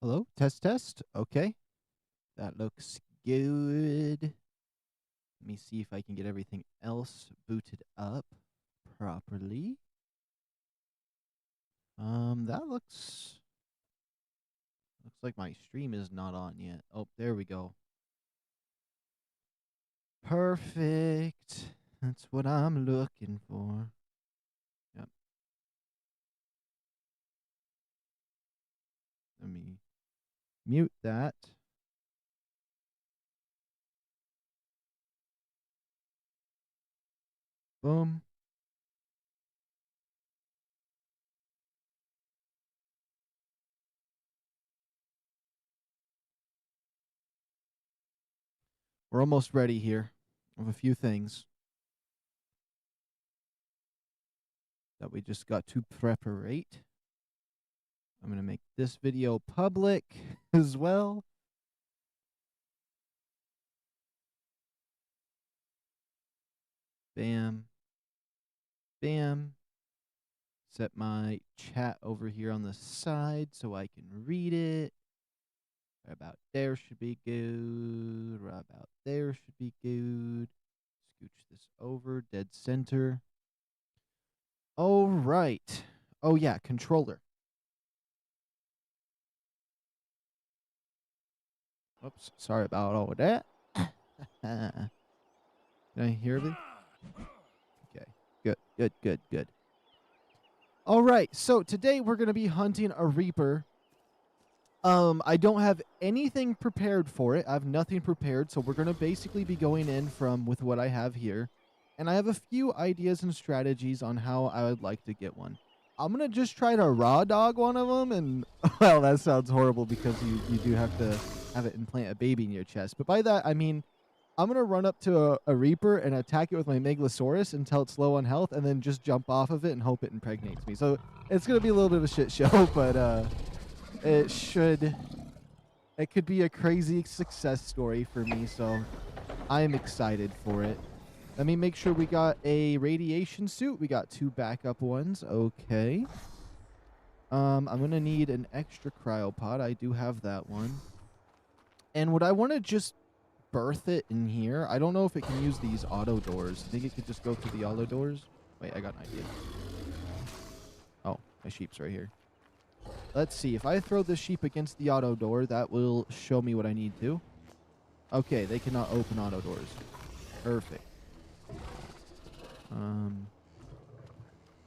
Hello? Test, test. Okay. That looks good. Let me see if I can get everything else booted up properly. That looks like my stream is not on yet. Oh, there we go. Perfect. That's what I'm looking for. Yep. Let me mute that. Boom. We're almost ready here. I have a few things that we just got to preparate. I'm going to make this video public as well. Bam. Bam. Set my chat over here on the side so I can read it. Right about there should be good. Right about there should be good. Scooch this over. Dead center. All right. Oh, yeah. Controller. Oops. Sorry about all of that. Can I hear me? Okay. Good, good, good, good. All right. So today we're going to be hunting a Reaper. I don't have anything prepared for it. I have nothing prepared, so we're going to basically be going in with what I have here. And I have a few ideas and strategies on how I would like to get one. I'm going to just try to raw dog one of them, and, well, that sounds horrible because you do have to have it implant a baby in your chest. But by that, I mean, I'm going to run up to a Reaper and attack it with my Meglasaurus until it's low on health, and then just jump off of it and hope it impregnates me. So it's going to be a little bit of a shit show, but, it could be a crazy success story for me, so I'm excited for it. Let me make sure we got a radiation suit. We got 2 backup ones. Okay. I'm going to need an extra cryopod. I do have that one. And would I want to just berth it in here? I don't know if it can use these auto doors. I think it could just go through the auto doors. Wait, I got an idea. Oh, my sheep's right here. Let's see. If I throw this sheep against the auto door, that will show me what I need to. Okay, they cannot open auto doors. Perfect.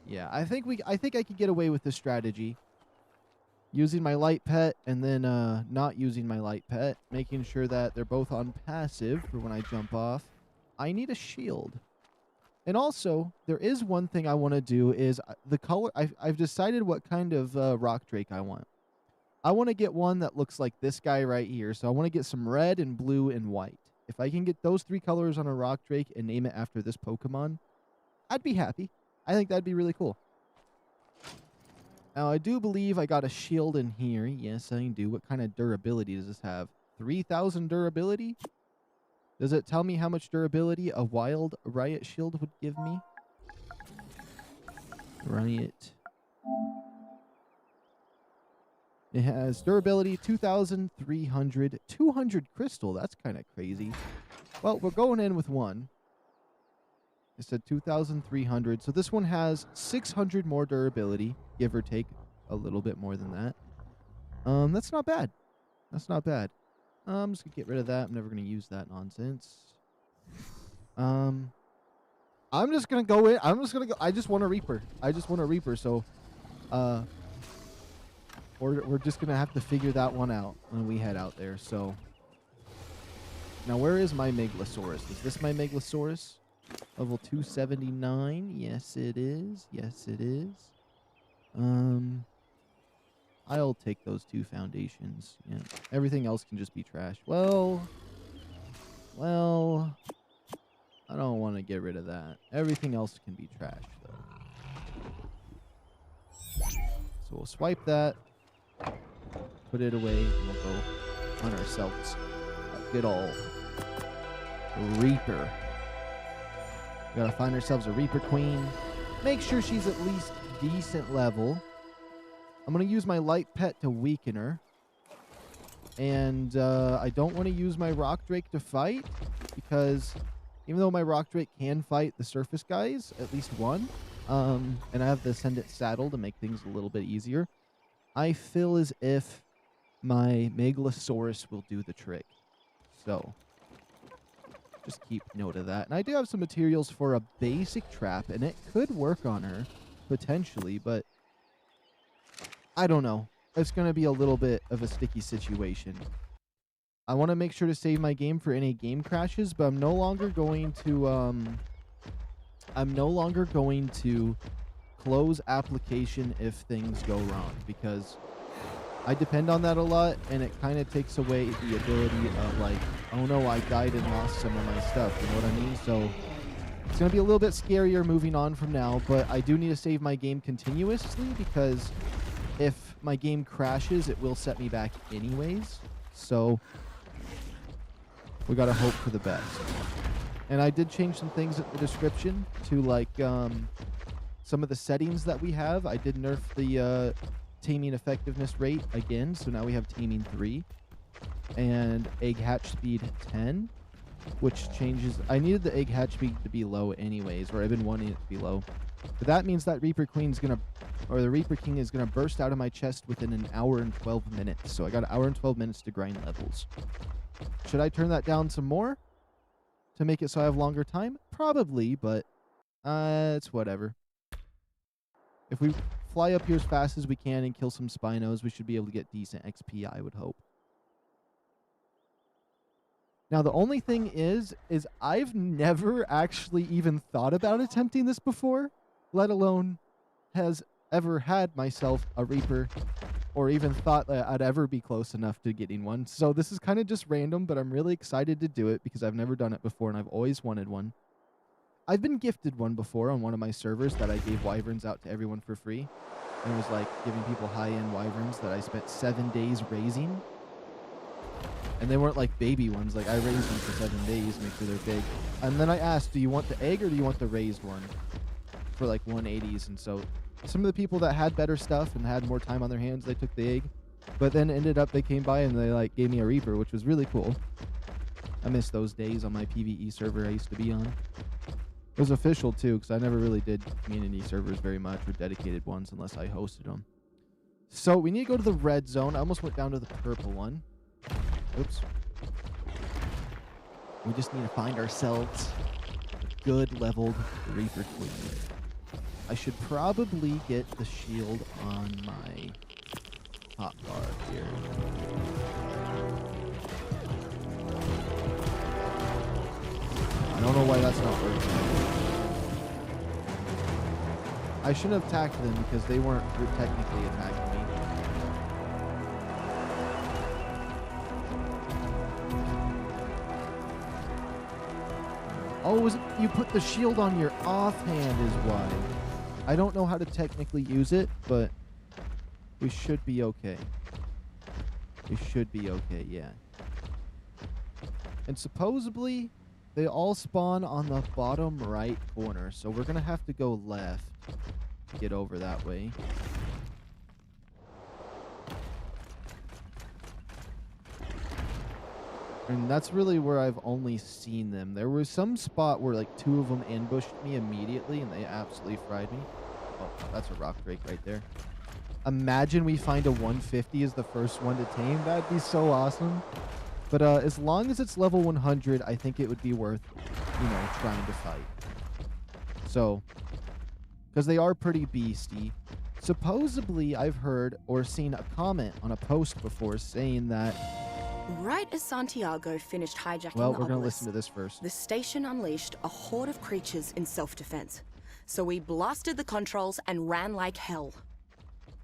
Yeah, I think I could get away with this strategy. Using my light pet and then not using my light pet, making sure that they're both on passive for when I jump off. I need a shield. And also, there is one thing I want to do is the color. I've decided what kind of rock drake I want. I want to get one that looks like this guy right here. So I want to get some red and blue and white. If I can get those 3 colors on a rock drake and name it after this Pokemon, I'd be happy. I think that'd be really cool. Now, I do believe I got a shield in here. Yes, I do. What kind of durability does this have? 3,000 durability? Does it tell me how much durability a wild riot shield would give me? Riot. It has durability 2,300. 200 crystal. That's kind of crazy. Well, we're going in with one. It said 2,300. So this one has 600 more durability, give or take a little bit more than that. That's not bad. That's not bad. I'm just going to get rid of that. I'm never going to use that nonsense. I'm just going to go in. I'm just going to go. I just want a Reaper. I just want a Reaper. So, we're just going to have to figure that one out when we head out there. So, now where is my Meglasaurus? Is this my Meglasaurus? Level 279. Yes, it is. Yes, it is. I'll take those 2 foundations. Yeah. Everything else can just be trash. Well, I don't want to get rid of that. Everything else can be trash, though. So we'll swipe that, put it away, and we'll go on ourselves a good old Reaper. We gotta find ourselves a Reaper Queen. Make sure she's at least decent level. I'm gonna use my light pet to weaken her. And I don't want to use my Rock Drake to fight, because even though my Rock Drake can fight the surface guys, at least one, and I have the Ascendant Saddle to make things a little bit easier, I feel as if my Megalosaurus will do the trick. So just keep note of that. And I do have some materials for a basic trap, and it could work on her, potentially, but I don't know. It's going to be a little bit of a sticky situation. I want to make sure to save my game for any game crashes, but I'm no longer going to close application if things go wrong, because I depend on that a lot, and it kind of takes away the ability of like, oh no, I died and lost some of my stuff, you know what I mean? So it's going to be a little bit scarier moving on from now, but I do need to save my game continuously, because if my game crashes, it will set me back anyways. So we got to hope for the best. And I did change some things in the description to like some of the settings that we have. I did nerf the taming effectiveness rate again, so now we have taming 3 and egg hatch speed 10, which changes. I needed the egg hatch speed to be low anyways, or I've been wanting it to be low, but that means that Reaper Queen's gonna, or the Reaper King is gonna burst out of my chest within an hour and 12 minutes. So I got an hour and 12 minutes to grind levels. Should I turn that down some more to make it so I have longer time? Probably, but it's whatever. If we fly up here as fast as we can and kill some Spinos, we should be able to get decent XP, I would hope. Now, the only thing is I've never actually even thought about attempting this before, let alone has ever had myself a Reaper, or even thought that I'd ever be close enough to getting one. So this is kind of just random, but I'm really excited to do it because I've never done it before and I've always wanted one. I've been gifted one before on one of my servers that I gave wyverns out to everyone for free. And it was like giving people high-end wyverns that I spent 7 days raising. And they weren't like baby ones. Like I raised them for 7 days, make sure they're big. And then I asked, do you want the egg or do you want the raised one? For like 180s. And so some of the people that had better stuff and had more time on their hands, they took the egg. But then ended up they came by and they like gave me a Reaper, which was really cool. I miss those days on my PvE server I used to be on. It was official too, because I never really did community servers very much, or dedicated ones, unless I hosted them. So we need to go to the red zone. I almost went down to the purple one. Oops. We just need to find ourselves a good leveled Reaper Queen. I should probably get the shield on my hot bar here. I don't know why that's not working. I shouldn't have attacked them because they weren't technically attacking me. Oh, you put the shield on your offhand is why. I don't know how to technically use it, but we should be okay. We should be okay, yeah. And supposedly, they all spawn on the bottom right corner, so we're going to have to go left to get over that way. And that's really where I've only seen them. There was some spot where like 2 of them ambushed me immediately, and they absolutely fried me. Oh, that's a rock drake right there. Imagine we find a 150 as the first one to tame. That'd be so awesome. But as long as it's level 100, I think it would be worth, you know, trying to fight. So, because they are pretty beastie. Supposedly, I've heard or seen a comment on a post before saying that... Right as Santiago finished hijacking well, the we're going to obelisk, listen to this first. the station unleashed a horde of creatures in self-defense. So we blasted the controls and ran like hell.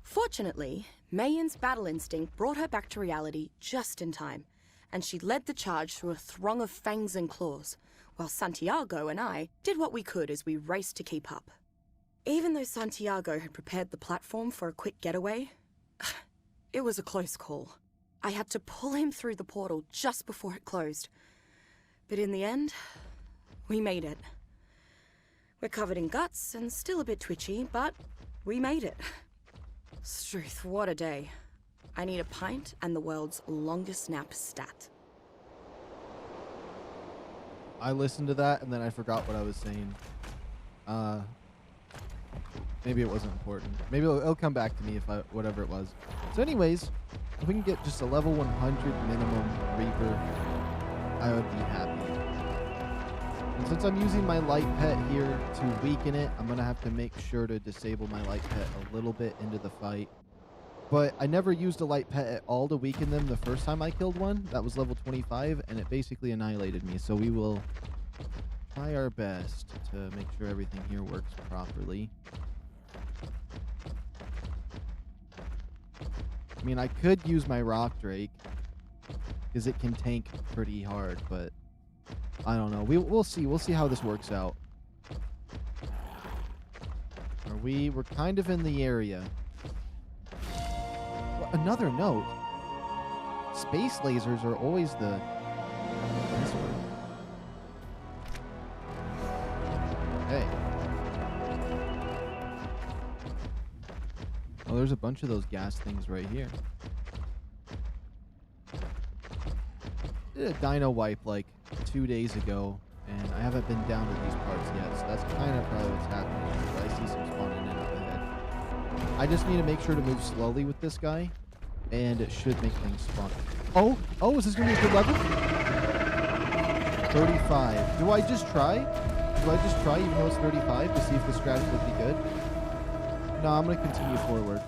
Fortunately, Mayon's battle instinct brought her back to reality just in time, and she led the charge through a throng of fangs and claws, while Santiago and I did what we could as we raced to keep up. Even though Santiago had prepared the platform for a quick getaway, it was a close call. I had to pull him through the portal just before it closed. But in the end, we made it. We're covered in guts and still a bit twitchy, but we made it. Struth, what a day. I need a pint and the world's longest nap stat. I listened to that and then I forgot what I was saying. Maybe it wasn't important. Maybe it'll come back to me if whatever it was. So anyways, if we can get just a level 100 minimum Reaper, I would be happy. And since I'm using my light pet here to weaken it, I'm going to have to make sure to disable my light pet a little bit into the fight. But I never used a light pet at all to weaken them the first time I killed one. That was level 25, and it basically annihilated me. So we will try our best to make sure everything here works properly. I mean, I could use my Rock Drake, because it can tank pretty hard, but I don't know. We'll see. We'll see how this works out. We're kind of in the area. Another note. Space lasers are always the best one. Hey. Oh, there's a bunch of those gas things right here. Did a dino wipe like 2 days ago, and I haven't been down to these parts yet, so that's kind of probably what's happening. But I see some spawning in up ahead. I just need to make sure to move slowly with this guy, and it should make things spawn. Oh, is this going to be a good level? 35. Do I just try? Do I just try even though it's 35 to see if the strategy would be good? No, I'm going to continue forward.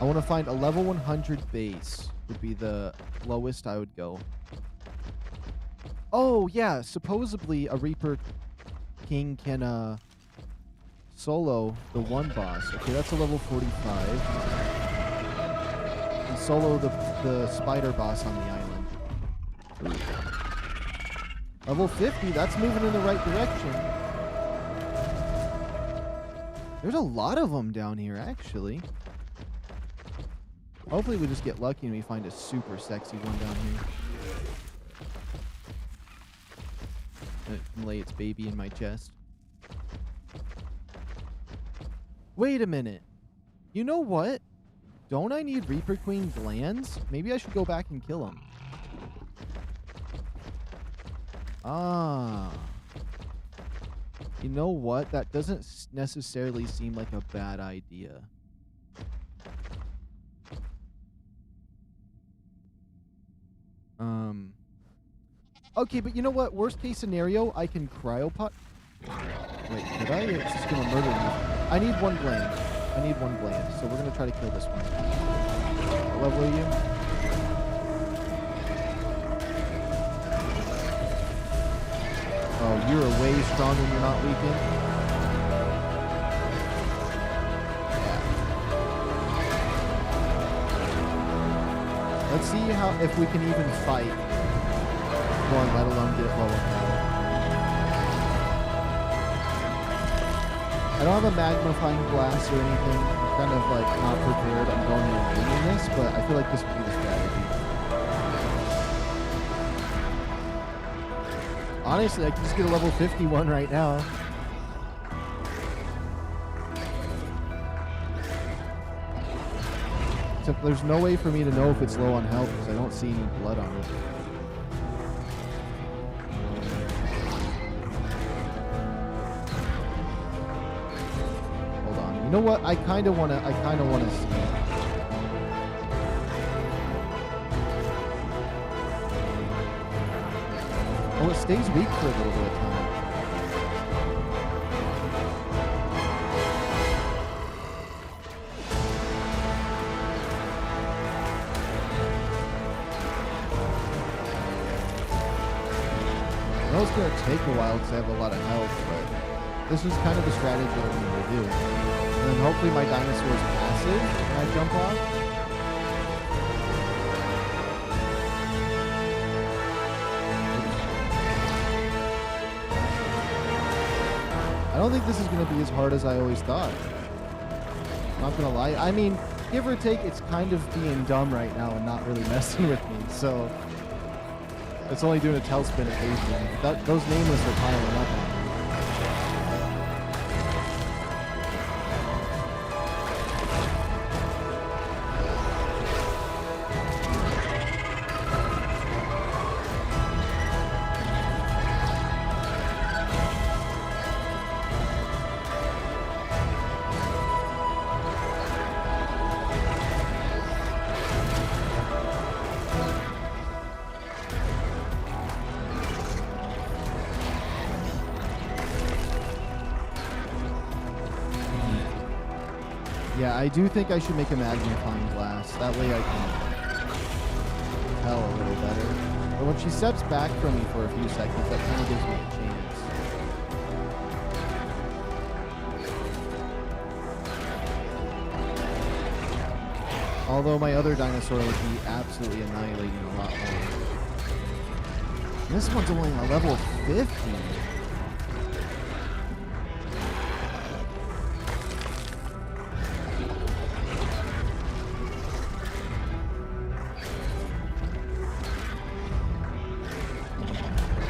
I want to find a level 100 base would be the lowest I would go. Oh, yeah. Supposedly a Reaper King can solo the one boss. Okay, that's a level 45. And solo the spider boss on the island. Level 50. That's moving in the right direction. There's a lot of them down here, actually. Hopefully we just get lucky and we find a super sexy one down here. It can lay its baby in my chest. Wait a minute. You know what? Don't I need Reaper Queen glands? Maybe I should go back and kill them. Ah. You know what? That doesn't necessarily seem like a bad idea. Okay, but you know what? Worst case scenario, I can cryopod. Wait, did I? It's just gonna murder me. I need one gland. So we're gonna try to kill this one. What level are you? Oh, you're way stronger and you're not weakened. Yeah. Let's see if we can even fight one, let alone get low enough. I don't have a magnifying glass or anything. I'm kind of like not prepared. I'm going in and doing this, but I feel like this would be the strategy. Honestly, I can just get a level 51 right now. Except there's no way for me to know if it's low on health because I don't see any blood on it. Hold on. You know what? I kind of want to see. Oh, it stays weak for a little bit of time. I know it's going to take a while because I have a lot of health, but this is kind of the strategy I wanted to do. And then hopefully my dinosaur is passive when I jump off. I don't think this is going to be as hard as I always thought. I'm not going to lie. I mean, give or take, it's kind of being dumb right now and not really messing with me. So it's only doing a tailspin occasionally. Those nameless are piling up on me. Yeah, I do think I should make a magnifying glass. That way I can tell a little better. But when she steps back from me for a few seconds, that kind of gives me a chance. Although my other dinosaur would be absolutely annihilating a lot more. This one's only a level 50.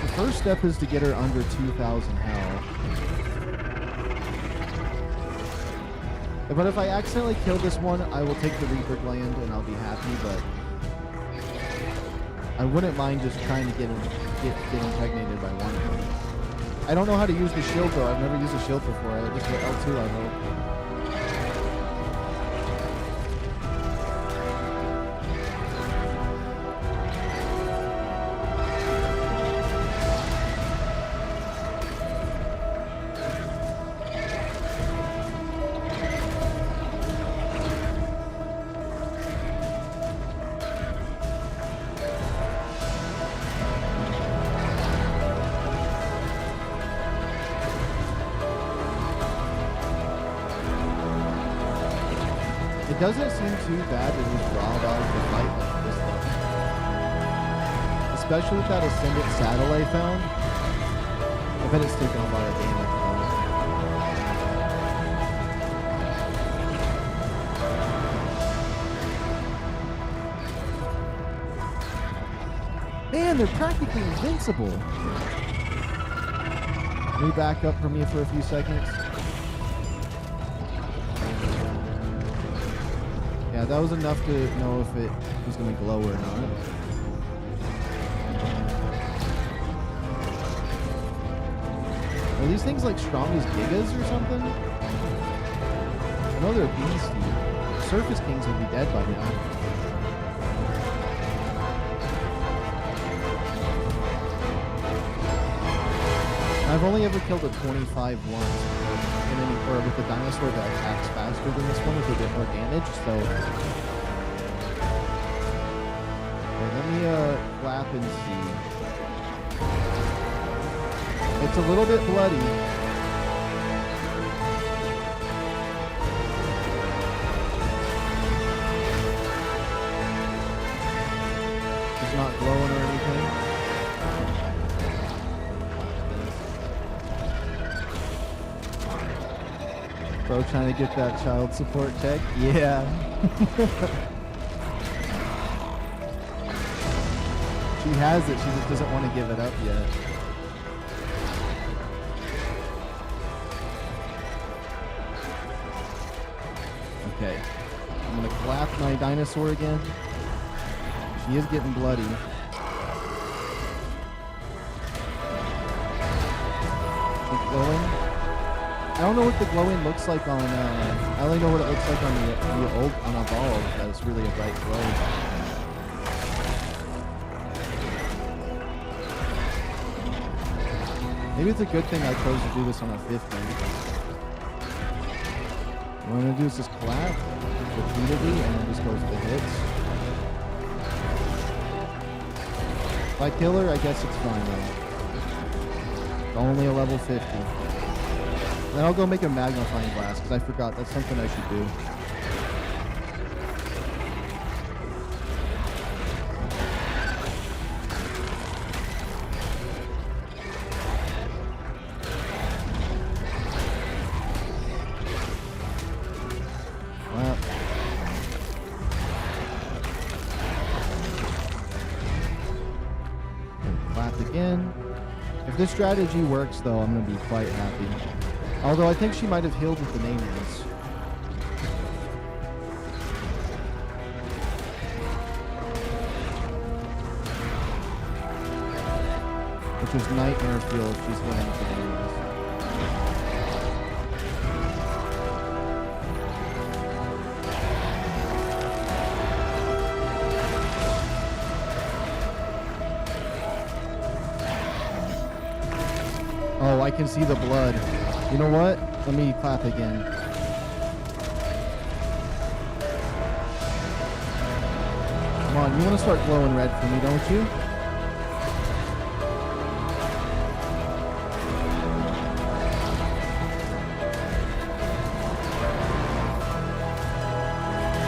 The first step is to get her under 2,000 health. But if I accidentally kill this one, I will take the Reaper gland and I'll be happy, but I wouldn't mind just trying to get impregnated by one of them. I don't know how to use the shield though. I've never used a shield before. I just went L2, I hope. It doesn't seem too bad to just raw dog the fight like this though. Especially with that Ascendant saddle I found. I bet it's taking a lot of damage though. Man, they're practically invincible. Can you back up for me for a few seconds? Yeah, that was enough to know if it was going to glow or not. Are these things like strong as gigas or something? I know they're beastie. Surface Kings would be dead by now. I've only ever killed a 25 once. Or with the dinosaur that attacks faster than this one with a bit more damage, so... Okay, let me flap and see. It's a little bit bloody. It's not glowing or anything. Bro, trying to get that child support check? Yeah. She has it, she just doesn't want to give it up yet. Okay. I'm gonna clap my dinosaur again. She is getting bloody. Keep glowing. I don't know what the glowing looks like on, I only know what it looks like on the old, on a ball, that's really a bright glow. Maybe it's a good thing I chose to do this on a 50. What I'm gonna do is just clap repeatedly and then just goes to hits. If I kill her, I guess it's fine though. It's only a level 50. Then I'll go make a magnifying glass, because I forgot that's something I should do. Well. Clap again. If this strategy works, though, I'm going to be quite happy. Although I think she might have healed with the nameless. Which was Nightmare Fuel if she's healing with the nameless. Oh, I can see the blood. You know what? Let me clap again. on. You want to start glowing red for me, don't you?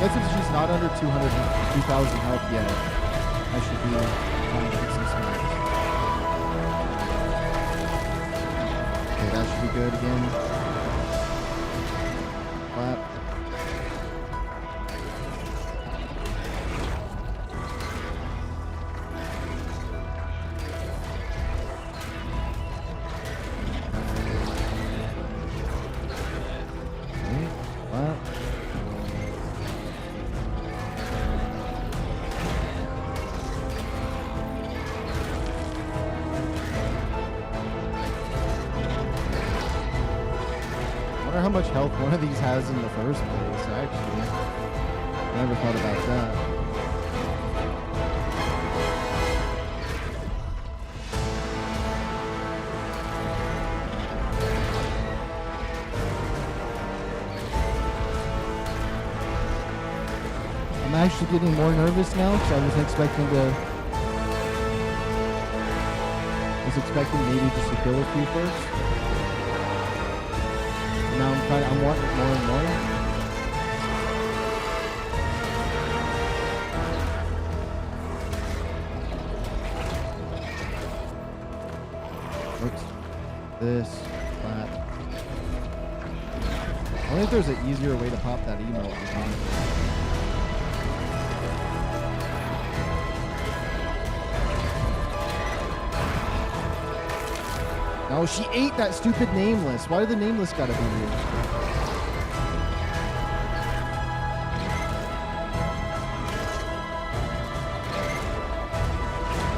Guess if she's not under 2,000 health yet, I should be trying to hit some smacks. Okay, that should be good again. Clap. Okay, clap. I wonder how much health one of these has in the first place, actually. I never thought about that. I'm actually getting more nervous now because I was expecting maybe just to kill a few first. Now I'm wanting it more and more. Oops. This, that. I wonder if there's an easier way to pop that emote behind. No, she ate that stupid nameless. Why did the nameless gotta be here?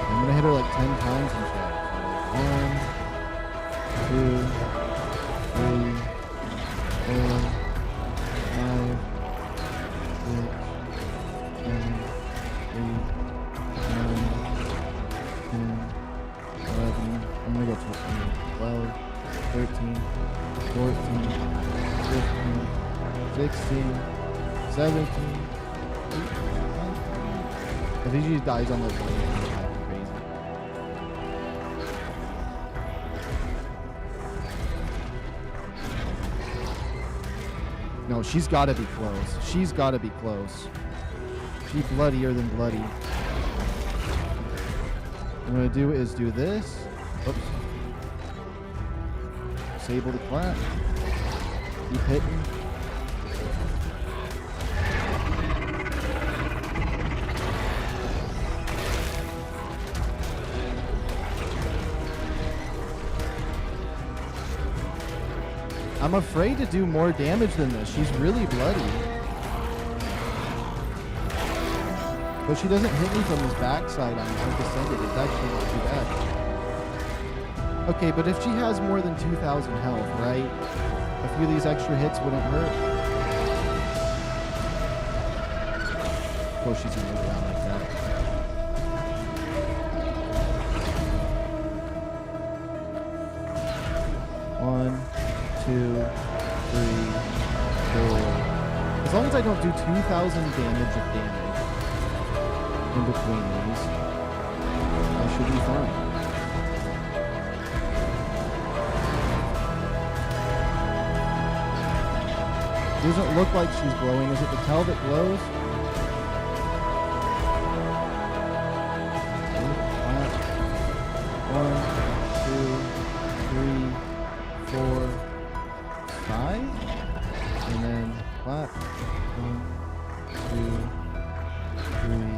I'm gonna hit her like 10 times in chat. So 1, 2, 3, 4, 5, 6, 7, 8, 9, 10, 11. I'm gonna go to 12, 13, 14, 15, 16, 17, 18, 19. I think she dies on the way. Crazy. No, she's gotta be close. She's gotta be close. She's bloodier than bloody. What I'm gonna do is do this. Oops. Disable the clap. Keep hitting. I'm afraid to do more damage than this. She's really bloody. But she doesn't hit me from this backside on descended. It's actually not too bad. Okay, but if she has more than 2,000 health, right? A few of these extra hits wouldn't hurt. Oh, she's gonna go down like that. One, 2, 3, 4. As long as I don't do 2,000 damage of damage in between these, I should be fine. Doesn't look like she's glowing. Is it the tail that glows? One, 2, 3, 4, 5. And then clap. 1, 2, 3.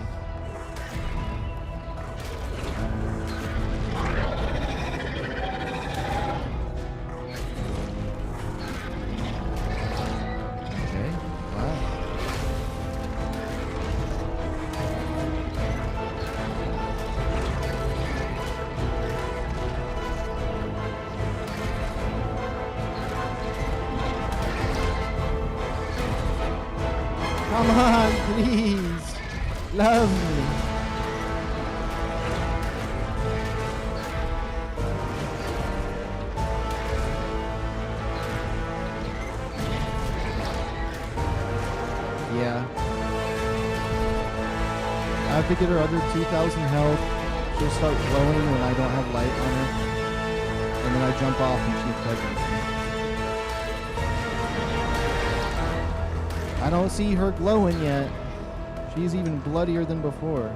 Come on, please. Love me. Yeah. have to get her under 2,000 health. She'll start glowing when I don't have light on her. And then I jump off and she impregnates me. I don't see her glowing yet. She's even bloodier than before.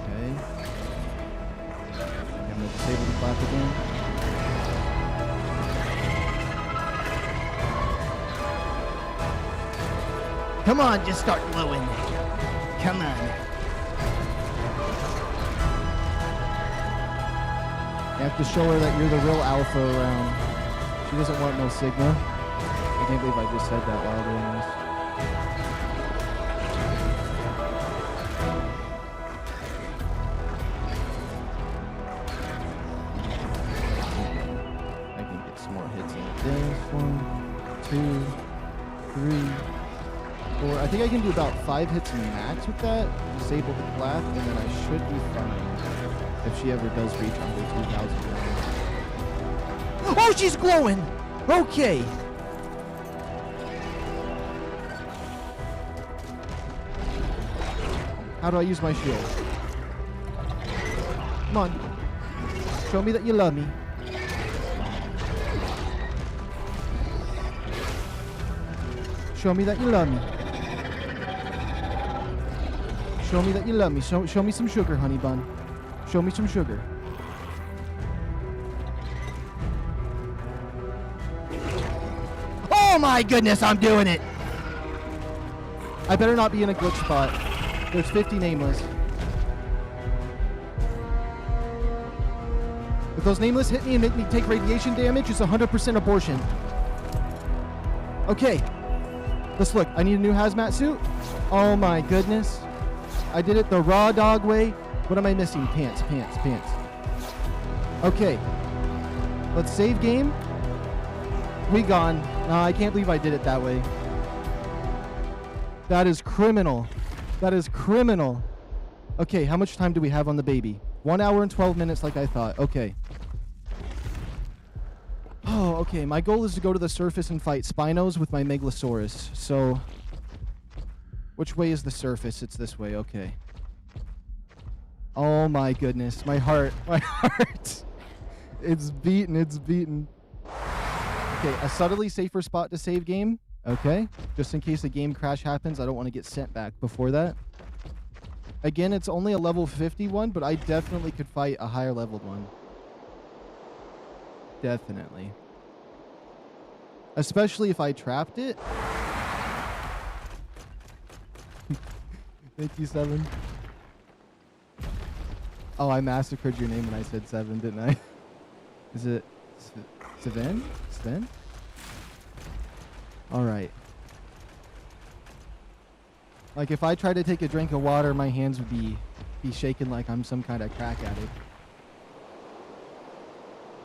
Okay. I'm going to disable the clap again. Come on, just start glowing. Come on. You have to show her that you're the real alpha around. She doesn't want no Sigma. I can't believe I just said that while doing this. I can get some more hits in this. 1, 2, 3, 4. I think I can do about 5 hits max with that. Disable the clap, and then I should be fine if she ever does reach under 2,000. Oh, she's glowing! Okay. How do I use my shield? Come on. Show me that you love me. Show me that you love me. Show me that you love me. Show me some sugar, honey bun. Show me some sugar. Oh my goodness, I'm doing it! I better not be in a glitch spot. There's 50 nameless. If those nameless hit me and make me take radiation damage, it's 100% abortion. Okay. Let's look. I need a new hazmat suit. Oh my goodness. I did it the raw dog way. What am I missing? Pants. Okay. Let's save game. We gone. No, I can't believe I did it that way. That is criminal. That is criminal. Okay, how much time do we have on the baby? 1 hour and 12 minutes like I thought. Okay. Oh, okay. My goal is to go to the surface and fight Spinos with my Meglosaurus. So, which way is the surface? It's this way. Okay. Oh my goodness. My heart. My heart. It's beaten. Okay, a subtly safer spot to save game. Okay. Just in case a game crash happens, I don't want to get sent back before that. Again, it's only a level 51, but I definitely could fight a higher leveled one. Definitely. Especially if I trapped it. Thank you, 7. Oh, I massacred your name when I said 7, didn't I? Is it Sven? Sven? Alright. Like, if I tried to take a drink of water, my hands would be shaking like I'm some kind of crack addict.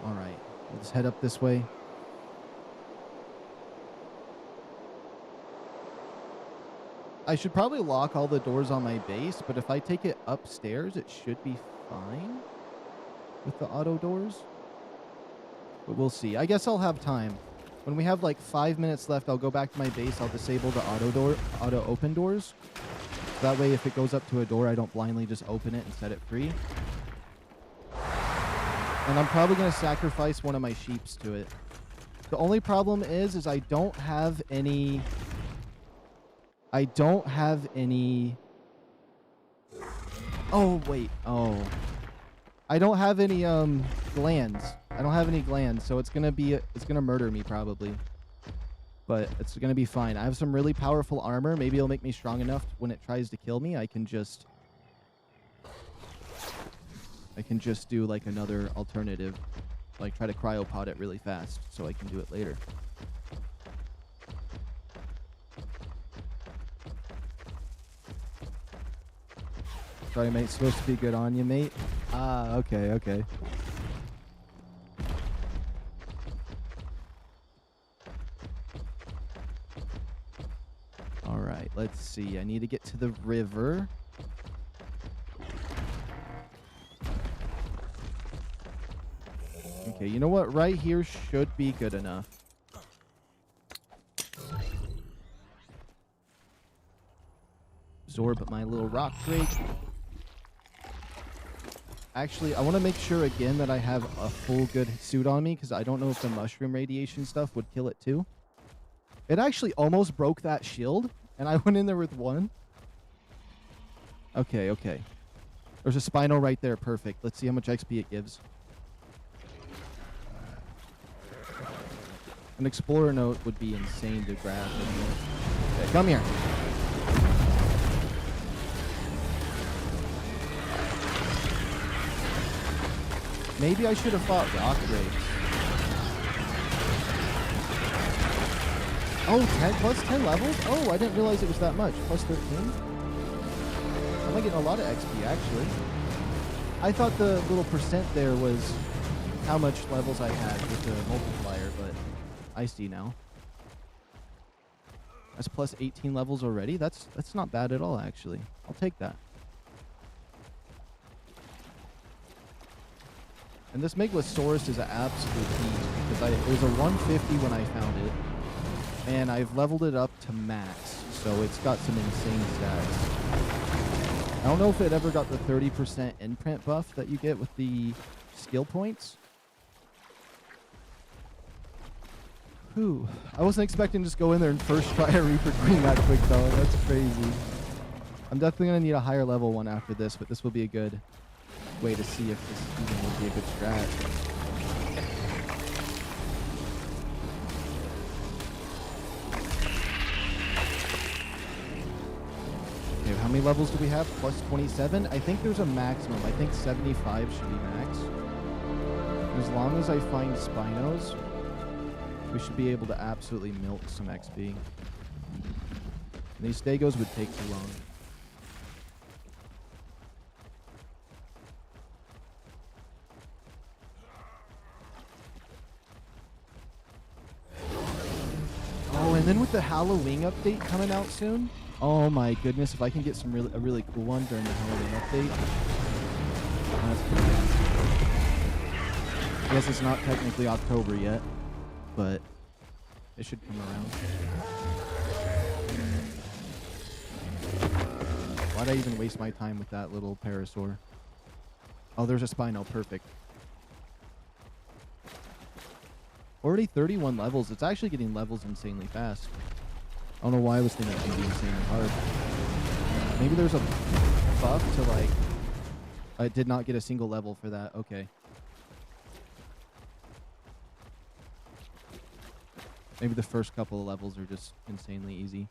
Alright. Let's head up this way. I should probably lock all the doors on my base, but if I take it upstairs, it should be fine with the auto doors. But we'll see. I guess I'll have time. When we have like 5 minutes left, I'll go back to my base. I'll disable the auto open doors. That way, if it goes up to a door, I don't blindly just open it and set it free. And I'm probably going to sacrifice one of my sheeps to it. The only problem is I don't have any... Oh, wait. Oh. I don't have any, glands. I don't have any glands, so it's gonna murder me, probably. But it's gonna be fine. I have some really powerful armor. Maybe it'll make me strong enough when it tries to kill me. I can just do, like, another alternative. Like, try to cryopod it really fast, so I can do it later. Sorry, mate. Supposed to be good on you, mate. Ah, okay. Alright, let's see. I need to get to the river. Okay, you know what? Right here should be good enough. absorb my little rock drake. Actually, I want to make sure again that I have a full good suit on me, because I don't know if the mushroom radiation stuff would kill it too. It actually almost broke that shield, and I went in there with one. Okay, okay. There's a Spino right there. Perfect. Let's see how much XP it gives. An Explorer note would be insane to grab. Okay, come here. Maybe I should have fought rock drakes. Oh, 10 plus 10 levels? Oh, I didn't realize it was that much. Plus 13? I'm getting a lot of XP, actually. I thought the little percent there was how much levels I had with the multiplier, but I see now. That's plus 18 levels already? That's not bad at all, actually. I'll take that. And this Meglasaurus is an absolute beast, because it was a 150 when I found it. And I've leveled it up to max, so it's got some insane stats. I don't know if it ever got the 30% imprint buff that you get with the skill points. Whew. I wasn't expecting to just go in there and first try a Reaper Queen that quick, though. That's crazy. I'm definitely going to need a higher level one after this, but this will be a good way to see if this even would be a good strat. Okay, how many levels do we have? Plus 27? I think there's a maximum. I think 75 should be max. As long as I find Spinos, we should be able to absolutely milk some XP. And these Stegos would take too long. Oh, and then with the Halloween update coming out soon, oh my goodness, if I can get some a really cool one during the Halloween update, that's fantastic. I guess it's not technically October yet, but it should come around. Why'd I even waste my time with that little Parasaur? Oh, there's a Spino. Perfect. Already 31 levels. It's actually getting levels insanely fast. I don't know why I was thinking it would be insanely hard. Maybe there's a buff to, like... I did not get a single level for that. Okay. Maybe the first couple of levels are just insanely easy.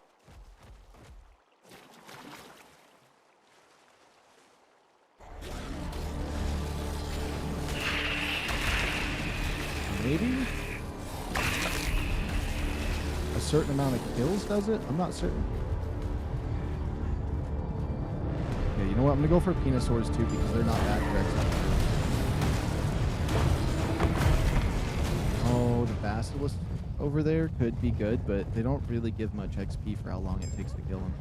Maybe? A certain amount of kills does it? I'm not certain. Okay, you know what? I'm going to go for Penosaurs too, because they're not that direct. Oh, the Basilisk over there could be good, but they don't really give much XP for how long it takes to kill them.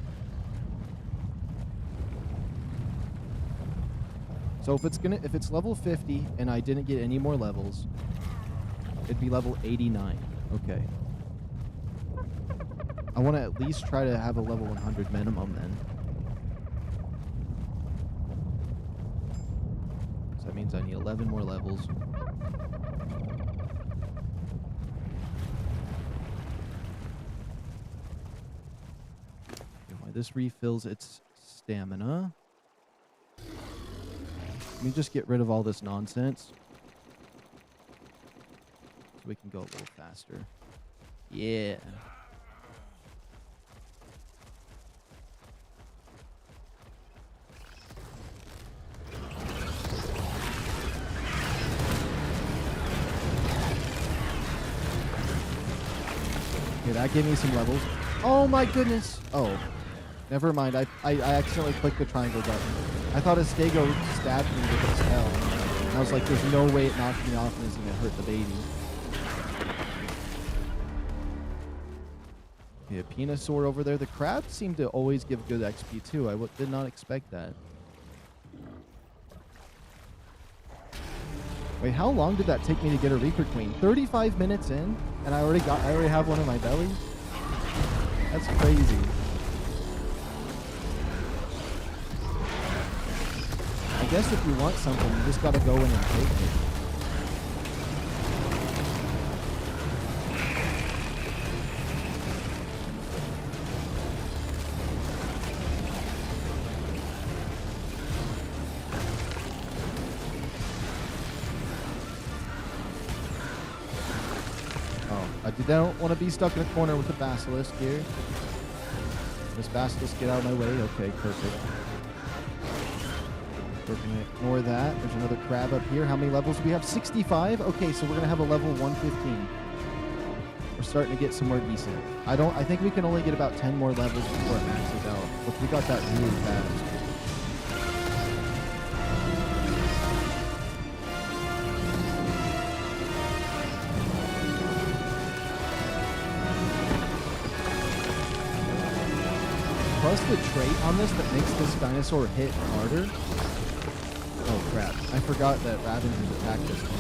So if it's level 50 and I didn't get any more levels, it'd be level 89. Okay. I want to at least try to have a level 100 minimum then. So that means I need 11 more levels. This refills its stamina. Let me just get rid of all this nonsense, so we can go a little faster. Yeah. Okay, that gave me some levels. Oh my goodness. Oh. Never mind, I accidentally clicked the triangle button. I thought a Stego stabbed me with its tail. And I was like, there's no way it knocked me off and is going to hurt the baby. Okay, a Penosaur over there. The crabs seem to always give good XP too. I did not expect that. Wait, how long did that take me to get a Reaper Queen? 35 minutes in? And I already have one in my belly? That's crazy. guess if you want something, you just gotta go in and take it. I don't want to be stuck in a corner with the basilisk here. This basilisk, get out of my way. Okay, perfect. We're going to ignore that. There's another crab up here. How many levels do we have? 65? Okay, so we're going to have a level 115. We're starting to get somewhere decent. I think we can only get about 10 more levels before it maxes out. But we got that really fast. Plus the trait on this that makes this dinosaur hit harder. Oh crap, I forgot that Ravengers attack this thing.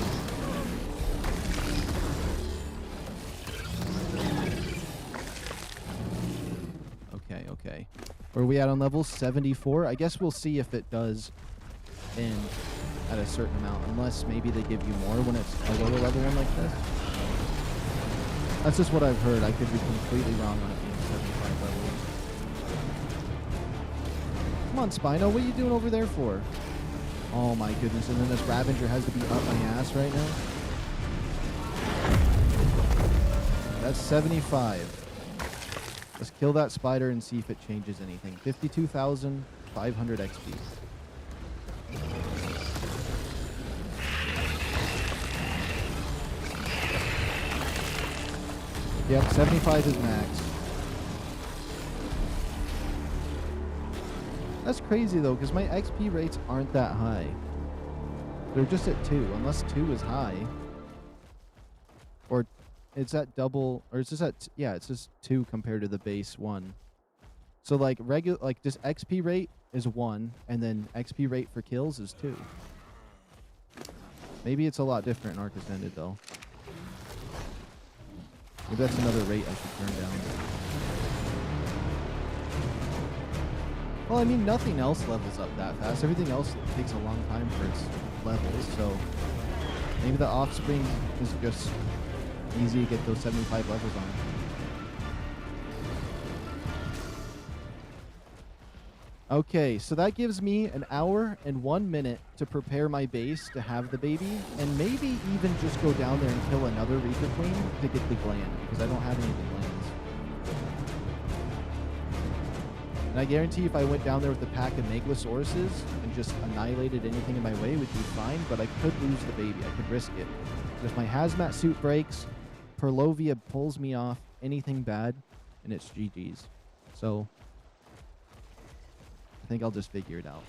Okay. Where are we at on level 74? I guess we'll see if it does end at a certain amount, unless maybe they give you more when it's a lower level one like this. That's just what I've heard. I could be completely wrong on it being 75 levels. Come on, Spino, what are you doing over there for? Oh my goodness, and then this Ravager has to be up my ass right now. That's 75. Let's kill that spider and see if it changes anything. 52,500 XP. Yep, 75 is max. That's crazy though, because my XP rates aren't that high. They're just at 2, unless 2 is high. Or it's at double, or it's just at, yeah, it's just 2 compared to the base 1. So like just XP rate is 1, and then XP rate for kills is 2. Maybe it's a lot different in ARK Ascended though. Maybe that's another rate I should turn down. Well, I mean, nothing else levels up that fast. Everything else takes a long time for its levels, so maybe the offspring is just easy to get those 75 levels on. Okay, so that gives me an hour and 1 minute to prepare my base to have the baby, and maybe even just go down there and kill another Reaper Queen to get the gland, because I don't have any of the glands. And I guarantee if I went down there with a pack of Meglasauruses and just annihilated anything in my way, we'd be fine, but I could lose the baby. I could risk it. But if my hazmat suit breaks, Perlovia pulls me off, anything bad, and it's GG's. So I think I'll just figure it out.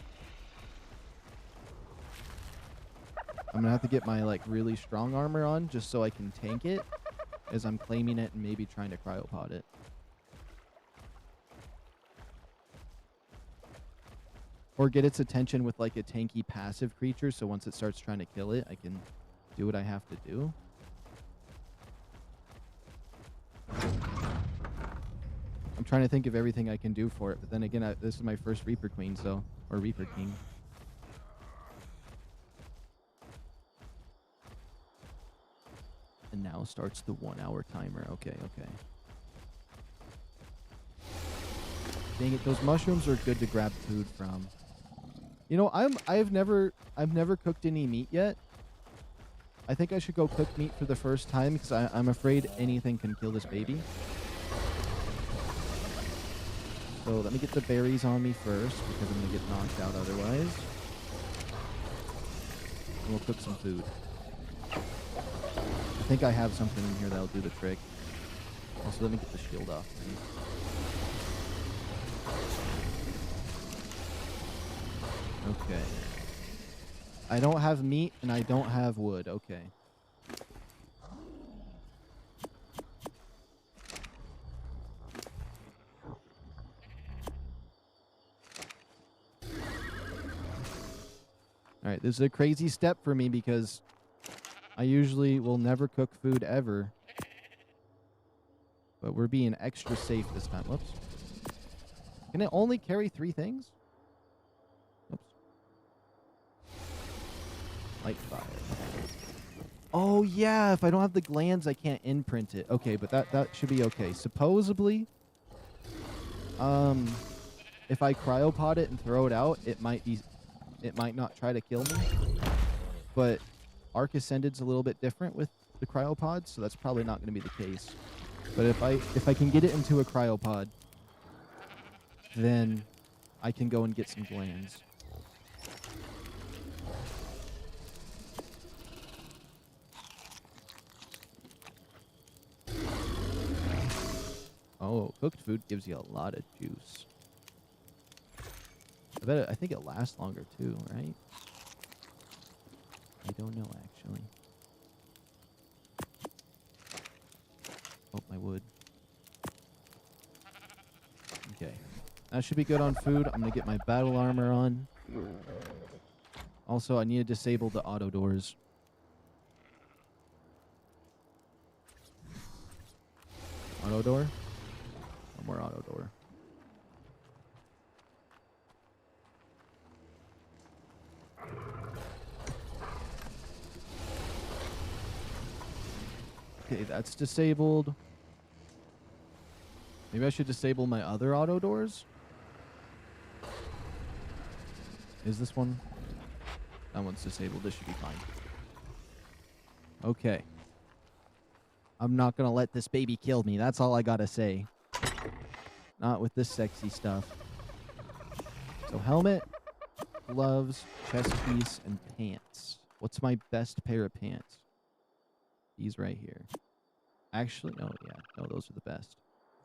I'm gonna have to get my like really strong armor on just so I can tank it as I'm claiming it and maybe trying to cryopod it. Or get its attention with like a tanky passive creature, so once it starts trying to kill it, I can do what I have to do. I'm trying to think of everything I can do for it, but then again, this is my first Reaper Queen, so, or Reaper King. And now starts the 1 hour timer. Okay. Dang it, those mushrooms are good to grab food from. You know, I've never cooked any meat yet. I think I should go cook meat for the first time because I'm afraid anything can kill this baby. So let me get the berries on me first because I'm gonna get knocked out otherwise. And we'll cook some food. I think I have something in here that'll do the trick. Also, let me get the shield off. Okay. I don't have meat and I don't have wood. Okay. Alright, this is a crazy step for me because I usually will never cook food ever. But we're being extra safe this time. Whoops. Can it only carry 3 things? Oops. Light fire. Oh, yeah. If I don't have the glands, I can't imprint it. Okay, but that should be okay. Supposedly, if I cryopod it and throw it out, it might not try to kill me. But Ark Ascended's a little bit different with the cryopod, so that's probably not going to be the case. But if I can get it into a cryopod, then I can go and get some glands. Oh, cooked food gives you a lot of juice. I think it lasts longer too, right? I don't know, actually. Oh, my wood. Okay. That should be good on food. I'm going to get my battle armor on. Also, I need to disable the auto doors. Auto door? No more auto door. Okay, that's disabled. Maybe I should disable my other auto doors? Is this one? That one's disabled. This should be fine. Okay. I'm not gonna let this baby kill me. That's all I gotta say. Not with this sexy stuff. So helmet, gloves, chest piece, and pants. What's my best pair of pants? These right here. Actually, no, yeah. No, those are the best.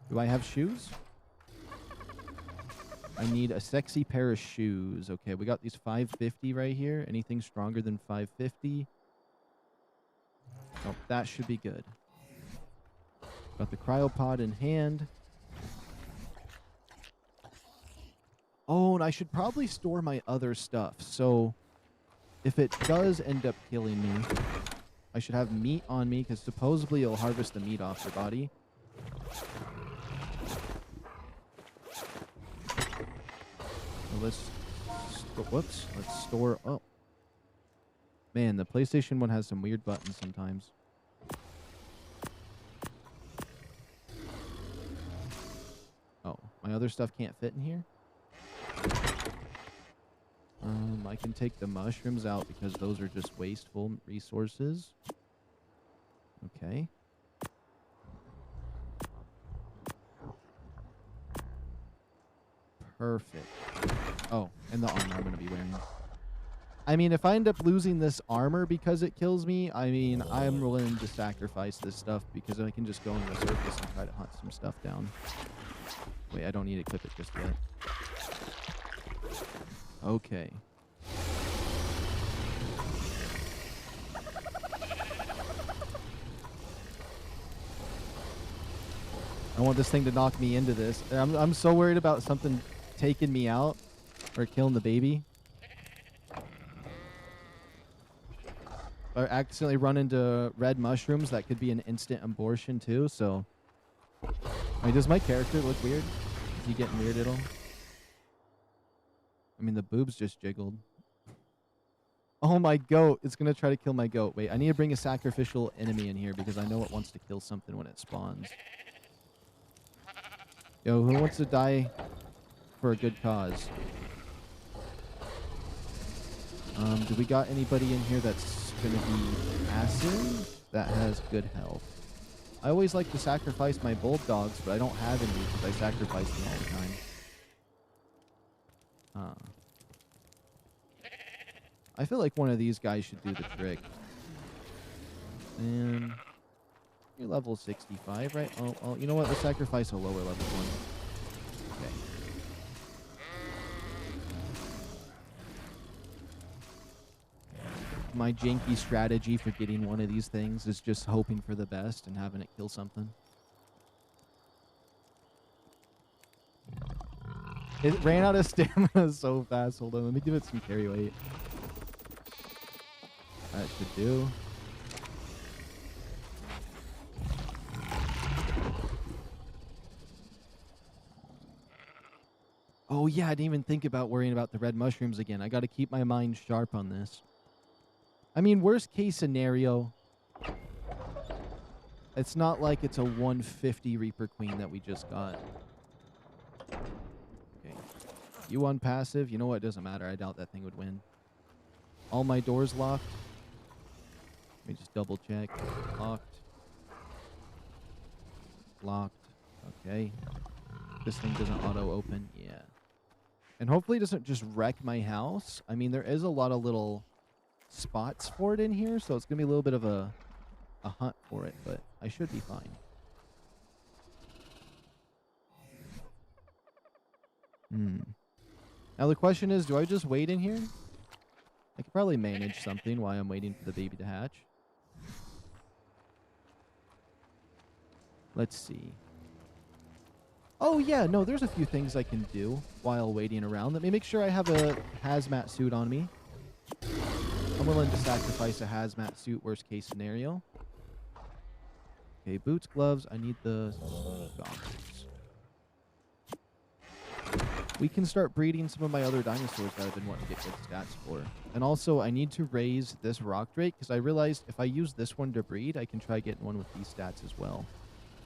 Do I have shoes? I need a sexy pair of shoes. Okay, we got these 550 right here. Anything stronger than 550? Oh, that should be good. Got the cryopod in hand. Oh, and I should probably store my other stuff. So if it does end up killing me, I should have meat on me because supposedly it'll harvest the meat off your body. So let's store. Oh, man, the PlayStation 1 has some weird buttons sometimes. Oh, my other stuff can't fit in here. I can take the mushrooms out because those are just wasteful resources. Okay. Perfect. Oh, and the armor I'm going to be wearing. I mean, if I end up losing this armor because it kills me, I mean, I'm willing to sacrifice this stuff because I can just go on the surface and try to hunt some stuff down. Wait, I don't need to equip it just yet. Okay. I want this thing to knock me into this. I'm so worried about something taking me out or killing the baby. Or accidentally run into red mushrooms, that could be an instant abortion too, so... I mean, does my character look weird? Is he getting weird at all? I mean, the boobs just jiggled. Oh, my goat. It's going to try to kill my goat. Wait, I need to bring a sacrificial enemy in here because I know it wants to kill something when it spawns. Yo, who wants to die for a good cause? Do we got anybody in here that's going to be passive that has good health? I always like to sacrifice my bulldogs, but I don't have any because I sacrifice them all the time. I feel like one of these guys should do the trick. And you're level 65, right? Oh, you know what? Let's sacrifice a lower level one. Okay. My janky strategy for getting one of these things is just hoping for the best and having it kill something. It ran out of stamina so fast. Hold on, let me give it some carry weight. That should do. Oh yeah, I didn't even think about worrying about the red mushrooms again. I got to keep my mind sharp on this. I mean, worst case scenario, it's not like it's a 150 Reaper Queen that we just got. Okay. You on passive. You know what? It doesn't matter. I doubt that thing would win. All my doors locked. Let me just double check. Locked. Locked. Okay. This thing doesn't auto open. Yeah. And hopefully it doesn't just wreck my house. I mean, there is a lot of little spots for it in here, so it's going to be a little bit of a hunt for it, but I should be fine. Now the question is, do I just wait in here? I could probably manage something while I'm waiting for the baby to hatch. Let's see. Oh yeah, no, there's a few things I can do while waiting around. Let me make sure I have a hazmat suit on me. I'm willing to sacrifice a hazmat suit, worst case scenario. Okay, boots, gloves. I need the goggles. We can start breeding some of my other dinosaurs that I've been wanting to get good stats for. And also, I need to raise this rock drake because I realized if I use this one to breed, I can try getting one with these stats as well.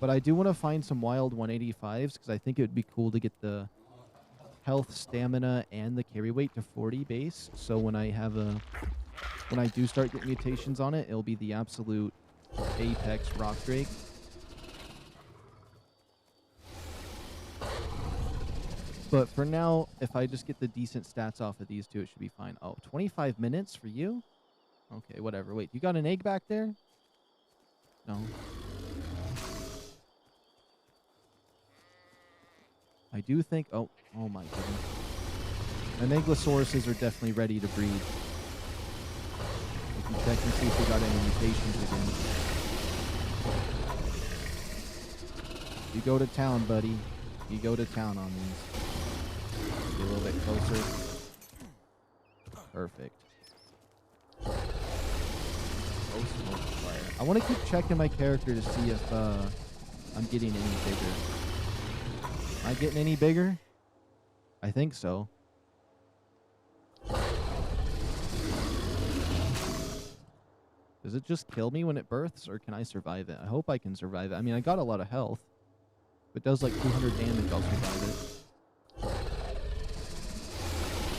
But I do want to find some wild 185s because I think it would be cool to get the health, stamina, and the carry weight to 40 base. So when I have when I do start getting mutations on it, it'll be the absolute apex rock drake. But for now, if I just get the decent stats off of these two, it should be fine. Oh, 25 minutes for you? Okay, whatever. Wait, you got an egg back there? No. I do think... Oh my goodness. My Megalosauruses are definitely ready to breed. We can check and see if we got any mutations again. You go to town, buddy. You go to town on these. Get a little bit closer. Perfect. Ghost multiplier. I want to keep checking my character to see if I'm getting any bigger. Am I getting any bigger? I think so. Does it just kill me when it births, or can I survive it? I hope I can survive it. I mean, I got a lot of health. If it does like 200 damage, I'll survive it.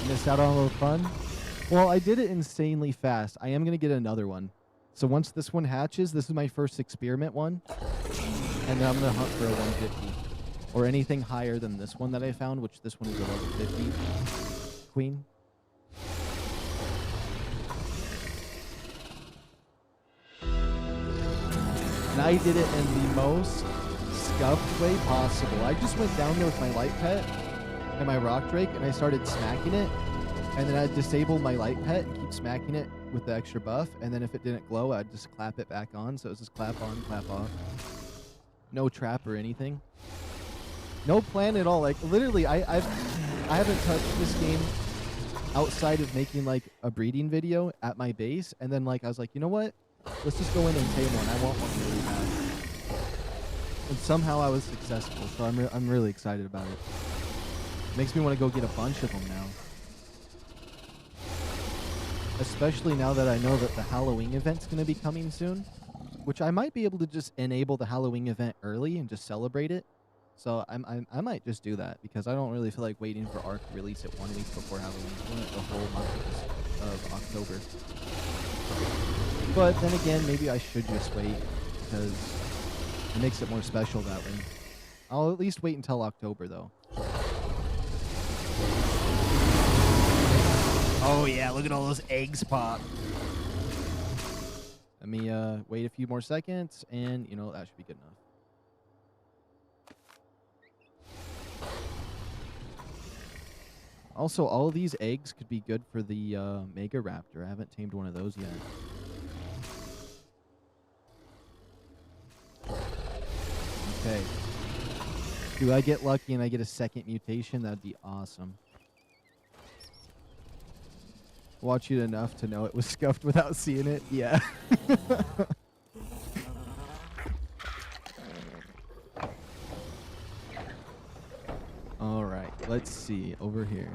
Missed out on a little fun? Well, I did it insanely fast. I am going to get another one. So once this one hatches, this is my first experiment one. And then I'm going to hunt for a 150. Or anything higher than this one that I found, which this one is a level 50 queen. And I did it in the most scuffed way possible. I just went down there with my light pet and my rock drake, and I started smacking it. And then I'd disable my light pet and keep smacking it with the extra buff. And then if it didn't glow, I'd just clap it back on. So it was just clap on, clap off. No trap or anything. No plan at all. Like literally, I haven't touched this game outside of making like a breeding video at my base. And then like I was like, you know what? Let's just go in and tame one. I want one really bad. And somehow I was successful. So I'm really excited about it. Makes me want to go get a bunch of them now. Especially now that I know that the Halloween event's going to be coming soon. Which I might be able to just enable the Halloween event early and just celebrate it. So I might just do that because I don't really feel like waiting for ARK to release it 1 week before Halloween. I want it the whole month of October. But then again, maybe I should just wait because it makes it more special that way. I'll at least wait until October though. Oh yeah, look at all those eggs pop. Let me wait a few more seconds and you know that should be good enough. Also, all of these eggs could be good for the GiagaRaptor. I haven't tamed one of those yet. Okay. Do I get lucky and I get a second mutation? That'd be awesome. Watch it enough to know it was scuffed without seeing it. Yeah. All right, let's see over here.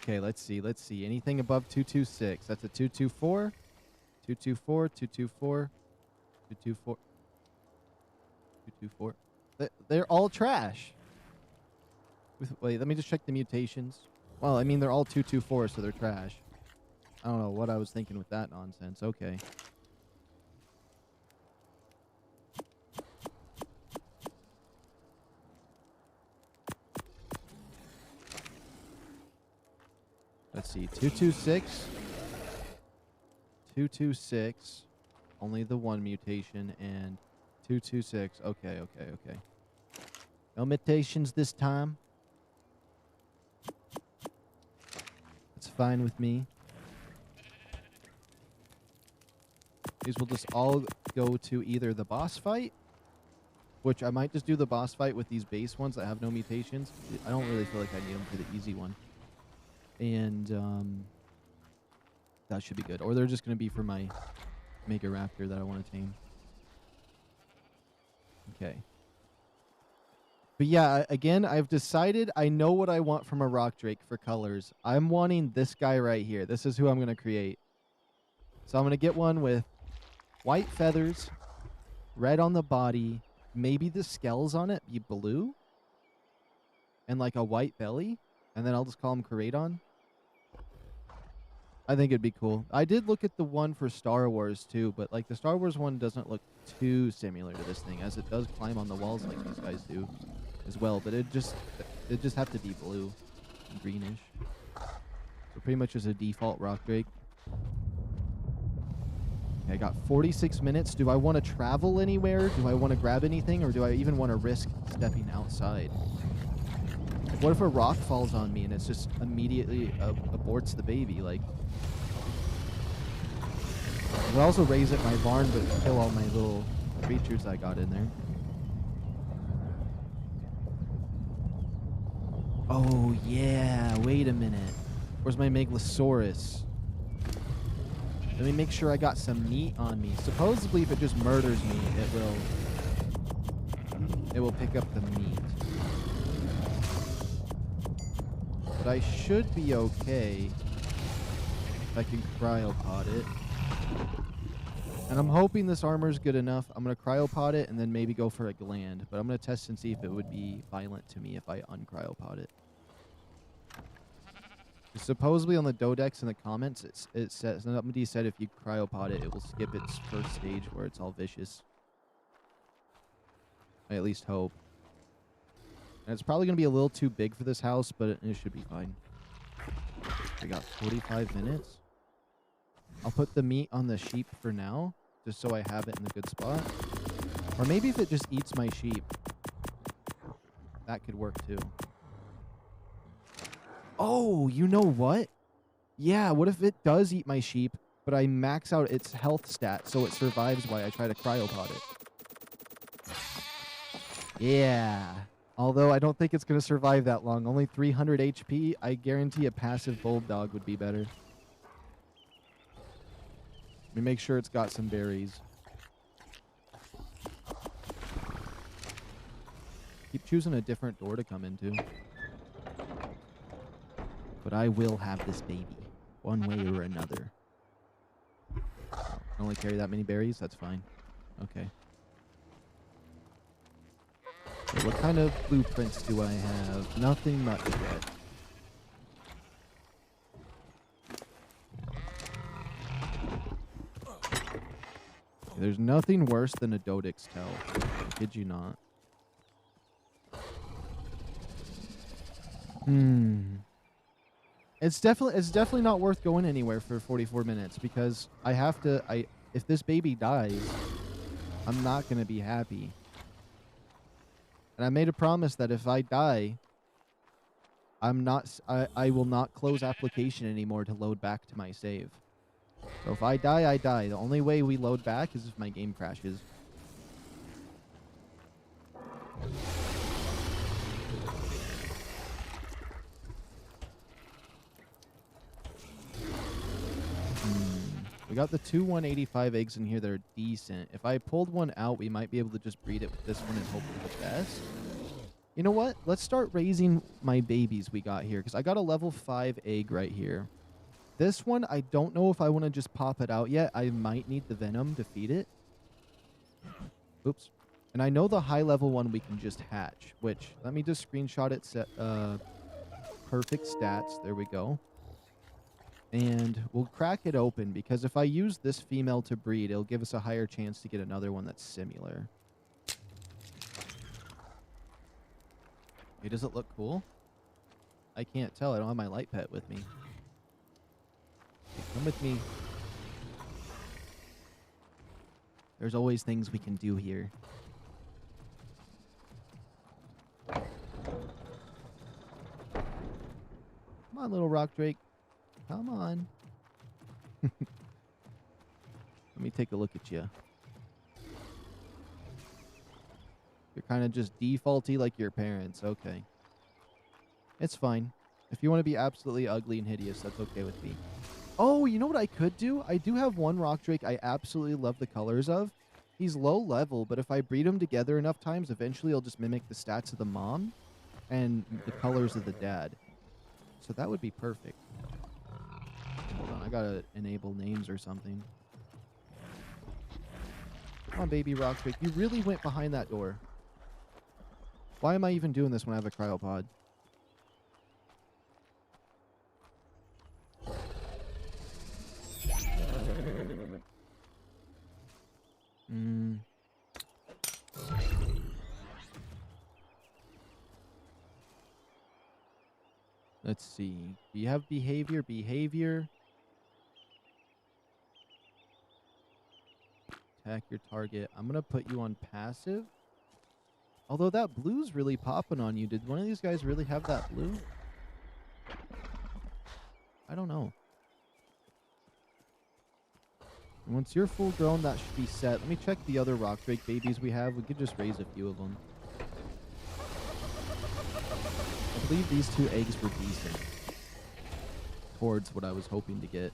Okay, let's see. Let's see. Anything above 226. That's a 224. 224, 224, 224, 224. They're all trash. Wait, let me just check the mutations. Well, I mean, they're all 224, so they're trash. I don't know what I was thinking with that nonsense. Okay. Let's see. 226. 226. Only the one mutation. And 226. Okay, okay, okay. No mutations this time. That's fine with me. These will just all go to either the boss fight, which I might just do the boss fight with these base ones that have no mutations. I don't really feel like I need them for the easy one. And that should be good. Or they're just going to be for my GiagaRaptor that I want to tame. Okay. But yeah, again, I've decided I know what I want from a rock drake for colors. I'm wanting this guy right here. This is who I'm going to create. So I'm going to get one with white feathers, red on the body, maybe the scales on it be blue, and like a white belly, and then I'll just call him Coradon. I think it'd be cool. I did look at the one for Star Wars too, but like the Star Wars one doesn't look too similar to this thing, as it does climb on the walls like these guys do as well, but it just have to be blue and greenish. So pretty much as a default rock drake. Okay, I got 46 minutes. Do I want to travel anywhere? Do I want to grab anything, or do I even want to risk stepping outside? Like, what if a rock falls on me and it's just immediately aborts the baby? Like, I could also raise at my barn, but kill all my little creatures I got in there. Oh, yeah. Wait a minute. Where's my Meglasaurus? Let me make sure I got some meat on me. Supposedly, if it just murders me, it will pick up the meat. But I should be okay if I can cryopod it. And I'm hoping this armor's good enough. I'm going to cryopod it and then maybe go for a gland. But I'm going to test and see if it would be violent to me if I uncryopod it. Supposedly on the Dodex in the comments, it says, somebody said if you cryopod it, it will skip its first stage where it's all vicious. I at least hope. And it's probably going to be a little too big for this house, but it should be fine. I got 45 minutes. I'll put the meat on the sheep for now, just so I have it in a good spot. Or maybe if it just eats my sheep, that could work too. Oh, you know what? Yeah, what if it does eat my sheep, but I max out its health stat so it survives while I try to cryopod it? Yeah. Although I don't think it's going to survive that long. Only 300 HP. I guarantee a passive bulldog would be better. Let me make sure it's got some berries. Keep choosing a different door to come into. But I will have this baby, one way or another. I can only carry that many berries? That's fine. Okay. So what kind of blueprints do I have? Nothing much yet. There's nothing worse than a Dodex tail. I kid you not. It's definitely not worth going anywhere for 44 minutes because I have to. If this baby dies, I'm not gonna be happy. And I made a promise that if I die, I will not close application anymore to load back to my save. So if I die, I die. The only way we load back is if my game crashes. We got the two 185 eggs in here that are decent. If I pulled one out, we might be able to just breed it with this one and hope for the best. You know what? Let's start raising my babies we got here, because I got a level 5 egg right here. This one, I don't know if I want to just pop it out yet. I might need the venom to feed it. Oops. And I know the high level one we can just hatch, which, let me just screenshot it. Set perfect stats. There we go. And we'll crack it open, because if I use this female to breed, it'll give us a higher chance to get another one that's similar. Hey, does it look cool? I can't tell. I don't have my light pet with me. Hey, come with me. There's always things we can do here. Come on, little rock drake. Come on. Let me take a look at you. You're kind of just defaulty like your parents. Okay. It's fine. If you want to be absolutely ugly and hideous, that's okay with me. Oh, you know what I could do? I do have one rock drake I absolutely love the colors of. He's low level, but if I breed them together enough times, eventually he'll just mimic the stats of the mom and the colors of the dad. So that would be perfect. Hold on, I gotta enable names or something. Come on, baby rock drake. You really went behind that door. Why am I even doing this when I have a cryopod? Let's see. Do you have behavior? Behavior. Attack your target. I'm going to put you on passive. Although that blue's really popping on you. Did one of these guys really have that blue? I don't know. Once you're full grown, that should be set. Let me check the other rock drake babies we have. We could just raise a few of them. I believe these 2 eggs were decent towards what I was hoping to get.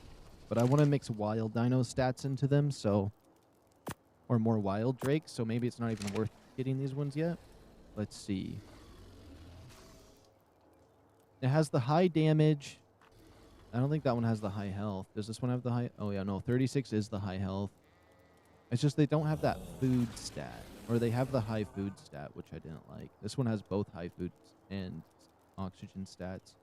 But I want to mix wild dino stats into them, so... Or more wild drakes, so maybe it's not even worth getting these ones yet. Let's see. It has the high damage. I don't think that one has the high health. Does this one have the high... Oh, yeah, no. 36 is the high health. It's just they don't have that food stat. Or they have the high food stat, which I didn't like. This one has both high food and oxygen stats.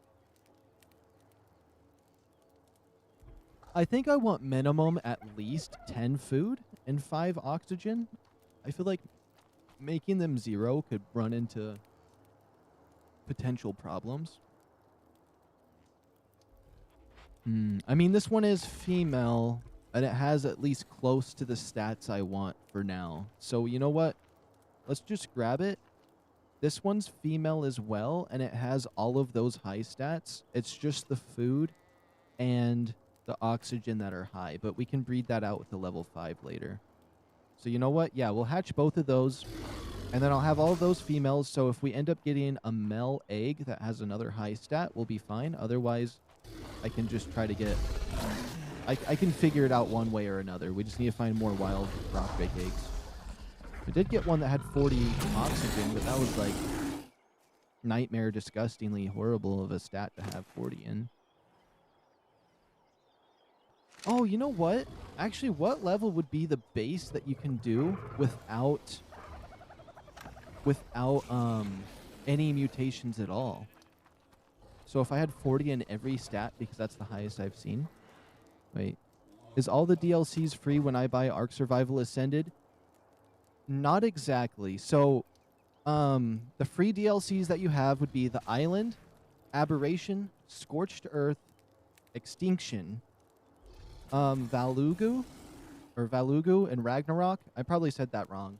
I think I want minimum at least 10 food and 5 oxygen. I feel like making them 0 could run into potential problems. I mean, this one is female, and it has at least close to the stats I want for now. So, you know what? Let's just grab it. This one's female as well, and it has all of those high stats. It's just the food and the oxygen that are high, but we can breed that out with the level 5 later. So you know what? Yeah, we'll hatch both of those, and then I'll have all of those females, so if we end up getting a male egg that has another high stat, we'll be fine. Otherwise, I can just try to get... I can figure it out one way or another. We just need to find more wild rock drake eggs. We did get one that had 40 oxygen, but that was like nightmare disgustingly horrible of a stat to have 40 in. Oh, you know what? Actually, what level would be the base that you can do without any mutations at all? So if I had 40 in every stat, because that's the highest I've seen. Wait. Is all the DLCs free when I buy Ark Survival Ascended? Not exactly. So, the free DLCs that you have would be the Island, Aberration, Scorched Earth, Extinction, Valugu, and Ragnarok. I probably said that wrong.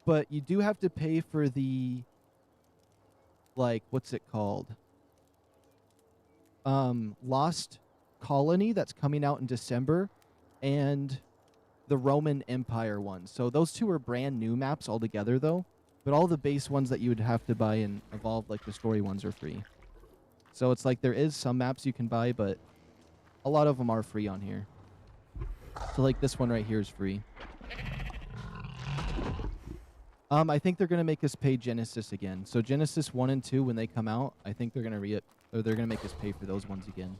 But you do have to pay for the, like, what's it called? Lost Colony that's coming out in December, and the Roman Empire one. So those 2 are brand new maps altogether, though. But all the base ones that you would have to buy and evolve, like the story ones, are free. So it's like there is some maps you can buy, but a lot of them are free on here. So like this one right here is free. I think they're gonna make us pay Genesis again. So Genesis 1 and 2, when they come out, I think they're gonna they're gonna make us pay for those ones again.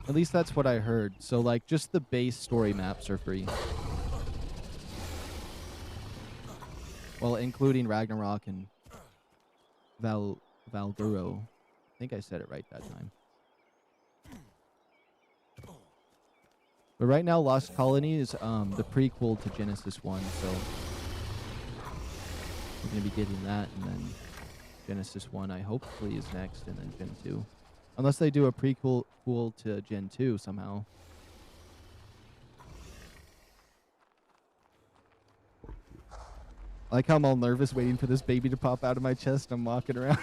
At least that's what I heard. So like just the base story maps are free. Well, including Ragnarok and Valguro. I think I said it right that time. But right now, Lost Colony is the prequel to Genesis 1, so we're going to be getting that, and then Genesis 1, I hopefully, is next, and then Gen 2. Unless they do a prequel to Gen 2 somehow. I like how I'm all nervous waiting for this baby to pop out of my chest. I'm walking around.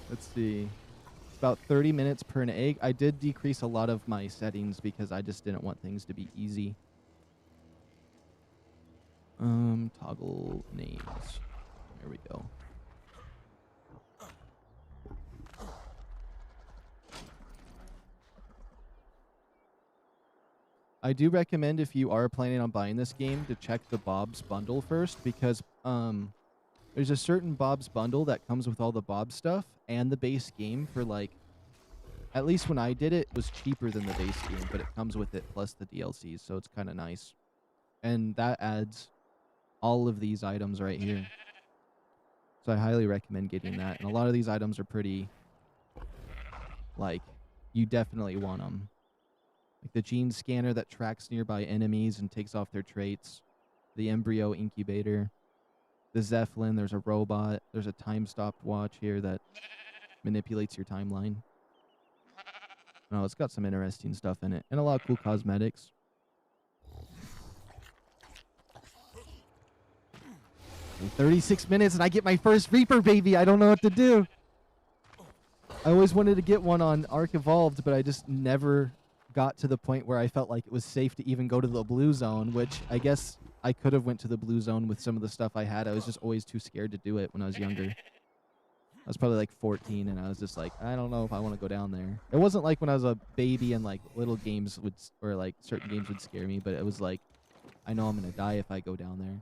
Let's see. It's about 30 minutes per an egg. I did decrease a lot of my settings because I just didn't want things to be easy. Toggle names. There we go. I do recommend, if you are planning on buying this game, to check the Bob's bundle first, because there's a certain Bob's bundle that comes with all the Bob stuff and the base game for, like, at least when I did it, it was cheaper than the base game, but it comes with it plus the DLCs, so it's kind of nice. And that adds all of these items right here. So I highly recommend getting that. And a lot of these items are pretty, like, you definitely want them. Like the gene scanner that tracks nearby enemies and takes off their traits. The embryo incubator. The Zeppelin. There's a robot. There's a time stopwatch here that manipulates your timeline. Oh, it's got some interesting stuff in it. And a lot of cool cosmetics. In 36 minutes and I get my first Reaper baby. I don't know what to do. I always wanted to get one on ARK Evolved, but I just never got to the point where I felt like it was safe to even go to the blue zone, which I guess I could have went to the blue zone with some of the stuff I had. I was just always too scared to do it when I was younger. I was probably like 14 and I was just like, I don't know if I want to go down there. It wasn't like when I was a baby and like little games would, or like certain games would scare me, but it was like, I know I'm going to die if I go down there.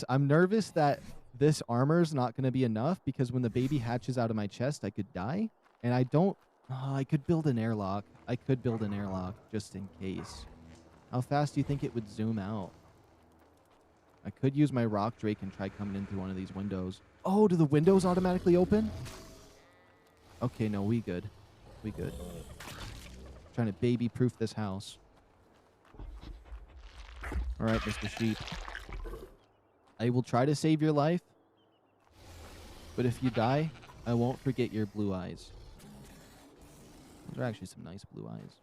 I'm nervous that this armor's not going to be enough, because when the baby hatches out of my chest, I could die. And I don't... Oh, I could build an airlock. I could build an airlock just in case. How fast do you think it would zoom out? I could use my rock drake and try coming in through one of these windows. Oh, do the windows automatically open? Okay, no, we good. We good. Trying to baby-proof this house. All right, Mr. Sheep. I will try to save your life, but if you die, I won't forget your blue eyes. Those are actually some nice blue eyes.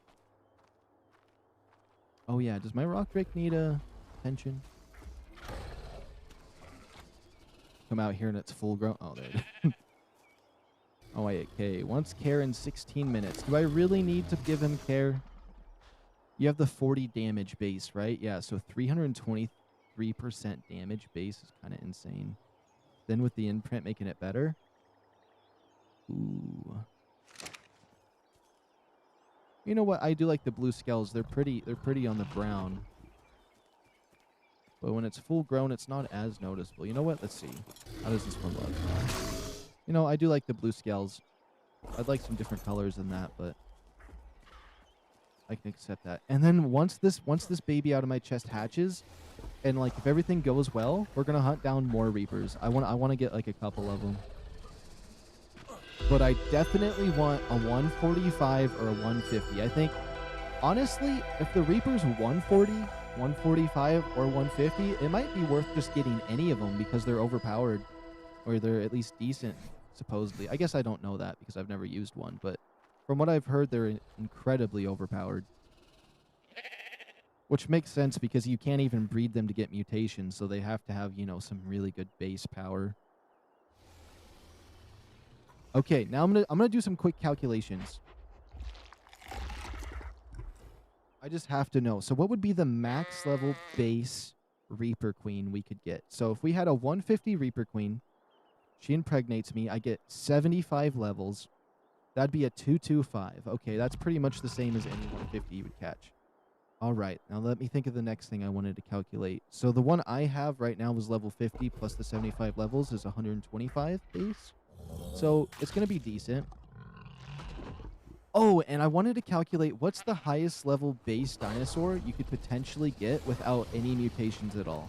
Oh yeah, does my rock drake need attention? Come out here and it's full grown. Oh, there it is. Oh, wait, okay. Once care in 16 minutes. Do I really need to give him care? You have the 40 damage base, right? Yeah, so 323% damage base is kind of insane. Then with the imprint making it better. Ooh. You know what? I do like the blue scales. They're pretty on the brown. But when it's full grown, it's not as noticeable. You know what? Let's see. How does this one look? You know, I do like the blue scales. I'd like some different colors than that, but I can accept that. And then once this baby out of my chest hatches, and like if everything goes well, we're gonna hunt down more Reapers. I want to get like a couple of them. But I definitely want a 145 or a 150. I think, honestly, if the Reaper's 140, 145, or 150, it might be worth just getting any of them because they're overpowered, or they're at least decent, supposedly. I guess I don't know that because I've never used one, but from what I've heard, they're incredibly overpowered. Which makes sense because you can't even breed them to get mutations, so they have to have, you know, some really good base power. Okay, now I'm gonna do some quick calculations. I just have to know. So what would be the max level base Reaper Queen we could get? So if we had a 150 Reaper Queen, She impregnates me. I get 75 levels. That'd be a 225. Okay, that's pretty much the same as any 150 you would catch. All right, now let me think of the next thing I wanted to calculate. So the one I have right now was level 50 plus the 75 levels is 125 base. So it's going to be decent. Oh, and I wanted to calculate what's the highest level base dinosaur you could potentially get without any mutations at all.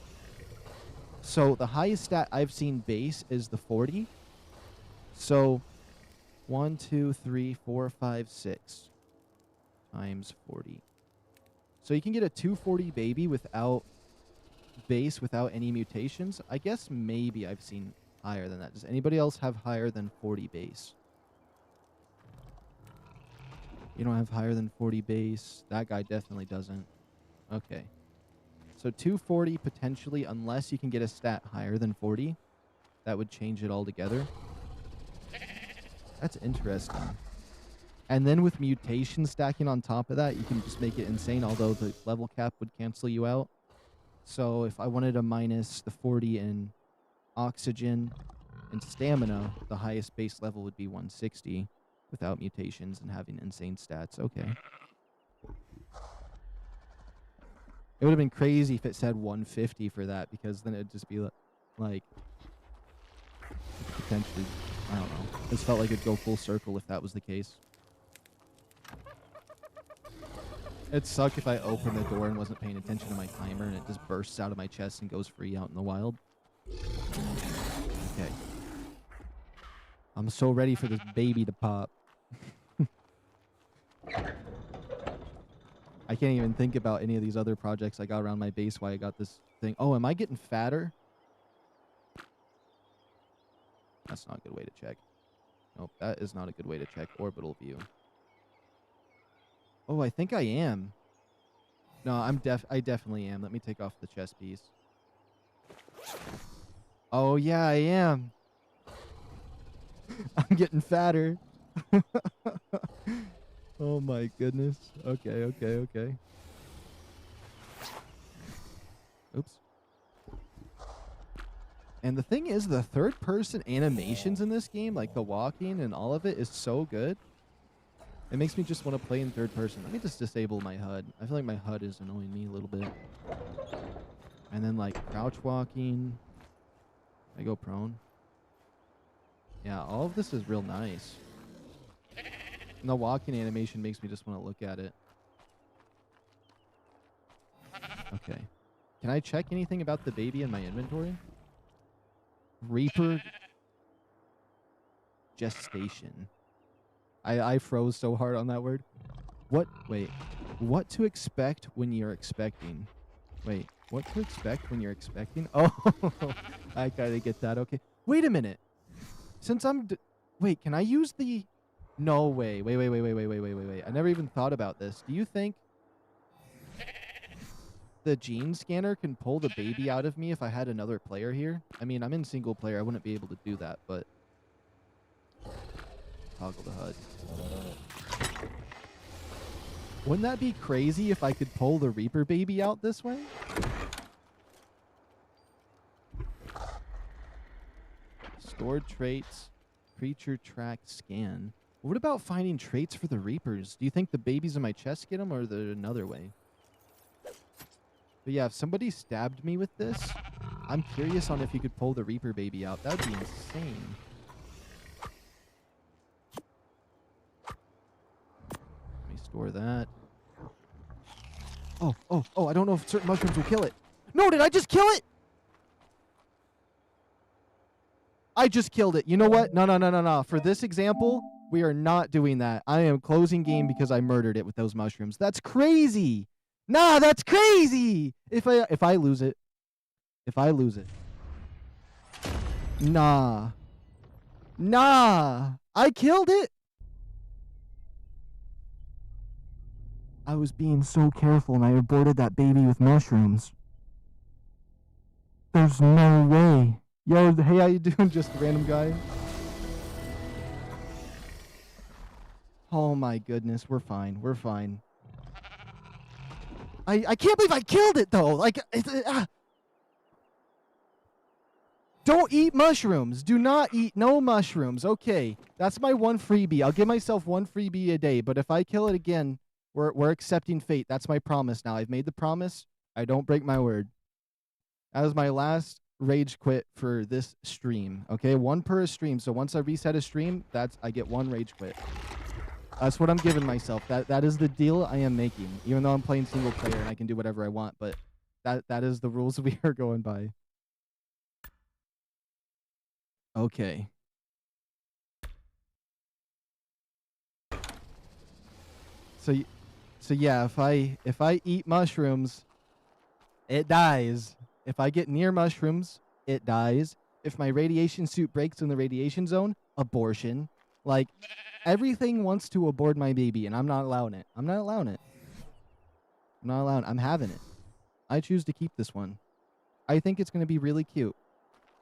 So the highest stat I've seen base is the 40. So 1, 2, 3, 4, 5, 6 times 40. So you can get a 240 baby without base, without any mutations. I guess maybe I've seen higher than that. Does anybody else have higher than 40 base? You don't have higher than 40 base. That guy definitely doesn't. Okay. So 240 potentially, unless you can get a stat higher than 40. That would change it altogether. That's interesting. And then with mutation stacking on top of that, you can just make it insane, although the level cap would cancel you out. So if I wanted to minus the 40 in oxygen and stamina, the highest base level would be 160 without mutations and having insane stats. Okay. It would have been crazy if it said 150 for that, because then it'd just be like potentially, I don't know. It just felt like it'd go full circle if that was the case. It'd suck if I opened the door and wasn't paying attention to my timer and it just bursts out of my chest and goes free out in the wild. Okay. I'm so ready for this baby to pop. I can't even think about any of these other projects I got around my base while I got this thing. Oh, am I getting fatter? That's not a good way to check. Nope, that is not a good way to check orbital view. Oh, I think I am. No, I definitely am. Let me take off the chest piece. Oh, yeah, I am. I'm getting fatter. Oh my goodness. Okay, okay, okay. Oops. And the thing is, the third-person animations in this game, like the walking and all of it, is so good. It makes me just want to play in third person. Let me just disable my HUD. I feel like my HUD is annoying me a little bit. And then, like, crouch walking. I go prone. Yeah, all of this is real nice. And the walking animation makes me just want to look at it. Okay. Can I check anything about the baby in my inventory? Reaper gestation. I froze so hard on that word. What? Wait. What to expect when you're expecting? Wait. What to expect when you're expecting? Oh, I gotta get that. Okay. Wait a minute. Since I'm... wait, can I use the... no way. Wait. I never even thought about this. Do you think the gene scanner can pull the baby out of me if I had another player here? I mean, I'm in single player. I wouldn't be able to do that, but... toggle the HUD. Wouldn't that be crazy if I could pull the Reaper baby out this way? Stored traits, creature track scan. What about finding traits for the Reapers? Do you think the babies in my chest get them, or is there another way? But yeah, if somebody stabbed me with this, I'm curious on if you could pull the Reaper baby out. That would be insane. Let me store that. Oh, I don't know if certain mushrooms will kill it. No, did I just kill it? I just killed it. You know what? No. For this example, we are not doing that. I am closing game because I murdered it with those mushrooms. That's crazy. Nah, that's crazy. If I lose it. Nah. I killed it. I was being so careful and I aborted that baby with mushrooms. There's no way. Yo, hey, how you doing? Just a random guy. Oh my goodness, we're fine. I can't believe I killed it though. Like, Don't eat mushrooms. Do not eat no mushrooms. Okay, that's my one freebie. I'll give myself one freebie a day, but if I kill it again, we're accepting fate. That's my promise now. I've made the promise. I don't break my word. That was my last rage quit for this stream. Okay, one per stream. So once I reset a stream, I get one rage quit. That's what I'm giving myself. That is the deal I am making. Even though I'm playing single player and I can do whatever I want, but that is the rules we are going by. Okay. So yeah, if I eat mushrooms, it dies. If I get near mushrooms, it dies. If my radiation suit breaks in the radiation zone, abortion. Like, everything wants to abort my baby, and I'm not allowing it. I'm not allowing it. I'm not allowing it. I'm having it. I choose to keep this one. I think it's going to be really cute.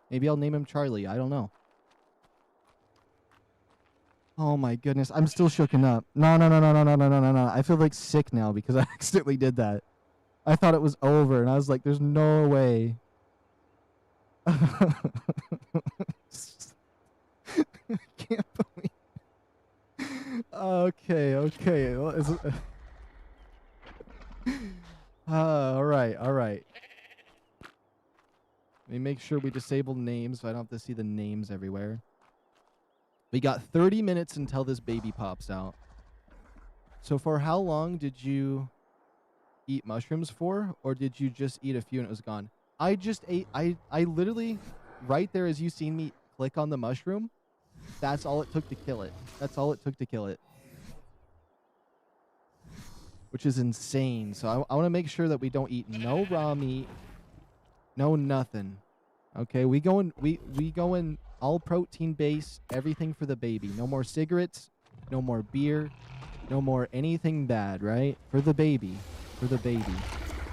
Maybe I'll name him Charlie. I don't know. Oh my goodness, I'm still shooken up. No. I feel like sick now because I accidentally did that. I thought it was over, and I was like, there's no way. I can't believe. Okay. Well, all right. Let me make sure we disable names so I don't have to see the names everywhere. We got 30 minutes until this baby pops out. So for how long did you eat mushrooms for? Or did you just eat a few and it was gone? I just ate, I literally, right there as you seen me click on the mushroom, that's all it took to kill it. That's all it took to kill it. Which is insane. So I want to make sure that we don't eat no raw meat, no nothing. Okay, we going all protein based, everything for the baby. No more cigarettes, no more beer, no more anything bad, right? For the baby. For the baby.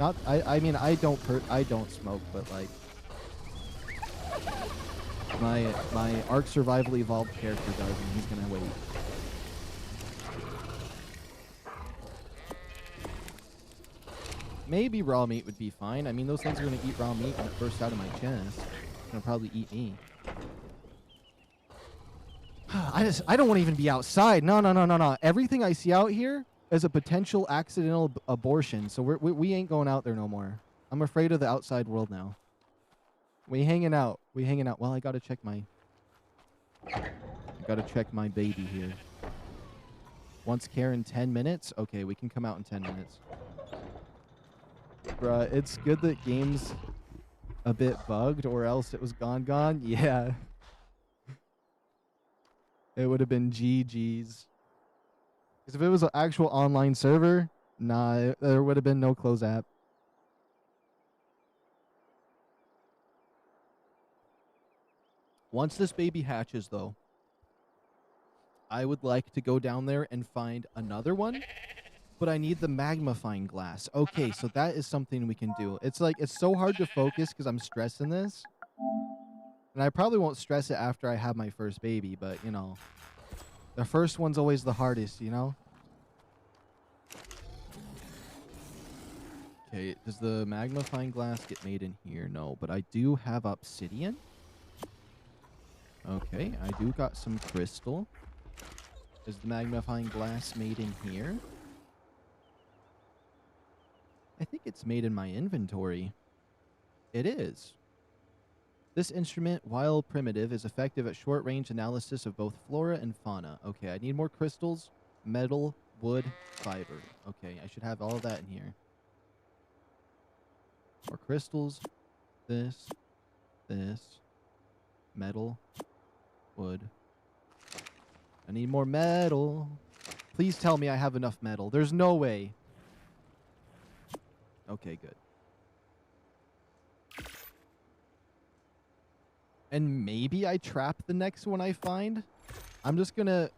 Not I mean I don't smoke, but like my ARK Survival Evolved character does, and he's gonna wait. Maybe raw meat would be fine. I mean, those things are gonna eat raw meat when it bursts out of my chest. It's gonna probably eat me. I don't want to even be outside. No. Everything I see out here is a potential accidental abortion. So we ain't going out there no more. I'm afraid of the outside world now. We hanging out. Well, I gotta check my baby here. Wants care in 10 minutes? Okay, we can come out in 10 minutes. Bruh, it's good that game's a bit bugged or else it was gone. Yeah. It would have been GG's. Because if it was an actual online server, nah, there would have been no close app. Once this baby hatches, though, I would like to go down there and find another one, but I need the magnifying glass. Okay, so that is something we can do. It's like, it's so hard to focus because I'm stressing this. And I probably won't stress it after I have my first baby, but, you know, the first one's always the hardest, you know? Okay, does the magnifying glass get made in here? No, but I do have obsidian. Okay, I do got some crystal. Is the magnifying glass made in here? I think it's made in my inventory. It is. This instrument, while primitive, is effective at short-range analysis of both flora and fauna. Okay, I need more crystals, metal, wood, fiber. Okay, I should have all of that in here. More crystals. This. Metal. Wood. I need more metal. Please tell me I have enough metal. There's no way. Okay, good. And maybe I trap the next one I find. I'm just gonna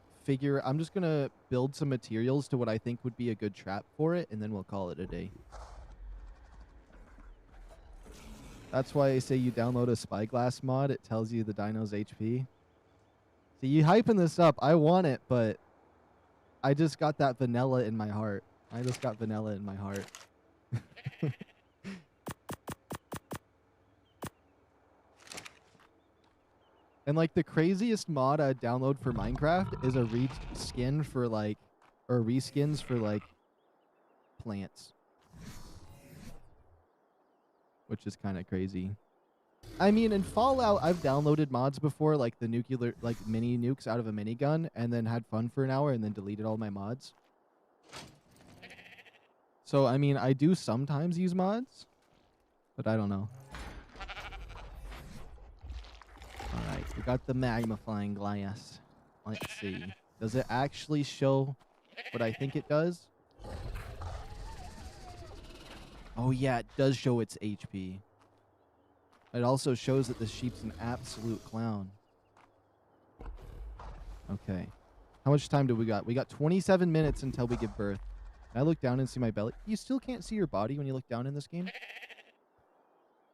build some materials to what I think would be a good trap for it, and then we'll call it a day. That's why I say you download a Spyglass mod. It tells you the dino's HP. See, you hyping this up. I want it, but I just got that vanilla in my heart. And like the craziest mod I'd download for Minecraft is a reskin for like, or reskins for like plants, which is kind of crazy. I mean, in Fallout, I've downloaded mods before, like the nuclear, like mini nukes out of a minigun, and then had fun for an hour and then deleted all my mods. So, I mean, I do sometimes use mods, but I don't know. All right, we got the magnifying glass. Let's see. Does it actually show what I think it does? Oh, yeah, it does show its HP. It also shows that the sheep's an absolute clown. Okay. How much time do we got? We got 27 minutes until we give birth. Can I look down and see my belly? You still can't see your body when you look down in this game?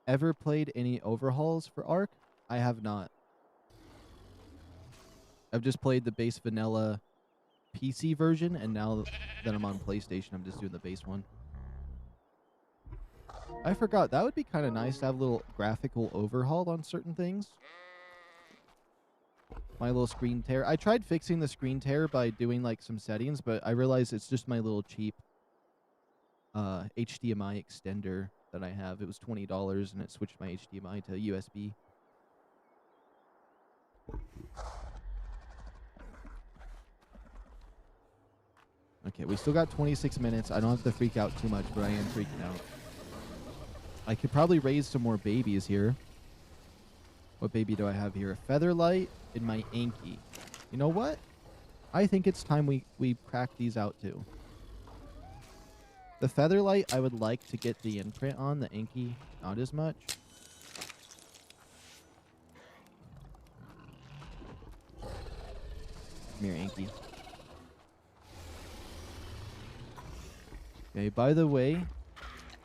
Ever played any overhauls for ARK? I have not. I've just played the base vanilla PC version, and now that I'm on PlayStation, I'm just doing the base one. I forgot. That would be kind of nice to have a little graphical overhaul on certain things. My little screen tear. I tried fixing the screen tear by doing like some settings, but I realized it's just my little cheap HDMI extender that I have. It was $20 and it switched my HDMI to USB. Okay, we still got 26 minutes. I don't have to freak out too much, but I am freaking out. I could probably raise some more babies here. What baby do I have here? A Featherlight and my Anky. You know what? I think it's time we crack these out too. The Featherlight, I would like to get the imprint on. The Anky, not as much. Come here, Anky. Okay, by the way,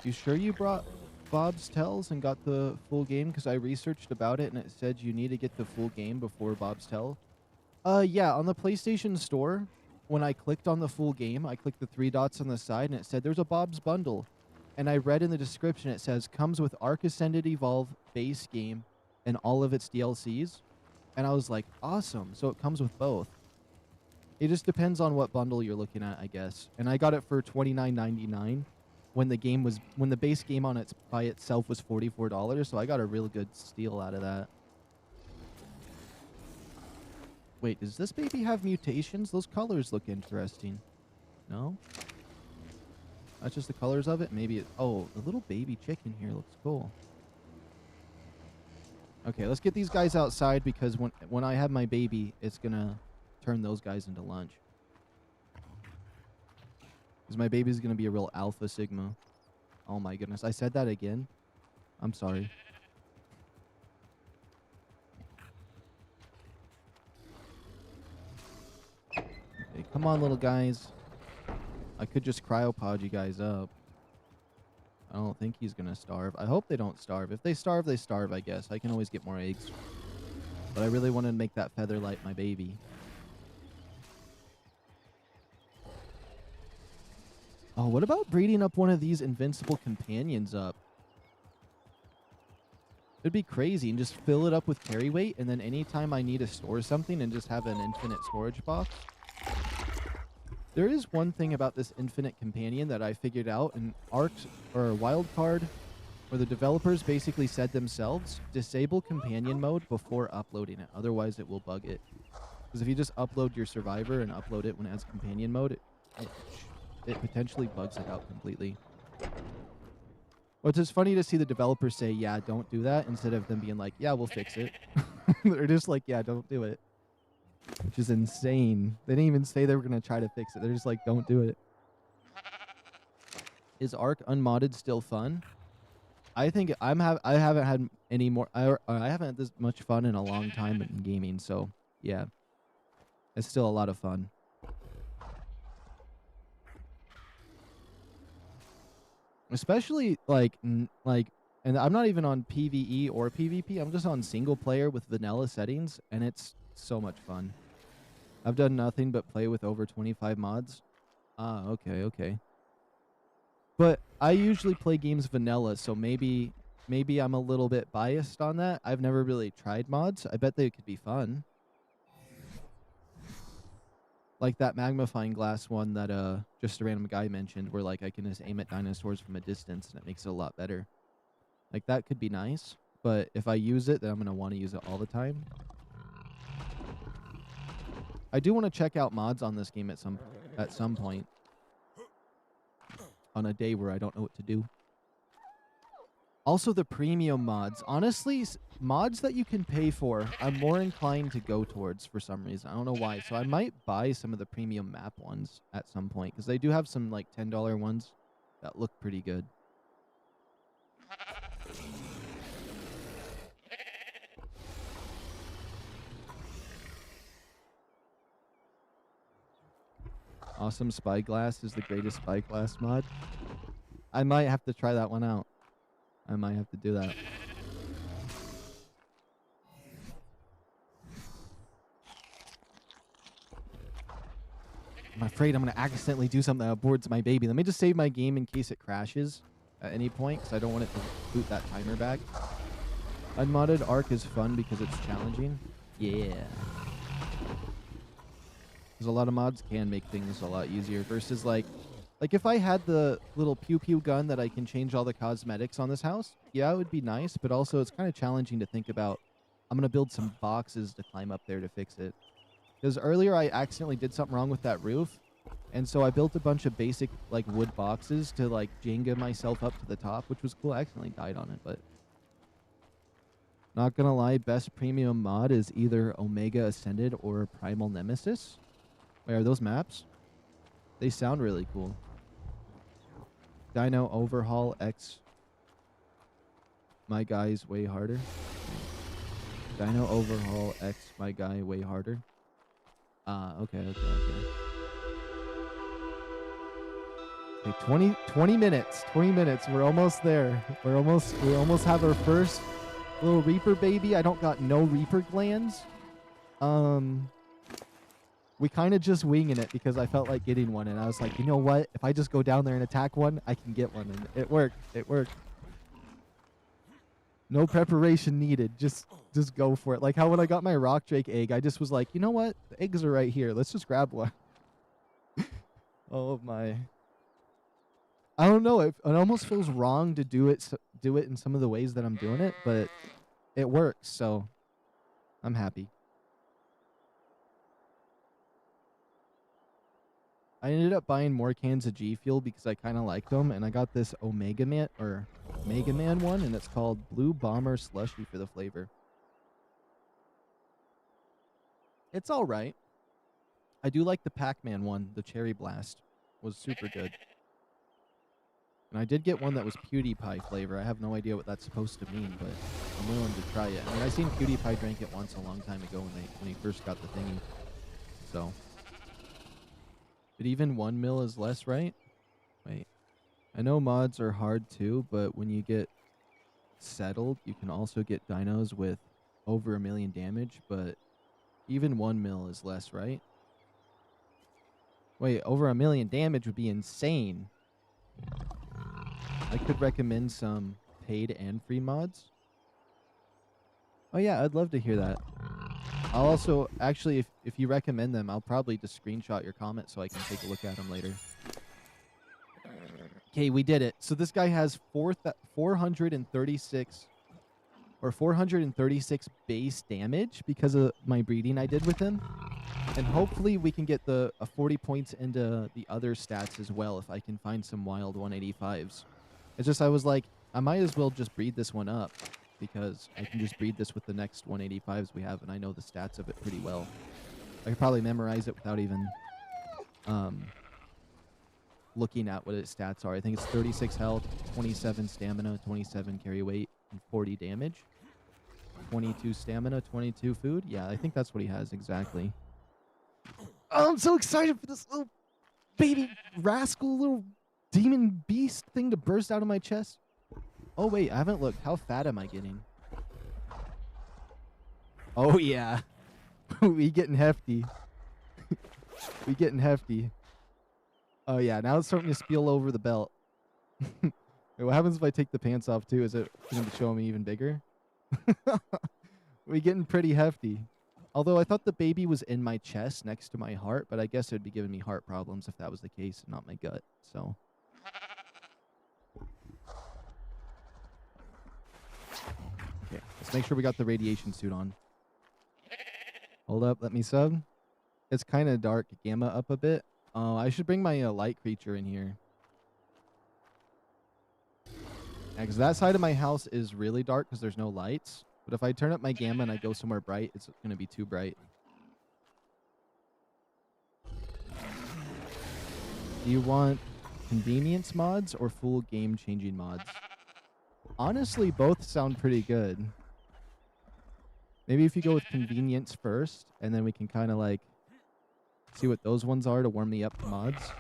you sure you brought Bob's Tells and got the full game? Because I researched about it and it said you need to get the full game before Bob's Tell. Yeah, on the PlayStation Store, when I clicked on the full game, I clicked the 3 dots on the side and it said there's a Bob's Bundle. And I read in the description it says comes with ARK Ascended Evolve base game and all of its DLCs. And I was like, awesome. So it comes with both. It just depends on what bundle you're looking at, I guess. And I got it for $29.99 when the base game on its by itself was $44. So I got a real good steal out of that. Wait, does this baby have mutations? Those colors look interesting. No? That's just the colors of it? Maybe it... Oh, the little baby chicken here looks cool. Okay, let's get these guys outside because when I have my baby, it's gonna turn those guys into lunch. Because my baby's gonna be a real alpha sigma. Oh my goodness, I said that again? I'm sorry. Okay, come on, little guys. I could just cryopod you guys up. I don't think he's gonna starve. I hope they don't starve. If they starve, they starve, I guess. I can always get more eggs. But I really wanted to make that Featherlight my baby. Oh, what about breeding up one of these invincible companions up? It'd be crazy and just fill it up with carry weight, and then anytime I need to store something and just have an infinite storage box. There is one thing about this infinite companion that I figured out in ARK or Wildcard, where the developers basically said themselves, disable companion mode before uploading it. Otherwise, it will bug it. Because if you just upload your survivor and upload it when it has companion mode, it potentially bugs it out completely. Well, it's just funny to see the developers say, yeah, don't do that, instead of them being like, yeah, we'll fix it. They're just like, yeah, don't do it. Which is insane. They didn't even say they were going to try to fix it. They're just like, don't do it. Is ARK unmodded still fun? I think I haven't had any more... I haven't had this much fun in a long time in gaming, so yeah. It's still a lot of fun. Especially and I'm not even on PvE or PvP. I'm just on single player with vanilla settings, and it's so much fun. I've done nothing but play with over 25 mods. Ah, okay. But I usually play games vanilla, so maybe maybe I'm a little bit biased on that. I've never really tried mods. I bet they could be fun. Like that magnifying glass one that just a random guy mentioned, where like I can just aim at dinosaurs from a distance and it makes it a lot better. Like that could be nice, but if I use it, then I'm gonna want to use it all the time. I do want to check out mods on this game at some point. On a day where I don't know what to do. Also, the premium mods. Honestly, mods that you can pay for, I'm more inclined to go towards for some reason. I don't know why. So I might buy some of the premium map ones at some point, because they do have some like $10 ones that look pretty good. Awesome Spyglass is the greatest Spyglass mod. I might have to try that one out. I might have to do that. I'm afraid I'm going to accidentally do something that aborts my baby. Let me just save my game in case it crashes at any point, because I don't want it to boot that timer back. Unmodded ARK is fun because it's challenging. Yeah. Because a lot of mods can make things a lot easier versus like if I had the little pew pew gun that I can change all the cosmetics on this house, yeah, it would be nice, but also it's kind of challenging to think about. I'm going to build some boxes to climb up there to fix it. Because earlier I accidentally did something wrong with that roof, and so I built a bunch of basic like wood boxes to like Jenga myself up to the top, which was cool. I accidentally died on it, but not gonna lie, best premium mod is either Omega Ascended or Primal Nemesis. Wait, are those maps? They sound really cool. Dino Overhaul X. My guy's way harder. Dino Overhaul X. My guy way harder. Okay. Okay, 20 minutes. 20 minutes. We're almost there. We almost have our first little Reaper baby. I don't got no Reaper glands. We kind of just winging it because I felt like getting one, and I was like, you know what? If I just go down there and attack one, I can get one, and it worked. It worked. No preparation needed. Just go for it. Like how when I got my rock drake egg, I just was like, you know what? The eggs are right here. Let's just grab one. Oh my. I don't know. It almost feels wrong to do it in some of the ways that I'm doing it, but it works, so I'm happy. I ended up buying more cans of G Fuel because I kind of liked them, and I got this Mega Man one, and it's called Blue Bomber Slushy for the flavor. It's all right. I do like the Pac-Man one, the Cherry Blast was super good. And I did get one that was PewDiePie flavor. I have no idea what that's supposed to mean, but I'm willing to try it. I mean, I seen PewDiePie drink it once a long time ago when he first got the thingy. So, but even 1 mil is less, right? Wait. I know mods are hard too, but when you get settled, you can also get dinos with over 1 million damage, but even 1 mil is less, right? Wait, over 1 million damage would be insane. I could recommend some paid and free mods. Oh yeah, I'd love to hear that. I'll also, actually, if you recommend them, I'll probably just screenshot your comment so I can take a look at them later. Okay, we did it. So this guy has 436 base damage because of my breeding I did with him. And hopefully we can get a 40 points into the other stats as well if I can find some wild 185s. It's just I was like, I might as well just breed this one up because I can just breed this with the next 185s we have, and I know the stats of it pretty well. I could probably memorize it without even looking at what its stats are. I think it's 36 health, 27 stamina, 27 carry weight, and 40 damage. 22 stamina, 22 food. Yeah, I think that's what he has exactly. Oh, I'm so excited for this little baby rascal, little demon beast thing to burst out of my chest. Oh, wait, I haven't looked. How fat am I getting? Oh, yeah. We getting hefty. We getting hefty. Oh, yeah, now it's starting to spill over the belt. Wait, what happens if I take the pants off too? Is it going to show me even bigger? We're getting pretty hefty. Although I thought the baby was in my chest next to my heart, but I guess it would be giving me heart problems if that was the case and not my gut. So. Okay, let's make sure we got the radiation suit on. Hold up, let me sub. It's kind of dark. Gamma up a bit. Oh, I should bring my light creature in here. Yeah, because that side of my house is really dark because there's no lights. But if I turn up my gamma and I go somewhere bright, it's going to be too bright. Do you want convenience mods or full game-changing mods? Honestly, both sound pretty good. Maybe if you go with convenience first, and then we can kind of like see what those ones are to warm me up to mods.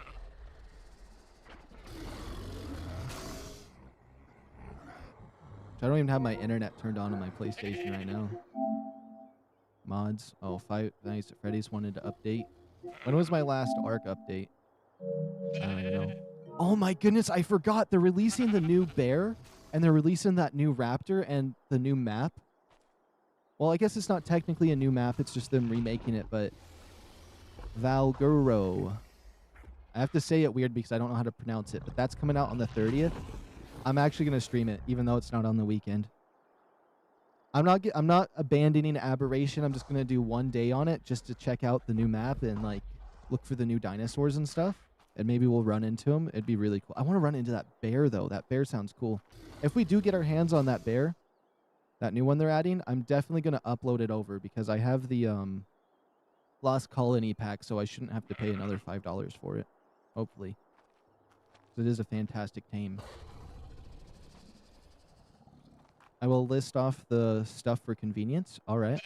I don't even have my internet turned on my PlayStation right now. Mods. Oh, Five Nights at Freddy's wanted to update. When was my last ARK update? I don't even know. Oh my goodness, I forgot. They're releasing the new bear, and they're releasing that new raptor and the new map. Well, I guess it's not technically a new map. It's just them remaking it, but Valguro. I have to say it weird because I don't know how to pronounce it, but that's coming out on the 30th. I'm actually going to stream it, even though it's not on the weekend. I'm not abandoning Aberration. I'm just going to do one day on it just to check out the new map and like look for the new dinosaurs and stuff. And maybe we'll run into them. It'd be really cool. I want to run into that bear, though. That bear sounds cool. If we do get our hands on that bear, that new one they're adding, I'm definitely going to upload it over because I have the Lost Colony pack, so I shouldn't have to pay another $5 for it. Hopefully. It is a fantastic tame. I will list off the stuff for convenience. All right.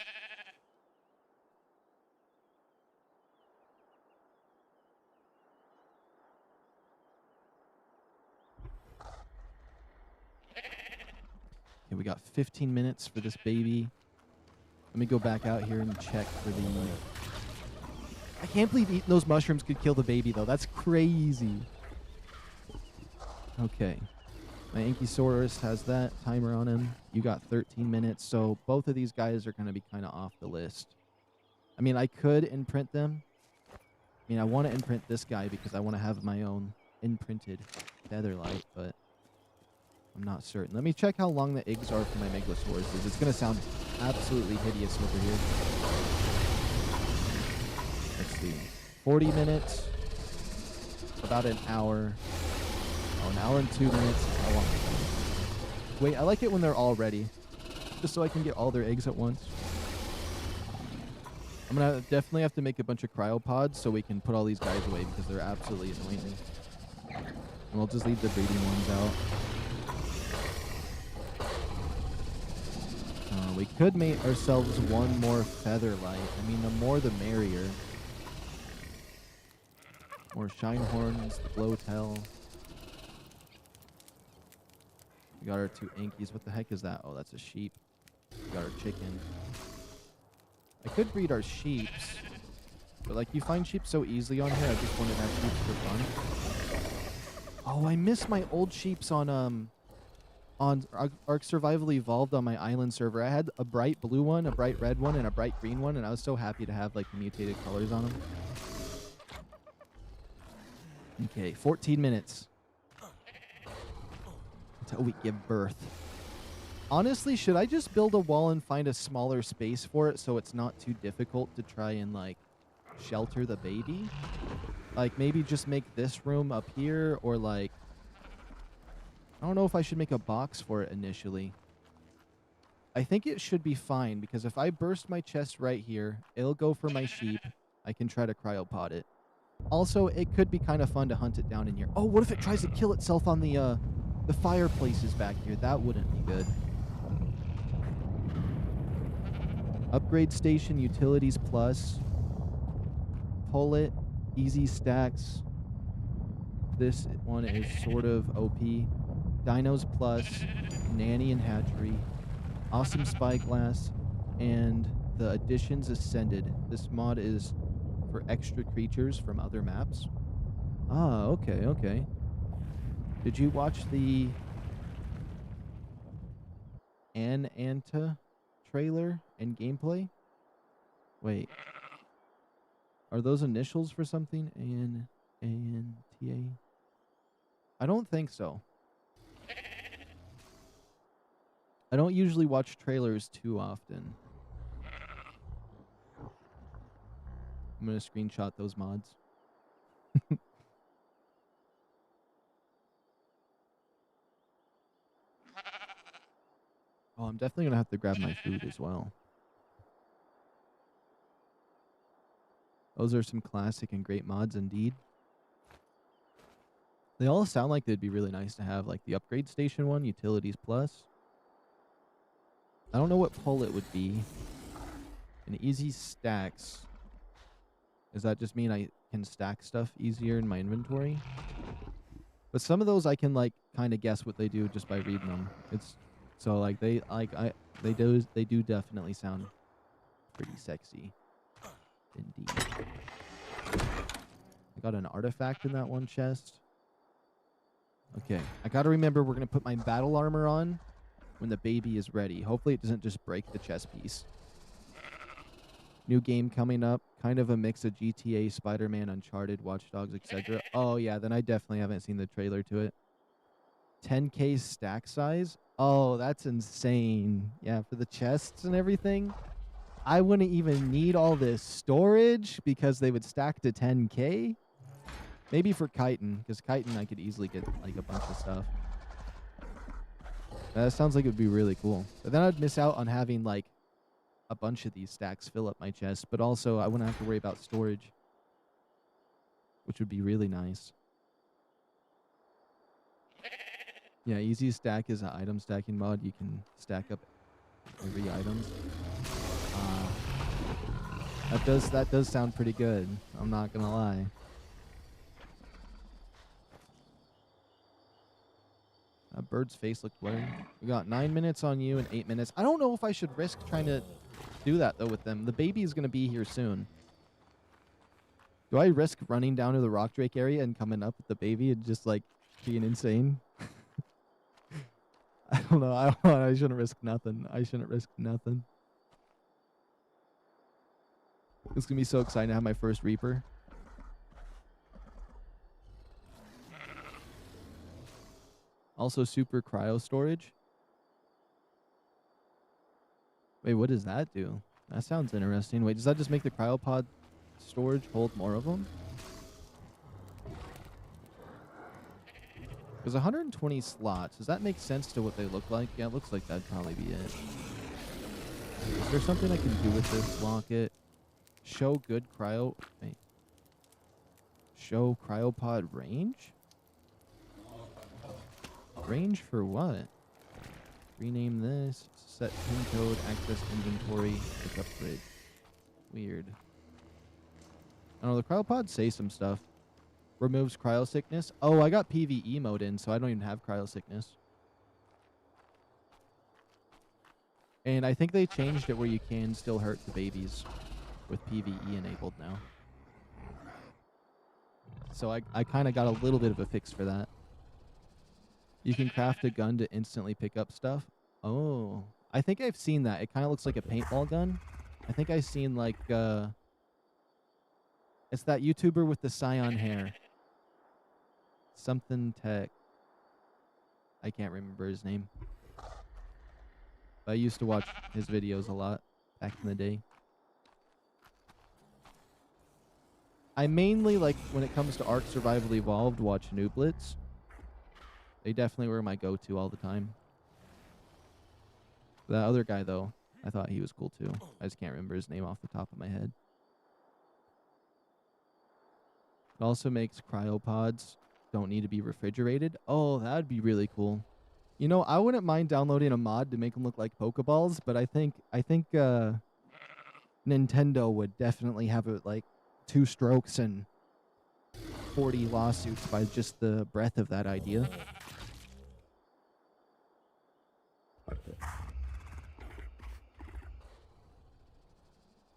Okay, we got 15 minutes for this baby. Let me go back out here and check for the... I can't believe eating those mushrooms could kill the baby, though. That's crazy. Okay. My Ankysaurus has that timer on him. You got 13 minutes, so both of these guys are going to be kind of off the list. I mean, I could imprint them. I mean, I want to imprint this guy because I want to have my own imprinted Featherlight, but I'm not certain. Let me check how long the eggs are for my Meglas. It's going to sound absolutely hideous over here. Let's see. 40 minutes. About an hour. Oh, an hour and 2 minutes. How long? Wait, I like it when they're all ready. Just so I can get all their eggs at once. I'm going to definitely have to make a bunch of cryopods so we can put all these guys away because they're absolutely annoying me. And we'll just leave the breeding ones out. We could make ourselves one more Featherlight. I mean, the more the merrier. More Shinehorns, the Blowtail. We got our 2 Ankies. What the heck is that? Oh, that's a sheep. We got our chicken. I could breed our sheeps. But, like, you find sheep so easily on here. I just wanted to have sheeps for fun. Oh, I miss my old sheeps on Ark Survival Evolved on my island server. I had a bright blue one, a bright red one, and a bright green one, and I was so happy to have, like, the mutated colors on them. Okay, 14 minutes. Until we give birth. Honestly, should I just build a wall and find a smaller space for it so it's not too difficult to try and, like, shelter the baby? Like, maybe just make this room up here, or, like... I don't know if I should make a box for it initially. I think it should be fine, because if I burst my chest right here, it'll go for my sheep. I can try to cryopod it. Also, it could be kind of fun to hunt it down in here. Oh, what if it tries to kill itself on the fireplaces back here? That wouldn't be good. Upgrade station, utilities plus. Pull it, easy stacks. This one is sort of OP. Dinos plus, nanny and hatchery, awesome spyglass, and the additions ascended. This mod is for extra creatures from other maps. Ah, okay, okay. Did you watch the An Anta trailer and gameplay. Wait. Are those initials for something? A-N-A-N-T-A? I don't think so. I don't usually watch trailers too often. I'm going to screenshot those mods. Oh, I'm definitely going to have to grab my food as well. Those are some classic and great mods indeed. They all sound like they'd be really nice to have, like the upgrade station one, Utilities Plus. I don't know what pull it would be. An easy stacks. Does that just mean I can stack stuff easier in my inventory? But some of those I can like kind of guess what they do just by reading them. It's so like they do definitely sound pretty sexy indeed. I got an artifact in that one chest. Okay, I gotta remember we're gonna put my battle armor on when the baby is ready. Hopefully it doesn't just break the chest piece. New game coming up, kind of a mix of GTA, Spider-Man, Uncharted, Watch Dogs, etc. Oh yeah, then I definitely haven't seen the trailer to it. 10K stack size? Oh, that's insane. Yeah, for the chests and everything. I wouldn't even need all this storage because they would stack to 10K. Maybe for chitin, because chitin I could easily get like a bunch of stuff. That sounds like it would be really cool. But then I'd miss out on having like a bunch of these stacks fill up my chest, but also I wouldn't have to worry about storage, which would be really nice. Yeah, easy stack is an item stacking mod. You can stack up every item. That does sound pretty good. I'm not gonna lie. That bird's face looked blurry. We got 9 minutes on you and 8 minutes. I don't know if I should risk trying to do that though with them. The baby is gonna be here soon. Do I risk running down to the rock drake area and coming up with the baby and just like being insane? I don't know. I shouldn't risk nothing. I shouldn't risk nothing. It's gonna be so exciting to have my first Reaper. Also super cryo storage. Wait, what does that do? That sounds interesting. Wait, does that just make the cryopod storage hold more of them? There's 120 slots. Does that make sense to what they look like? Yeah, it looks like that'd probably be it. Is there something I can do with this locket? Show good cryo... Wait. Show cryopod range? Range for what? Rename this. Set pin code. Access inventory. Pick up grid. Weird. I don't know. The cryopods say some stuff. Removes cryo sickness. Oh, I got PvE mode in, so I don't even have cryo sickness. And I think they changed it where you can still hurt the babies with PvE enabled now. So I kind of got a little bit of a fix for that. You can craft a gun to instantly pick up stuff. Oh, I think I've seen that. It kind of looks like a paintball gun. I think I've seen like, it's that YouTuber with the cyan hair. Something Tech. I can't remember his name. But I used to watch his videos a lot back in the day. I mainly, like, when it comes to ARK Survival Evolved, watch Nooblets. They definitely were my go-to all the time. That other guy, though, I thought he was cool, too. I just can't remember his name off the top of my head. It also makes cryopods don't need to be refrigerated. Oh, that would be really cool. You know, I wouldn't mind downloading a mod to make them look like Pokeballs, but I think Nintendo would definitely have it like 2 strokes and 40 lawsuits by just the breadth of that idea.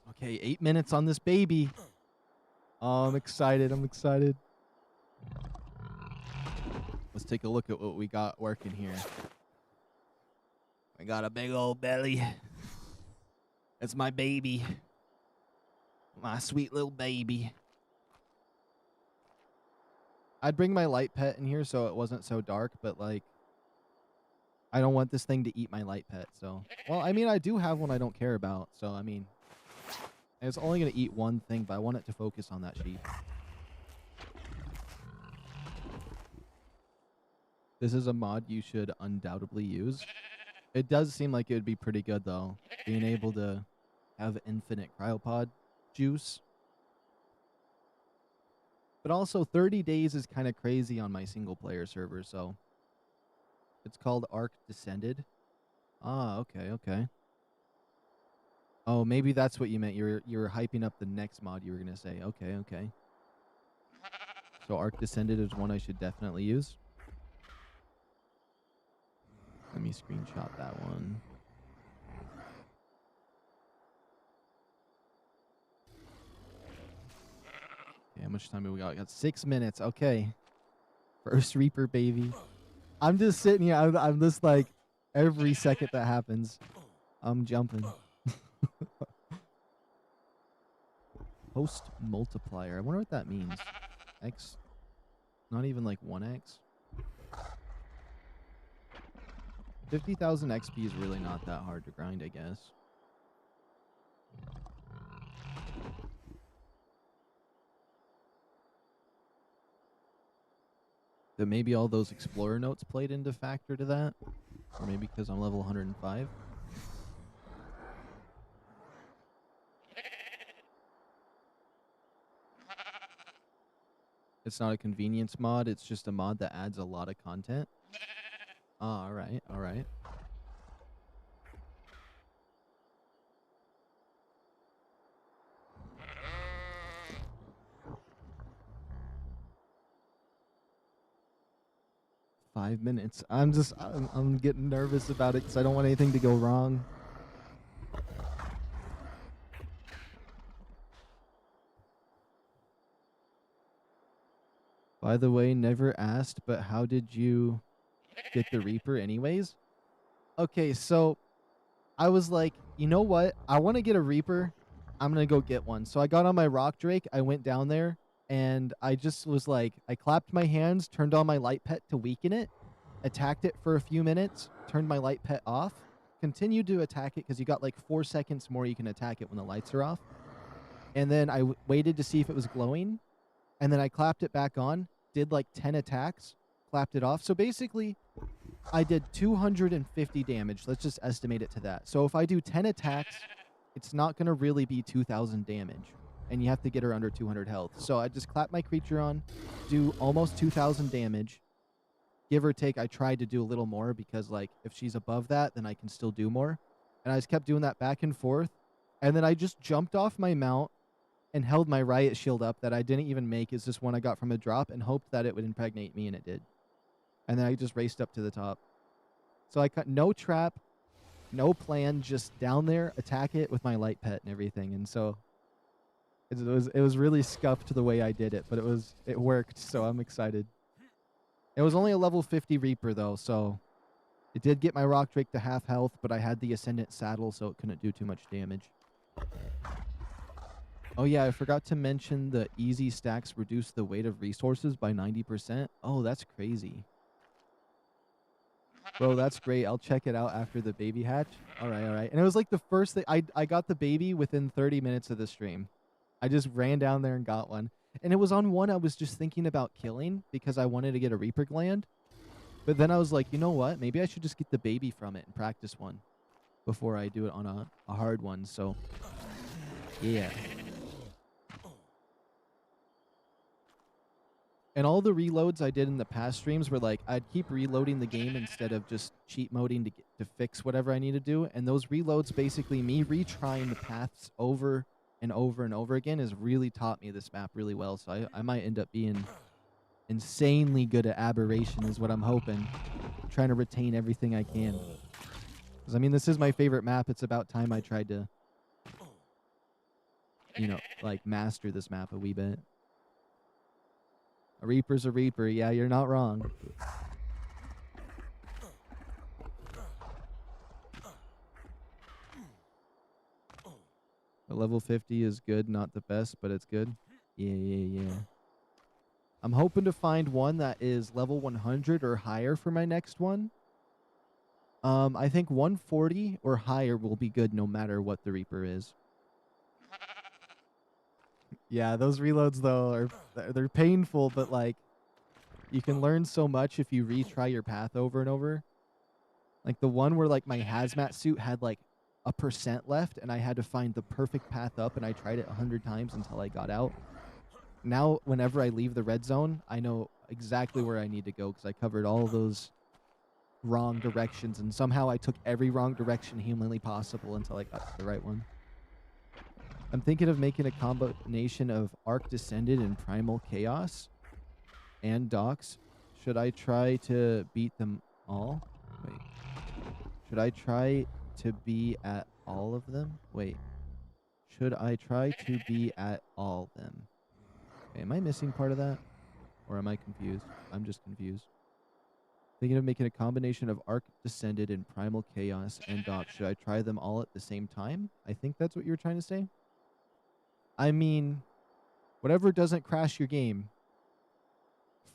Okay, 8 minutes on this baby. Oh, I'm excited. I'm excited. Let's take a look at what we got working here. I got a big old belly. It's my baby. My sweet little baby. I'd bring my light pet in here so it wasn't so dark, but like, I don't want this thing to eat my light pet, so. Well, I mean, I do have one I don't care about, so I mean, it's only going to eat one thing, but I want it to focus on that sheep. This is a mod you should undoubtedly use. It does seem like it would be pretty good, though, being able to have infinite cryopod juice. But also, 30 days is kind of crazy on my single-player server, so. It's called ARK Descended. Ah, okay, okay. Oh, maybe that's what you meant. You were hyping up the next mod you were going to say. Okay, okay. So ARK Descended is one I should definitely use. Let me screenshot that one. Okay, how much time do we got? We got 6 minutes. Okay. First Reaper, baby. I'm just sitting here. I'm just like, every second that happens, I'm jumping. Host multiplier. I wonder what that means. X. Not even like 1x. 50,000 XP is really not that hard to grind, I guess. That maybe all those explorer notes played into factor to that? Or maybe because I'm level 105? It's not a convenience mod, it's just a mod that adds a lot of content. Ah, alright, alright. Five minutes. I'm getting nervous about it because I don't want anything to go wrong. By the way, never asked, but how did you get the Reaper anyways? Okay, so I was like, you know what? I want to get a Reaper. I'm going to go get one. So I got on my Rock Drake. I went down there and I just was like, I clapped my hands, turned on my light pet to weaken it, attacked it for a few minutes, turned my light pet off, continued to attack it because you got like 4 seconds more you can attack it when the lights are off. And then I waited to see if it was glowing. And then I clapped it back on, did like 10 attacks, clapped it off. So basically, I did 250 damage. Let's just estimate it to that. So if I do 10 attacks, it's not going to really be 2,000 damage. And you have to get her under 200 health. So I just clap my creature on, do almost 2,000 damage. Give or take, I tried to do a little more because, like, if she's above that, then I can still do more. And I just kept doing that back and forth. And then I just jumped off my mount and held my riot shield up that I didn't even make. It's just one I got from a drop and hoped that it would impregnate me, and it did. And then I just raced up to the top. So I cut no trap, no plan, just down there, attack it with my light pet and everything. And so it was really scuffed the way I did it, but it worked, so I'm excited. It was only a level 50 Reaper though, so it did get my Rock Drake to half health, but I had the Ascendant saddle, so it couldn't do too much damage. Oh yeah, I forgot to mention the easy stacks reduce the weight of resources by 90%. Oh, that's crazy. Bro, that's great. I'll check it out after the baby hatch. All right, all right. And it was like the first thing. I got the baby within 30 minutes of the stream. I just ran down there and got one. And it was on one I was just thinking about killing because I wanted to get a Reaper gland. But then I was like, you know what? Maybe I should just get the baby from it and practice one before I do it on a hard one. So, yeah. And all the reloads I did in the past streams were like, I'd keep reloading the game instead of just cheat moding to fix whatever I need to do. And those reloads, basically me retrying the paths over and over and over again, has really taught me this map really well. So I might end up being insanely good at Aberration is what I'm hoping. I'm trying to retain everything I can. Because, I mean, this is my favorite map. It's about time I tried to, you know, like, master this map a wee bit. A Reaper's a Reaper. Yeah, you're not wrong. A level 50 is good, not the best, but it's good. Yeah. I'm hoping to find one that is level 100 or higher for my next one. I think 140 or higher will be good no matter what the Reaper is. Yeah, those reloads though they're painful, but like you can learn so much if you retry your path over and over. Like the one where like my hazmat suit had like a % left and I had to find the perfect path up and I tried it 100 times until I got out. Now, whenever I leave the red zone, I know exactly where I need to go because I covered all those wrong directions and somehow I took every wrong direction humanly possible until I got to the right one. I'm thinking of making a combination of ARK Descended and Primal Chaos and Docs. Should I try to beat them all? Wait. Should I try to be at all of them? Wait. Should I try to be at all of them? Okay, am I missing part of that? Or am I confused? I'm just confused. Thinking of making a combination of ARK Descended and Primal Chaos and Docs. Should I try them all at the same time? I think that's what you were trying to say. I mean, whatever doesn't crash your game.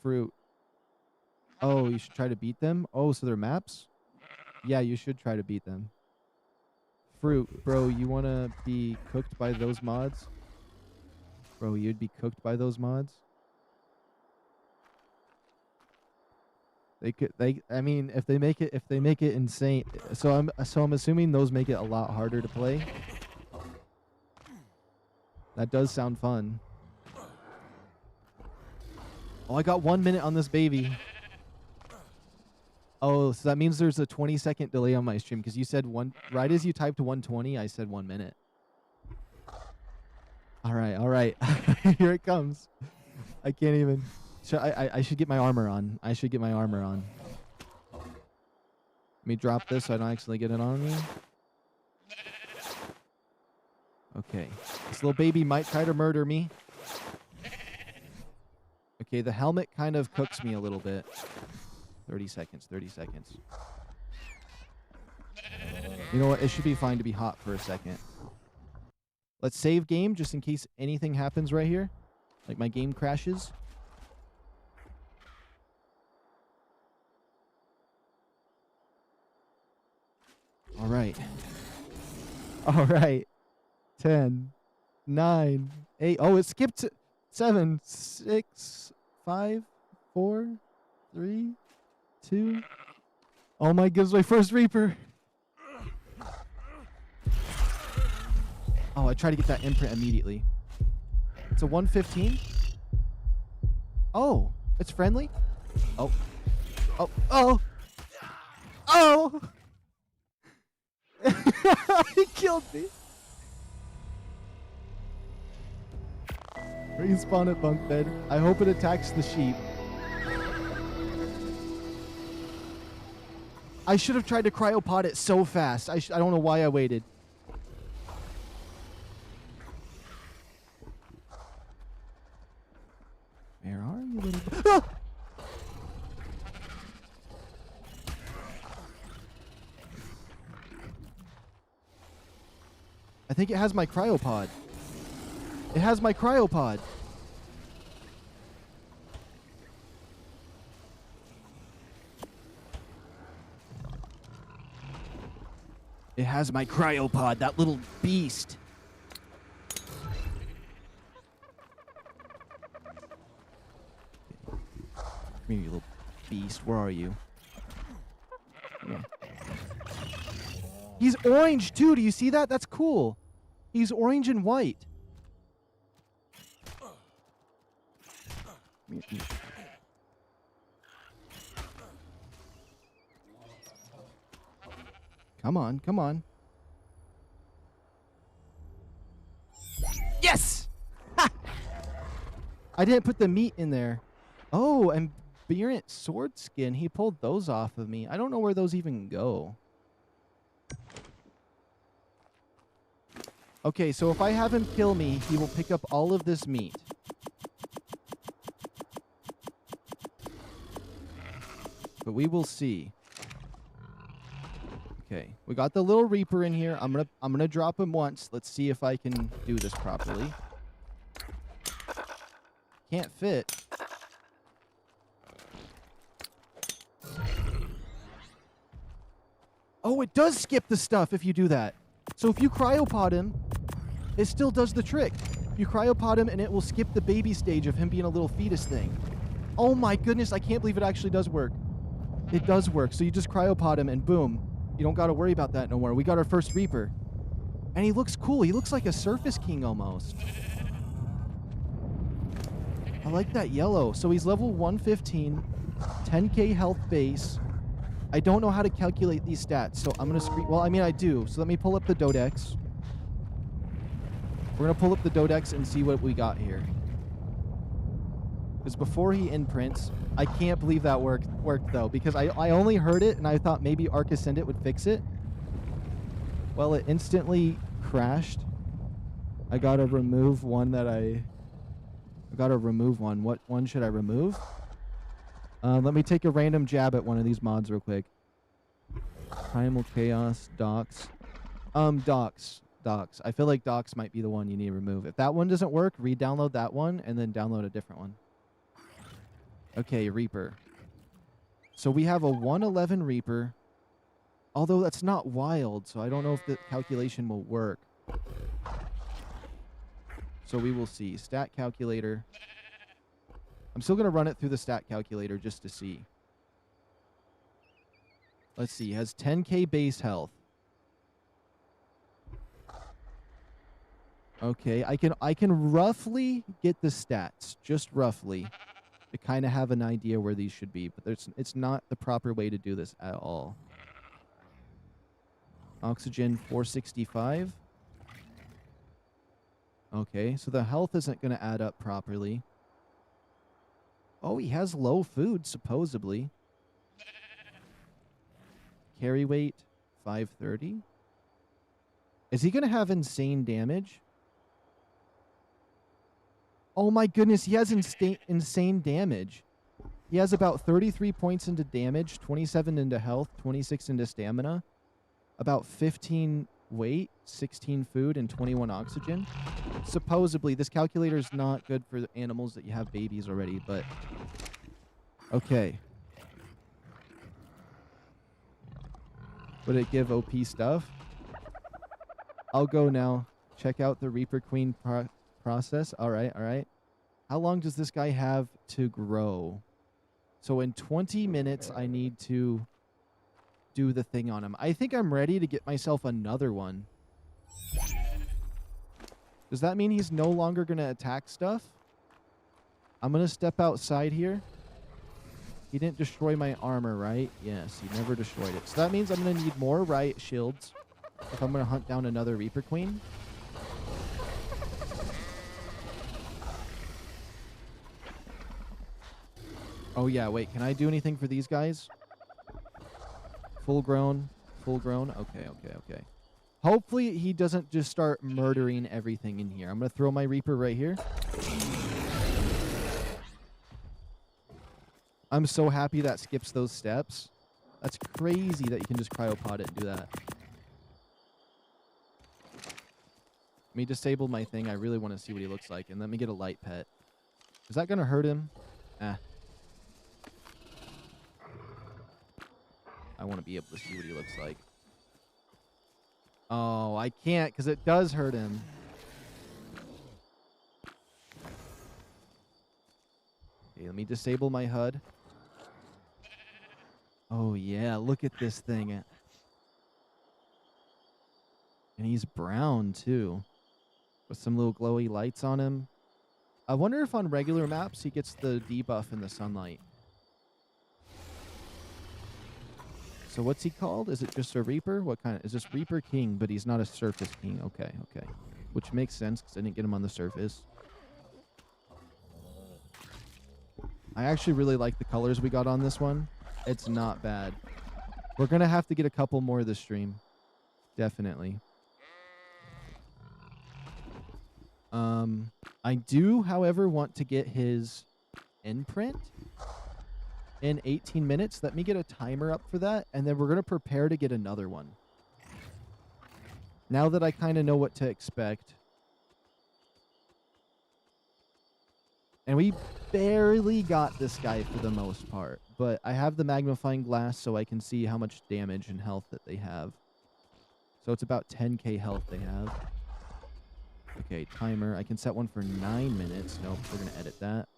Fruit. Oh, you should try to beat them? Oh, so they're maps? Yeah, you should try to beat them. Fruit, bro, you want to be cooked by those mods? Bro, you'd be cooked by those mods? I mean, if they make it insane. So I'm assuming those make it a lot harder to play. That does sound fun. Oh, I got 1 minute on this baby. Oh, so that means there's a 20-second delay on my stream because you said right as you typed 120, I said 1 minute. All right. Here it comes. I can't even. I should get my armor on. Let me drop this so I don't accidentally get it on me. Okay. This little baby might try to murder me. Okay, the helmet kind of cooks me a little bit. 30 seconds. You know what? It should be fine to be hot for a second. Let's save game just in case anything happens right here. Like my game crashes. All right. 10, 9, 8. Oh, it skipped 7, 6, 5, 4, 3, 2. Oh my goodness, my first Reaper. Oh, I try to get that imprint immediately. It's a 115. Oh, it's friendly. Oh. He killed me. Respawn at bunk bed. I hope it attacks the sheep. I should have tried to cryopod it so fast. I don't know why I waited. Where are you, little... Ah! I think it has my cryopod. It has my cryopod. It has my cryopod, that little beast. Come here, you little beast. Where are you? Yeah. He's orange, too. Do you see that? That's cool. He's orange and white. Come on. Yes! Ha! I didn't put the meat in there. Oh, and Beerant's sword skin. He pulled those off of me. I don't know where those even go. Okay, so if I have him kill me, he will pick up all of this meat. But we will see. Okay, we got the little Reaper in here. I'm gonna drop him once. Let's see if I can do this properly. Can't fit. Oh, it does skip the stuff if you do that. So if you cryopod him, it still does the trick. You cryopod him and it will skip the baby stage of him being a little fetus thing. Oh my goodness, I can't believe it actually does work. It does work. So you just cryopod him and boom. You don't got to worry about that no more. We got our first Reaper. And he looks cool. He looks like a Surface King almost. I like that yellow. So he's level 115, 10k health base. I don't know how to calculate these stats, so I'm going to screen... Well, I mean, I do. So let me pull up the Dodex. We're going to pull up the Dodex and see what we got here. Because before he imprints, I can't believe that worked though, because I only heard it and I thought maybe ARK Ascendant would fix it. Well, it instantly crashed. I got to remove one that I got to remove one. What one should I remove? Let me take a random jab at one of these mods real quick. Primal Chaos, Docs. Docs. I feel like Docs might be the one you need to remove. If that one doesn't work, re-download that one and then download a different one. Okay, Reaper. So we have a 111 Reaper. Although that's not wild, so I don't know if the calculation will work. So we will see. Stat calculator. I'm still going to run it through the stat calculator just to see. Let's see. Has 10k base health. Okay, I can roughly get the stats, just roughly, to kind of have an idea where these should be, but it's not the proper way to do this at all. Oxygen 465. Okay, so the health isn't going to add up properly. Oh, he has low food, supposedly. Carry weight, 530. Is he going to have insane damage? Oh my goodness, he has insane damage. He has about 33 points into damage, 27 into health, 26 into stamina, about 15 weight, 16 food, and 21 oxygen. Supposedly, this calculator is not good for the animals that you have babies already, but okay. Would it give OP stuff? I'll go now. Check out the Reaper Queen process. All right, all right. How long does this guy have to grow? So in 20 minutes, I need to do the thing on him. I think I'm ready to get myself another one. Does that mean he's no longer going to attack stuff? I'm going to step outside here. He didn't destroy my armor, right? Yes, he never destroyed it. So that means I'm going to need more riot shields if I'm going to hunt down another Reaper Queen. Oh, yeah, wait. Can I do anything for these guys? Full grown. Full grown. Okay, okay, okay. Hopefully he doesn't just start murdering everything in here. I'm going to throw my Reaper right here. I'm so happy that skips those steps. That's crazy that you can just cryopod it and do that. Let me disable my thing. I really want to see what he looks like. And let me get a light pet. Is that going to hurt him? Ah. I want to be able to see what he looks like. Oh, I can't because it does hurt him. Okay, let me disable my HUD. Oh, yeah. Look at this thing. And he's brown, too. With some little glowy lights on him. I wonder if on regular maps he gets the debuff in the sunlight. So what's he called? Is it just a Reaper? What kind of... Is this Reaper King, but he's not a Surface King. Okay, okay. Which makes sense because I didn't get him on the surface. I actually really like the colors we got on this one. It's not bad. We're going to have to get a couple more this stream. Definitely. I do, however, want to get his imprint in 18 minutes. Let me get a timer up for that, and then we're going to prepare to get another one. Now that I kind of know what to expect. And we barely got this guy for the most part. But I have the magnifying glass so I can see how much damage and health that they have. So it's about 10k health they have. Okay, timer. I can set one for 9 minutes. Nope, we're going to edit that.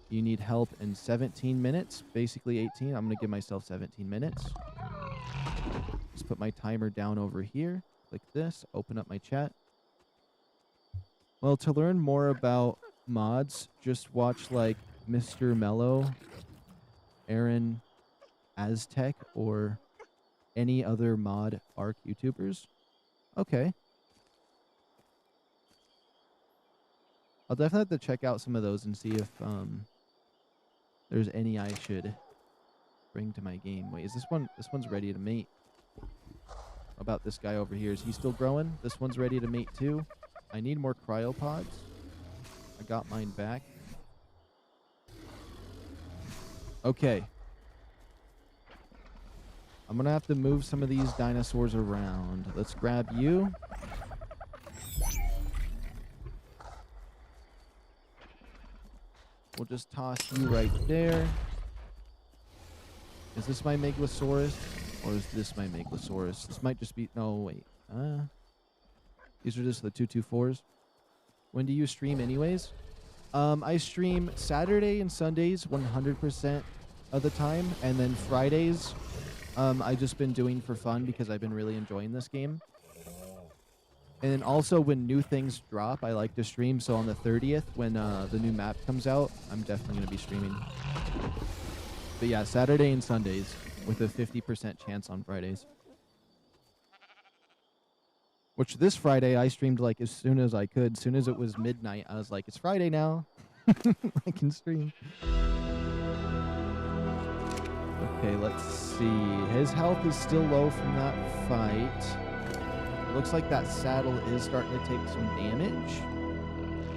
You need help in 17 minutes. Basically 18. I'm going to give myself 17 minutes. Just put my timer down over here. Click this. Open up my chat. Well, to learn more about mods, just watch like Mr. Mello, Aaron Aztec, or any other mod ARK YouTubers. Okay. I'll definitely have to check out some of those and see if there's any I should bring to my game. Wait, is this one? This one's ready to mate. How about this guy over here? Is he still growing? This one's ready to mate too. I need more cryopods. I got mine back. Okay. I'm gonna have to move some of these dinosaurs around. Let's grab you. We'll just toss you right there. Is this my Meglosaurus? Or is this my Meglosaurus? This might just be... No, wait. These are just the 224s. When do you stream anyways? I stream Saturday and Sundays 100% of the time. And then Fridays, I've just been doing for fun because I've been really enjoying this game. And then also when new things drop, I like to stream. So on the 30th, when the new map comes out, I'm definitely going to be streaming. But yeah, Saturday and Sundays with a 50% chance on Fridays. Which this Friday, I streamed like as soon as I could. As soon as it was midnight, I was like, it's Friday now. I can stream. Okay, let's see. His health is still low from that fight. It looks like that saddle is starting to take some damage.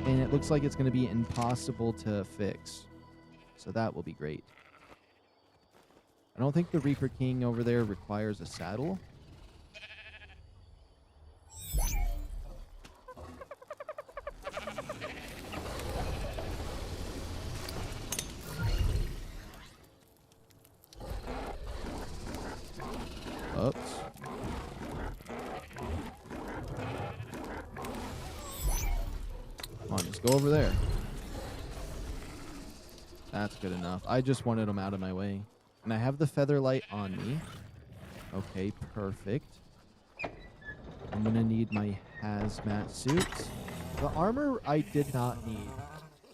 And it looks like it's going to be impossible to fix. So that will be great. I don't think the Reaper King over there requires a saddle. Oops. Come on, just go over there. That's good enough. I just wanted him out of my way. And I have the feather light on me. Okay, perfect. I'm going to need my hazmat suit. The armor I did not need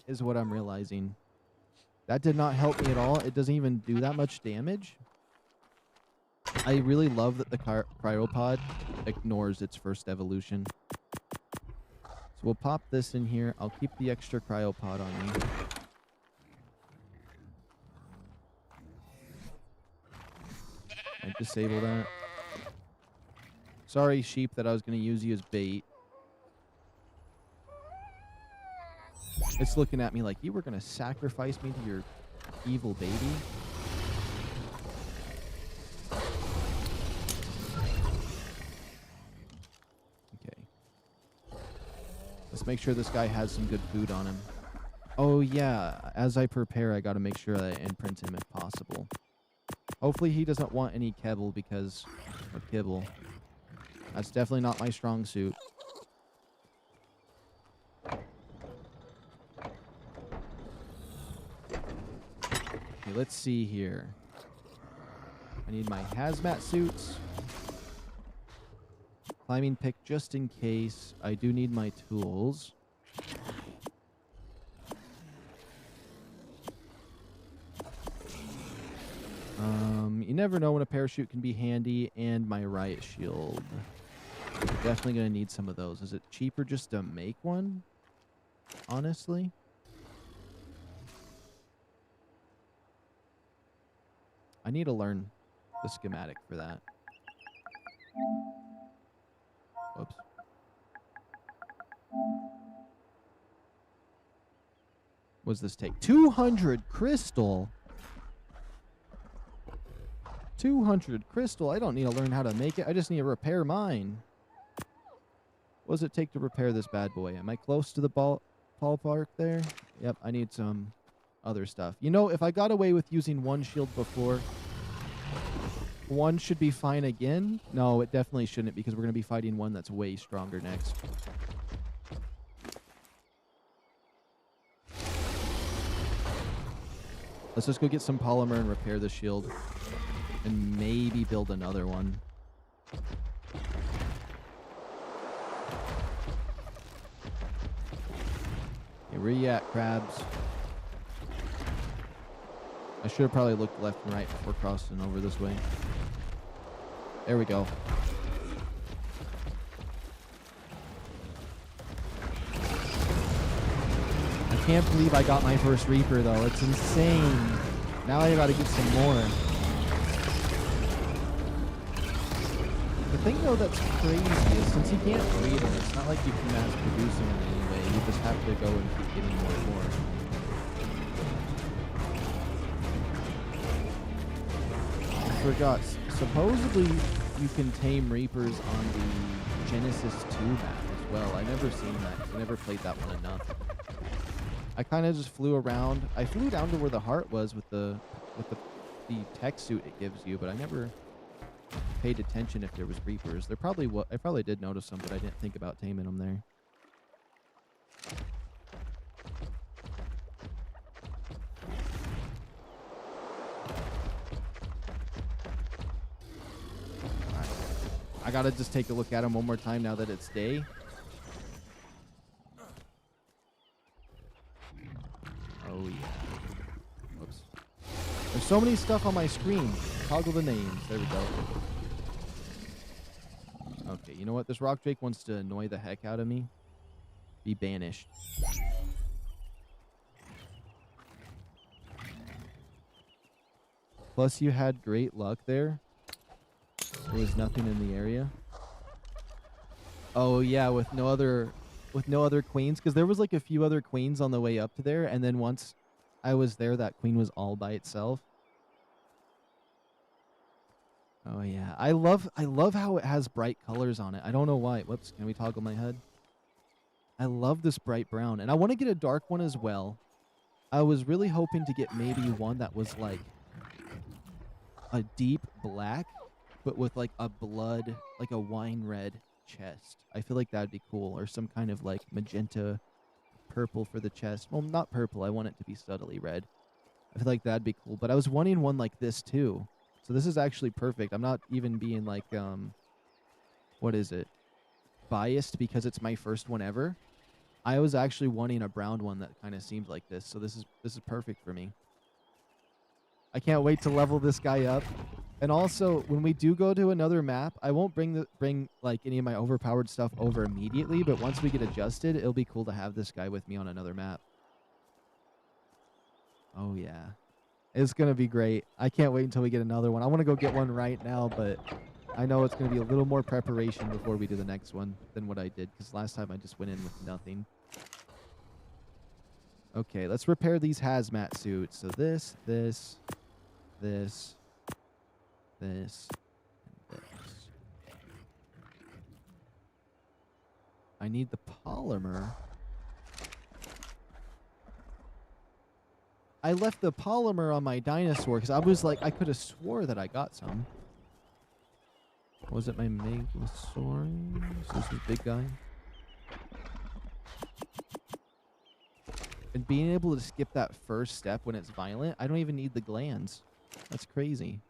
is what I'm realizing. That did not help me at all. It doesn't even do that much damage. I really love that the cryopod ignores its first evolution. So we'll pop this in here. I'll keep the extra cryopod on me. I disable that. Sorry, sheep, that I was going to use you as bait. It's looking at me like you were going to sacrifice me to your evil baby. Okay. Let's make sure this guy has some good food on him. Oh, yeah. As I prepare, I got to make sure that I imprint him if possible. Hopefully he doesn't want any kibble because... Or kibble. That's definitely not my strong suit. Okay, let's see here. I need my hazmat suits. Climbing pick just in case. I do need my tools. You never know when a parachute can be handy, and my riot shield. Definitely going to need some of those. Is it cheaper just to make one? Honestly? I need to learn the schematic for that. Whoops. What does this take? 200 crystal? 200 crystal. I don't need to learn how to make it. I just need to repair mine. What does it take to repair this bad boy? Am I close to the ballpark there? Yep, I need some other stuff. You know, if I got away with using one shield before, one should be fine again. No, it definitely shouldn't, because we're going to be fighting one that's way stronger next. Let's just go get some polymer and repair the shield. And maybe build another one. Hey, where you at, crabs? I should have probably looked left and right before crossing over this way. There we go. I can't believe I got my first Reaper, though. It's insane. Now I gotta get some more. The thing, though, that's crazy is since you can't breed them, it's not like you can mass produce them in any way. You just have to go and keep getting more and more. I forgot. Supposedly, you can tame Reapers on the Genesis 2 map as well. I never seen that. I never played that one enough. I kind of just flew around. I flew down to where the heart was with the tech suit it gives you, but I never paid attention if there was Reapers. There probably I probably did notice them, but I didn't think about taming them there. Alright. I gotta just take a look at them one more time now that it's day. Oh yeah. Whoops. There's so many stuff on my screen. Toggle the names. There we go. Okay, you know what? This rock drake wants to annoy the heck out of me. Be banished. Plus, you had great luck there. There was nothing in the area. Oh yeah, with no other queens, because there was like a few other queens on the way up to there, and then once I was there, that queen was all by itself. Oh yeah, I love how it has bright colors on it. I don't know why. Whoops, can we toggle my HUD? I love this bright brown, and I want to get a dark one as well. I was really hoping to get maybe one that was like a deep black, but with like a blood, like a wine red chest. I feel like that'd be cool, or some kind of like magenta purple for the chest. Well, not purple. I want it to be subtly red. I feel like that'd be cool, but I was wanting one like this too. So this is actually perfect. I'm not even being like, what is it? Biased because it's my first one ever. I was actually wanting a brown one that kind of seemed like this. So this is perfect for me. I can't wait to level this guy up. And also, when we do go to another map, I won't bring like any of my overpowered stuff over immediately, but once we get adjusted, it'll be cool to have this guy with me on another map. Oh yeah. It's going to be great. I can't wait until we get another one. I want to go get one right now, but I know it's going to be a little more preparation before we do the next one than what I did, because last time I just went in with nothing. Okay, let's repair these hazmat suits. So this, this, this, this, and this. I need the polymer. I left the polymer on my dinosaur because I was like, I could have swore that I got some. Was it my Meglas? This is big guy. And being able to skip that first step when it's violent, I don't even need the glands. That's crazy.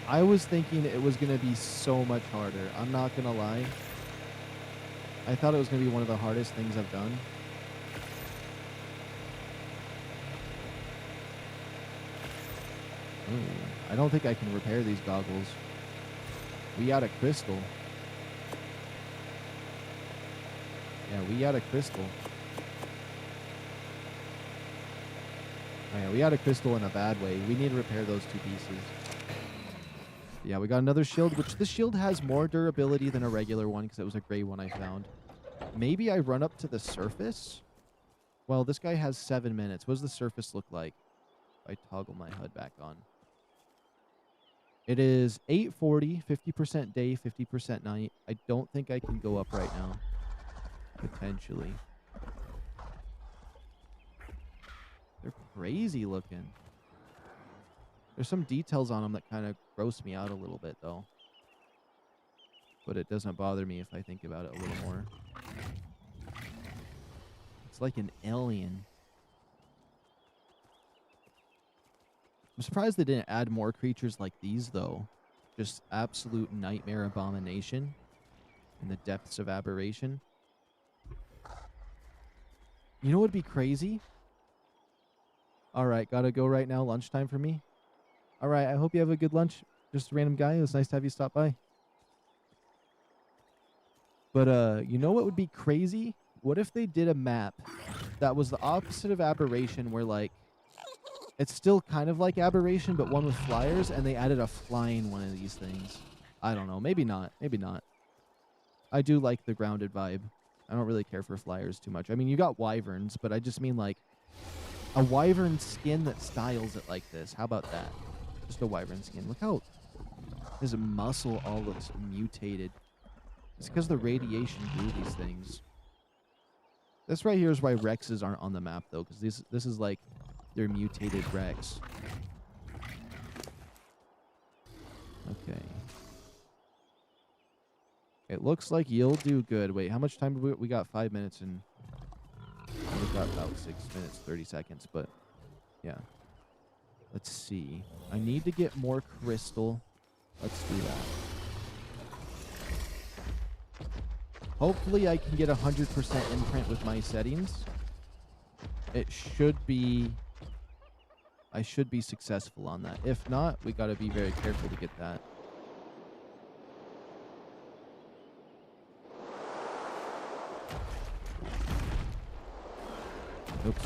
I was thinking it was going to be so much harder. I'm not going to lie. I thought it was going to be one of the hardest things I've done. Ooh, I don't think I can repair these goggles. We got a crystal. Yeah, we got a crystal. Oh, yeah, we got a crystal in a bad way. We need to repair those two pieces. Yeah, we got another shield, which this shield has more durability than a regular one because it was a gray one I found. Maybe I run up to the surface Well, this guy has 7 minutes. What does the surface look like? If I toggle my HUD back on. It is 8:40, 50% day, 50% night. I don't think I can go up right now. Potentially. They're crazy looking. There's some details on them that kind of gross me out a little bit, though. But it doesn't bother me if I think about it a little more. It's like an alien. I'm surprised they didn't add more creatures like these, though. Just absolute nightmare abomination in the depths of aberration. You know what would be crazy? Alright, gotta go right now. Lunchtime for me. Alright, I hope you have a good lunch. Just a random guy. It was nice to have you stop by. But, you know what would be crazy? What if they did a map that was the opposite of aberration, where, like, it's still kind of like aberration, but one with flyers, and they added a flying one of these things. I don't know. Maybe not. Maybe not. I do like the grounded vibe. I don't really care for flyers too much. I mean, you got wyverns, but I just mean, like, a wyvern skin that styles it like this. How about that? Just a wyvern skin. Look how his muscle all looks mutated. It's because the radiation grew these things. This right here is why Rexes aren't on the map, though, because this is like their mutated Rex. Okay. It looks like you'll do good. Wait, how much time do we got? 5 minutes, and we've got about 6 minutes, 30 seconds, but yeah. Let's see. I need to get more crystal. Let's do that. Hopefully I can get 100% imprint with my settings. It should be... I should be successful on that. If not, we gotta be very careful to get that. Oops.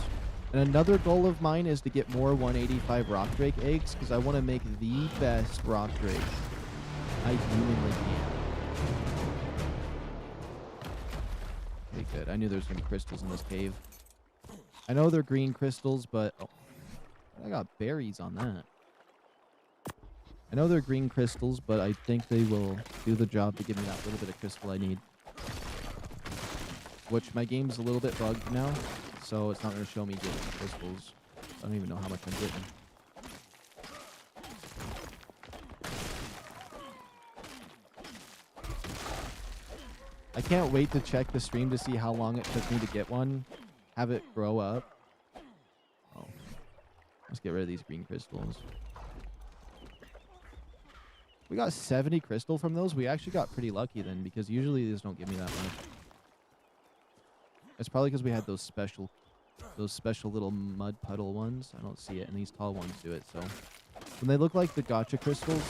And another goal of mine is to get more 185 rock drake eggs, because I want to make the best rock drake I humanly can. Okay, good. I knew there was going to be crystals in this cave. I know they're green crystals, but... Oh, I got berries on that. I know they're green crystals, but I think they will do the job to give me that little bit of crystal I need. Which, my game's a little bit bugged now, so it's not going to show me getting crystals. I don't even know how much I'm getting. I can't wait to check the stream to see how long it took me to get one. Have it grow up. Oh. Let's get rid of these green crystals. We got 70 crystal from those. We actually got pretty lucky then, because usually these don't give me that much. It's probably because we had those special little mud puddle ones. I don't see it, and these tall ones do it. So when they look like the gotcha crystals,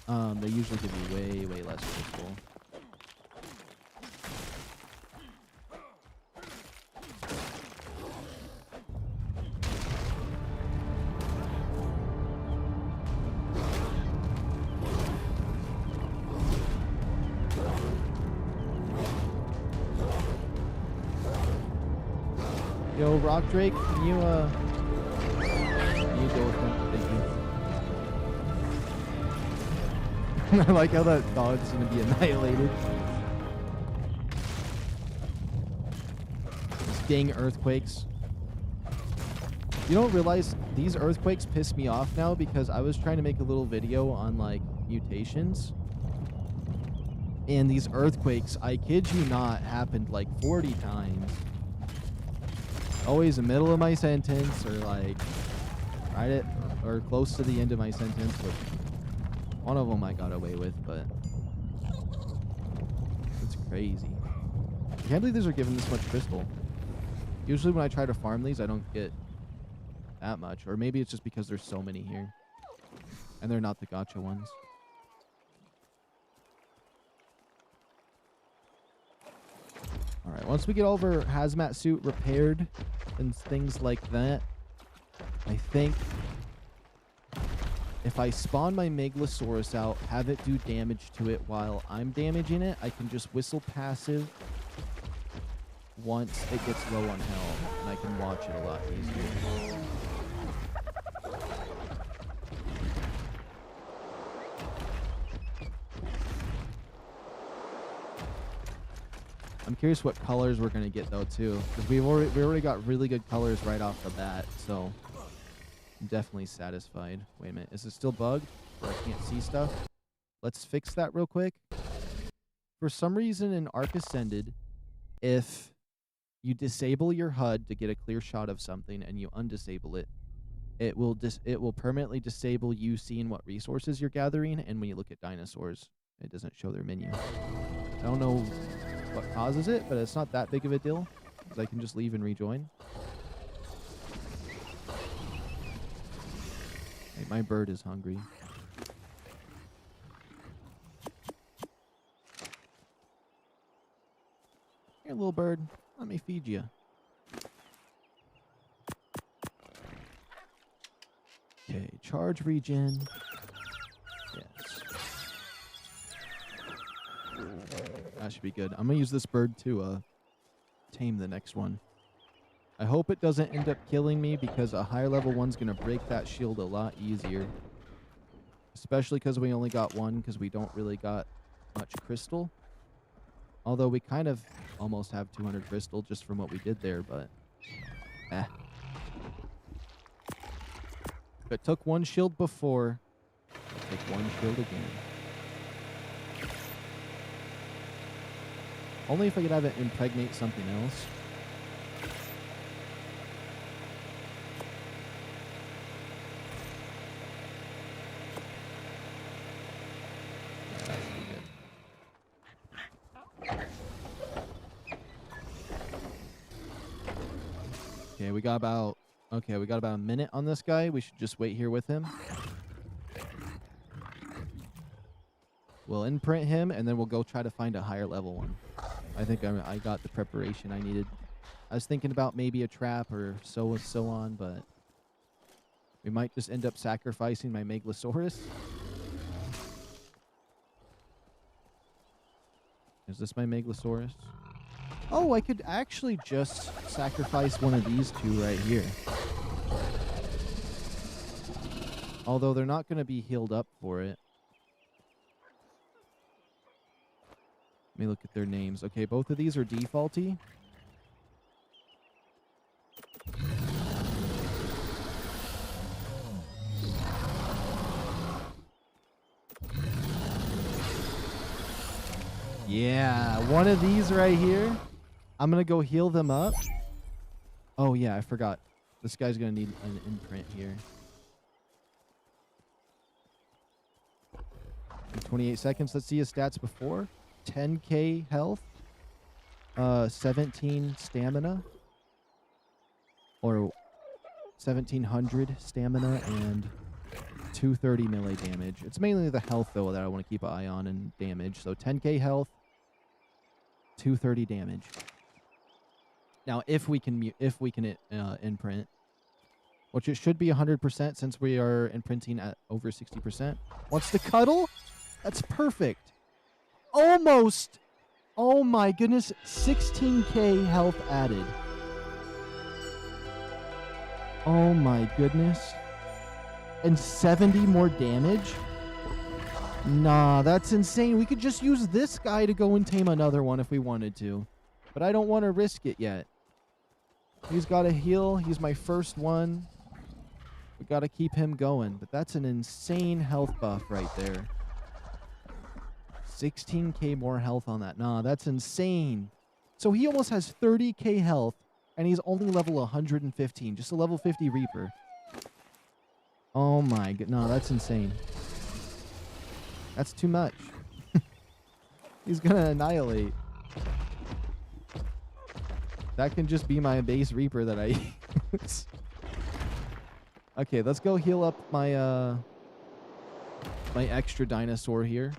they usually give you way, way less crystal. Yo, Rock Drake, can you go with them? Thank you. I like how that dog's gonna be annihilated. These dang earthquakes. You don't realize these earthquakes piss me off now, because I was trying to make a little video on, like, mutations. And these earthquakes, I kid you not, happened like 40 times. Always the middle of my sentence, or like right at or close to the end of my sentence, which one of them I got away with, but it's crazy. I can't believe these are giving this much crystal. Usually when I try to farm these, I don't get that much, or maybe it's just because there's so many here and they're not the gotcha ones. All right, once we get all of our hazmat suit repaired and things like that, I think if I spawn my Megalosaurus out, have it do damage to it while I'm damaging it, I can just whistle passive once it gets low on health, and I can watch it a lot easier. I'm curious what colors we're gonna get though too, because we already got really good colors right off the bat, so I'm definitely satisfied. Wait a minute, is it still bugged where I can't see stuff? Let's fix that real quick. For some reason in ARK Ascended, if you disable your HUD to get a clear shot of something and you undisable it, it will permanently disable you seeing what resources you're gathering, and when you look at dinosaurs, it doesn't show their menu. I don't know what causes it, but it's not that big of a deal, because I can just leave and rejoin. Hey, my bird is hungry. Here, little bird, let me feed you. Okay, charge regen. Yes. That should be good. I'm gonna use this bird to tame the next one. I hope it doesn't end up killing me, because a higher level one's gonna break that shield a lot easier. Especially because we only got one, because we don't really got much crystal. Although we kind of almost have 200 crystal just from what we did there, but eh. If it took one shield before, it'll take one shield again. Only if I could have it impregnate something else. Okay, we got about a minute on this guy. We should just wait here with him. We'll imprint him, and then we'll go try to find a higher level one. I think I got the preparation I needed. I was thinking about maybe a trap or so on, but we might just end up sacrificing my Megalosaurus. Is this my Megalosaurus? Oh, I could actually just sacrifice one of these two right here. Although they're not going to be healed up for it. Let me look at their names. Okay, both of these are defaulty. Yeah, one of these right here. I'm going to go heal them up. Oh, yeah, I forgot. This guy's going to need an imprint here. In 28 seconds. Let's see his stats before. 10k health. 17 stamina. Or 1700 stamina and 230 melee damage. It's mainly the health, though, that I want to keep an eye on, and damage. So 10k health. 230 damage. Now, if we can imprint, which it should be 100% since we are imprinting at over 60%. Wants to cuddle? That's perfect. Almost. Oh my goodness. 16k health added. Oh my goodness. And 70 more damage? Nah, that's insane. We could just use this guy to go and tame another one if we wanted to. But I don't want to risk it yet. He's got to heal. He's my first one. We got to keep him going. But that's an insane health buff right there. 16k more health on that. Nah, that's insane. So he almost has 30k health, and he's only level 115. Just a level 50 Reaper. Oh my god. No, that's insane. That's too much. He's going to annihilate. That can just be my base Reaper that I use. Okay, let's go heal up my my extra dinosaur here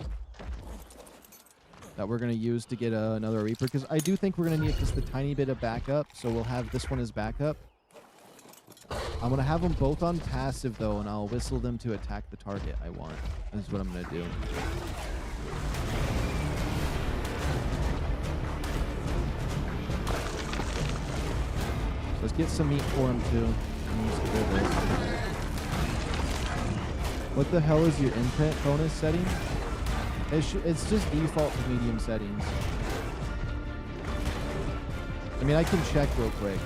that we're going to use to get another Reaper, because I do think we're going to need just a tiny bit of backup, so we'll have this one as backup. I'm going to have them both on passive, though, and I'll whistle them to attack the target I want. That's what I'm going to do. Let's get some meat for him too. Let's get rid of this. What the hell is your imprint bonus setting? It's just default to medium settings. I mean, I can check real quick.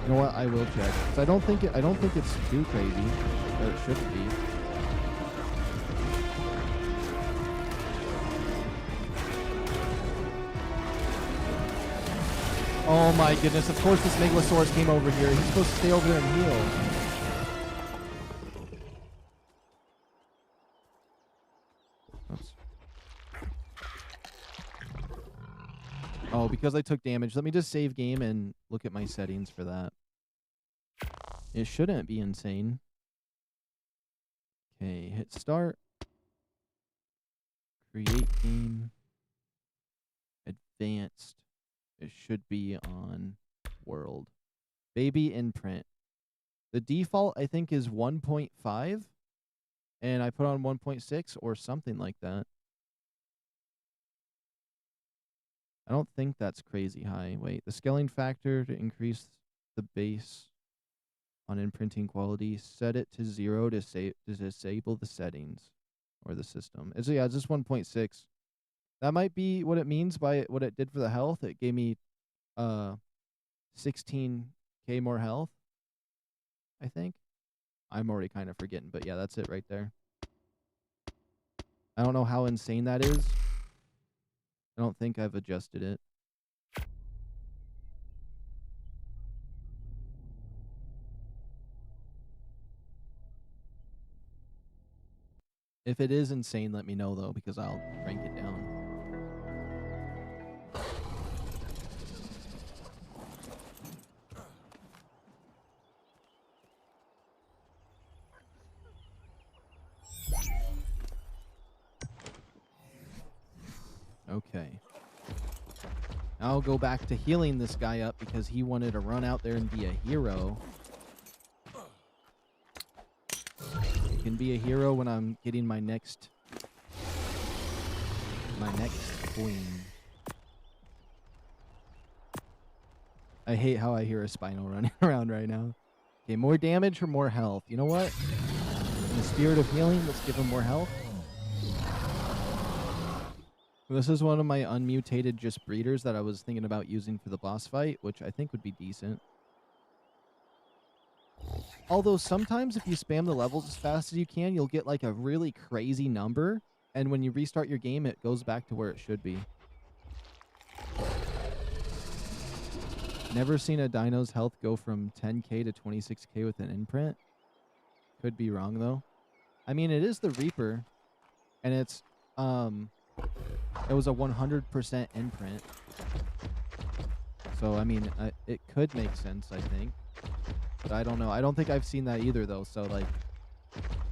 You know what? I will check. 'Cause I don't think it's too crazy, but it shouldn't be. Oh my goodness! Of course, this Megalosaurus came over here. He's supposed to stay over there and heal. Oops. Oh, because I took damage. Let me just save game and look at my settings for that. It shouldn't be insane. Okay, hit start. Create game. Advanced. It should be on world. Baby imprint. The default, I think, is 1.5. And I put on 1.6 or something like that. I don't think that's crazy high. Wait, the scaling factor to increase the base on imprinting quality. Set it to 0 to disable the settings or the system. It's just 1.6. That might be what it means by what it did for the health. It gave me 16k more health, I think. I'm already kind of forgetting, but yeah, that's it right there. I don't know how insane that is. I don't think I've adjusted it. If it is insane, let me know, though, because I'll crank it down. Okay. I'll go back to healing this guy up because he wanted to run out there and be a hero. He can be a hero when I'm getting my next queen. I hate how I hear a Spino running around right now. Okay, more damage or more health? You know what? In the spirit of healing, let's give him more health. This is one of my unmutated just breeders that I was thinking about using for the boss fight, which I think would be decent. Although sometimes if you spam the levels as fast as you can, you'll get like a really crazy number. And when you restart your game, it goes back to where it should be. Never seen a dino's health go from 10k to 26k with an imprint. Could be wrong, though. I mean, it is the Reaper. And it's, it was a 100% imprint. So, I mean, it could make sense, I think. But I don't know. I don't think I've seen that either, though. So, like,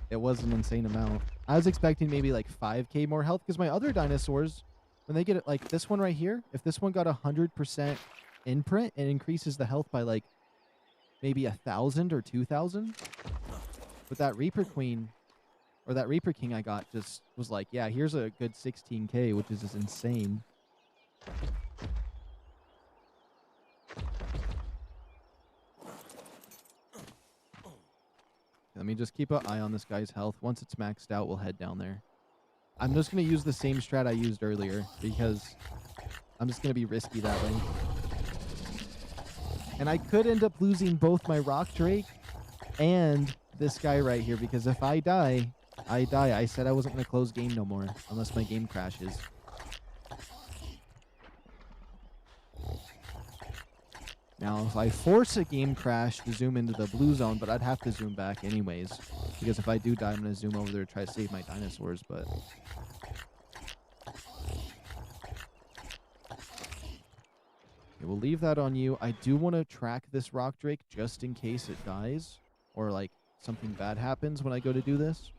it was an insane amount. I was expecting maybe, like, 5k more health. Because my other dinosaurs, when they get it, like, this one right here, if this one got 100% imprint, it increases the health by, like, maybe 1,000 or 2,000. But that Reaper Queen... or that Reaper King I got just was like, yeah, here's a good 16k, which is just insane. Let me just keep an eye on this guy's health. Once it's maxed out, we'll head down there. I'm just going to use the same strat I used earlier because I'm just going to be risky that way. And I could end up losing both my Rock Drake and this guy right here because if I die... I die. I said I wasn't going to close game no more unless my game crashes. Now, if I force a game crash to zoom into the blue zone, but I'd have to zoom back anyways. Because if I do die, I'm going to zoom over there to try to save my dinosaurs, but... Okay, we'll leave that on you. I do want to track this Rock Drake just in case it dies. Or, like, something bad happens when I go to do this.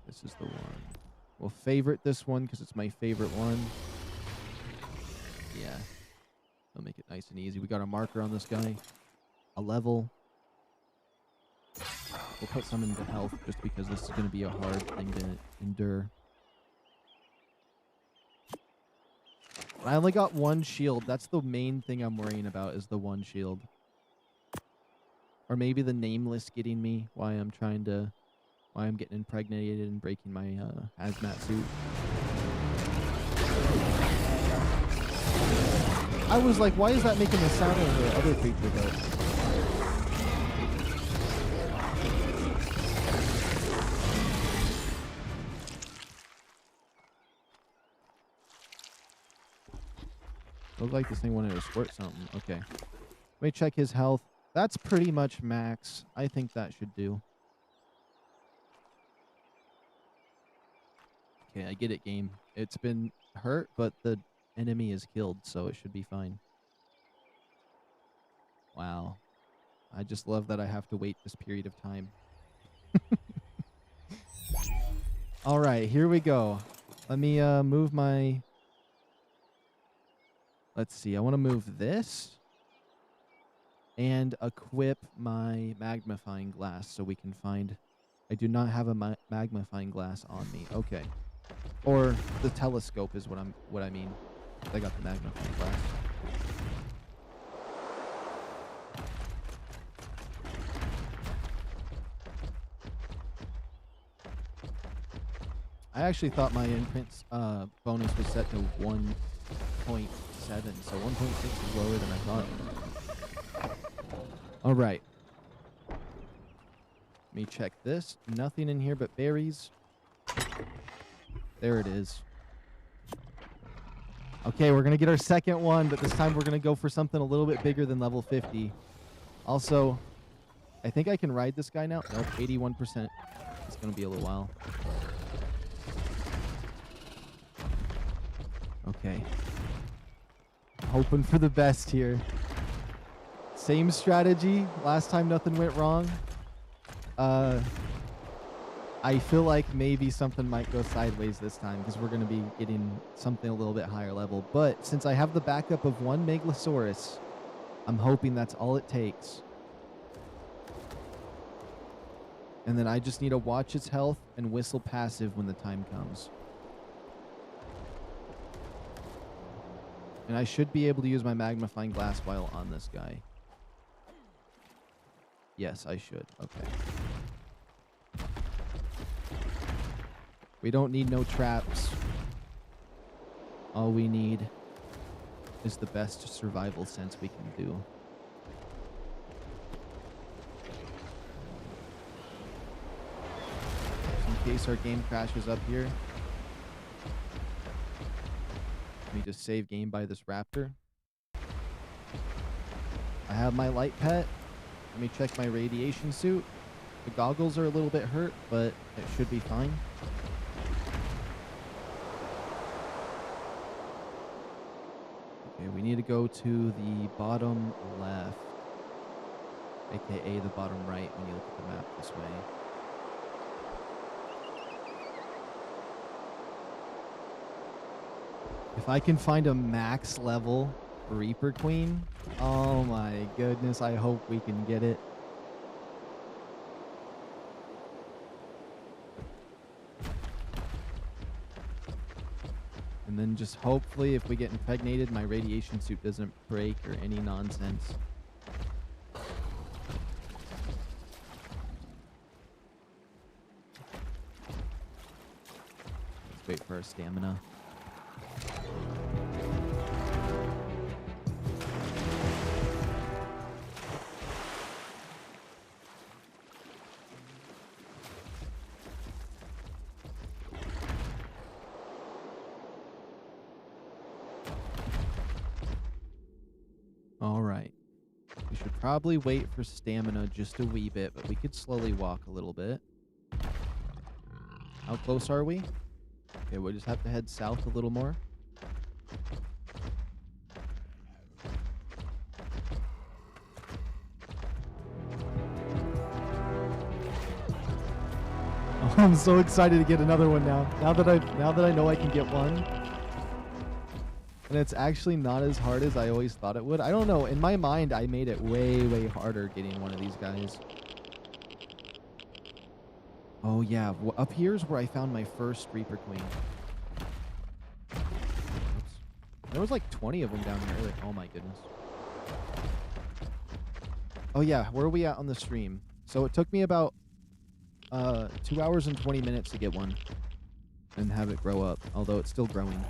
This is the one. We'll favorite this one because it's my favorite one. Yeah. I'll make it nice and easy. We got a marker on this guy. A level. We'll put some into health just because this is going to be a hard thing to endure. I only got one shield. That's the main thing I'm worrying about is the one shield. Or maybe the nameless getting me why I'm getting impregnated and breaking my hazmat suit. I was like, why is that making the sound of the other creature though? Looked like this thing wanted to squirt something. Okay. Let me check his health. That's pretty much max. I think that should do. Okay, I get it, game. It's been hurt, but the enemy is killed, so it should be fine. Wow. I just love that I have to wait this period of time. All right, here we go. Let me move my... Let's see. I want to move this and equip my magnifying glass so we can find... I do not have a magnifying glass on me. Okay. Or the telescope is what I mean. I got the magnifying glass. I actually thought my imprint bonus was set to 1.7, so 1.6 is lower than I thought. All right. Let me check this. Nothing in here but berries. There it is. Okay, we're going to get our second one, but this time we're going to go for something a little bit bigger than level 50. Also, I think I can ride this guy now. Nope, 81%. It's going to be a little while. Okay. Hoping for the best here. Same strategy. Last time nothing went wrong. I feel like maybe something might go sideways this time because we're going to be getting something a little bit higher level. But since I have the backup of one Meglasaurus, I'm hoping that's all it takes. And then I just need to watch its health and whistle passive when the time comes. And I should be able to use my magnifying glass while on this guy. Yes, I should. Okay. We don't need no traps. All we need is the best survival sense we can do. In case our game crashes up here. Let me just save game by this raptor. I have my light pet. Let me check my radiation suit. The goggles are a little bit hurt, but it should be fine. Okay, we need to go to the bottom left, aka the bottom right when you look at the map this way. If I can find a max level Reaper Queen, oh my goodness, I hope we can get it. And then just hopefully if we get impregnated, my radiation suit doesn't break or any nonsense. Let's wait for our stamina. All right. We should probably wait for stamina just a wee bit, but we could slowly walk a little bit. How close are we? Okay, we'll just have to head south a little more. Oh, I'm so excited to get another one now. Now that I know I can get one. And it's actually not as hard as I always thought it would. I don't know. In my mind, I made it way, way harder getting one of these guys. Oh, yeah. Up here's where I found my first Reaper Queen. Oops. There was like 20 of them down here. Like, oh my goodness. Oh yeah, where are we at on the stream? So it took me about 2 hours and 20 minutes to get one and have it grow up, although it's still growing.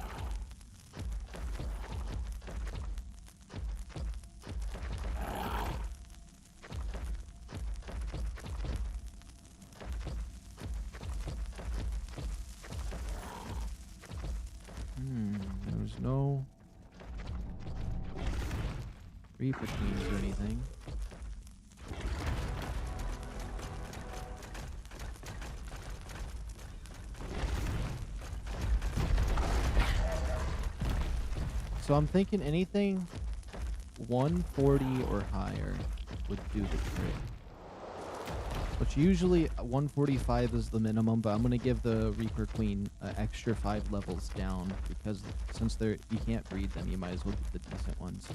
There's no Reaper queens or anything. So I'm thinking anything 140 or higher would do the trick. Which usually 145 is the minimum, but I'm going to give the Reaper Queen extra 5 levels down because since you can't breed them, you might as well get the decent ones.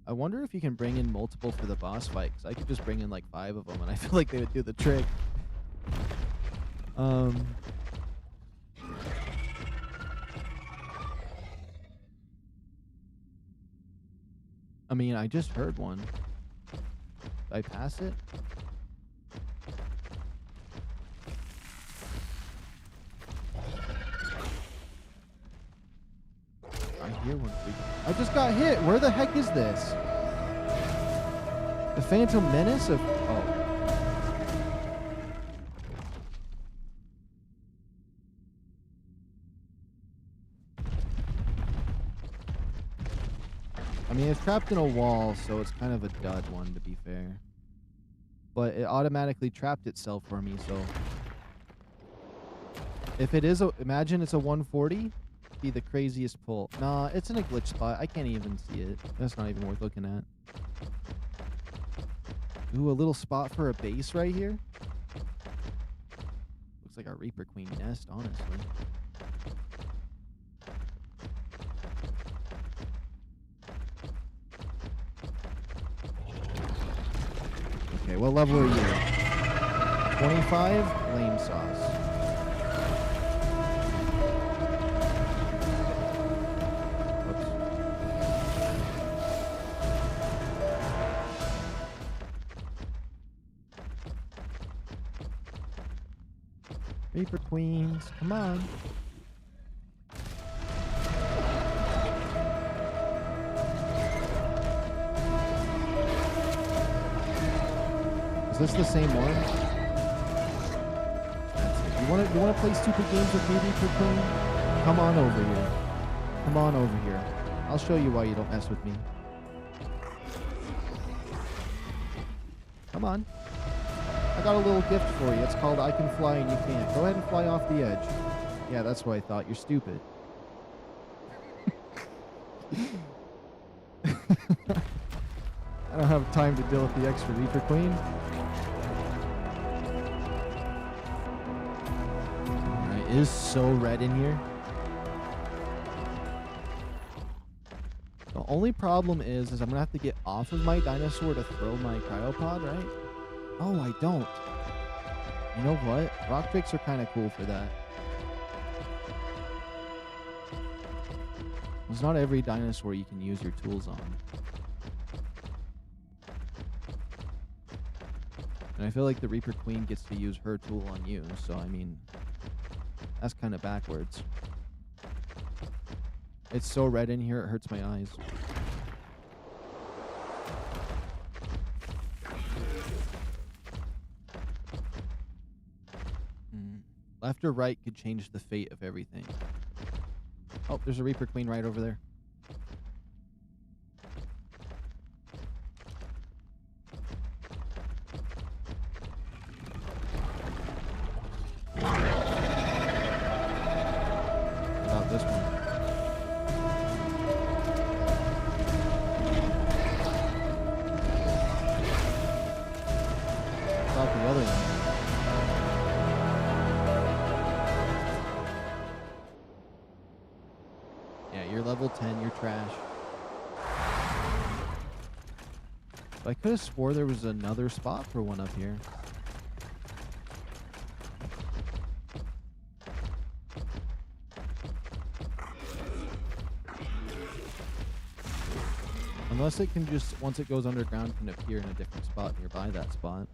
I wonder if you can bring in multiple for the boss fight, because I could just bring in like 5 of them and I feel like they would do the trick. I mean, I just heard one. Did I pass it? I hear one. I just got hit. Where the heck is this? The Phantom Menace of... Oh. I mean, it's trapped in a wall, so it's kind of a dud one, to be fair. But it automatically trapped itself for me, so... If it is a... Imagine it's a 140, be the craziest pull. Nah, it's in a glitch spot. I can't even see it. That's not even worth looking at. Ooh, a little spot for a base right here. Looks like a Reaper Queen nest, honestly. Okay, what level are you? 25? Lame sauce. Reaper Queens, come on. Is this the same one? That's it. You wanna play stupid games with me, Reaper Queen? Come on over here. Come on over here. I'll show you why you don't mess with me. Come on. I got a little gift for you. It's called I Can Fly and You Can't. Go ahead and fly off the edge. Yeah, that's what I thought. You're stupid. I don't have time to deal with the extra Reaper Queen. Alright, it is so red in here. The only problem is I'm gonna have to get off of my dinosaur to throw my cryopod, right? Oh, I don't. You know what? Rock drakes are kind of cool for that. It's not every dinosaur you can use your tools on. And I feel like the Reaper Queen gets to use her tool on you, so I mean, that's kind of backwards. It's so red in here, it hurts my eyes. Left or right could change the fate of everything. Oh, there's a Reaper Queen right over there. What about this one? What about the other one? You're level 10, you're trash. But I could have swore there was another spot for one up here. Unless it can just, once it goes underground, can appear in a different spot nearby that spot.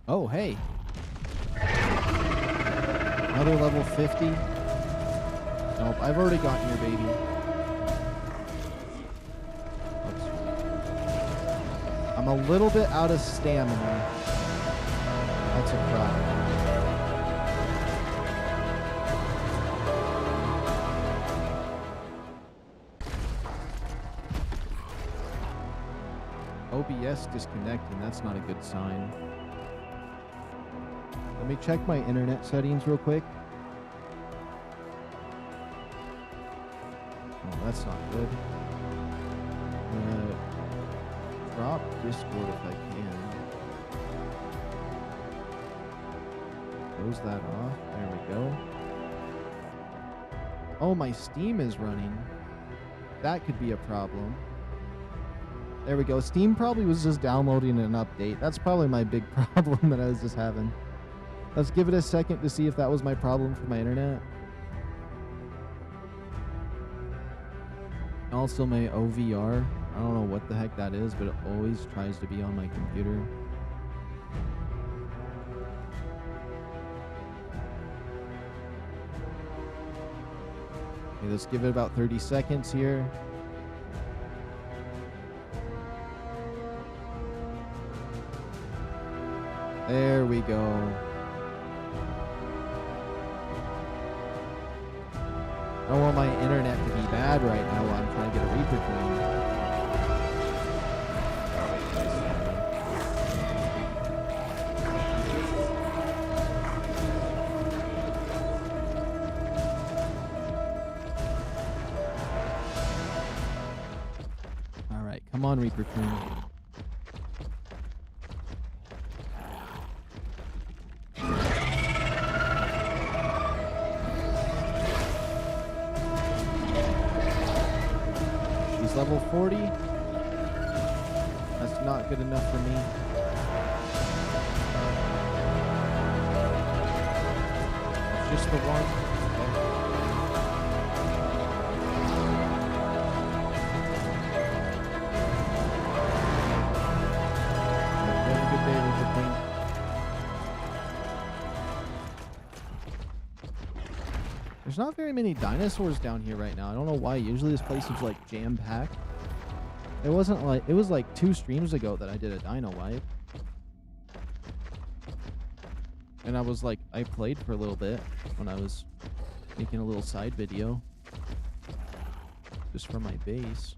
Oh, hey. Another level 50. Nope, I've already gotten your baby. Oops. I'm a little bit out of stamina. That's a problem. OBS disconnecting, that's not a good sign. Let me check my internet settings real quick. Oh, that's not good. Drop Discord if I can. Close that off. There we go. Oh, my Steam is running. That could be a problem. There we go. Steam probably was just downloading an update. That's probably my big problem that I was just having. Let's give it a second to see if that was my problem for my internet. Also my OVR. I don't know what the heck that is, but it always tries to be on my computer. Okay, let's give it about 30 seconds here. There we go. I don't want my internet to be bad right now while I'm trying to get a Reaper Queen. Alright, come on, Reaper Queen. Level 40. That's not good enough for me. It's just the one. Okay. Have a good day, Reaper Queen. There's not very many dinosaurs down here right now. I don't know why. Usually this place is like jam-packed. It wasn't like, it was like 2 streams ago that I did a dino wipe. And I was like, I played for a little bit when I was making a little side video. Just for my base.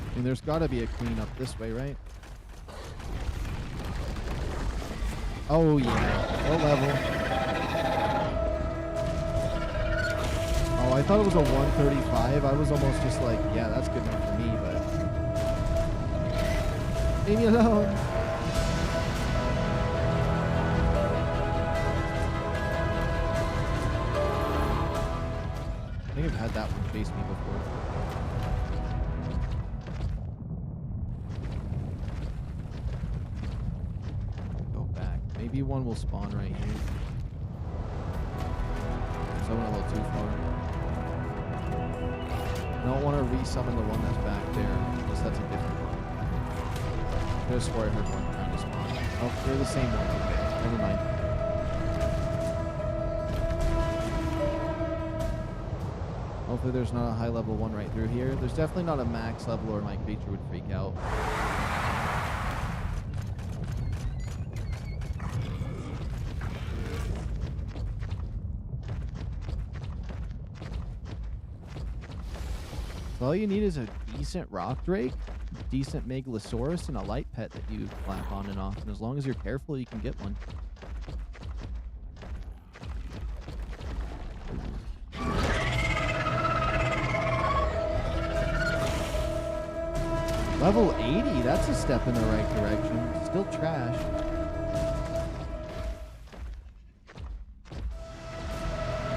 I mean, there's got to be a queen up this way, right? Oh, yeah. What level? Oh, I thought it was a 135. I was almost just like, yeah, that's good enough for me, but... Leave me alone. I think I've had that one chase me before. Maybe one will spawn right here. So I went a little too far. I don't want to resummon the one that's back there, unless that's a different one. I could have swore I heard one trying to spawn. Oh, they're the same one. Okay, never mind. Hopefully there's not a high level one right through here. There's definitely not a max level or my creature would freak out. All you need is a decent rock drake, decent megalosaurus, and a light pet that you flap on and off. And as long as you're careful, you can get one. Level 80, that's a step in the right direction. Still trash.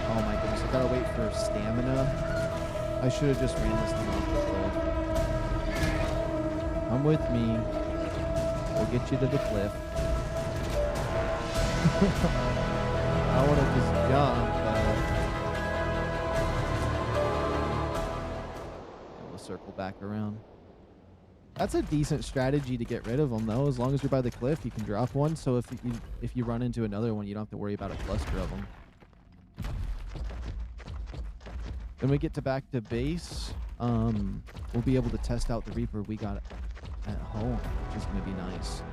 Oh my goodness, I gotta wait for stamina. I should have just ran this thing off the cliff. Come with me. We'll get you to the cliff. I want to just jump, but we'll circle back around. That's a decent strategy to get rid of them, though. As long as you're by the cliff, you can drop one. So if you run into another one, you don't have to worry about a cluster of them. When we get back to base, we'll be able to test out the Reaper we got at home, which is going to be nice.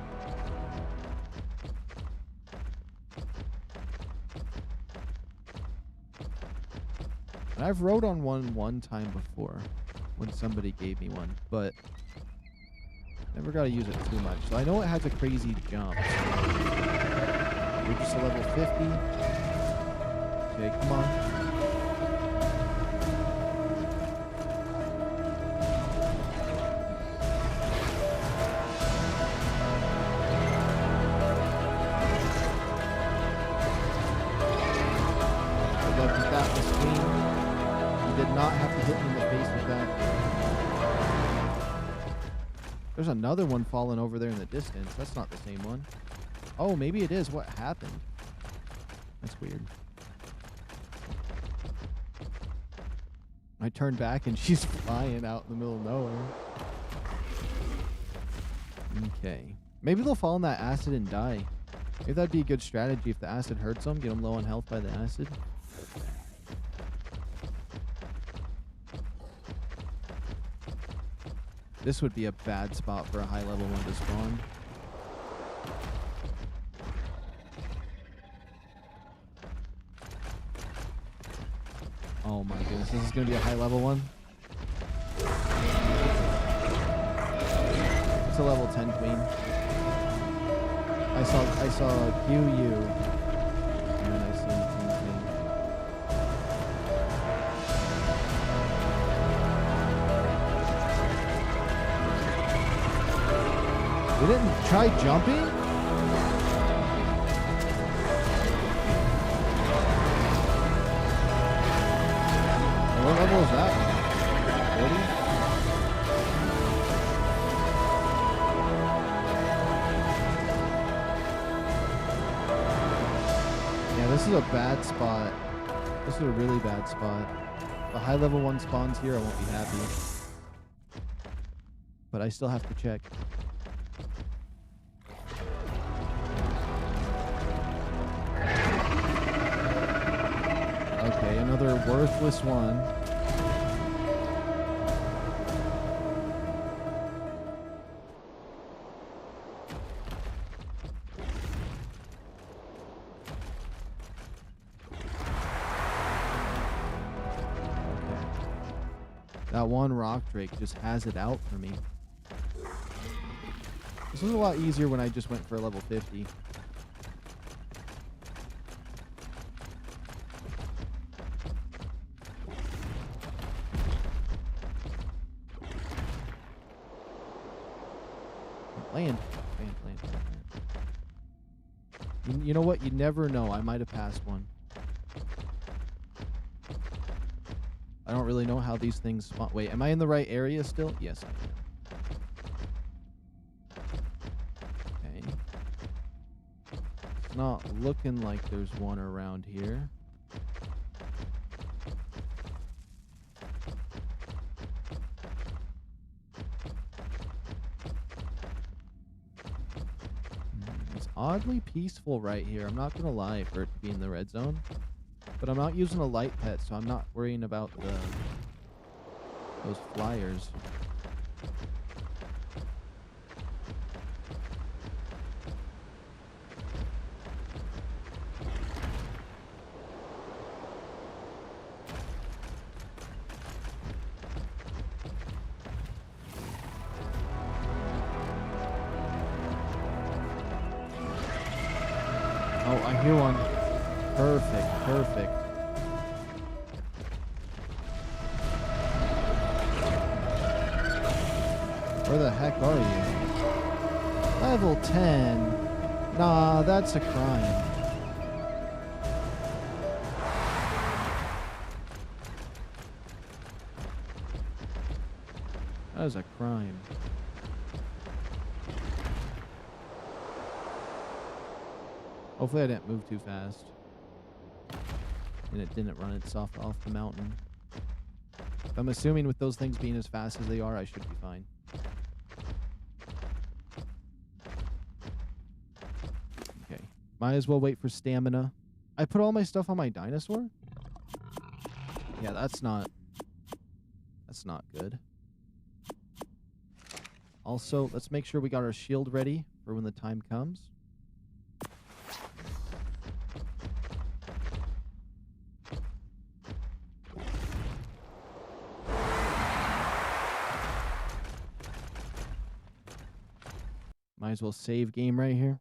And I've rode on one time before when somebody gave me one, but never got to use it too much. So I know it has a crazy jump. We're just a level 50. Okay, come on. Not have to hit me in the face with that. There's another one falling over there in the distance. That's not the same one. Oh, maybe it is. What happened? That's weird. I turned back and she's flying out in the middle of nowhere. Okay. Maybe they'll fall in that acid and die. Maybe that'd be a good strategy if the acid hurts them. Get them low on health by the acid. This would be a bad spot for a high level one to spawn. Oh my goodness, this is going to be a high level one. It's a level 10 queen. I saw QU. And then I see queen. They didn't try jumping? What level is that? 40? Yeah, this is a bad spot. This is a really bad spot. If a high level one spawns here, I won't be happy. But I still have to check. Okay, another worthless one. Okay. That one rock drake just has it out for me. This was a lot easier when I just went for a level 50. Land. You know what? You never know. I might have passed one. I don't really know how these things spawn. Wait, am I in the right area still? Yes, I am. Okay. It's not looking like there's one around here. Oddly peaceful right here. I'm not gonna lie for it to be in the red zone, but I'm not using a light pet, so I'm not worrying about those flyers. Oh, I hear one. Perfect, perfect. Where the heck are you? Level 10. Nah, that's a crime. That is a crime. Hopefully I didn't move too fast. And it didn't run itself off the mountain. I'm assuming with those things being as fast as they are, I should be fine. Okay. Might as well wait for stamina. I put all my stuff on my dinosaur? Yeah, that's not good. Also, let's make sure we got our shield ready for when the time comes. Might as well save game right here.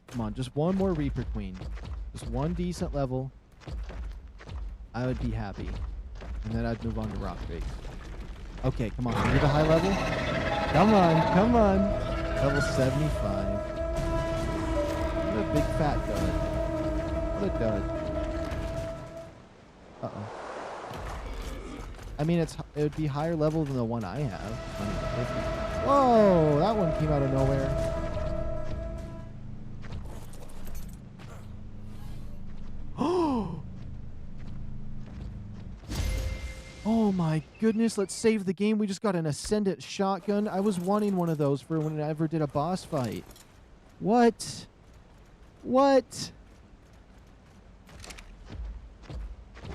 Come on, just one more Reaper Queen. Just one decent level. I would be happy. And then I'd move on to Rock Base. Okay, come on. Can we get a high level? Come on, come on. Level 75. What a big fat dud. What a dud. Uh-oh. I mean, it would be higher level than the one I have. Whoa, that one came out of nowhere. Oh my goodness, let's save the game. We just got an Ascendant shotgun. I was wanting one of those for when I ever did a boss fight. What? What?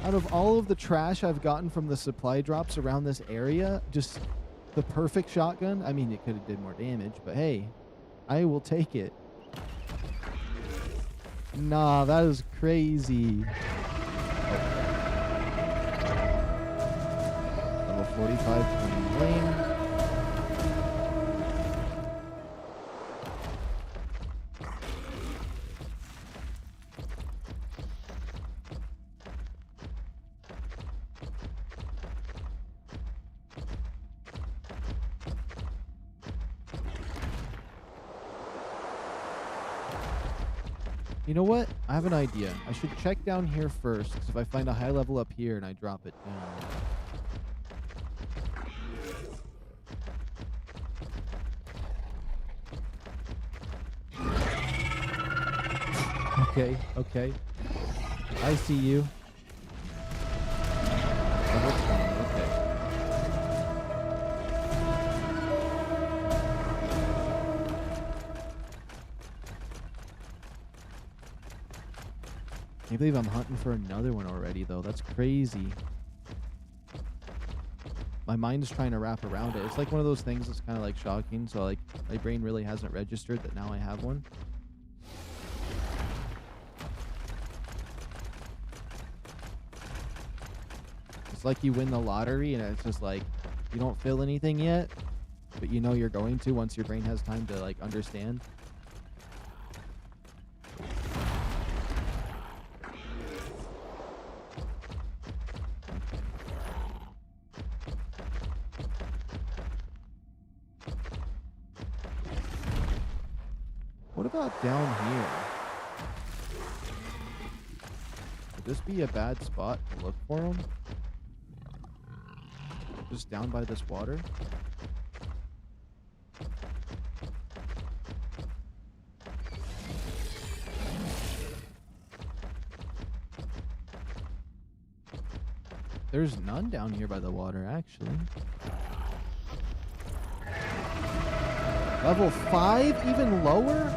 Out of all of the trash I've gotten from the supply drops around this area, just the perfect shotgun. I mean, it could have did more damage, but hey, I will take it. Nah, that is crazy. Level 45 Queen Lane. You know what? I have an idea. I should check down here first, because if I find a high level up here and I drop it down. Okay, okay. I see you. Level 20, okay. I can't believe I'm hunting for another one already, though. That's crazy. My mind's trying to wrap around it. It's like one of those things that's kind of like shocking. So like my brain really hasn't registered that now I have one. It's like you win the lottery and it's just like you don't feel anything yet, but you know you're going to once your brain has time to like understand. What about down here? Would this be a bad spot to look for them? Just down by this water? There's none down here by the water, actually. Level 5? Even lower?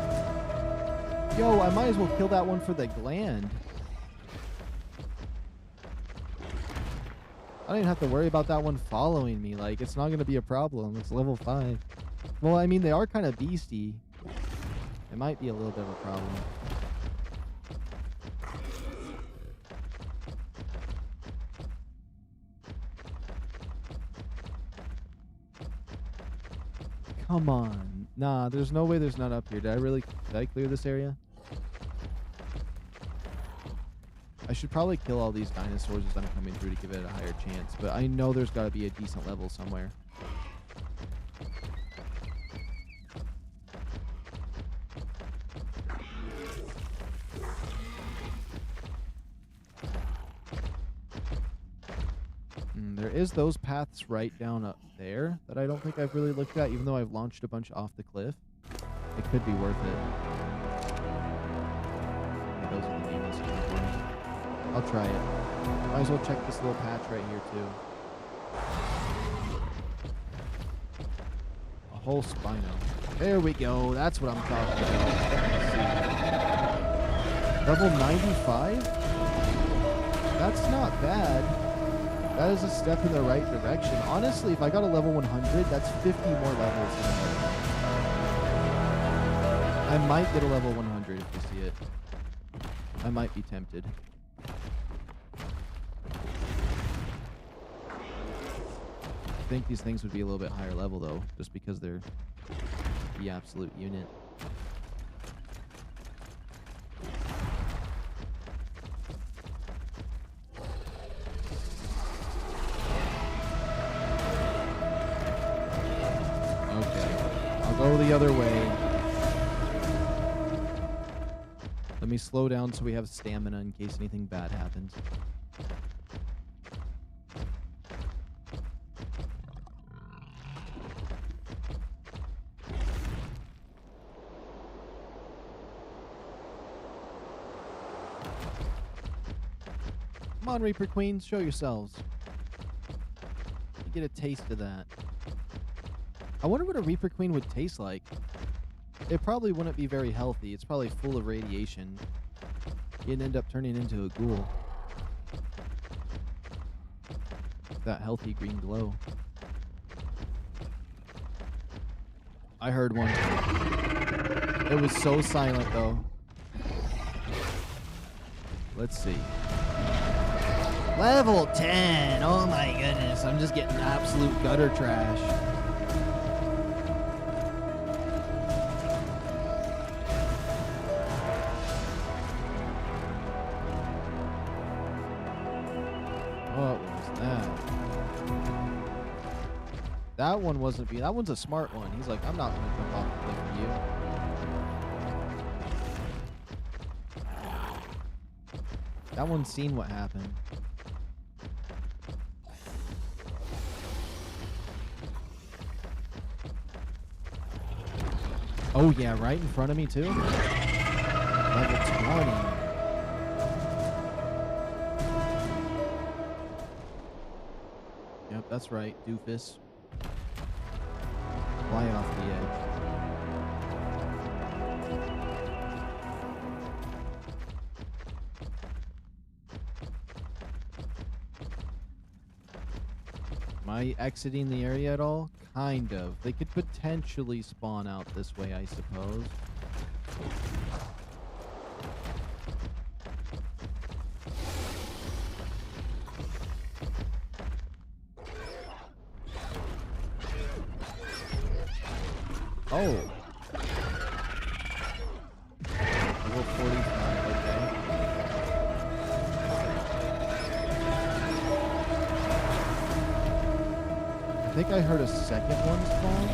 Yo, I might as well kill that one for the gland. I don't even have to worry about that one following me. Like, it's not going to be a problem. It's level 5. Well, I mean, they are kind of beastie. It might be a little bit of a problem. Come on. Nah, there's no way there's none up here. Did I clear this area? I should probably kill all these dinosaurs as I'm coming through to give it a higher chance, but I know there's got to be a decent level somewhere. There is those paths right down up there that I don't think I've really looked at, even though I've launched a bunch off the cliff. It could be worth it. Yeah, those are the nameless unicorns. I'll try it. Might as well check this little patch right here, too. A whole Spino. There we go. That's what I'm talking about. Level 95? That's not bad. That is a step in the right direction. Honestly, if I got a level 100, that's 50 more levels. I might get a level 100 if you see it. I might be tempted. I think these things would be a little bit higher level, though, just because they're the absolute unit. Go the other way. Let me slow down so we have stamina in case anything bad happens. Come on, Reaper Queens, show yourselves. Get a taste of that. I wonder what a Reaper Queen would taste like. It probably wouldn't be very healthy. It's probably full of radiation. You'd end up turning into a ghoul. That healthy green glow. I heard one. It was so silent, though. Let's see. Level 10! Oh my goodness, I'm just getting absolute gutter trash. That one wasn't being. That one's a smart one. He's like, I'm not going to jump off the cliff for you. That one's seen what happened. Oh, yeah, right in front of me, too. Level 20. Yep, that's right, doofus. Fly off the edge. Am I exiting the area at all? Kind of. They could potentially spawn out this way, I suppose. Oh. Level 45, okay. I think I heard a second one spawn.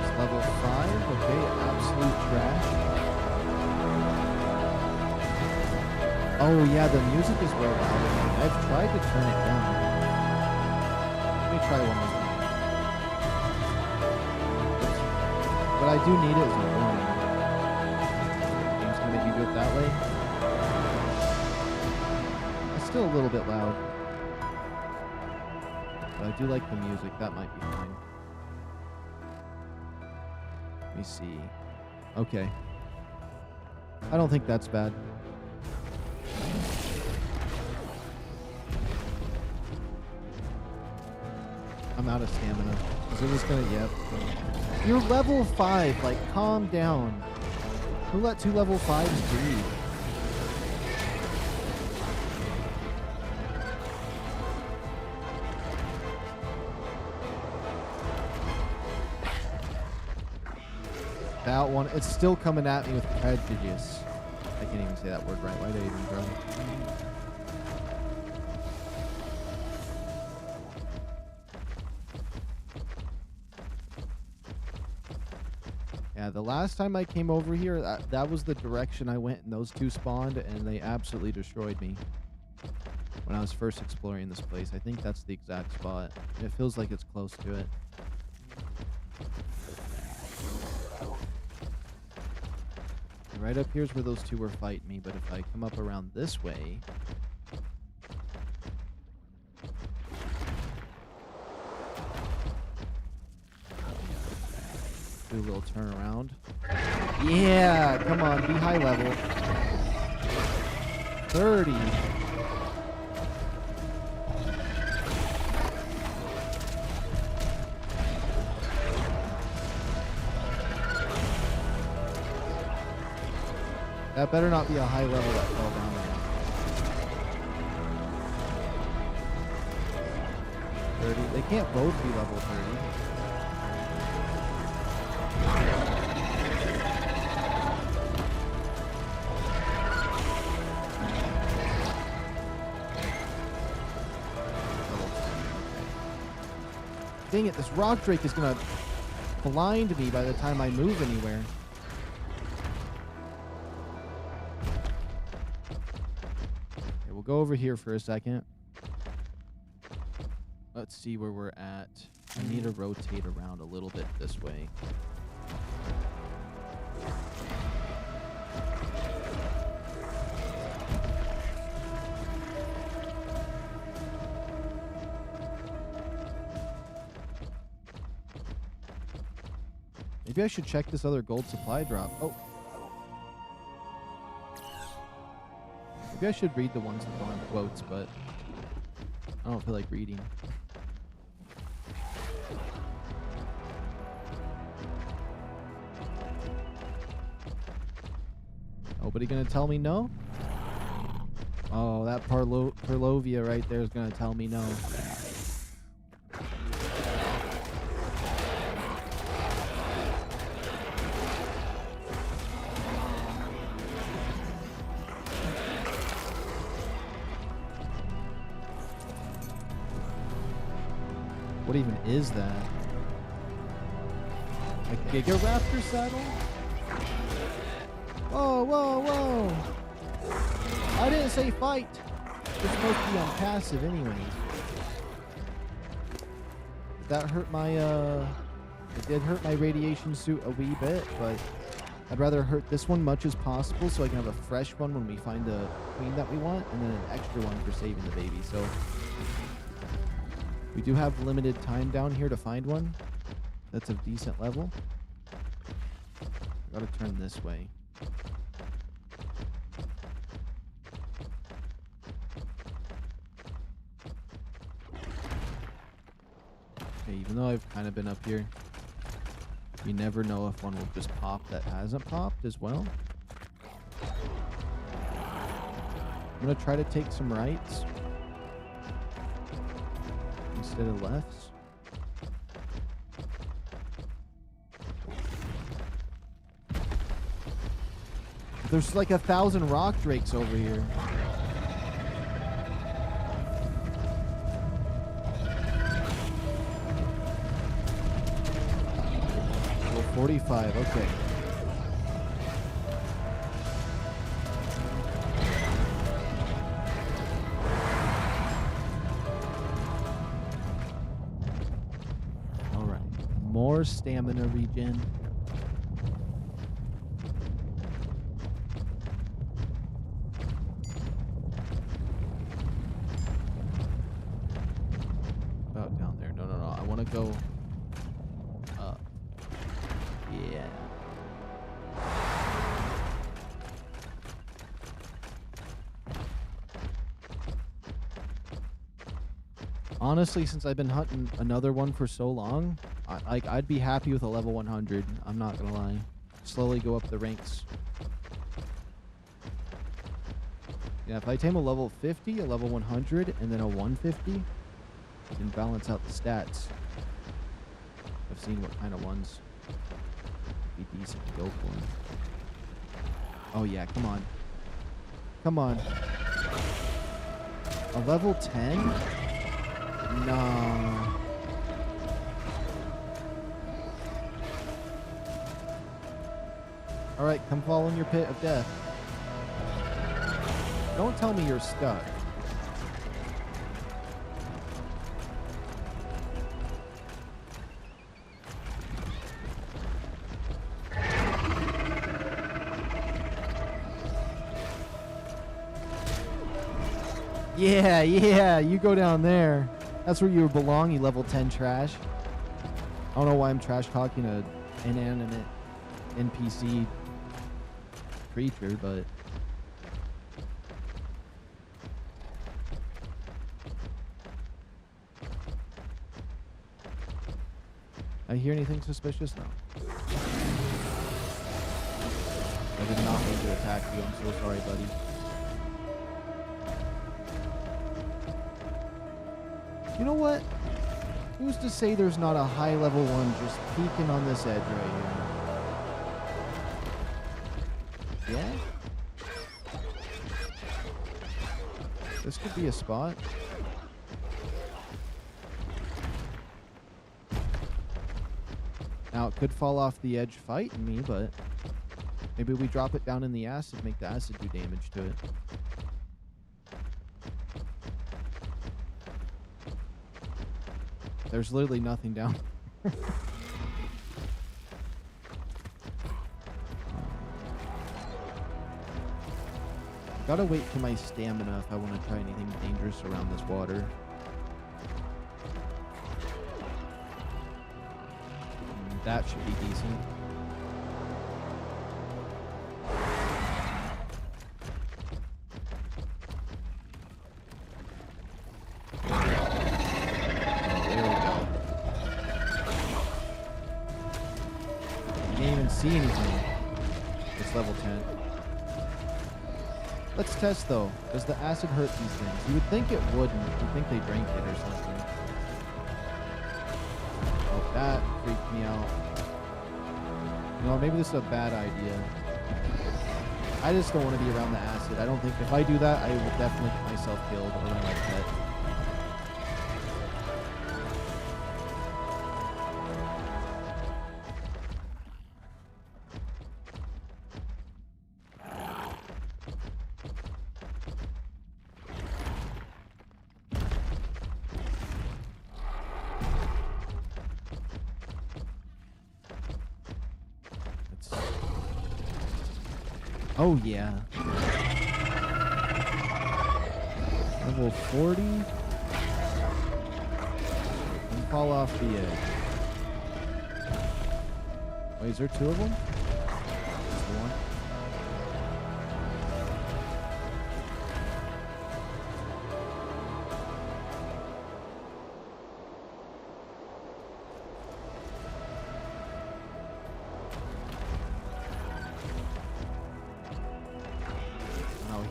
It's level 5, okay, absolute trash. Oh yeah, the music is real loud. I've tried to turn it down. Let me try one more time. But I do need it as a warning. Game's gonna make you do it that way. It's still a little bit loud. But I do like the music. That might be fine. Let me see. Okay. I don't think that's bad. I'm out of stamina. Is it just gonna, yep. You're level 5, like, calm down. Who let 2 level 5s breathe? That one, it's still coming at me with prejudice. I can't even say that word right. Why did I even try? Yeah, the last time I came over here, that was the direction I went, and those two spawned, and they absolutely destroyed me when I was first exploring this place. I think that's the exact spot. It feels like it's close to it. Right up here is where those two were fighting me, but if I come up around this way... do a little turnaround. Yeah! Come on, be high level. 30. That better not be a high level that fell down there. 30. They can't both be level 30. Dang it, this rock drake is gonna blind me by the time I move anywhere. We'll go over here for a second. Let's see where we're at. I need to rotate around a little bit this way. Maybe I should check this other gold supply drop. Oh. Maybe I should read the ones that go in quotes, but I don't feel like reading. Nobody gonna tell me no? Oh, that Parlovia right there is gonna tell me no. What even is that? A GiagaRaptor saddle? Whoa, whoa, whoa! I didn't say fight! It's supposed to be on passive anyways. Did that hurt my, it did hurt my radiation suit a wee bit, but I'd rather hurt this one much as possible so I can have a fresh one when we find the queen that we want, and then an extra one for saving the baby, so... We do have limited time down here to find one that's of decent level. Gotta turn this way. Okay, even though I've kind of been up here, you never know if one will just pop that hasn't popped as well. I'm gonna try to take some rights instead of lefts. There's like 1,000 rock drakes over here. Level 45, okay. More stamina regen. About down there. No, no, no. I want to go up. Yeah. Honestly, since I've been hunting another one for so long, I'd be happy with a level 100. I'm not gonna lie. Slowly go up the ranks. Yeah, if I tame a level 50, a level 100, and then a 150, I can balance out the stats. I've seen what kind of ones Be decent to go for. Oh yeah, come on. Come on. A level 10? No. Alright, come fall in your pit of death. Don't tell me you're stuck. Yeah, you go down there. That's where you belong, you level 10 trash. I don't know why I'm trash talking an inanimate NPC creature, but I hear anything suspicious? No. I did not mean to attack you. I'm so sorry, buddy. You know what? Who's to say there's not a high level one just peeking on this edge right here? Yeah? This could be a spot. Now, it could fall off the edge fighting me, but maybe we drop it down in the acid, make the acid do damage to it. There's literally nothing down. Gotta wait for my stamina if I want to try anything dangerous around this water. That should be decent. See anything. It's level 10. Let's test though. Does the acid hurt these things? You would think it wouldn't. You'd think they drank it or something. Oh, that freaked me out. You know, maybe this is a bad idea. I just don't want to be around the acid. I don't think if I do that, I will definitely get myself killed or my pet. Oh, yeah. Level 40. And fall off the edge. Wait, is there two of them? Just one.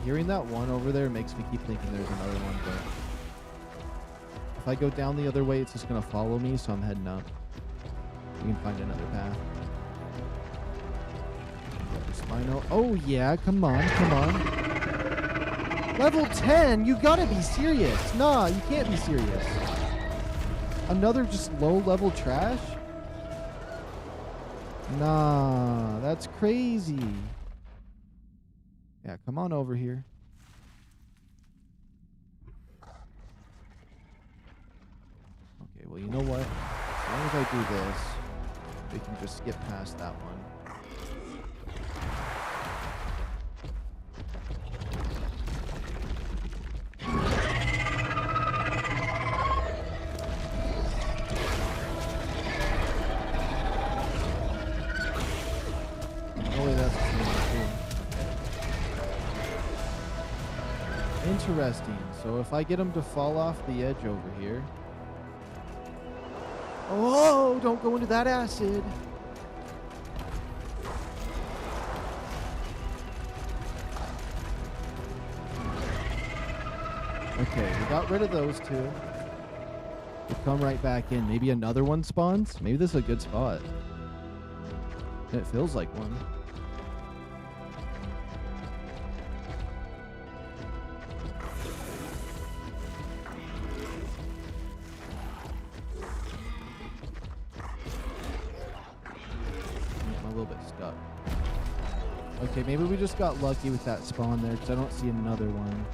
Hearing that one over there makes me keep thinking there's another one, but if I go down the other way, it's just going to follow me, so I'm heading up. We can find another path. Spino. Oh, yeah, come on, come on. Level 10? You gotta be serious. Nah, you can't be serious. Another just low-level trash? Nah, that's crazy. Yeah, come on over here. Okay, well, you know what? As long as I do this, we can just skip past that one. Interesting. So if I get him to fall off the edge over here. Oh, don't go into that acid. Okay, we got rid of those two. We'll come right back in. Maybe another one spawns? Maybe this is a good spot. It feels like one. I'm a little bit stuck. Okay, maybe we just got lucky with that spawn there because I don't see another one.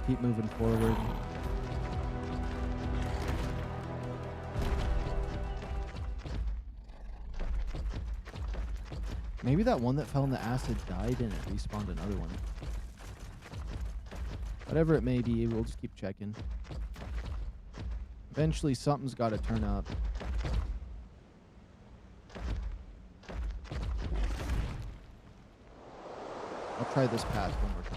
Keep moving forward. Maybe that one that fell in the acid died and it respawned another one. Whatever it may be, we'll just keep checking. Eventually something's got to turn up. I'll try this path one more time.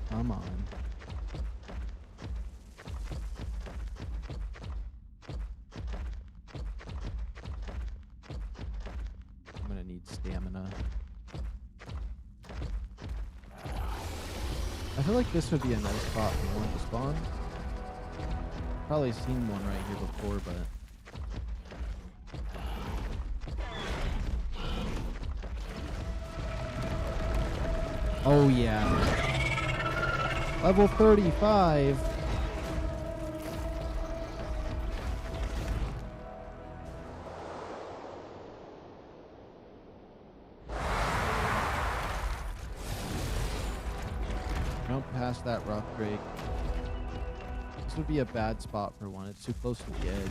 Come on. I'm gonna need stamina. I feel like this would be a nice spot for one to spawn. Probably seen one right here before, but oh yeah. Level 35. Jump past that rock break. This would be a bad spot for one. It's too close to the edge.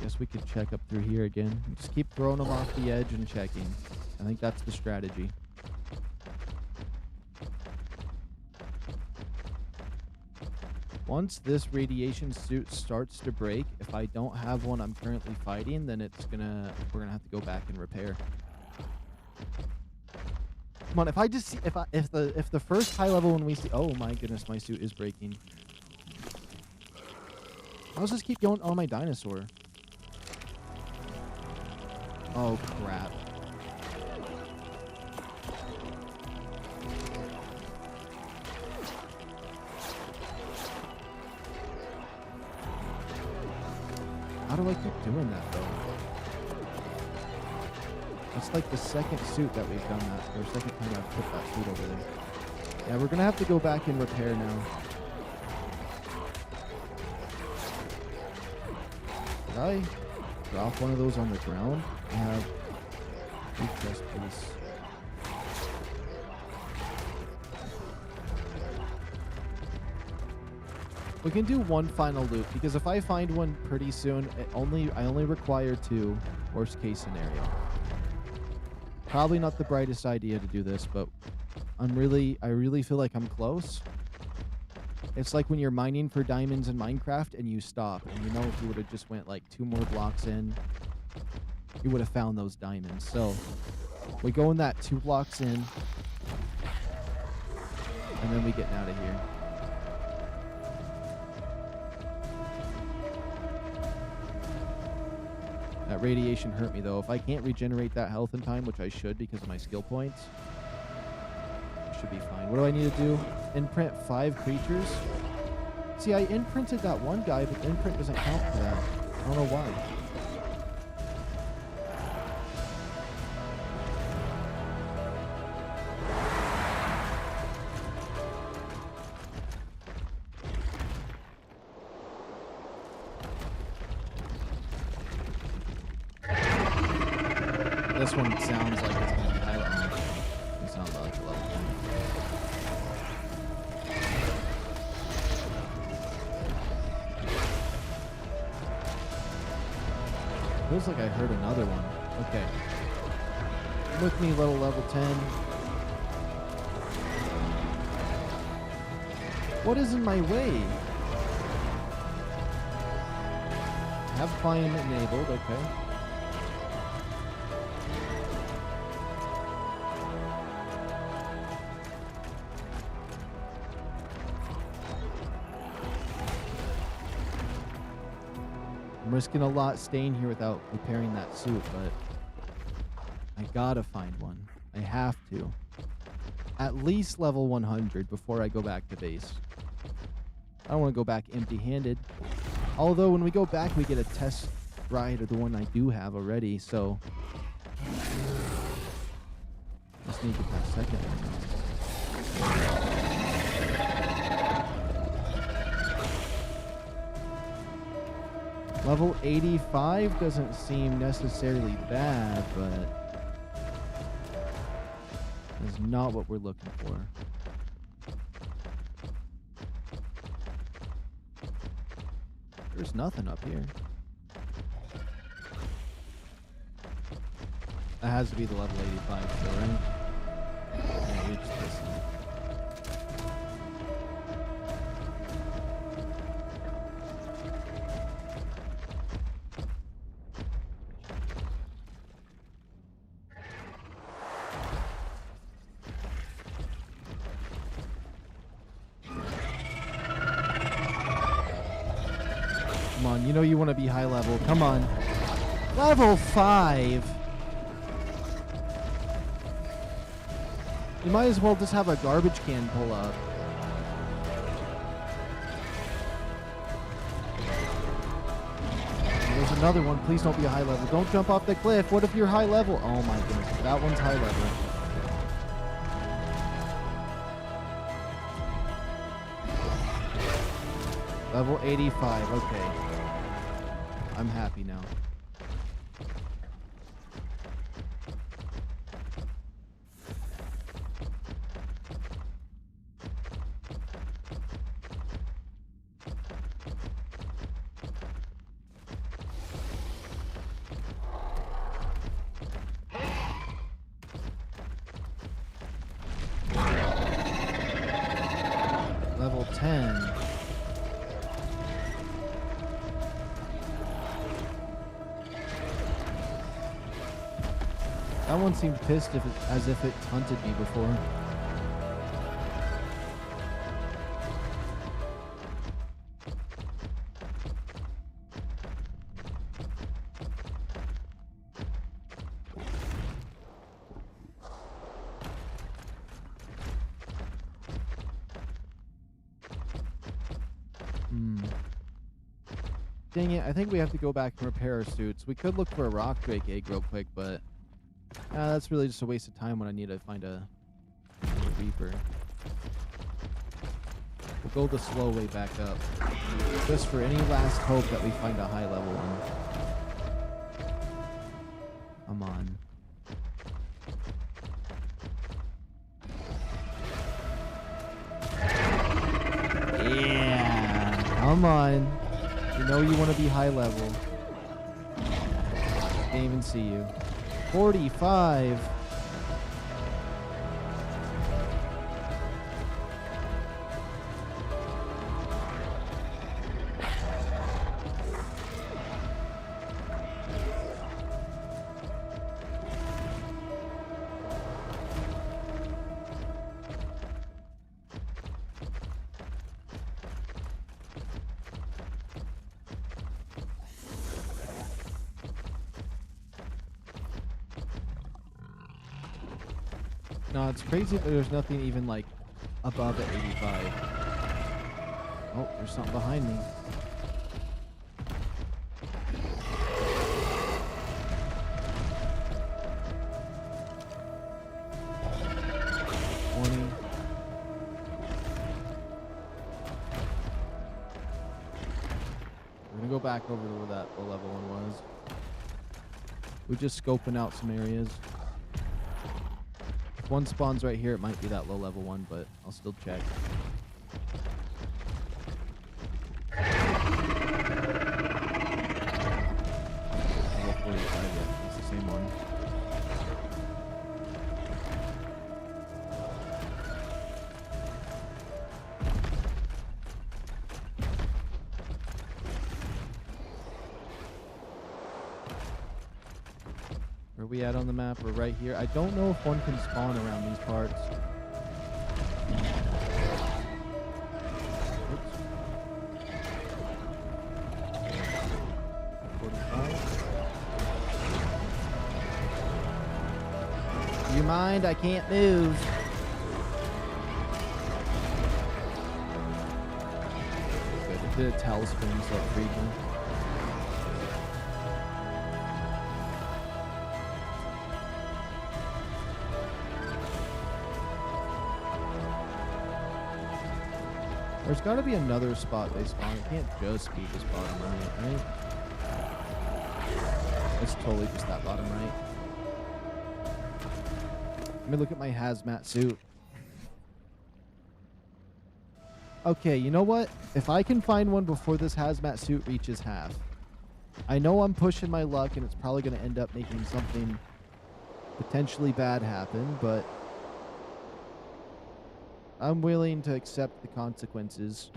Guess we could check up through here again. Just keep throwing them off the edge and checking. I think that's the strategy. Once this radiation suit starts to break, if I don't have one I'm currently fighting, then we're gonna have to go back and repair. Come on, if I just see, if the first high level one we see, oh my goodness, my suit is breaking. I'll just keep going on my dinosaur. Oh crap. How do I keep doing that though? That's like the second suit that we've done that, or second time I've put that suit over there. Yeah, we're gonna have to go back and repair now. Did I drop one of those on the ground? I have a chest piece. We can do one final loop because if I find one pretty soon, I only require 2. Worst case scenario. Probably not the brightest idea to do this, but I really feel like I'm close. It's like when you're mining for diamonds in Minecraft and you stop, and you know if you would have just went like 2 more blocks in, you would have found those diamonds. So we go in that 2 blocks in, and then we get out of here. That radiation hurt me though. If I can't regenerate that health in time, which I should because of my skill points, I should be fine. What do I need to do? Imprint 5 creatures? See, I imprinted that one guy, but the imprint doesn't count for that. I don't know why. This one sounds like it's going to be high level. It sounds like a level 10. Feels like I heard another one. Okay. With me, level 10. What is in my way? Have climb enabled, okay. I'm risking a lot staying here without repairing that suit, but I gotta find one. I have to. At least level 100 before I go back to base. I don't want to go back empty-handed. Although when we go back, we get a test ride of the one I do have already, so just need to get that second one. Level 85 doesn't seem necessarily bad, but is not what we're looking for. There's nothing up here. That has to be the level 85 still, right? Yeah, you're just listening. Come on, you know you want to be high level. Come on. Level 5. You might as well just have a garbage can pull up. There's another one. Please don't be a high level. Don't jump off the cliff. What if you're high level? Oh my goodness. That one's high level. Level 85. Okay. I'm happy now. Level 10. That one seemed pissed as if it hunted me before. Dang it, I think we have to go back and repair our suits. We could look for a rock drake egg real quick, but that's really just a waste of time when I need to find a Reaper. We'll go the slow way back up. Just for any last hope that we find a high level one. Come on. Yeah. Come on. You know you want to be high level. Can't even see you. 45. No, it's crazy that there's nothing even like above at 85. Oh, there's something behind me. We're gonna go back over to where that low level one was. We're just scoping out some areas. If one spawns right here, it might be that low level one, but I'll still check. Level 45, yeah, it's the same one. Where are we at on the map? We're right here. I don't know if one can spawn around these parts. Oops. mind, I can't move. Good. It did a tailspin, so it freed me. There's got to be another spot they spawn. It can't just be this bottom right, right? It's totally just that bottom right. Let me look at my hazmat suit. Okay, you know what? If I can find one before this hazmat suit reaches half, I know I'm pushing my luck and it's probably going to end up making something potentially bad happen, but I'm willing to accept the consequences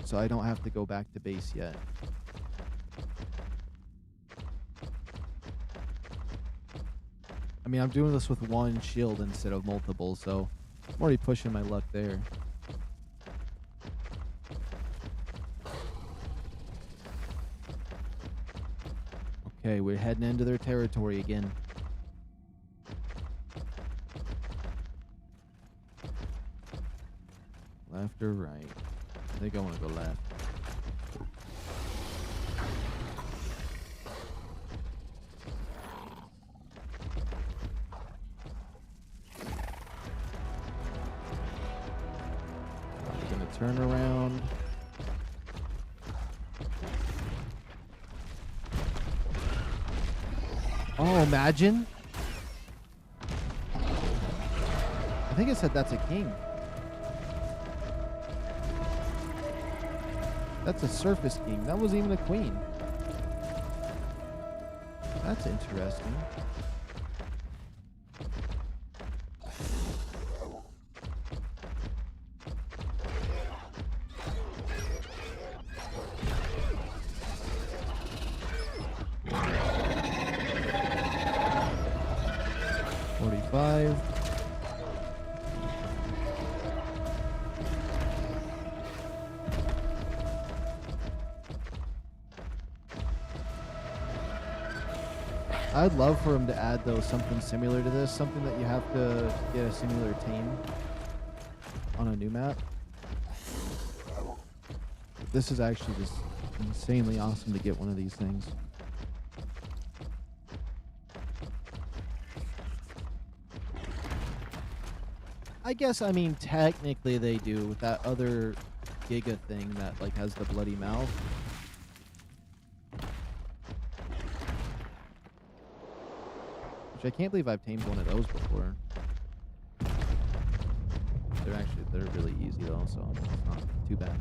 so I don't have to go back to base yet. I mean, I'm doing this with one shield instead of multiple, so I'm already pushing my luck there. Okay, we're heading into their territory again. Left or right? I think I want to go left. We're going to turn around. Oh, imagine. I think it said that's a king. That's a surface king. That wasn't even a queen. That's interesting. I'd love for him to add, though, something similar to this. Something that you have to get a similar tame on a new map. This is actually just insanely awesome to get one of these things. I guess, I mean, technically they do with that other Giga thing that, like, has the bloody mouth. Which I can't believe I've tamed one of those before. They're really easy though, so it's not too bad.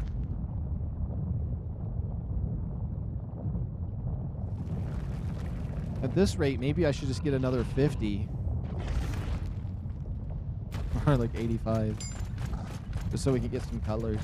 At this rate, maybe I should just get another 50. Or like 85. Just so we can get some colors.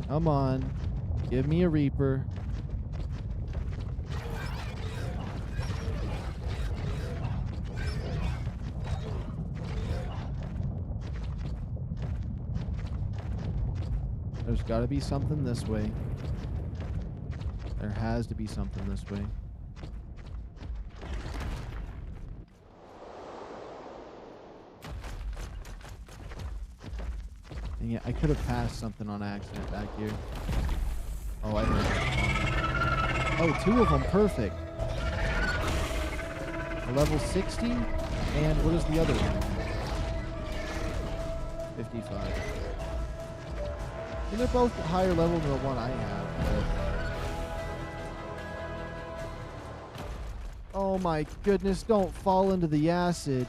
Come on. Give me a Reaper. There's got to be something this way. There has to be something this way. And yeah, I could have passed something on accident back here. Oh, I heard it. Oh, two of them. Perfect. A level 60. And what is the other one? 55. I mean, they're both higher level than the one I have. But... oh my goodness, don't fall into the acid.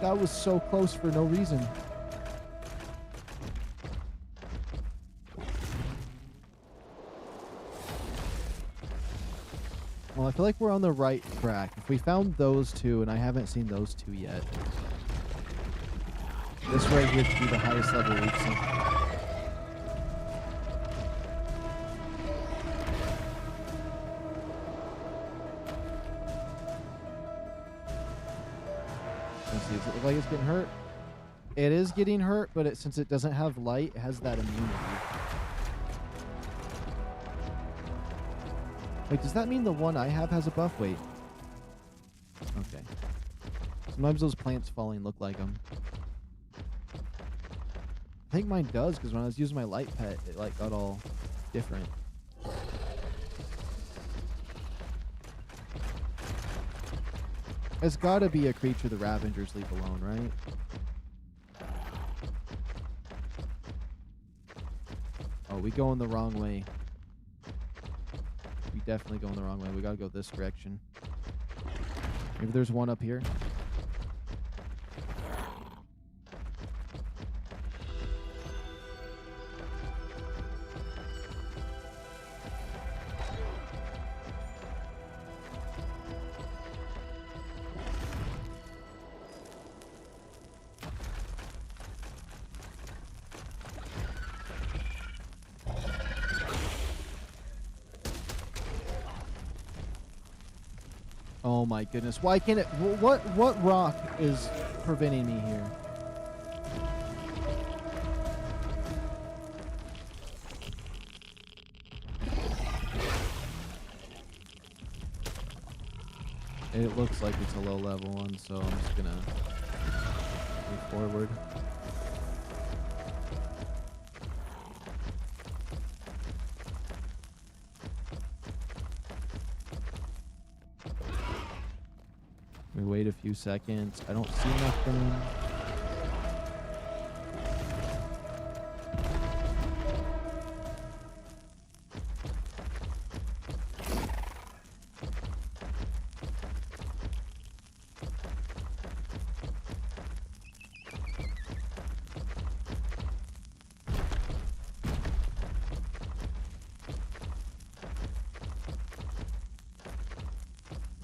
That was so close for no reason. Well, I feel like we're on the right track. If we found those two, and I haven't seen those two yet, this right here should be the highest level we've seen. see. Does it look like it's getting hurt? It is getting hurt, but since it doesn't have light, it has that immunity. Wait, does that mean the one I have has a buff? Wait. Okay. Sometimes those plants falling look like them. I think mine does, because when I was using my light pet, it like got all different. It's gotta be a creature the Ravengers leave alone, right? Oh, we going the wrong way. We definitely going the wrong way. We gotta go this direction. Maybe there's one up here. Oh my goodness. Why can't it... What rock is preventing me here? It looks like it's a low level one, so I'm just gonna move forward. We wait a few seconds. I don't see nothing.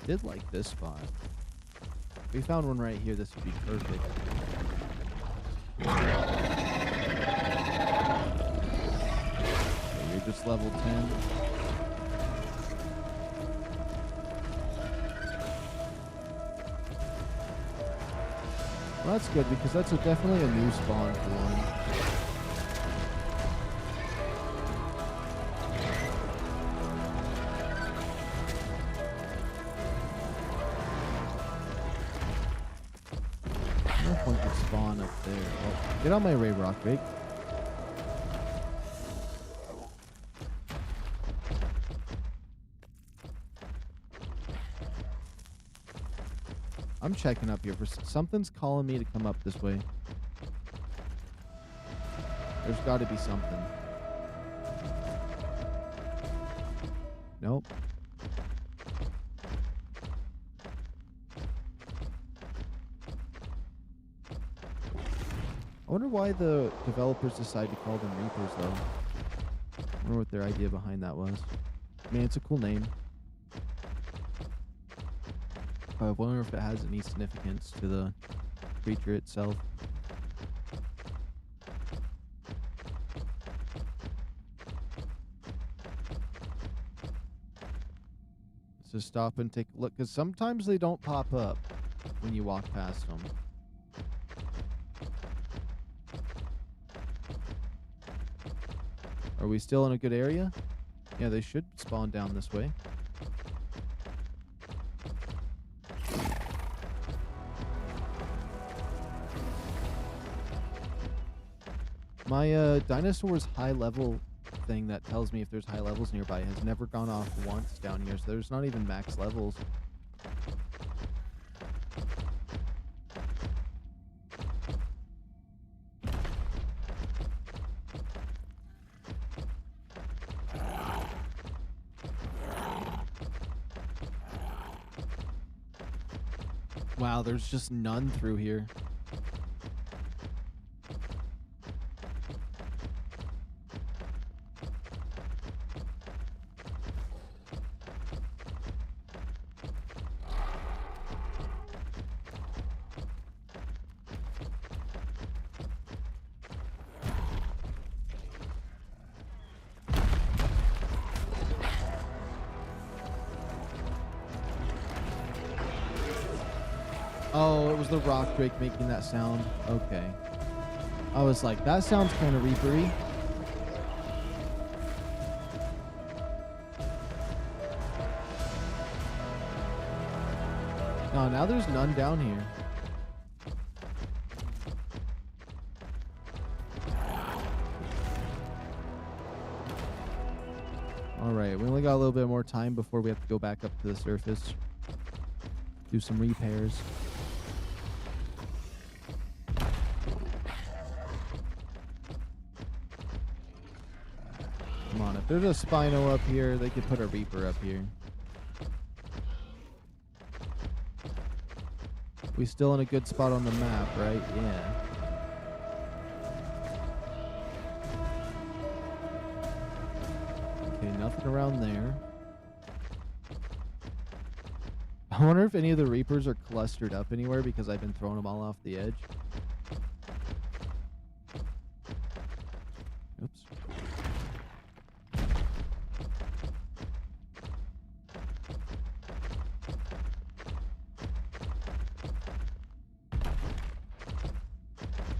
Did like this spot. If we found one right here, this would be perfect. Okay, you're just level 10. Well, that's good because that's definitely a new spawn for one. Spawn up there. Oh, get on my ray rock, big. I'm checking up here for something's calling me to come up this way. There's got to be something. Nope. I wonder why the developers decide to call them Reapers, though. I wonder what their idea behind that was. I mean, it's a cool name. I wonder if it has any significance to the creature itself. Let's just stop and take a look, because sometimes they don't pop up when you walk past them. Are we still in a good area? Yeah, they should spawn down this way. My dinosaur's high level thing that tells me if there's high levels nearby has never gone off once down here, so there's not even max levels. Wow, there's just none through here. Oh, it was the rock drake making that sound. Okay. I was like, that sounds kind of reapery. No, now there's none down here. Alright, we only got a little bit more time before we have to go back up to the surface. Do some repairs. Come on, if there's a Spino up here, they could put a Reaper up here. We still in a good spot on the map, right? Yeah. Okay, nothing around there. I wonder if any of the Reapers are clustered up anywhere because I've been throwing them all off the edge. Oops.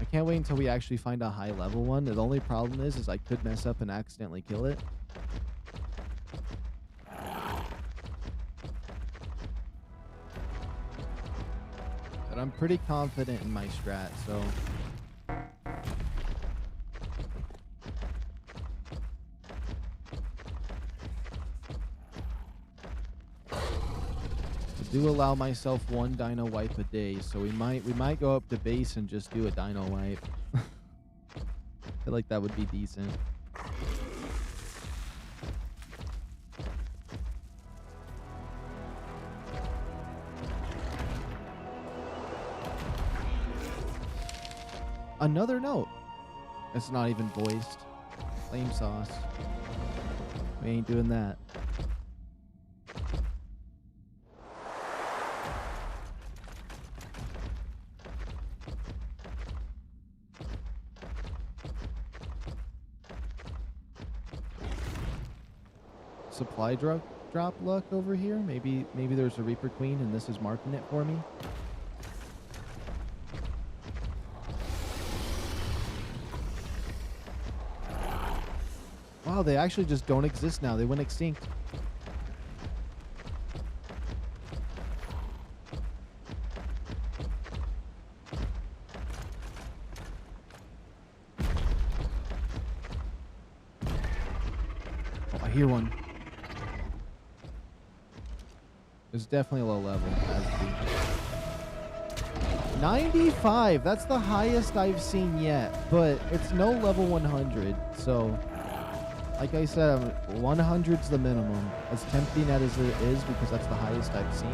I can't wait until we actually find a high level one. The only problem is I could mess up and accidentally kill it. But I'm pretty confident in my strat, so. I do allow myself one dino wipe a day, so we might go up to base and just do a dino wipe. I feel like that would be decent. Another note. It's not even voiced. Flame sauce. We ain't doing that. Supply drop luck over here. Maybe there's a Reaper Queen and this is marking it for me. Wow, they actually just don't exist now. They went extinct. Oh, I hear one. It's definitely low level. 95. That's the highest I've seen yet, but it's no level 100. So, like I said, 100's the minimum. As tempting as it is, because that's the highest I've seen.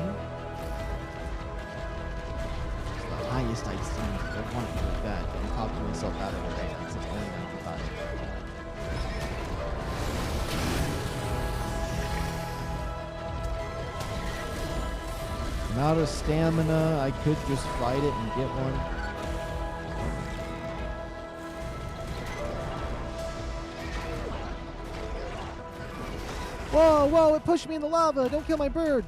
It's the highest I've seen. I don't want to do that. I'm talking myself out of it right now. It's only 95. I'm out of stamina. I could just fight it and get one. Whoa, whoa, it pushed me in the lava. Don't kill my bird.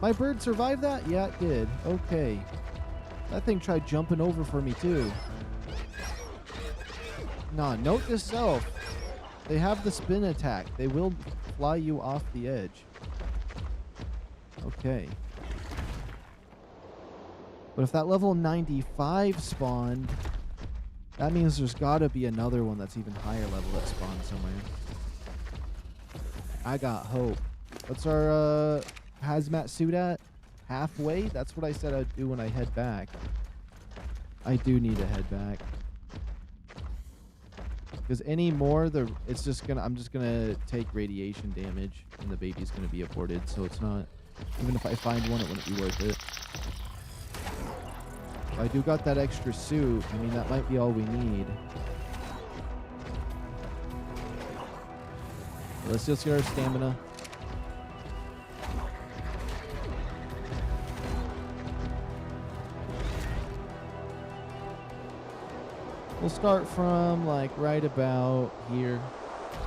My bird survived that? Yeah, it did. Okay. That thing tried jumping over for me, too. Nah, note to self. They have the spin attack. They will fly you off the edge. Okay. But if that level 95 spawned, that means there's got to be another one that's even higher level that spawned somewhere. I got hope. What's our hazmat suit at? Halfway? That's what I said I'd do when I head back. I do need to head back. Because any more, it's just gonna. I'm just gonna take radiation damage, and the baby's gonna be aborted. So it's not. Even if I find one, it wouldn't be worth it. If I do got that extra suit. I mean, that might be all we need. Let's just get our stamina. We'll start from like right about here.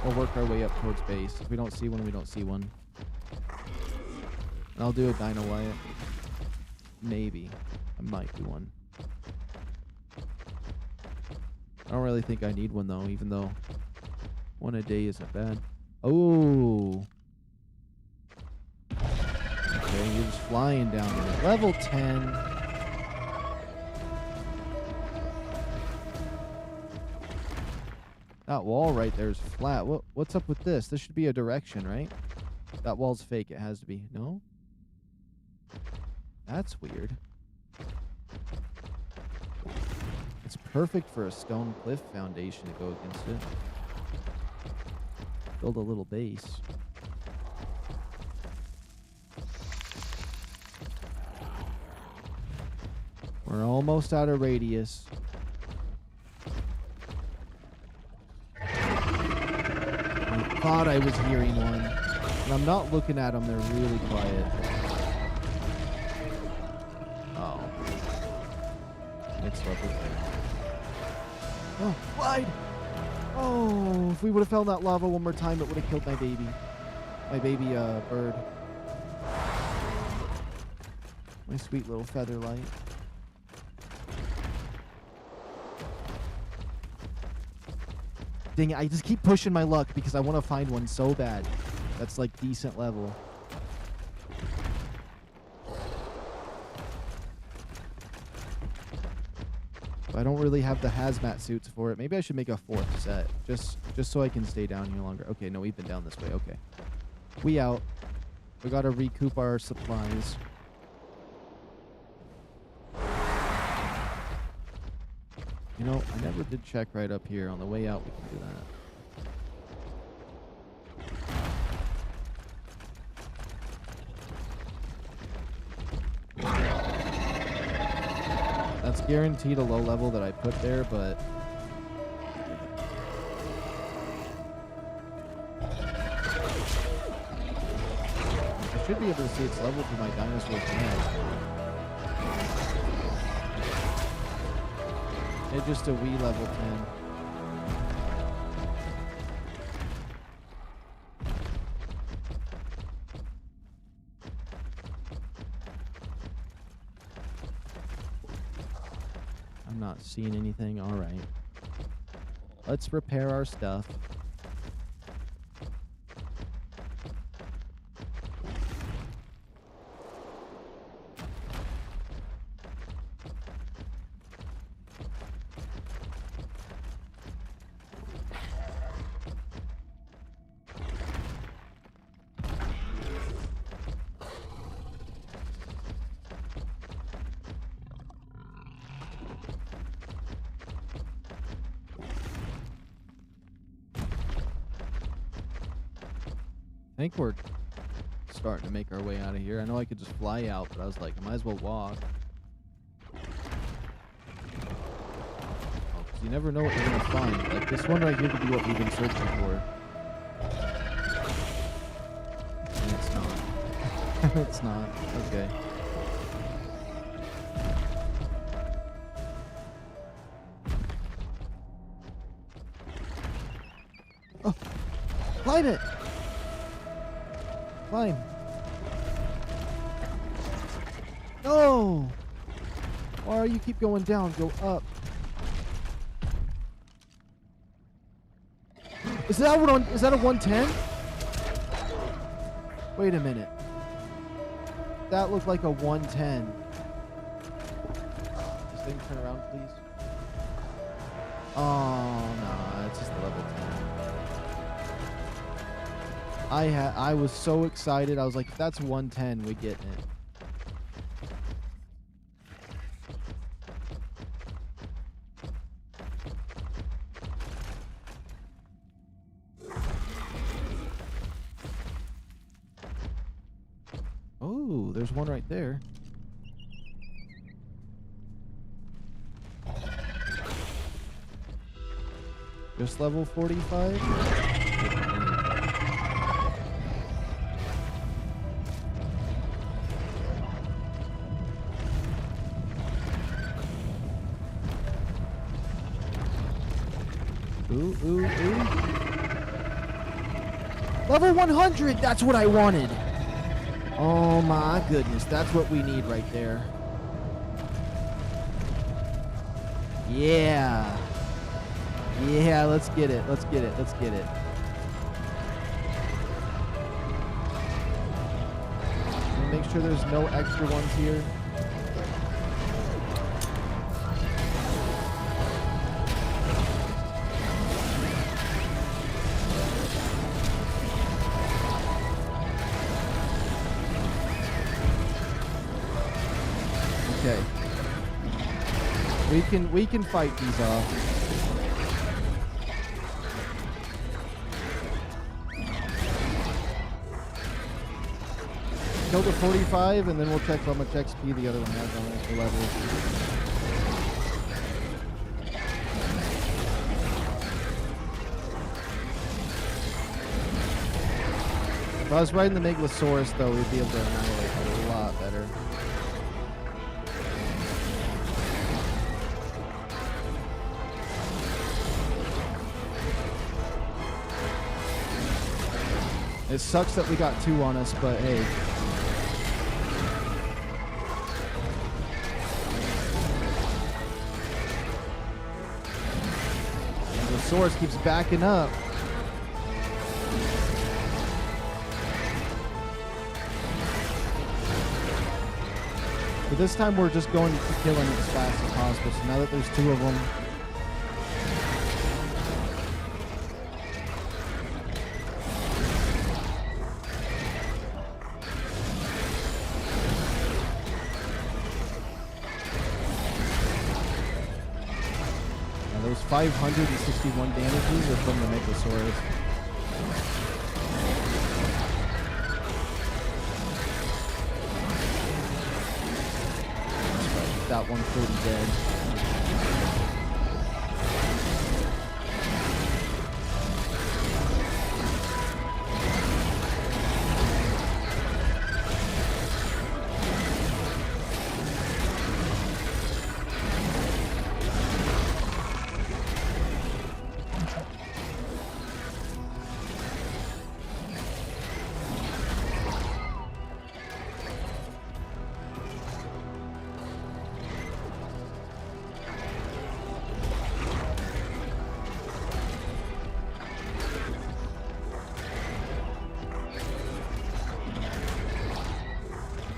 We'll work our way up towards base. If we don't see one, we don't see one. And I'll do a dino wipe. Maybe. I might do one. I don't really think I need one, though, even though one a day isn't bad. Oh. Okay, you're just flying down there. Level 10. That wall right there is flat. What's up with this? This should be a direction, right? That wall's fake. It has to be. No? That's weird. It's perfect for a stone cliff foundation to go against it. Build a little base. We're almost out of radius. I thought I was hearing one. And I'm not looking at them. They're really quiet. Oh. Next level. Oh, glide! Oh, if we would have found that lava one more time, it would have killed my baby. My baby, bird. My sweet little feather light. Dang it, I just keep pushing my luck because I want to find one so bad. That's like decent level. I don't really have the hazmat suits for it. Maybe I should make a 4th set. Just so I can stay down here longer. Okay, no, we've been down this way. Okay. We out. We gotta recoup our supplies. You know, I never did check right up here. On the way out, we can do that. That's guaranteed a low level that I put there, but I should be able to see its level through my dinosaur command. It's just a wee level 10. I'm not seeing anything. All right. Let's repair our stuff. I think we're starting to make our way out of here. I know I could just fly out, but I was like, I might as well walk. Oh, 'cause you never know what you're going to find. Like, this one right here could be what we've been searching for. And it's not. It's not. Okay. Oh! Climb it! Climb. No! Why do you keep going down? Go up. Is that one on? Is that a 110? Wait a minute. That looked like a 110. This thing turn around, please. Oh no, it's just a level 10. I was so excited. I was like, if that's 110, we getting it. Oh, there's one right there. Just level 45? Ooh, ooh, ooh. Level 100! That's what I wanted! Oh my goodness, that's what we need right there. Yeah. Yeah, let's get it. Let's get it. Let's get it. Make sure there's no extra ones here. Okay. We can fight these off. Kill the 45, and then we'll check how much XP the other one has on it, the level. If I was riding the Meglasaurus, though, we'd be able to annihilate a lot better. It sucks that we got 2 on us, but hey. Source keeps backing up. But this time we're just going to kill him as fast as possible. So now that there's 2 of them. Those 561 damages are from the Meglasaurus. That's right, that 140 dead.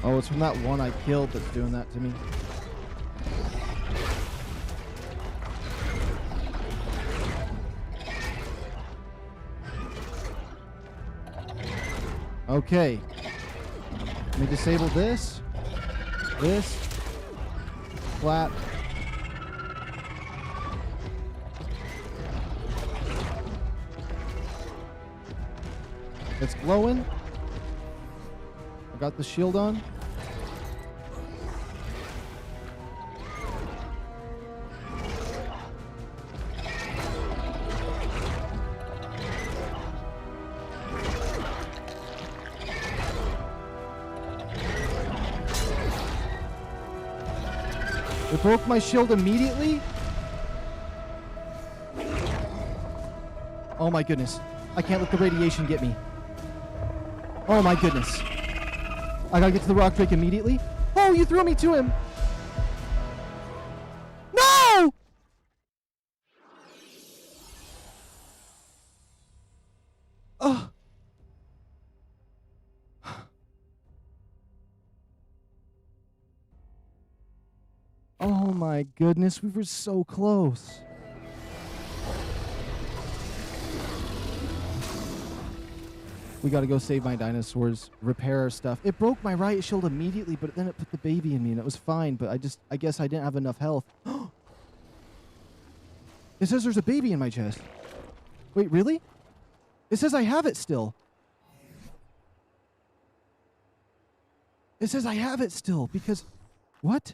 Oh, it's from that one I killed that's doing that to me. Okay. Let me disable this. This. Flat. It's glowing. I got the shield on. It broke my shield immediately? Oh my goodness. I can't let the radiation get me. Oh my goodness. I gotta get to the rock drake immediately. Oh, you threw me to him. No! Oh. Oh my goodness, we were so close. We gotta go save my dinosaurs, repair our stuff. It broke my right shield immediately, but then it put the baby in me and it was fine, but I guess I didn't have enough health. It says there's a baby in my chest. Wait, really? It says I have it still. It says I have it still because... What?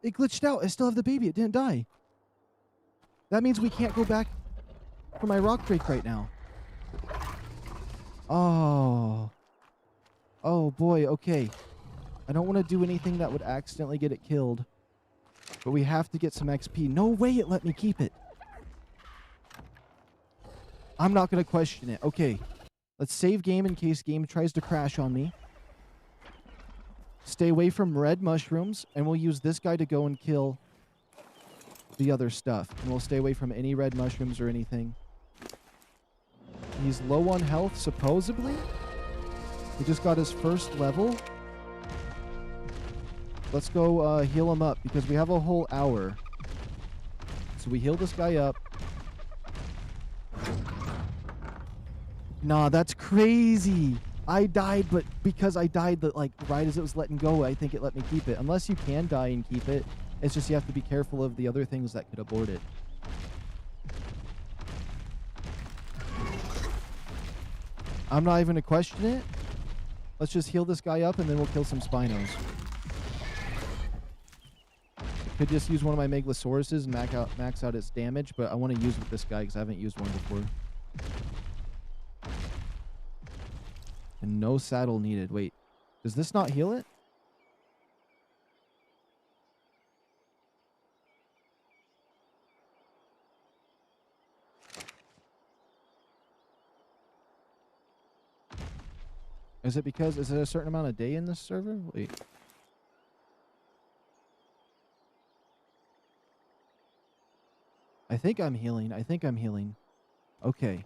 It glitched out. I still have the baby. It didn't die. That means we can't go back for my rock drake right now. Oh. Oh boy, okay. I don't want to do anything that would accidentally get it killed. But we have to get some XP. No way it let me keep it. I'm not going to question it. Okay. Let's save game in case game tries to crash on me. Stay away from red mushrooms, and we'll use this guy to go and kill the other stuff. And we'll stay away from any red mushrooms or anything. He's low on health, supposedly. He just got his first level. Let's go heal him up because we have a whole hour. So we heal this guy up. Nah, that's crazy. I died, but because I died like right as it was letting go, I think it let me keep it. Unless you can die and keep it. It's just you have to be careful of the other things that could abort it. I'm not even going to question it. Let's just heal this guy up and then we'll kill some Spinos. I could just use one of my Megalosauruses and max out its damage, but I want to use with this guy because I haven't used one before. And no saddle needed. Wait, does this not heal it? Is it because, is it a certain amount of day in this server? Wait. I think I'm healing. I think I'm healing. Okay.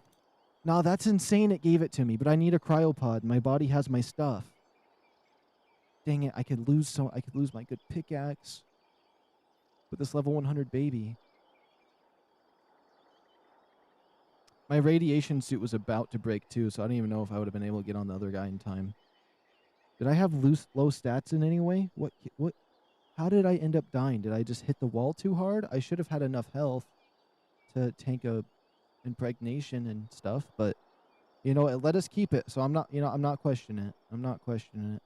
No, that's insane it gave it to me, but I need a cryopod. My body has my stuff. Dang it, I could lose my good pickaxe with this level 100 baby. My radiation suit was about to break too, so I don't even know if I would have been able to get on the other guy in time. Did I have low stats in any way? What how did I end up dying? Did I just hit the wall too hard? I should have had enough health to tank a impregnation and stuff, but you know, it let us keep it, so I'm not, you know, I'm not questioning it. I'm not questioning it.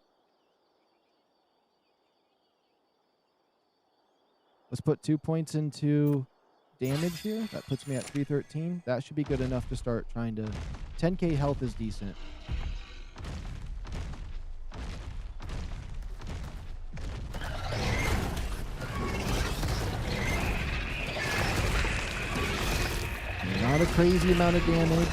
Let's put 2 points into damage here. That puts me at 313. That should be good enough to start trying to... 10k health is decent. Not a crazy amount of damage.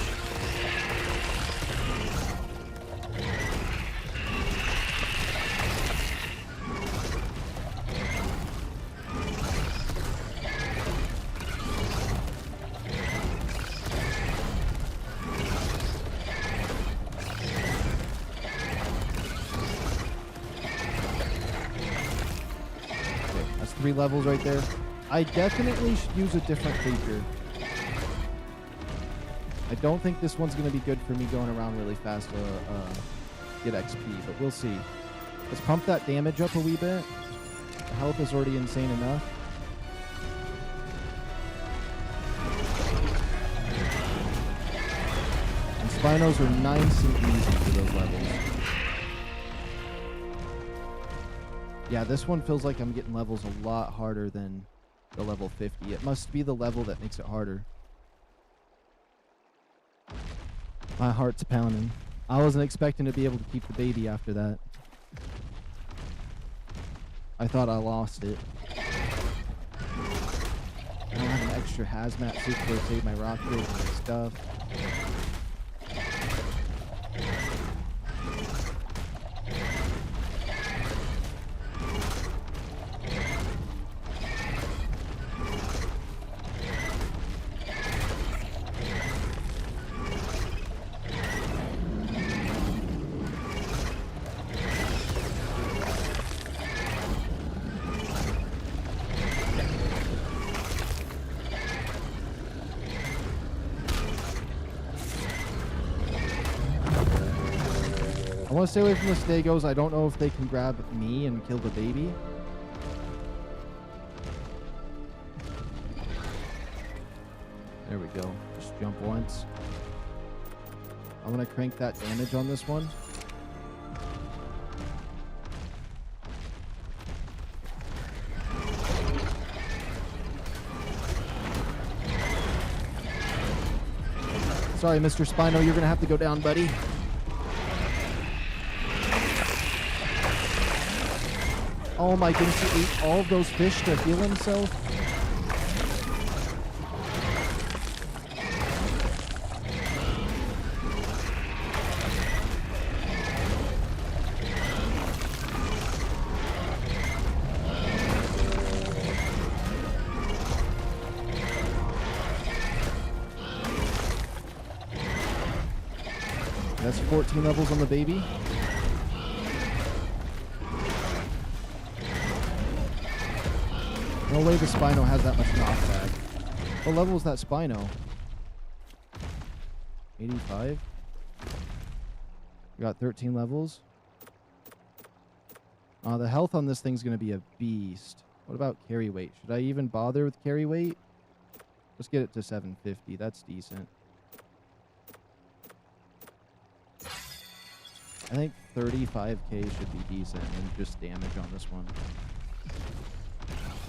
That's 3 levels right there. I definitely should use a different creature. I don't think this one's going to be good for me going around really fast to get XP, but we'll see. Let's pump that damage up a wee bit. The health is already insane enough. And Spinos are nice and easy for those levels. Yeah, this one feels like I'm getting levels a lot harder than the level 50. It must be the level that makes it harder. My heart's pounding. I wasn't expecting to be able to keep the baby after that. I thought I lost it. I don't have an extra hazmat suit to save my rockets and my stuff. I want to stay away from the Stegos. I don't know if they can grab me and kill the baby. There we go. Just jump once. I want to crank that damage on this one. Sorry, Mr. Spino, you're going to have to go down, buddy. Oh my goodness, he ate all of those fish to heal himself? That's 14 levels on the baby. No way the Spino has that much knockback. What level is that Spino? 85? We got 13 levels. The health on this thing's going to be a beast. What about carry weight? Should I even bother with carry weight? Let's get it to 750. That's decent. I think 35k should be decent and just damage on this one.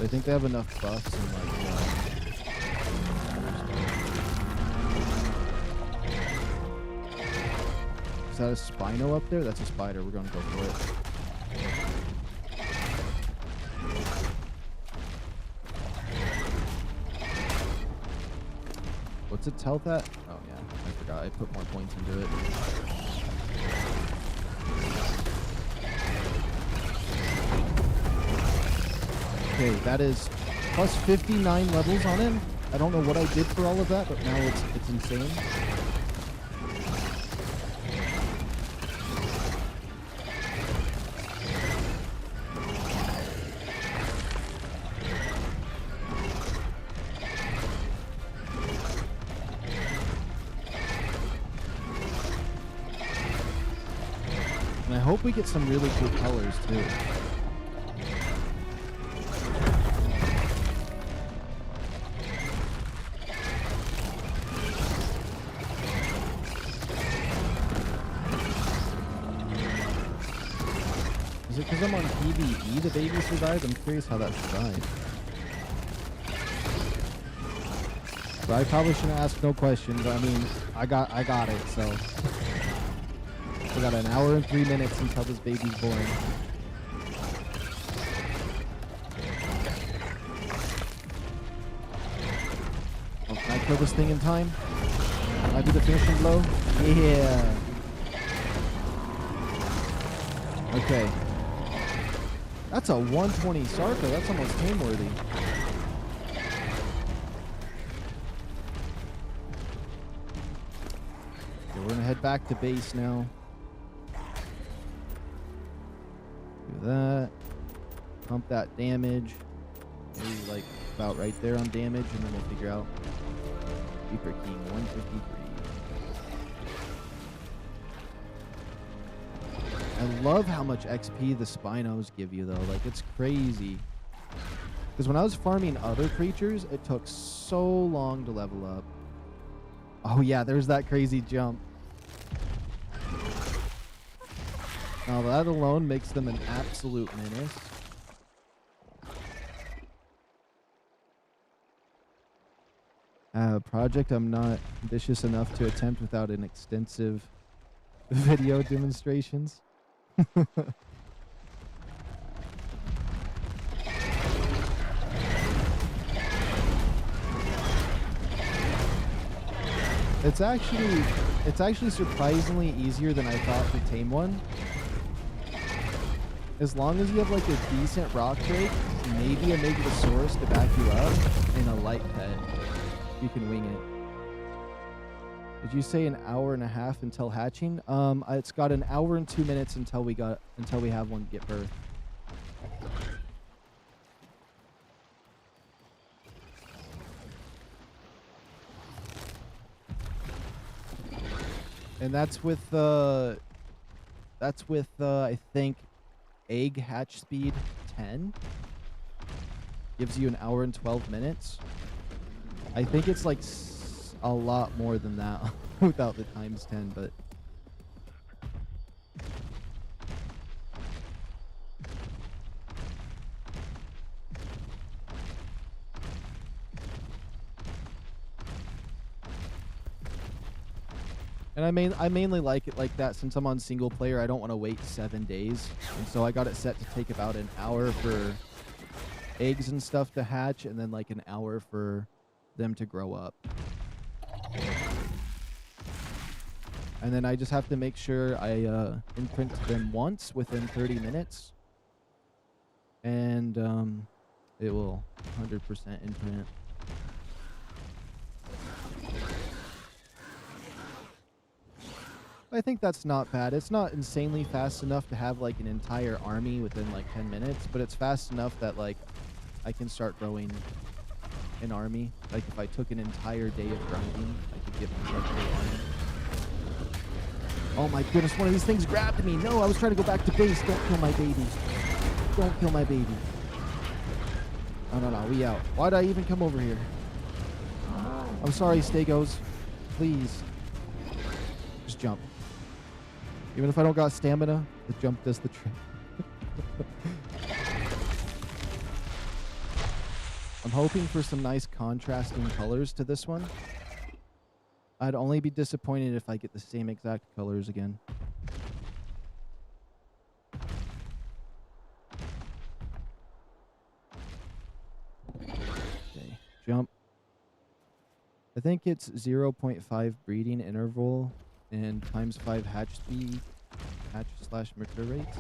I think they have enough buffs and is that a Spino up there? That's a spider. We're gonna go for it. What's its health at? Oh yeah, I forgot. I put more points into it. Okay, that is plus 59 levels on him. I don't know what I did for all of that, but now it's insane. And I hope we get some really cool colors too. Is it because I'm on PvE the baby survived? I'm curious how that survived. So I probably shouldn't ask no questions. I mean, I got it, so. We got an hour and 3 minutes until this baby's born. Oh, can I kill this thing in time? Can I do the finishing blow? Yeah. Okay. That's a 120 Sarko. That's almost tame worthy. Okay, we're gonna head back to base now. Do that. Pump that damage. Maybe like about right there on damage, and then we'll figure out. Reaper King 153. I love how much XP the Spinos give you, though. Like, it's crazy. Because when I was farming other creatures, it took so long to level up. Oh, yeah, there's that crazy jump. Now, that alone makes them an absolute menace. Project I'm not ambitious enough to attempt without an extensive video demonstrations. It's actually surprisingly easier than I thought to tame one. As long as you have like a decent rock break, maybe a Megalosaurus to back you up, and a light pet, you can wing it. Did you say an hour and a half until hatching? It's got an hour and 2 minutes until we have one get birth. And that's with I think egg hatch speed 10. Gives you an hour and 12 minutes. I think it's like a lot more than that without the times 10, but and I mainly like it like that since I'm on single player. I don't want to wait 7 days, and so I got it set to take about an hour for eggs and stuff to hatch, and then like an hour for them to grow up. And then I just have to make sure I imprint them once within 30 minutes. And it will 100% imprint. I think that's not bad. It's not insanely fast enough to have like an entire army within like 10 minutes, but it's fast enough that like I can start growing an army. Like if I took an entire day of grinding, I could get myself a whole army. Oh my goodness, one of these things grabbed me. No, I was trying to go back to base. Don't kill my baby. Don't kill my baby. No, we out. Why'd I even come over here? I'm sorry, Stegos. Please. Just jump. Even if I don't got stamina, the jump does the trick. I'm hoping for some nice contrasting colors to this one. I'd only be disappointed if I get the same exact colors again. Okay, jump. I think it's 0.5 breeding interval and times 5 hatch speed, hatch/mature rates.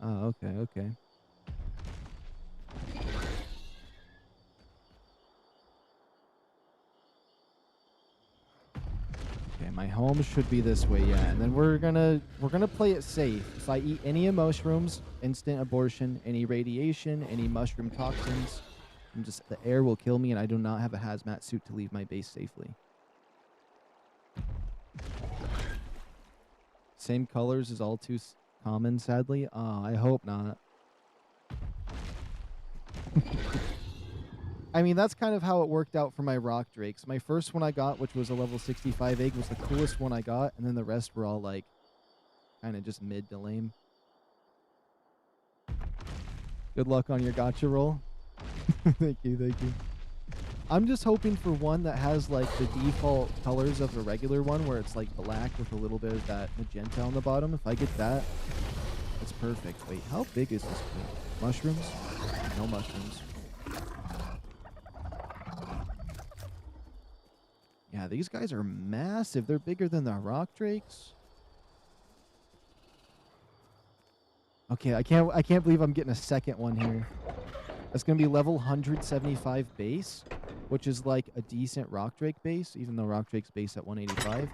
Oh, okay. Okay, my home should be this way, yeah. And then we're gonna play it safe. If I eat any mushrooms, instant abortion. Any radiation, any mushroom toxins, the air will kill me, and I do not have a hazmat suit to leave my base safely. Same colors is all too common, sadly. I hope not. I mean, that's kind of how it worked out for my rock drakes. My first one I got, which was a level 65 egg, was the coolest one I got, and then the rest were all like kind of just mid to lame. Good luck on your gotcha roll. Thank you. I'm just hoping for one that has like the default colors of the regular one, where it's like black with a little bit of that magenta on the bottom. If I get that, that's perfect. Wait, how big is this thing? Mushrooms? No mushrooms. Yeah, these guys are massive. They're bigger than the rock drakes. Okay, I can't believe I'm getting a second one here. That's gonna be level 175 base, which is like a decent rock drake base, even though rock drake's base at 185.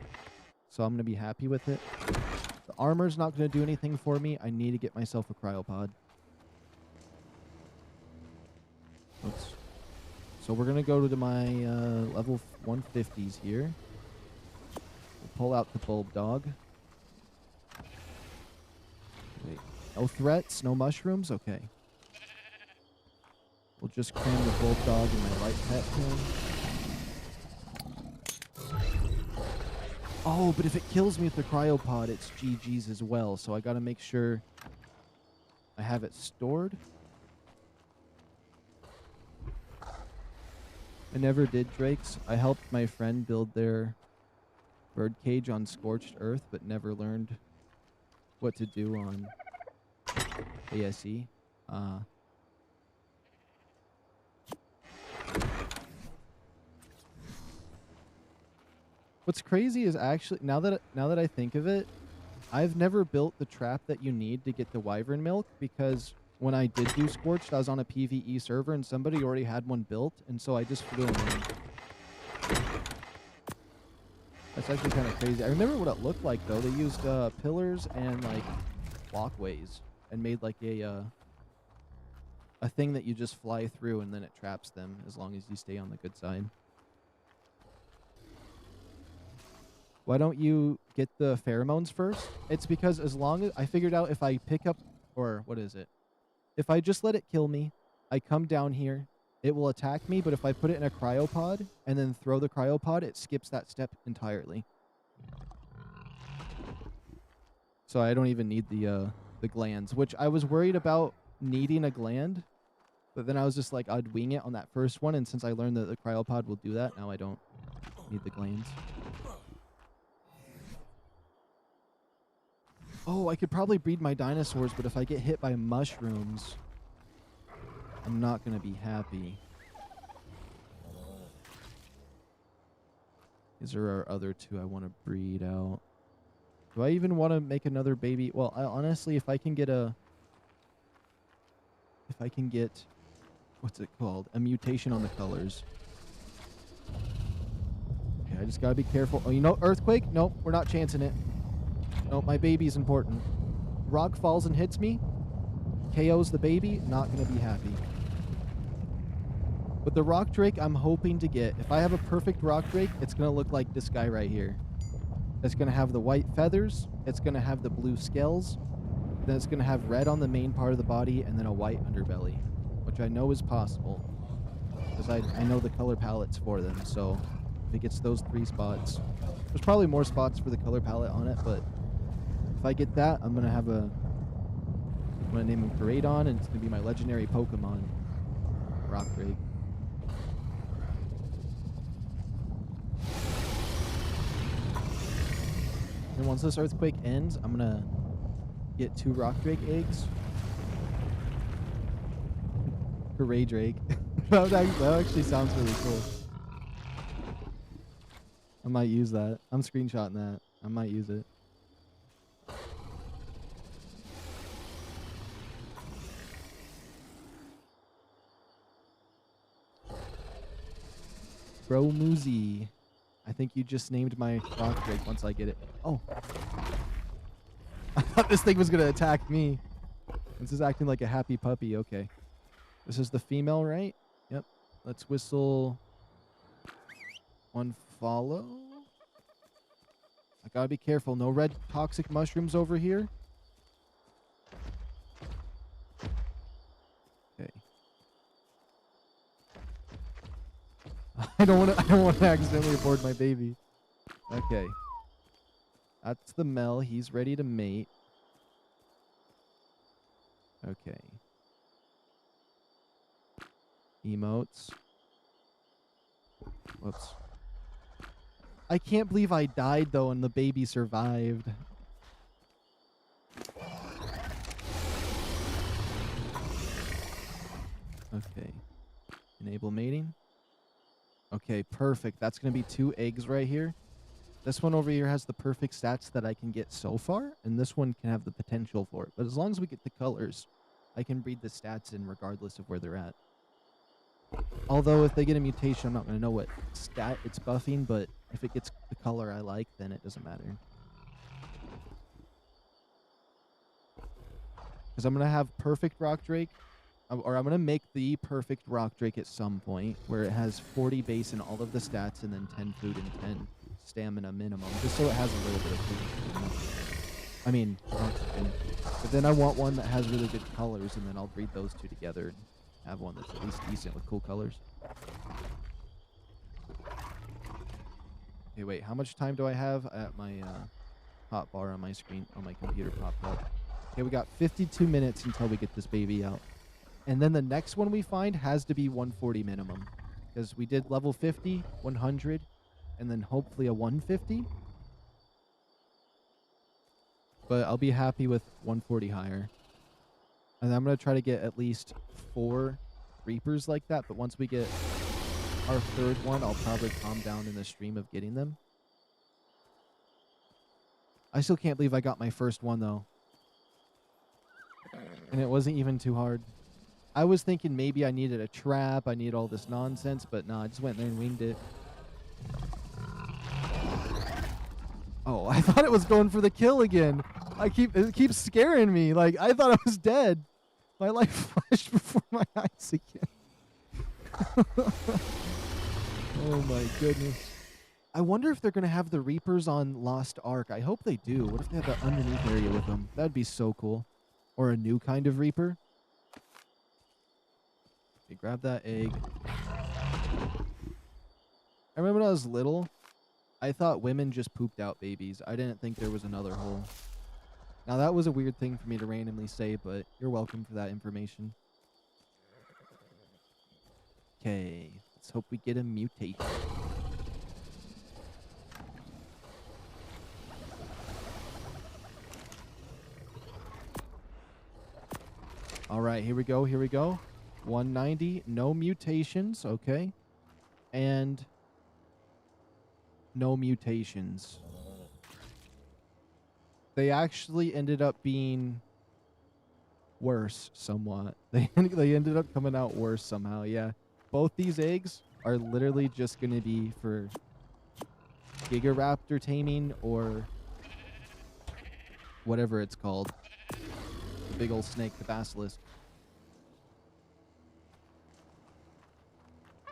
So I'm gonna be happy with it. The armor's not gonna do anything for me. I need to get myself a cryopod. Oops. So we're gonna go to my level 150s here. We'll pull out the bulb dog. Wait, no threats, no mushrooms. Okay. We'll just cram the bulb dog in my light pet here. Oh, but if it kills me with the cryopod, it's GG's as well. So I gotta make sure I have it stored. I never did drakes. I helped my friend build their birdcage on scorched earth, but never learned what to do on ASE. What's crazy is actually now that I think of it, I've never built the trap that you need to get the wyvern milk, because when I did do scorched, I was on a PvE server and somebody already had one built, and so I just flew them in. That's actually kind of crazy. I remember what it looked like though. They used pillars and like walkways and made like a thing that you just fly through, and then it traps them as long as you stay on the good side. Why don't you get the pheromones first? It's because as long as I figured out, if I pick up, or what is it? If I just let it kill me, I come down here, it will attack me, but if I put it in a cryopod and then throw the cryopod, it skips that step entirely. So I don't even need the glands, which I was worried about needing a gland, but then I was just like, I'd wing it on that first one, and since I learned that the cryopod will do that, now I don't need the glands. Oh, I could probably breed my dinosaurs, but if I get hit by mushrooms, I'm not going to be happy. These are our other two I want to breed out. Do I even want to make another baby? Well, honestly, if I can get, what's it called? A mutation on the colors. Okay, I just gotta be careful. Oh, you know, earthquake? Nope, we're not chancing it. Nope, my baby's important. Rock falls and hits me. KOs the baby. Not gonna be happy. With the rock drake, I'm hoping to get, if I have a perfect rock drake, it's gonna look like this guy right here. It's gonna have the white feathers. It's gonna have the blue scales. Then it's gonna have red on the main part of the body and then a white underbelly, which I know is possible because I know the color palettes for them. So if it gets those 3 spots, there's probably more spots for the color palette on it, but if I get that, I'm gonna name him Paradon, and it's gonna be my legendary Pokemon, Rock Drake. And once this earthquake ends, I'm gonna get 2 Rock Drake eggs. Hooray, Drake. that actually sounds really cool. I might use that. I'm screenshotting that. I might use it. Bro Moozy. I think you just named my rock drake once I get it. Oh. I thought this thing was going to attack me. This is acting like a happy puppy. Okay. This is the female, right? Yep. Let's whistle one follow. I gotta be careful. No red toxic mushrooms over here. Okay. I don't want to accidentally abort my baby. Okay. That's the male. He's ready to mate. Okay. Emotes. Whoops. I can't believe I died though and the baby survived. Okay. Enable mating. Okay, perfect. That's going to be 2 eggs right here. This one over here has the perfect stats that I can get so far, and this one can have the potential for it. But as long as we get the colors, I can breed the stats in regardless of where they're at. Although if they get a mutation, I'm not going to know what stat it's buffing, but if it gets the color I like, then it doesn't matter. Because I'm going to have perfect rock drake, or I'm going to make the perfect rock drake at some point where it has 40 base in all of the stats and then 10 food and 10 stamina minimum, just so it has a little bit of food. I mean, oxygen. But then I want one that has really good colors, and then I'll breed those 2 together and have one that's at least decent with cool colors. Okay, wait, how much time do I have at my hot bar on my screen, on my computer popped up? Okay, we got 52 minutes until we get this baby out. And then the next one we find has to be 140 minimum. Because we did level 50, 100, and then hopefully a 150. But I'll be happy with 140 higher. And I'm going to try to get at least 4 Reapers like that. But once we get our 3rd one, I'll probably calm down in the stream of getting them. I still can't believe I got my first one, though. And it wasn't even too hard. I was thinking maybe I needed a trap, I need all this nonsense, but no, I just went there and winged it. Oh, I thought it was going for the kill again. It keeps scaring me. Like, I thought I was dead. My life flashed before my eyes again. Oh my goodness. I wonder if they're going to have the Reapers on Lost Ark. I hope they do. What if they have that underneath area with them? That'd be so cool. Or a new kind of Reaper. Okay, grab that egg. I remember when I was little, I thought women just pooped out babies. I didn't think there was another hole. Now, that was a weird thing for me to randomly say, but you're welcome for that information. Okay, let's hope we get a mutation. All right, here we go, here we go. 190, no mutations, okay. And no mutations. They actually ended up being worse somewhat. They ended up coming out worse somehow, yeah. Both these eggs are literally just going to be for GiagaRaptor taming or whatever it's called. The big old snake, the basilisk.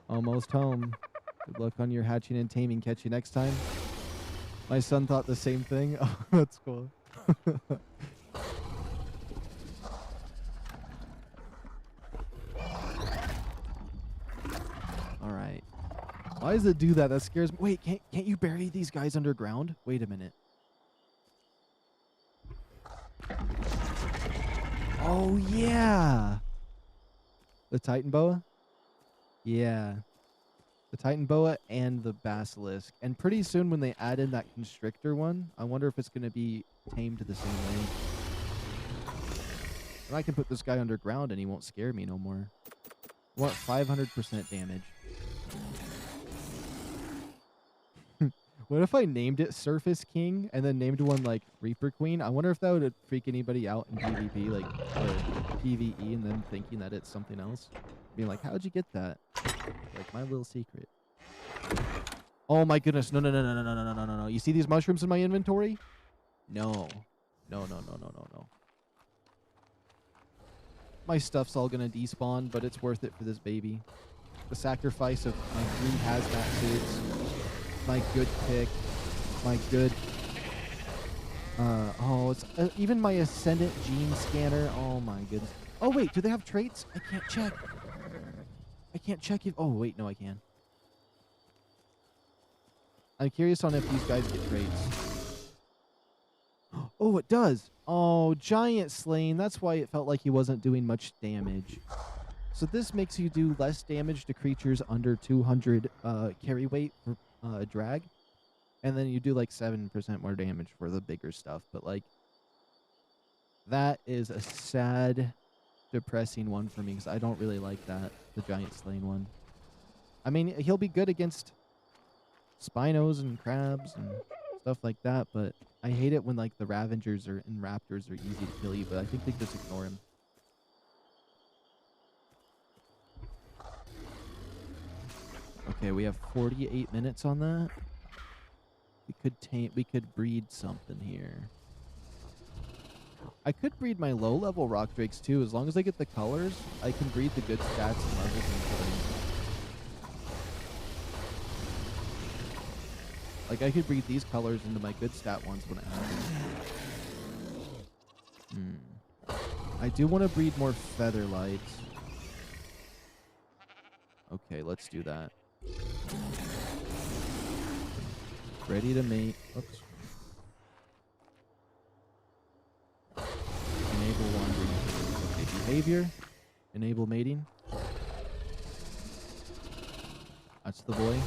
Almost home. Good luck on your hatching and taming. Catch you next time. My son thought the same thing. Oh, that's cool. All right. Why does it do that? That scares me. Wait, can't you bury these guys underground? Wait a minute. Oh, yeah. The Titan Boa? Yeah. The Titan Boa and the Basilisk. And pretty soon when they add in that Constrictor one, I wonder if it's going to be tamed the same way. And I can put this guy underground and he won't scare me no more. I want 500% damage. What if I named it Surface King and then named one like Reaper Queen? I wonder if that would freak anybody out in PvP, like, or PvE, and them thinking that it's something else. Being like, how'd you get that? Like, my little secret. Oh my goodness. No, no, no, no, no, no, no, no, no, no. You see these mushrooms in my inventory? No. No, no, no, no, no, no. My stuff's all gonna despawn, but it's worth it for this baby. The sacrifice of my 3 hazmat suits, my good pick, my good... it's even my Ascendant Gene Scanner. Oh my goodness. Oh wait, do they have traits? I can't check. I can't check if... Oh wait, no I can. I'm curious on if these guys get traits. Oh, it does. Oh, Giant Slain. That's why it felt like he wasn't doing much damage. So this makes you do less damage to creatures under 200 carry weight for drag. And then you do like 7% more damage for the bigger stuff. But like, that is a sad, depressing one for me because I don't really like that, the Giant Slain one. I mean, he'll be good against Spinos and crabs and stuff like that, but I hate it when like the Ravengers and Raptors are easy to kill you, but I think they just ignore him. Okay, we have 48 minutes on that. We could breed something here. I could breed my low-level rock drakes too, as long as I get the colors. I can breed the good stats and levels into them. Like I could breed these colors into my good stat ones when it happens. I do want to breed more Featherlights. Okay, let's do that. Ready to mate. Oops. Enable wandering. Okay, behavior. Enable mating. That's the boy.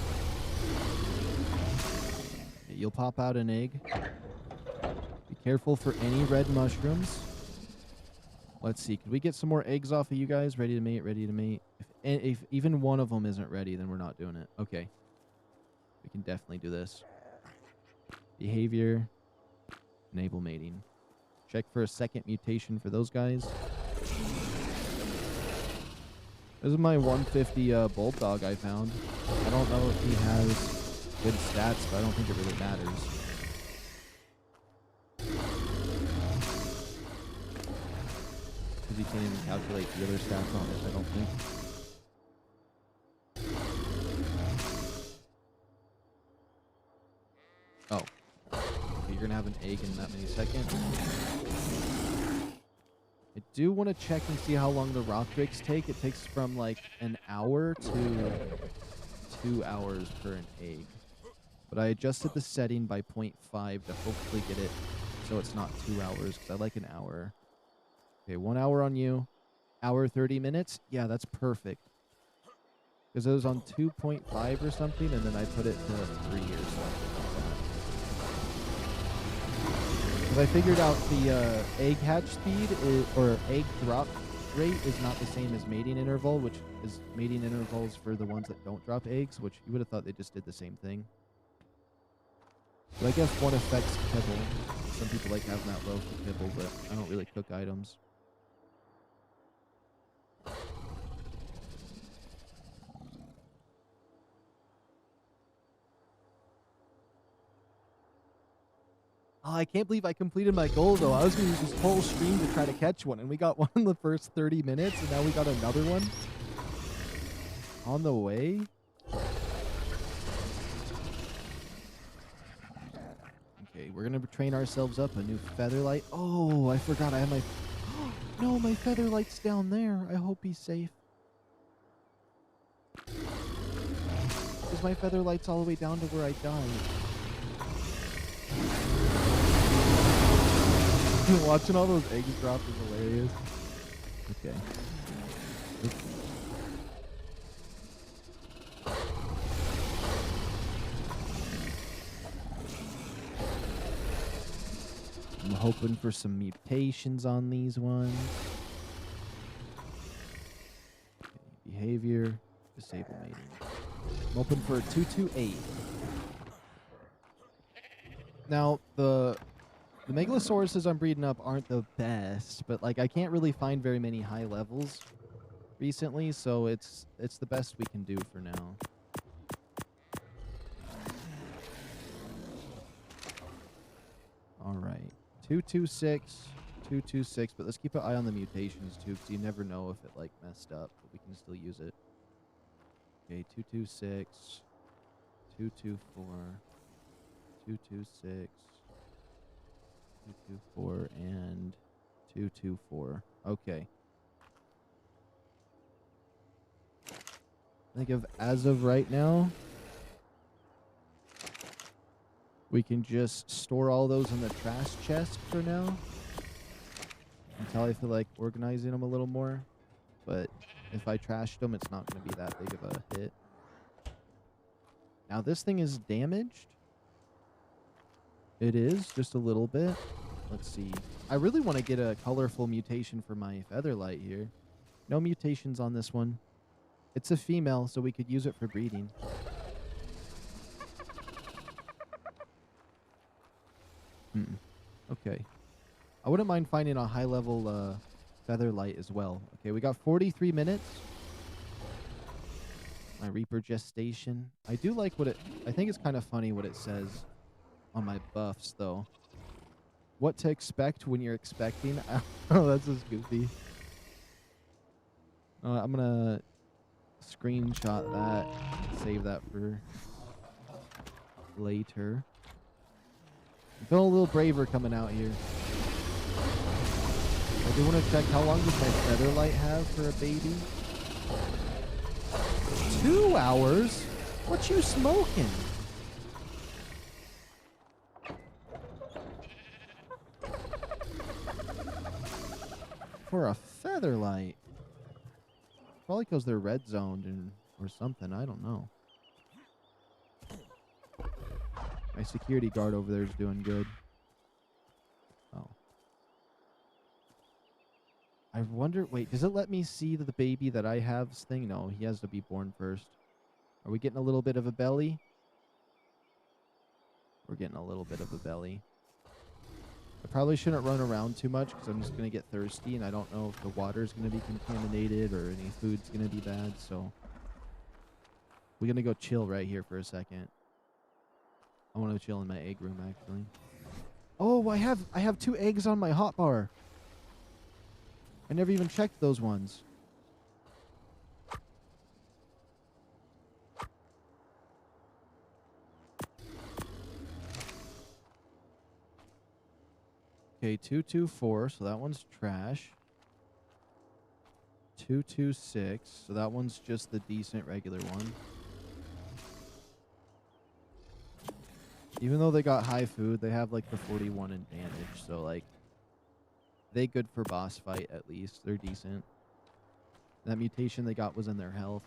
Okay, you'll pop out an egg. Be careful for any red mushrooms. Let's see. Could we get some more eggs off of you guys? Ready to mate, ready to mate. If even one of them isn't ready, then we're not doing it. Okay. We can definitely do this. Behavior. Enable mating. Check for a second mutation for those guys. This is my 150 bulldog I found. I don't know if he has good stats, but I don't think it really matters. Because you can't even calculate the other stats on it, I don't think. Oh. You're going to have an egg in that many seconds. I do want to check and see how long the rock drakes take. It takes from like an hour to 2 hours per an egg. But I adjusted the setting by 0.5 to hopefully get it so it's not 2 hours because I like an hour. Okay, 1 hour on you. Hour 30 minutes. Yeah, that's perfect. Because it was on 2.5 or something, and then I put it to 3 or something. I figured out the egg hatch speed or egg drop rate is not the same as mating interval, which is mating intervals for the ones that don't drop eggs, which you would have thought they just did the same thing. But I guess one affects kibble. Some people like having that low for kibble, but I don't really cook items. Oh, I can't believe I completed my goal, though. I was going to use this whole stream to try to catch one, and we got one in the first 30 minutes, and now we got another one on the way. Okay, we're going to train ourselves up a new featherlight. Oh, I forgot I have my... No, my featherlight's down there. I hope he's safe. Because my featherlight's all the way down to where I died. Watching all those eggs drop is hilarious. Okay. I'm hoping for some mutations on these ones. Okay, behavior, disable mating. I'm hoping for a 228. Now, the Megalosauruses I'm breeding up aren't the best, but like I can't really find very many high levels recently, so it's the best we can do for now. All right. 226, 226, but let's keep an eye on the mutations too, because you never know if it like messed up, but we can still use it. Okay, 226, 224, 226, 224, and 224. Okay. I think as of right now, we can just store all those in the trash chest for now until I feel like organizing them a little more. But if I trashed them, it's not going to be that big of a hit. Now this thing is damaged. It is, just a little bit. Let's see. I really want to get a colorful mutation for my featherlight here. No mutations on this one. It's a female, so we could use it for breeding. Okay. I wouldn't mind finding a high-level featherlight as well. Okay, we got 43 minutes. My Reaper gestation. I do like what it... I think it's kind of funny what it says on my buffs, though. What to expect when you're expecting. Oh, that's just goofy. I'm going to screenshot that. Save that for later. I'm feeling a little braver coming out here. I do want to check how long does my featherlight have for a baby? 2 hours? What you smoking? For a featherlight? Probably because they're red zoned or something. I don't know. My security guard over there is doing good. Oh. I wonder... Wait, does it let me see the baby that I have's thing? No, he has to be born first. Are we getting a little bit of a belly? We're getting a little bit of a belly. I probably shouldn't run around too much because I'm just going to get thirsty and I don't know if the water's going to be contaminated or any food's going to be bad, so... We're going to go chill right here for a second. I want to chill in my egg room, actually. Oh, I have 2 eggs on my hotbar. I never even checked those ones. Okay, 224, so that one's trash. 226, so that one's just the decent regular one. Even though they got high food, they have like the 41 in damage, so like they good for boss fight at least. They're decent. That mutation they got was in their health.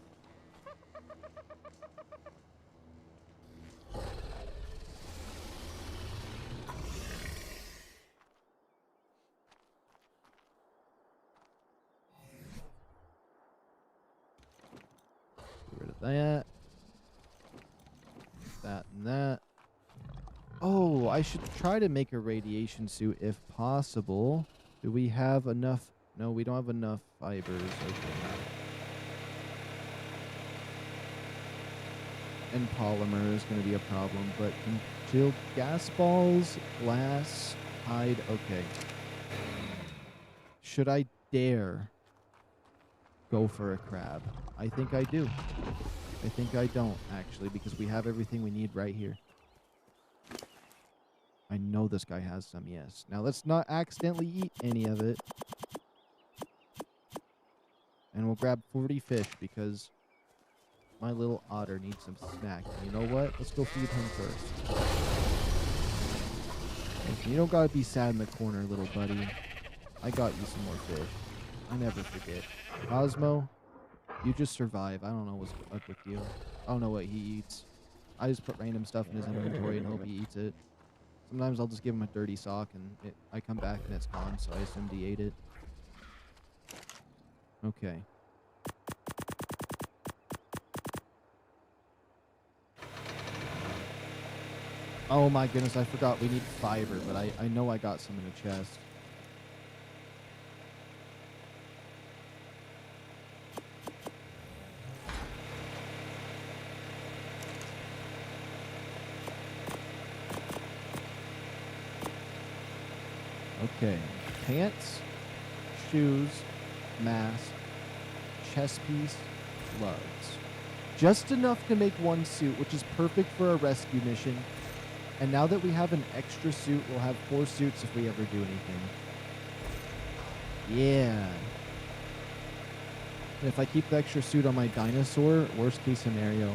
Get rid of that. That and that. Oh, I should try to make a radiation suit if possible. Do we have enough? No, we don't have enough fibers. Okay. And polymer is going to be a problem, but Shield, gas balls, glass, hide. Okay. Should I dare go for a crab? I think I do. I think I don't, actually, because we have everything we need right here. I know this guy has some, yes. Now, let's not accidentally eat any of it. And we'll grab 40 fish, because my little otter needs some snack. And you know what? Let's go feed him first. Listen, you don't gotta be sad in the corner, little buddy. I got you some more fish. I never forget. Cosmo, you just survive. I don't know what's up with you. I don't know what he eats. I just put random stuff in his inventory and hope he eats it. Sometimes I'll just give him a dirty sock and I come back and it's gone, so I assumed he ate it. Okay. Oh my goodness, I forgot we need fiber, but I know I got some in the chest. Okay, pants, shoes, mask, chest piece, gloves. Just enough to make one suit, which is perfect for a rescue mission. And now that we have an extra suit, we'll have 4 suits if we ever do anything. Yeah. And if I keep the extra suit on my dinosaur, worst case scenario,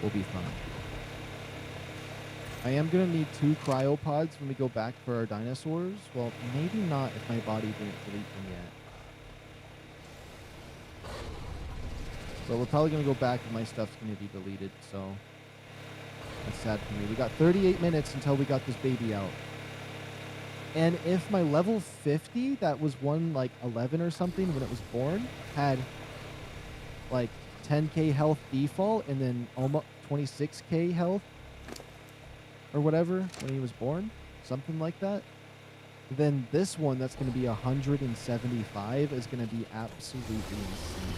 we'll be fine. I am going to need 2 cryopods when we go back for our dinosaurs. Well, maybe not if my body didn't delete them yet. But we're probably going to go back and my stuff's going to be deleted, so that's sad for me. We got 38 minutes until we got this baby out. And if my level 50, that was one like 11 or something when it was born, had like 10k health default and then almost 26k health or whatever when he was born, something like that, then this one that's going to be 175 is going to be absolutely insane.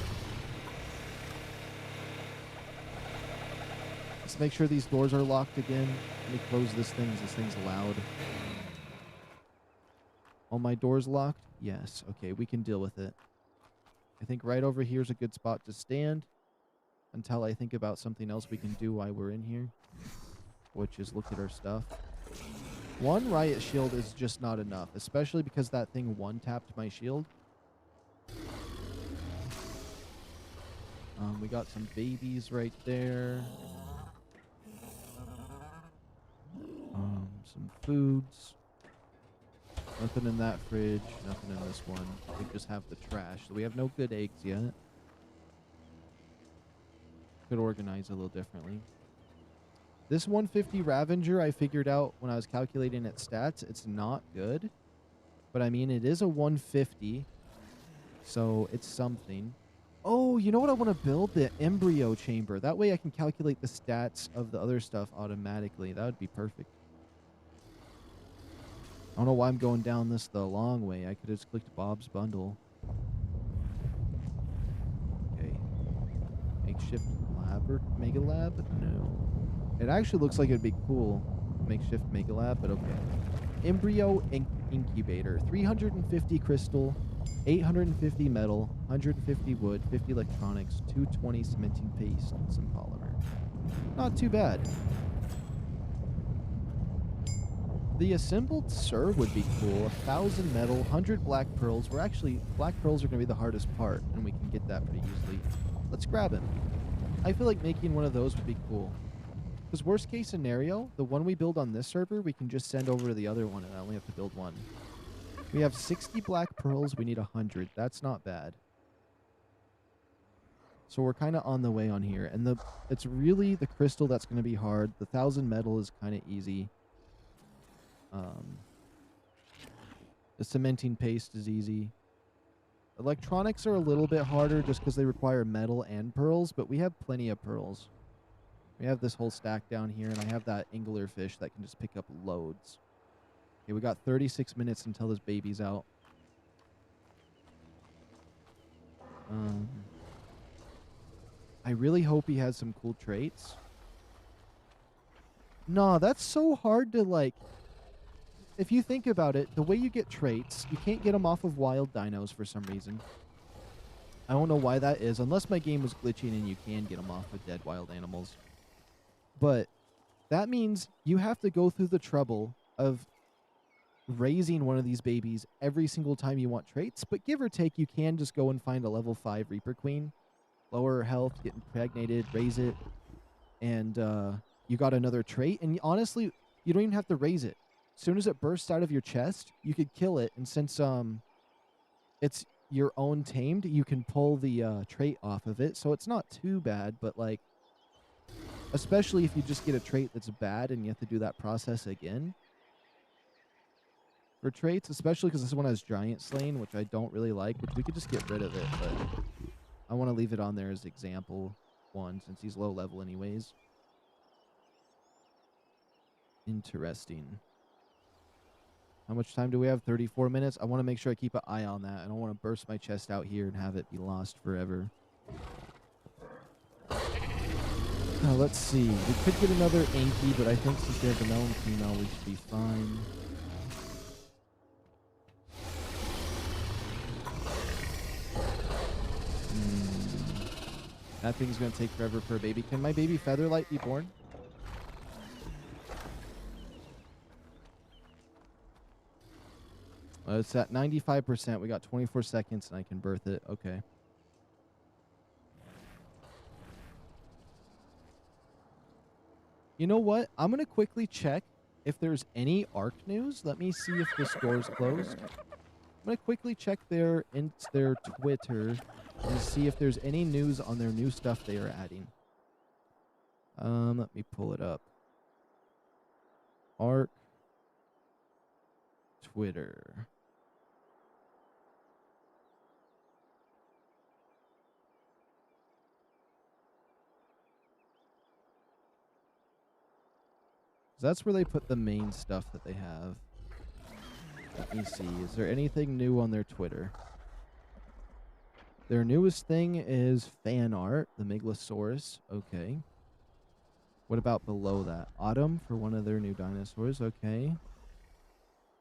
Let's make sure these doors are locked again. Let me close this thing's loud. All my doors locked? Yes. Okay, we can deal with it. I think right over here is a good spot to stand until I think about something else we can do while we're in here, which is look at our stuff. 1 riot shield is just not enough, especially because that thing one-tapped my shield. We got some babies right there. Some foods. Nothing in that fridge. Nothing in this one. We just have the trash. So we have no good eggs yet. Could organize a little differently. This 150 Ravager I figured out when I was calculating its stats. It's not good. But I mean, it is a 150. So it's something. Oh, you know what I want to build? The embryo chamber. That way I can calculate the stats of the other stuff automatically. That would be perfect. I don't know why I'm going down this the long way. I could have just clicked Bob's bundle. Okay. Makeshift lab or mega lab? No. It actually looks like it'd be cool. Makeshift mega lab, but okay. Embryo incubator. 350 crystal, 850 metal, 150 wood, 50 electronics, 220 cementing paste, and some polymer. Not too bad. The assembled Sir would be cool. 1,000 metal, 100 black pearls. We're actually, black pearls are going to be the hardest part, and we can get that pretty easily. Let's grab him. I feel like making one of those would be cool. Because worst case scenario, the one we build on this server, we can just send over to the other one, and I only have to build 1. We have 60 black pearls. We need 100. That's not bad. So we're kind of on the way on here. And it's really the crystal that's going to be hard. The 1,000 metal is kind of easy. The cementing paste is easy. Electronics are a little bit harder just because they require metal and pearls, but we have plenty of pearls. We have this whole stack down here, and I have that anglerfish that can just pick up loads. Okay, we got 36 minutes until this baby's out. I really hope he has some cool traits. No, that's so hard to, like... If you think about it, the way you get traits, you can't get them off of wild dinos for some reason. I don't know why that is, unless my game was glitching and you can get them off of dead wild animals. But that means you have to go through the trouble of raising one of these babies every single time you want traits. But give or take, you can just go and find a level 5 Reaper Queen. Lower her health, get impregnated, raise it, and you got another trait. And honestly, you don't even have to raise it. As soon as it bursts out of your chest, you could kill it. And since it's your own tamed, you can pull the trait off of it. So it's not too bad, but like, especially if you just get a trait that's bad and you have to do that process again. For traits, especially because this one has Giant Slain, which I don't really like, which we could just get rid of it, but I want to leave it on there as example one since he's low level anyways. Interesting. How much time do we have? 34 minutes. I want to make sure I keep an eye on that. I don't want to burst my chest out here and have it be lost forever. Let's see. We could get another Anki, but I think since we have the male and female, we should be fine. That thing's going to take forever for a baby. Can my baby Featherlight be born? It's at 95%. We got 24 seconds and I can birth it. Okay. You know what? I'm going to quickly check if there's any ARK news. Let me see if the store's closed. I'm going to quickly check their Twitter and see if there's any news on their new stuff they are adding. Let me pull it up. ARK Twitter. That's where they put the main stuff that they have. Let me see. Is there anything new on their Twitter? Their newest thing is fan art, the Meglasaurus. Okay. What about below that? Autumn for one of their new dinosaurs. Okay.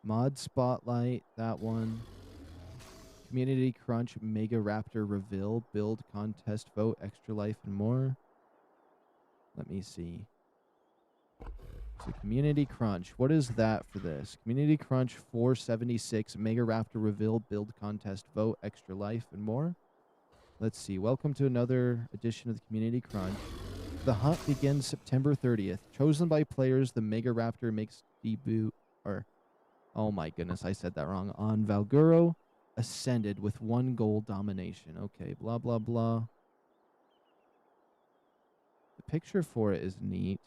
Mod Spotlight, that one. Community Crunch, GiagaRaptor Reveal, Build, Contest, Vote, Extra Life, and more. Let me see. So Community Crunch. What is that for this? Community Crunch 476, GiagaRaptor Reveal, Build, Contest, Vote, Extra Life, and more. Let's see. Welcome to another edition of the Community Crunch. The hunt begins September 30th. Chosen by players, the GiagaRaptor makes debut, or, oh my goodness, I said that wrong. On Valguro Ascended with 1 goal domination. Okay, blah, blah, blah. The picture for it is neat.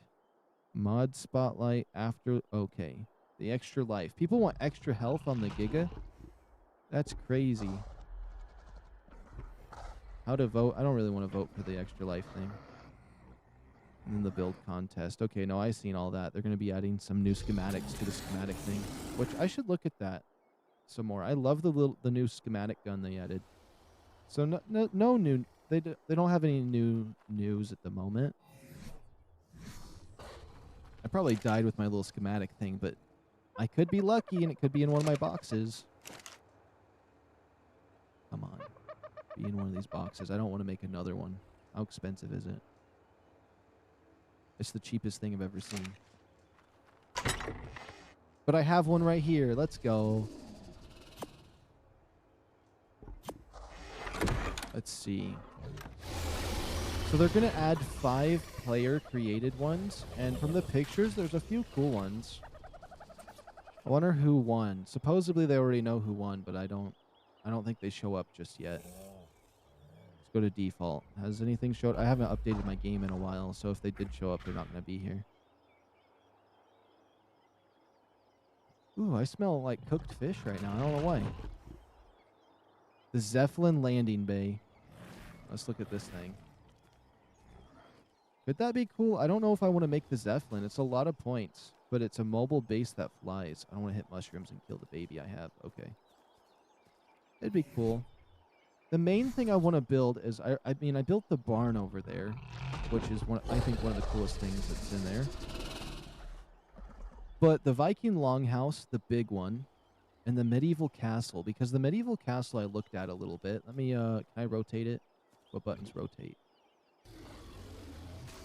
Mod Spotlight after... Okay. The extra life. People want extra health on the Giga? That's crazy. How to vote? I don't really want to vote for the extra life thing. And then the build contest. Okay, no, I've seen all that. They're going to be adding some new schematics to the schematic thing. Which I should look at that some more. I love the new schematic gun they added. So no new... They don't have any new news at the moment. I probably died with my little schematic thing, but I could be lucky and it could be in one of my boxes. Come on. Be in one of these boxes. I don't want to make another one. How expensive is it? It's the cheapest thing I've ever seen. But I have one right here. Let's go. Let's see. So they're going to add 5 player created ones, and from the pictures, there's a few cool ones. I wonder who won. Supposedly they already know who won, but I don't think they show up just yet. Let's go to default. Has anything showed? I haven't updated my game in a while, so if they did show up, they're not going to be here. Ooh, I smell like cooked fish right now. I don't know why. The Zeppelin Landing Bay. Let's look at this thing. Could that be cool? I don't know if I want to make the Zeppelin. It's a lot of points, but it's a mobile base that flies. I don't want to hit mushrooms and kill the baby I have. Okay. It'd be cool. The main thing I want to build is, I mean, I built the barn over there, which is I think one of the coolest things that's in there. But the Viking longhouse, the big one, and the medieval castle, because the medieval castle I looked at a little bit. Let me, can I rotate it? What buttons rotate?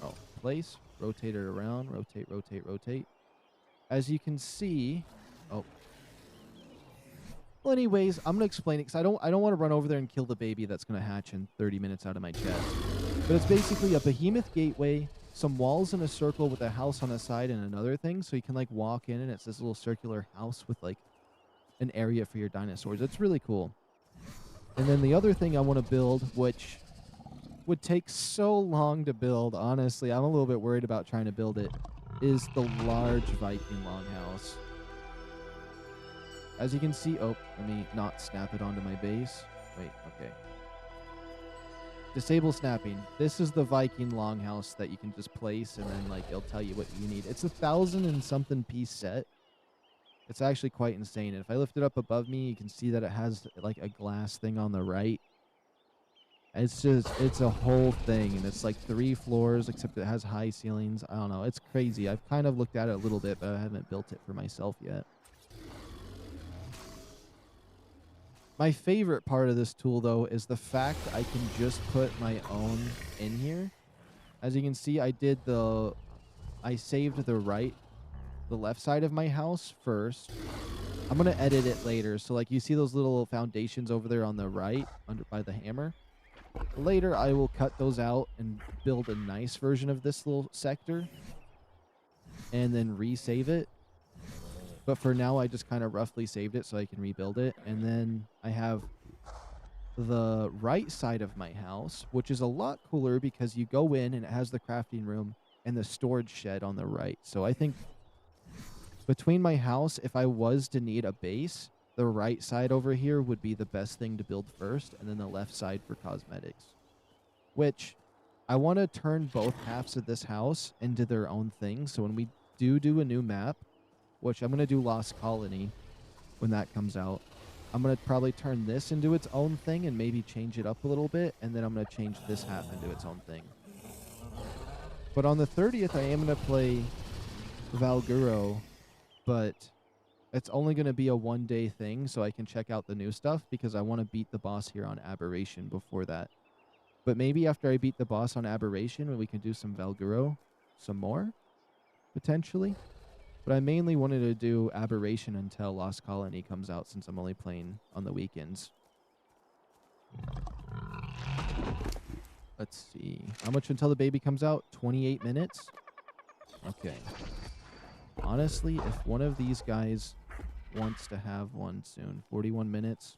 Oh, place, rotate it around, rotate, rotate, rotate. As you can see, oh. Well, anyways, I'm gonna explain it because I don't want to run over there and kill the baby that's gonna hatch in 30 minutes out of my chest. But it's basically a behemoth gateway, some walls in a circle with a house on the side and another thing, so you can like walk in and it's this little circular house with like an area for your dinosaurs. It's really cool. And then the other thing I want to build, which would take so long to build, honestly, I'm a little bit worried about trying to build it, is the large Viking longhouse. As you can see, oh, let me not snap it onto my base. Wait, okay. Disable snapping. This is the Viking longhouse that you can just place and then like it'll tell you what you need. It's 1,000 and something piece set. It's actually quite insane. And if I lift it up above me, you can see that it has like a glass thing on the right. It's just, it's a whole thing. And it's like 3 floors, except it has high ceilings. I don't know. It's crazy. I've kind of looked at it a little bit, but I haven't built it for myself yet. My favorite part of this tool, though, is the fact I can just put my own in here. As you can see, I saved the left side of my house first. I'm going to edit it later. So like you see those little foundations over there on the right by the hammer. Later, I will cut those out and build a nice version of this little sector and then resave it. But for now, I just kind of roughly saved it so I can rebuild it. And then I have the right side of my house, which is a lot cooler because you go in and it has the crafting room and the storage shed on the right. So I think between my house, if I was to need a base, the right side over here would be the best thing to build first, and then the left side for cosmetics. Which I want to turn both halves of this house into their own thing. So when we do a new map, which I'm going to do Lost Colony when that comes out, I'm going to probably turn this into its own thing and maybe change it up a little bit, and then I'm going to change this half into its own thing. But on the 30th, I am going to play Valguro, but it's only going to be a one-day thing, so I can check out the new stuff, because I want to beat the boss here on Aberration before that. But maybe after I beat the boss on Aberration, we can do some Valguro, some more, potentially. But I mainly wanted to do Aberration until Lost Colony comes out, since I'm only playing on the weekends. Let's see. How much until the baby comes out? 28 minutes? Okay. Honestly, if one of these guys wants to have one soon, 41 minutes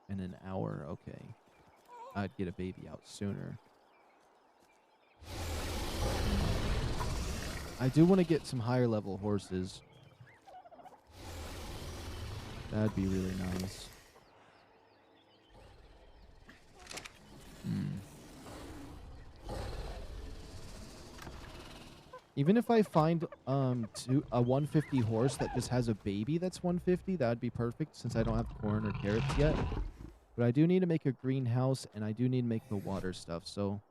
and an hour, okay. I'd get a baby out sooner. I do want to get some higher level horses. That'd be really nice. Even if I find a 150 horse that just has a baby that's 150, that'd be perfect, since I don't have corn or carrots yet. But I do need to make a greenhouse, and I do need to make the water stuff. So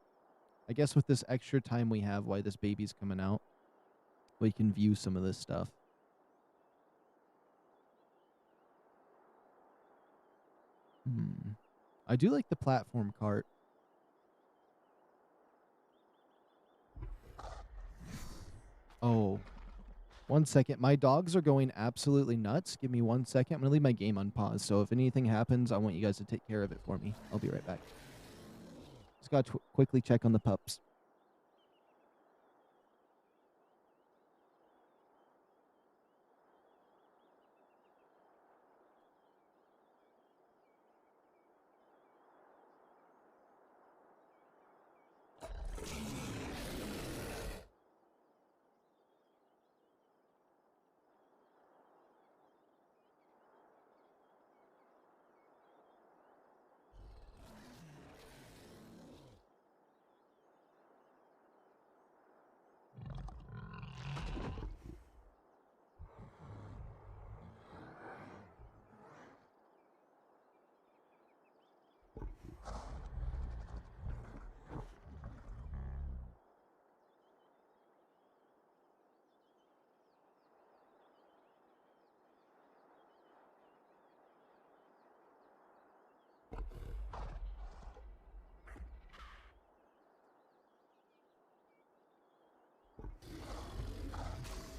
I guess with this extra time we have while this baby's coming out, we can view some of this stuff. I do like the platform cart. Oh, 1 second. My dogs are going absolutely nuts. Give me 1 second. I'm going to leave my game on pause. So if anything happens, I want you guys to take care of it for me. I'll be right back. Just got to quickly check on the pups.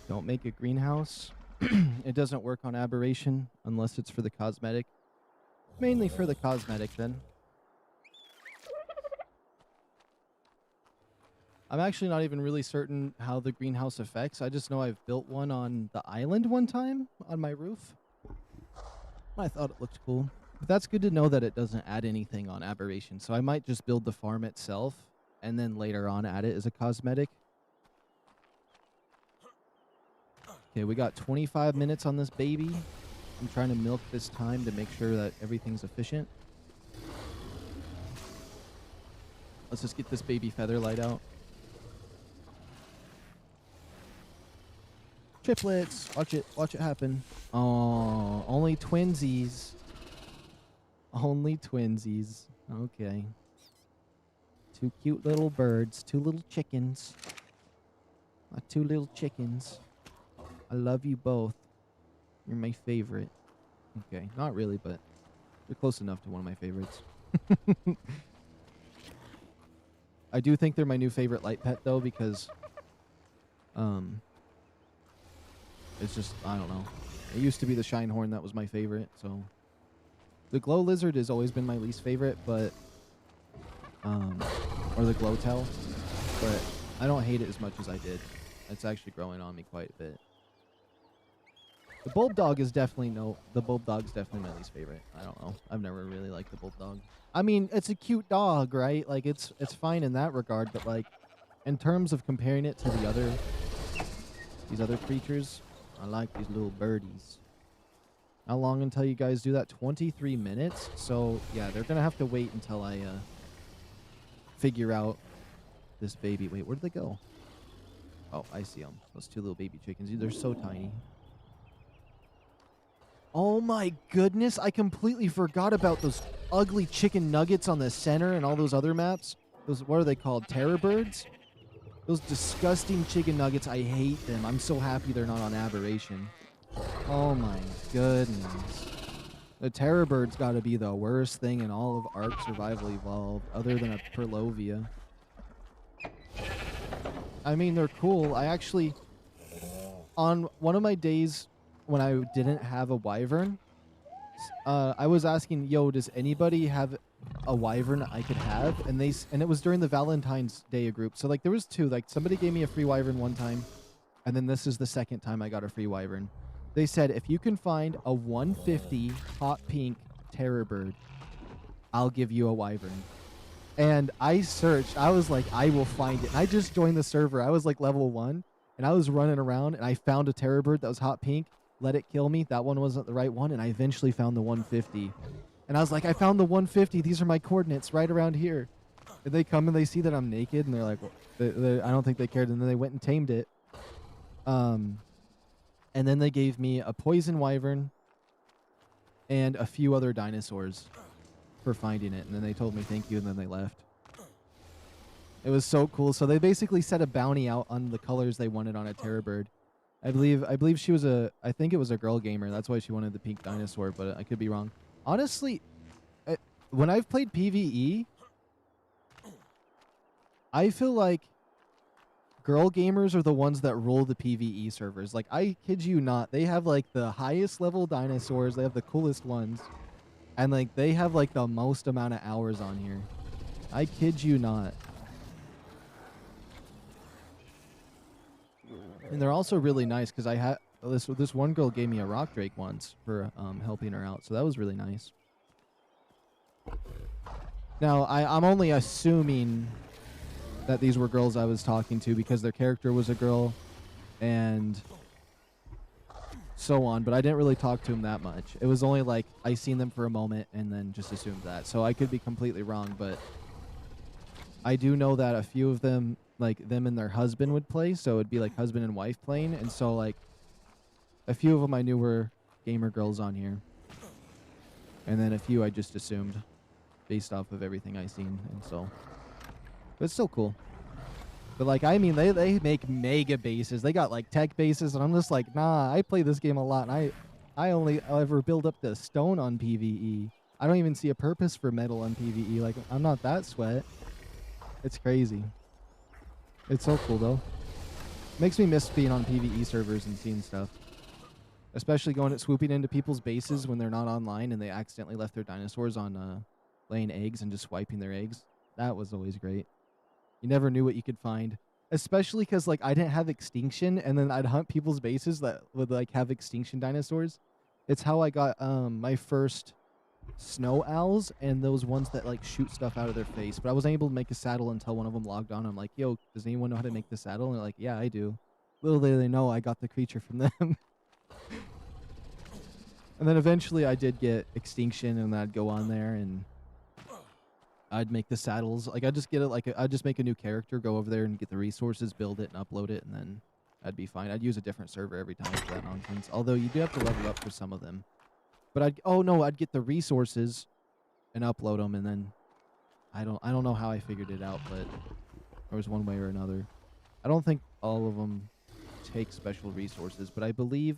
Don't make a greenhouse. It doesn't work on aberration unless it's for the cosmetic. Mainly for the cosmetic then. I'm actually not even really certain how the greenhouse affects. I just know I've built one on the island one time on my roof. I thought it looked cool. But that's good to know that it doesn't add anything on aberration. So I might just build the farm itself and then later on add it as a cosmetic. Okay, we got 25 minutes on this baby. I'm trying to milk this time to make sure that everything's efficient. Let's just get this baby feather light out. Triplets. Watch it happen. Oh, only twinsies. Only twinsies. Okay. Two cute little birds. Two little chickens. My two little chickens. I love you both. You're my favorite. Okay, not really, but you're close enough to one of my favorites. I do think they're my new favorite light pet though, because it's just, I don't know. It used to be the Shinehorn that was my favorite, so the glow lizard has always been my least favorite, but or the glowtail, but I don't hate it as much as I did. It's actually growing on me quite a bit. The bulldog is definitely the bulldog's definitely my least favorite. I don't know. I've never really liked the bulldog. I mean, it's a cute dog, right? Like it's fine in that regard, but like in terms of comparing it to these other creatures, I like these little birdies. How long until you guys do that? 23 minutes. So yeah, they're gonna have to wait until I figure out this baby. Wait, where did they go? Oh, I see them. Those two little baby chickens. They're so tiny. Oh my goodness, I completely forgot about those ugly chicken nuggets on the center and all those other maps. Those, what are they called? Terror birds? Those disgusting chicken nuggets, I hate them. I'm so happy they're not on aberration. Oh my goodness. The terror bird's got to be the worst thing in all of ARK Survival Evolved, other than a Perlovia. I mean, they're cool. I actually, on one of my days when I didn't have a wyvern, I was asking, yo, does anybody have a wyvern I could have? And it was during the Valentine's Day group. So like there was two, like somebody gave me a free wyvern one time, and then this is the second time I got a free wyvern. They said, if you can find a 150 hot pink terror bird, I'll give you a wyvern. And I searched. I was like, I will find it. And I just joined the server. I was like level 1, and I was running around, and I found a terror bird that was hot pink. Let it kill me. That one wasn't the right one, and I eventually found the 150. And I was like, I found the 150. These are my coordinates right around here. And they come and they see that I'm naked, and they're like, I don't think they cared. And then they went and tamed it. And then they gave me a poison wyvern and a few other dinosaurs for finding it. And then they told me thank you, and then they left. It was so cool. So they basically set a bounty out on the colors they wanted on a terror bird. I believe she was I think it was a girl gamer. That's why she wanted the pink dinosaur, but I could be wrong. Honestly, when I've played PvE, I feel like girl gamers are the ones that rule the PvE servers. Like, I kid you not, they have like the highest level dinosaurs. They have the coolest ones. And like they have like the most amount of hours on here. I kid you not. And they're also really nice because I had this one girl gave me a rock drake once for helping her out, so that was really nice. Now I'm only assuming that these were girls I was talking to because their character was a girl, and so on. But I didn't really talk to them that much. It was only like I seen them for a moment and then just assumed that. So I could be completely wrong, but I do know that a few of them, like them and their husband, would play, so it'd be like husband and wife playing, and so like a few of them I knew were gamer girls on here, and then a few I just assumed based off of everything I seen, and so, but it's still cool. But like, I mean, they make mega bases. They got like tech bases, and I'm just like, nah, I play this game a lot, and I only ever build up the stone on PvE. I don't even see a purpose for metal on PvE. Like, I'm not that sweat. It's crazy. It's so cool though. Makes me miss being on PvE servers and seeing stuff. Especially swooping into people's bases when they're not online and they accidentally left their dinosaurs on laying eggs and just swiping their eggs. That was always great. You never knew what you could find. Especially because, like, I didn't have extinction, and then I'd hunt people's bases that would, like, have extinction dinosaurs. It's how I got my first snow owls and those ones that, like, shoot stuff out of their face. But I wasn't able to make a saddle until one of them logged on. I'm like, yo, does anyone know how to make the saddle? And they're like, yeah, I do. Little did they know I got the creature from them. And then eventually I did get extinction, and I'd go on there and I'd make the saddles. Like, I'd just get it, like, I'd just make a new character, go over there and get the resources, build it, and upload it, and then I'd be fine. I'd use a different server every time for that nonsense. Although you do have to level up for some of them. But I'd get the resources and upload them, and then I don't know how I figured it out, but there was one way or another. I don't think all of them take special resources, but I believe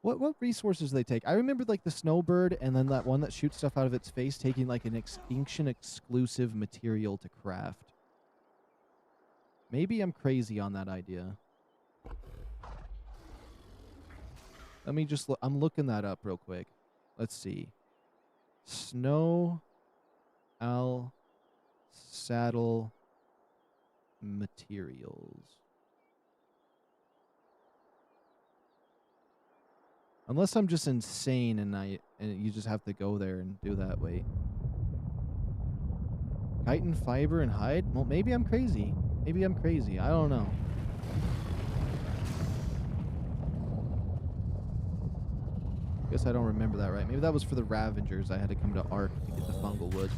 what resources do they take? I remember, like, the snowbird, and then that one that shoots stuff out of its face taking, like, an extinction exclusive material to craft. Maybe I'm crazy on that idea. Let me just I'm looking that up real quick. Let's see. Snow owl saddle materials. Unless I'm just insane and you just have to go there and do that. Wait. Chitin fiber and hide? Well, maybe I'm crazy. Maybe I'm crazy. I don't know. Guess I don't remember that right. Maybe that was for the Ravengers. I had to come to ARK to get the fungal wood.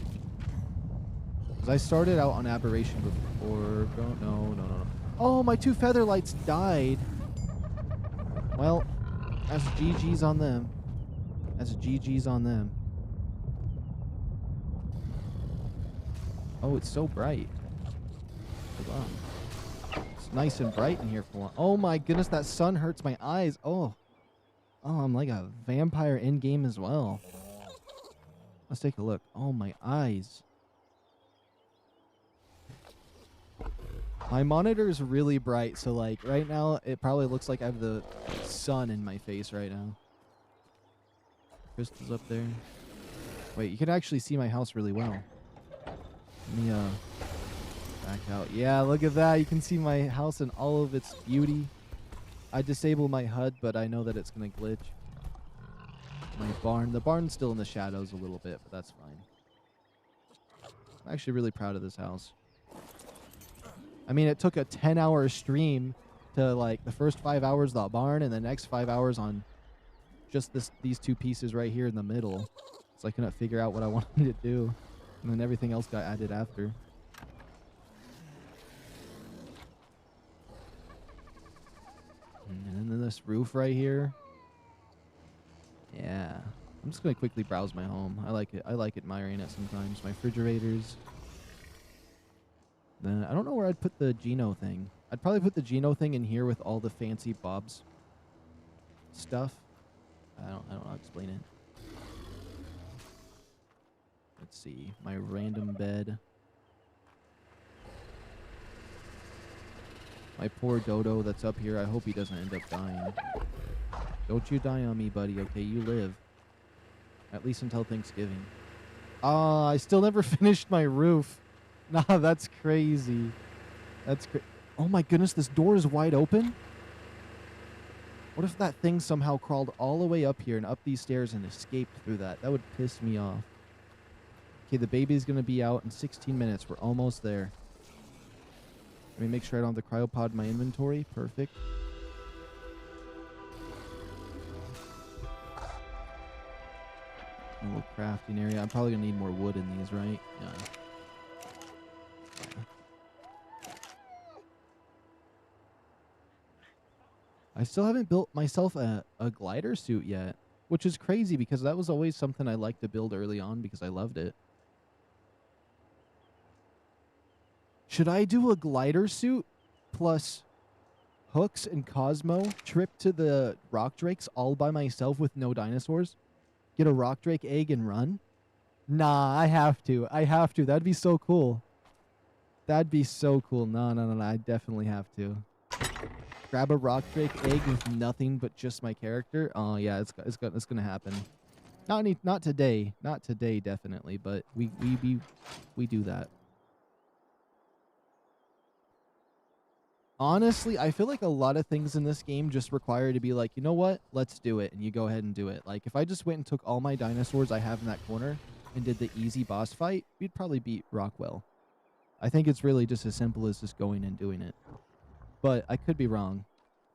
Because I started out on Aberration before. No. Oh, my 2 feather lights died. Well, that's GG's on them. That's GG's on them. Oh, it's so bright. Hold on. It's nice and bright in here for one. Oh my goodness, that sun hurts my eyes. Oh, I'm like a vampire in game as well. Let's take a look. Oh, my eyes. My monitor is really bright, so, like, right now it probably looks like I have the sun in my face right now. Crystal's up there. Wait, you can actually see my house really well. Let me back out. Yeah, look at that. You can see my house in all of its beauty. I disable my HUD, but I know that it's gonna glitch. My barn. The barn's still in the shadows a little bit, but that's fine. I'm actually really proud of this house. I mean, it took a 10-hour stream to, like, the first 5 hours the barn and the next 5 hours on just these 2 pieces right here in the middle. So I couldn't figure out what I wanted to do. And then everything else got added after. And then this roof right here. Yeah. I'm just going to quickly browse my home. I like it. I like admiring it sometimes. My refrigerators. Then I don't know where I'd put the Geno thing. I'd probably put the Geno thing in here with all the fancy Bob's stuff. I don't know how to explain it. Let's see. My random bed. My poor Dodo that's up here. I hope he doesn't end up dying. Don't you die on me, buddy. Okay, you live. At least until Thanksgiving. I still never finished my roof. Nah, that's crazy. That's oh my goodness, this door is wide open? What if that thing somehow crawled all the way up here and up these stairs and escaped through that? That would piss me off. Okay, the baby's going to be out in 16 minutes. We're almost there. Let me make sure I don't have the cryopod in my inventory. Perfect. A little crafting area. I'm probably going to need more wood in these, right? Yeah. I still haven't built myself a glider suit yet, which is crazy because that was always something I liked to build early on because I loved it. Should I do a glider suit plus Hooks and Cosmo trip to the rock drakes all by myself with no dinosaurs? Get a rock drake egg and run? Nah, I have to. That'd be so cool. That'd be so cool. No, no, no, no. I definitely have to. Grab a rock drake egg with nothing but just my character. Oh yeah, it's gonna happen. Not today. Not today, definitely. But we do that. Honestly, I feel like a lot of things in this game just require to be like, you know what? Let's do it, and you go ahead and do it. Like if I just went and took all my dinosaurs I have in that corner and did the easy boss fight, we'd probably beat Rockwell. I think it's really just as simple as just going and doing it. But I could be wrong.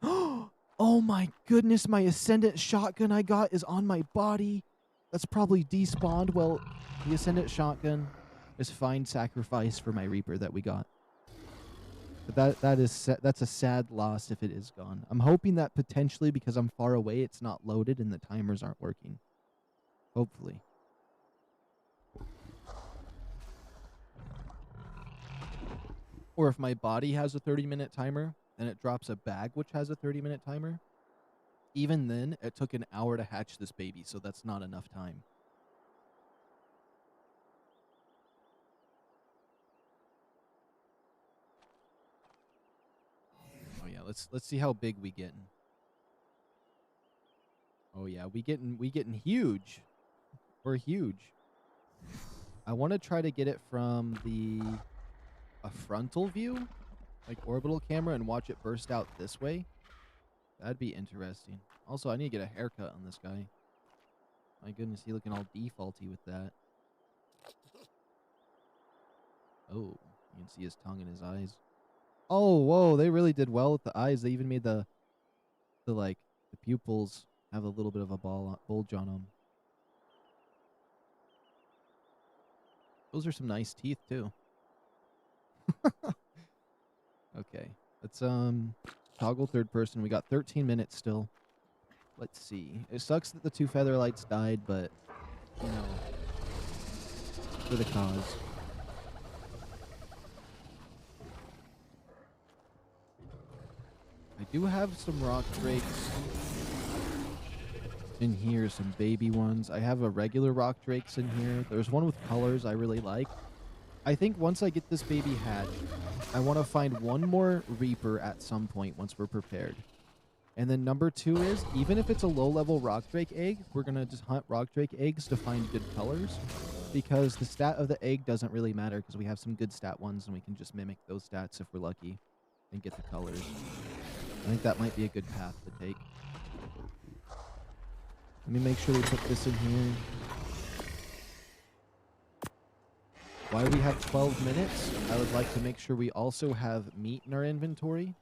Oh my goodness, my Ascendant shotgun I got is on my body. That's probably despawned. Well, the Ascendant shotgun is fine sacrifice for my Reaper that we got. But that's a sad loss if it is gone. I'm hoping that potentially because I'm far away, it's not loaded and the timers aren't working. Hopefully. Or if my body has a 30-minute timer, then it drops a bag which has a 30-minute timer. Even then, it took an hour to hatch this baby, so that's not enough time. Oh yeah, let's see how big we getting. Oh yeah, we getting huge. We're huge. I want to try to get it from a frontal view, like orbital camera, and watch it burst out this way. That'd be interesting. Also, I need to get a haircut on this guy. My goodness, he looking all defaulty with that. Oh, you can see his tongue and his eyes. Oh, whoa, they really did well with the eyes. They even made the pupils have a little bit of a bulge on them. Those are some nice teeth too. Okay, let's toggle third person. We got 13 minutes still. Let's see. It sucks that the 2 feather lights died, but you know, for the cause. I do have some rock drakes in here, some baby ones. I have a regular rock drakes in here. There's one with colors I really like. I think once I get this baby hatched, I want to find one more Reaper at some point once we're prepared. And then number 2 is, even if it's a low-level rock drake egg, we're going to just hunt rock drake eggs to find good colors. Because the stat of the egg doesn't really matter because we have some good stat ones and we can just mimic those stats if we're lucky and get the colors. I think that might be a good path to take. Let me make sure we put this in here. While we have 12 minutes, I would like to make sure we also have meat in our inventory.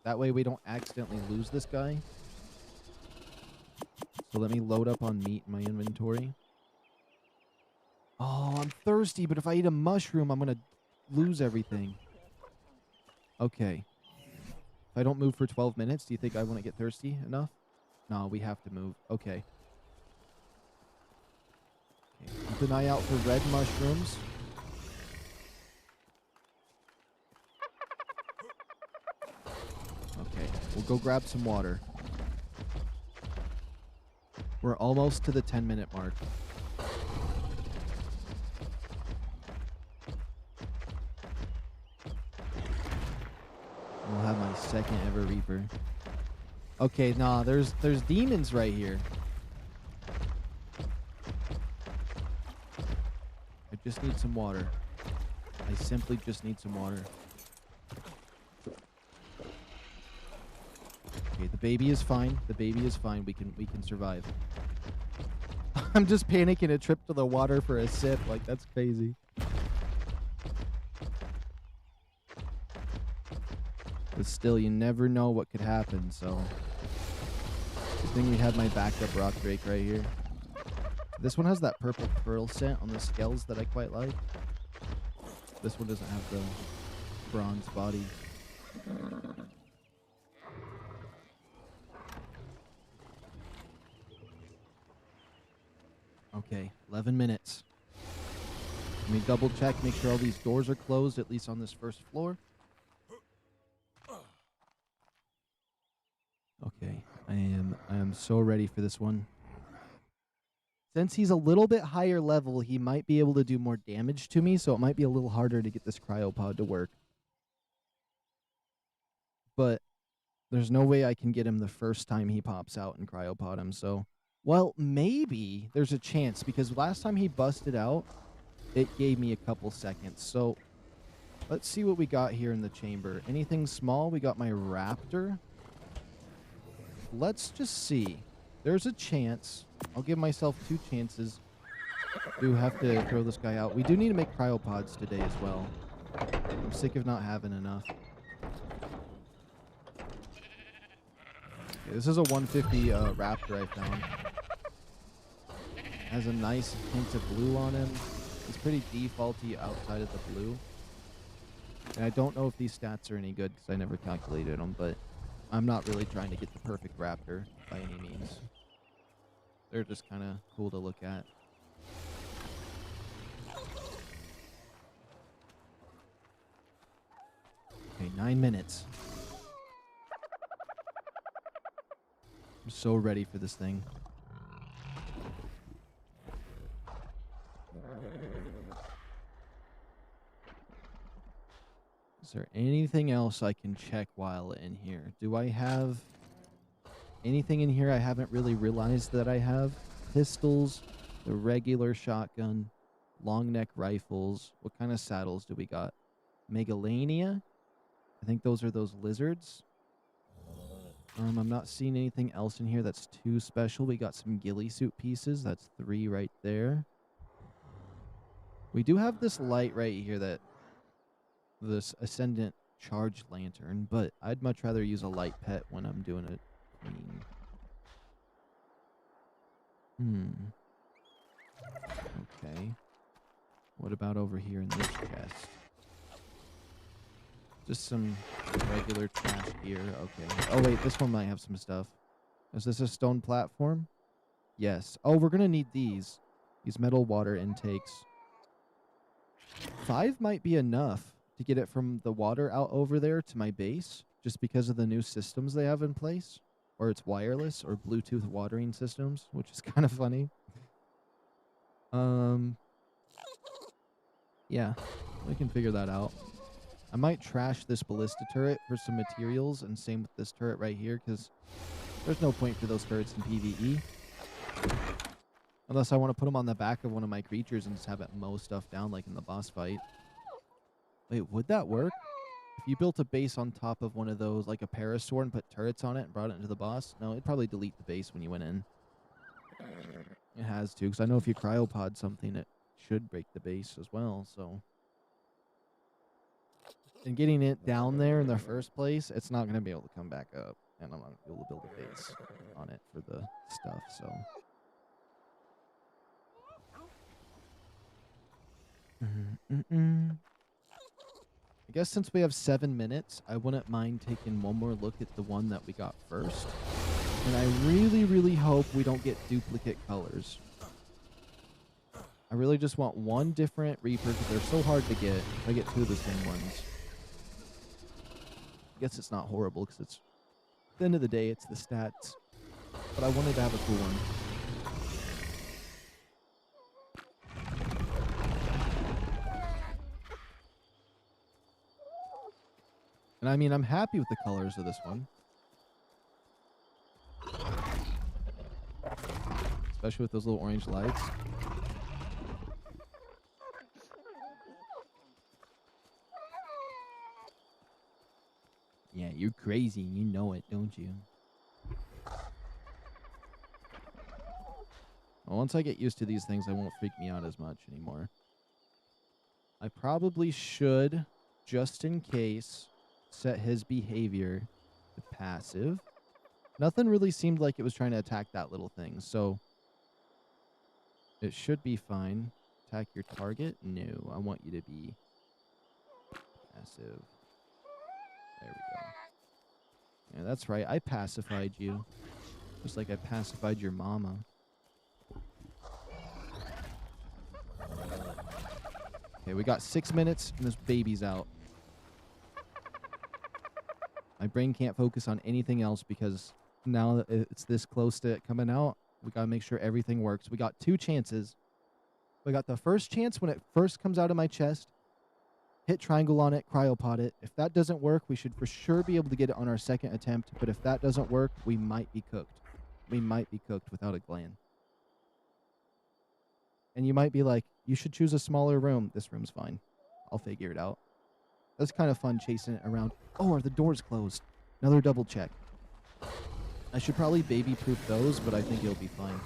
That way we don't accidentally lose this guy. So let me load up on meat in my inventory. Oh, I'm thirsty, but if I eat a mushroom, I'm going to lose everything. Okay. If I don't move for 12 minutes, do you think I want to get thirsty enough? No, we have to move. Okay. Keep an eye out for red mushrooms. Okay, we'll go grab some water. We're almost to the 10-minute mark. We'll have my second ever Reaper. Okay, nah, there's demons right here. I just need some water. I simply just need some water. Okay, the baby is fine. The baby is fine. We can survive. I'm just panicking a trip to the water for a sip. Like, that's crazy. But still, you never know what could happen, so... Good thing we have my backup rock drake right here. This one has that purple pearl scent on the scales that I quite like. This one doesn't have the bronze body. Okay, 11 minutes. Let me double check, make sure all these doors are closed, at least on this first floor. Okay, I am so ready for this one. Since he's a little bit higher level, he might be able to do more damage to me, so it might be a little harder to get this cryopod to work. But there's no way I can get him the first time he pops out and cryopod him, so... Well, maybe there's a chance, because last time he busted out, it gave me a couple seconds. So let's see what we got here in the chamber. Anything small? We got my raptor. Let's just see. There's a chance. I'll give myself 2 chances to have to throw this guy out. We do need to make cryopods today as well. I'm sick of not having enough. Okay, this is a 150 raptor I found. Has a nice hint of blue on him. It's pretty defaulty outside of the blue. And I don't know if these stats are any good because I never calculated them, but I'm not really trying to get the perfect raptor by any means. They're just kind of cool to look at. Okay, 9 minutes. I'm so ready for this thing. Is there anything else I can check while in here? Do I have anything in here I haven't really realized that I have? Pistols, the regular shotgun, long neck rifles. What kind of saddles do we got? Megalania? I think those are those lizards. I'm not seeing anything else in here that's too special. We got some ghillie suit pieces. That's 3 right there. We do have this light right here that this Ascendant charge lantern, but I'd much rather use a light pet when I'm doing it clean. Okay. What about over here in this chest? Just some regular trash gear. Okay. Oh, wait. This one might have some stuff. Is this a stone platform? Yes. Oh, we're going to need these. These metal water intakes. 5 might be enough to get it from the water out over there to my base, just because of the new systems they have in place. Or it's wireless or Bluetooth watering systems, which is kind of funny. Yeah, we can figure that out. I might trash this ballista turret for some materials, and same with this turret right here, because there's no point for those turrets in PvE. Unless I want to put them on the back of one of my creatures and just have it mow stuff down like in the boss fight. Wait, would that work? If you built a base on top of one of those, like a parasaur, and put turrets on it and brought it into the boss? No, it'd probably delete the base when you went in. It has to, because I know if you cryopod something, it should break the base as well, so... And getting it down there in the first place, it's not going to be able to come back up. And I'm not going to be able to build a base on it for the stuff, so... I guess since we have 7 minutes, I wouldn't mind taking one more look at the one that we got first. And I really, really hope we don't get duplicate colors. I really just want one different Reaper because they're so hard to get. If I get 2 of the same ones. I guess it's not horrible because it's, at the end of the day, it's the stats. But I wanted to have a cool one. And I mean, I'm happy with the colors of this one. Especially with those little orange lights. Yeah, you're crazy and you know it, don't you? Well, once I get used to these things, they won't freak me out as much anymore. I probably should, just in case, set his behavior to passive. Nothing really seemed like it was trying to attack that little thing, so it should be fine. Attack your target? No, I want you to be passive. There we go. Yeah, that's right. I pacified you. Just like I pacified your mama. Okay, we got 6 minutes and this baby's out. My brain can't focus on anything else because now that it's this close to it coming out, We got to make sure everything works. We got 2 chances. We got the first chance when it first comes out of my chest. Hit triangle on it, cryopod it. If that doesn't work, we should for sure be able to get it on our second attempt. But if that doesn't work, we might be cooked. We might be cooked without a gland. And you might be like, you should choose a smaller room. This room's fine. I'll figure it out. That's kind of fun chasing it around. Oh, are the doors closed? Another double check. I should probably baby-proof those, but I think it'll be fine.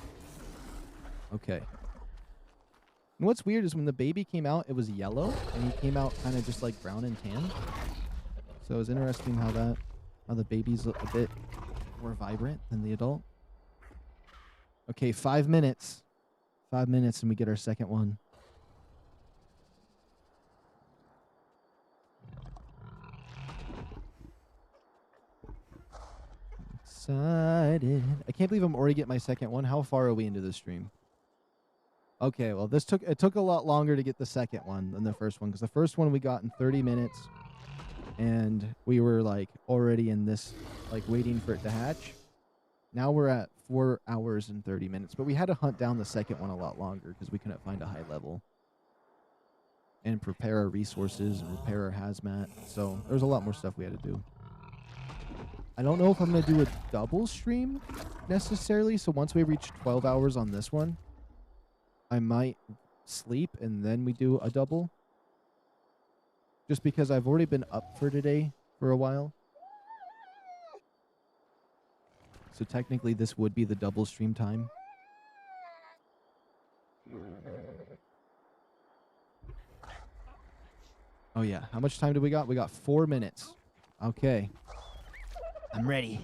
Okay. And what's weird is when the baby came out, it was yellow, and he came out kind of just like brown and tan. So it was interesting how the baby's a bit more vibrant than the adult. Okay, 5 minutes. 5 minutes and we get our second one. Excited. I can't believe I'm already getting my second one. How far are we into the stream? Okay, well, it took a lot longer to get the second one than the first one, because the first one we got in 30 minutes, and we were like already in this, like waiting for it to hatch. Now we're at 4 hours and 30 minutes, but we had to hunt down the second one a lot longer because we couldn't find a high level and prepare our resources and repair our hazmat. So there's a lot more stuff we had to do. I don't know if I'm going to do a double stream necessarily. So once we reach 12 hours on this one, I might sleep and then we do a double. Just because I've already been up for today for a while. So technically this would be the double stream time. Oh yeah, how much time do we got? We got 4 minutes. Okay. I'm ready.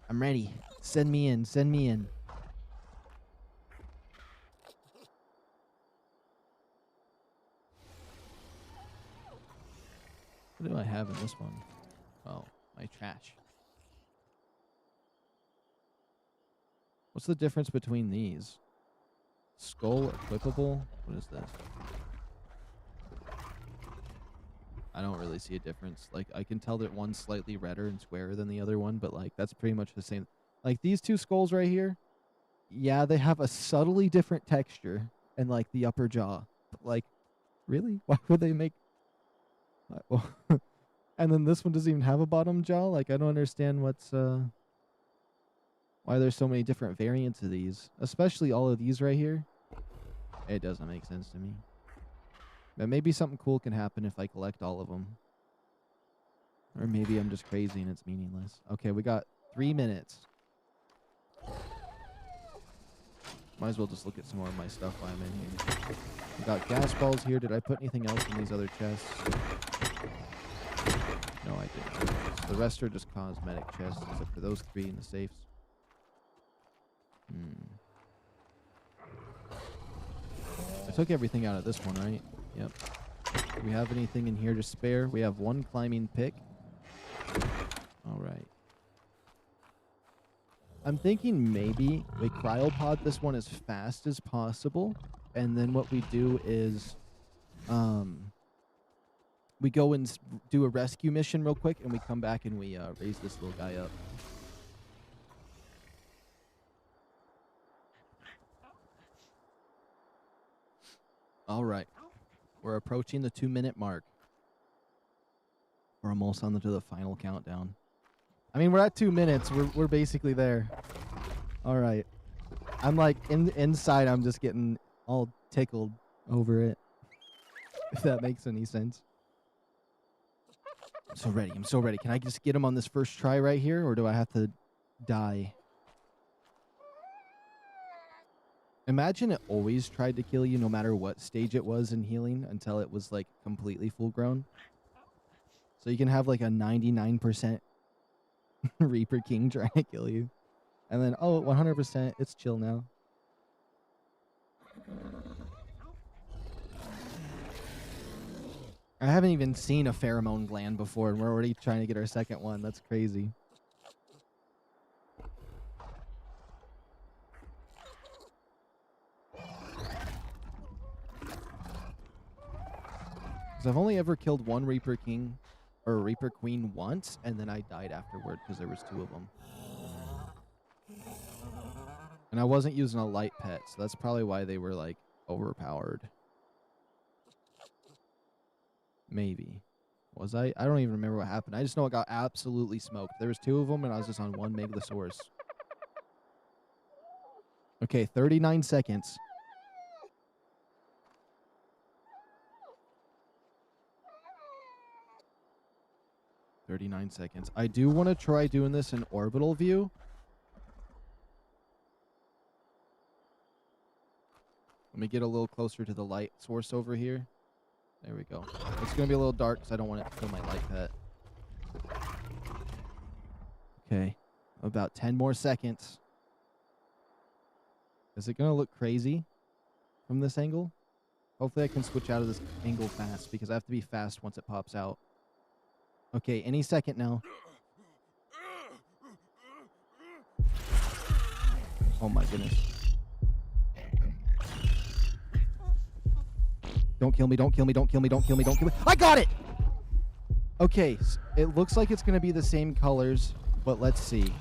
I'm ready. Send me in. Send me in. What do I have in this one? Oh, my trash. What's the difference between these? Skull equipable? What is this? I don't really see a difference. Like, I can tell that one's slightly redder and squarer than the other one, but like that's pretty much the same. Like these two skulls right here, yeah, they have a subtly different texture and like the upper jaw. But like, really? Why would they make? Well, and then this one doesn't even have a bottom jaw. Like, I don't understand what's why there's so many different variants of these, especially all of these right here. It doesn't make sense to me. But maybe something cool can happen if I collect all of them. Or maybe I'm just crazy and it's meaningless. Okay, we got 3 minutes. Might as well just look at some more of my stuff while I'm in here. We got gas balls here. Did I put anything else in these other chests? No, I didn't. So the rest are just cosmetic chests, except for those 3 in the safes. I took everything out of this one, right? Yep. Do we have anything in here to spare? We have 1 climbing pick. All right. I'm thinking maybe we cryopod this one as fast as possible, and then what we do is we go and do a rescue mission real quick, and we come back and we raise this little guy up. All right. We're approaching the 2-minute mark. We're almost on to the final countdown. I mean, we're at 2 minutes. We're basically there. All right. I'm like inside. I'm just getting all tickled over it. If that makes any sense. I'm so ready. I'm so ready. Can I just get him on this first try right here, or do I have to die? Imagine it always tried to kill you no matter what stage it was in healing until it was like completely full grown. So you can have like a 99% Reaper King trying to kill you. And then, oh, 100%, it's chill now. I haven't even seen a pheromone gland before and we're already trying to get our second one. That's crazy. I've only ever killed 1 Reaper King or a Reaper Queen once, and then I died afterward because there was 2 of them. And I wasn't using a light pet, so that's probably why they were, like, overpowered. Maybe. Was I? I don't even remember what happened. I just know it got absolutely smoked. There was 2 of them, and I was just on 1 Megalosaurus. Okay, 39 seconds. I do want to try doing this in orbital view. Let me get a little closer to the light source over here. There we go. It's going to be a little dark because I don't want it to kill my light pet. Okay. About 10 more seconds. Is it going to look crazy from this angle? Hopefully I can switch out of this angle fast because I have to be fast once it pops out. Okay, any second now. Oh my goodness. Don't kill me, don't kill me, don't kill me, don't kill me, don't kill me. I got it! Okay, it looks like it's going to be the same colors, but let's see.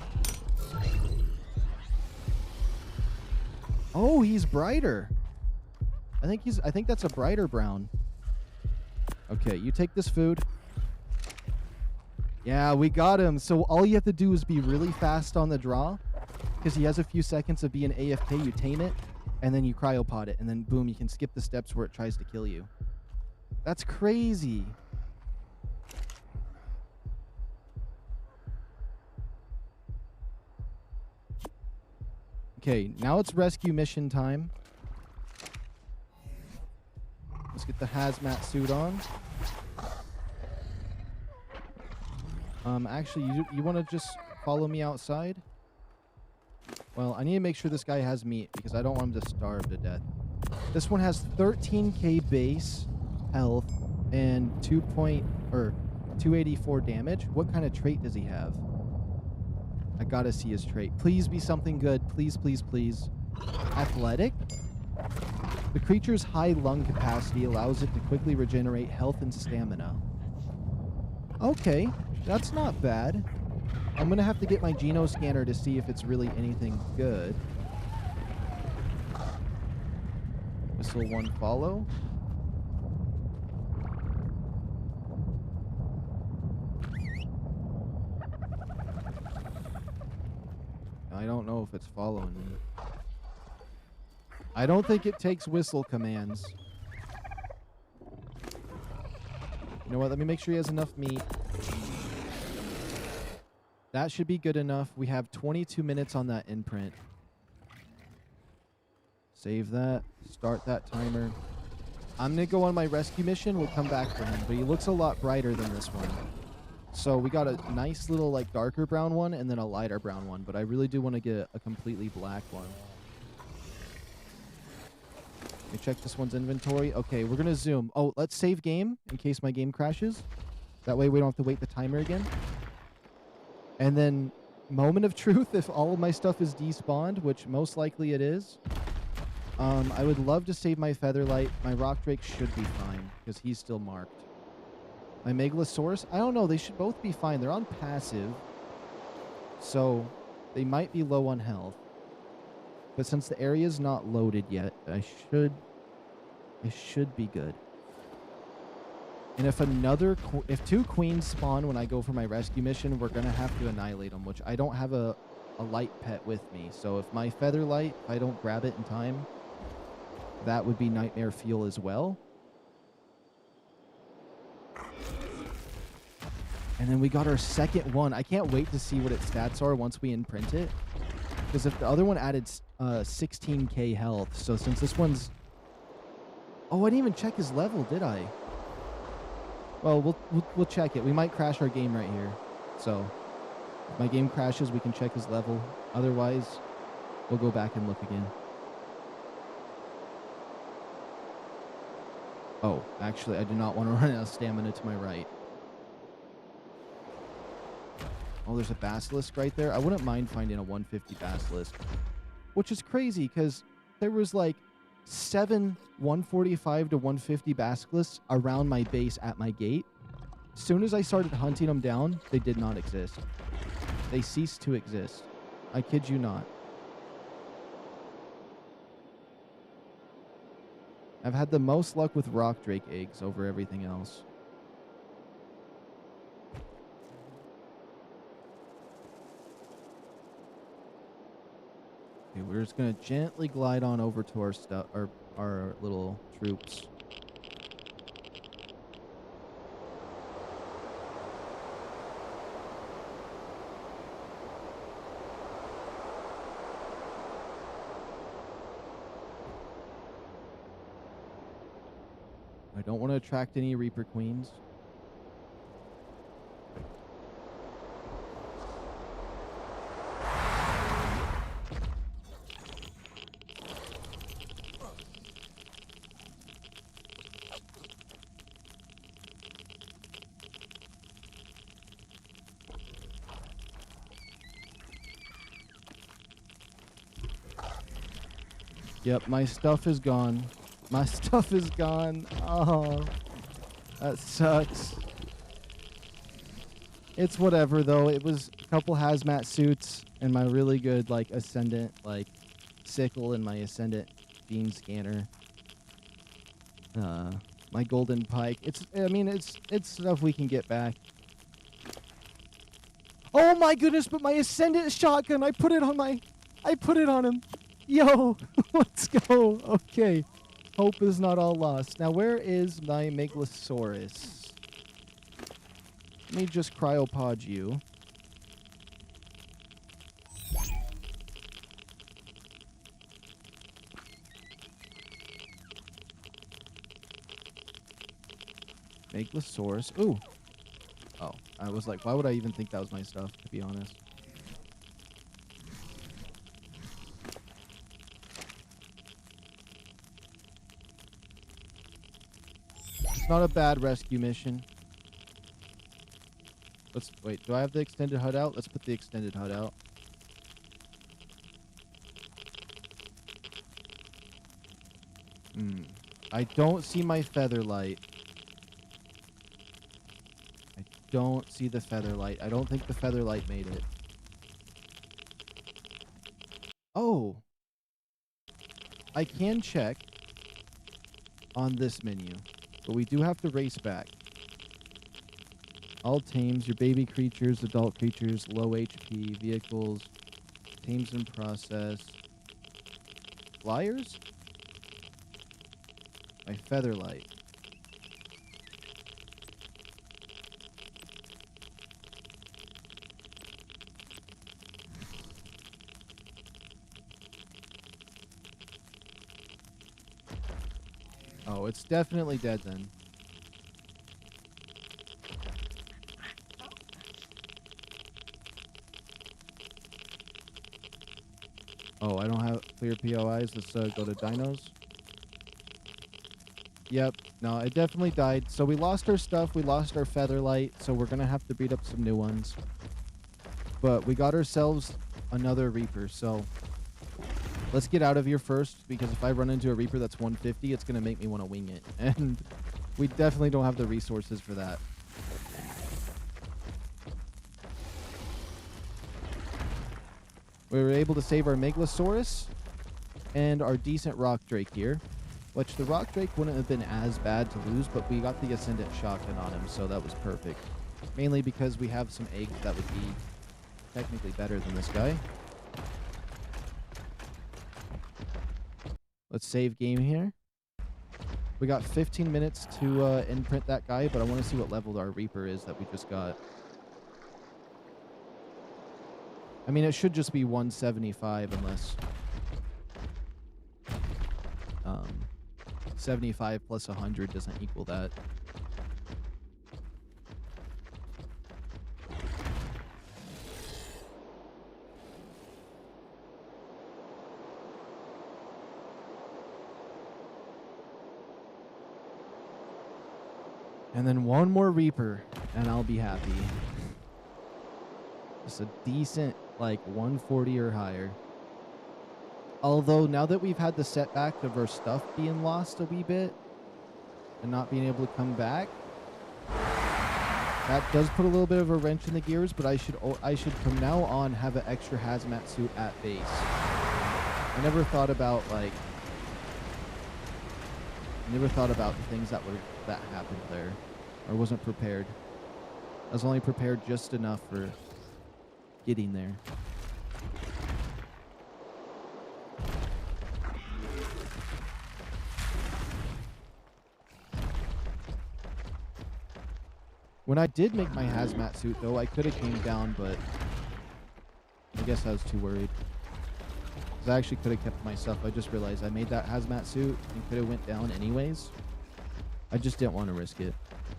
Oh, he's brighter. I think that's a brighter brown. Okay, you take this food. Yeah, we got him. So all you have to do is be really fast on the draw, because he has a few seconds of being AFK. You tame it, and then you cryopod it, and then boom, you can skip the steps where it tries to kill you. That's crazy. Okay, now it's rescue mission time. Let's get the hazmat suit on. Actually, you want to just follow me outside? Well, I need to make sure this guy has meat because I don't want him to starve to death. This one has 13k base health and 284 damage. What kind of trait does he have? I gotta see his trait. Please be something good. Please, please, please. Athletic? The creature's high lung capacity allows it to quickly regenerate health and stamina. Okay, that's not bad. I'm gonna have to get my Geno scanner to see if it's really anything good. Whistle 1 follow. I don't know if it's following me. I don't think it takes whistle commands. You know what? Let me make sure he has enough meat. That should be good enough. We have 22 minutes on that imprint. Save that. Start that timer. I'm going to go on my rescue mission. We'll come back for him. But he looks a lot brighter than this one. So we got a nice little like darker brown one and then a lighter brown one. But I really do want to get a completely black one. Let me check this one's inventory. Okay, we're going to zoom. Oh, let's save game in case my game crashes. That way we don't have to wait the timer again. And then, moment of truth, if all of my stuff is despawned, which most likely it is, I would love to save my Featherlight. My Rock Drake should be fine, because he's still marked. My Megalosaurus, I don't know, they should both be fine. They're on passive, so they might be low on health. But since the area is not loaded yet, it should be good. And if 2 queens spawn when I go for my rescue mission, we're going to have to annihilate them, which I don't have a light pet with me. So if my Featherlight, if I don't grab it in time, that would be nightmare fuel as well. And then we got our second one. I can't wait to see what its stats are once we imprint it. Because if the other one added 16k health, so since this one's... Oh, I didn't even check his level, did I? Well, we'll check it. We might crash our game right here. So, if my game crashes, we can check his level. Otherwise, we'll go back and look again. Oh, actually, I do not want to run out of stamina to my right. Oh, there's a basilisk right there. I wouldn't mind finding a 150 basilisk. Which is crazy, because there was like 7 145 to 150 basilisks around my base at my gate. As soon as I started hunting them down, they did not exist. They ceased to exist. I kid you not. I've had the most luck with rock drake eggs over everything else. Okay, we're just gonna gently glide on over to our stuff, our little troops. I don't want to attract any Reaper Queens. Yep, my stuff is gone. My stuff is gone. Oh, that sucks. It's whatever, though. It was a couple hazmat suits and my really good, like, Ascendant, like, sickle and my Ascendant beam scanner. My golden pike. It's stuff we can get back. Oh my goodness, but my Ascendant shotgun, I put it on him. Yo, let's go. Okay. Hope is not all lost. Now, where is my Megalosaurus? Let me just cryopod you. Megalosaurus. Ooh. Oh, I was like, why would I even think that was my stuff, to be honest? It's not a bad rescue mission. Let's wait. Do I have the extended HUD out? Let's put the extended HUD out. I don't see my featherlight. I don't see the featherlight. I don't think the featherlight made it. Oh. I can check on this menu, but we do have to race back. All tames, your baby creatures, adult creatures, low HP, vehicles, tames in process. Flyers? My featherlight. Oh, it's definitely dead then. Oh, I don't have clear POIs. Let's go to Dinos. Yep. No, it definitely died. So we lost our stuff. We lost our featherlight. So we're going to have to breed up some new ones. But we got ourselves another Reaper. So let's get out of here first. Because if I run into a Reaper that's 150, it's going to make me want to wing it. And we definitely don't have the resources for that. We were able to save our Megalosaurus and our decent rock drake here, which the rock drake wouldn't have been as bad to lose, but we got the Ascendant shotgun on him, so that was perfect. Mainly because we have some eggs that would be technically better than this guy. Let's save game here. We got 15 minutes to imprint that guy, but I want to see what level our Reaper is that we just got. I mean, it should just be 175 unless 75 plus 100 doesn't equal that. And then one more Reaper, and I'll be happy. Just a decent, like, 140 or higher. Although, now that we've had the setback of our stuff being lost a wee bit, and not being able to come back, that does put a little bit of a wrench in the gears, but I should from now on have an extra hazmat suit at base. I never thought about, like, Never thought about the things that happened there. Or wasn't prepared. I was only prepared just enough for getting there. When I did make my hazmat suit, though, I could have came down, but I guess I was too worried. Because I actually could have kept myself. I just realized I made that hazmat suit and could have went down anyways. I just didn't want to risk it.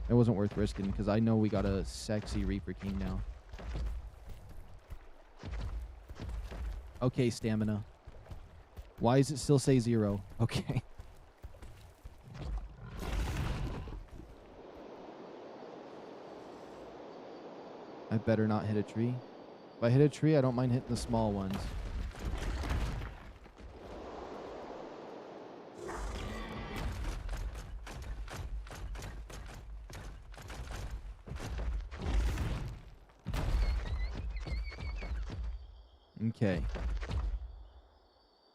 It wasn't worth risking because I know we got a sexy Reaper King now. Okay, stamina. Why does it still say 0? Okay. I better not hit a tree. If I hit a tree, I don't mind hitting the small ones. Okay.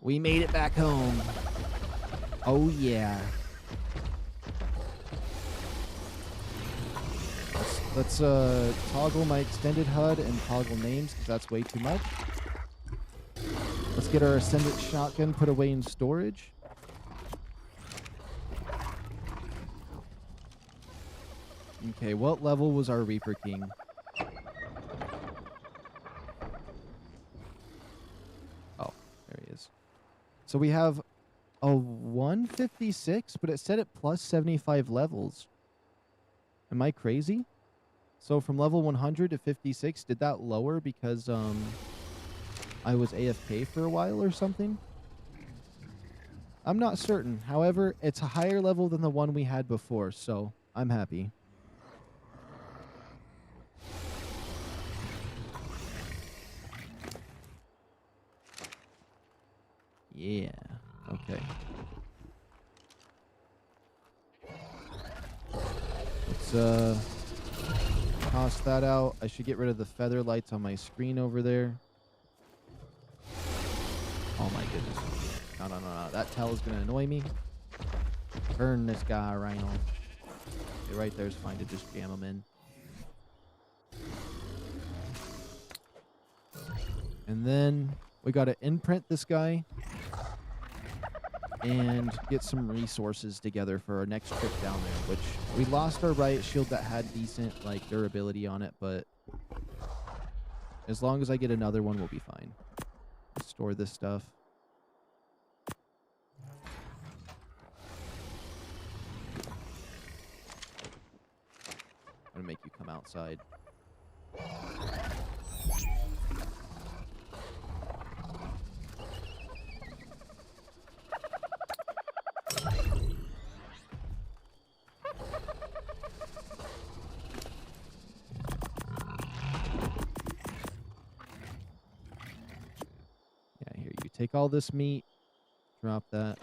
We made it back home. Oh, yeah. Let's toggle my extended HUD and toggle names because that's way too much. Let's get our Ascendant Shotgun put away in storage. Okay, what level was our Reaper King? Oh, there he is. So we have a 156, but it said it plus 75 levels. Am I crazy? So from level 100 to 56, did that lower because I was AFK for a while or something? I'm not certain. However, it's a higher level than the one we had before, so I'm happy. Yeah. Okay. Let's toss that out. I should get rid of the feather lights on my screen over there. Oh my goodness. No, no, no, no. That tail is going to annoy me. Turn this guy around. Okay, right there's fine to just jam him in. And then we got to imprint this guy and get some resources together for our next trip down there, which we lost our riot shield that had decent like durability on it, but as long as I get another one, we'll be fine. Store this stuff. I'm gonna make you come outside. Take all this meat, drop that.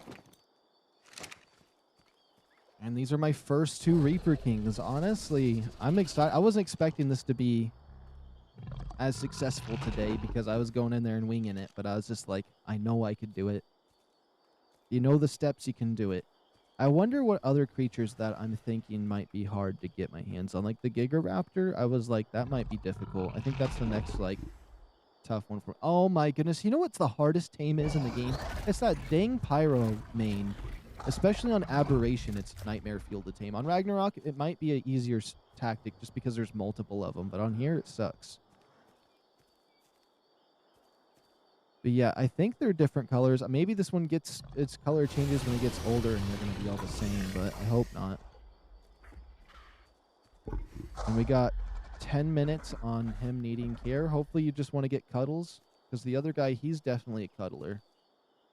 And these are my first 2 Reaper Kings. Honestly, I'm excited. I wasn't expecting this to be as successful today because I was going in there and winging it, but I was just like, I know I could do it. You know the steps, you can do it. I wonder what other creatures that I'm thinking might be hard to get my hands on. Like the GiagaRaptor, I was like, that might be difficult. I think that's the next, like, tough one for. Oh my goodness, you know what's the hardest tame is in the game? It's that dang Pyromanes. Especially on Aberration, it's nightmare fuel to tame. On Ragnarok, it might be an easier tactic just because there's multiple of them, but on here it sucks. But yeah, I think they're different colors. Maybe this one gets its color changes when it gets older and they're going to be all the same, but I hope not. And we got 10 minutes on him needing care. Hopefully you just want to get cuddles, because the other guy, he's definitely a cuddler.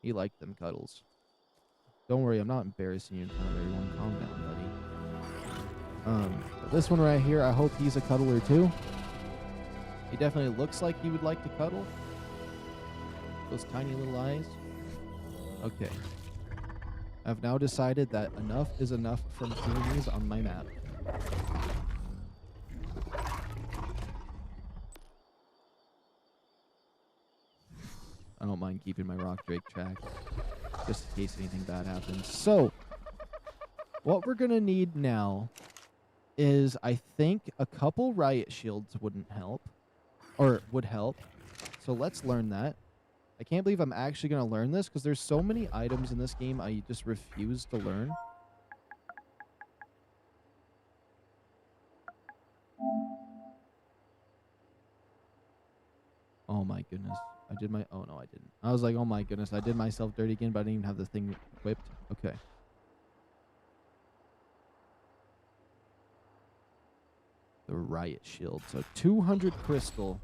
He liked them cuddles. Don't worry, I'm not embarrassing you in front of everyone. Calm down, buddy. This one right here, I hope he's a cuddler too. He definitely looks like he would like to cuddle. Those tiny little eyes. Okay. I've now decided that enough is enough from humans on my map. I don't mind keeping my rock drake track, just in case anything bad happens. So, What we're going to need now is, I think, a couple riot shields wouldn't help. Or would help. So let's learn that. I can't believe I'm actually going to learn this because there's so many items in this game I just refuse to learn. Oh my goodness. I did my... Oh no, I didn't. I was like, oh my goodness. I did myself dirty again, but I didn't even have the thing equipped. Okay. The riot shield. So 200 crystal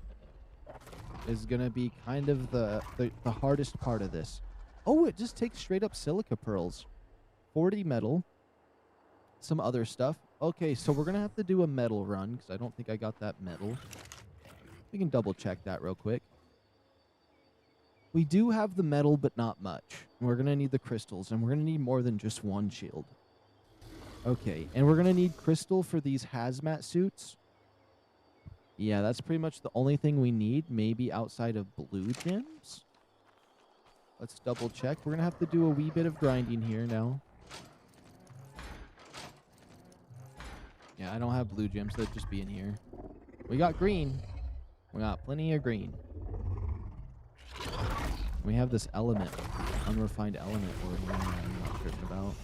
is going to be kind of the hardest part of this. Oh, it just takes straight up silica pearls. 40 metal. Some other stuff. Okay, so we're going to have to do a metal run because I don't think I got that metal. We can double check that real quick. We do have the metal, but not much. We're going to need the crystals, and we're going to need more than just one shield. Okay, and we're going to need crystal for these hazmat suits. Yeah, that's pretty much the only thing we need, maybe outside of blue gems. Let's double check. We're going to have to do a wee bit of grinding here now. Yeah, I don't have blue gems, so they'll just be in here. We got green. We got plenty of green. We have this element, unrefined element over here I'm not certain about.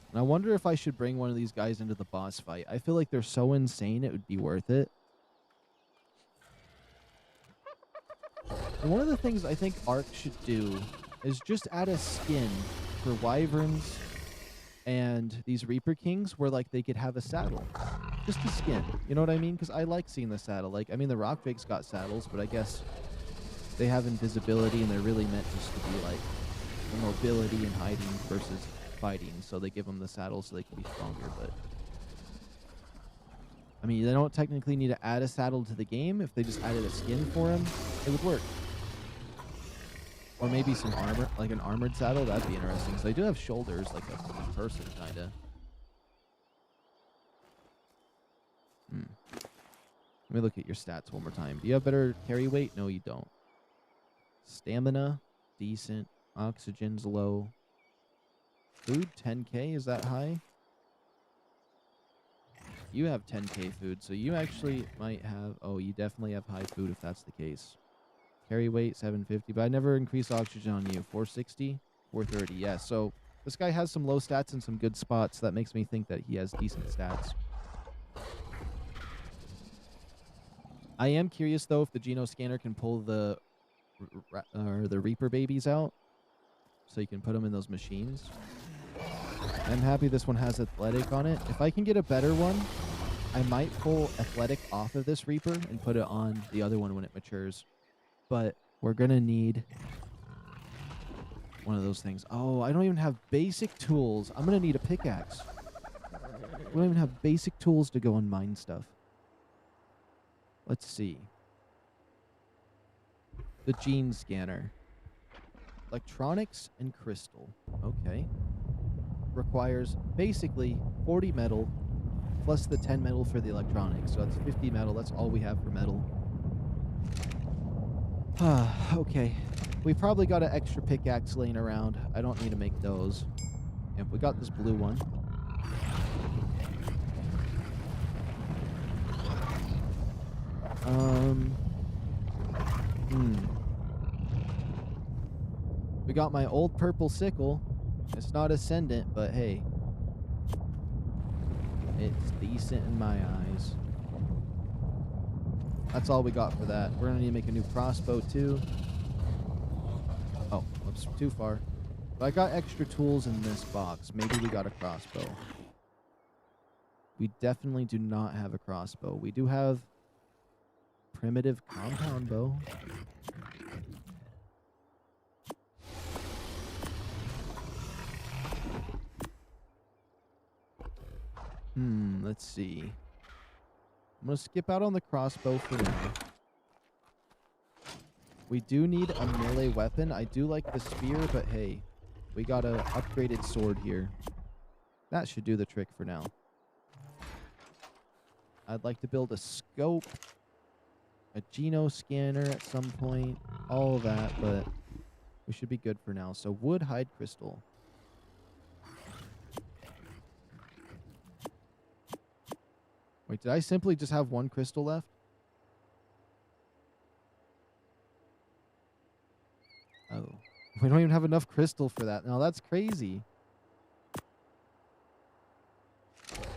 And I wonder if I should bring one of these guys into the boss fight. I feel like they're so insane it would be worth it. And one of the things I think ARK should do is just add a skin for wyverns and these Reaper Kings where, like, they could have a saddle. Just a skin. You know what I mean? Because I like seeing the saddle. Like, I mean, the Rockwigs got saddles, but I guess they have invisibility and they're really meant just to be, like, the mobility and hiding versus fighting. So they give them the saddle so they can be stronger, but... I mean, they don't technically need to add a saddle to the game. If they just added a skin for him, it would work. Or maybe some armor, like an armored saddle. That'd be interesting. So they do have shoulders, like a person, kind of. Let me look at your stats one more time. Do you have better carry weight? No, you don't. Stamina, decent. Oxygen's low. Food, 10k. Is that high? You have 10k food, so you actually might have... Oh, you definitely have high food if that's the case. Carry weight, 750. But I never increased oxygen on you. 460? 430. Yeah, so this guy has some low stats and some good spots. That makes me think that he has decent stats. I am curious, though, if the Geno scanner can pull the Reaper babies out. So you can put them in those machines. I'm happy this one has athletic on it. If I can get a better one, I might pull athletic off of this Reaper and put it on the other one when it matures. But we're going to need one of those things. Oh, I don't even have basic tools. I'm going to need a pickaxe. We don't even have basic tools to go and mine stuff. Let's see. The gene scanner. Electronics and crystal. Okay. Requires basically 40 metal plus the 10 metal for the electronics. So that's 50 metal. That's all we have for metal. Okay. We probably got an extra pickaxe laying around. I don't need to make those. Yep, we got this blue one. We got my old purple sickle. It's not ascendant, but hey. It's decent in my eyes. That's all we got for that. We're gonna need to make a new crossbow too. Oh, whoops, too far. But I got extra tools in this box. Maybe we got a crossbow. We definitely do not have a crossbow. We do have primitive compound bow. Let's see. I'm going to skip out on the crossbow for now. We do need a melee weapon. I do like the spear, but hey, we got an upgraded sword here. That should do the trick for now. I'd like to build a scope, a Geno scanner at some point, all of that, but We should be good for now. So wood, hide, crystal. Wait, did I simply just have one crystal left? Oh. We don't even have enough crystal for that. No, that's crazy.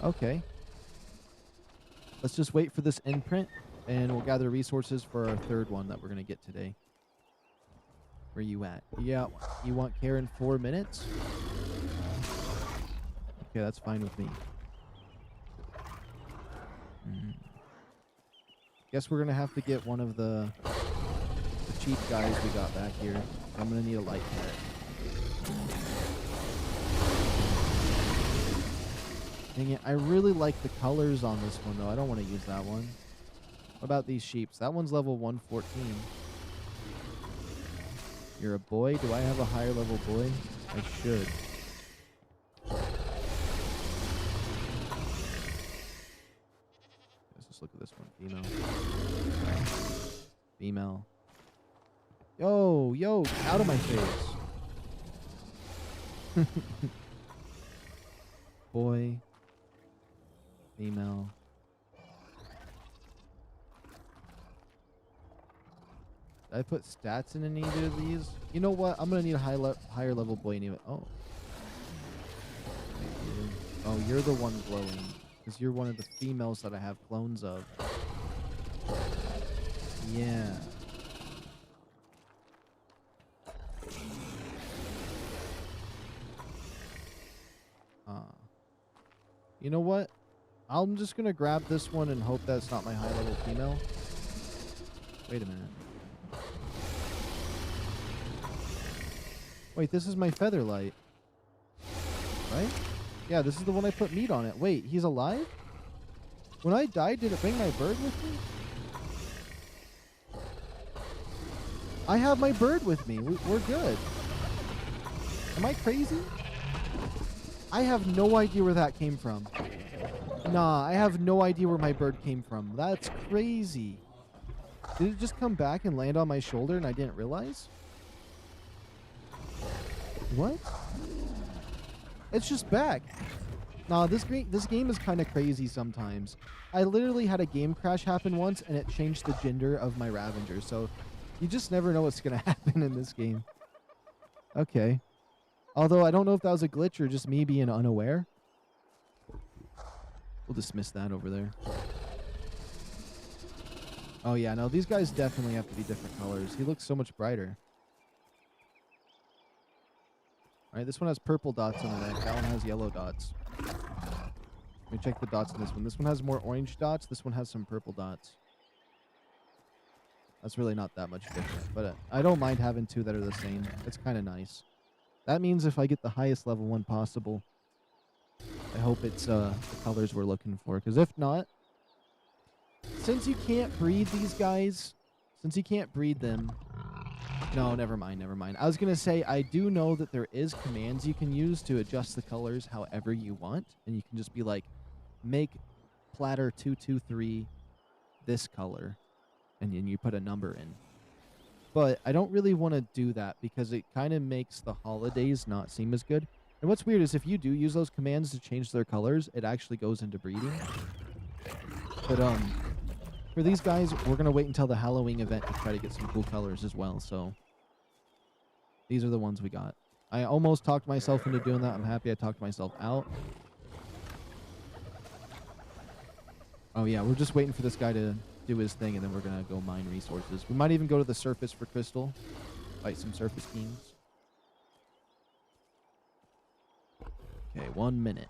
Okay. Let's just wait for this imprint, and we'll gather resources for our third one that we're going to get today. Where you at? Yeah, you want care in 4 minutes? Okay, that's fine with me. Guess we're going to have to get one of the cheap guys we got back here. I'm going to need a light pet. Dang it, I really like the colors on this one, though. I don't want to use that one. What about these sheeps? That one's level 114. You're a boy? Do I have a higher level boy? I should. Let's just look at this one. Female. Female. Yo, yo, out of my face. Boy. Female. Did I put stats in any of these? You know what? I'm gonna need a higher level boy anyway. Oh. Oh, you're the one glowing. Because you're one of the females that I have clones of. Yeah. You know what? I'm just gonna grab this one and hope that's not my high level female. Wait a minute. Wait, this is my Featherlight. Right? Yeah, this is the one I put meat on it. Wait, he's alive? When I died, did it bring my bird with me? I have my bird with me. We're good. Am I crazy? I have no idea where that came from. Nah, I have no idea where my bird came from. That's crazy. Did it just come back and land on my shoulder and I didn't realize? What? It's just back. Nah, this game is kind of crazy sometimes. I literally had a game crash happen once and it changed the gender of my Ravager, so you just never know what's going to happen in this game. Okay. Although I don't know if that was a glitch or just me being unaware. We'll dismiss that over there. Oh yeah, no, these guys definitely have to be different colors. He looks so much brighter. Alright, this one has purple dots on the neck. That one has yellow dots. Let me check the dots on this one. This one has more orange dots. This one has some purple dots. That's really not that much different. But I don't mind having two that are the same. It's kind of nice. That means if I get the highest level one possible, I hope it's the colors we're looking for. Because if not, since you can't breed these guys, since you can't breed them... No, never mind, never mind. I was going to say, I do know that there is commands you can use to adjust the colors however you want. And you can just be like, make platter 223 this color. And then you put a number in. But I don't really want to do that because it kind of makes the holidays not seem as good. And what's weird is if you do use those commands to change their colors, it actually goes into breeding. But for these guys, we're going to wait until the Halloween event to try to get some cool colors as well. So these are the ones we got. I almost talked myself into doing that. I'm happy I talked myself out. Oh yeah, we're just waiting for this guy to do his thing, and then we're going to go mine resources. We might even go to the surface for crystal. Fight some surface kings. Okay, 1 minute.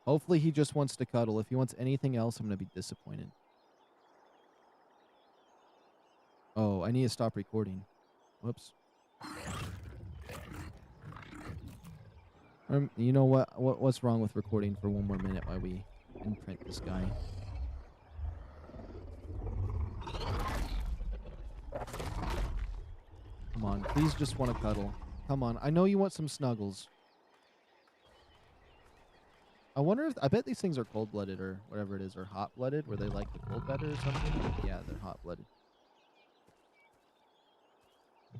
Hopefully he just wants to cuddle. If he wants anything else, I'm going to be disappointed. Oh, I need to stop recording. Whoops. You know what? What's wrong with recording for 1 more minute while we imprint this guy? Come on, please just want to cuddle. Come on, I know you want some snuggles. I wonder if... I bet these things are cold-blooded or whatever it is, or hot-blooded, where they like the cold better or something. Yeah, they're hot-blooded.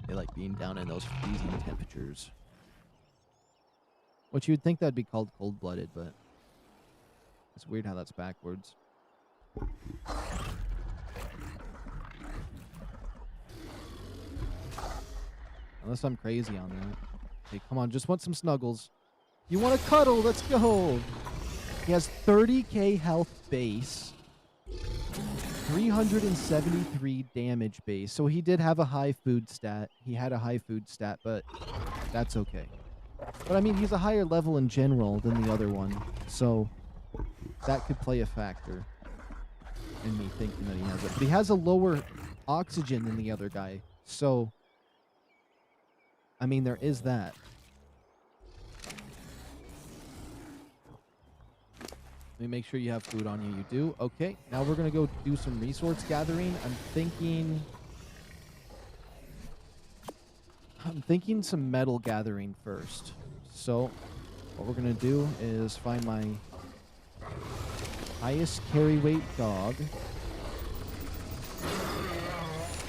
They like being down in those freezing temperatures. Which you'd think that'd be called cold-blooded, but it's weird how that's backwards. Unless I'm crazy on that. Okay, come on, just want some snuggles. You want to cuddle? Let's go. He has 30k health base. 373 damage base. So he did have a high food stat. He had a high food stat, but that's okay. But I mean, he's a higher level in general than the other one. So that could play a factor in me thinking that he has it. But he has a lower oxygen than the other guy. So, I mean, there is that. Let me make sure you have food on you. You do? Okay. Now we're going to go do some resource gathering. I'm thinking some metal gathering first. So what we're going to do is find my highest carry weight dog.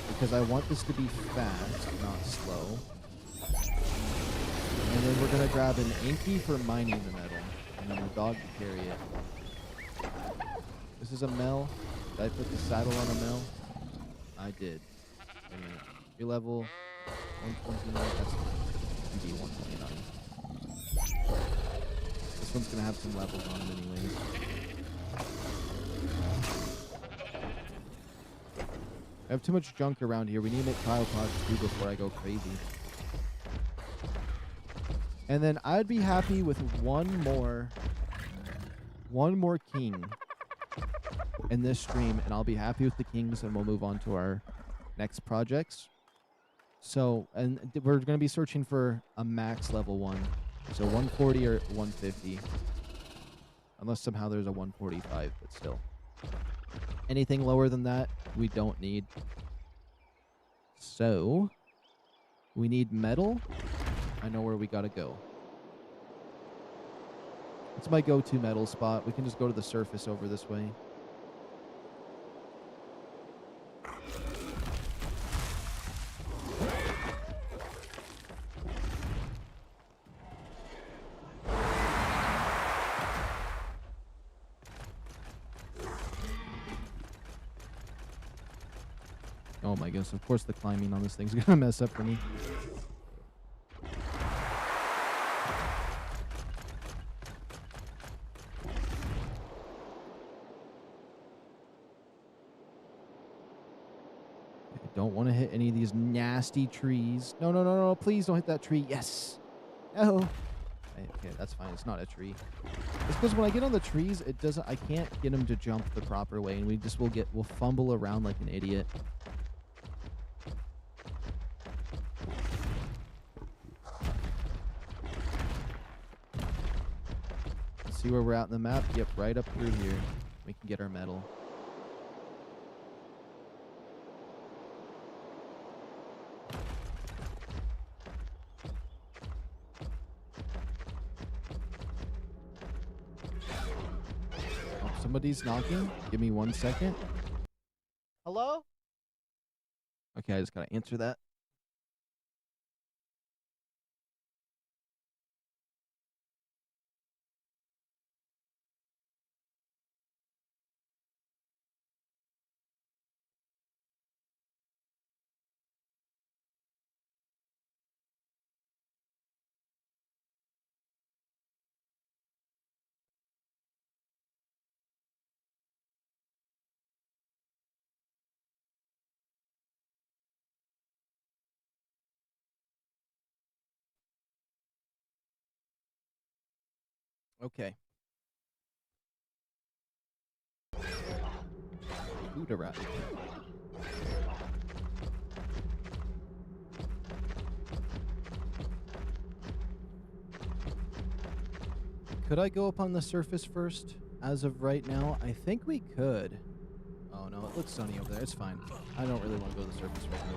Because I want this to be fast, not slow. And then we're going to grab an Inky for mining the metal. And then a dog to carry it. This is a Mel. Did I put the saddle on a Mel? I did. Wait a minute. Your level 129. That's PD 129. This one's gonna have some levels on it anyways. I have too much junk around here. We need to make cryopods too before I go crazy. And then I'd be happy with one more king in this stream, and I'll be happy with the kings, and we'll move on to our next projects. So, and we're going to be searching for a max level 1. So 140 or 150. Unless somehow there's a 145, but still. Anything lower than that, we don't need. So, we need metal. I know where we got to go. It's my go-to metal spot. We can just go to the surface over this way. Oh my goodness, of course the climbing on this thing's gonna mess up for me. Don't want to hit any of these nasty trees. No, no, no, no, please don't hit that tree. Yes. No. Okay, that's fine. It's not a tree. It's because when I get on the trees, it doesn't, I can't get them to jump the proper way, and we'll fumble around like an idiot. Let's see where we're at in the map. Yep, right up through here. We can get our metal. Somebody's knocking. Give me 1 second. Hello? Okay, I just gotta answer that. Okay. Erratic. Could I go up on the surface first? As of right now, I think we could. Oh no, it looks sunny over there. It's fine. I don't really want to go to the surface right now.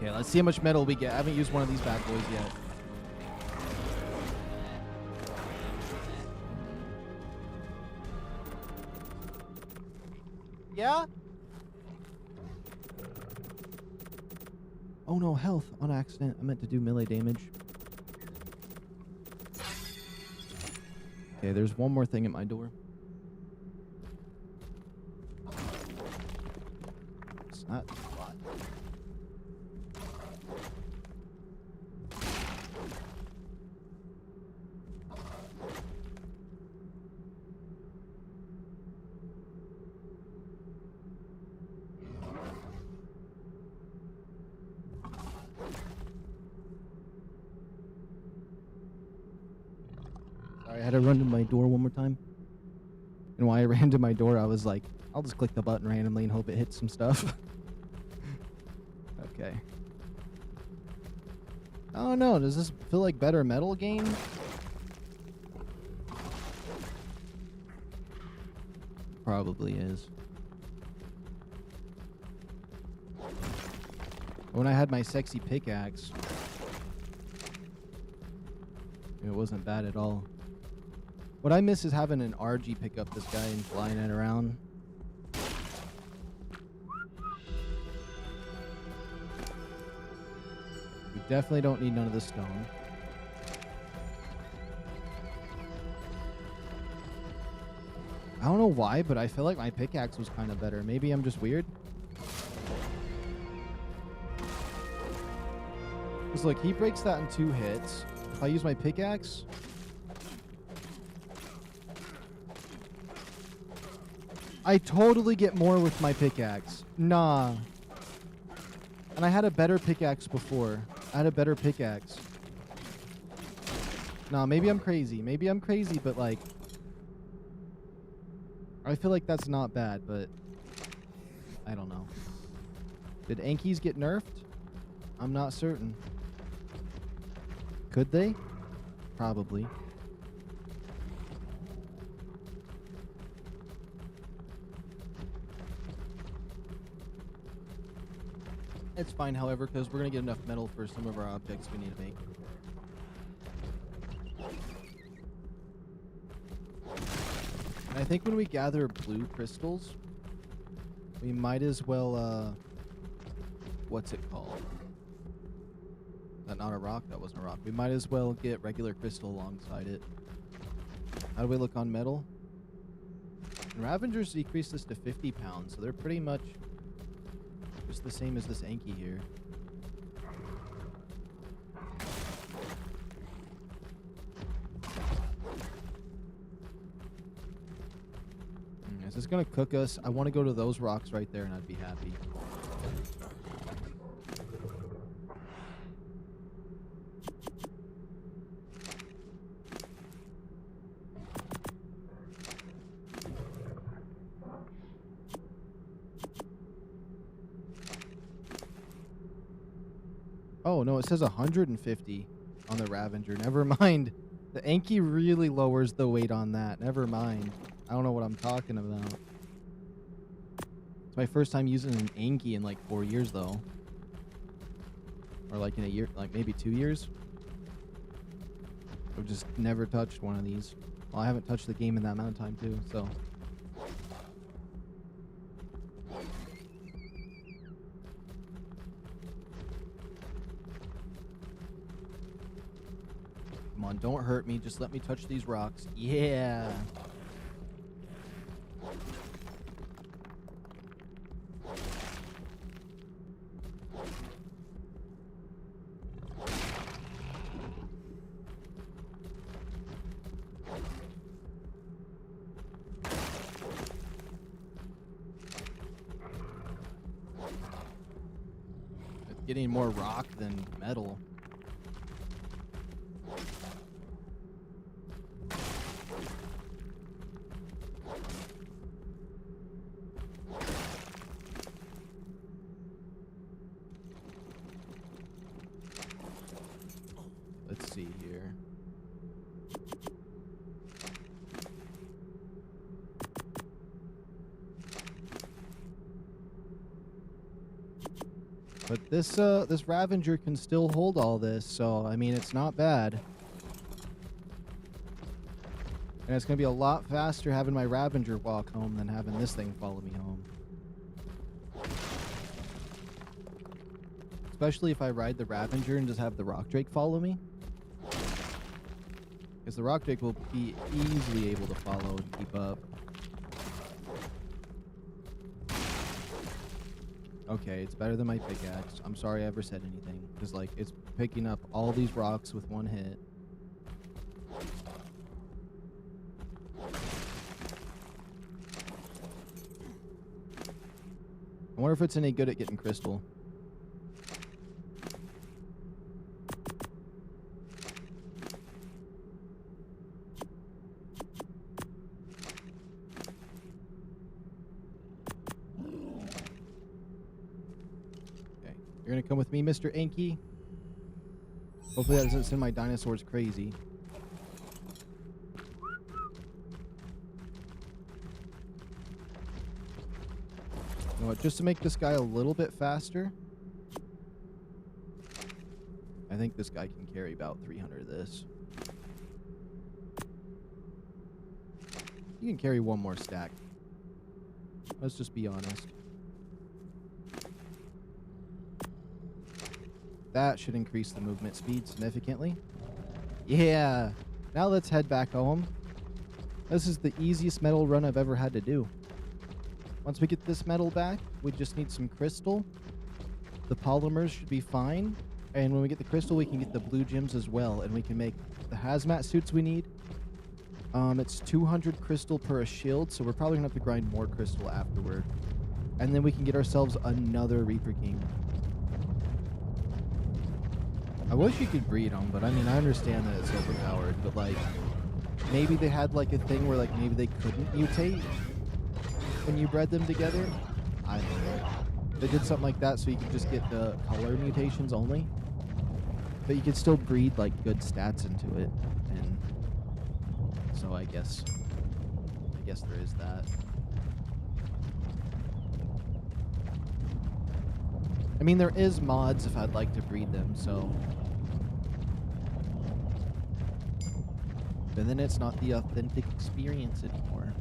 Okay, let's see how much metal we get. I haven't used one of these bad boys yet. Yeah? Oh no, health on accident. I meant to do melee damage. Okay, there's one more thing at my door. It's not a lot. Sorry, I had to run to my door one more time. And while I ran to my door, I was like, I'll just click the button randomly and hope it hits some stuff. Okay. I don't know. Does this feel like better metal game? Probably is. When I had my sexy pickaxe, it wasn't bad at all. What I miss is having an RG pick up this guy and flying it around. We definitely don't need none of the stone. I don't know why, but I feel like my pickaxe was kind of better. Maybe I'm just weird. Because look, he breaks that in 2 hits. If I use my pickaxe... I totally get more with my pickaxe. Nah. And I had a better pickaxe before. I had a better pickaxe. Nah, maybe I'm crazy. Maybe I'm crazy, but like... I feel like that's not bad, but... I don't know. Did Ankies get nerfed? I'm not certain. Could they? Probably. It's fine, however, because we're going to get enough metal for some of our objects we need to make. And I think when we gather blue crystals, we might as well, what's it called? Is that not a rock? That wasn't a rock. We might as well get regular crystal alongside it. How do we look on metal? And Ravengers decreased this to 50 pounds, so they're pretty much just the same as this Anki here. Is this gonna cook us? I want to go to those rocks right there and I'd be happy. Oh, no, it says 150 on the Ravenger. Never mind. The Anki really lowers the weight on that. Never mind. I don't know what I'm talking about. It's my first time using an Anki in like 4 years, though. Or like in a year, like maybe 2 years. I've just never touched one of these. Well, I haven't touched the game in that amount of time, too, so... Come on, don't hurt me. Just let me touch these rocks. Yeah. It's getting more rock than metal. Let's see here. But this Ravager can still hold all this, so I mean it's not bad. And it's gonna be a lot faster having my Ravager walk home than having this thing follow me home. Especially if I ride the Ravager and just have the Rock Drake follow me. Because the Rock Drake will be easily able to follow and keep up. Okay, it's better than my pickaxe. I'm sorry I ever said anything. Because, like, it's picking up all these rocks with one hit. I wonder if it's any good at getting crystal. You're gonna come with me, Mr. Inky? Hopefully that doesn't send my dinosaurs crazy. You know what, just to make this guy a little bit faster, I think this guy can carry about 300 of this. You can carry one more stack. Let's just be honest. That should increase the movement speed significantly. Yeah. Now let's head back home. This is the easiest metal run I've ever had to do. Once we get this metal back, we just need some crystal. The polymers should be fine. And when we get the crystal, we can get the blue gems as well. And we can make the hazmat suits we need. It's 200 crystal per a shield, so we're probably going to have to grind more crystal afterward. And then we can get ourselves another Reaper King. I wish you could breed them, but I mean, I understand that it's overpowered, but like, maybe they had like a thing where like maybe they couldn't mutate when you bred them together. I don't know. They did something like that so you could just get the color mutations only, but you could still breed like good stats into it, and so I guess there is that. I mean, there is mods if I'd like to breed them, so. But then it's not the authentic experience anymore.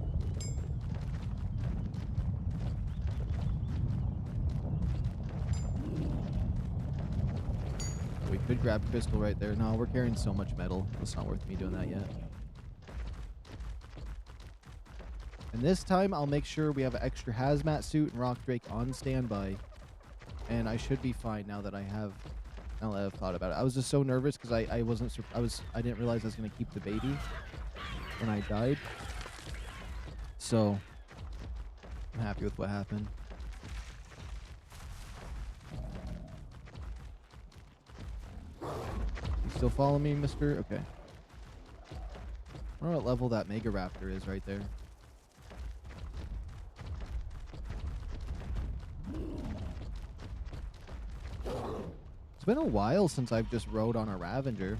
We could grab crystal right there. No, we're carrying so much metal. It's not worth me doing that yet. And this time, I'll make sure we have an extra hazmat suit and Rock Drake on standby. And I should be fine now that I've thought about it. I was just so nervous because I didn't realize I was gonna keep the baby when I died. So I'm happy with what happened. You still follow me, mister? Okay. I don't know what level that GiagaRaptor is right there. It's been a while since I've just rode on a Ravager.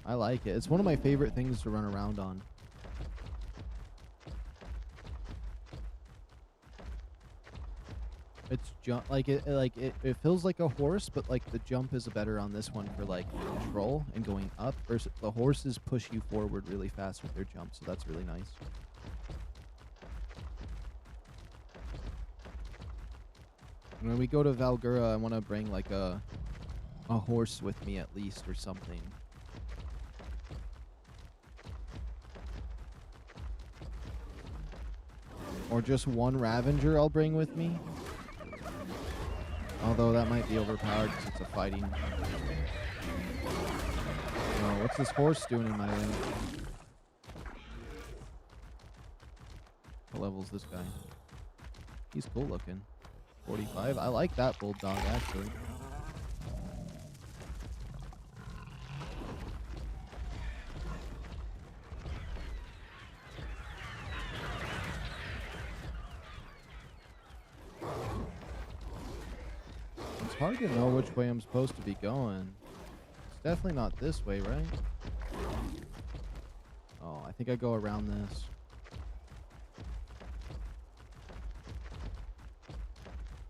I like it. It's one of my favorite things to run around on. It's jump like it feels like a horse, but like the jump is better on this one for like control and going up. Versus the horses push you forward really fast with their jump, so that's really nice. When we go to Valgura, I want to bring like a horse with me at least or something. Or just one Ravager I'll bring with me. Although that might be overpowered because it's a fighting. Oh, what's this horse doing in my way? What level's this guy? He's cool looking. 45. I like that bulldog actually. It's hard to know which way I'm supposed to be going. It's definitely not this way, right? Oh, I think I go around this.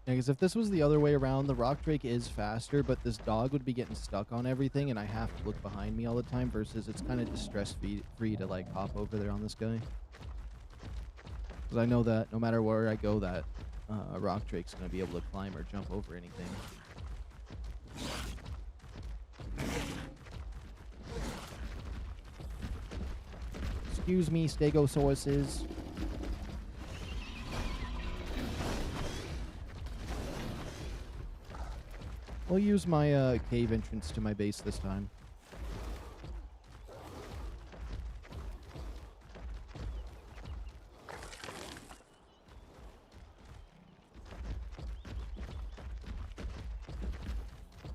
Yeah, because if this was the other way around, the rock drake is faster, but this dog would be getting stuck on everything, and I have to look behind me all the time, versus it's kind of distress-free to, like, hop over there on this guy. Because I know that no matter where I go, that rock drake's going to be able to climb or jump over anything. Excuse me, stegosauruses. We'll use my cave entrance to my base this time.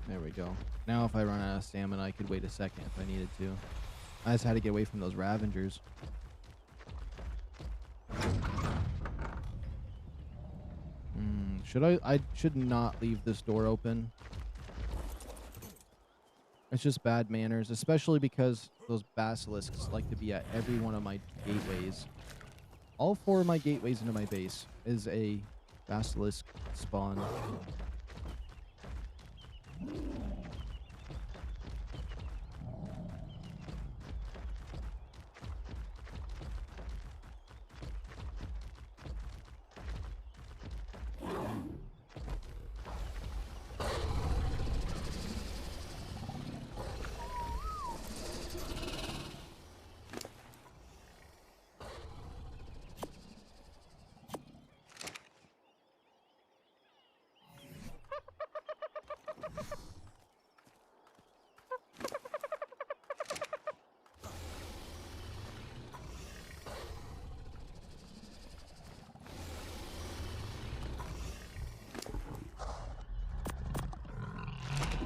There we go. Now if I run out of stamina, I could wait a second if I needed to. I just had to get away from those Ravengers. I should not leave this door open. It's just bad manners, especially because those basilisks like to be at every one of my gateways. All 4 of my gateways into my base is a basilisk spawn.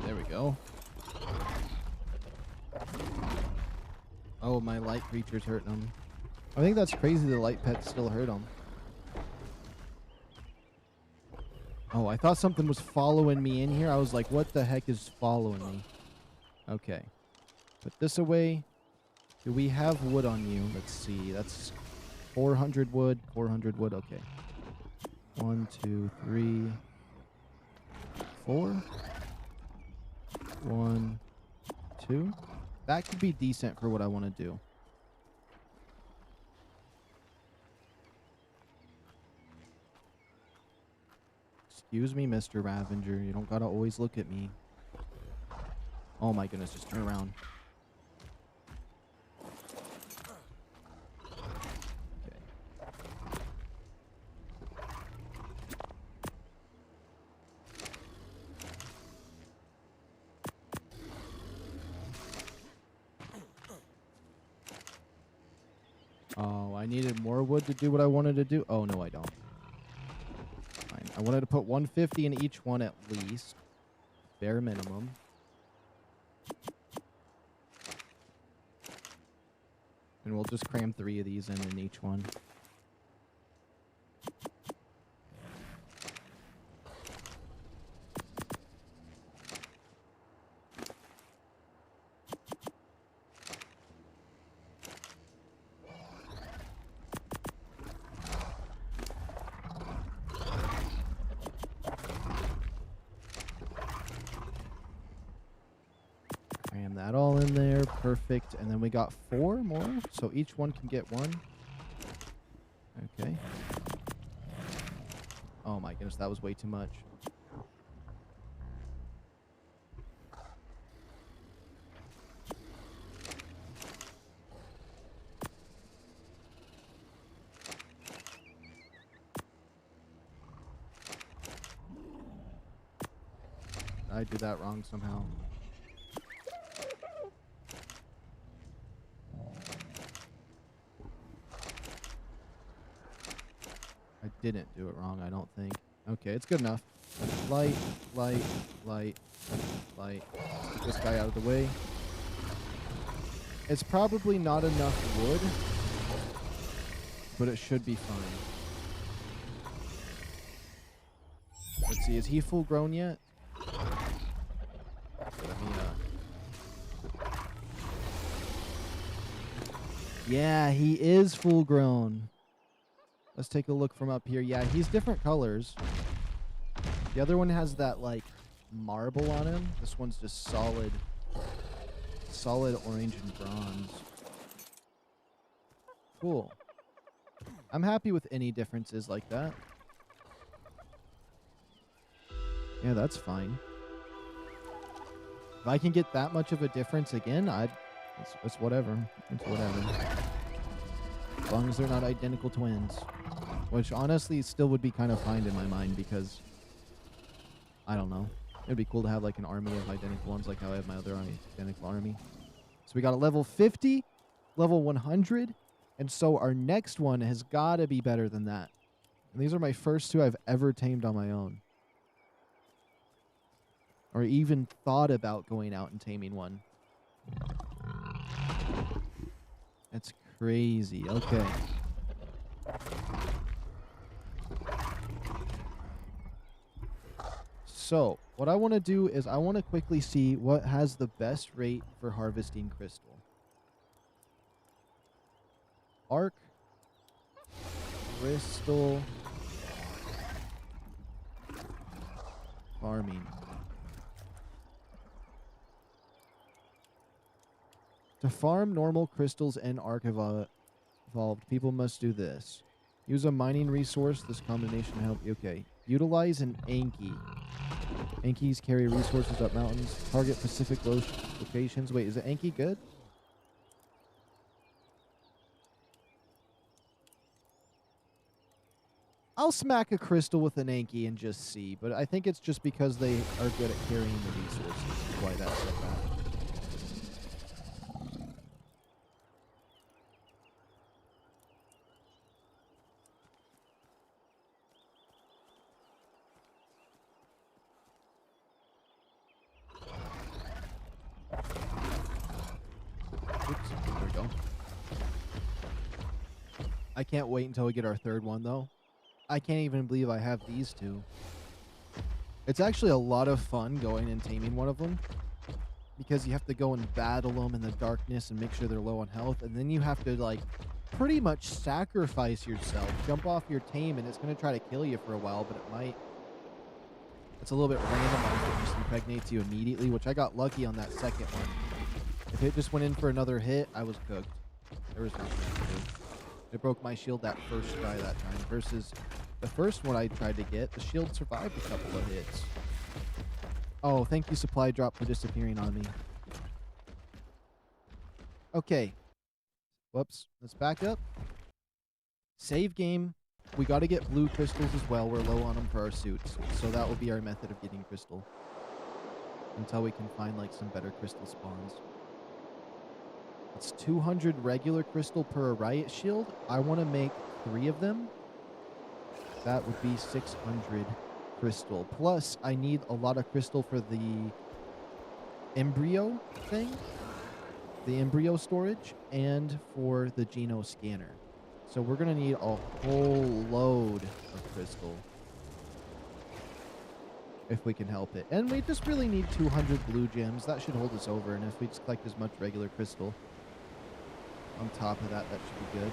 There we go. Oh, my light creature's hurting him. I think that's crazy the light pets still hurt him. Oh, I thought something was following me in here. I was like, what the heck is following me? Okay. Put this away. Do we have wood on you? Let's see. That's 400 wood. 400 wood. Okay. 1, 2, 3, 4. 1, 2. That could be decent for what I want to do. Excuse me, Mr. Ravenger. You don't gotta always look at me. Oh my goodness, just turn around. Okay. Oh, I needed more wood to do what I wanted to do? Oh, no, I don't. Fine. I wanted to put 150 in each one at least. Bare minimum. And we'll just cram 3 of these in each one. Cram that all in there. Perfect. And then we got 4 more, so each one can get 1. Okay. Oh my goodness, that was way too much. I did that wrong somehow. I didn't do it wrong, I don't think. Okay, it's good enough. Light, light, light, light. Get this guy out of the way. It's probably not enough wood, but it should be fine. Let's see, is he full grown yet? Let me, yeah, he is full grown. Let's take a look from up here. Yeah, he's different colors. The other one has that, like, marble on him. This one's just solid orange and bronze. Cool. I'm happy with any differences like that. Yeah, that's fine. If I can get that much of a difference again, it's whatever. It's whatever. As long as they're not identical twins. Which, honestly, still would be kind of fine in my mind because... I don't know. It'd be cool to have, like, an army of identical ones like how I have my other identical army. So we got a level 50, level 100, and so our next one has got to be better than that. And these are my first two I've ever tamed on my own. Or even thought about going out and taming one. That's crazy. Okay. So, what I want to do is I want to quickly see what has the best rate for harvesting crystal. ARK, crystal, farming. To farm normal crystals and ARK evolved, people must do this. Use a mining resource. This combination help you. Okay. Utilize an Anki. Ankis carry resources up mountains. Target specific locations. Wait, is it Anki good? I'll smack a crystal with an Anki and just see, but I think it's just because they are good at carrying the resources. That's why that's so bad. Oops, there we go. I can't wait until we get our third one, though. I can't even believe I have these two. It's actually a lot of fun going and taming one of them, because you have to go and battle them in the darkness and make sure they're low on health, and then you have to, like, pretty much sacrifice yourself, jump off your tame, and it's going to try to kill you for a while, but it might. It's a little bit randomized. It just impregnates you immediately, which I got lucky on that second one. If it just went in for another hit, I was cooked. There was nothing I could do. It broke my shield that first try that time, versus the first one I tried to get, the shield survived a couple of hits. Oh, thank you, supply drop, for disappearing on me. Okay. Whoops. Let's back up. Save game. We got to get blue crystals as well. We're low on them for our suits. So that will be our method of getting crystal. Until we can find, like, some better crystal spawns. It's 200 regular crystal per riot shield. I want to make 3 of them. That would be 600 crystal. Plus, I need a lot of crystal for the embryo thing. The embryo storage. And for the geno scanner. So we're going to need a whole load of crystal. If we can help it. And we just really need 200 blue gems. That should hold us over. And if we just collect as much regular crystal on top of that, that should be good.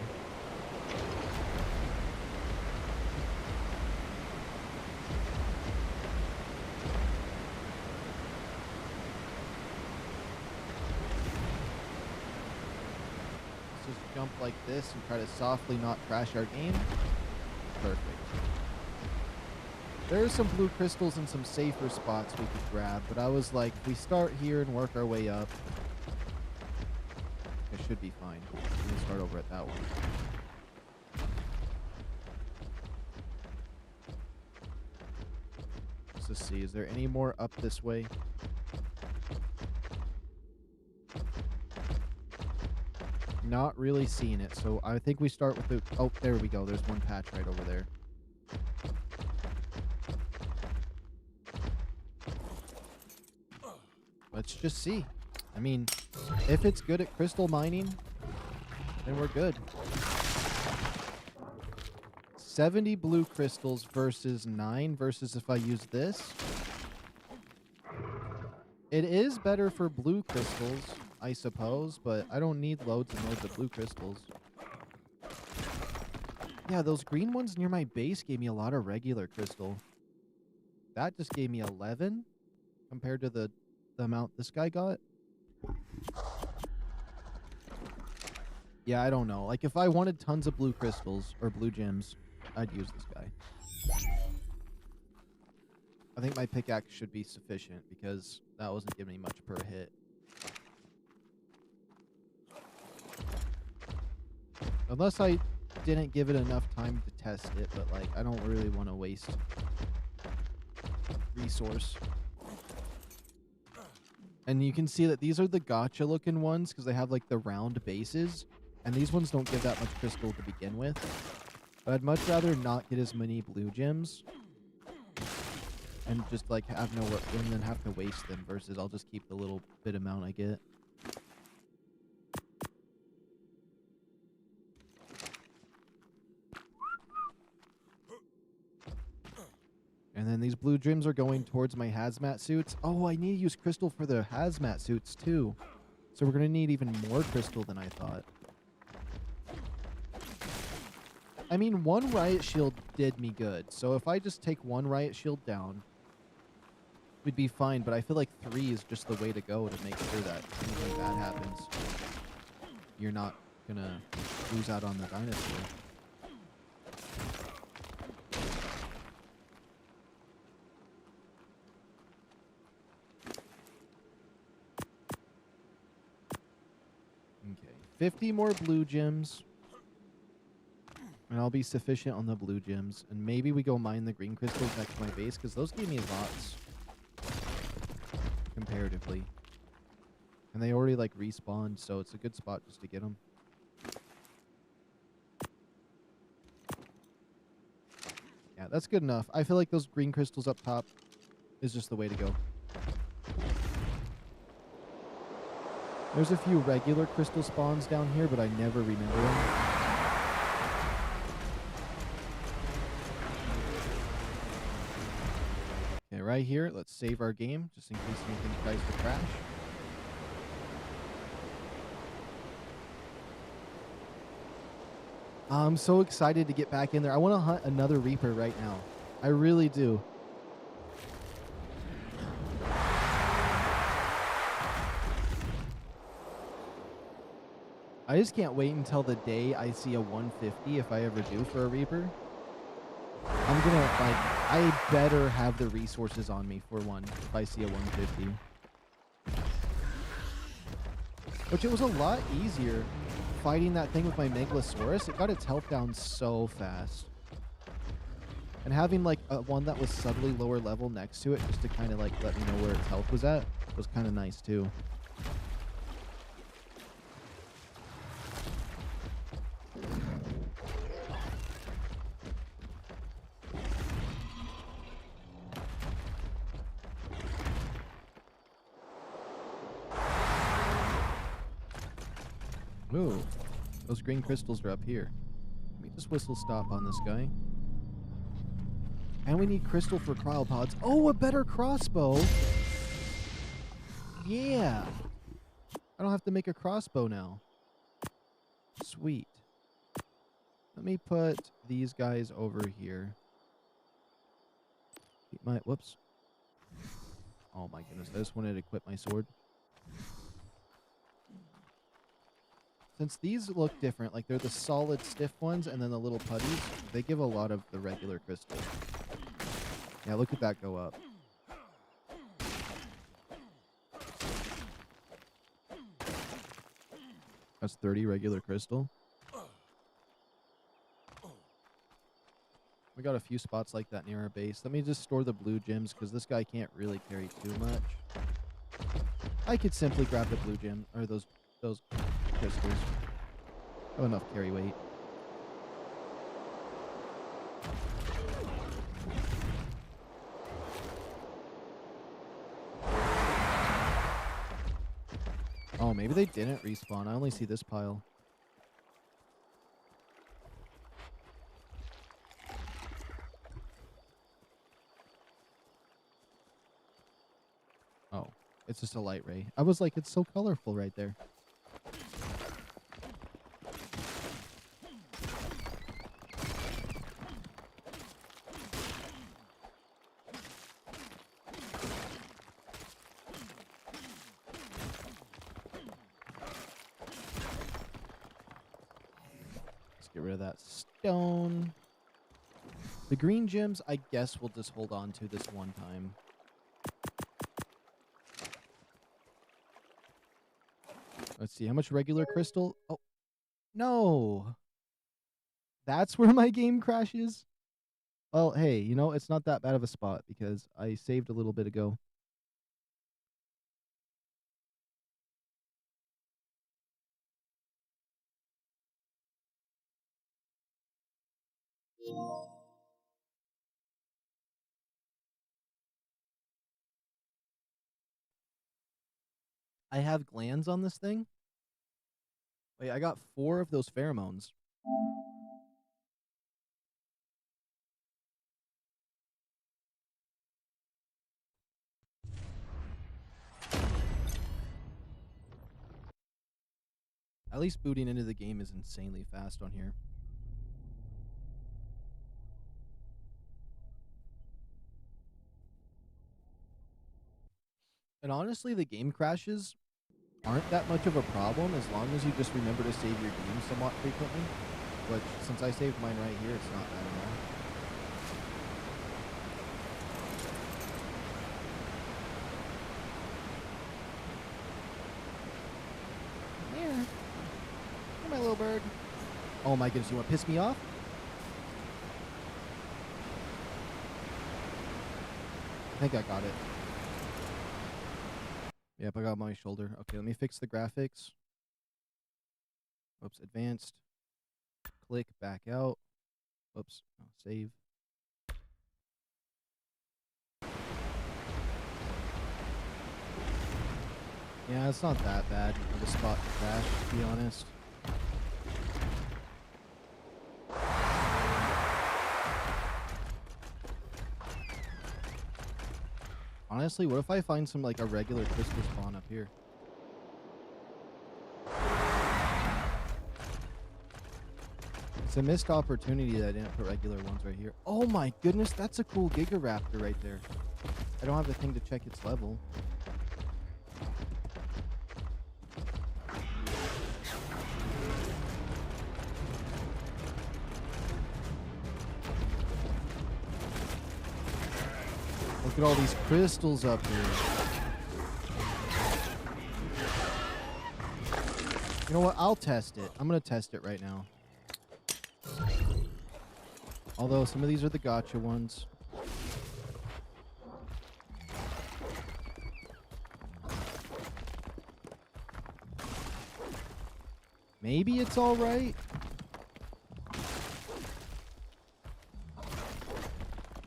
Let's just jump like this and try to softly not crash our game. Perfect. There are some blue crystals and some safer spots we could grab, but I was like, if we start here and work our way up, it should be fine. We're going to start over at that one. Let's just see. Is there any more up this way? Not really seeing it, so I think we start with the... Oh, there we go. There's one patch right over there. Let's just see. I mean, if it's good at crystal mining, then we're good. 70 blue crystals versus 9 versus if I use this. It is better for blue crystals, I suppose, but I don't need loads and loads of blue crystals. Yeah, those green ones near my base gave me a lot of regular crystal. That just gave me 11 compared to the amount this guy got. Yeah, I don't know. Like, if I wanted tons of blue crystals or blue gems, I'd use this guy. I think my pickaxe should be sufficient because that wasn't giving me much per hit. Unless I didn't give it enough time to test it, but, like, I don't really want to waste resource. And you can see that these are the gotcha looking ones because they have like the round bases, and these ones don't give that much crystal to begin with. But I'd much rather not get as many blue gems and just like have no work and then have to waste them versus I'll just keep the little bit amount I get. And then these blue gems are going towards my hazmat suits. Oh, I need to use crystal for the hazmat suits too. So we're going to need even more crystal than I thought. I mean, one riot shield did me good. So if I just take one riot shield down, we'd be fine. But I feel like 3 is just the way to go to make sure that anything bad happens, you're not going to lose out on the dinosaur. Okay, 50 more blue gems. And I'll be sufficient on the blue gems. And maybe we go mine the green crystals next to my base, because those gave me lots. Comparatively. And they already, like, respawned, so it's a good spot just to get them. Yeah, that's good enough. I feel like those green crystals up top is just the way to go. There's a few regular crystal spawns down here, but I never remember them. Okay, right here, let's save our game, just in case anything tries to crash. I'm so excited to get back in there. I want to hunt another Reaper right now. I really do. I just can't wait until the day I see a 150 if I ever do for a Reaper. I'm gonna, like, I better have the resources on me for one if I see a 150. Which it was a lot easier fighting that thing with my Meglasaurus. It got its health down so fast. And having, like, one that was subtly lower level next to it just to kind of, like, let me know where its health was at was kind of nice, too. Ooh, those green crystals are up here. Let me just whistle stop on this guy. And we need crystal for cryopods. Oh, a better crossbow. Yeah. I don't have to make a crossbow now. Sweet. Let me put these guys over here. Keep my, whoops. Oh my goodness, I just wanted to equip my sword. Since these look different, like they're the solid stiff ones and then the little putties, they give a lot of the regular crystal. Yeah, look at that go up. That's 30 regular crystal. We got a few spots like that near our base. Let me just store the blue gems because this guy can't really carry too much. I could simply grab the blue gem or those crystals. Oh, enough carry weight. Oh, maybe they didn't respawn. I only see this pile. Oh, it's just a light ray. I was like, it's so colorful right there. Get rid of that stone. The green gems, I guess we'll just hold on to this one time. Let's see, how much regular crystal? Oh, no. That's where my game crashes? Well, hey, you know, it's not that bad of a spot because I saved a little bit ago. I have glands on this thing? Wait, I got 4 of those pheromones. At least booting into the game is insanely fast on here. And honestly, the game crashes aren't that much of a problem as long as you just remember to save your game somewhat frequently. But since I saved mine right here, it's not bad at all. Here. Come my little bird. Oh my goodness, you want to piss me off? I think I got it. Yep, I got my shoulder. Okay, let me fix the graphics. Oops, advanced. Click, back out. Oops, no, save. Yeah, it's not that bad of a spot to crash, to be honest. Honestly, what if I find some, like, a regular crystal spawn up here? It's a missed opportunity that I didn't put regular ones right here. Oh my goodness, that's a cool GiagaRaptor right there. I don't have the thing to check its level. Look at all these crystals up here. You know what? I'll test it. I'm going to test it right now. Although some of these are the gotcha ones. Maybe it's all right.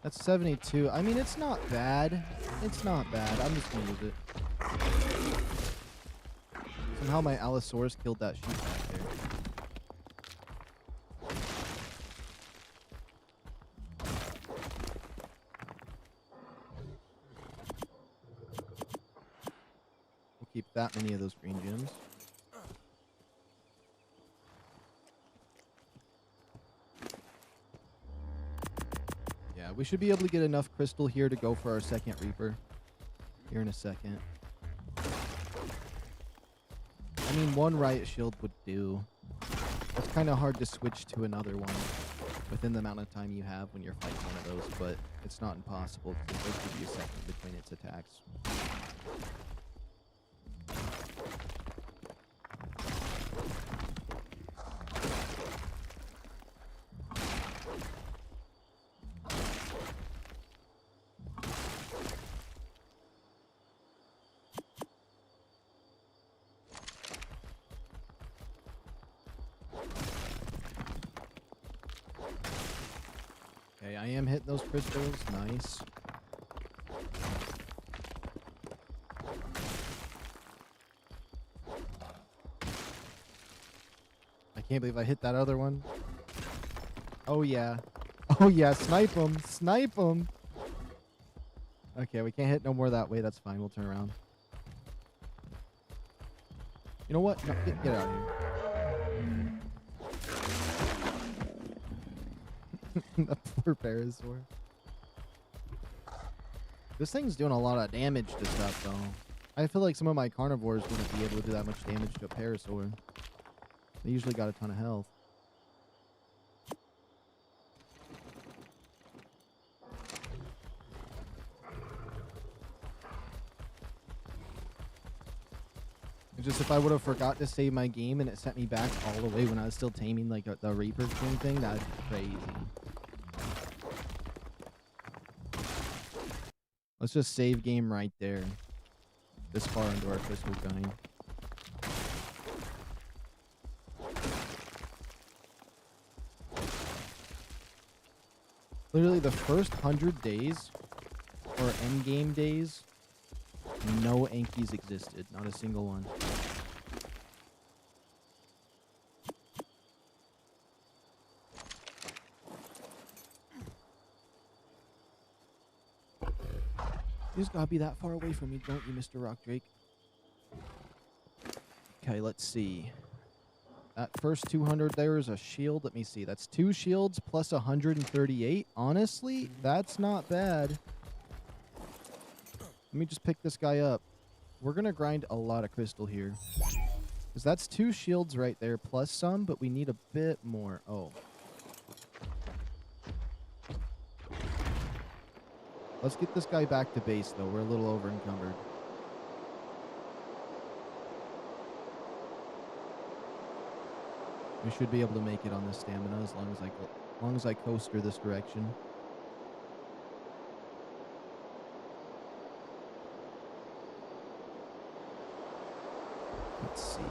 That's 72. I mean, it's not bad. It's not bad. I'm just going to use it. Somehow my Allosaurus killed that sheep back there. We'll keep that many of those green gems. Yeah, we should be able to get enough crystal here to go for our second Reaper. Here in a second. I mean, one riot shield would do. It's kind of hard to switch to another one within the amount of time you have when you're fighting one of those, but it's not impossible because it does give you a second between its attacks. Okay, I am hitting those crystals. Nice. I can't believe I hit that other one. Oh, yeah. Oh, yeah. Snipe them. Snipe them. Okay, we can't hit no more that way. That's fine. We'll turn around. You know what? No, get out of here. The poor Parasaur. This thing's doing a lot of damage to stuff, though. I feel like some of my carnivores wouldn't be able to do that much damage to a Parasaur. They usually got a ton of health. just if I would have forgot to save my game and it sent me back all the way when I was still taming like the Reaper King thing, that'd be crazy. Let's just save game right there. This far into our crystal grind. Literally the first 100 days, or endgame days, no Ankies existed. Not a single one. You just gotta be that far away from me, don't you, Mr. Rock Drake? Okay, let's see. That first 200 there is a shield. Let me see. That's 2 shields plus 138. Honestly, that's not bad. Let me just pick this guy up. We're going to grind a lot of crystal here. Because that's 2 shields right there plus some, but we need a bit more. Oh. Let's get this guy back to base, though. We're a little over encumbered. We should be able to make it on this stamina as long as I coaster this direction. Let's see.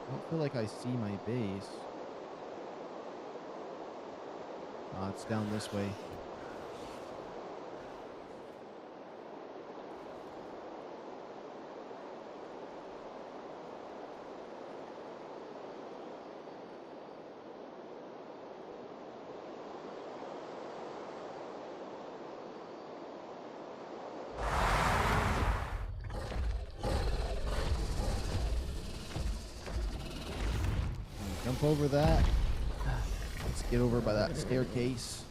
I don't feel like I see my base. Ah, it's down this way. Jump over that. Let's get over by that staircase.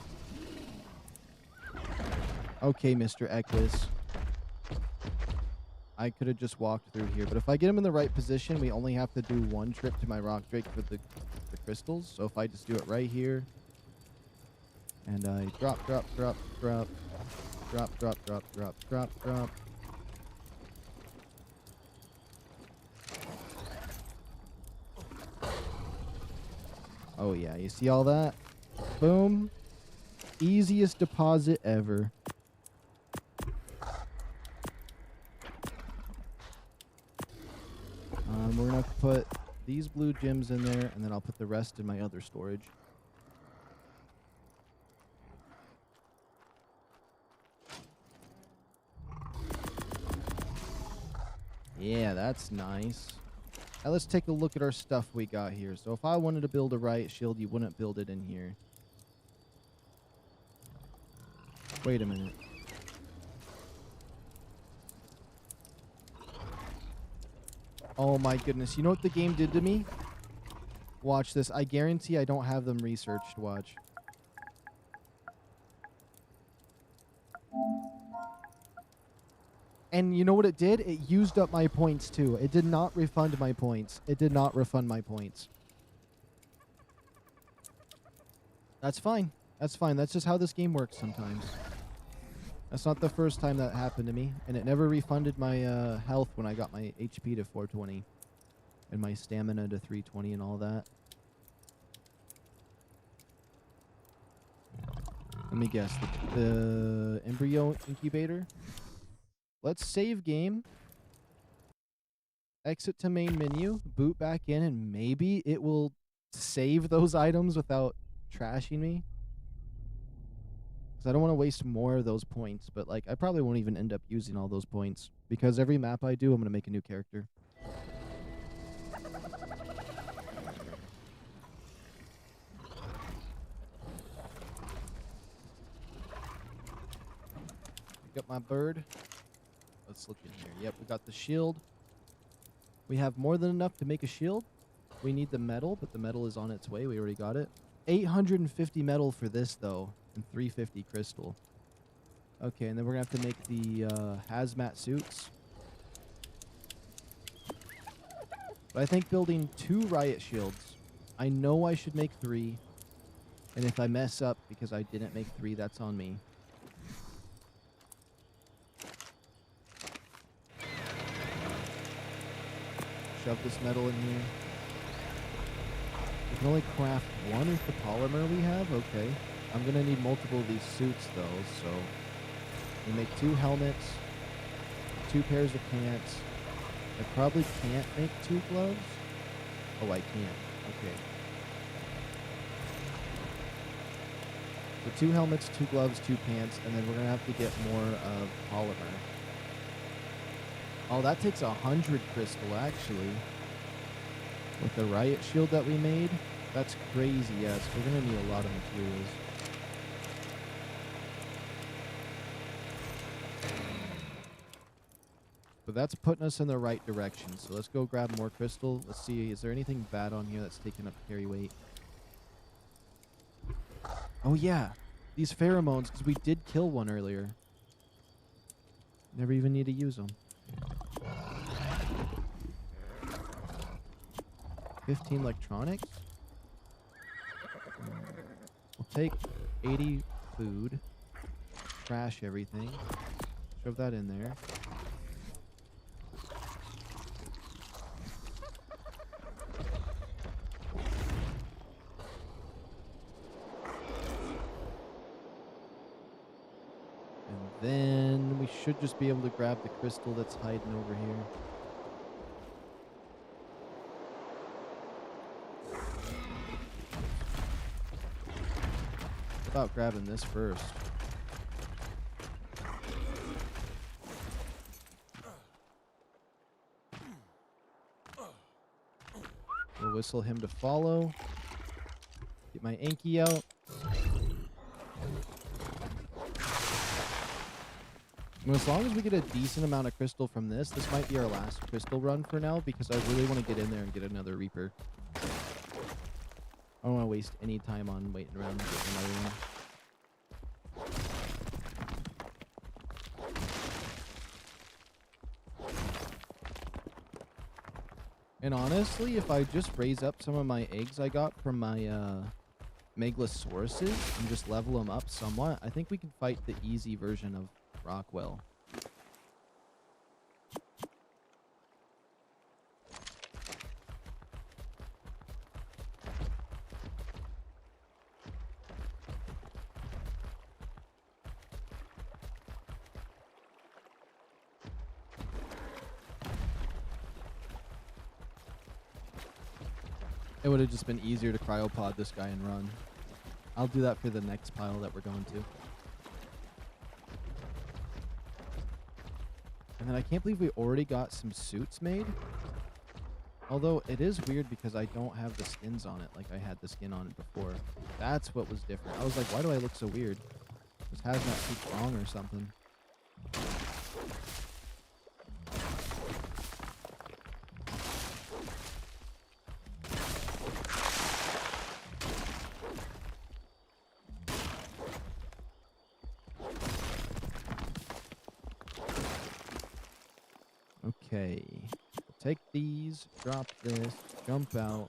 Okay, Mr. Equus. I could have just walked through here, but if I get him in the right position, we only have to do 1 trip to my rock drake for the crystals. So if I just do it right here, and I drop. Oh yeah, you see all that? Boom. Easiest deposit ever. We're gonna put these blue gems in there, and then I'll put the rest in my other storage. Yeah, that's nice. Now let's take a look at our stuff we got here. So if I wanted to build a riot shield, you wouldn't build it in here. Wait a minute. Oh my goodness. You know what the game did to me? Watch this. I guarantee I don't have them researched. Watch. And you know what it did? It used up my points too. It did not refund my points. It did not refund my points. That's fine. That's fine. That's just how this game works sometimes. That's not the first time that happened to me. And it never refunded my health when I got my HP to 420. And my stamina to 320 and all that. Let me guess. The embryo incubator? Let's save game. Exit to main menu. Boot back in, and maybe it will save those items without trashing me. Because I don't want to waste more of those points. But like, I probably won't even end up using all those points. Because every map I do, I'm going to make a new character. Pick up my bird. Let's look in here. Yep, we got the shield. We have more than enough to make a shield. We need the metal, but the metal is on its way. We already got it. 850 metal for this, though, and 350 crystal. Okay, and then we're going to have to make the hazmat suits. But I think building 2 riot shields. I know I should make 3. And if I mess up because I didn't make 3, that's on me. shove this metal in here. We can only craft one with the polymer we have. Okay. I'm going to need multiple of these suits, though, so we make 2 helmets, 2 pairs of pants. I probably can't make 2 gloves. Oh, I can. Okay. So 2 helmets, 2 gloves, 2 pants, and then we're going to have to get more of polymer. Oh, that takes 100 crystal, actually. With the riot shield that we made. That's crazy, yes. We're going to need a lot of materials. But that's putting us in the right direction. So let's go grab more crystal. Let's see, is there anything bad on here that's taking up carry weight? Oh yeah, these pheromones, because we did kill one earlier. Never even need to use them. 15 electronics. We'll take 80 food. Trash everything. Shove that in there. Then we should just be able to grab the crystal that's hiding over here. How about grabbing this first? We'll whistle him to follow. Get my Inky out. And as long as we get a decent amount of crystal from this might be our last crystal run for now, because I really want to get in there and get another Reaper. I don't want to waste any time on waiting around to get another one. And honestly, if I just raise up some of my eggs I got from my Meglas sources and just level them up somewhat, I think we can fight the easy version of ROCKWELL. It would have just been easier to cryopod this guy and run. I'll do that for the next pile that we're going to. And then I can't believe we already got some suits made. Although it is weird because I don't have the skins on it like I had the skin on it before. That's what was different. I was like, why do I look so weird? This hazmat suit's wrong or something. Okay, take these, drop this, jump out,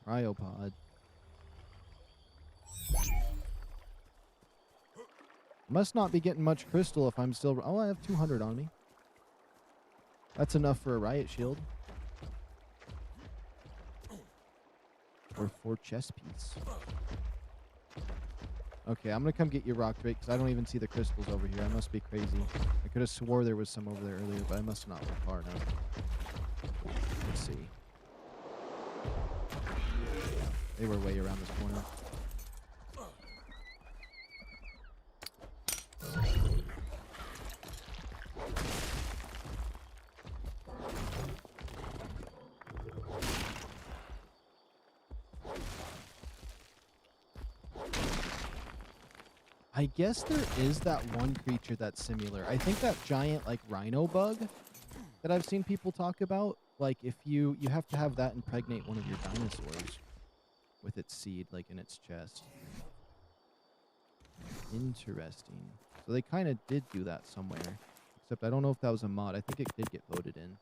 cryopod. Must not be getting much crystal if I'm still... Oh, I have 200 on me. That's enough for a riot shield. Or 4 chest piece. Okay, I'm gonna come get your rock drake because I don't even see the crystals over here. I must be crazy. I could have swore there was some over there earlier, but I must not look far enough. Let's see. They were way around this corner. I guess there is that one creature that's similar. I think that giant, like, rhino bug that I've seen people talk about. Like, if you have to have that impregnate one of your dinosaurs with its seed, like, in its chest. Interesting. So they kind of did do that somewhere. Except I don't know if that was a mod. I think it did get voted in.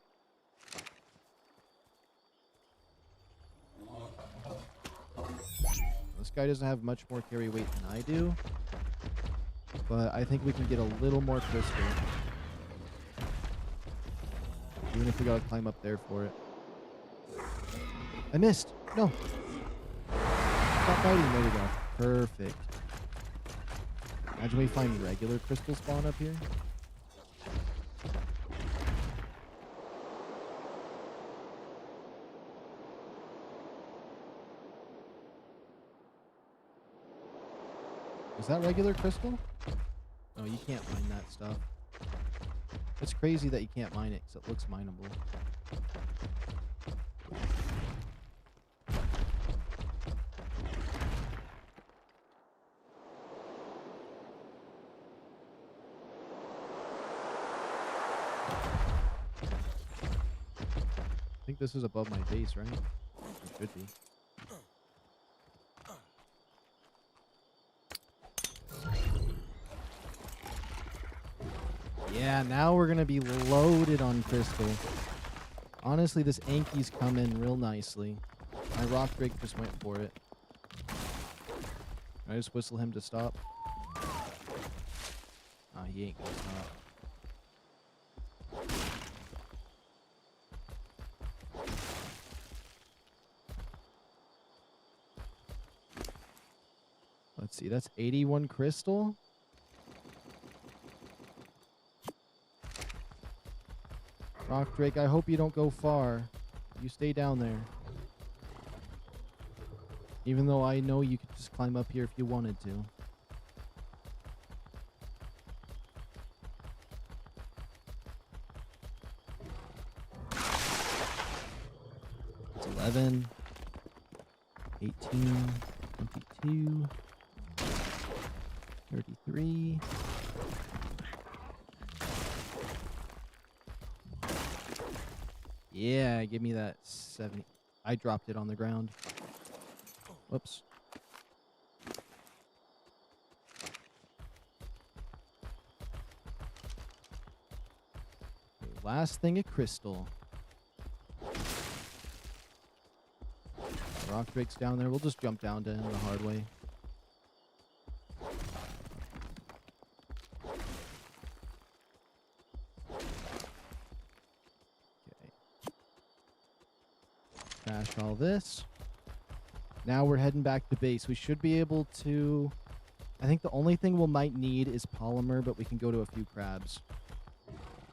This guy doesn't have much more carry weight than I do. But I think we can get a little more crystal. Even if we gotta climb up there for it. I missed. No. Stop fighting. There we go. Perfect. Imagine we find regular crystal spawn up here. Is that regular crystal? No, you can't mine that stuff. It's crazy that you can't mine it because it looks mineable. I think this is above my base, right? It should be. Yeah, now we're gonna be loaded on crystal. Honestly, this Anki's come in real nicely. My rock drake just went for it. Can I just whistle him to stop? Ah, he ain't gonna stop. Let's see, that's 81 crystal. Rock Drake, I hope you don't go far. You stay down there. Even though I know you could just climb up here if you wanted to. It's 11, 18, 22, 33. Yeah, give me that 70. I dropped it on the ground. Whoops. Okay, last thing of crystal. Rock Drake's down there. We'll just jump down to him the hard way. Trash all this. Now we're heading back to base. We should be able to... I think the only thing we might need is polymer, but we can go to a few crabs. Okay.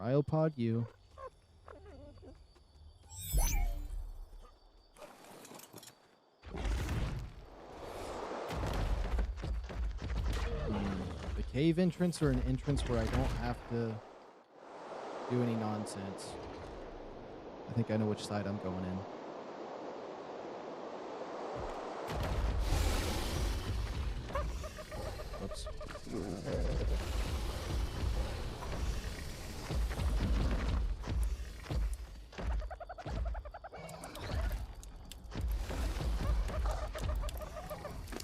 Cryopod you. Cave entrance or an entrance where I don't have to do any nonsense. I think I know which side I'm going in. Whoops.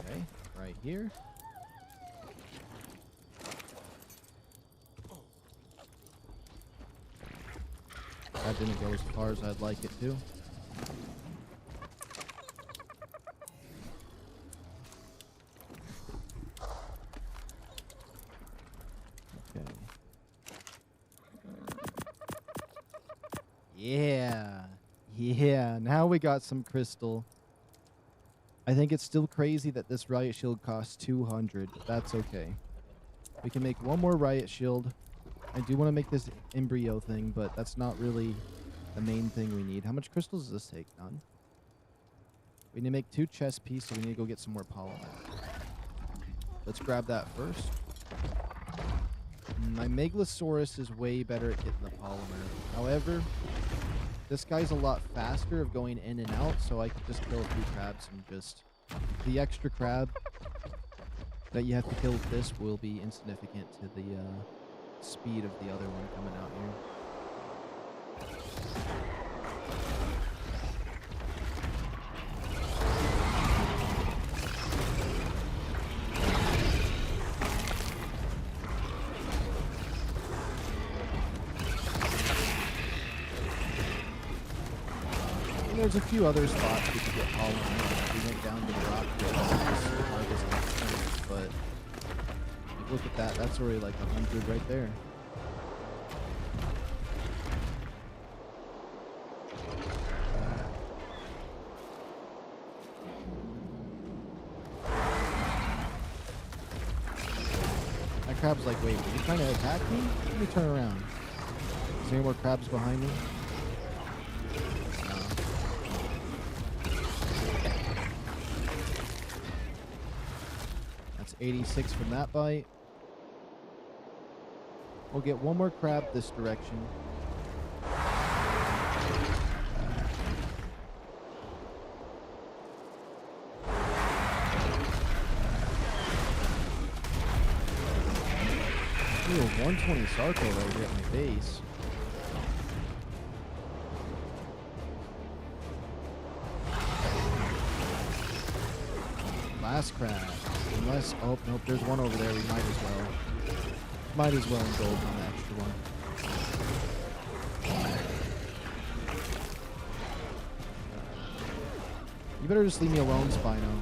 Okay, right here. That didn't go as far as I'd like it to. Okay. Yeah. Yeah. Now we got some crystal. I think it's still crazy that this riot shield costs 200. But that's okay. We can make one more riot shield. I do want to make this embryo thing, but that's not really the main thing we need. How much crystal does this take? None. We need to make 2 chest pieces, so we need to go get some more polymer. Let's grab that first. My Meglasaurus is way better at getting the polymer. However, this guy's a lot faster of going in and out, so I can just kill a few crabs and just... The extra crab that you have to kill with this will be insignificant to the... speed of the other one coming out here. And there's a few other spots we could get polymer. We went down to the rock. look at that. That's already like 100 right there. That crab's like, wait, are you trying to attack me? Let me turn around. Is there any more crabs behind me? No. That's 86 from that bite. We'll get one more crab this direction. Ooh, 120 Sarco right here at my base. Last crab. Unless, oh, nope, there's one over there. We might as well. Might as well indulge on the extra one. You better just leave me alone, Spino.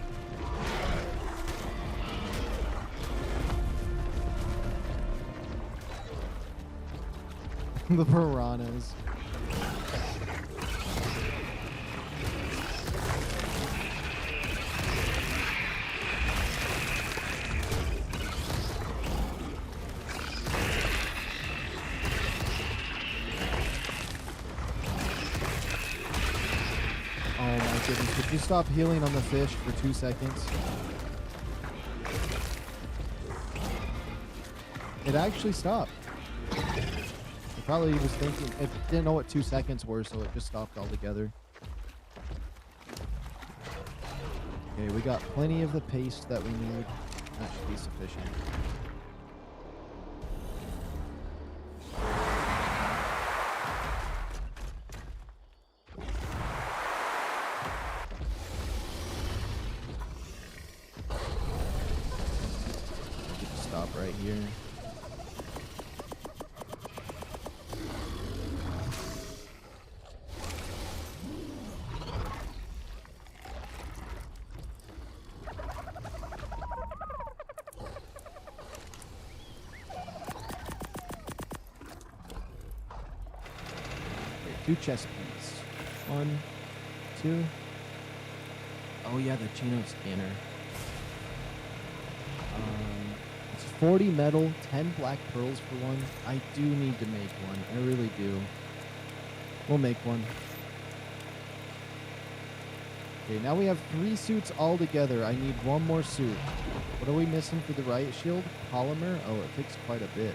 The piranhas. Oh my goodness, could you stop healing on the fish for 2 seconds? It actually stopped. It probably was thinking, it didn't know what 2 seconds were, so it just stopped altogether. Okay, we got plenty of the paste that we need. That should be sufficient. Stop right here. Two chest piece. 1, 2. Oh yeah, the Chino scanner. It's 40 metal, 10 black pearls for one. I do need to make one. I really do. We'll make one. Okay, now we have 3 suits all together. I need one more suit. What are we missing for the riot shield? Polymer? Oh, it takes quite a bit.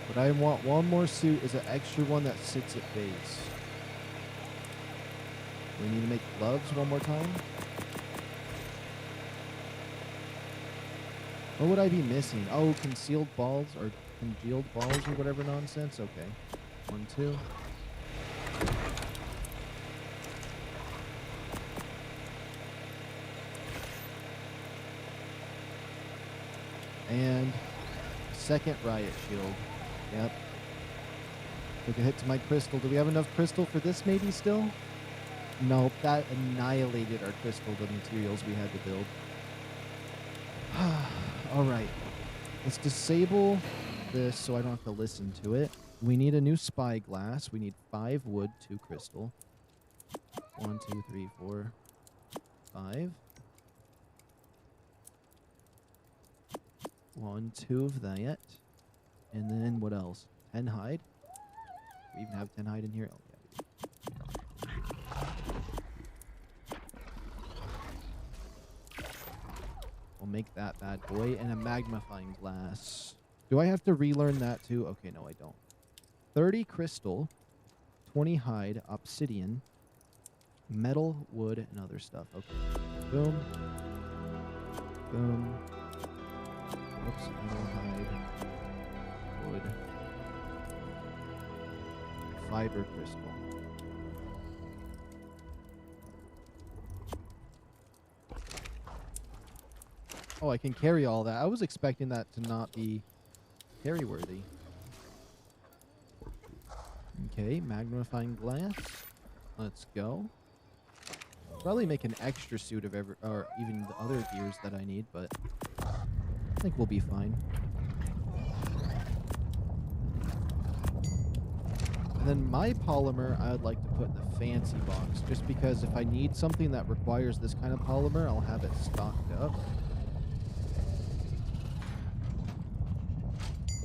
But I want one more suit as an extra one that sits at base. We need to make gloves one more time. What would I be missing? Oh, concealed balls or congealed balls or whatever nonsense. Okay. 1, 2. And second riot shield. Yep. Took a hit to my crystal. Do we have enough crystal for this maybe still? Nope, that annihilated our crystal, the materials we had to build. Alright. Let's disable this so I don't have to listen to it. We need a new spyglass. We need 5 wood, 2 crystal. 1, 2, 3, 4, 5. 1, 2 of that. And then what else? 10 hide. We even have 10 hide in here. Oh, yeah. We'll make that bad boy and a magnifying glass. Do I have to relearn that too? Okay, no, I don't. 30 crystal, 20 hide, obsidian, metal, wood, and other stuff. Okay. Boom. Boom. Oops, metal, hide. Wood, fiber crystal. Oh, I can carry all that. I was expecting that to not be carry worthy. Okay, magnifying glass. Let's go. Probably make an extra suit of or even the other gears that I need, but think we'll be fine. And then my polymer, I would like to put in the fancy box, just because if I need something that requires this kind of polymer, I'll have it stocked up.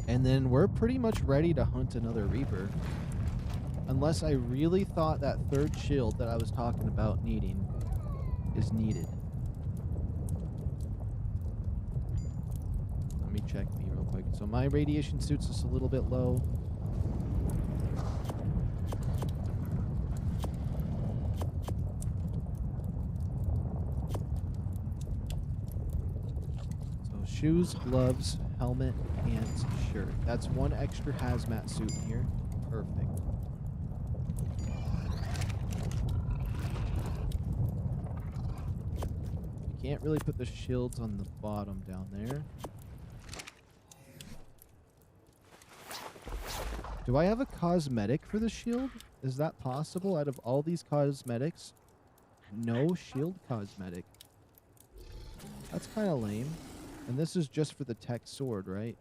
And then we're pretty much ready to hunt another Reaper. Unless I really thought that third shield that I was talking about needing is needed. Let me check me real quick. So my radiation suit's just a little bit low. Shoes, gloves, helmet, pants, shirt. That's one extra hazmat suit here. Perfect. You can't really put the shields on the bottom down there. Do I have a cosmetic for the shield? Is that possible? Out of all these cosmetics, no shield cosmetic. That's kind of lame. And this is just for the tech sword, right?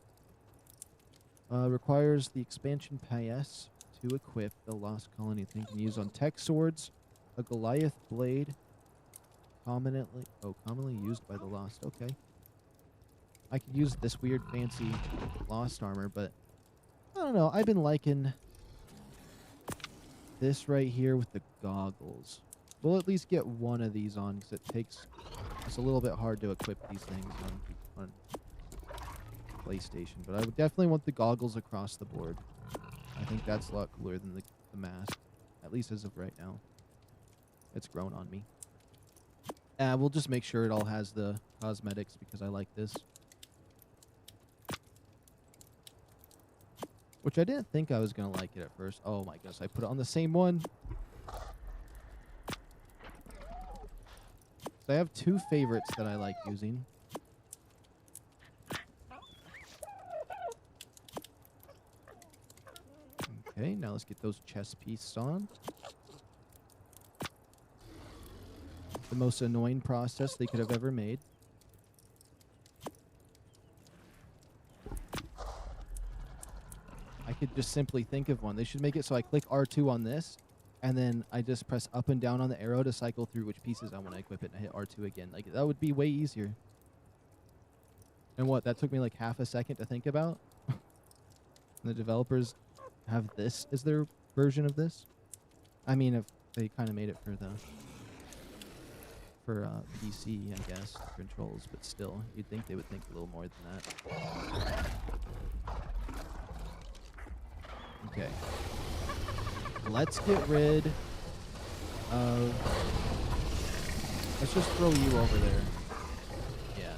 Requires the expansion PS to equip the Lost Colony thing. Can use on tech swords, a Goliath blade, commonly used by the Lost. Okay. I could use this weird fancy Lost armor, but I don't know. I've been liking this right here with the goggles. We'll at least get one of these on because it's a little bit hard to equip these things on PlayStation, but I would definitely want the goggles across the board. I think that's a lot cooler than the mask, at least as of right now. It's grown on me. We'll just make sure it all has the cosmetics because I like this. Which I didn't think I was going to like it at first. Oh my gosh, I put it on the same one. So I have two favorites that I like using. Okay, now let's get those chest pieces on. The most annoying process they could have ever made. I could just simply think of one. They should make it so I click R2 on this, and then I just press up and down on the arrow to cycle through which pieces I want to equip it, and I hit R2 again. Like, that would be way easier. And what, that took me like half a second to think about? The developers have this as their version of this? I mean, if they kind of made it for PC, I guess, controls, but still, you'd think they would think a little more than that. Okay. Let's get rid of... Let's just throw you over there. Yeah.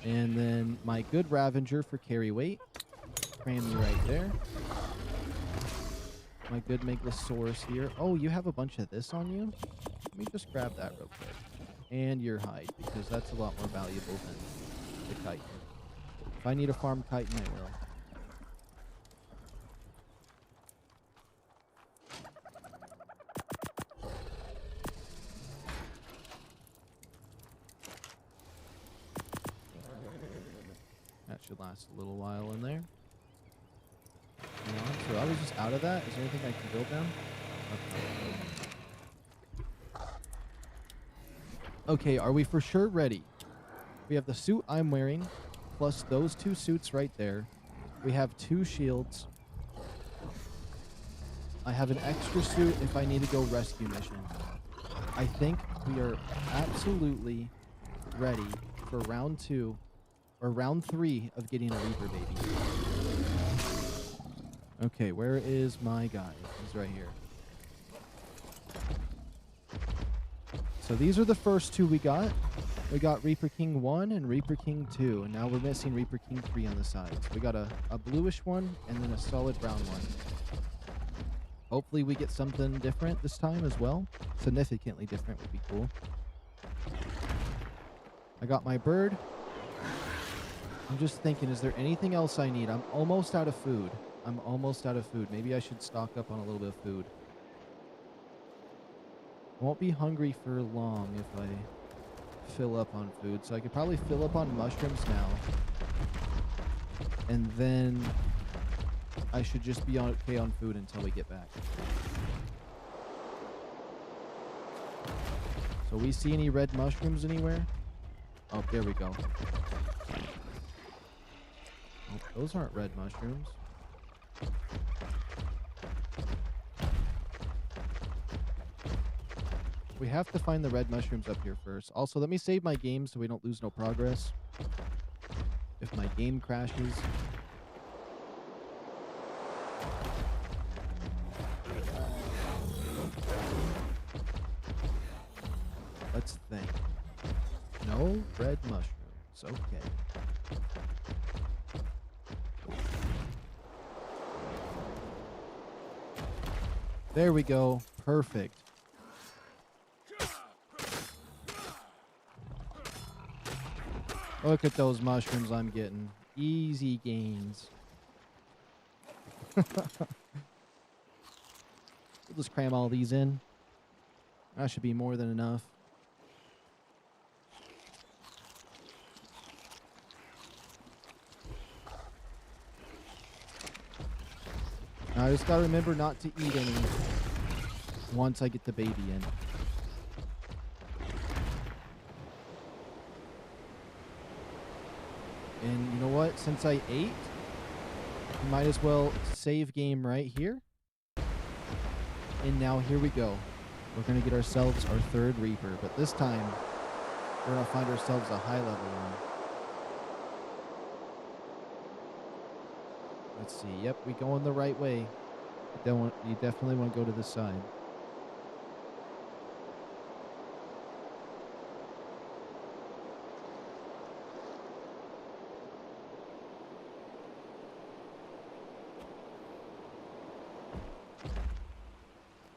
And then my good Ravager for carry weight. Cram you right there. My good Meglas here. Oh, you have a bunch of this on you? Let me just grab that real quick. And your hide, because that's a lot more valuable than the chitin. If I need to farm chitin, I will. That should last a little while in there. So I was just out of that. Is there anything I can build down? Okay, are we for sure ready? We have the suit I'm wearing, plus those two suits right there. We have two shields. I have an extra suit if I need to go rescue mission. I think we are absolutely ready for round 2 or round 3 of getting a Reaper baby. Okay, where is my guy? He's right here. So these are the first two we got. We got Reaper King 1 and Reaper King 2, and now we're missing Reaper King 3 on the sides. We got a bluish one and then a solid brown one. Hopefully we get something different this time as well. Significantly different would be cool. I got my bird. I'm just thinking, is there anything else I need? I'm almost out of food. Maybe I should stock up on a little bit of food. I won't be hungry for long if I fill up on food. So I could probably fill up on mushrooms now. And then I should just be okay on food until we get back. So we see any red mushrooms anywhere? Oh, there we go. Oh, those aren't red mushrooms. We have to find the red mushrooms up here first. Also, let me save my game so we don't lose no progress. If my game crashes. Let's think. No red mushrooms. Okay. There we go. Perfect. Look at those mushrooms I'm getting. Easy gains. We'll just cram all these in. That should be more than enough. Now I just gotta remember not to eat any once I get the baby in. And you know what? Since I ate, I might as well save game right here. And now here we go. We're going to get ourselves our third Reaper. But this time, we're going to find ourselves a high level one. Let's see. Yep, we going the right way. You definitely want to go to this side.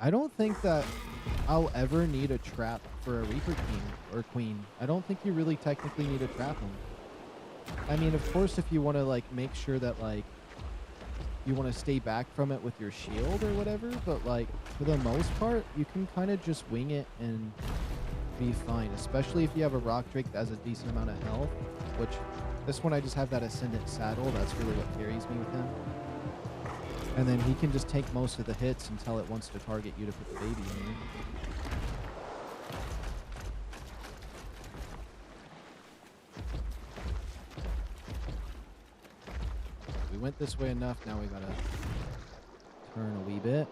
I don't think that I'll ever need a trap for a Reaper King or Queen. I don't think you really technically need to trap them. I mean, of course, if you want to, like, make sure that, like, you want to stay back from it with your shield or whatever, but, like, for the most part, you can kind of just wing it and be fine, especially if you have a Rock Drake that has a decent amount of health, which this one I just have that Ascendant Saddle. That's really what carries me with him. And then he can just take most of the hits until it wants to target you to put the baby in there. We went this way enough, now we gotta turn a wee bit.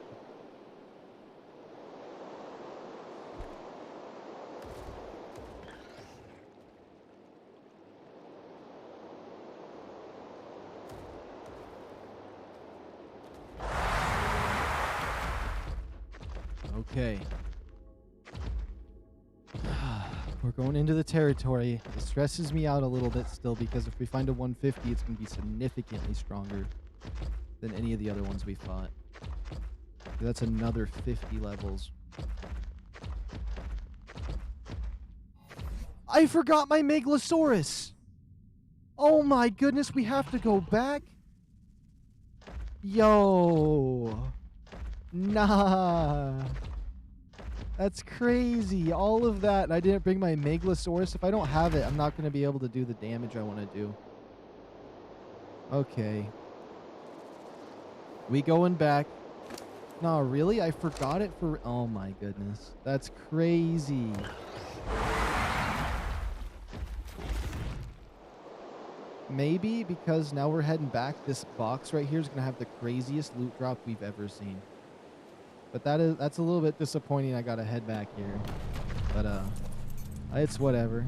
Okay. We're going into the territory. It stresses me out a little bit still because if we find a 150, it's going to be significantly stronger than any of the other ones we fought. That's another 50 levels. I forgot my Megalosaurus! Oh my goodness, we have to go back? Yo! Nah! That's crazy. All of that, and I didn't bring my Megalosaurus. If I don't have it, I'm not going to be able to do the damage I want to do. Okay. We going back. No, really? I forgot it for... Oh my goodness. That's crazy. Maybe because now we're heading back, this box right here is going to have the craziest loot drop we've ever seen. But that's a little bit disappointing. I gotta head back here. But it's whatever.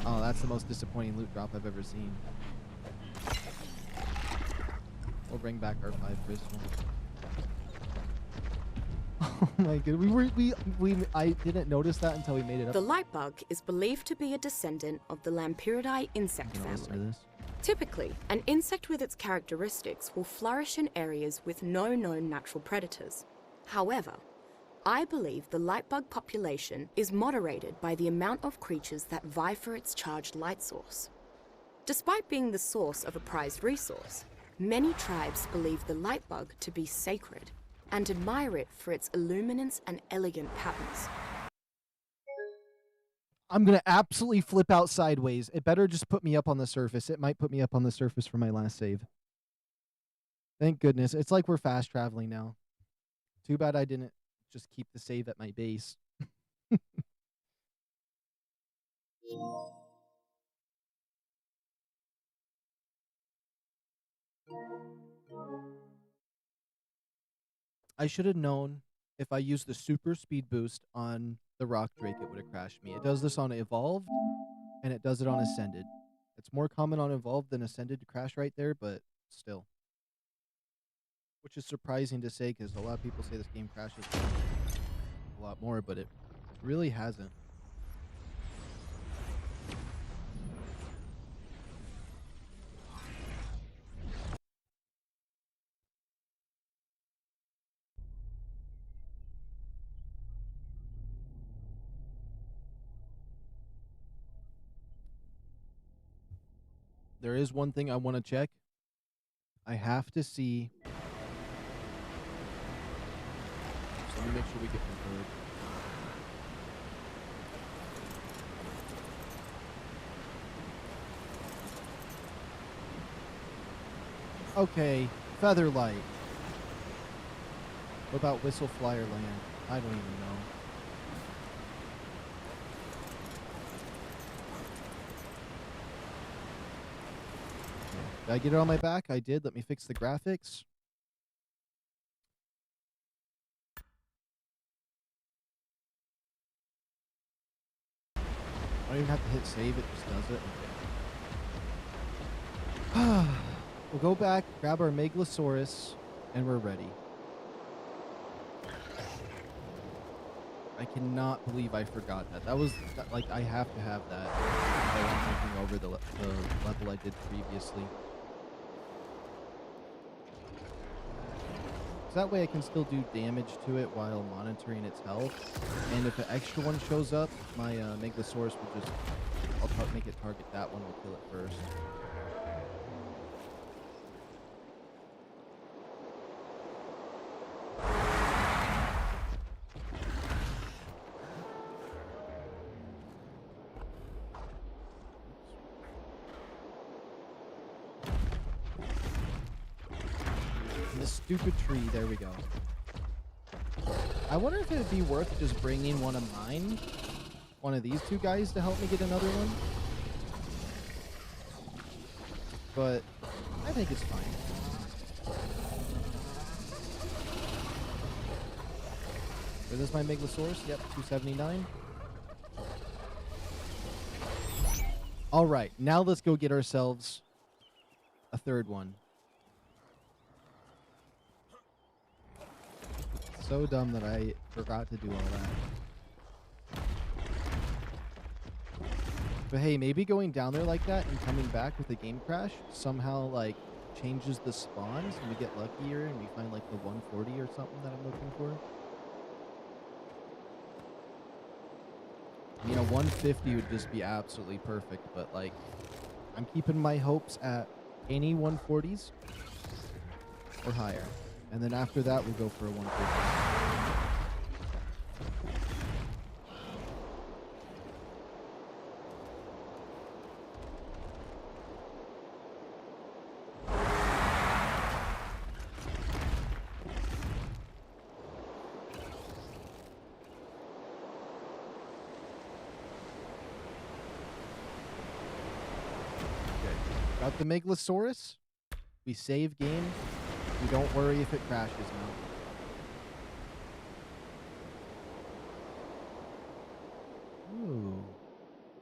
Oh, that's the most disappointing loot drop I've ever seen. We'll bring back our 5 crystal. Oh my god, I didn't notice that until we made it up. The light bug is believed to be a descendant of the Lampyridae insect family. Typically, an insect with its characteristics will flourish in areas with no known natural predators. However, I believe the lightbug population is moderated by the amount of creatures that vie for its charged light source. Despite being the source of a prized resource, many tribes believe the lightbug to be sacred and admire it for its illuminance and elegant patterns. I'm going to absolutely flip out sideways. It better just put me up on the surface. It might put me up on the surface for my last save. Thank goodness. It's like we're fast traveling now. Too bad I didn't just keep the save at my base. I should have known if I used the super speed boost on the Rock Drake, it would have crashed me. It does this on Evolved, and it does it on Ascended. It's more common on Evolved than Ascended to crash right there, but still. Which is surprising to say, because a lot of people say this game crashes a lot more, but it really hasn't. There is one thing I want to check. I have to see. So let me make sure we get preferred. Okay, Featherlight. What about Whistle Flyer Land? I don't even know. Did I get it on my back? I did. Let me fix the graphics. I don't even have to hit save. It just does it. Okay. We'll go back, grab our Meglasaurus, and we're ready. I cannot believe I forgot that. That was, like, I have to have that if I want anything over the level I did previously. So that way I can still do damage to it while monitoring its health. And if an extra one shows up, my Meglasaurus will just, I'll make it target that one, we'll kill it first. Stupid tree, there we go. I wonder if it would be worth just bringing one of mine, one of these two guys, to help me get another one. But I think it's fine. Is this my Meglasaurus? Yep, 279. All right, now let's go get ourselves a third one. So dumb that I forgot to do all that. But hey, maybe going down there like that and coming back with a game crash somehow like changes the spawns and we get luckier and we find like the 140 or something that I'm looking for. I mean, a 150 would just be absolutely perfect, but like I'm keeping my hopes at any 140s or higher. And then after that, we'll go for a 150. Okay, got the Meglasaurus. We save game. We don't worry if it crashes now. Ooh.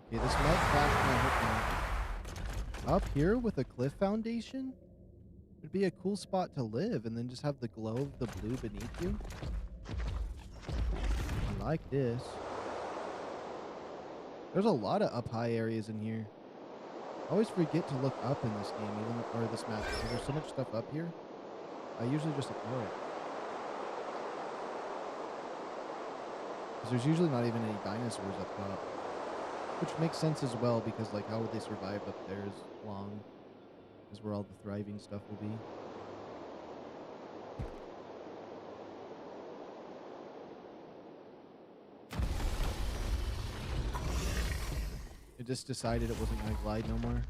Okay, this might crash my hook now. Up here with a cliff foundation? It'd be a cool spot to live and then just have the glow of the blue beneath you. I like this. There's a lot of up high areas in here. I always forget to look up in this game, or this map, because there's so much stuff up here. I usually just ignore it. Because there's usually not even any dinosaurs up top. Which makes sense as well, because like how would they survive up there as long as where all the thriving stuff will be. It just decided it wasn't gonna glide no more.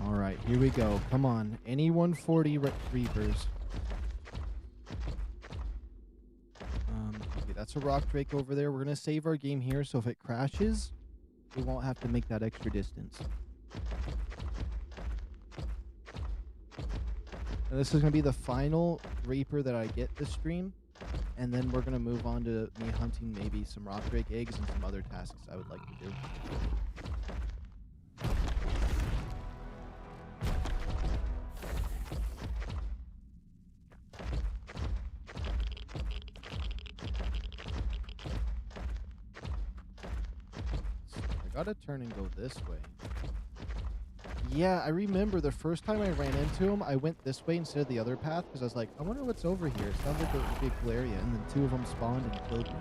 All right, here we go. Come on, any 140 Reapers. Okay, that's a rock drake over there. We're gonna save our game here, so if it crashes, we won't have to make that extra distance. And this is gonna be the final Reaper that I get this stream, and then we're gonna move on to me hunting maybe some rock drake eggs and some other tasks I would like to do. I gotta turn and go this way. Yeah, I remember the first time I ran into him, I went this way instead of the other path because I was like, I wonder what's over here. It sounds like it would be a cool area, and then 2 of them spawned and killed me.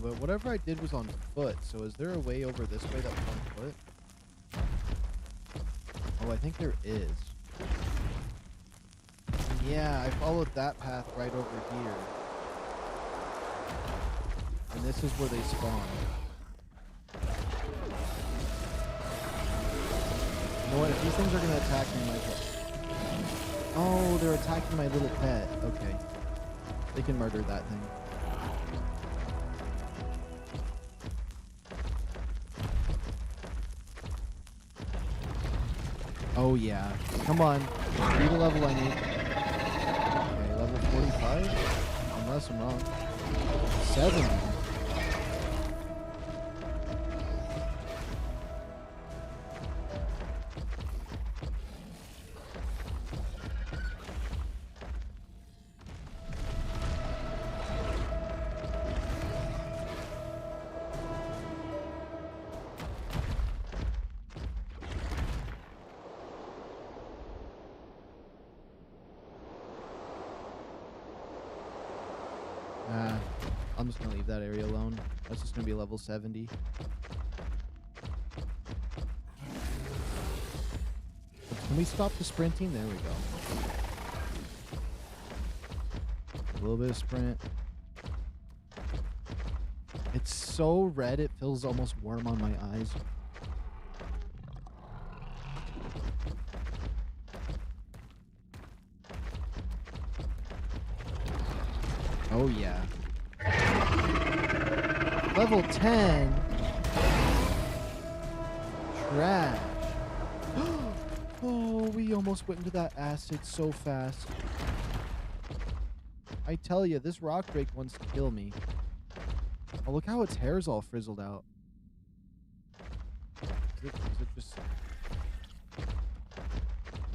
But whatever I did was on foot, so is there a way over this way that was on foot? Oh, I think there is. Yeah, I followed that path right over here. And this is where they spawn. You know what? If these things are going to attack me, my pet. Oh, they're attacking my little pet. Okay. They can murder that thing. Oh yeah, come on, be the level I need. Okay, level 45, unless I'm wrong. 70. I'm just gonna leave that area alone. That's just gonna be level 70. Can we stop the sprinting? There we go. A little bit of sprint. It's so red, it feels almost warm on my eyes. Oh yeah. Level 10. Trash. Oh, we almost went into that acid so fast. I tell you, this rock drake wants to kill me. Oh, look how its hair's all frizzled out. Is it just...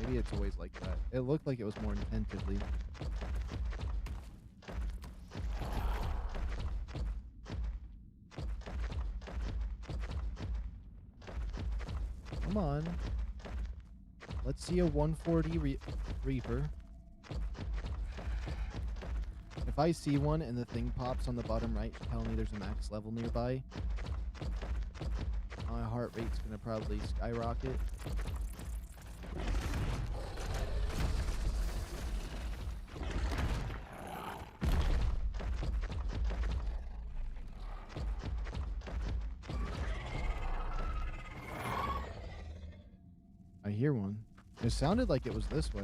Maybe it's always like that. It looked like it was more intensively. Come on. Let's see a 140 Reaper. If I see one and the thing pops on the bottom right telling me there's a max level nearby, my heart rate's gonna probably skyrocket. I hear one. It sounded like it was this way.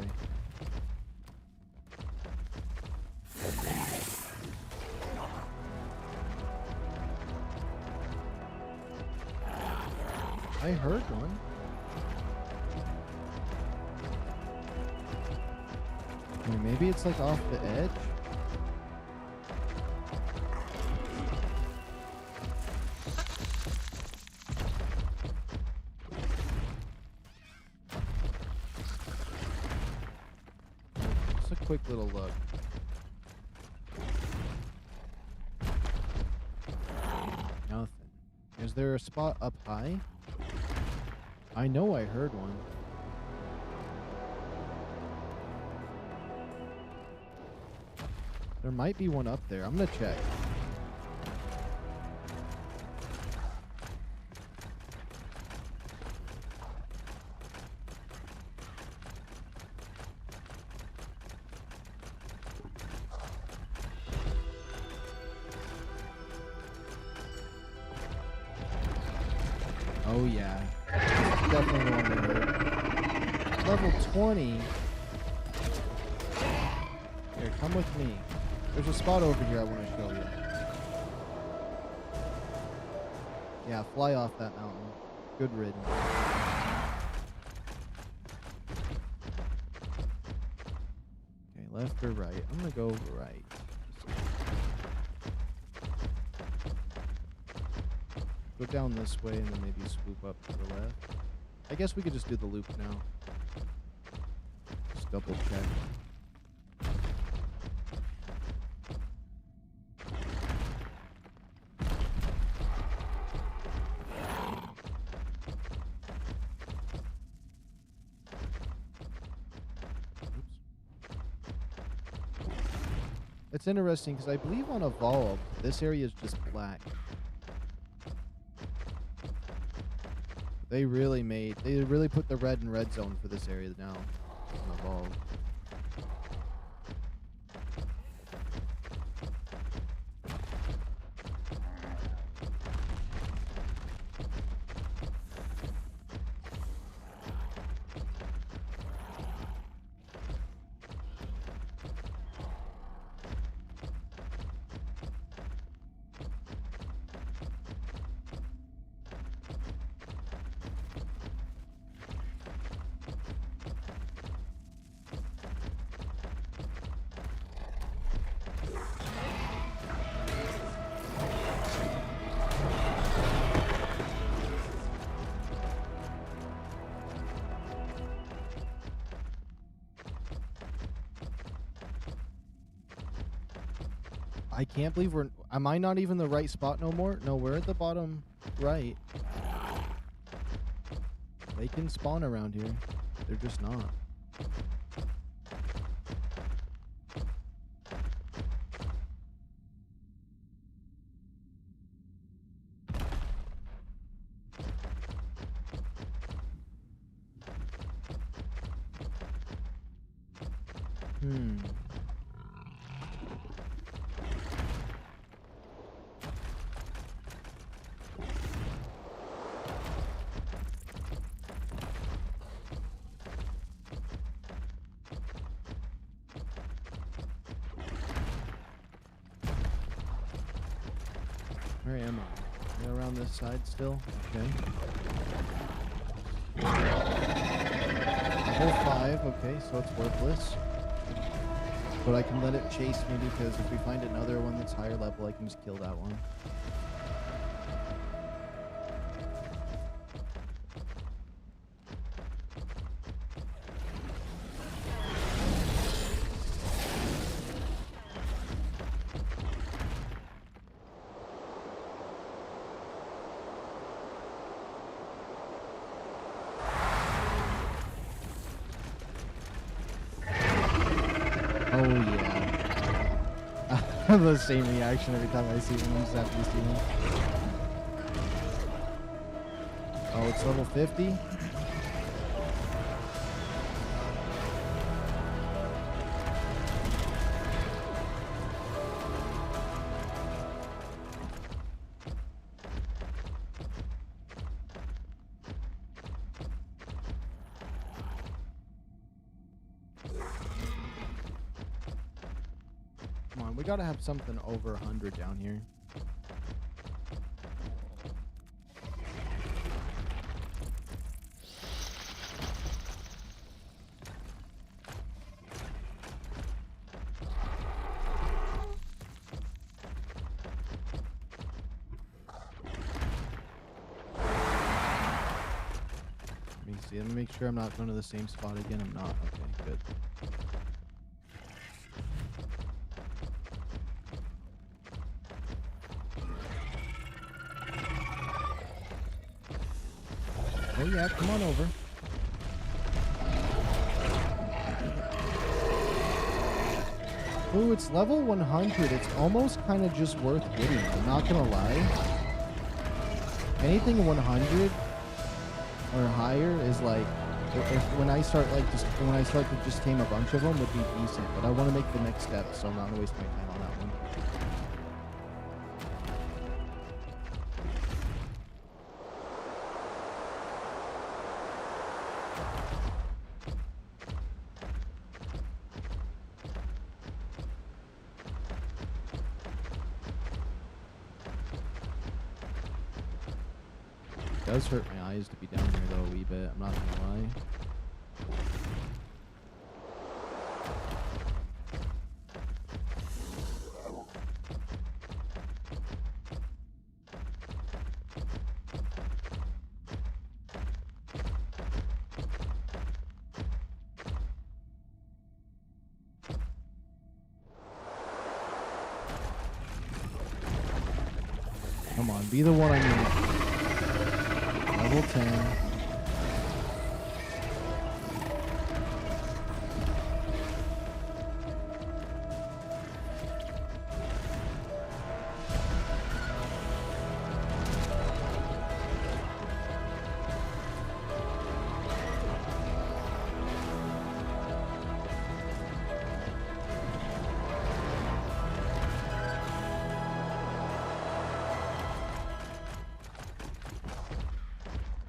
I heard one. I mean, maybe it's like off the edge. Quick little look. Nothing. Is there a spot up high? I know I heard one. There might be one up there. I'm gonna check. Oh yeah, definitely one to hurt. Level 20. Here, come with me. There's a spot over here I want to show you. Yeah, fly off that mountain. Good riddance. Okay, left or right? I'm gonna go right. Go down this way and then maybe swoop up to the left. I guess we could just do the loop now. Just double check. It's interesting because I believe on Evolved, this area is just black. They really put the red in red zone for this area now on Evolved. I can't believe am I not even the right spot no more? No, we're at the bottom right. They can spawn around here. They're just not. Where am I? Am I around this side still? Okay. Level 5, okay, so it's worthless. But I can let it chase me because if we find another one that's higher level, I can just kill that one. Oh yeah. I have the same reaction every time I see one. I'm just happy to see one. Oh, it's level 50? Come on, we gotta have something over 100 down here. Let me see. Let me make sure I'm not going to the same spot again. I'm not. Okay, good. Oh yeah, come on over. Ooh, it's level 100. It's almost kind of just worth getting. I'm not gonna lie. Anything 100 or higher is like, when I start to just tame a bunch of them would be decent. But I want to make the next step, so I'm not gonna waste my time on that one. It does hurt my eyes to be down here though a wee bit, I'm not gonna lie. Come on, be the one I need. Level 10.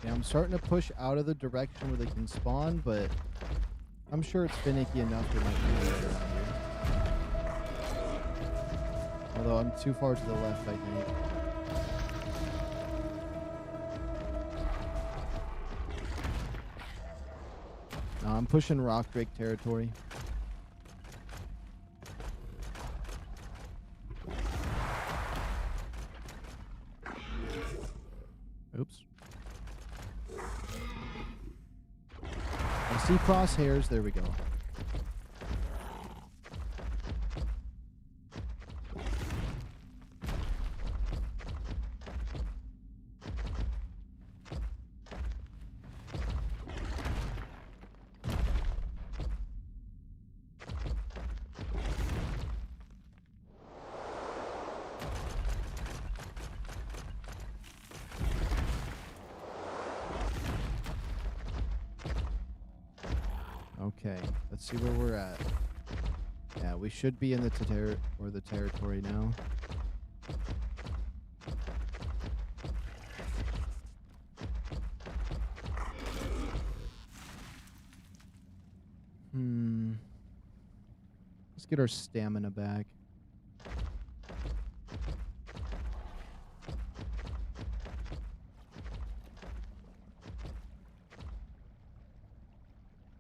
I'm starting to push out of the direction where they can spawn, but I'm sure it's finicky enough to might be around here. Although I'm too far to the left, I think. No, I'm pushing rock drake territory. Oops. I see crosshairs. There we go. Okay, let's see where we're at. Yeah, we should be in the territory now. Let's get our stamina back.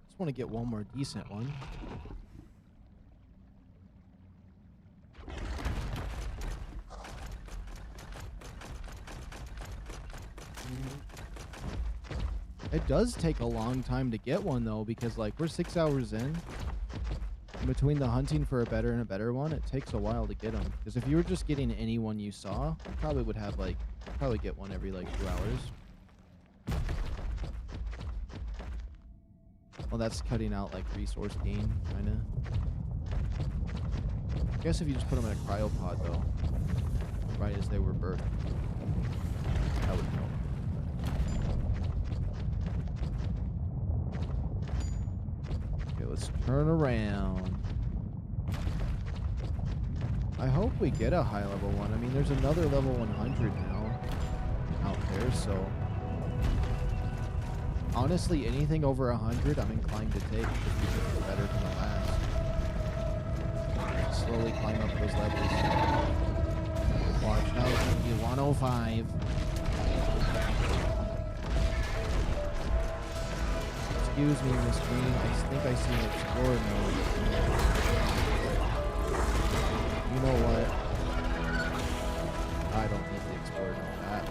Just want to get one more decent one. It does take a long time to get one though, because like we're 6 hours in. Between the hunting for a better and a better one, it takes a while to get them. Because if you were just getting any one you saw, you probably would have like, probably get one every like 2 hours. Well, that's cutting out like resource gain, kind of. I guess if you just put them in a cryopod though, right as they were birthed, that would help. Okay, let's turn around. I hope we get a high level one. I mean, there's another level 100 now out there, so honestly, anything over 100, I'm inclined to take because it's better than the last. Slowly climb up those levels. Watch, now it's going to be 105. Excuse me, Miss Green. I think I see an explorer mode. You know what? I don't need the explorer mode. That.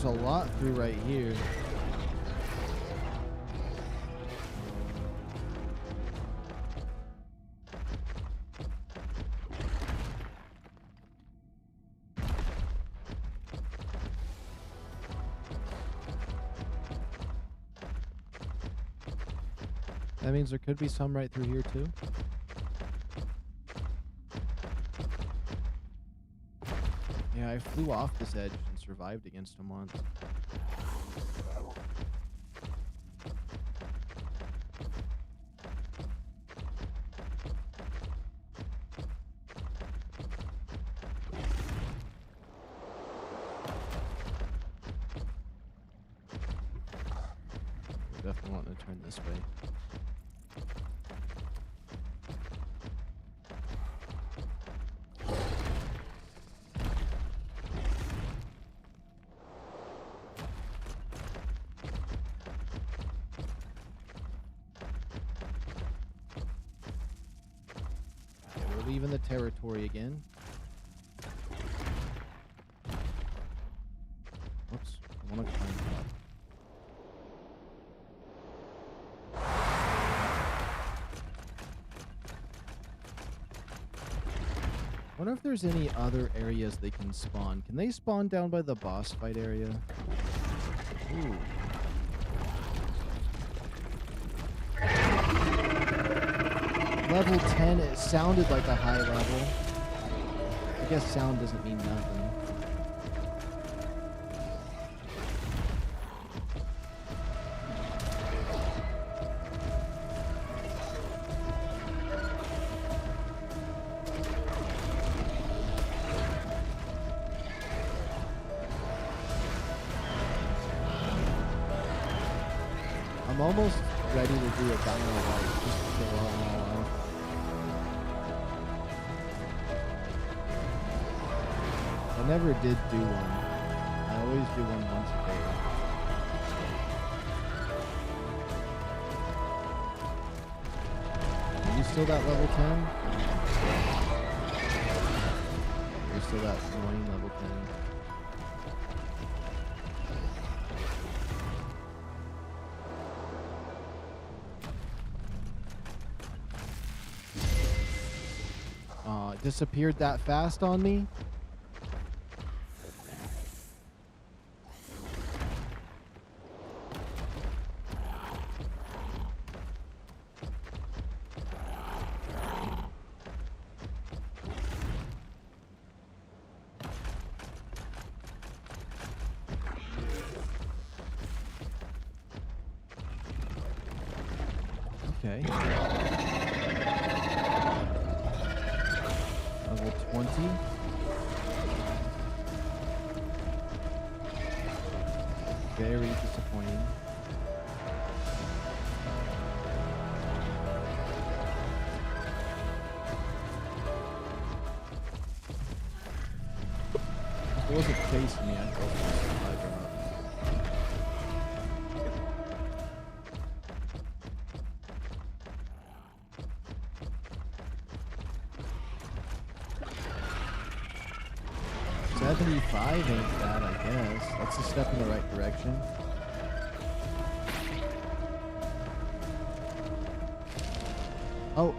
there's a lot through right here. That means there could be some right through here too. Yeah, I flew off this edge and survived against him once. Definitely wanting to turn this way. Leaving the territory again. Oops, I want to climb up. I wonder if there's any other areas they can spawn. Can they spawn down by the boss fight area? Ooh. Level 10, it sounded like a high level. I guess sound doesn't mean nothing. I'm almost ready to do a dino light just to kill all my life. I never did do one. I always do one once a day. Are you still that level 10? You're still that annoying level 10. It disappeared that fast on me? Okay. Level 20. Very disappointing. If it wasn't chasing me, I'd go for the supply drop. $75 ain't bad, I guess. That's a step in the right direction. Oh.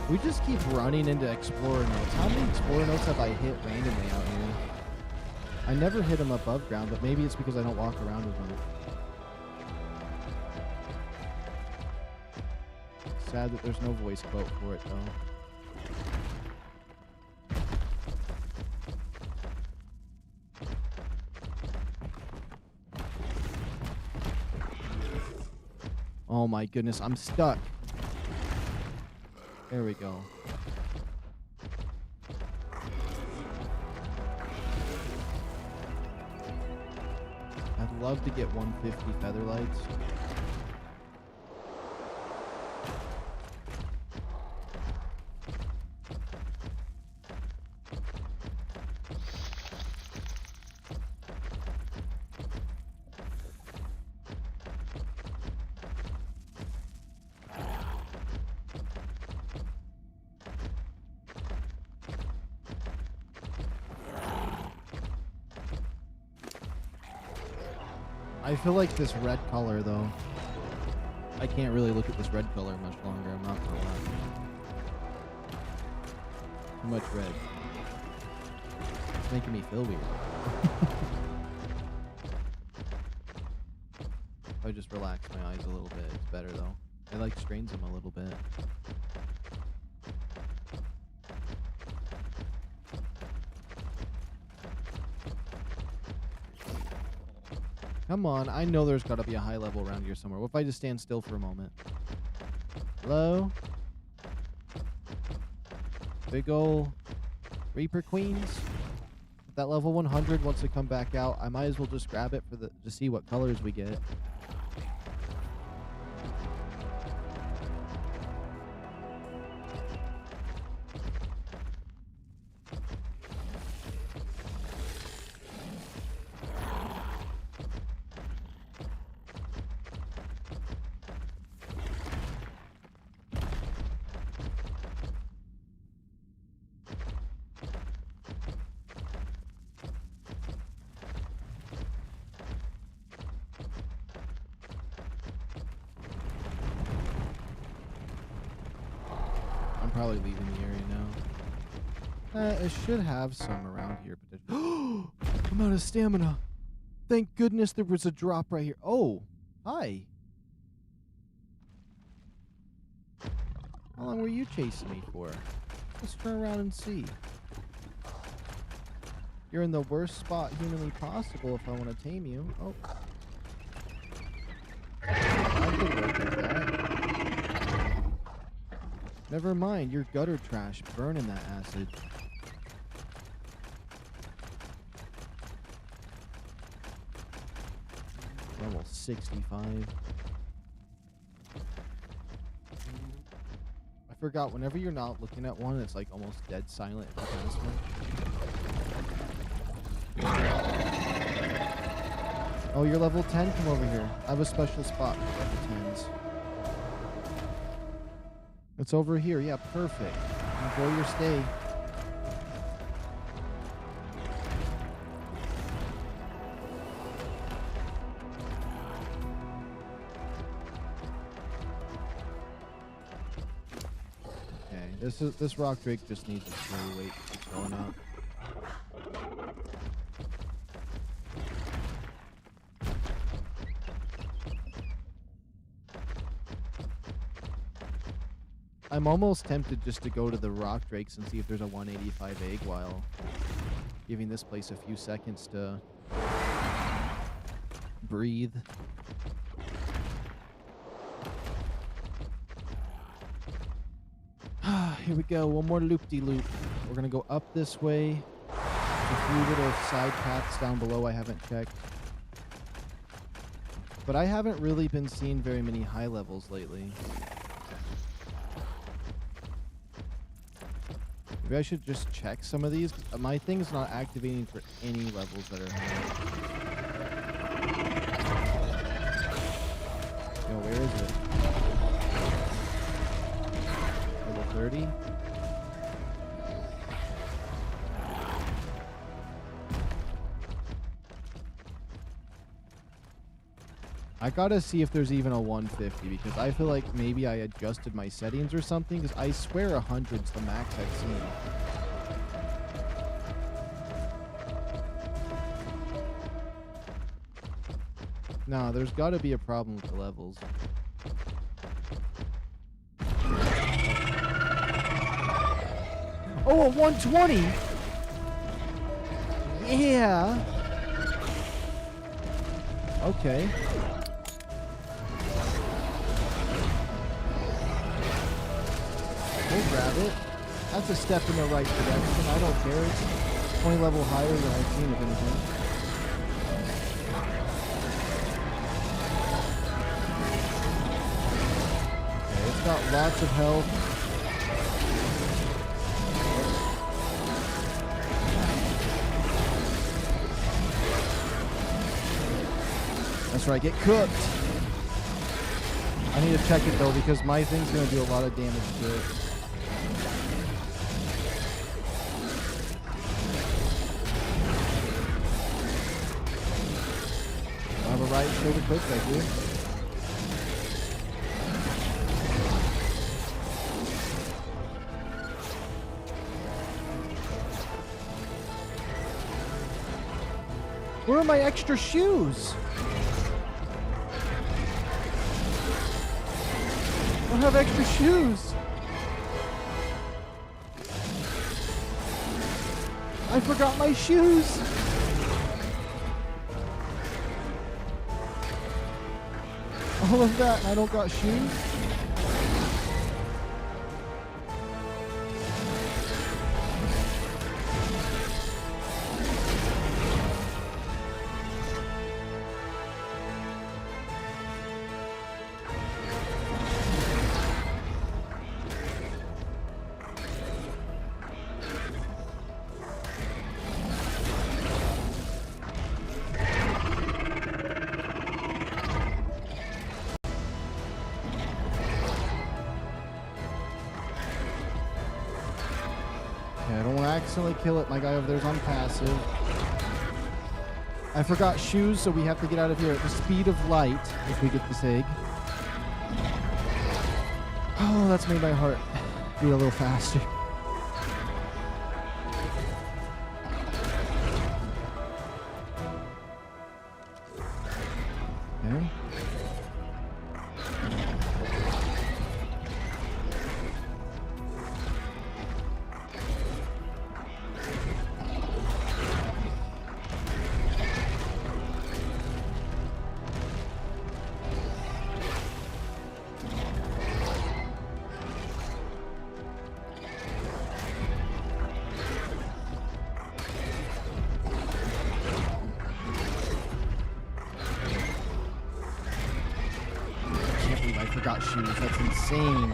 We just keep running into Explorer notes. How many Explorer notes have I hit randomly out here? I never hit them above ground, but maybe it's because I don't walk around with them. Sad that there's no voice quote for it, though. Oh my goodness, I'm stuck. There we go. I'd love to get 150 feather lights. I feel like this red color, though. I can't really look at this red color much longer. I'm not gonna lie. Too much red. It's making me feel weird. If I just relax my eyes a little bit, it's better though. It like strains them a little bit. Come on, I know there's gotta be a high level around here somewhere. What if I just stand still for a moment? Hello? Big ol' Reaper Queens? If that level 100 wants to come back out, I might as well just grab it for to see what colors we get. Probably leaving the area now. It should have some around here, but I'm out of stamina. Thank goodness there was a drop right here. Oh, hi. How long were you chasing me for? Let's turn around and see. You're in the worst spot humanly possible if I want to tame you. Oh. I could work with that. Never mind, you're gutter trash. Burning that acid. Level 65. I forgot, whenever you're not looking at one, it's like almost dead silent if you pass one. Oh, you're level 10? Come over here. I have a special spot for level 10s. It's over here. Yeah, perfect. Enjoy your stay. Okay, this rock drake just needs a slow weight to keep going up. I'm almost tempted just to go to the rock drakes and see if there's a 185 egg while giving this place a few seconds to breathe. Here we go, one more loop-de-loop. We're gonna go up this way. A few little side paths down below I haven't checked. But I haven't really been seeing very many high levels lately. Maybe I should just check some of these. My thing's not activating for any levels that are high. Yo, where is it? Level 30? I gotta see if there's even a 150 because I feel like maybe I adjusted my settings or something because I swear 100's the max I've seen. Nah, there's gotta be a problem with the levels. Oh, a 120! Yeah! Okay. We'll grab it. That's a step in the right direction. I don't care. It's 20 level higher than I've seen of anything. Okay, it's got lots of health. That's right, get cooked. I need to check it though because my thing's gonna do a lot of damage to it. right shoulder quick, thank you. Where are my extra shoes? I don't have extra shoes. I forgot my shoes. All of that, and I don't got shoes. I don't want to accidentally kill it. My guy over there's on passive. I forgot shoes, so we have to get out of here at the speed of light if we get this egg. Oh, that's made my heart beat a little faster. Okay. Got shoes. That's insane.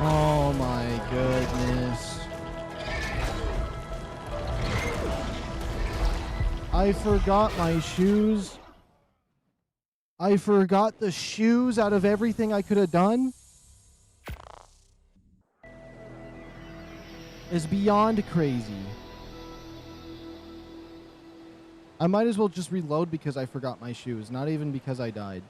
Oh my goodness. I forgot my shoes. I forgot the shoes out of everything I could have done. It's beyond crazy. I might as well just reload because I forgot my shoes, not even because I died.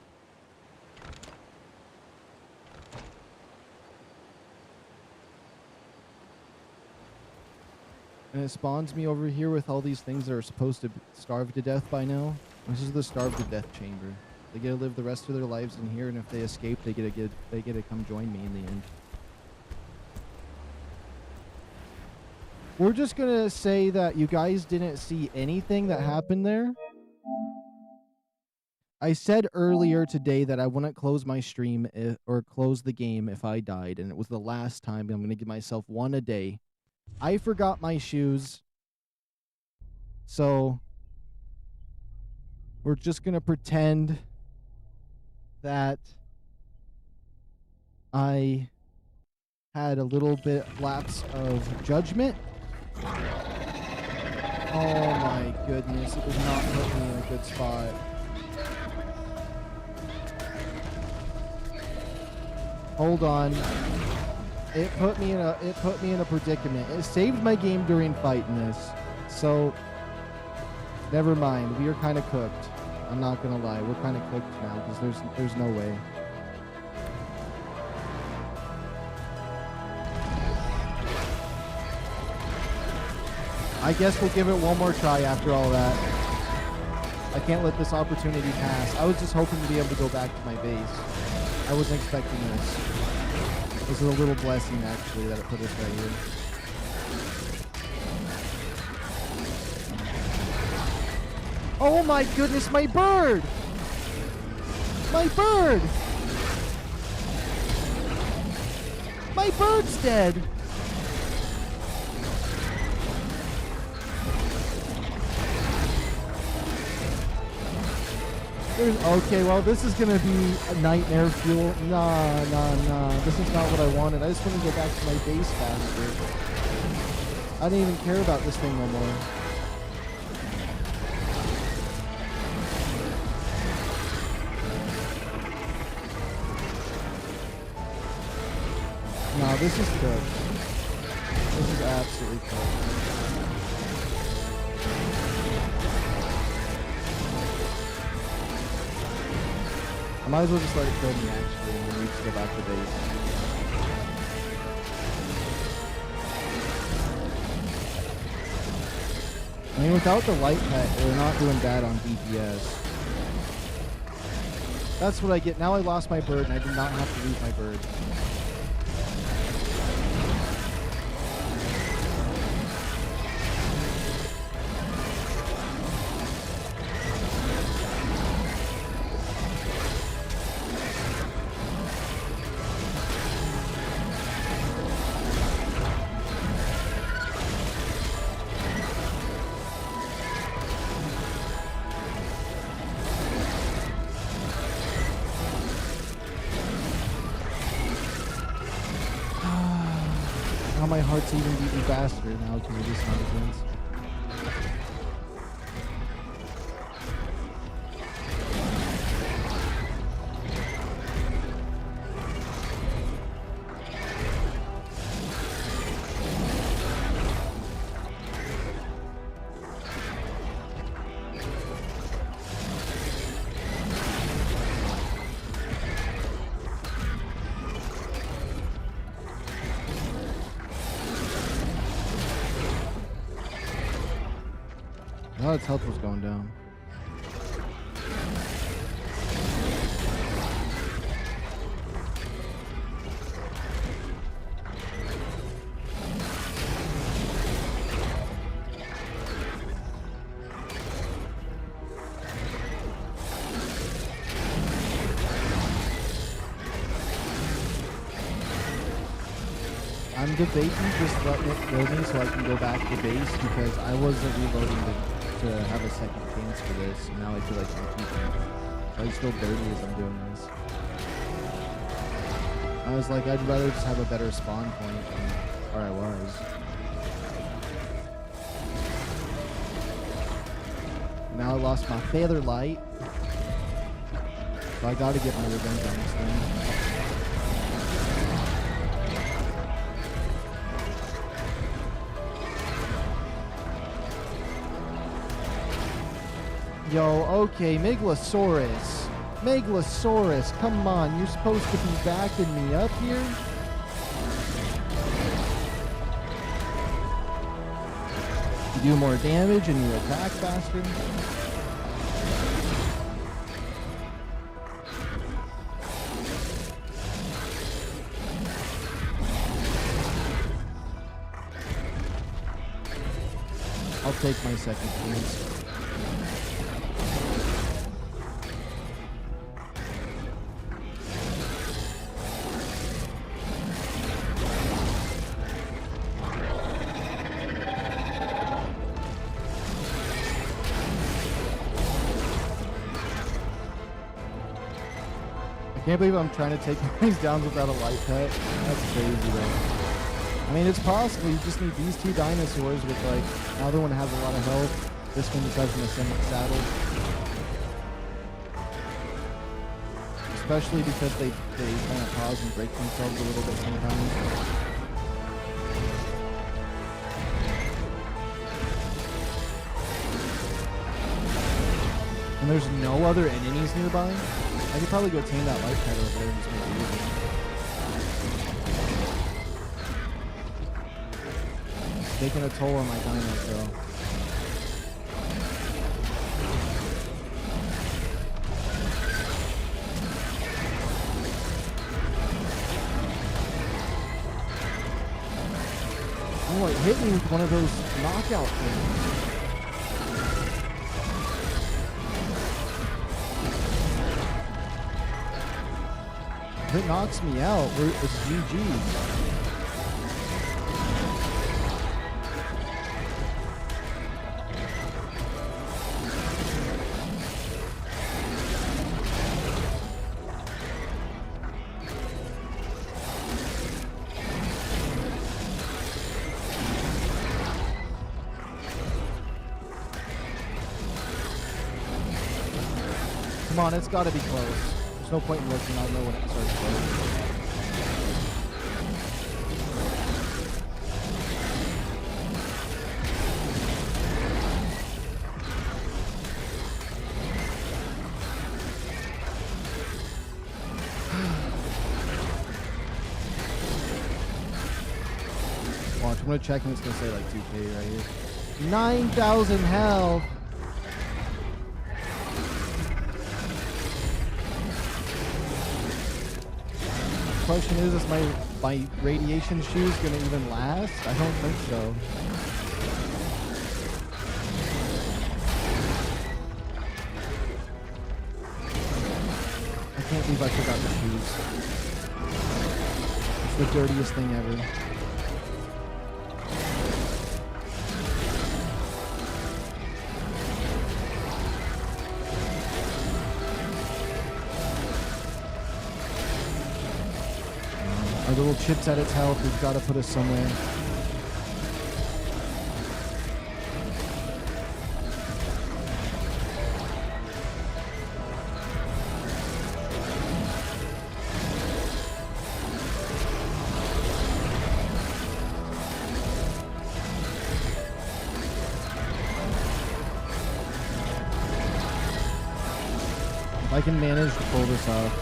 And it spawns me over here with all these things that are supposed to starve to death by now. This is the starve to death chamber. They get to live the rest of their lives in here, and if they escape, they get to come join me in the end. We're just gonna say that you guys didn't see anything that happened there. I said earlier today that I wouldn't close my stream or close the game if I died, and it was the last time. I'm gonna give myself one a day. I forgot my shoes, so we're just gonna pretend that I had a little bit lapse of judgment. Oh my goodness, it was not putting me in a good spot. Hold on. It put me in a predicament. It saved my game during fighting this. So never mind. We are kind of cooked. I'm not gonna lie. We're kind of cooked now because there's no way. I guess we'll give it one more try after all that. I can't let this opportunity pass. I was just hoping to be able to go back to my base. I wasn't expecting this. This is a little blessing, actually, that it put us right here. Oh my goodness, my bird! My bird! My bird's dead! Okay, well, this is gonna be a nightmare fuel. Nah. This is not what I wanted. I just want to go back to my base faster. I didn't even care about this thing no more. No, this is cooked. This is absolutely cooked. I might as well just let it kill me, actually, and then we just go back to base. I mean, without the light pet, we're not doing bad on DPS. That's what I get. Now I lost my bird, and I did not have to lose my bird. My heart's even beating faster now because of this nonsense. Oh, its health was going down. I'm debating just letting it kill me so I can go back to base because I wasn't reloading to have a second chance for this, and now I feel like I'm keeping it. I just feel dirty as I'm doing this. I was like, I'd rather just have a better spawn point than where I was. Now I lost my feather light, so I gotta get my revenge on this thing. Yo, okay, Meglasaurus. Meglasaurus, come on, you're supposed to be backing me up here? You do more damage and you attack faster? I'll take my second chance. I can't believe I'm trying to take things down without a light pet. That's crazy, though. I mean, it's possible. You just need these two dinosaurs with, like, the other one has a lot of health. This one just has an ascendant saddle. Especially because they kind of pause and break themselves a little bit sometimes. And there's no other enemies nearby. I could probably go tame that life pet over there and just make it easy. It's taking a toll on my dinos, though. Oh, it hit me with one of those knockout things. If it knocks me out, it's GG. Come on, it's got to be close. There's no point in looking. I'll know when it starts close. Watch, I'm going to check and it's going to say like 2K right here. 9,000 health. Question is my radiation shoes gonna even last? I don't think so. I can't believe I forgot the shoes. It's the dirtiest thing ever. Our little chips at its health, we've got to put us somewhere. If I can manage to pull this off.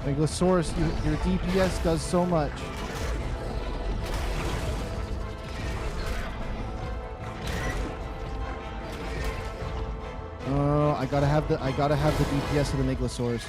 Meglasaurus, your DPS does so much. I gotta have the DPS of the Meglasaurus.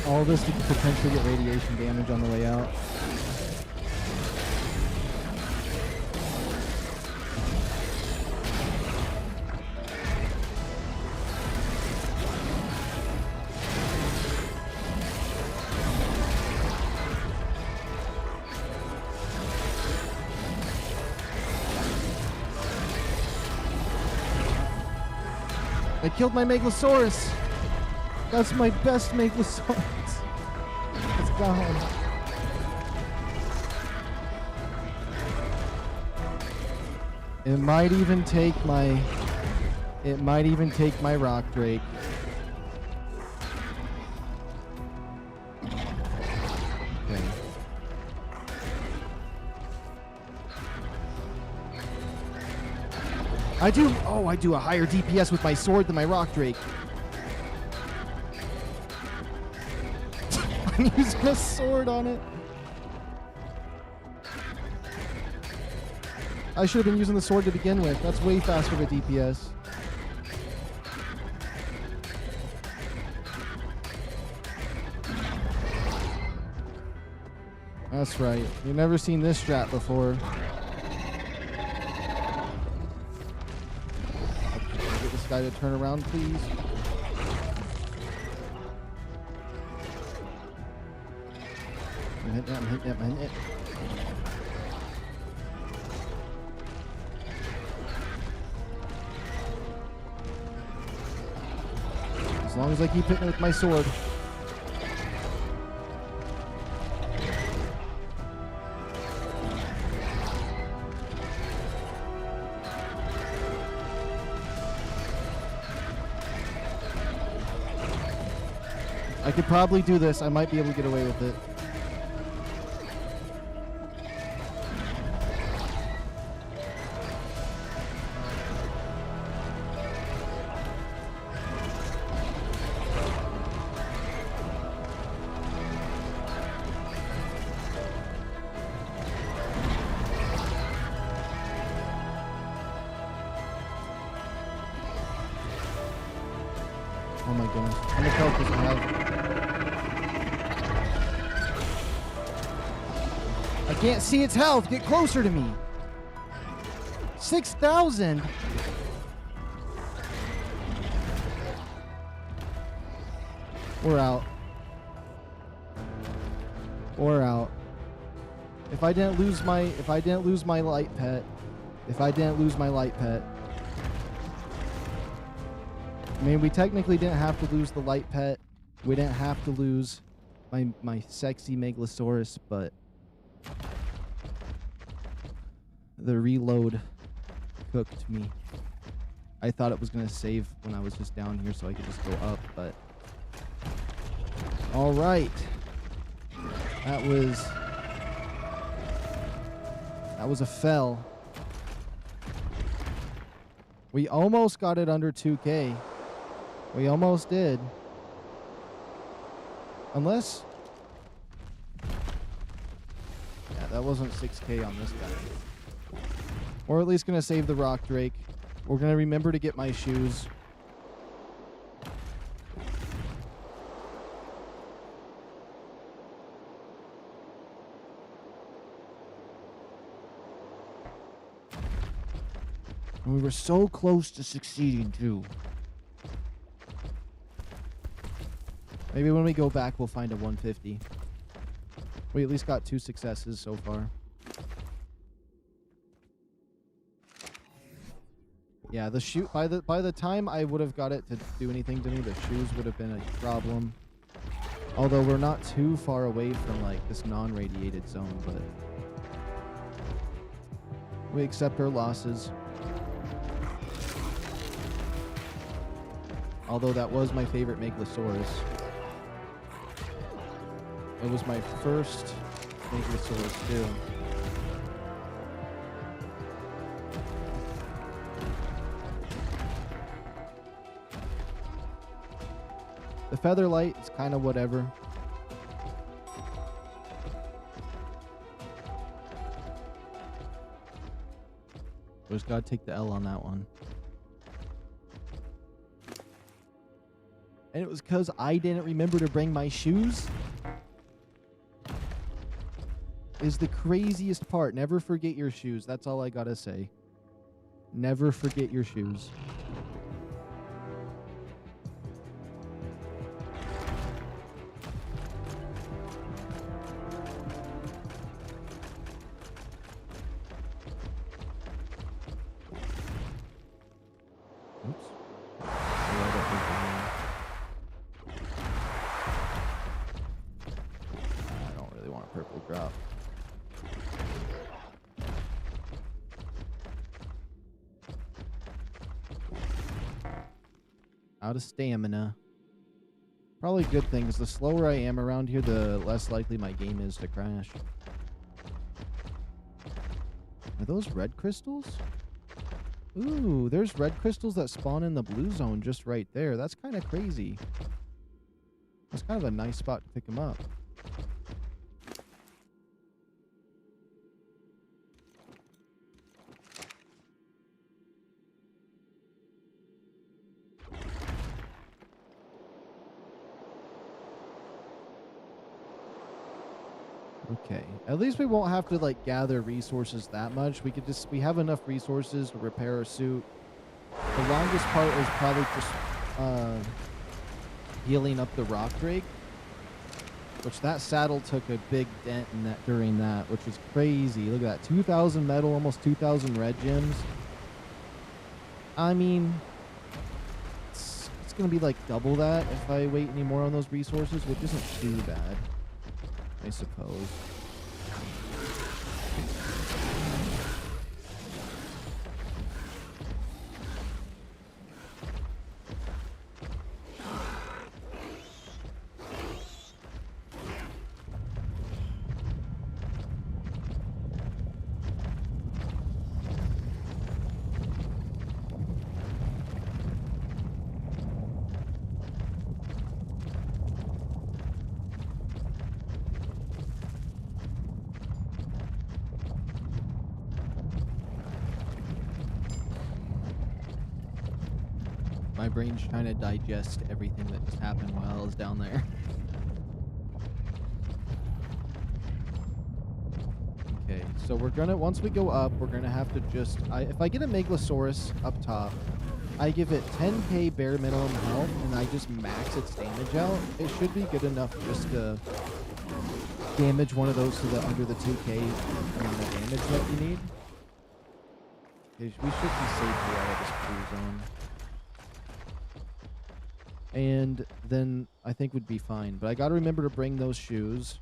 All this, we could potentially get radiation damage on the way out. I killed my Meglasaurus! That's my best Meglasaurus! It's gone. It might even take my rock drake. Okay. I do a higher DPS with my sword than my rock drake. I'm using a sword on it. I should have been using the sword to begin with. That's way faster to DPS. That's right. You've never seen this strat before. Can I get this guy to turn around, please? I'm hitting it, I'm hitting it, I'm hitting it. As long as I keep hitting it with my sword. I could probably do this. I might be able to get away with it. Oh my goodness. How much health does it have? I can't see its health. Get closer to me. 6,000. We're out. We're out. If I didn't lose my light pet. I mean, we technically didn't have to lose the light pet. We didn't have to lose my sexy Megalosaurus, but the reload cooked me. I thought it was going to save when I was just down here so I could just go up, but... All right. That was a fell. We almost got it under 2K. We almost did. Unless... Yeah, that wasn't 6K on this guy. We're at least going to save the Rock Drake. We're going to remember to get my shoes. And we were so close to succeeding, too. Maybe when we go back, we'll find a 150. We at least got 2 successes so far. Yeah, the shoe by the time I would have got it to do anything to me, the shoes would have been a problem. Although we're not too far away from like this non-radiated zone, but we accept our losses. Although that was my favorite Megalosaurus. It was my first Megalosaurus too. The Featherlight is kind of whatever. We just gotta take the L on that one. And it was because I didn't remember to bring my shoes. Is the craziest part. Never forget your shoes. That's all I gotta say. Never forget your shoes. Oops. I don't really want a purple drop. Out of stamina. Probably a good thing, because the slower I am around here, the less likely my game is to crash. Are those red crystals? Ooh, there's red crystals that spawn in the blue zone just right there. That's kind of crazy. That's kind of a nice spot to pick them up. Okay. At least we won't have to like gather resources that much. We have enough resources to repair our suit. The longest part is probably just healing up the rock drake, which that saddle took a big dent in that during that, which was crazy. Look at that, 2,000 metal, almost 2,000 red gems. I mean, it's gonna be like double that if I wait any more on those resources, which isn't too bad, I suppose. My brain's trying to digest everything that just happened while I was down there. Okay, so we're gonna, once we go up, we're gonna have to just, if I get a Megalosaurus up top, I give it 10k bare minimum health, and I just max its damage out. It should be good enough just to damage one of those to the under the 2k amount of damage that you need. Okay, we should be safely out of this blue zone. And then I think we'd be fine. But I gotta remember to bring those shoes.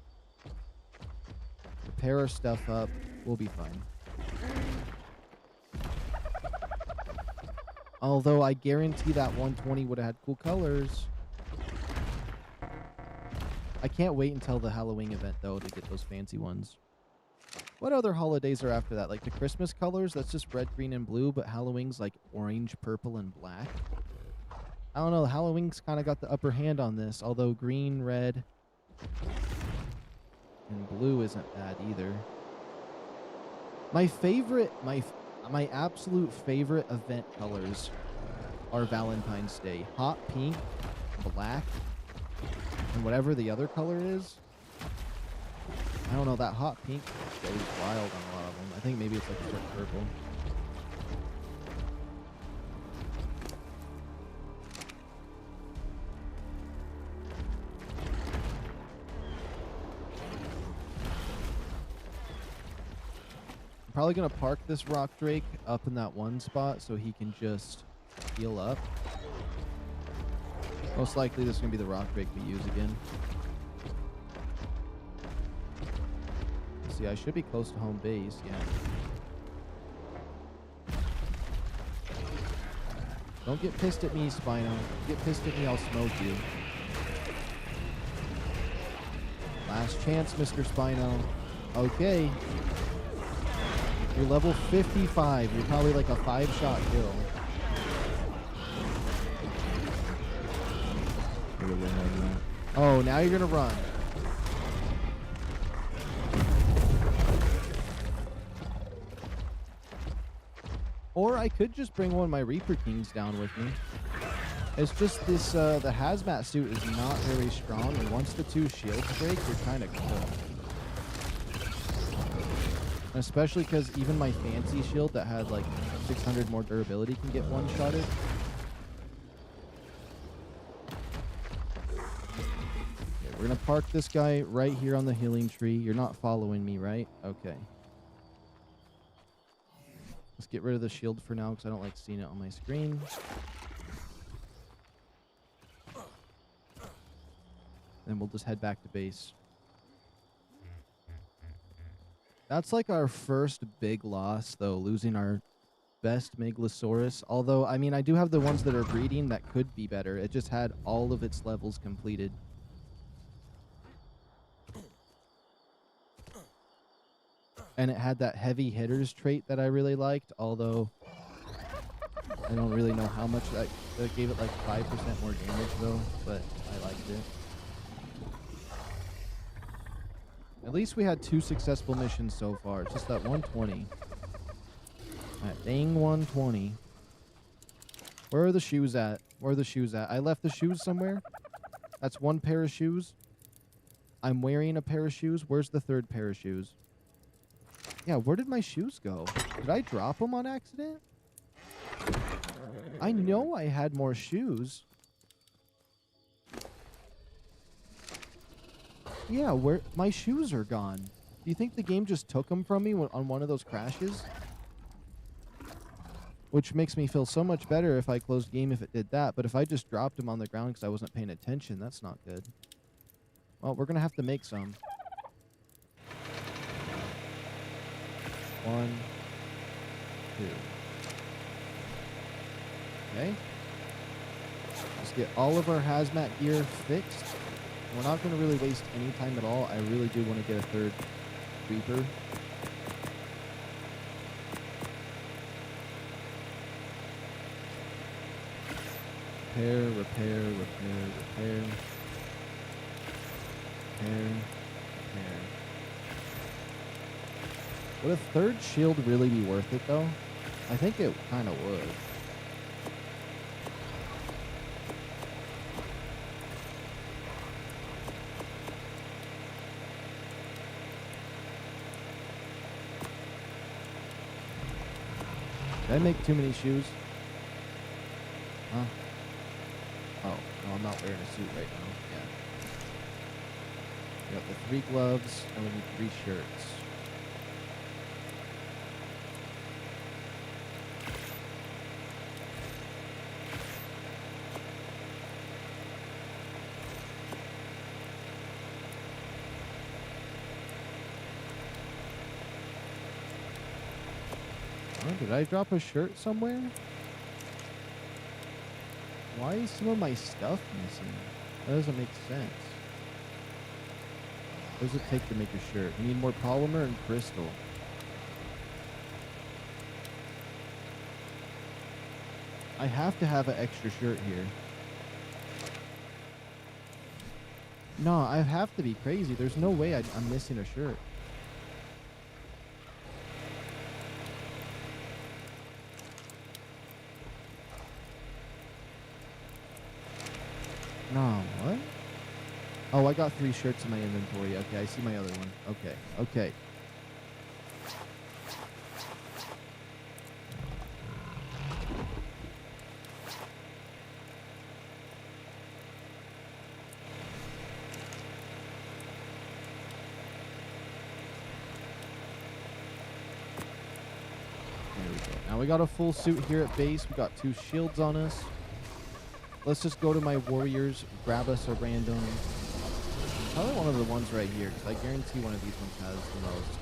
Repair our stuff up. We'll be fine. Although I guarantee that 120 would have had cool colors. I can't wait until the Halloween event, though, to get those fancy ones. What other holidays are after that? Like the Christmas colors, that's just red, green, and blue, but Halloween's like orange, purple, and black. I don't know, Halloween's kind of got the upper hand on this, although green, red, and blue isn't bad either. My favorite, my absolute favorite event colors are Valentine's Day. Hot pink, black, and whatever the other color is. I don't know, that hot pink goes wild on a lot of them. I think maybe it's like a certain purple. I'm probably going to park this rock drake up in that one spot so he can just heal up. Most likely this is going to be the rock drake we use again. Let's see, I should be close to home base, yeah. Don't get pissed at me, Spino. Get pissed at me, I'll smoke you. Last chance, Mr. Spino. Okay. You're level 55. You're probably like a 5-shot kill. Oh, now you're gonna run. Or I could just bring one of my Reaper Kings down with me. It's just this, the hazmat suit is not very strong, and once the 2 shields break, you're kind of cooked. Especially because even my fancy shield that had like 600 more durability can get one-shotted. Okay, we're gonna park this guy right here on the healing tree. You're not following me, right? Okay. Let's get rid of the shield for now because I don't like seeing it on my screen. Then we'll just head back to base. That's like our first big loss, though, losing our best Megalosaurus. Although, I mean, I do have the ones that are breeding that could be better. It just had all of its levels completed. And it had that heavy hitters trait that I really liked, although I don't really know how much that gave it like 5% more damage, though, but I liked it. At least we had 2 successful missions so far. It's just that 120. That dang 120. Where are the shoes at? Where are the shoes at? I left the shoes somewhere. That's 1 pair of shoes. I'm wearing a pair of shoes. Where's the third pair of shoes? Yeah, where did my shoes go? Did I drop them on accident? I know I had more shoes. Yeah, where my shoes are gone. Do you think the game just took them from me on one of those crashes? Which makes me feel so much better if I closed game if it did that. But if I just dropped them on the ground because I wasn't paying attention, that's not good. Well, we're going to have to make some. 1, 2. Okay. Let's get all of our hazmat gear fixed. We're not going to really waste any time at all. I really do want to get a third Reaper. Repair, repair, repair, repair. Repair, repair. Would a third shield really be worth it, though? I think it kind of would. Did I make too many shoes? Huh? Oh, no, I'm not wearing a suit right now. Yeah. We got the 3 gloves, and we need 3 shirts. Oh, did I drop a shirt somewhere? Why is some of my stuff missing? That doesn't make sense. What does it take to make a shirt? We need more polymer and crystal. I have to have an extra shirt here. No, I have to be crazy. There's no way I'm missing a shirt. No, what? Oh, I got 3 shirts in my inventory. Okay, I see my other one. Okay, okay. There we go. Now we got a full suit here at base. We got 2 shields on us. Let's just go to my warriors, grab us a random... Probably one of the ones right here, because I guarantee one of these ones has the most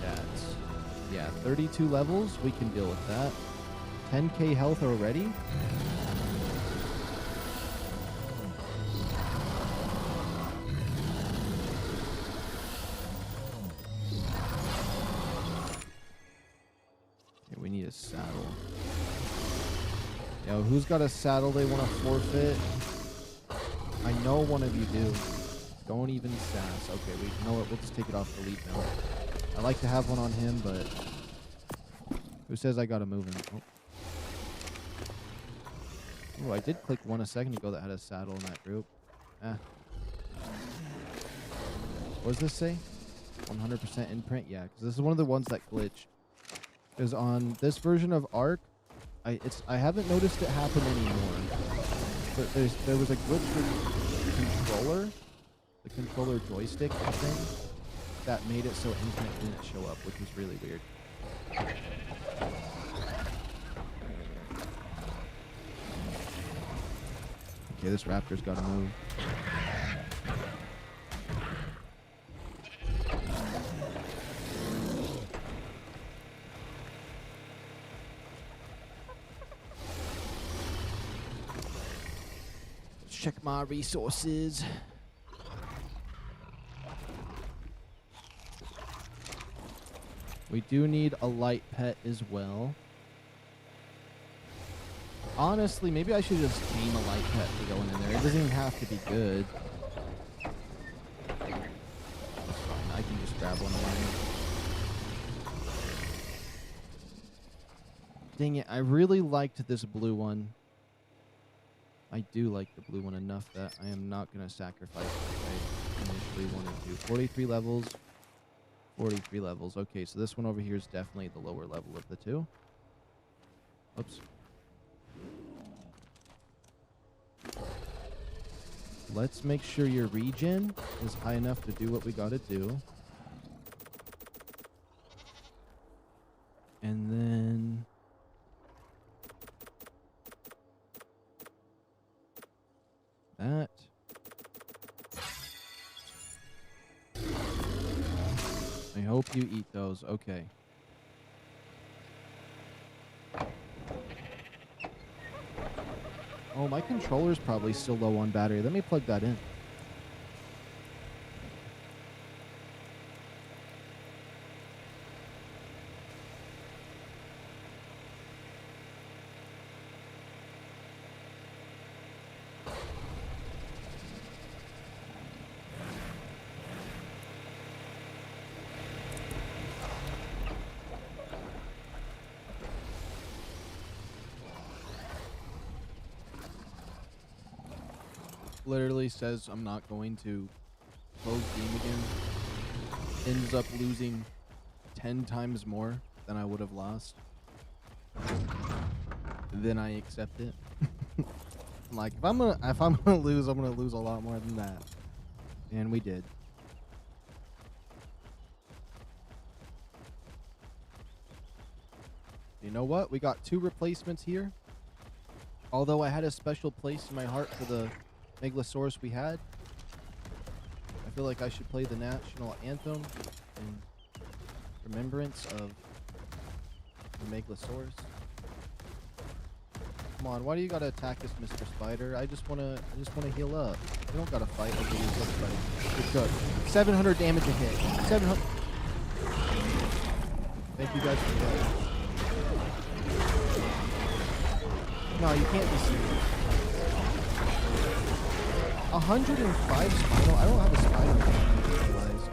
stats. Yeah, 32 levels, we can deal with that. 10k health already? Okay, we need a saddle. Yo, who's got a saddle they want to forfeit? I know one of you do. Don't even sass. Okay, you know what? We'll just take it off the lead now. I like to have one on him, but... Who says I gotta move him? Oh. Ooh, I did click one a second ago that had a saddle in that group. What does this say? 100% imprint? Yeah, because this is one of the ones that glitch. Because on this version of ARK, I haven't noticed it happen anymore. But there was a glitch with the controller, the controller joystick thing, that made it so imprint didn't show up, which was really weird. Okay, this raptor's gotta move. Check my resources. We do need a light pet as well. Honestly, maybe I should just tame a light pet for going in there. It doesn't even have to be good. That's fine. I can just grab one of mine. Dang it. I really liked this blue one. I do like the blue one enough that I am not going to sacrifice what I initially wanted to. 43 levels. 43 levels. Okay, so this one over here is definitely the lower level of the two. Oops. Let's make sure your regen is high enough to do what we got to do. And then... that. I hope you eat those. Okay. Oh, my controller's probably still low on battery. Let me plug that in. Literally says I'm not going to close game again. Ends up losing 10 times more than I would have lost. Then I accept it. I'm like, if I'm gonna lose, I'm gonna lose a lot more than that. And we did. You know what? We got 2 replacements here. Although I had a special place in my heart for the Meglasaurus we had, I feel like I should play the national anthem in remembrance of the Meglasaurus. Come on, why do you gotta attack us, Mr. Spider? I just wanna heal up. You don't gotta fight like you Good cook. 700 damage a hit. 700. Thank you guys for that. No, you can't be serious. 105 spinal? I don't have a spinal. I realized.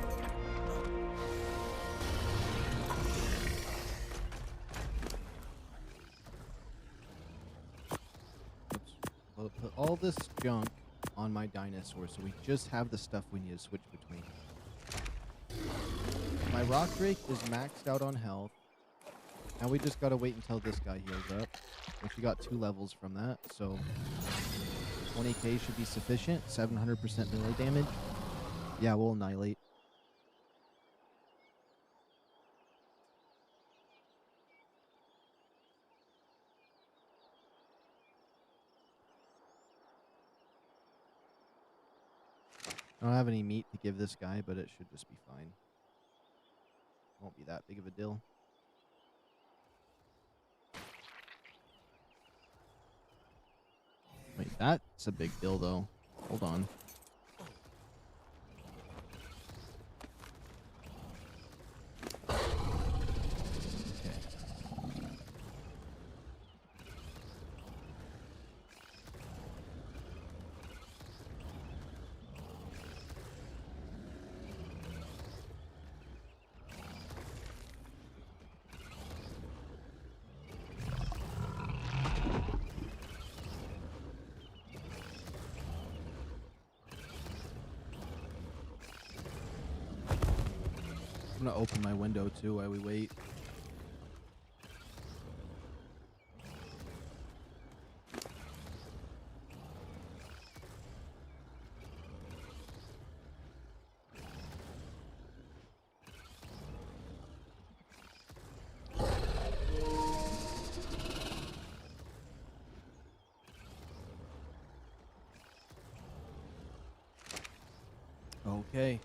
I'll put all this junk on my dinosaur so we just have the stuff we need to switch between. My rock rake is maxed out on health. Now we just gotta wait until this guy heals up. Which we got 2 levels from that, so 20k should be sufficient. 700% melee damage. Yeah, we'll annihilate. I don't have any meat to give this guy, but it should just be fine. Won't be that big of a deal. Wait, that's a big deal, though. Hold on. I'm gonna open my window too while we wait. Okay.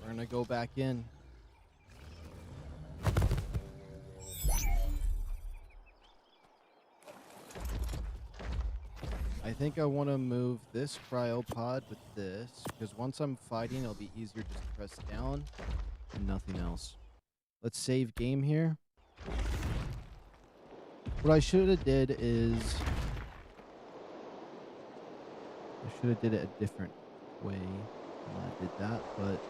We're gonna go back in. I think I want to move this cryopod with this, because once I'm fighting, it'll be easier just to press down and nothing else. Let's save game here. What I should have did is... I should have did it a different way when I did that, but...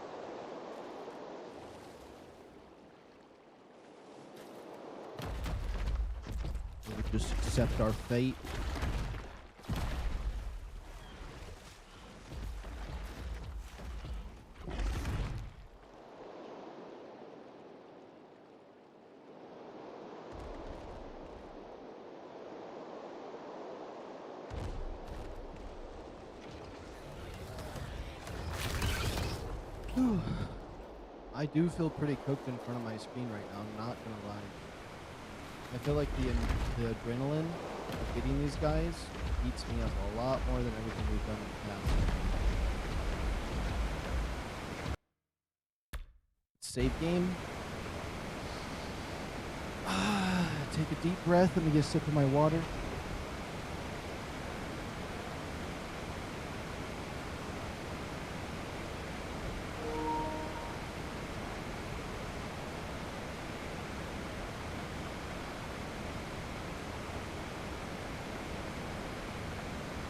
we'll just accept our fate. I do feel pretty cooked in front of my screen right now. I'm not gonna lie. I feel like the adrenaline of getting these guys eats me up a lot more than everything we've done in the past. Save game. Take a deep breath. Let me get a sip of my water.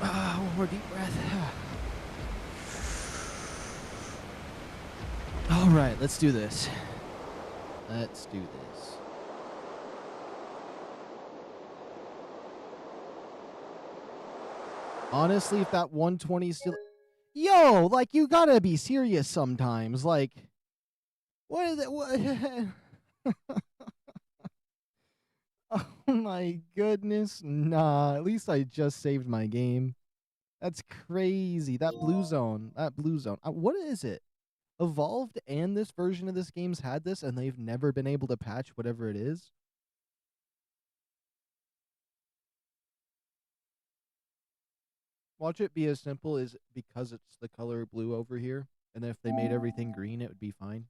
One more deep breath. All right, let's do this. Let's do this. Honestly, if that 120 is still... Yo, like, you gotta be serious sometimes. Like, what is it? What? Oh my goodness. Nah, at least I just saved my game. That's crazy. That blue zone. What is it? Evolved and this version of this game's had this, and they've never been able to patch whatever it is? Watch it be as simple as because it's the color blue over here, and if they made everything green, it would be fine.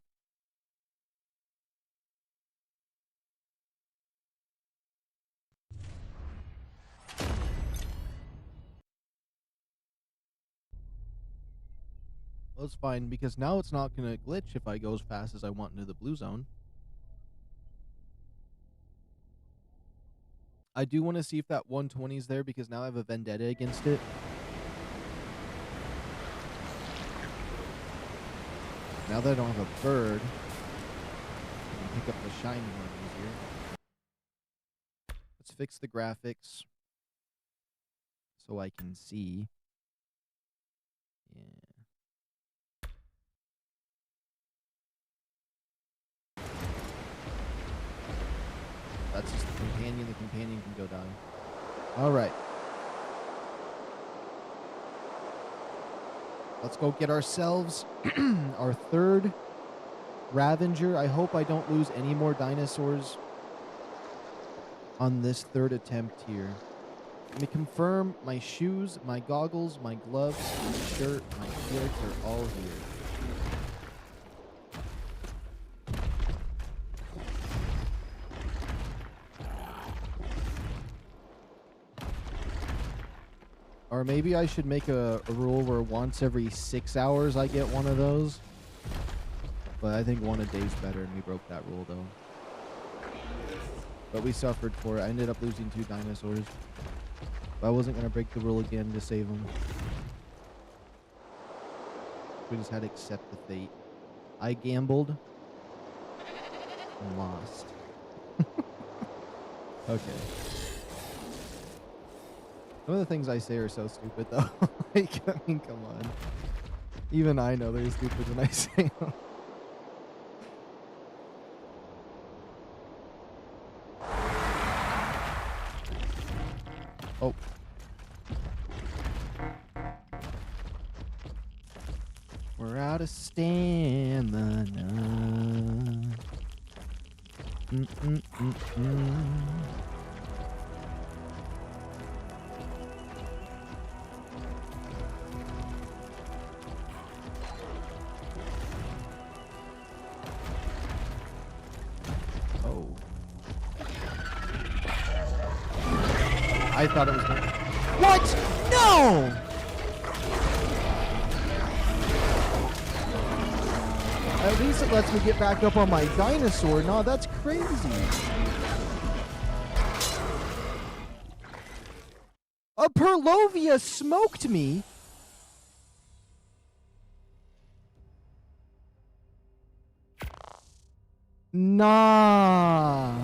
Well, it's fine, because now it's not going to glitch if I go as fast as I want into the blue zone. I do want to see if that 120 is there, because now I have a vendetta against it. Now that I don't have a bird, I can pick up the shiny one easier. Let's fix the graphics so I can see. Yeah. That's just the companion. The companion can go down. All right. Let's go get ourselves our third Ravager. I hope I don't lose any more dinosaurs on this third attempt here. Let me confirm my shoes, my goggles, my gloves, my shirt, my helix are all here. Or maybe I should make a rule where once every 6 hours I get one of those. But I think one a day's better, and we broke that rule, though. But we suffered for it. I ended up losing 2 dinosaurs. But I wasn't going to break the rule again to save them. We just had to accept the fate. I gambled and lost. Okay. Some of the things I say are so stupid, though. Like, I mean, come on. Even I know they're stupid when I say them. Oh. We're out of stamina. I thought it was going to... What? No! At least it lets me get back up on my dinosaur. No, that's crazy. A Perlovia smoked me. Nah.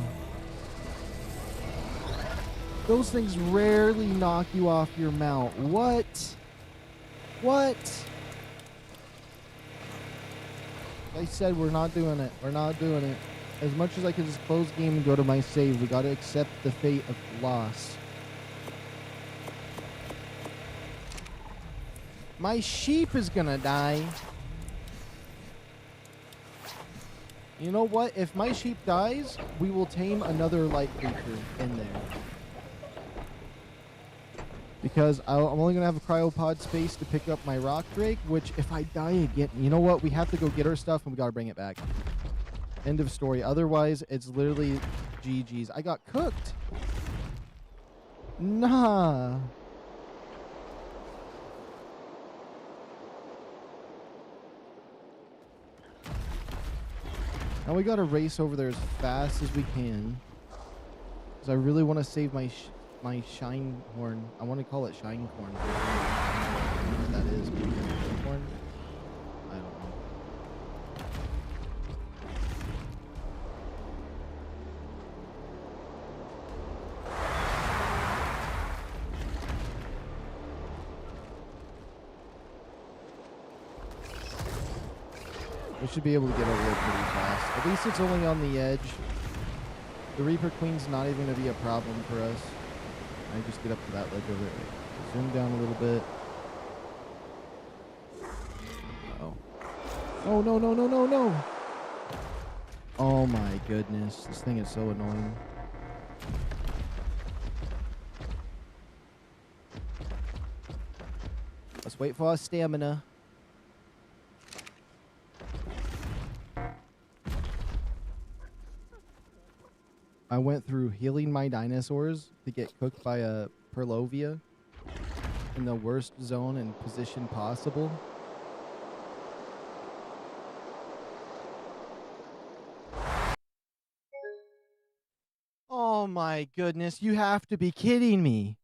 Those things rarely knock you off your mount. What? What? Like I said, we're not doing it. We're not doing it. As much as I can just close game and go to my save, we gotta accept the fate of loss. My sheep is gonna die. You know what? If my sheep dies, we will tame another light creature in there. Because I'm only going to have a cryopod space to pick up my rock drake, which if I die again, you know what? We have to go get our stuff and we got to bring it back. End of story. Otherwise, it's literally GG's. I got cooked. Nah. Now we got to race over there as fast as we can. Because I really want to save my shine horn. I want to call it shine corn. What that is. Corn? I don't know. We should be able to get over there pretty fast. At least it's only on the edge. The Reaper Queen's not even going to be a problem for us. I just get up to that ledge over there. Zoom down a little bit. Uh-oh. Oh, no, no, no, no, no. Oh, my goodness. This thing is so annoying. Let's wait for our stamina. I went through healing my dinosaurs to get cooked by a Purlovia in the worst zone and position possible. Oh my goodness, you have to be kidding me.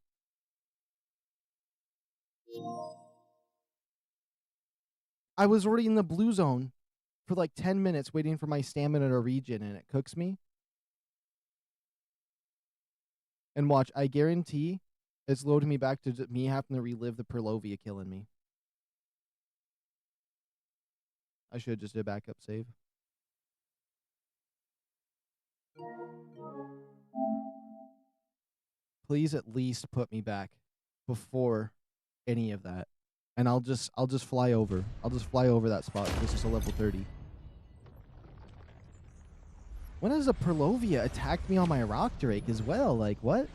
I was already in the blue zone for like 10 minutes waiting for my stamina to regen and it cooks me. And watch, I guarantee it's loading me back to me having to relive the Purlovia killing me. I should just do a backup save. Please at least put me back before any of that. And I'll just fly over. I'll just fly over that spot. This is a level 30. When has a Purlovia attacked me on my rock drake as well? Like, what?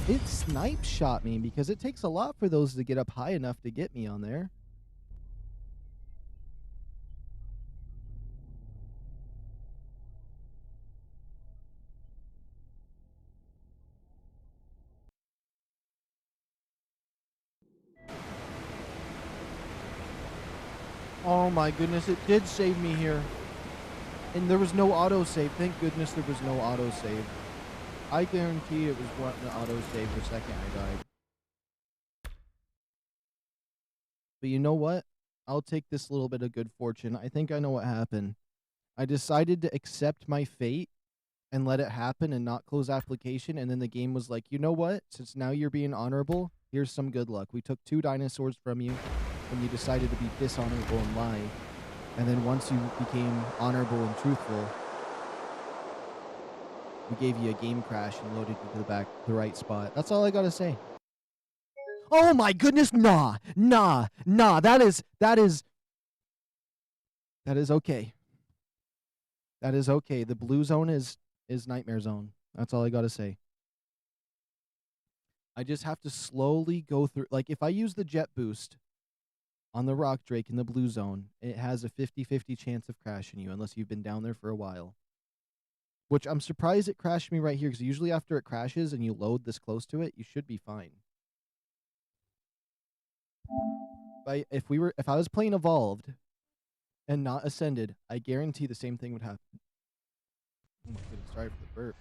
It snipe shot me because it takes a lot for those to get up high enough to get me on there. Oh my goodness, it did save me here. And there was no autosave. Thank goodness there was no autosave. I guarantee it was wanting to autosave the second I died. But you know what? I'll take this little bit of good fortune. I think I know what happened. I decided to accept my fate and let it happen and not close application. And then the game was like, you know what? Since now you're being honorable, here's some good luck. We took 2 dinosaurs from you when you decided to be dishonorable and lie. And then once you became honorable and truthful, we gave you a game crash and loaded you to the right spot. That's all I gotta say. Oh my goodness, nah. That is okay. That is okay. The blue zone is nightmare zone. That's all I gotta say. I just have to slowly go through. Like, if I use the jet boost on the rock drake in the blue zone, it has a 50-50 chance of crashing you unless you've been down there for a while. Which I'm surprised it crashed me right here, because usually after it crashes and you load this close to it, you should be fine. But if I was playing Evolved and not Ascended, I guarantee the same thing would happen. Oh my goodness, sorry for the burp.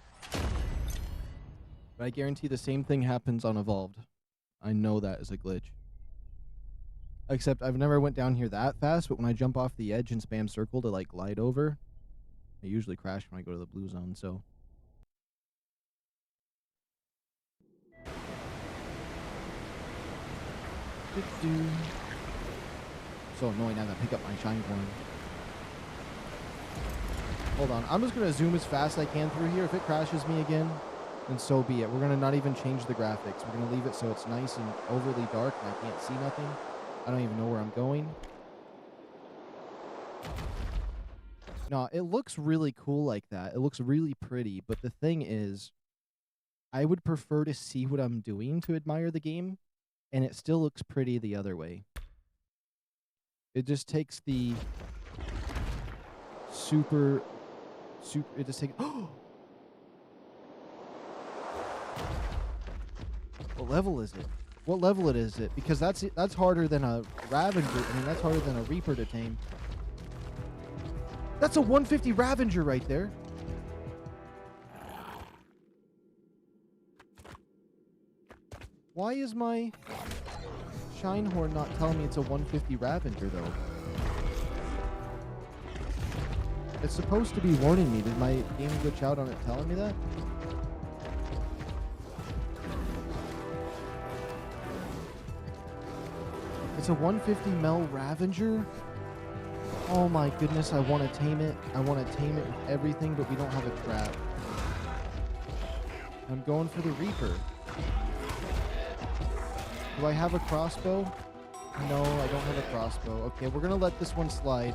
But I guarantee the same thing happens on Evolved. I know that is a glitch. Except I've never went down here that fast, but when I jump off the edge and spam circle to like glide over, I usually crash when I go to the blue zone, so. So annoying, I gotta pick up my shine corn. Hold on, I'm just gonna zoom as fast as I can through here. If it crashes me again, then so be it. We're gonna not even change the graphics. We're gonna leave it so it's nice and overly dark and I can't see nothing. I don't even know where I'm going. No, it looks really cool like that. It looks really pretty, but the thing is, I would prefer to see what I'm doing to admire the game, and it still looks pretty the other way. It just takes the super, it just takes, what level is it? What level is it? Because that's harder than a Ravager. I mean, that's harder than a Reaper to tame. That's a 150 Ravager right there. Why is my Shinehorn not telling me it's a 150 Ravager, though? It's supposed to be warning me. Did my game glitch out on it telling me that? It's a 150 Mel Ravager? Oh my goodness, I want to tame it. I want to tame it with everything, but we don't have a trap. I'm going for the Reaper. Do I have a crossbow? No, I don't have a crossbow. Okay, we're going to let this one slide.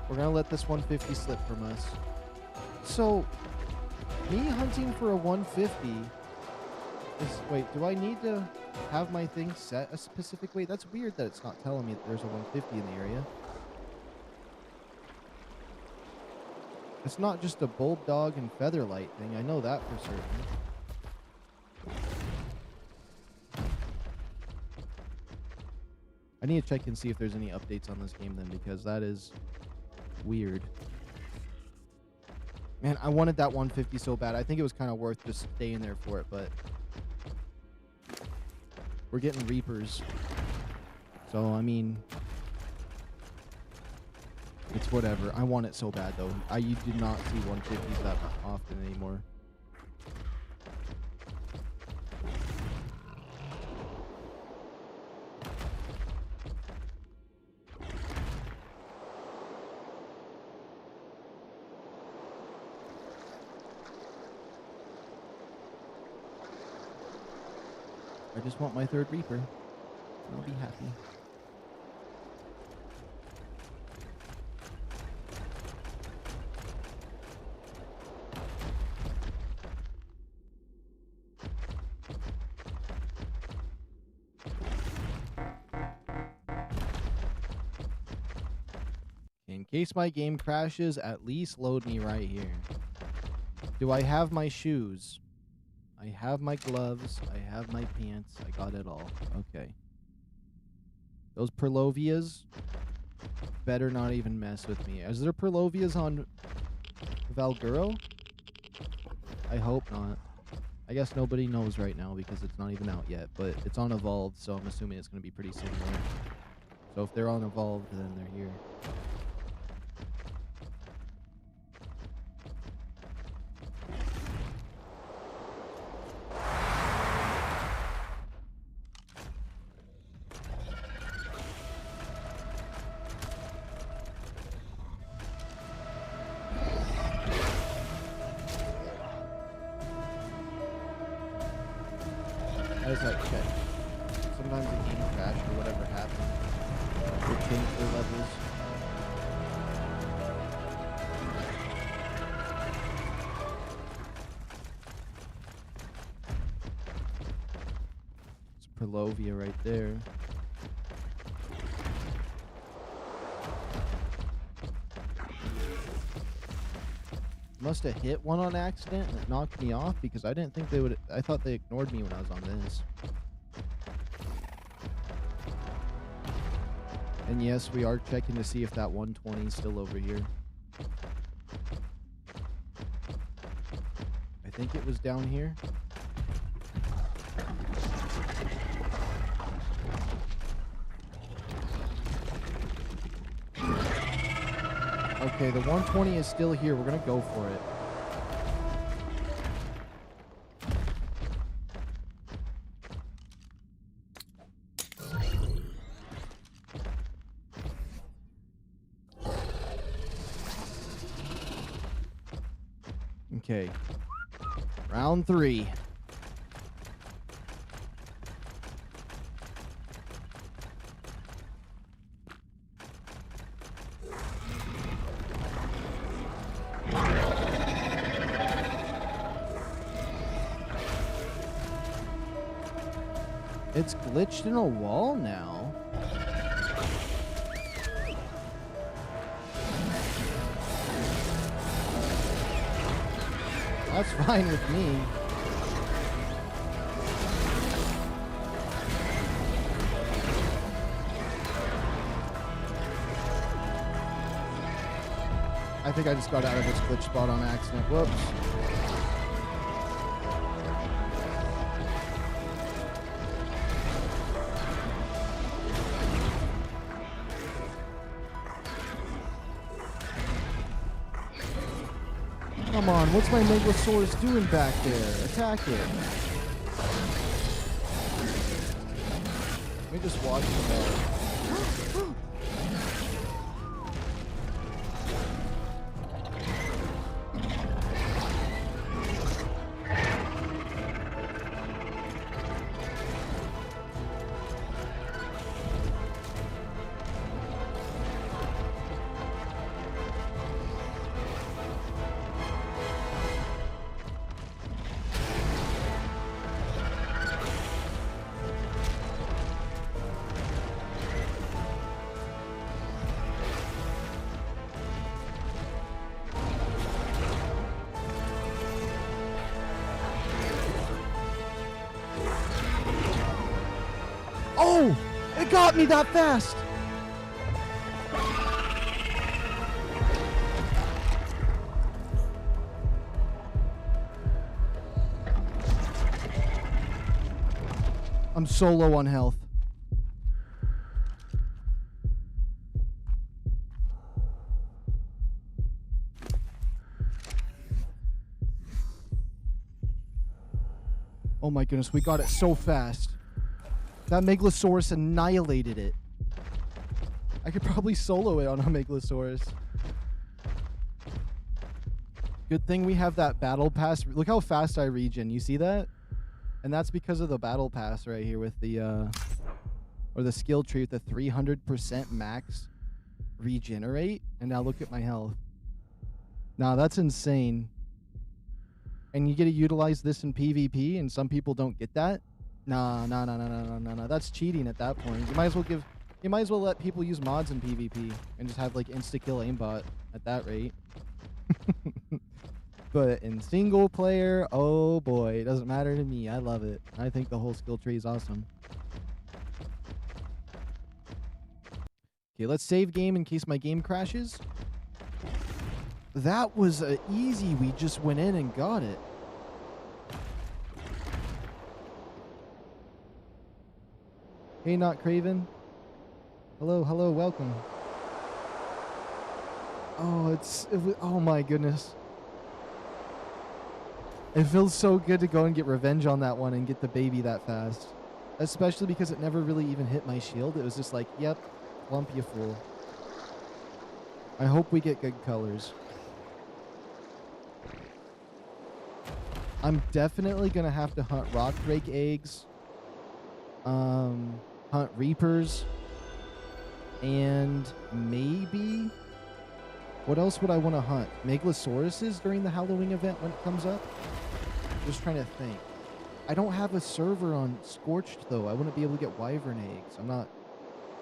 We're going to let this 150 slip from us. So, me hunting for a 150 is... Wait, do I need to have my thing set a specific way? That's weird that it's not telling me that there's a 150 in the area. It's not just a bulldog and featherlight thing. I know that for certain. I need to check and see if there's any updates on this game then, because that is weird. Man, I wanted that 150 so bad. I think it was kind of worth just staying there for it, but we're getting Reapers. So, I mean, it's whatever. I want it so bad, though. You do not see 150s that often anymore. I just want my third Reaper. I'll be happy. In case my game crashes, at least load me right here. Do I have my shoes? I have my gloves. I have my pants. I got it all. Okay. Those Perlovias better not even mess with me. Is there Perlovias on Valguro? I hope not. I guess nobody knows right now because it's not even out yet, but it's on Evolved, so I'm assuming it's going to be pretty similar. So if they're on Evolved, then they're here. How does that check? Sometimes the game crashed or whatever happened. They change their levels. It's Perlovia right there. Must have hit one on accident and it knocked me off because I didn't think they would. I thought they ignored me when I was on this. And yes, we are checking to see if that 120 is still over here. I think it was down here. Okay, the 120 is still here. We're going to go for it. Okay. Round 3. It's glitched in a wall now. That's fine with me. I think I just got out of this glitch spot on accident. Whoops. Come on, what's my Meglasaurus doing back there? Attack it. Let me just watch the ball. Oh! It got me that fast! I'm so low on health. Oh my goodness, we got it so fast. That Meglasaurus annihilated it. I could probably solo it on a Meglasaurus. Good thing we have that battle pass. Look how fast I regen. You see that? And that's because of the battle pass right here with the, or the skill tree with the 300% max regenerate. And now look at my health. Nah, that's insane. And you get to utilize this in PvP, and some people don't get that. Nah. That's cheating at that point. You might as well let people use mods in PvP and just have like insta-kill aimbot at that rate. But in single player, oh boy, it doesn't matter to me. I love it. I think the whole skill tree is awesome. Okay, let's save game in case my game crashes. That was easy. We just went in and got it. Hey, Not Craven. Hello, welcome. Oh, oh my goodness. It feels so good to go and get revenge on that one and get the baby that fast. Especially because it never really even hit my shield. It was just like, yep, lump you fool. I hope we get good colors. I'm definitely going to have to hunt rock drake eggs. Hunt reapers. And maybe... What else would I want to hunt? Megalosauruses during the Halloween event when it comes up? Just trying to think. I don't have a server on Scorched, though. I wouldn't be able to get wyvern eggs. I'm not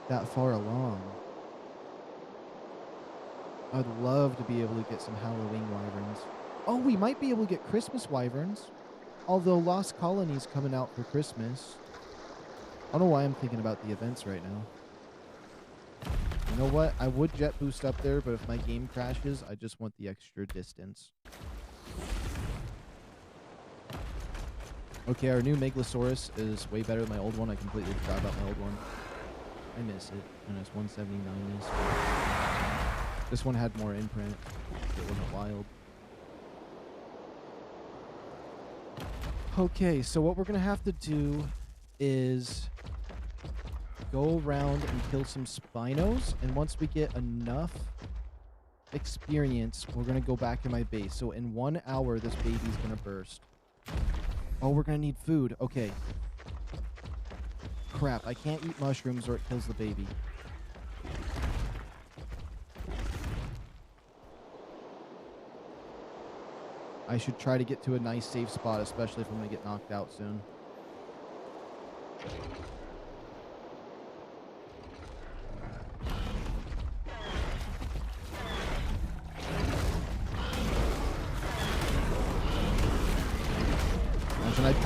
that far along. I'd love to be able to get some Halloween wyverns. Oh, we might be able to get Christmas wyverns. Although Lost Colony's coming out for Christmas. I don't know why I'm thinking about the events right now. You know what? I would jet boost up there, but if my game crashes, I just want the extra distance. Okay, our new Meglasaurus is way better than my old one. I completely forgot about my old one. I miss it. And it's 179 is. This one had more imprint. It wasn't wild. Okay, so what we're going to have to do is go around and kill some Spinos, and once we get enough experience, we're going to go back to my base. So in 1 hour, this baby's going to burst. Oh, we're going to need food. Okay. Crap, I can't eat mushrooms or it kills the baby. I should try to get to a nice safe spot, especially if I'm going to get knocked out soon.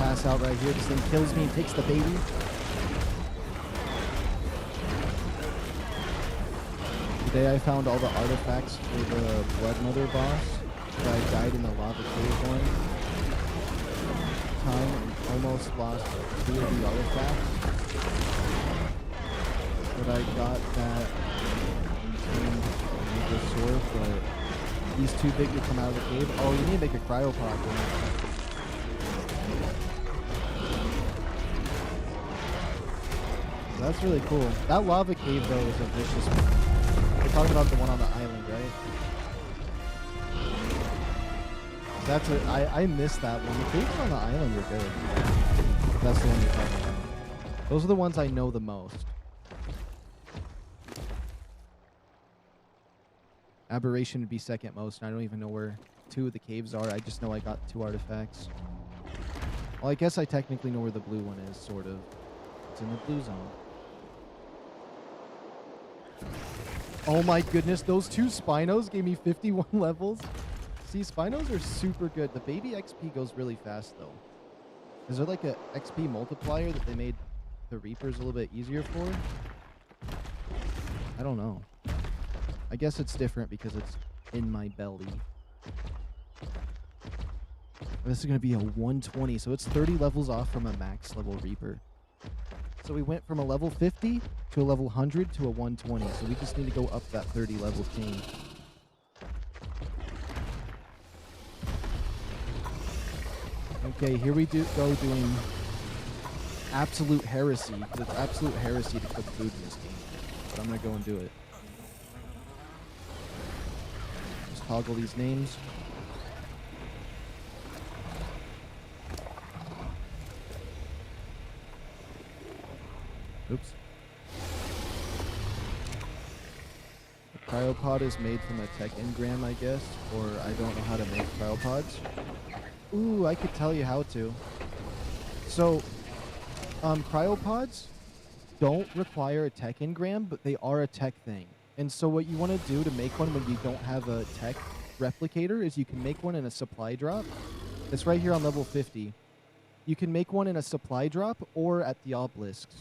pass out right here. This thing kills me and takes the baby. Today I found all the artifacts for the Blood Mother boss. I died in the lava cave one time and almost lost 2 of the artifacts. But I got that Meglas sword, but he's too big to come out of the cave. Oh, you need to make a cryopod then. That's really cool. That lava cave though is a vicious one. We're talking about the one on the island, right? That's a, I missed that one. The caves on the island were good. That's the one you're talking about. Those are the ones I know the most. Aberration would be second most, and I don't even know where 2 of the caves are. I just know I got 2 artifacts. Well, I guess I technically know where the blue one is, sort of. It's in the blue zone. Oh my goodness, those 2 Spinos gave me 51 levels. See, Spinos are super good. The baby XP goes really fast, though. Is there like a XP multiplier that they made the Reapers a little bit easier for? I don't know. I guess it's different because it's in my belly. This is going to be a 120, so it's 30 levels off from a max level Reaper. So we went from a level 50 to a level 100 to a 120, so we just need to go up that 30 level chain. Okay, here we go doing absolute heresy, because it's absolute heresy to cook food in this game. But I'm going to go and do it. Just toggle these names. Oops. The cryopod is made from a tech engram, I guess, or I don't know how to make cryopods. Ooh, I could tell you how to. So, cryopods don't require a tech engram, but they are a tech thing. And so what you want to do to make one when you don't have a tech replicator is you can make one in a supply drop. It's right here on level 50. You can make one in a supply drop or at the obelisks.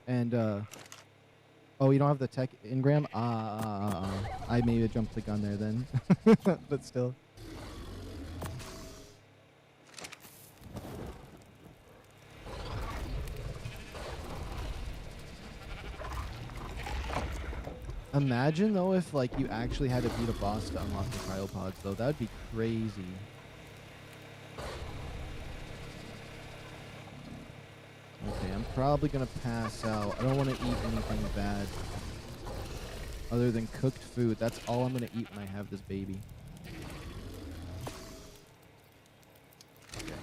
And, oh, you don't have the tech engram? I maybe jumped the gun there then. But still. Imagine, though, if, like, you actually had to beat a boss to unlock the cryopods, though. That would be crazy. Okay, I'm probably going to pass out. I don't want to eat anything bad other than cooked food. That's all I'm going to eat when I have this baby. Okay.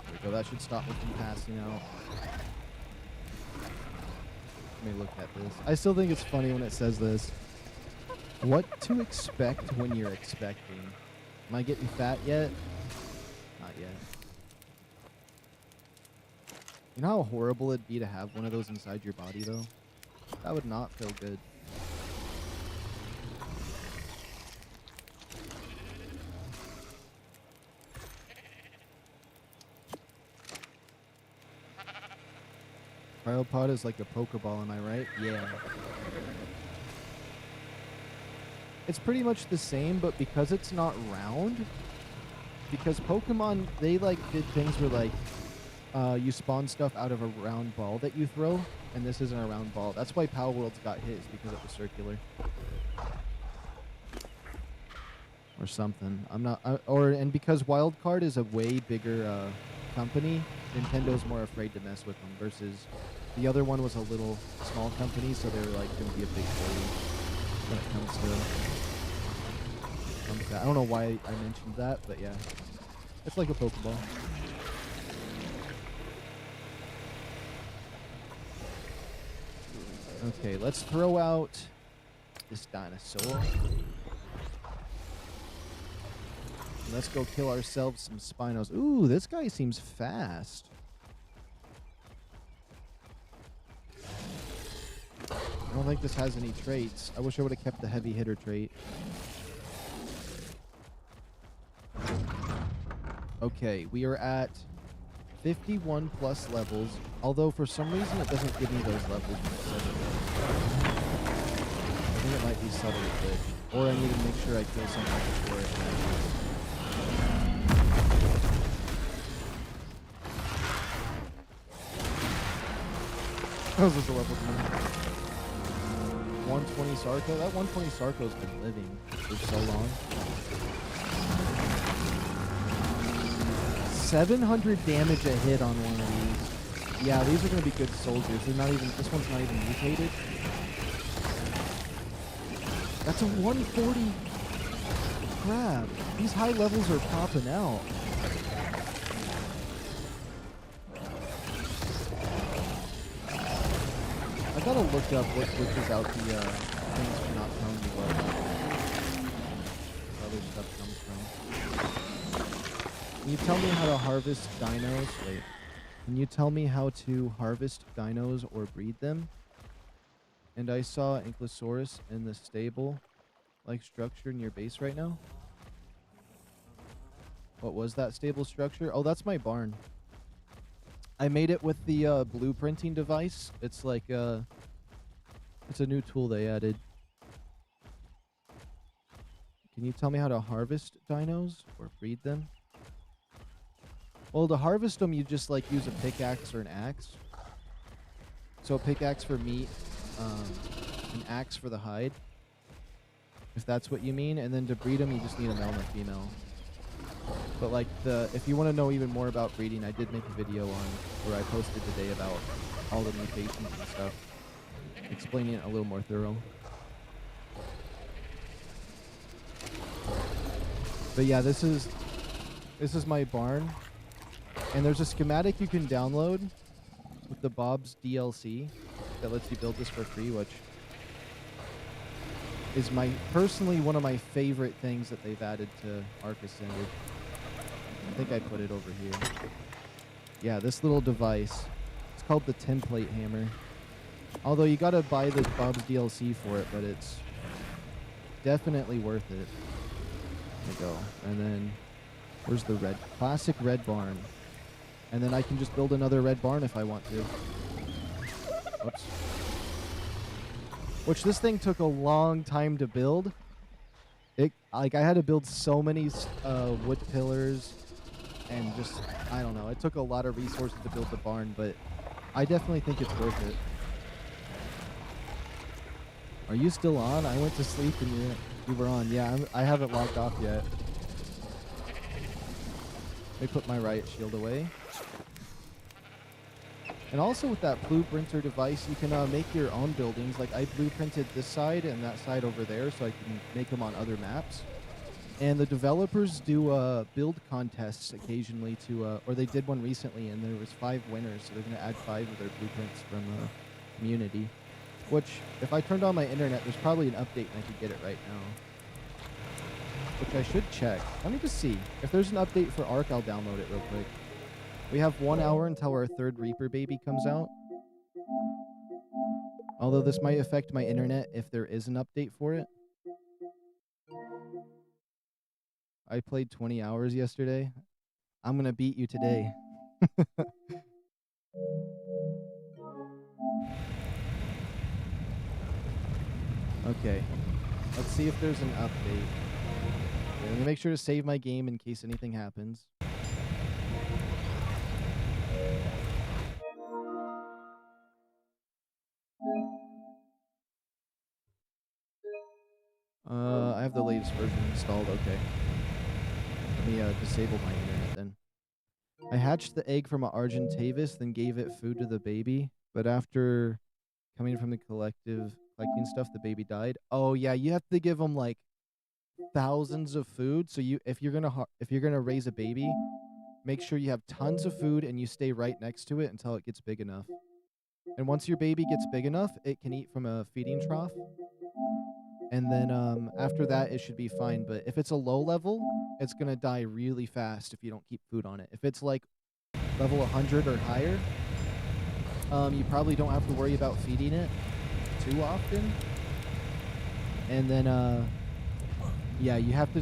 There we go. That should stop me from passing out. Let me look at this. I still think it's funny when it says this. What to expect when you're expecting. Am I getting fat yet? Not yet. You know how horrible it'd be to have one of those inside your body, though? That would not feel good. Cryopod is like a Pokeball, am I right? Yeah. It's pretty much the same, but because it's not round, because Pokemon, they like did things where like you spawn stuff out of a round ball that you throw, and this isn't a round ball. That's why Power Worlds got his, because it was circular. Or something. I'm not, and because Wildcard is a way bigger company, Nintendo's more afraid to mess with them versus the other one was a little small company, so they were like going to be a big bully when it comes to I don't know why I mentioned that, but yeah. It's like a Pokeball. Okay, let's throw out this dinosaur. Let's go kill ourselves some Spinos. Ooh, this guy seems fast. I don't think this has any traits. I wish I would have kept the heavy hitter trait. Okay, we are at 51 plus levels, although for some reason it doesn't give me those levels when it says it does. I think it might be subtly glitched, or I need to make sure I kill something before it happens. How's this a level 120 Sarko? That 120 Sarko's been living for so long. 700 damage a hit on one of these. Yeah, these are going to be good soldiers. They're not even, this one's not even mutated. That's a 140. Crap. These high levels are popping out. I gotta look up what glitches out the things for not telling me what other stuff comes from. Can you tell me how to harvest dinos? Wait. Can you tell me how to harvest dinos or breed them? And I saw Ankylosaurus in the stable-like structure in your base right now. What was that stable structure? Oh, that's my barn. I made it with the blueprinting device. It's like it's a new tool they added. Can you tell me how to harvest dinos or breed them? Well, to harvest them, you just like use a pickaxe or an axe. So a pickaxe for meat, an axe for the hide, if that's what you mean. And then to breed them, you just need a male and a female. But like if you want to know even more about breeding, I did make a video on where I posted today about all the mutations and stuff, explaining it a little more thorough. But yeah, this is my barn, and there's a schematic you can download with the Bob's DLC that lets you build this for free, which is personally one of my favorite things that they've added to ARK Ascended. I think I put it over here. Yeah, this little device. It's called the template hammer. Although you gotta buy the Bob's DLC for it, but it's definitely worth it. There we go. And then where's the classic red barn? And then I can just build another red barn if I want to. Oops. Which this thing took a long time to build. I had to build so many wood pillars, and just, I don't know, it took a lot of resources to build the barn, but I definitely think it's worth it. Are you still on? I went to sleep and you were on. Yeah, I haven't logged off yet. Let me put my riot shield away. And also with that blueprinter device, you can make your own buildings. Like I blueprinted this side and that side over there so I can make them on other maps. And the developers do build contests occasionally to, or they did one recently and there was 5 winners. So they're going to add 5 of their blueprints from the community. Which, if I turned on my internet, there's probably an update and I could get it right now. Which I should check. Let me just see. If there's an update for ARK, I'll download it real quick. We have 1 hour until our 3rd Reaper baby comes out. Although this might affect my internet if there is an update for it. I played 20 hours yesterday. I'm gonna beat you today. Okay. Let's see if there's an update. Okay, let me make sure to save my game in case anything happens. I have the latest version installed. Okay. Let me disable my internet then. I hatched the egg from an Argentavis, then gave it food to the baby. But after coming from the collecting stuff, the baby died. Oh yeah, you have to give them like thousands of food. So if you're gonna raise a baby, make sure you have tons of food and you stay right next to it until it gets big enough. And once your baby gets big enough, it can eat from a feeding trough. And then after that, it should be fine. But if it's a low level, it's going to die really fast if you don't keep food on it. If it's like level 100 or higher, you probably don't have to worry about feeding it too often. And then Yeah, you have to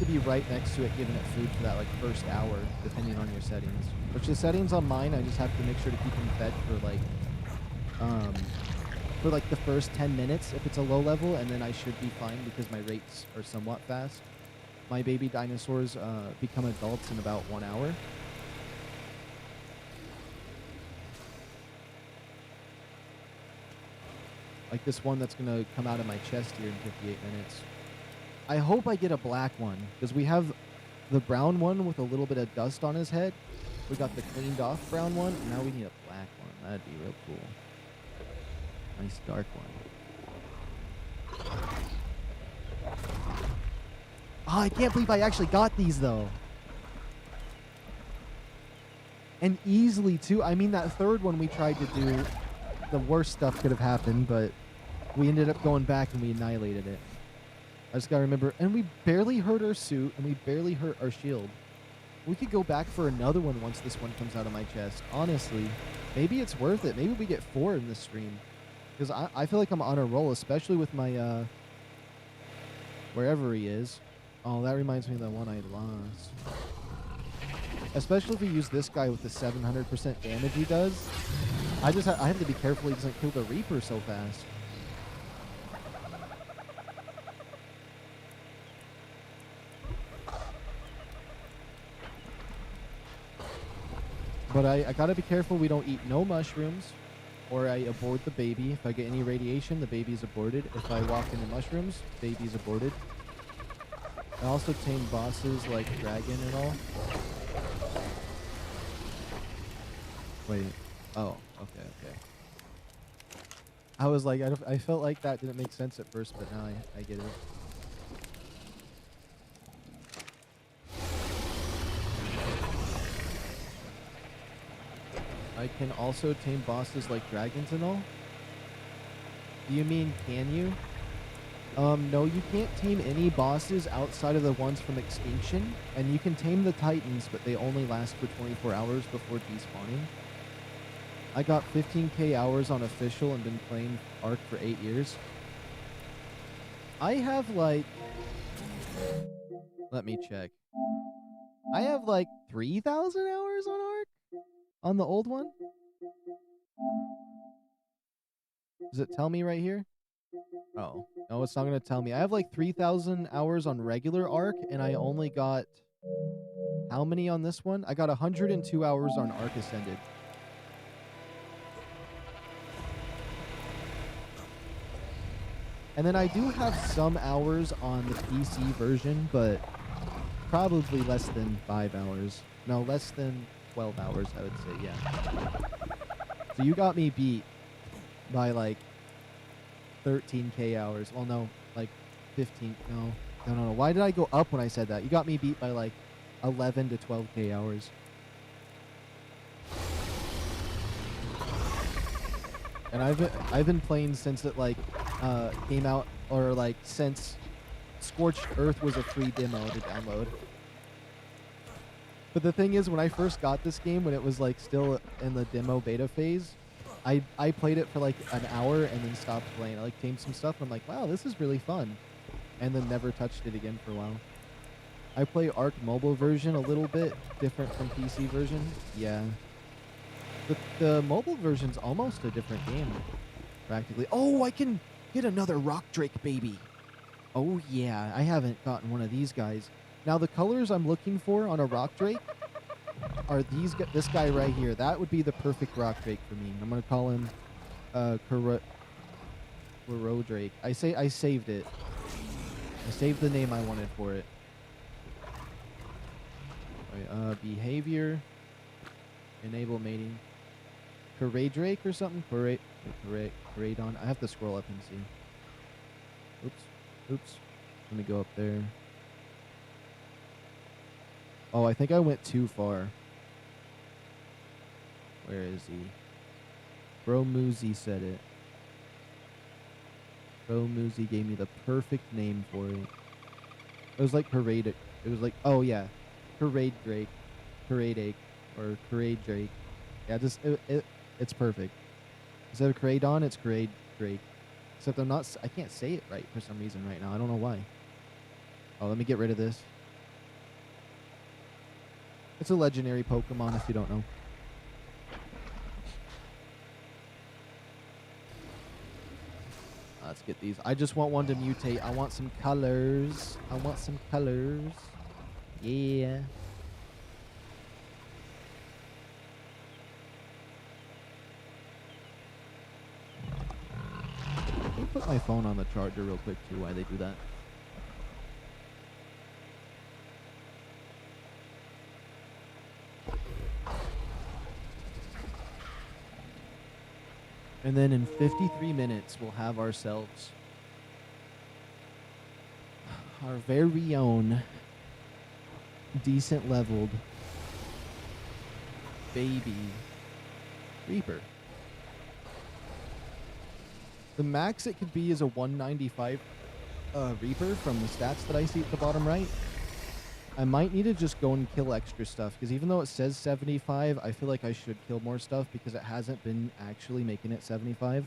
be right next to it, giving it food for that like first hour, depending on your settings. Which the settings on mine, I just have to make sure to keep them fed for like the first 10 minutes if it's a low level, and then I should be fine because my rates are somewhat fast. My baby dinosaurs become adults in about 1 hour. Like this one that's gonna come out of my chest here in 58 minutes. I hope I get a black one, because we have the brown one with a little bit of dust on his head. We got the cleaned off brown one, and now we need a black one. That'd be real cool. Nice dark one. Oh, I can't believe I actually got these, though. And easily, too. I mean, that third one we tried to do, the worst stuff could have happened, but we ended up going back and we annihilated it. I just gotta remember, and we barely hurt our suit, and we barely hurt our shield. We could go back for another one once this one comes out of my chest. Honestly, maybe it's worth it. Maybe we get 4 in this stream. Because I feel like I'm on a roll, especially with my, wherever he is. Oh, that reminds me of the one I lost. Especially if we use this guy with the 700% damage he does. I have to be careful he doesn't kill the Reaper so fast. But I gotta be careful we don't eat no mushrooms, or I abort the baby. If I get any radiation, the baby's aborted. If I walk into mushrooms, baby's aborted. I also tame bosses like dragon and all. Wait. Oh, okay. I was like, I felt like that didn't make sense at first, but now I get it. I can also tame bosses like dragons and all. Do you mean, can you? No, you can't tame any bosses outside of the ones from Extinction, and you can tame the Titans, but they only last for 24 hours before despawning. I got 15k hours on official and been playing ARK for 8 years. I have like... Let me check. I have like 3,000 hours on ARK? On the old one? Does it tell me right here? Oh, no, it's not going to tell me. I have like 3,000 hours on regular ARK, and I only got... How many on this one? I got 102 hours on ARK Ascended. And then I do have some hours on the PC version, but probably less than 5 hours. No, less than 12 hours, I would say, yeah. So you got me beat by like 13k hours. Well, no, like 15. No. Why did I go up when I said that? You got me beat by like 11 to 12k hours. And I've been playing since it like came out, or like since Scorched Earth was a free demo to download. But the thing is, when I first got this game, when it was like still in the demo beta phase, I played it for like an hour and then stopped playing. I like tamed some stuff and I'm like, wow, this is really fun. And then never touched it again for a while. I play ARK mobile version a little bit different from PC version. Yeah. The mobile version's almost a different game, practically. Oh, I can get another Rock Drake baby. Oh yeah, I haven't gotten one of these guys. Now the colors I'm looking for on a Rock Drake are this guy right here. That would be the perfect Rock Drake for me. I'm gonna call him Kuro Drake. I saved it. I saved the name I wanted for it. Right, behavior, enable mating. Drake or something? Coradon. I have to scroll up and see. Oops. Let me go up there. Oh, I think I went too far. Where is he? Bro Moozy said it. Bro Moozy gave me the perfect name for it. It was like Parade. It was like, oh yeah. Parade Drake. Parade Ache. Or Parade Drake. Yeah, just, it's perfect. Instead of Coradon, it's Parade Drake. Except I can't say it right for some reason right now. I don't know why. Oh, let me get rid of this. It's a legendary Pokemon if you don't know. Let's get these. I just want one to mutate. I want some colors. I want some colors. Yeah. Let me put my phone on the charger real quick too while they do that. And then in 53 minutes, we'll have ourselves our very own decent leveled baby Reaper. The max it could be is a 195 Reaper from the stats that I see at the bottom right. I might need to just go and kill extra stuff, because even though it says 75, I feel like I should kill more stuff because it hasn't been actually making it 75.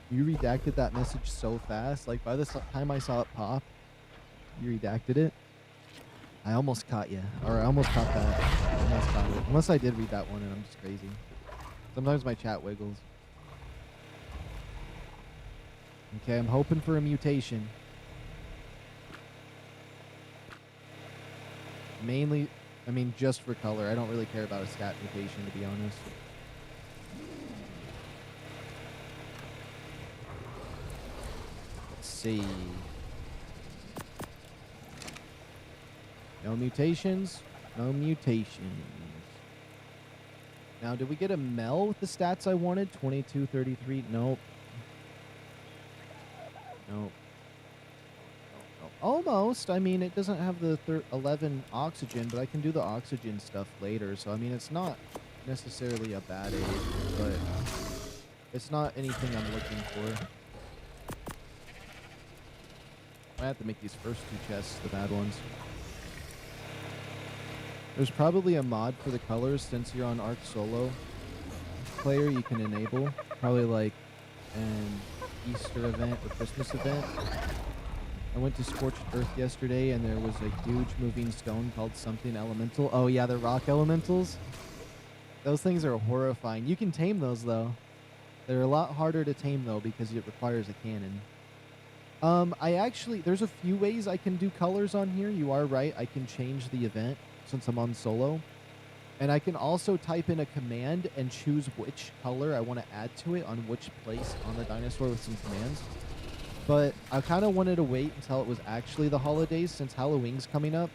You redacted that message so fast. Like, by the time I saw it pop, you redacted it. I almost caught you. Or I almost caught that. I almost caught it. Unless I did read that one and I'm just crazy. Sometimes my chat wiggles. Okay, I'm hoping for a mutation. Mainly, I mean, just for color. I don't really care about a stat mutation, to be honest. Let's see. No mutations. No mutations. Now, did we get a Mel with the stats I wanted? 22, 33? Nope. Nope. Almost. I mean, it doesn't have the 11 oxygen, but I can do the oxygen stuff later. So, I mean, it's not necessarily a bad aid, but it's not anything I'm looking for. I have to make these first two chests the bad ones. There's probably a mod for the colors since you're on ARK solo player you can enable. Probably like an Easter event or Christmas event. I went to Scorched Earth yesterday and there was a huge moving stone called something elemental. Oh yeah, the rock elementals. Those things are horrifying. You can tame those though. They're a lot harder to tame though because it requires a cannon. There's a few ways I can do colors on here. You are right. I can change the event since I'm on solo. And I can also type in a command and choose which color I want to add to it on which place on the dinosaur with some commands. But I kind of wanted to wait until it was actually the holidays since Halloween's coming up.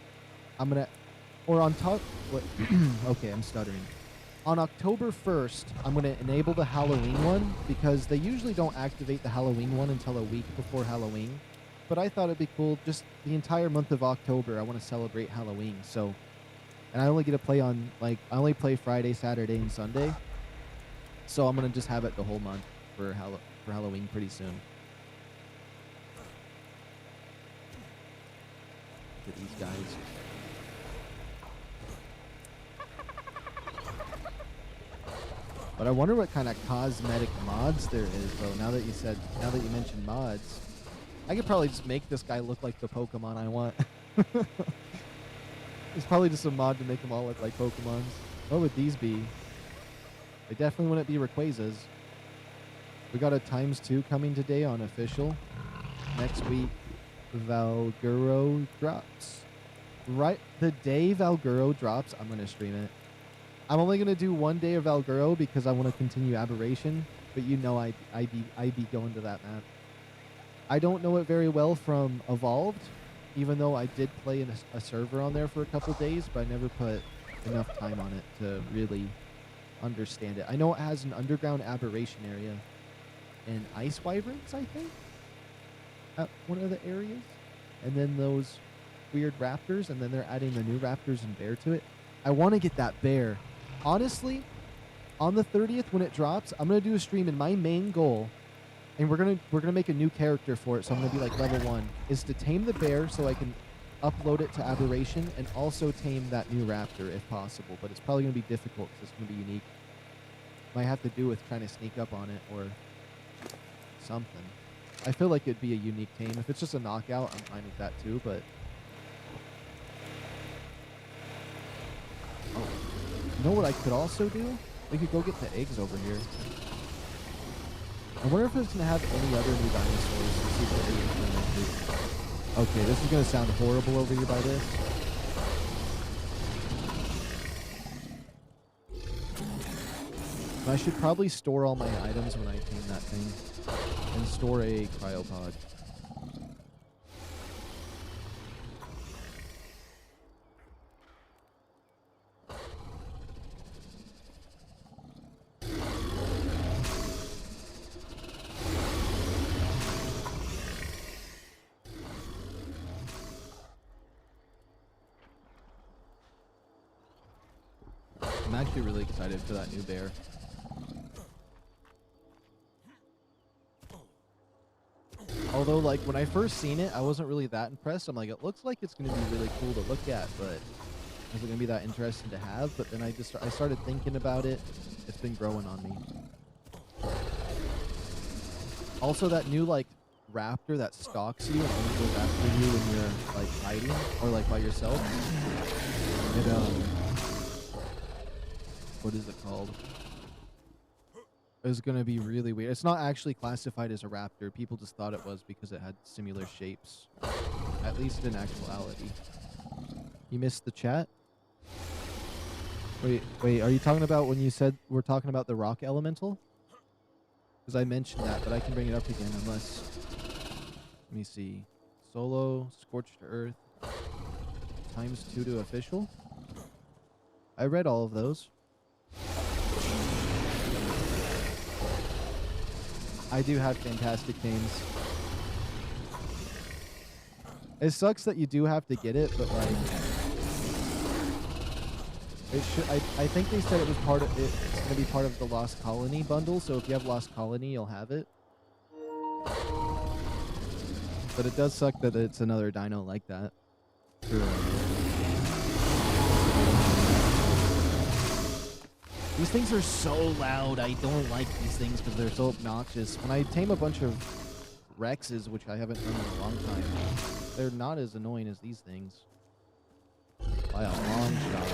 Okay, I'm stuttering. On October 1st, I'm going to enable the Halloween one because they usually don't activate the Halloween one until a week before Halloween. But I thought it'd be cool just the entire month of October. I want to celebrate Halloween. So, and I only get to play on, I only play Friday, Saturday, and Sunday. So I'm going to just have it the whole month for Halloween pretty soon. Look at these guys. But I wonder what kind of cosmetic mods there is, though. Now that you mentioned mods, I could probably just make this guy look like the Pokemon I want. It's probably just a mod to make them all look like Pokemons. What would these be? They definitely wouldn't be Rayquazas. We got a ×2 coming today on official. Next week, Valguro drops. Right the day Valguro drops, I'm gonna stream it. I'm only gonna do one day of Valguro because I want to continue Aberration, but you know I'd be going to that map. I don't know it very well from Evolved, even though I did play in a server on there for a couple days, but I never put enough time on it to really understand it. I know it has an underground Aberration area and Ice Wyverns, I think, at one of the areas, and then those weird raptors, and then they're adding the new raptors and bear to it. I want to get that bear. Honestly, on the 30th when it drops, I'm gonna do a stream, and my main goal, and we're gonna make a new character for it, so I'm gonna be like level 1, is to tame the bear so I can upload it to Aberration and also tame that new raptor if possible. But it's probably gonna be difficult because it's gonna be unique. Might have to do with trying to sneak up on it or something. I feel like it'd be a unique tame. If it's just a knockout, I'm fine with that too, but... Oh. You know what I could also do? We could go get the eggs over here. I wonder if it's going to have any other new dinosaurs. Let's see what they implemented. Okay, this is going to sound horrible over here by this. I should probably store all my items when I tame that thing. And store a cryopod. I'm actually really excited for that new bear. Although, like, when I first seen it, I wasn't really that impressed. I'm like, it looks like it's going to be really cool to look at, but is it going to be that interesting to have? But then I started thinking about it. It's been growing on me. Also, that new, like, raptor that stalks you and only goes after you when you're, like, hiding or, like, by yourself. It, what is it called? Is going to be really weird. It's not actually classified as a raptor. People just thought it was because it had similar shapes. At least in actuality. You missed the chat? Wait, are you talking about when you said we're talking about the rock elemental? Because I mentioned that, but I can bring it up again unless... Let me see. Solo, Scorched Earth, ×2 to official. I read all of those. I do have fantastic names. It sucks that you do have to get it, but like, it should. I think they said it was part of it. It's gonna be part of the Lost Colony bundle. So if you have Lost Colony, you'll have it. But it does suck that it's another dino like that. These things are so loud. I don't like these things because they're so obnoxious. When I tame a bunch of Rexes, which I haven't done in a long time, they're not as annoying as these things. By a long shot.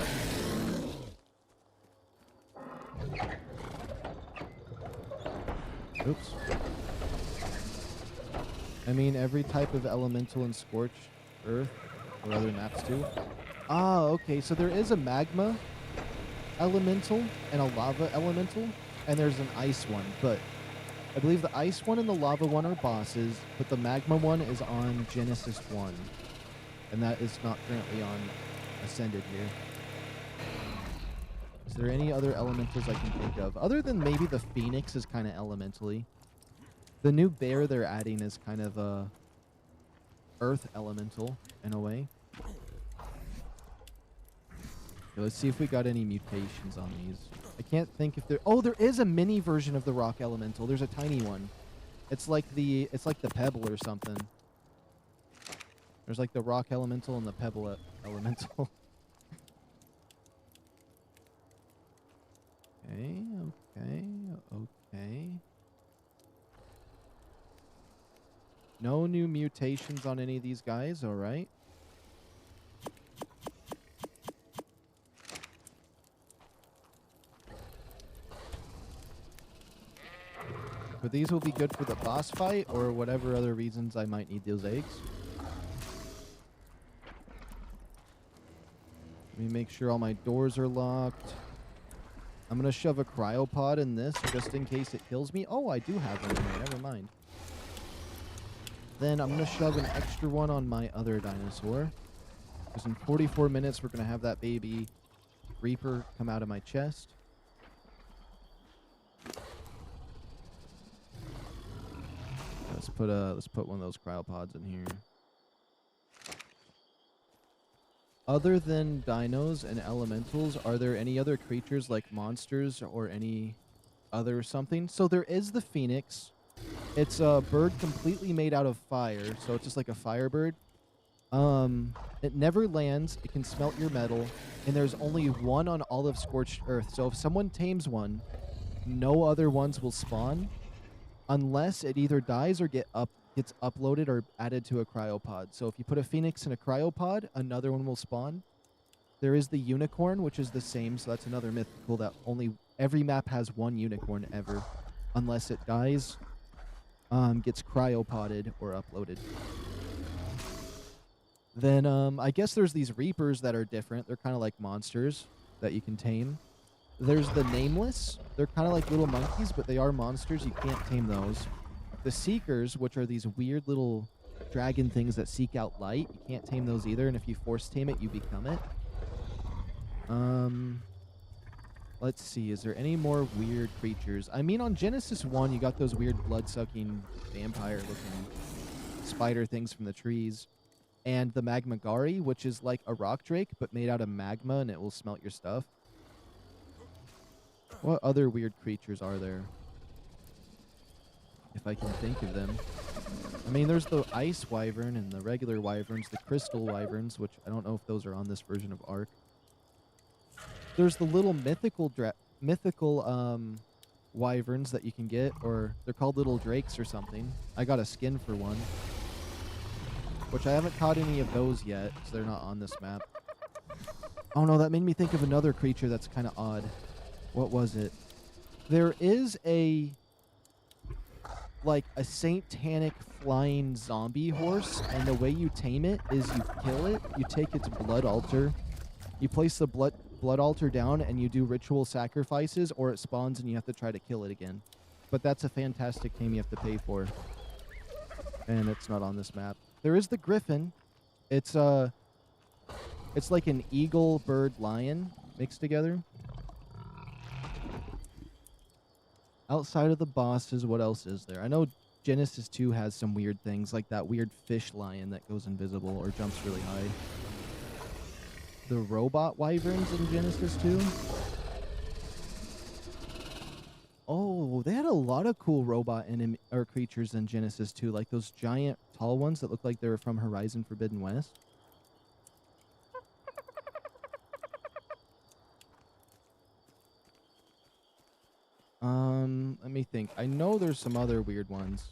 Oops. I mean, every type of elemental in Scorched Earth, or other maps too. Ah, okay, so there is a magma elemental and a lava elemental, and there's an ice one, but I believe the ice one and the lava one are bosses, but the magma one is on Genesis 1, and that is not currently on Ascended here. Is there any other elementals I can think of? Other than maybe the Phoenix is kind of elementally. The new bear they're adding is kind of a earth elemental in a way. Okay, let's see if we got any mutations on these. I can't think if there... Oh, there is a mini version of the rock elemental. There's a tiny one. It's like the pebble or something. There's like the rock elemental and the pebble elemental. Okay. No new mutations on any of these guys, alright. But these will be good for the boss fight or whatever other reasons I might need those eggs. Let me make sure all my doors are locked. I'm going to shove a cryopod in this just in case it kills me. Oh, I do have one in there. Never mind. Then I'm going to shove an extra one on my other dinosaur. Because in 44 minutes, we're going to have that baby Reaper come out of my chest. Let's put one of those cryopods in here. Other than dinos and elementals, are there any other creatures like monsters or any other something? So there is the Phoenix. It's a bird completely made out of fire, so it's just like a firebird. It never lands, it can smelt your metal, and there's only one on all of Scorched Earth. So if someone tames one, no other ones will spawn unless it either dies or gets uploaded or added to a cryopod. So if you put a phoenix in a cryopod, another one will spawn. There is the unicorn, which is the same, so that's another mythical that only every map has one unicorn ever, unless it dies, gets cryopoded or uploaded. Then I guess there's these reapers that are different. They're kind of like monsters that you can tame. There's the nameless. They're kind of like little monkeys, but they are monsters. You can't tame those. The seekers, which are these weird little dragon things that seek out light, you can't tame those either. And if you force tame it, you become it. Let's see. Is there any more weird creatures? I mean, on Genesis 1, you got those weird blood-sucking vampire-looking spider things from the trees. And the Magmagari, which is like a rock drake, but made out of magma, and it will smelt your stuff. What other weird creatures are there? If I can think of them. I mean, there's the ice wyvern and the regular wyverns, the crystal wyverns, which I don't know if those are on this version of ARK. There's the little mythical wyverns that you can get, or they're called little drakes or something. I got a skin for one, which I haven't caught any of those yet, so they're not on this map. Oh no, that made me think of another creature that's kind of odd. What was it? There is like a satanic flying zombie horse, and the way you tame it is you kill it, you take its blood altar, you place the blood altar down, and you do ritual sacrifices, or it spawns and you have to try to kill it again. But that's a fantastic tame you have to pay for, and it's not on this map. There is the griffin. It's like an eagle, bird, lion mixed together. Outside of the bosses, what else is there? I know Genesis 2 has some weird things, like that weird fish lion that goes invisible or jumps really high. The robot wyverns in Genesis 2. Oh, they had a lot of cool robot or creatures in Genesis 2, like those giant tall ones that look like they were from Horizon Forbidden West. Let me think. I know there's some other weird ones.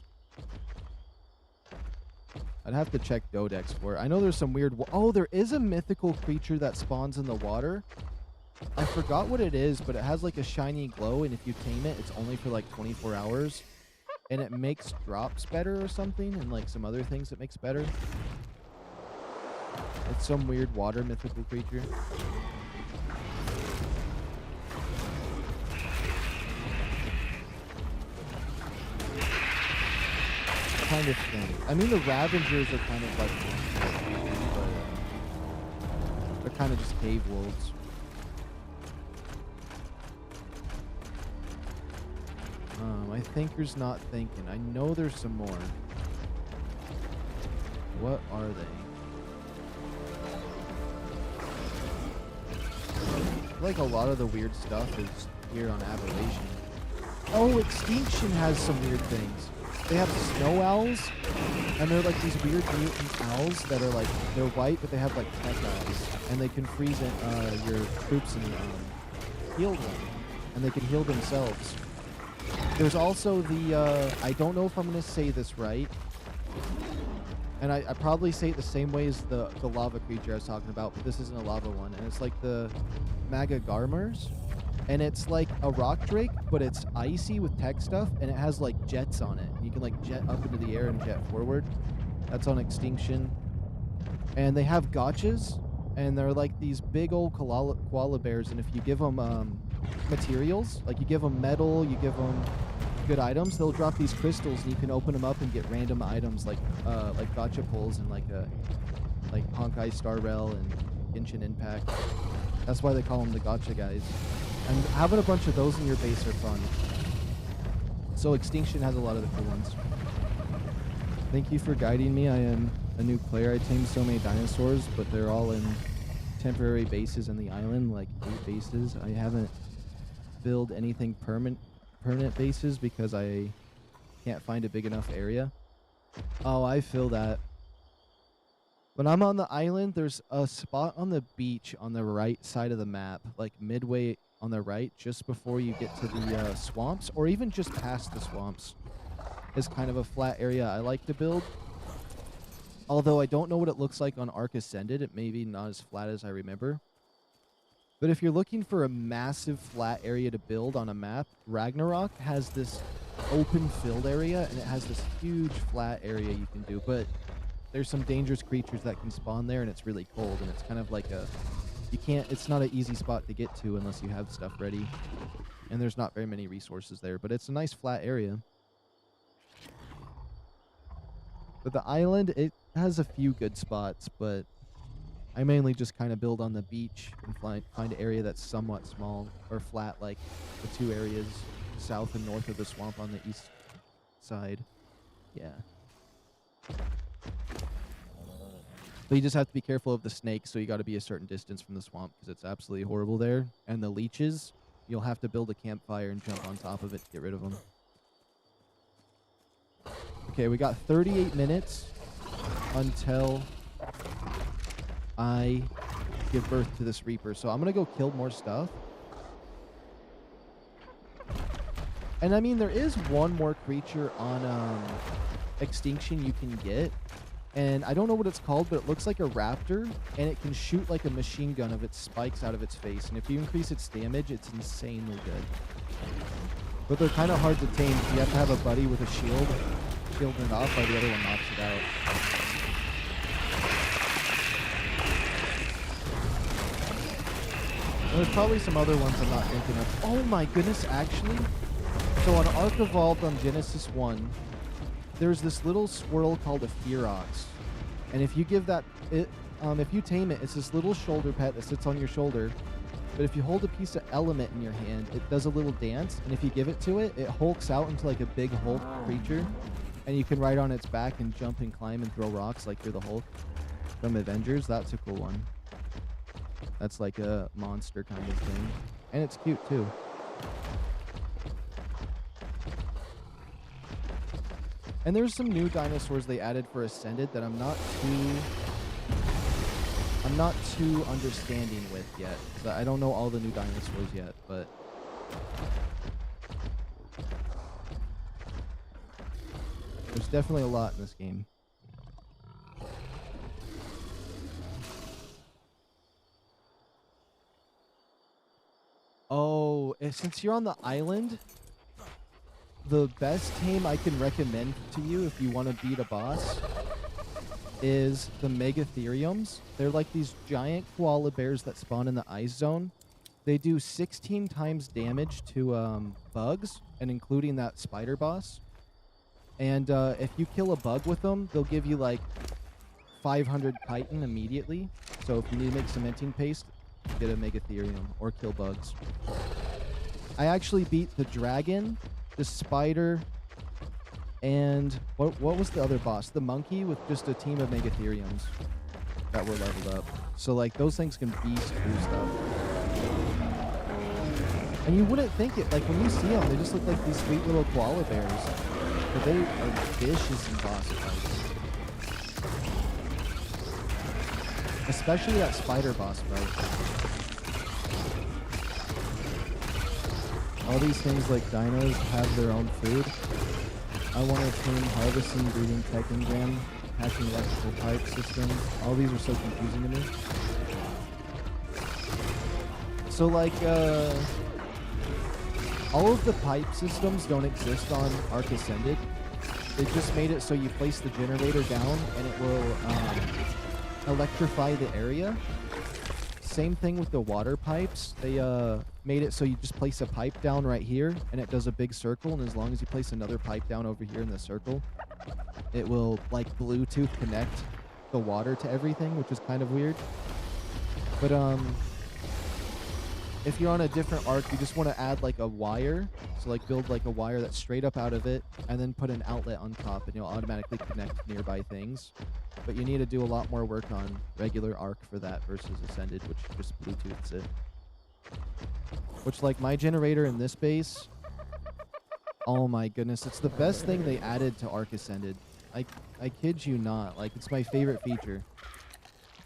I'd have to check Dodex for it. I know there's some weird... Oh, there is a mythical creature that spawns in the water. I forgot what it is, but it has like a shiny glow, and if you tame it, it's only for like 24 hours. And it makes drops better or something, and like some other things it makes better. It's some weird water mythical creature. Kind of thing. I mean, the Ravengers are kind of like, but they're kind of just cave wolves. My thinker's not thinking. I know there's some more. What are they? Like a lot of the weird stuff is here on Aberration. Oh, Extinction has some weird things. They have snow owls, and they're like these weird mutant owls that are like, they're white, but they have like tech eyes, and they can freeze your troops and heal them, and they can heal themselves. There's also the, I don't know if I'm going to say this right, and I probably say it the same way as the lava creature I was talking about, but this isn't a lava one, and it's like the Magagarmers. And it's like a rock drake, but it's icy with tech stuff, and it has like jets on it. You can like jet up into the air and jet forward. That's on Extinction. And they have gotchas, and they're like these big old koala bears, and if you give them materials, like you give them metal, you give them good items, they'll drop these crystals, and you can open them up and get random items like gotcha pulls and like Honkai Star Rail and Genshin Impact. That's why they call them the gotcha guys. And having a bunch of those in your base are fun. So Extinction has a lot of the cool ones. Thank you for guiding me. I am a new player. I tamed so many dinosaurs, but they're all in temporary bases on the island, like 8 bases. I haven't built anything permanent bases because I can't find a big enough area. Oh, I feel that. When I'm on the island, there's a spot on the beach on the right side of the map, like midway on the right, just before you get to the swamps, or even just past the swamps. is kind of a flat area I like to build. Although I don't know what it looks like on Ark Ascended. It may be not as flat as I remember. But if you're looking for a massive flat area to build on a map, Ragnarok has this open filled area, and it has this huge flat area you can do. But there's some dangerous creatures that can spawn there, and it's really cold, and it's kind of like a... it's not an easy spot to get to unless you have stuff ready. And there's not very many resources there, but it's a nice flat area. But the island, it has a few good spots, but I mainly just kind of build on the beach and find an area that's somewhat small or flat, like the two areas south and north of the swamp on the east side. Yeah. But you just have to be careful of the snakes, so you got to be a certain distance from the swamp because it's absolutely horrible there. And the leeches, you'll have to build a campfire and jump on top of it to get rid of them. Okay, we got 38 minutes until I give birth to this Reaper. So I'm going to go kill more stuff. And I mean, there is one more creature on Extinction you can get. And I don't know what it's called, but it looks like a raptor. And it can shoot like a machine gun of its spikes out of its face. And if you increase its damage, it's insanely good. But they're kind of hard to tame. So you have to have a buddy with a shield. Shielding it off while the other one knocks it out. And there's probably some other ones I'm not thinking of. Oh my goodness, actually. So on Ark Evolved on Genesis 1, there's this little swirl called a Ferox. And if you give that, if you tame it, it's this little shoulder pet that sits on your shoulder. But if you hold a piece of element in your hand, it does a little dance. And if you give it to it, it hulks out into like a big Hulk creature. And you can ride on its back and jump and climb and throw rocks like you're the Hulk from Avengers. That's a cool one. That's like a monster kind of thing. And it's cute too. And there's some new dinosaurs they added for Ascended that I'm not too understanding with yet. So I don't know all the new dinosaurs yet, but there's definitely a lot in this game. Oh, since you're on the island, the best tame I can recommend to you if you want to beat a boss is the Megatheriums. They're like these giant koala bears that spawn in the ice zone. They do 16 times damage to bugs, and including that spider boss. And if you kill a bug with them, they'll give you like 500 chitin immediately. So if you need to make cementing paste, get a Megatherium or kill bugs. I actually beat the dragon, the spider, and what was the other boss? The monkey with just a team of Megatheriums that were leveled up. So like those things can beast through stuff. And you wouldn't think it, like when you see them, they just look like these sweet little koala bears. But they are vicious in boss fights. Especially that spider boss fight. All these things like dinos have their own food. I want to tame harvesting, breeding, technogram, hatching electrical pipe systems. All these are so confusing to me. So like, all of the pipe systems don't exist on Ark Ascended. They just made it so you place the generator down and it will electrify the area. Same thing with the water pipes. They made it so you just place a pipe down right here and it does a big circle, and as long as you place another pipe down over here in the circle, it will like Bluetooth connect the water to everything, which is kind of weird. But if you're on a different Ark, you just want to add like a wire. So like build like a wire that's straight up out of it and then put an outlet on top and you'll automatically connect nearby things. But you need to do a lot more work on regular Ark for that versus Ascended, which just Bluetooths it. Which like my generator in this base, oh my goodness, it's the best thing they added to Ark Ascended. I kid you not, like it's my favorite feature.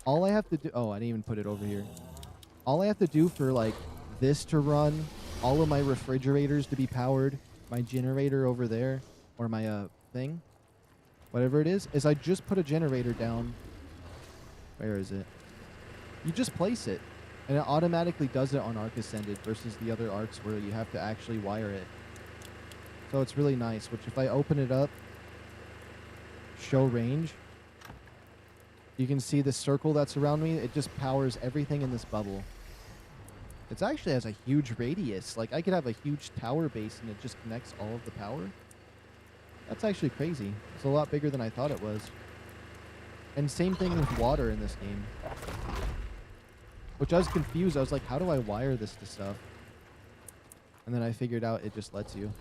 All I have to do, oh, I didn't even put it over here. All I have to do for like this to run, all of my refrigerators to be powered, my generator over there, or my thing, whatever it is I just put a generator down. Where is it? You just place it, and it automatically does it on Ark Ascended versus the other Arks where you have to actually wire it. So it's really nice, which if I open it up, show range, you can see the circle that's around me. It just powers everything in this bubble. It actually has a huge radius. Like, I could have a huge tower base and it just connects all of the power. That's actually crazy. It's a lot bigger than I thought it was. And same thing with water in this game. Which I was confused. I was like, how do I wire this to stuff? And then I figured out it just lets you.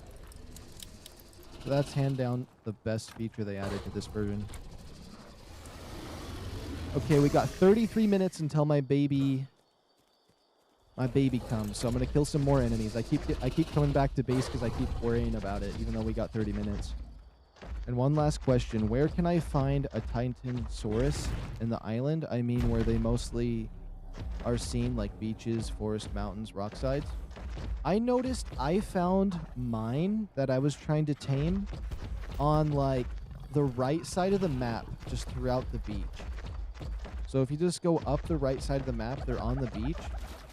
So that's hand down the best feature they added to this version. Okay, we got 33 minutes until my baby comes. So I'm gonna kill some more enemies. I keep coming back to base because I keep worrying about it, even though we got 30 minutes. And one last question: where can I find a Titanosaurus in the island? I mean, where they mostly are seen, like beaches, forest, mountains, rock sides. I noticed I found mine that I was trying to tame on like the right side of the map, just throughout the beach. So if you just go up the right side of the map, they're on the beach.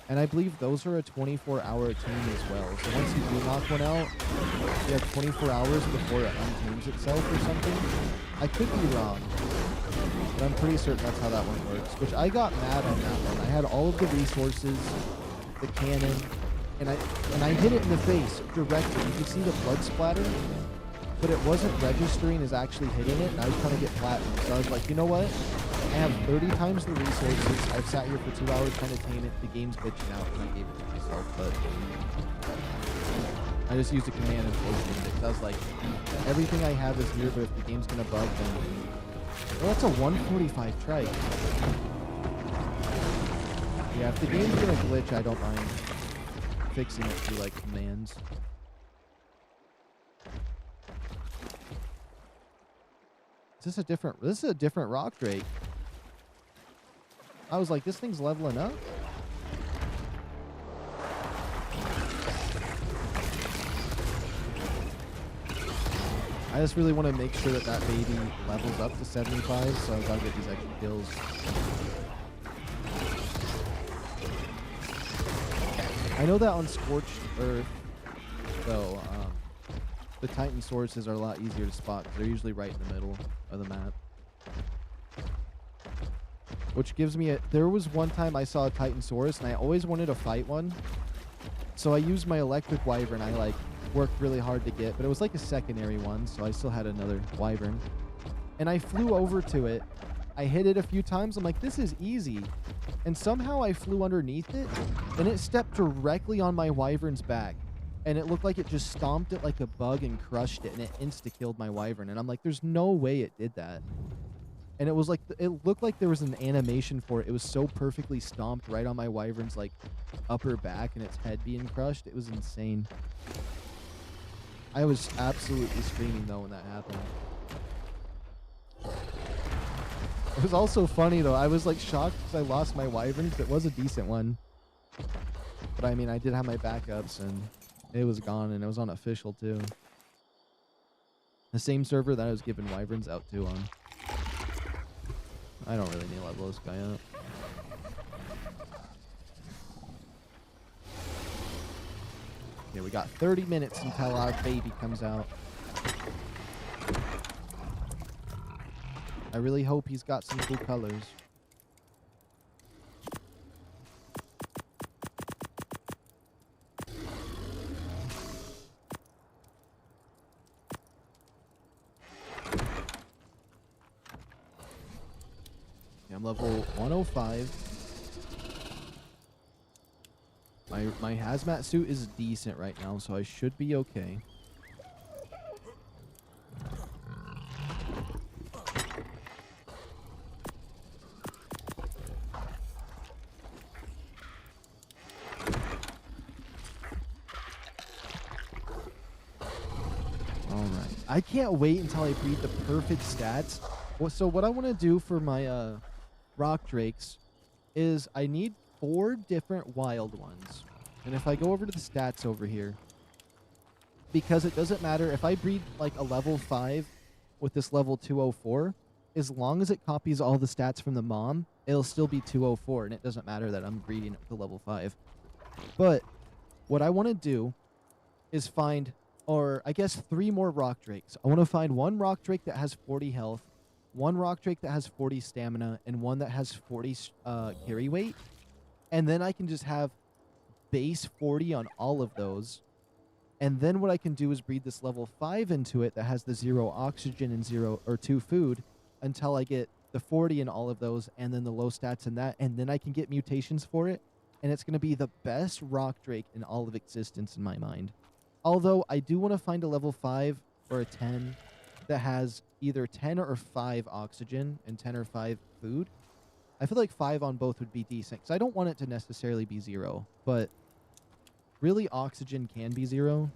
And I believe those are a 24-hour tame as well. So once you do knock one out, you have 24 hours before it untames itself or something. I could be wrong, but I'm pretty certain that's how that one works. Which I got mad on that one. I had all of the resources, the cannon, and I hit it in the face directly. You can see the blood splatter, but it wasn't registering as actually hitting it, and I was trying to get platinum. So I was like, you know what? I have 30 times the resources. I've sat here for 2 hours trying to tame it. The game's glitching out, and I gave it to myself, but I just used a command and posted it. Because I was like, everything I have is here, but if the game's going to bug, then... Well, that's a 145 trike. Yeah, if the game's going to glitch, I don't mind fixing it through, like, commands. This is a different rock drake. I was like, this thing's leveling up. I just really want to make sure that that baby levels up to 75, so I gotta get these extra kills. I know that on Scorched Earth, though, the Titanosaurus are a lot easier to spot because they're usually right in the middle of the map. Which gives me a... There was one time I saw a Titanosaurus and I always wanted to fight one. So I used my electric wyvern. I like worked really hard to get, but it was like a secondary one, so I still had another wyvern. And I flew over to it. I hit it a few times. I'm like, this is easy. And somehow I flew underneath it and it stepped directly on my wyvern's back. And it looked like it just stomped it like a bug and crushed it, and it insta-killed my wyvern. And I'm like, there's no way it did that. And it was like, it looked like there was an animation for it. It was so perfectly stomped right on my wyvern's like upper back and its head being crushed. It was insane. I was absolutely screaming though when that happened. It was also funny though. I was like shocked because I lost my wyvern because it was a decent one. But I mean, I did have my backups and it was gone, and it was on official too. The same server that I was giving wyverns out to on. I don't really need to level this guy up. Okay, we got 30 minutes until our baby comes out. I really hope he's got some cool colors. I'm level 105. My hazmat suit is decent right now, so I should be okay. Alright. I can't wait until I breed the perfect stats. So what I want to do for my rock drakes is I need 4 different wild ones. And if I go over to the stats over here, because it doesn't matter if I breed like a level 5 with this level 204, as long as it copies all the stats from the mom, it'll still be 204, and it doesn't matter that I'm breeding it to level 5. But what I want to do is find, or I guess 3 more rock drakes. I want to find 1 rock drake that has 40 health, 1 rock drake that has 40 stamina, and 1 that has 40 carry weight. And then I can just have base 40 on all of those. And then what I can do is breed this level 5 into it that has the 0 oxygen and 0 or 2 food until I get the 40 in all of those, and then the low stats in that, and then I can get mutations for it, and it's going to be the best rock drake in all of existence in my mind. Although I do want to find a level 5 or a 10 that has either 10 or 5 oxygen and 10 or 5 food. I feel like 5 on both would be decent, because I don't want it to necessarily be 0, but really oxygen can be 0.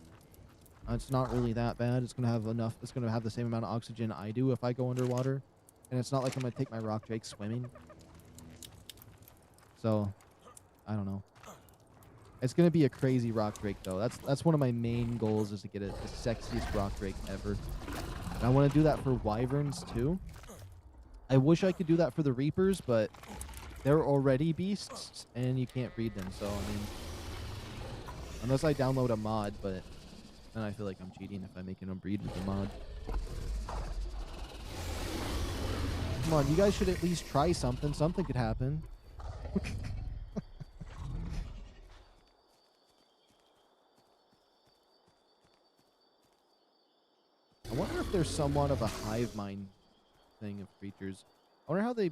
It's not really that bad. It's going to have enough. It's going to have the same amount of oxygen I do if I go underwater. And it's not like I'm going to take my rock drake swimming. So, I don't know. It's going to be a crazy rock drake, though. That's one of my main goals, is to get the sexiest rock drake ever. And I want to do that for wyverns, too. I wish I could do that for the reapers, but they're already beasts, and you can't breed them. So, I mean, unless I download a mod, but then I feel like I'm cheating if I make them breed with a mod. Come on, you guys should at least try something. Something could happen. I wonder if there's somewhat of a hive mind thing of creatures. I wonder how do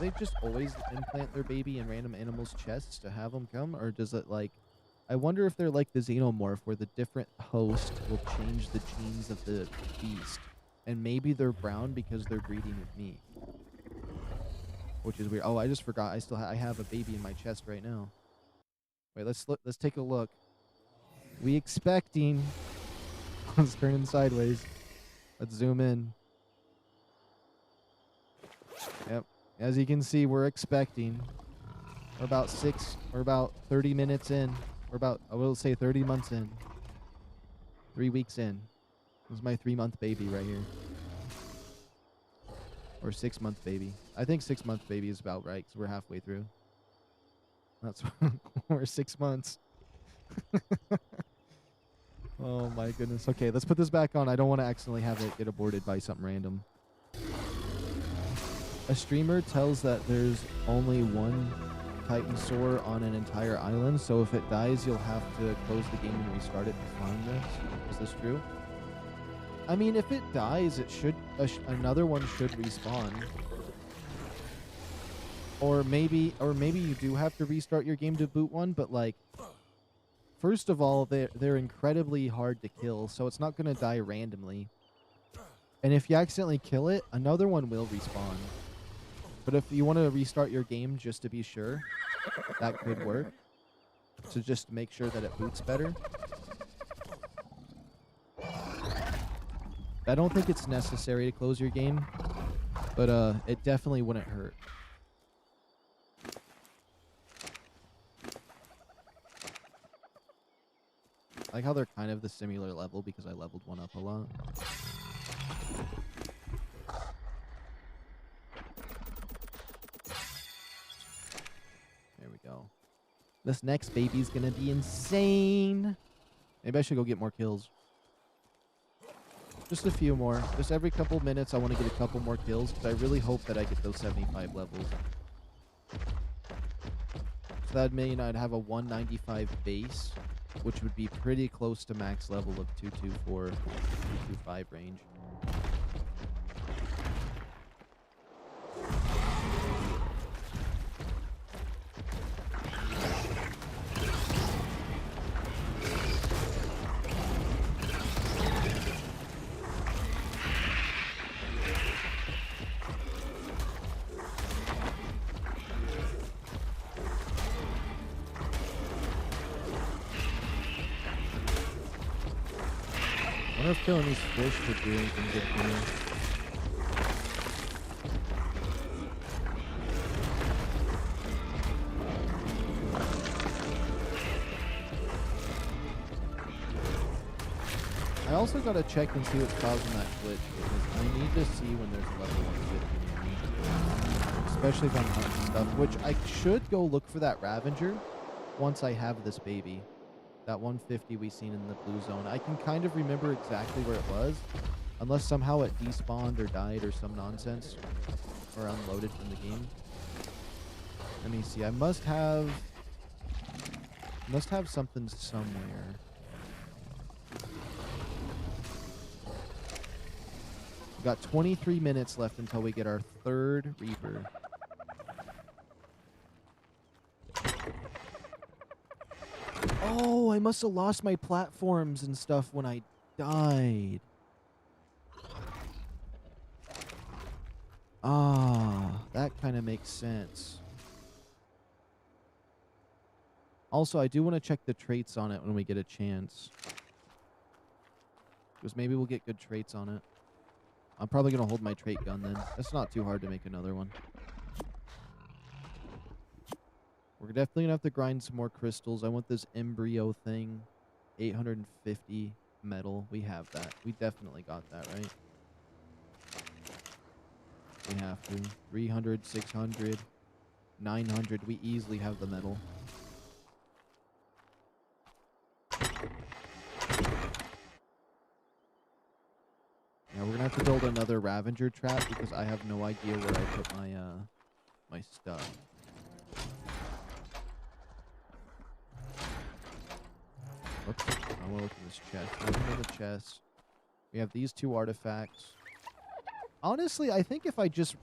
they just always implant their baby in random animals' chests to have them come? Or does it like, I wonder if they're like the xenomorph, where the different host will change the genes of the beast. And maybe they're brown because they're breeding with me. Which is weird. Oh, I just forgot. I have a baby in my chest right now. Wait, let's take a look. We expecting. Let's turn him sideways. Let's zoom in. Yep. As you can see, we're expecting. We're about 30 minutes in. We're about, I will say 30 months in. 3 weeks in. This is my 3-month baby right here. Or 6-month baby. I think 6-month baby is about right, because we're halfway through. That's we're 6 months. Oh my goodness. Okay, let's put this back on. I don't want to accidentally have it get aborted by something random. A streamer tells that there's only one Titanosaur on an entire island, so if it dies, you'll have to close the game and restart it to find this. Is this true? I mean, if it dies, it should another one should respawn. Or maybe you do have to restart your game to boot one, but like, first of all, they're incredibly hard to kill, so it's not going to die randomly. And if you accidentally kill it, another one will respawn. But if you want to restart your game just to be sure, that could work. So just make sure that it boots better. I don't think it's necessary to close your game, but it definitely wouldn't hurt. I like how they're kind of the similar level because I leveled one up a lot. There we go. This next baby's gonna be insane. Maybe I should go get more kills. Just a few more. Just every couple of minutes I want to get a couple more kills, because I really hope that I get those 75 levels. So that would mean I'd have a 195 base, which would be pretty close to max level of 224, 225 range. I wonder if killing these fish would do anything good for me. also got to check and see what's causing that glitch, because I need to see when there's a level 150 near me. Especially if I'm hunting stuff, which I should go look for that Ravager once I have this baby. That 150 we seen in the blue zone. I can kind of remember exactly where it was, unless somehow it despawned or died or some nonsense, or unloaded from the game. Let me see. I must have something somewhere. We got 23 minutes left until we get our third Reaper. Oh, I must have lost my platforms and stuff when I died. Ah, that kind of makes sense. Also, I do want to check the traits on it when we get a chance, because maybe we'll get good traits on it. I'm probably going to hold my trait gun then. It's not too hard to make another one. We're definitely going to have to grind some more crystals. I want this embryo thing. 850 metal. We have that. We definitely got that, right? We have to. 300, 600, 900. We easily have the metal. Yeah, we're gonna have to build another Ravager trap because I have no idea where I put my my stuff. Oops, I want to look in this chest. Nothing in the chest. We have these two artifacts. Honestly, I think if I just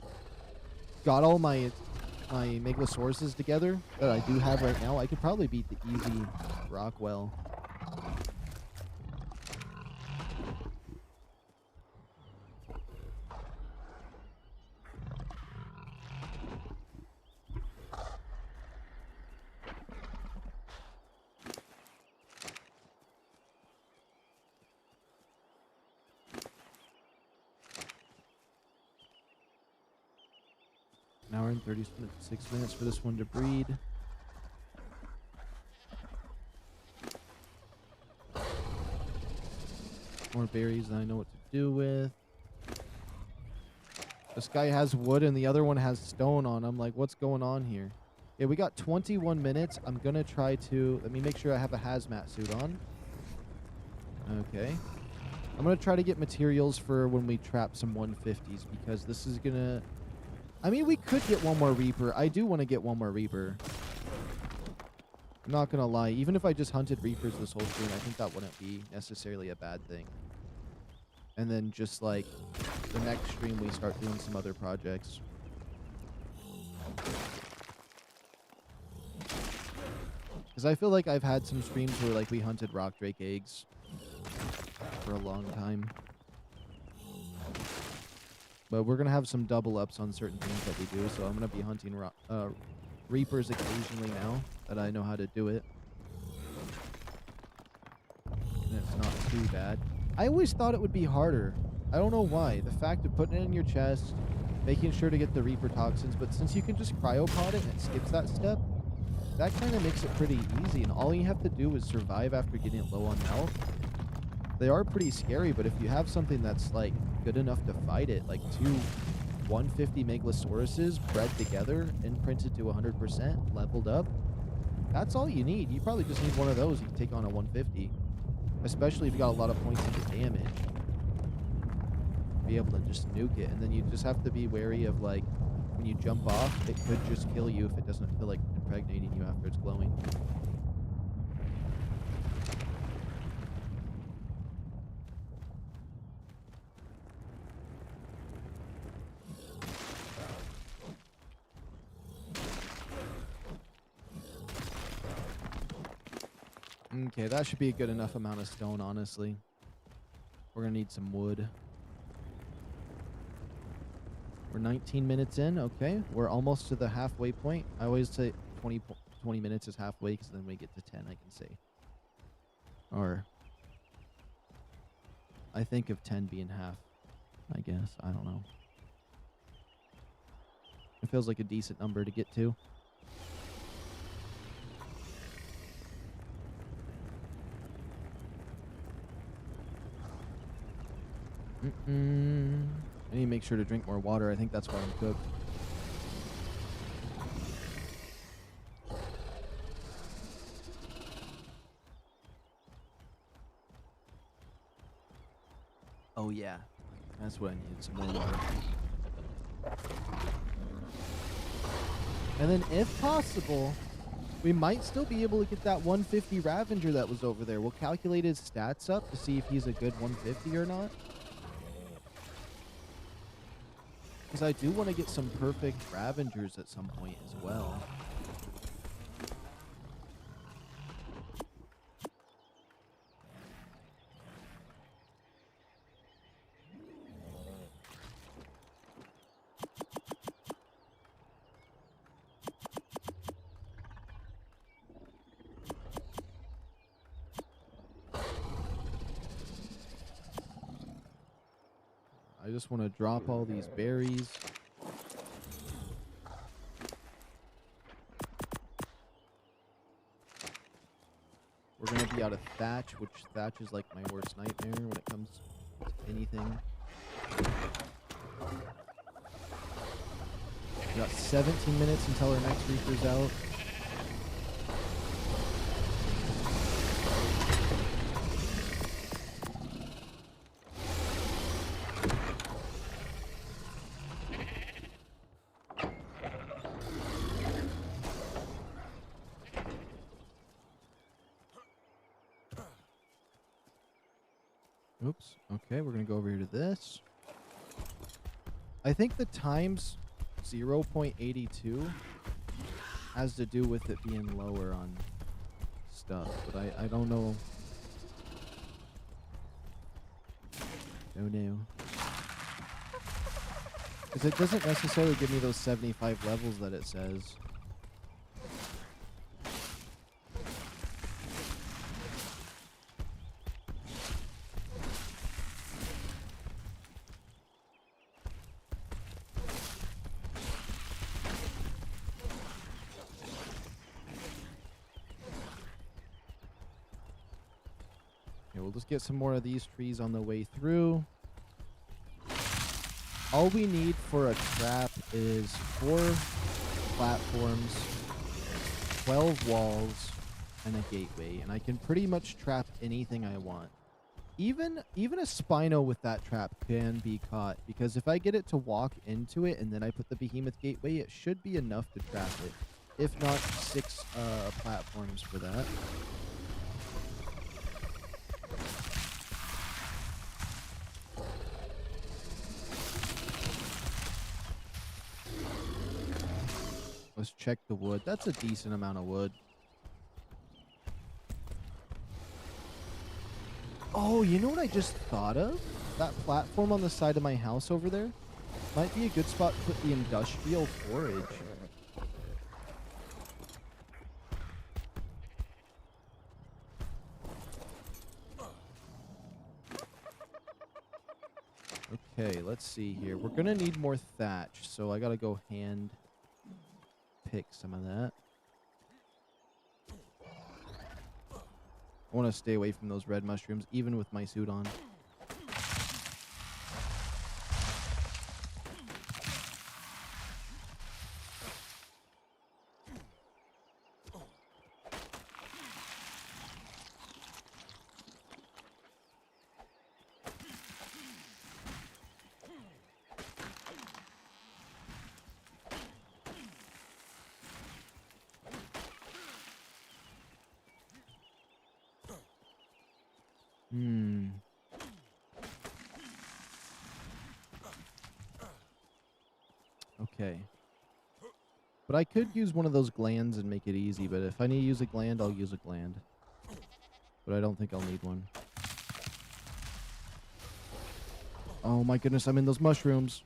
got all my Megalosauruses together that I do have right now, I could probably beat the easy Rockwell. An hour and 36 minutes for this one to breed. More berries than I know what to do with. This guy has wood and the other one has stone on. I'm like, what's going on here? Yeah, we got 21 minutes. I'm going to try to... Let me make sure I have a hazmat suit on. Okay. I'm going to try to get materials for when we trap some 150s, because this is going to... I mean, we could get one more Reaper. I do want to get one more Reaper. I'm not going to lie. Even if I just hunted Reapers this whole stream, I think that wouldn't be necessarily a bad thing. And then just, like, the next stream we start doing some other projects. Because I feel like I've had some streams where, like, we hunted rock drake eggs for a long time. But we're going to have some double ups on certain things that we do, so I'm going to be hunting Reapers occasionally now that I know how to do it. And it's not too bad. I always thought it would be harder. I don't know why. The fact of putting it in your chest, making sure to get the Reaper toxins, but since you can just cryopod it and it skips that step, that kind of makes it pretty easy, and all you have to do is survive after getting it low on health. They are pretty scary, but if you have something that's, like, good enough to fight it, like 2 150 Megalosauruses bred together, imprinted to 100%, leveled up, that's all you need. You probably just need one of those. You can take on a 150, especially if you got a lot of points into damage. Be able to just nuke it, and then you just have to be wary of, like, when you jump off, it could just kill you if it doesn't feel like impregnating you after it's glowing. Okay, that should be a good enough amount of stone, honestly. We're gonna need some wood. We're 19 minutes in. Okay, we're almost to the halfway point. I always say 20 minutes is halfway, because then we get to 10, I can say. Or I think of 10 being half, I guess. I don't know. It feels like a decent number to get to. I need to make sure to drink more water. I think that's why I'm cooked. Oh yeah, that's what I need, some more water. And then if possible, we might still be able to get that 150 Ravager that was over there. We'll calculate his stats up to see if he's a good 150 or not. Because I do want to get some perfect Ravengers at some point as well. I just want to drop all these berries. We're going to be out of thatch, which thatch is like my worst nightmare when it comes to anything. We got 17 minutes until our next Reaper's out. Oops. Okay, we're going to go over here to this. I think the times 0.82 has to do with it being lower on stuff, but I don't know. Don't know. Because it doesn't necessarily give me those 75 levels that it says. We'll just get some more of these trees on the way through. All we need for a trap is 4 platforms, 12 walls, and a gateway. And I can pretty much trap anything I want. Even a Spino with that trap can be caught. Because if I get it to walk into it and then I put the behemoth gateway, it should be enough to trap it. If not 6 platforms for that. Let's check the wood. That's a decent amount of wood. Oh, you know what I just thought of? That platform on the side of my house over there might be a good spot to put the industrial forage. Okay, let's see here. We're going to need more thatch, so I got to go hand pick some of that. I want to stay away from those red mushrooms, even with my suit on. Okay. But I could use one of those glands and make it easy, but if I need to use a gland, I'll use a gland. But I don't think I'll need one. Oh my goodness, I'm in those mushrooms.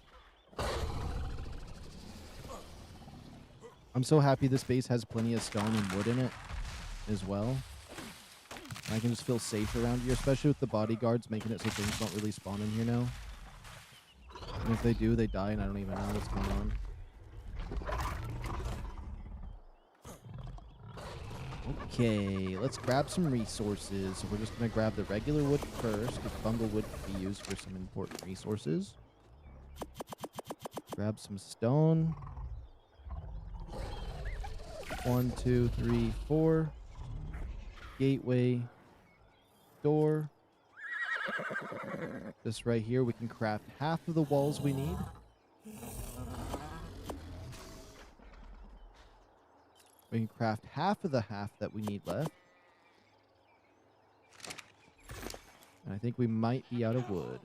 I'm so happy this base has plenty of stone and wood in it as well. I can just feel safe around here, especially with the bodyguards making it so things don't really spawn in here now. And if they do, they die and I don't even know what's going on. Okay, let's grab some resources. So we're just going to grab the regular wood first, because fungal wood can be used for some important resources. Grab some stone. 1, 2, 3, 4. Gateway. Door. This right here, we can craft half of the walls we need. We can craft half of the half that we need left. And I think we might be out of wood.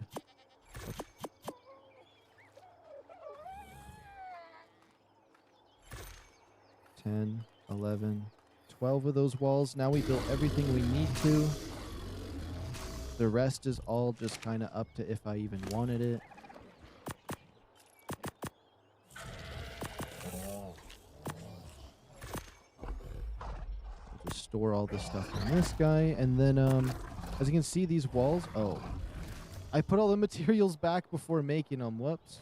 10, 11, 12 of those walls. Now we built everything we need to. The rest is all just kind of up to if I even wanted it. We'll just store all this stuff in this guy. And then, as you can see, these walls... Oh. I put all the materials back before making them. Whoops.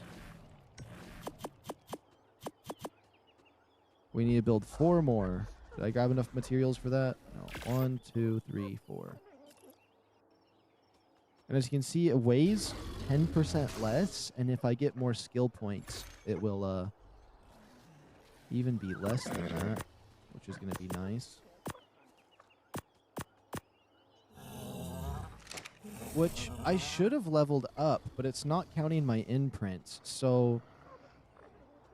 We need to build 4 more. Did I grab enough materials for that? No. 1, 2, 3, 4. And as you can see, it weighs 10% less. And if I get more skill points, it will even be less than that, which is going to be nice. Which I should have leveled up, but it's not counting my imprints. So,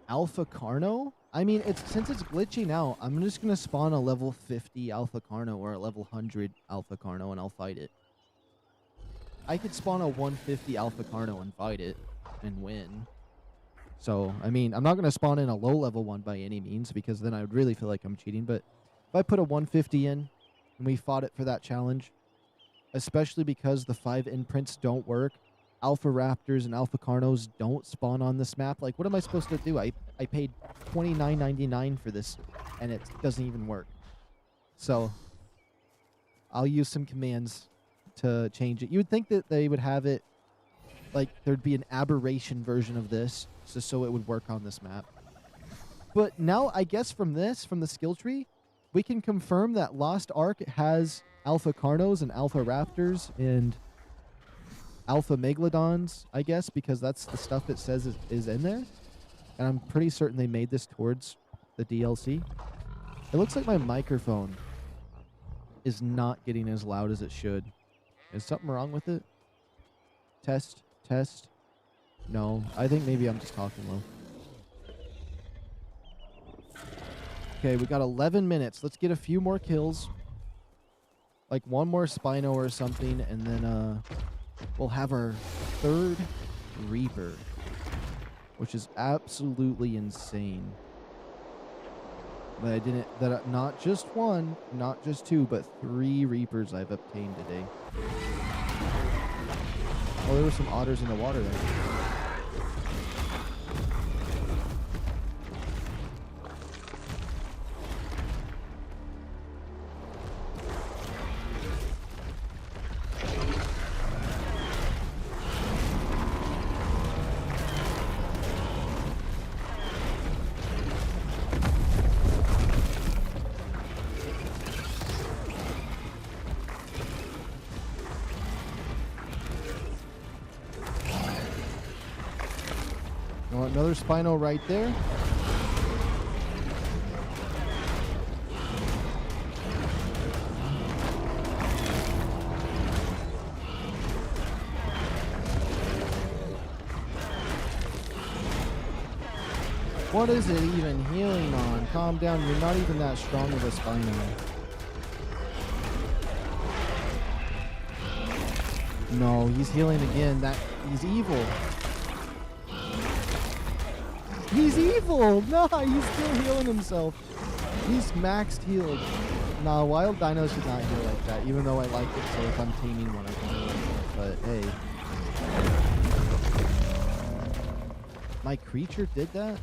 Alpha Carno? I mean, since it's glitching out, I'm just going to spawn a level 50 Alpha Carno or a level 100 Alpha Carno and I'll fight it. I could spawn a 150 Alpha Carno and fight it and win. So, I mean, I'm not going to spawn in a low level one by any means because then I would really feel like I'm cheating. But if I put a 150 in and we fought it for that challenge, especially because the 5 imprints don't work, Alpha Raptors and Alpha Carnos don't spawn on this map. Like, what am I supposed to do? I paid $29.99 for this, and it doesn't even work. So, I'll use some commands to change it. You would think that they would have it, like, there'd be an aberration version of this, so it would work on this map. But now, I guess from the skill tree, we can confirm that Lost Ark has Alpha Carnos and Alpha Raptors and Alpha Megalodons, I guess, because that's the stuff it says is in there. And I'm pretty certain they made this towards the DLC. It looks like my microphone is not getting as loud as it should. Is something wrong with it? Test, test. No, I think maybe I'm just talking low. Okay, we got 11 minutes. Let's get a few more kills. Like 1 more Spino or something, and then we'll have our 3rd Reaper, which is absolutely insane. That not just 1, not just 2, but 3 Reapers I've obtained today. Oh, there were some otters in the water there. Another Spino right there. What is it even healing on? Calm down, you're not even that strong of a Spino. No, he's healing again. He's evil. He's evil! No, he's still healing himself. He's maxed healed. Nah, wild dinos should not heal like that, even though I like it, so if I'm taming one, I can heal it. But, hey. My creature did that?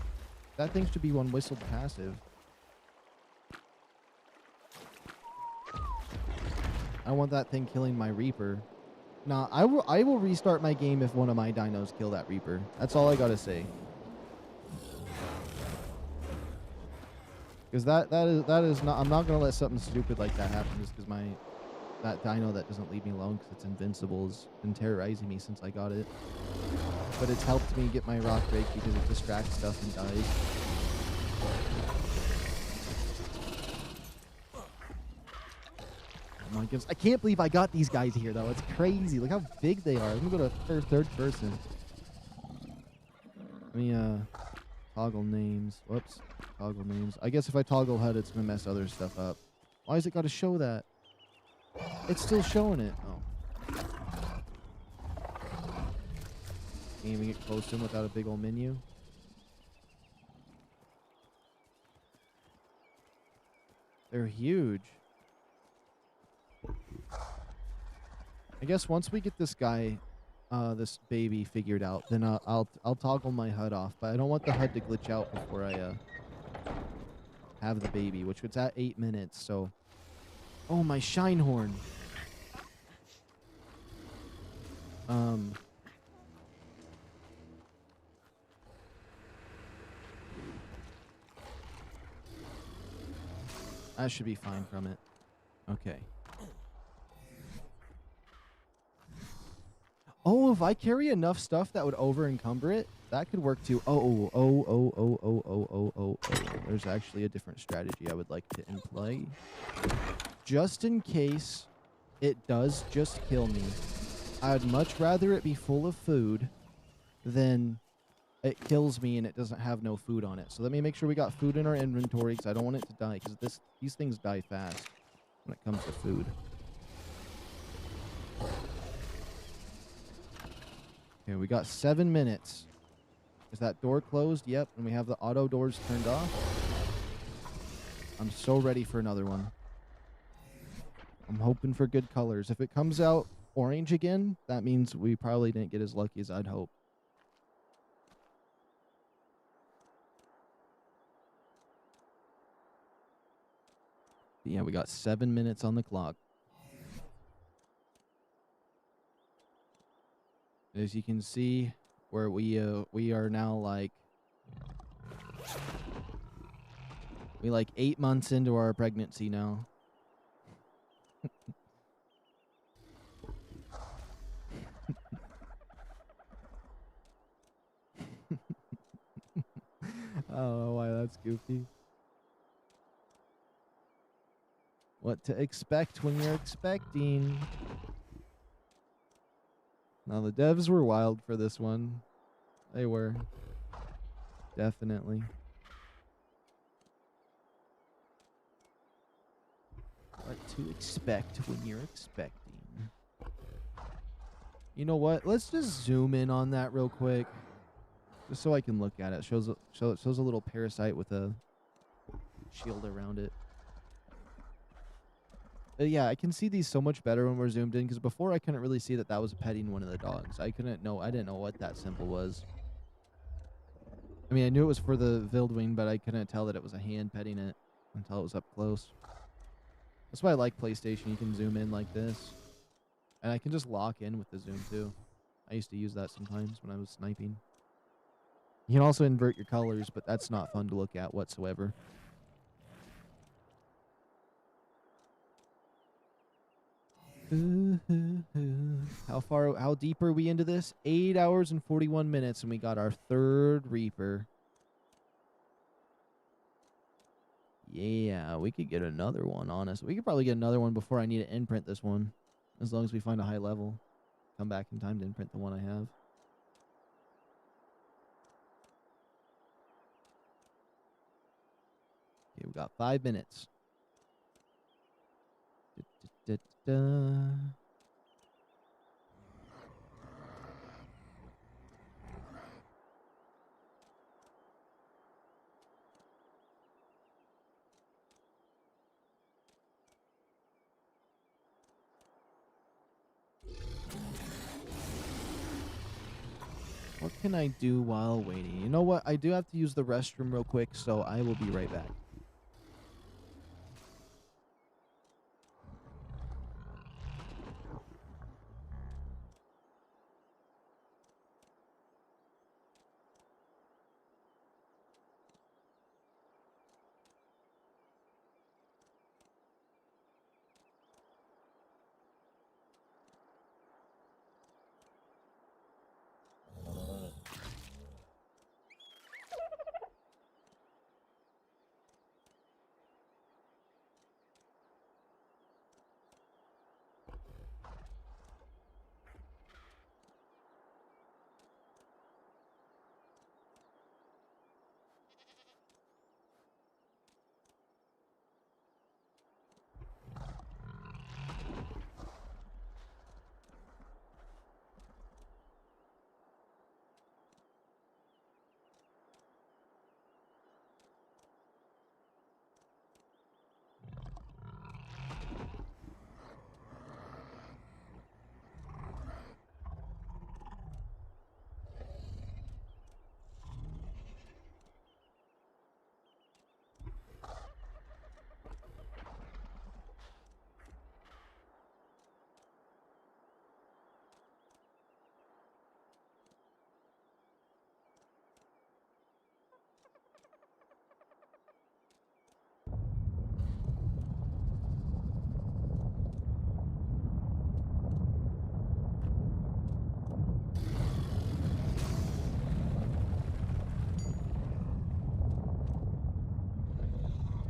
That thing should be one whistled passive. I want that thing killing my Reaper. Nah, I will restart my game if one of my dinos kill that Reaper. That's all I gotta say. Because that is not. I'm not gonna let something stupid like that happen just because that dino that doesn't leave me alone because it's invincible has been terrorizing me since I got it. But it's helped me get my rock rake because it distracts stuff and dies. Oh my goodness. I can't believe I got these guys here, though. It's crazy. Look how big they are. Let me go to third person. Let me, toggle names. Whoops. Toggle names. I guess if I toggle HUD, it's going to mess other stuff up. Why has it got to show that? It's still showing it. Oh. Aiming it close to him without a big old menu. They're huge. I guess once we get this guy, this baby figured out, then I'll toggle my HUD off. But I don't want the HUD to glitch out before I have the baby, which it's at 8 minutes. So, oh, my shine horn. That should be fine from it. Okay. Oh, if I carry enough stuff that would over encumber it, that could work too. Oh. There's actually a different strategy I would like to employ. Just in case it does just kill me, I'd much rather it be full of food than it kills me and it doesn't have no food on it. So let me make sure we got food in our inventory because I don't want it to die because these things die fast when it comes to food. Okay, we got 7 minutes. Is that door closed? Yep. And we have the auto doors turned off. I'm so ready for another one. I'm hoping for good colors. If it comes out orange again, that means we probably didn't get as lucky as I'd hope. Yeah, we got 7 minutes on the clock. As you can see, where we are now like 8 months into our pregnancy now. I don't know why that's goofy. What to expect when you're expecting. Now, the devs were wild for this one. They were. Definitely. What to expect when you're expecting. You know what? Let's just zoom in on that real quick. Just so I can look at it. It shows a little parasite with a shield around it. But yeah, I can see these so much better when we're zoomed in, because before I couldn't really see that was petting one of the dogs. I didn't know what that symbol was. I mean, I knew it was for the Wildwing, but I couldn't tell that it was a hand petting it until it was up close. That's why I like PlayStation. You can zoom in like this. And I can just lock in with the zoom too. I used to use that sometimes when I was sniping. You can also invert your colors, but that's not fun to look at whatsoever. How deep are we into this? 8 hours and 41 minutes, and we got our third Reaper. Yeah, we could get another one, honestly. We could probably get another one before I need to imprint this one. As long as we find a high level. Come back in time to imprint the one I have. Okay, we got 5 minutes. What can I do while waiting? You know what? I do have to use the restroom real quick, so I will be right back.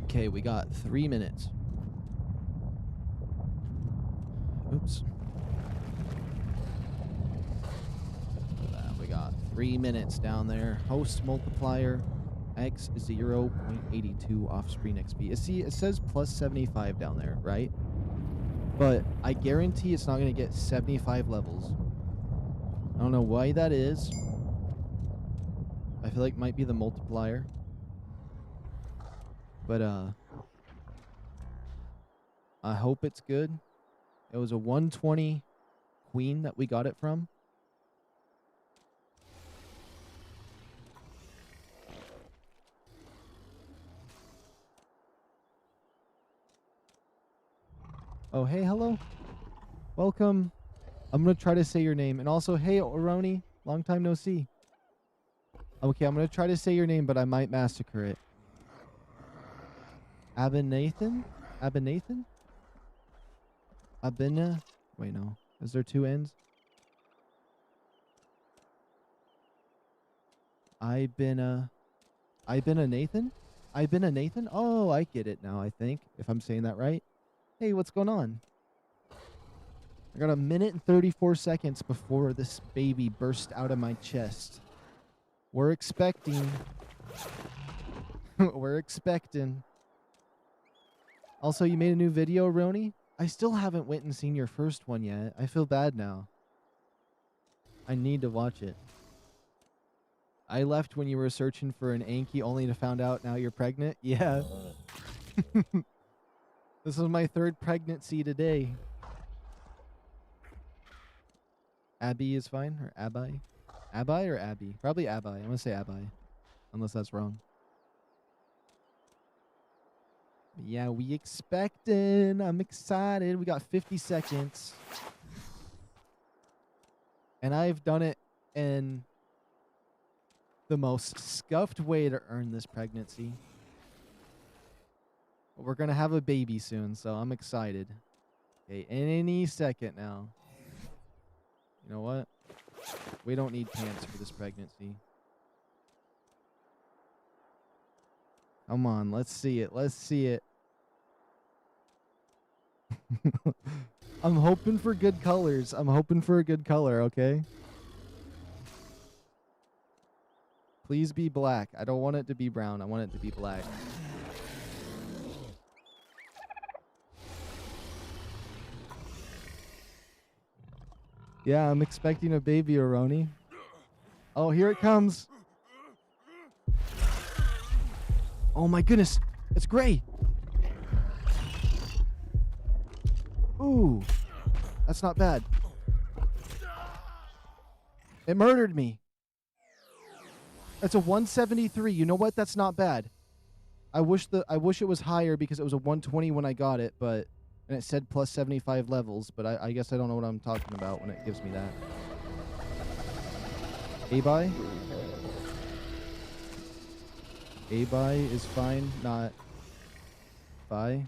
Okay, we got 3 minutes. Oops. We got 3 minutes down there. Host multiplier X 0.82 off-screen XP. See, it says plus 75 down there, right? But I guarantee it's not going to get 75 levels. I don't know why that is. I feel like it might be the multiplier. But I hope it's good. It was a 120 queen that we got it from. Oh, hey, hello. Welcome. I'm going to try to say your name. And also, hey, Oroni. Long time no see. Okay, I'm going to try to say your name, but I might massacre it. Abinathan? Abinathan? Abina? Wait, no. Is there 2 N's? I've been a Nathan? I've been a Nathan? Oh, I get it now, I think, if I'm saying that right. Hey, what's going on? I got 1 minute and 34 seconds before this baby burst out of my chest. We're expecting. We're expecting. Also, you made a new video, Roni? I still haven't went and seen your first one yet. I feel bad now. I need to watch it. I left when you were searching for an Anki only to find out now you're pregnant. Yeah. This is my 3rd pregnancy today. Abby is fine, or Abi? Abi or Abby? Probably Abi. I'm going to say Abi, unless that's wrong. Yeah, we expecting. I'm excited. We got 50 seconds. And I've done it in the most scuffed way to earn this pregnancy. But we're going to have a baby soon, so I'm excited. Okay, any second now. You know what? We don't need pants for this pregnancy. Come on, let's see it. Let's see it. I'm hoping for good colors. I'm hoping for a good color, okay? Please be black. I don't want it to be brown. I want it to be black. Yeah, I'm expecting a baby, Oroni. Oh, here it comes. Oh my goodness. It's gray. Ooh. That's not bad. It murdered me. That's a 173. You know what? That's not bad. I wish it was higher because it was a 120 when I got it, but and it said plus 75 levels, but I guess I don't know what I'm talking about when it gives me that. A-buy? A-buy is fine, not buy.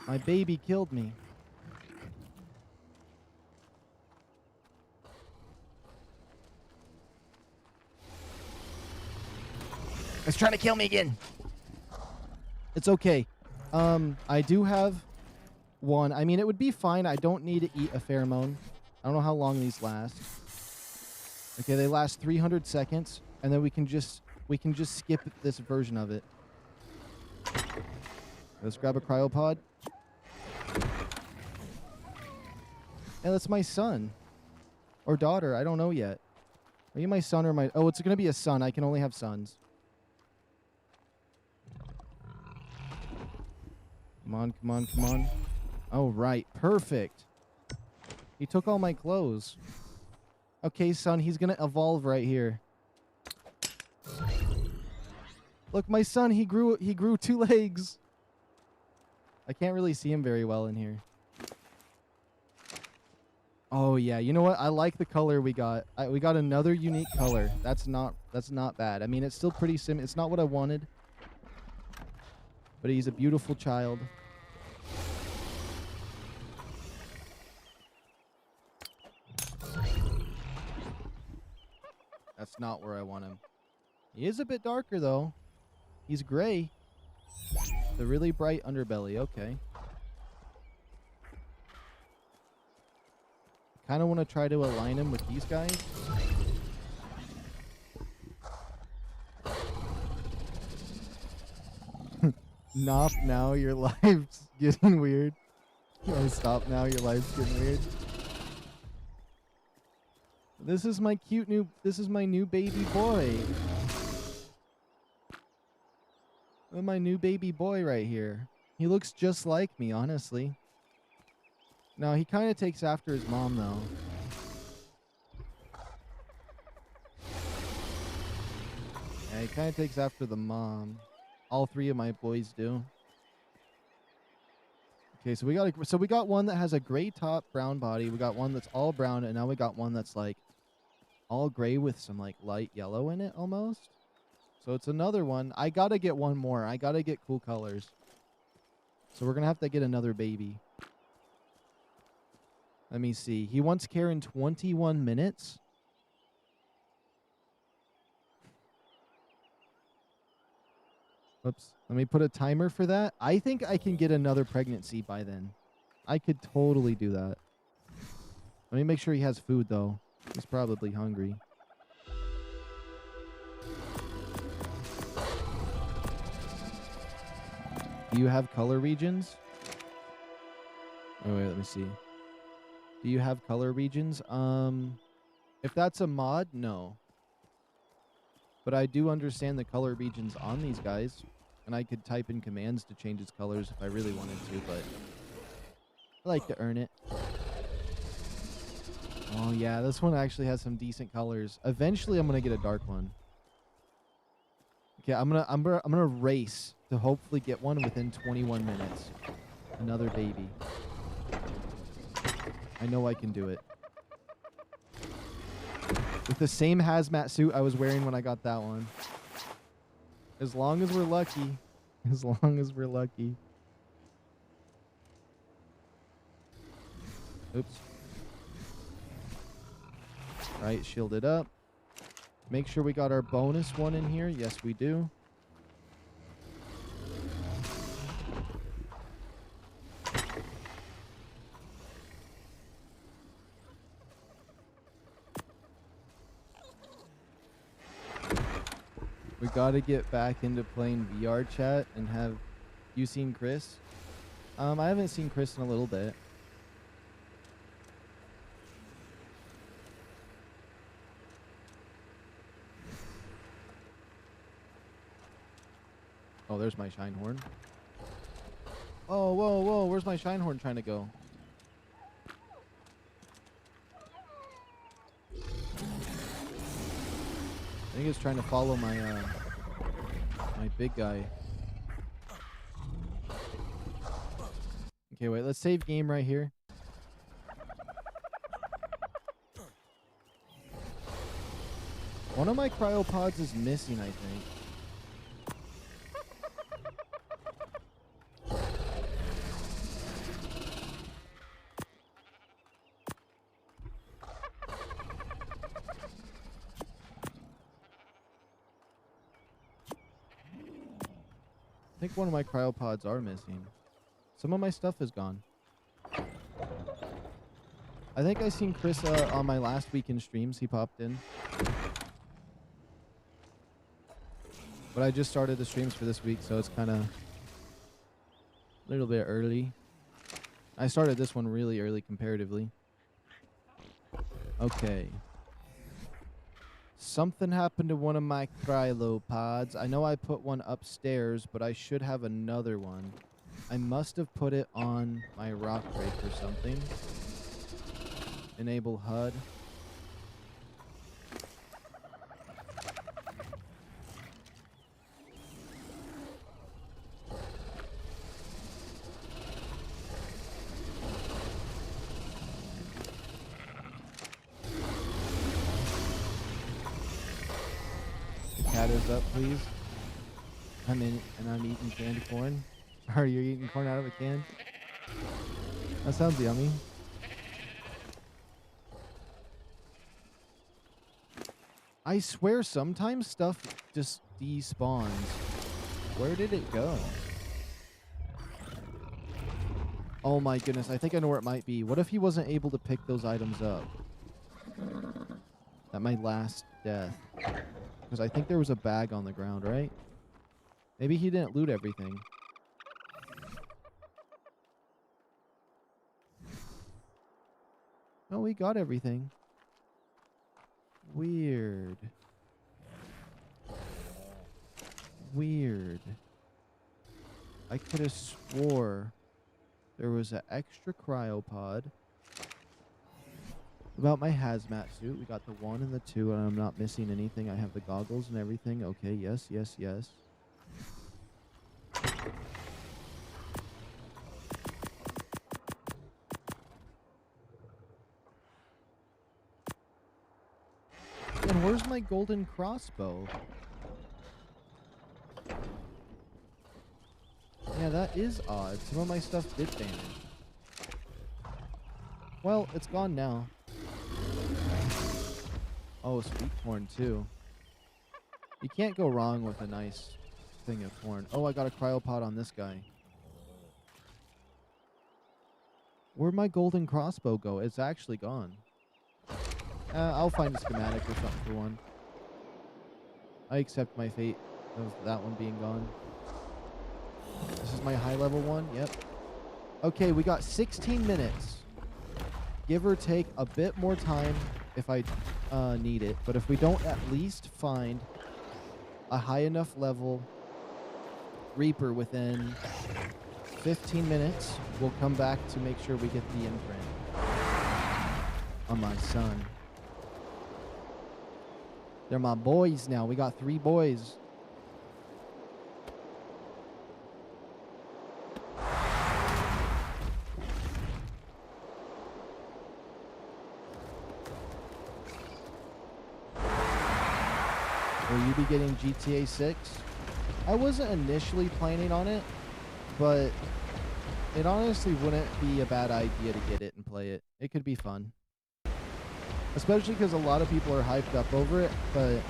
My baby killed me. It's trying to kill me again. It's okay. I do have one. I mean, it would be fine. I don't need to eat a pheromone. I don't know how long these last. Okay, they last 300 seconds, and then we can just skip this version of it. Let's grab a cryopod. Yeah, that's my son. Or daughter. I don't know yet. Are you my son or my... Oh, it's going to be a son. I can only have sons. Come on, come on, come on. Oh, right. Perfect. He took all my clothes. Okay, son. He's going to evolve right here. Look, my son. He grew 2 legs. I can't really see him very well in here. Oh, yeah. You know what? I like the color we got. We got another unique color. That's not bad. I mean, it's still pretty sim. It's not what I wanted. But he's a beautiful child. That's not where I want him. He is a bit darker, though. He's gray. The really bright underbelly. Okay. Kind of want to try to align him with these guys. Nop, now your life's getting weird. Oh, stop now, your life's getting weird. This is my new baby boy. My new baby boy right here. He looks just like me, honestly. No, he kind of takes after his mom, though. Yeah, he kind of takes after the mom. All three of my boys do. Okay, so we got one that has a gray top, brown body. We got one that's all brown, and now we got one that's like all gray with some like light yellow in it almost. So it's another one. I gotta get one more. I gotta get cool colors. So we're gonna have to get another baby. Let me see. He wants care in 21 minutes. Oops. Let me put a timer for that. I think I can get another pregnancy by then. I could totally do that. Let me make sure he has food, though. He's probably hungry. Do you have color regions? Oh, wait, let me see. Do you have color regions? If that's a mod, no. But I do understand the color regions on these guys. And I could type in commands to change its colors if I really wanted to, but I like to earn it. Oh yeah, this one actually has some decent colors. Eventually I'm gonna get a dark one. Okay, I'm gonna race to hopefully get one within 21 minutes. Another baby. I know I can do it. With the same hazmat suit I was wearing when I got that one. As long as we're lucky. As long as we're lucky. Oops. Right, shielded up. Make sure we got our bonus one in here. Yes, we do. We gotta get back into playing VR chat and have you seen Chris? I haven't seen Chris in a little bit. Oh, there's my shine horn. Oh, whoa, whoa, where's my shine horn trying to go? I think it's trying to follow my my big guy. Okay, wait, let's save game right here. One of my cryopods is missing, I think. I think one of my cryopods are missing. Some of my stuff is gone. I think I seen Chris on my last weekend streams. He popped in. But I just started the streams for this week, so it's kind of a little bit early. I started this one really early comparatively. Okay. Something happened to one of my cryopods. I know I put one upstairs, but I should have another one. I must have put it on my rock break or something. Enable HUD. Cat is up, please. I'm in and I'm eating candy corn. Are you eating corn out of a can? That sounds yummy. I swear sometimes stuff just despawns. Where did it go? Oh my goodness, I think I know where it might be. What if he wasn't able to pick those items up? At my last death. Because I think there was a bag on the ground, right? Maybe he didn't loot everything. No, we got everything. Weird. Weird. I could have swore there was an extra cryopod. About my hazmat suit, we got the 1 and the 2, and I'm not missing anything. I have the goggles and everything. Okay, yes, yes, yes. And where's my golden crossbow? Yeah, that is odd. Some of my stuff did vanish. Well, it's gone now. Oh, sweet corn too. You can't go wrong with a nice thing of corn. Oh, I got a cryopod on this guy. Where'd my golden crossbow go? It's actually gone. I'll find a schematic or something for one. I accept my fate of that one being gone. This is my high level one. Yep. Okay, we got 16 minutes. Give or take a bit more time if I need it. But if we don't at least find a high enough level Reaper within 15 minutes, we'll come back to make sure we get the imprint on my son. They're my boys now. We got 3 boys. Will you be getting GTA 6? I wasn't initially planning on it, but it honestly wouldn't be a bad idea to get it and play it. It could be fun. Especially because a lot of people are hyped up over it, but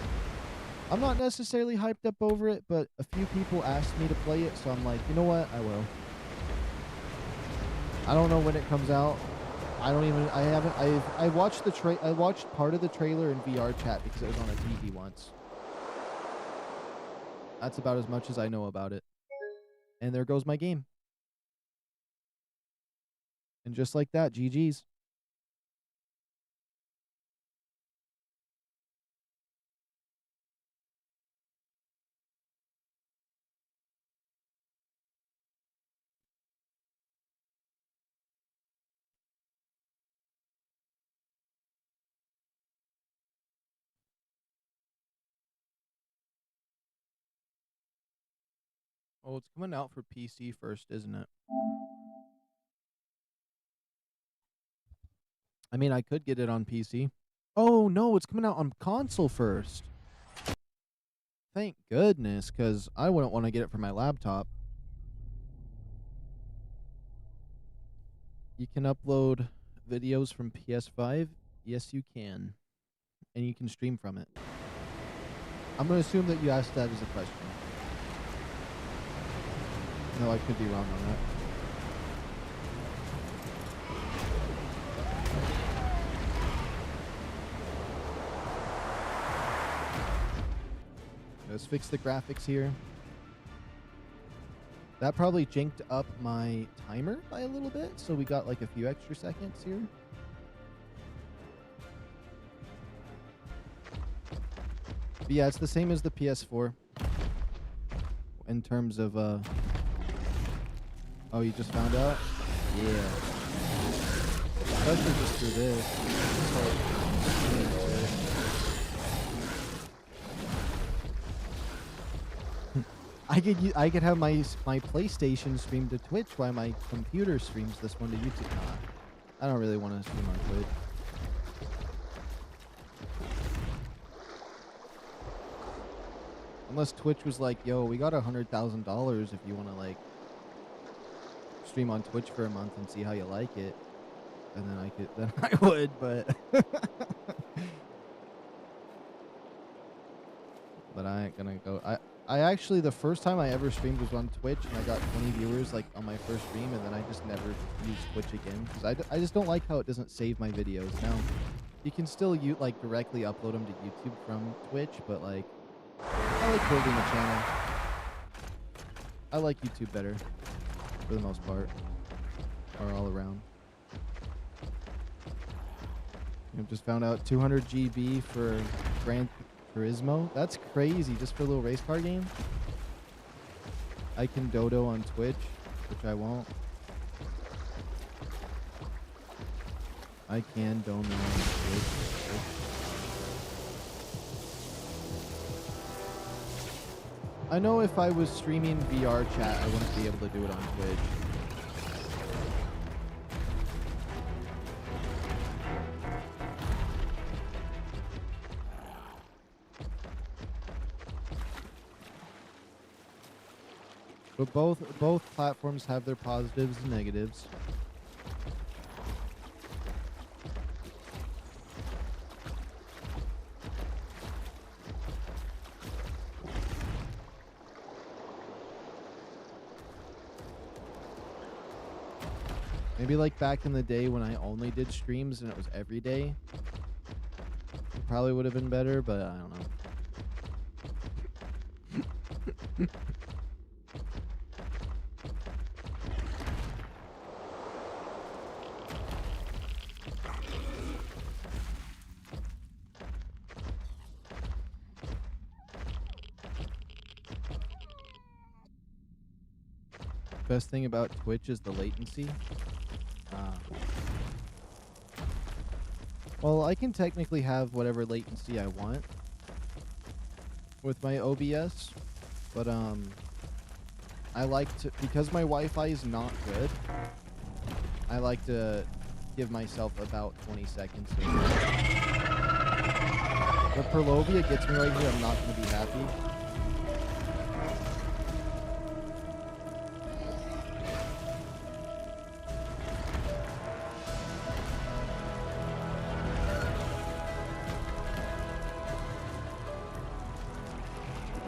I'm not necessarily hyped up over it, but a few people asked me to play it, so I'm like, you know what? I will. I don't know when it comes out. I watched I watched part of the trailer in VR chat because it was on a TV once. That's about as much as I know about it. And there goes my game. And just like that, GG's. Oh, it's coming out for PC first, isn't it? I mean, I could get it on PC. Oh, no, it's coming out on console first. Thank goodness, because I wouldn't want to get it for my laptop. You can upload videos from PS5? Yes, you can. And you can stream from it. I'm going to assume that you asked that as a question. No, I could be wrong on that. Let's fix the graphics here. That probably jinked up my timer by a little bit, so we got like a few extra seconds here. But yeah, it's the same as the PS4 in terms of oh, you just found out? Yeah. Especially just through this. I could have my PlayStation stream to Twitch while my computer streams this one to YouTube. Nah, I don't really want to stream on Twitch. Unless Twitch was like, yo, we got $100,000 if you want to like stream on Twitch for a month and see how you like it. And then I would, but but I ain't gonna go. I actually, the first time I ever streamed was on Twitch, and I got 20 viewers like on my first stream, and then I just never used Twitch again because I just don't like how it doesn't save my videos. Now, you can still like directly upload them to YouTube from Twitch, but like I like building a channel. I like YouTube better for the most part, or all around. I've just found out 200 GB for Gran Turismo. That's crazy, just for a little race car game. I can dodo on Twitch, which I won't. I can dono on Twitch. I know if I was streaming VR chat, I wouldn't be able to do it on Twitch. But both platforms have their positives and negatives. Maybe like back in the day when I only did streams and it was every day, it probably would have been better, but I don't know. Best thing about Twitch is the latency. Well, I can technically have whatever latency I want with my OBS, but I like to, because my Wi-Fi is not good, I like to give myself about 20 seconds. If Perlovia gets me right here, I'm not going to be happy.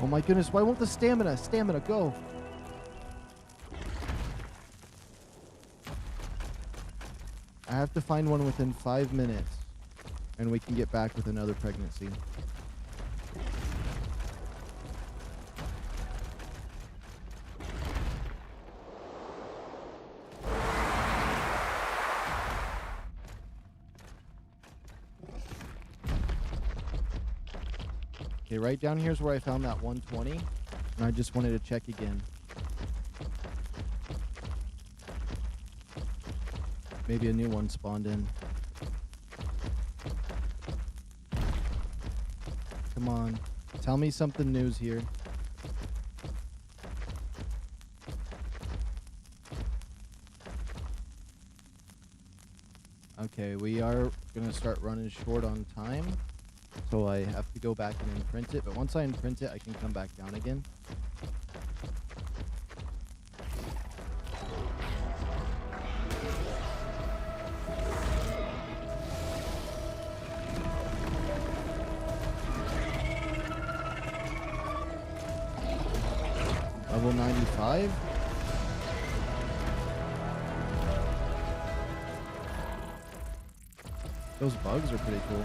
Oh my goodness, why won't the stamina go? I have to find one within 5 minutes, and we can get back with another pregnancy. Okay, right down here is where I found that 120, and I just wanted to check again. Maybe a new one spawned in. Come on. Tell me something new's here. Okay, we are going to start running short on time. So I have to go back and imprint it. But once I imprint it, I can come back down again. Level 95. Those bugs are pretty cool.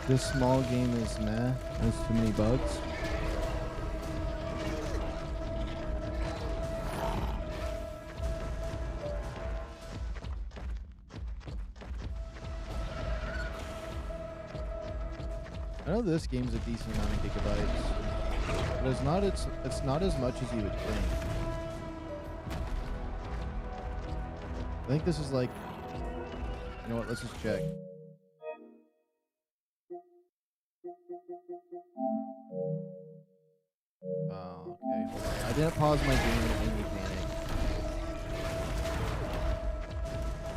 This small game is meh. There's too many bugs. I know this game's a decent amount of gigabytes, but it's not as much as you would think. I think this is like, you know what? Let's just check. Oh, okay. Hold on. I didn't pause my game and it made me panic.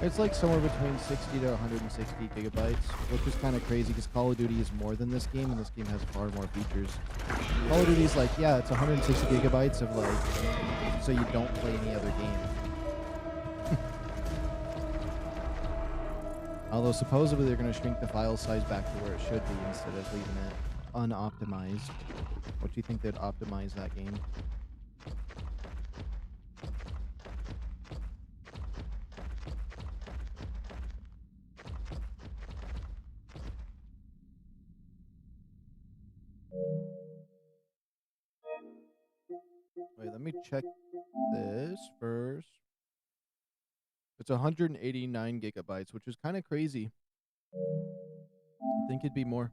It's like somewhere between 60 to 160 gigabytes, which is kind of crazy because Call of Duty is more than this game, and this game has far more features. Call of Duty is like, yeah, it's 160 gigabytes of like, so you don't play any other game. Although supposedly they're going to shrink the file size back to where it should be instead of leaving it unoptimized. What do you think they'd optimize that game? Wait, let me check this first. It's 189 gigabytes, which is kind of crazy. I think it'd be more.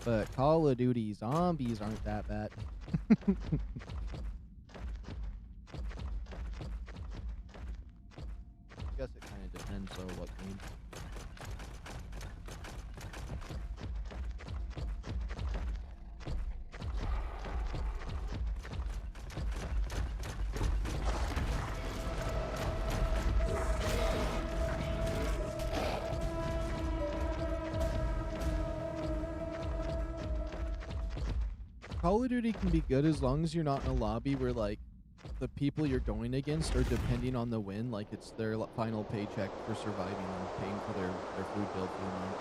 But Call of Duty zombies aren't that bad. I guess it kind of depends on what game. Call of Duty can be good as long as you're not in a lobby where, like, the people you're going against are depending on the win, like it's their final paycheck for surviving and paying for their food bill for the month.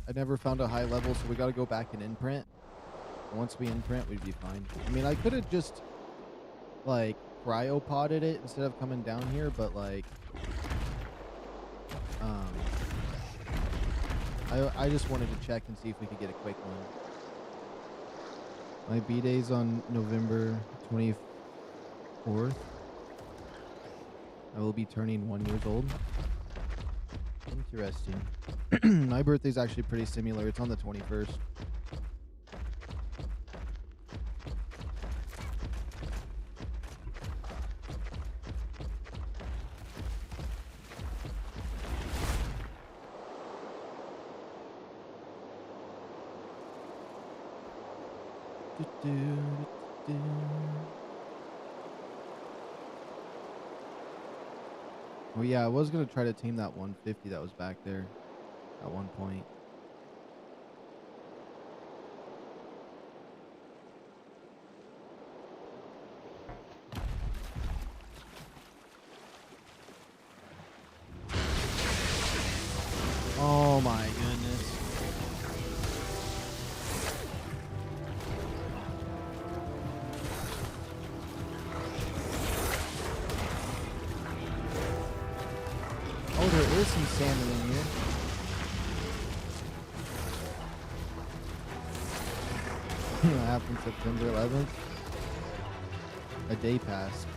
I never found a high level, so we got to go back and imprint. Once we imprint, we'd be fine. I mean, I could have just, like, cryopoded it instead of coming down here, but, like, I just wanted to check and see if we could get a quick one. My B-day's on November 24th. I will be turning 1 year old. Interesting. My birthday's actually pretty similar. It's on the 21st. Oh yeah, I was gonna try to tame that 150 that was back there at one point. Oh my goodness. Oh, there is some salmon in here. What happened September 11th? A day passed.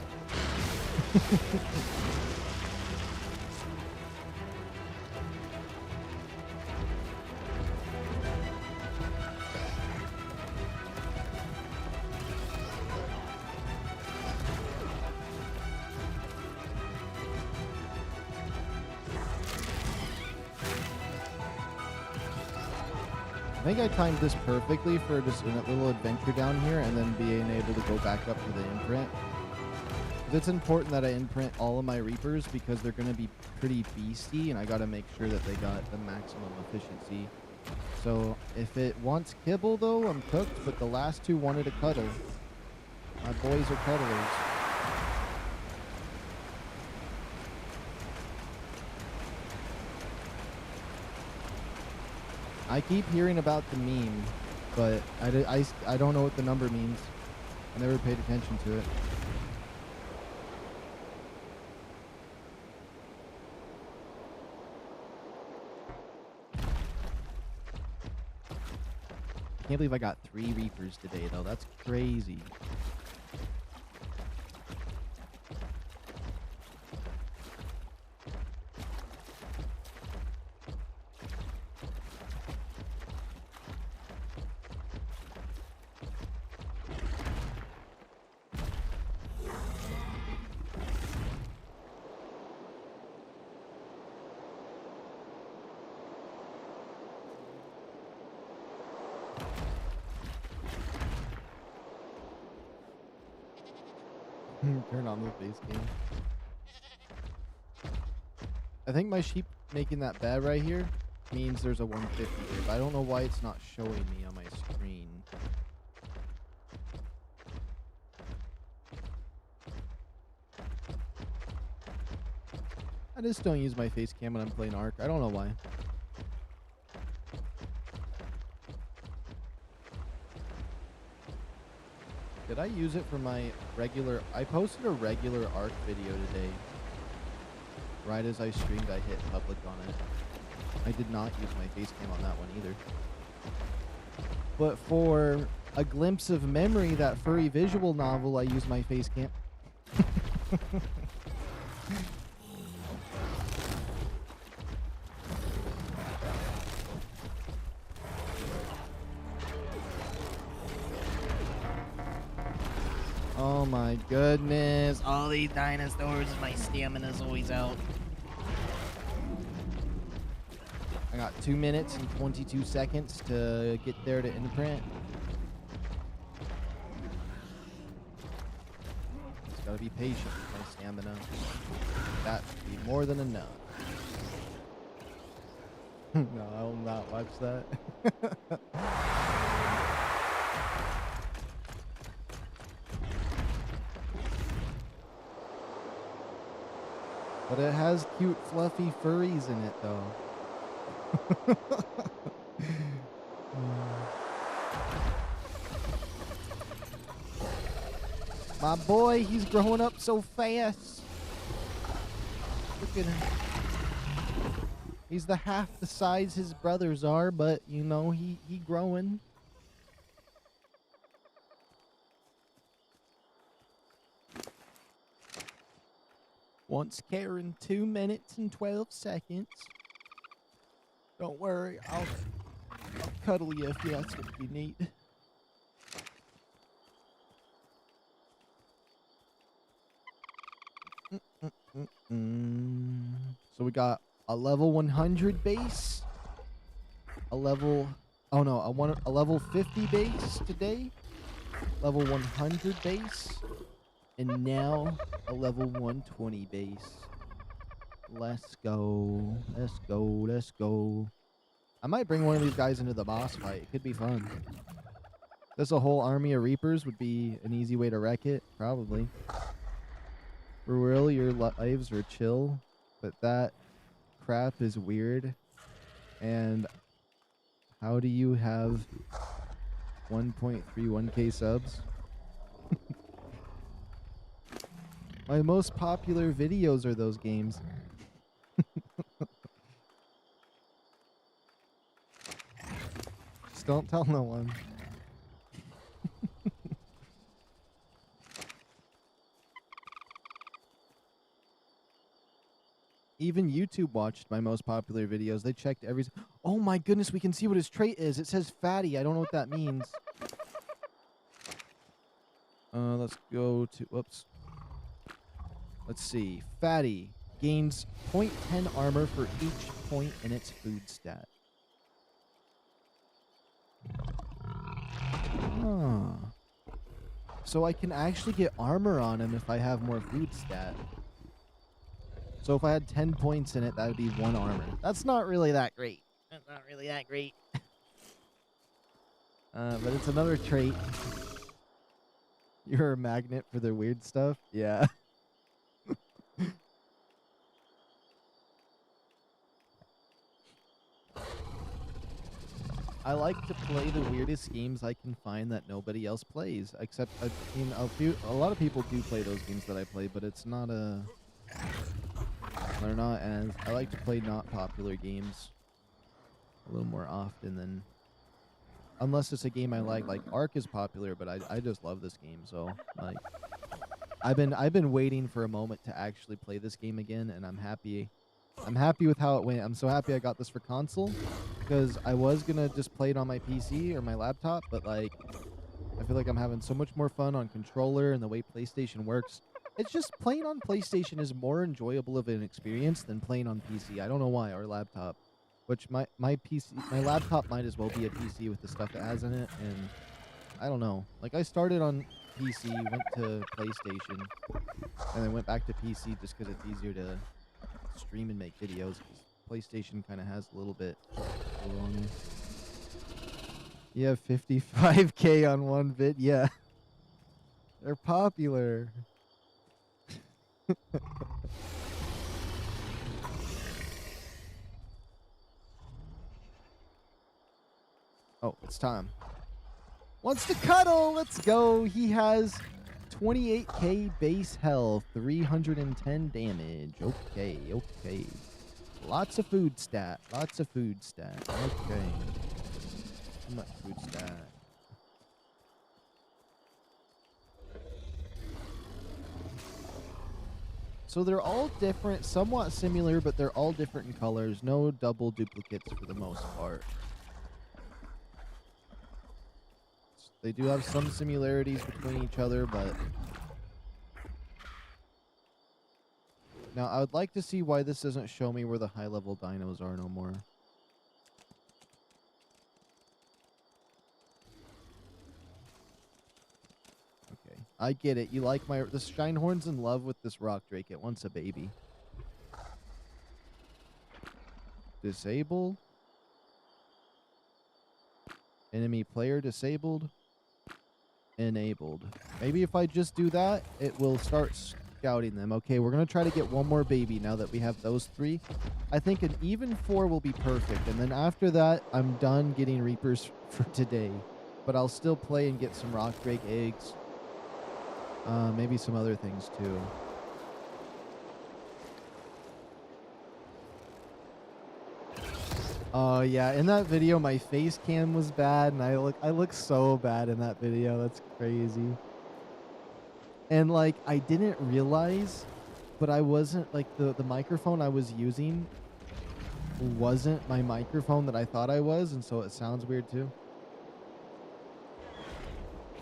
I think I timed this perfectly for just a little adventure down here and then being able to go back up to the imprint. It's important that I imprint all of my Reapers because they're going to be pretty beasty and I got to make sure that they got the maximum efficiency. So if it wants kibble though, I'm cooked, but the last two wanted a cuddle. My boys are cuddlers. I keep hearing about the meme, but I don't know what the number means. I never paid attention to it. I can't believe I got 3 Reapers today, though. That's crazy. Turn on the base game. I think my sheep making that bed right here means there's a 150 here, but I don't know why it's not showing me on my screen. I just don't use my face cam when I'm playing ARK. I don't know why. Did I use it for my regular... I posted a regular ARK video today. Right as I streamed, I hit public on it. I did not use my face cam on that one either. But for a glimpse of memory, that furry visual novel, I used my face cam. Oh my goodness. All these dinosaurs, my stamina's always out. I got 2 minutes and 22 seconds to get there to imprint. Just gotta be patient with my stamina. That should be more than enough. No, I will not watch that. But it has cute, fluffy furries in it, though. My boy, he's growing up so fast. Look at him. He's the half the size his brothers are, but you know, he growing. Once Karen, 2 minutes and 12 seconds. Don't worry, I'll cuddle you if that's what you need. So we got a level 100 base, a level 50 base today, level 100 base, and now a level 120 base. Let's go. Let's go. Let's go. I might bring one of these guys into the boss fight. It could be fun. This a whole army of Reapers would be an easy way to wreck it. Probably. For real, your lives are chill. But that crap is weird. And how do you have 1.31k subs? My most popular videos are those games. Just don't tell no one. Even YouTube watched my most popular videos. They checked every... Oh my goodness, we can see what his trait is. It says fatty. I don't know what that means. Let's go to... Whoops. Let's see. Fatty gains 0.10 armor for each point in its food stat. Huh. So I can actually get armor on him if I have more food stat. So if I had 10 points in it, that would be 1 armor. That's not really that great. That's not really that great. But it's another trait. You're a magnet for their weird stuff? Yeah. I like to play the weirdest games I can find that nobody else plays. Except, I mean, a lot of people do play those games that I play, but it's not a... They're not as... I like to play not popular games a little more often than... Unless it's a game I like. Like, ARK is popular, but I just love this game, so, like... I've been waiting for a moment to actually play this game again, and I'm happy. I'm happy with how it went. I'm so happy I got this for console, because I was gonna just play it on my PC or my laptop, but like, I feel like I'm having so much more fun on controller and the way PlayStation works. It's just playing on PlayStation is more enjoyable of an experience than playing on PC. I don't know why, or laptop. Which my laptop might as well be a PC with the stuff it has in it, and I don't know. Like, I started on PC, went to PlayStation, and then went back to PC just because it's easier to stream and make videos. PlayStation kind of has a little bit on it. You have 55k on one vid? Yeah. They're popular. Oh, it's time. Wants to cuddle. Let's go. He has 28k base health, 310 damage. Okay, okay. Lots of food stat. Lots of food stat. Okay. How much food stat? So they're all different, somewhat similar, but they're all different in colors. No double duplicates for the most part. They do have some similarities between each other, but... Now, I would like to see why this doesn't show me where the high-level dinos are no more. Okay. I get it. You like my... The Shinehorn's in love with this rock drake. It wants a baby. Disabled. Enemy player disabled. Enabled. Maybe if I just do that, it will start scouting them. Okay, we're going to try to get one more baby now that we have those three. I think an even 4 will be perfect. And then after that, I'm done getting Reapers for today. But I'll still play and get some rock drake eggs. Maybe some other things too. Oh yeah, in that video my face cam was bad and I look so bad in that video. That's crazy. And like I didn't realize, but I wasn't like the microphone I was using wasn't my microphone that I thought I was, and so it sounds weird too.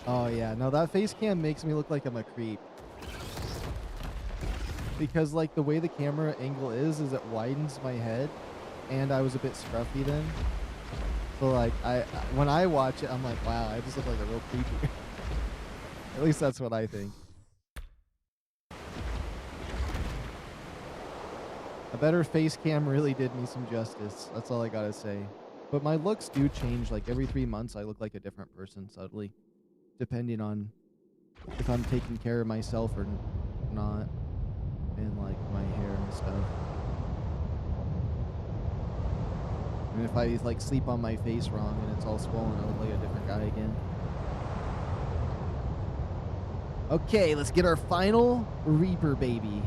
Oh yeah, no, that face cam makes me look like I'm a creep. Because like the way the camera angle is it widens my head. And I was a bit scruffy then. So like when I watch it, I'm like, wow, I just look like a real creepy. At least that's what I think. A better face cam really did me some justice. That's all I gotta say. But my looks do change. Like every 3 months I look like a different person subtly. Depending on if I'm taking care of myself or not. And like my hair and stuff. And if I like sleep on my face wrong and it's all swollen, I look like a different guy again. Okay, let's get our final Reaper baby.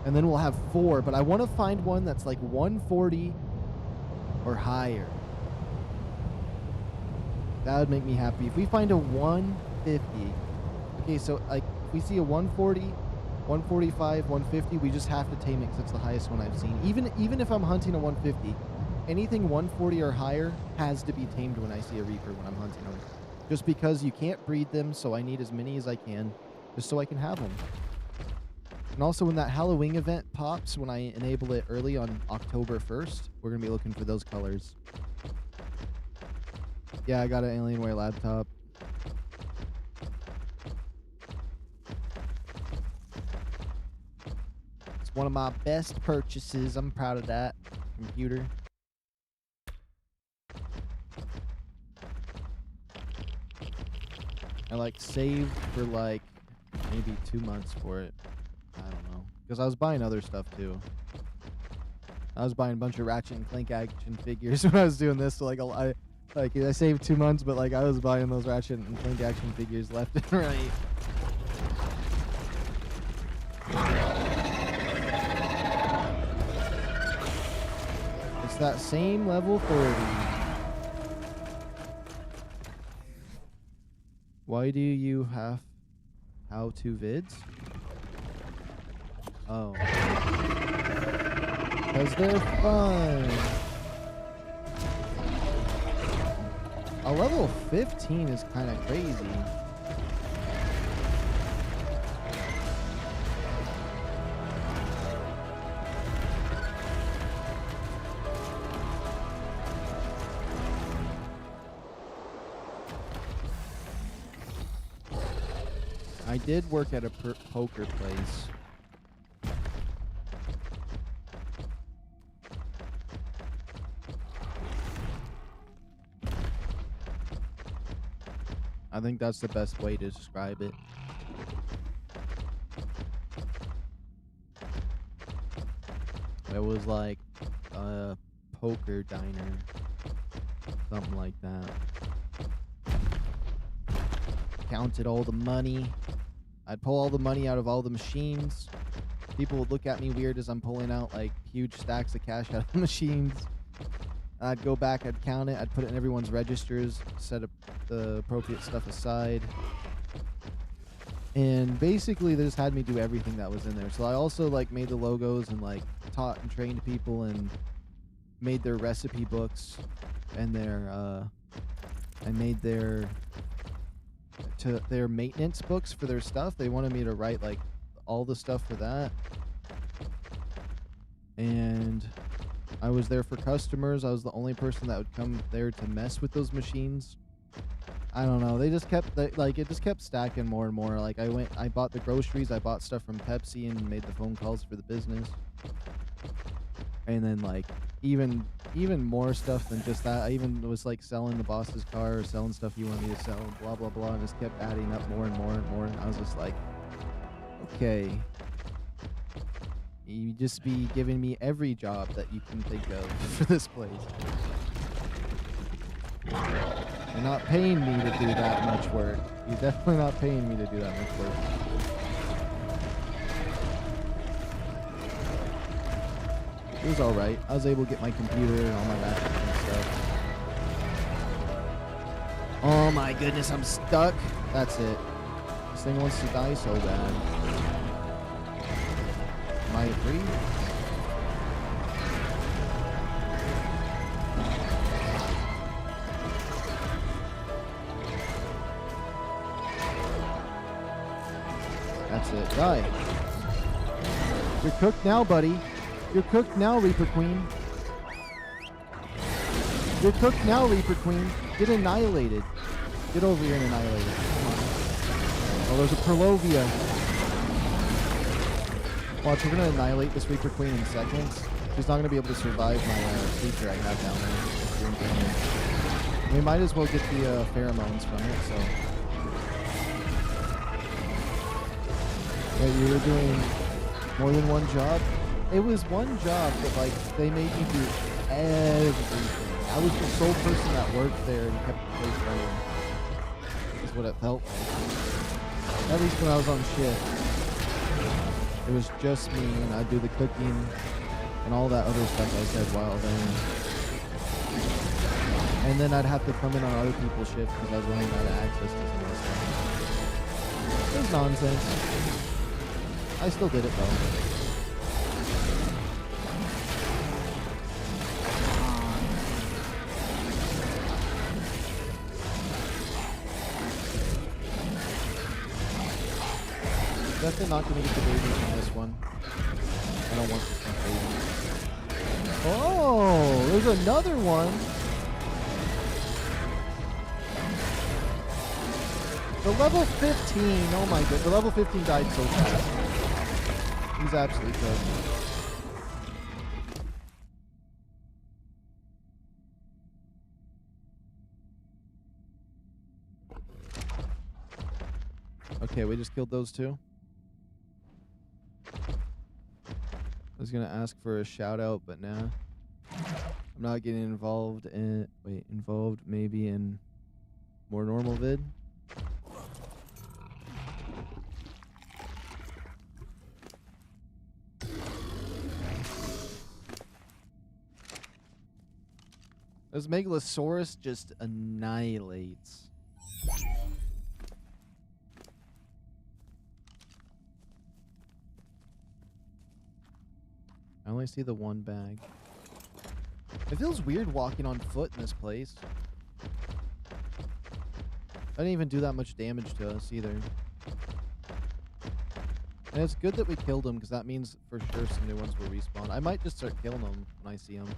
And then we'll have 4, but I want to find one that's like 140 or higher. That would make me happy. If we find a 150, okay, so like if we see a 140, 145, 150, we just have to tame it because it's the highest one I've seen. Even if I'm hunting a 150, anything 140 or higher has to be tamed when I see a Reaper when I'm hunting them. Just because you can't breed them, so I need as many as I can, just so I can have them. And also when that Halloween event pops, when I enable it early on October 1st, we're going to be looking for those colors. Yeah, I got an Alienware laptop. It's one of my best purchases. I'm proud of that computer. I like saved for like maybe 2 months for it. I don't know. Because I was buying other stuff too. I was buying a bunch of Ratchet and Clank action figures when I was doing this. So like I saved 2 months, but like I was buying those Ratchet and Clank action figures left and right. It's that same level 30. Why do you have how-to vids? Oh. Because they're fun. A level 15 is kind of crazy. I did work at a poker place. I think that's the best way to describe it. It was like a poker diner. Something like that. Counted all the money. I'd pull all the money out of all the machines. People would look at me weird as I'm pulling out like huge stacks of cash out of the machines. I'd go back, I'd count it, I'd put it in everyone's registers, set up the appropriate stuff aside. And basically they just had me do everything that was in there. So I also like made the logos and like taught and trained people and made their recipe books and I made their maintenance books for their stuff. They wanted me to write like all the stuff for that. And I was there for customers. I was the only person that would come there to mess with those machines. I don't know. They just kept like it just kept stacking more and more. Like I bought the groceries, I bought stuff from Pepsi and made the phone calls for the business. And then like even more stuff than just that. I even was like selling the boss's car or selling stuff he wanted me to sell, blah blah blah, and just kept adding up more and more and more. And I was just like, okay, you just be giving me every job that you can think of for this place. You're not paying me to do that much work. You're definitely not paying me to do that much work. It was alright. I was able to get my computer and all my laptop and stuff. Oh my goodness, I'm stuck. That's it. This thing wants to die so bad. Am I free? That's it. Die. You're cooked now, buddy. You're cooked now, Reaper Queen. You're cooked now, Reaper Queen. Get annihilated. Get over here and annihilate it. Come on. Oh, there's a Perlovia. Watch, we're going to annihilate this Reaper Queen in seconds. She's not going to be able to survive my creature I have down there. We might as well get the pheromones from it, so... Yeah, you were doing more than one job? It was one job, but like they made me do everything. I was the sole person that worked there and kept the place running. That's what it felt like. At least when I was on shift. It was just me and I'd do the cooking and all that other stuff I said while there. And then I'd have to come in on other people's shift because I was running out of access to some of this stuff. It was nonsense. I still did it though. Definitely not going to get the babies on this one. I don't want this one baby. Oh, there's another one. The level 15. Oh my god. The level 15 died so fast. He's absolutely cooked. Okay, we just killed those two. I was gonna ask for a shout out, but nah. I'm not getting involved in involved maybe in more normal vid. This Megalosaurus just annihilates. I only see the one bag. It feels weird walking on foot in this place. I didn't even do that much damage to us either. And it's good that we killed them because that means for sure some new ones will respawn. I might just start killing them when I see them.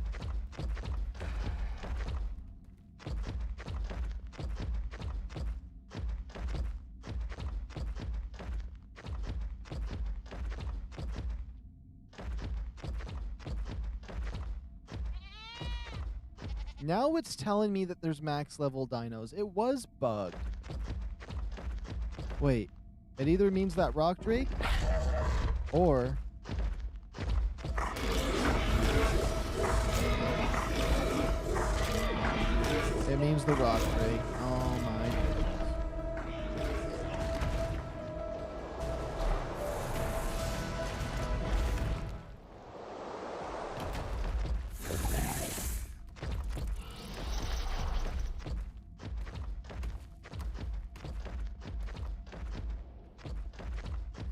Now it's telling me that there's max level dinos. It was bugged. Wait, it either means that rock drake or It means the rock break. Oh my goodness.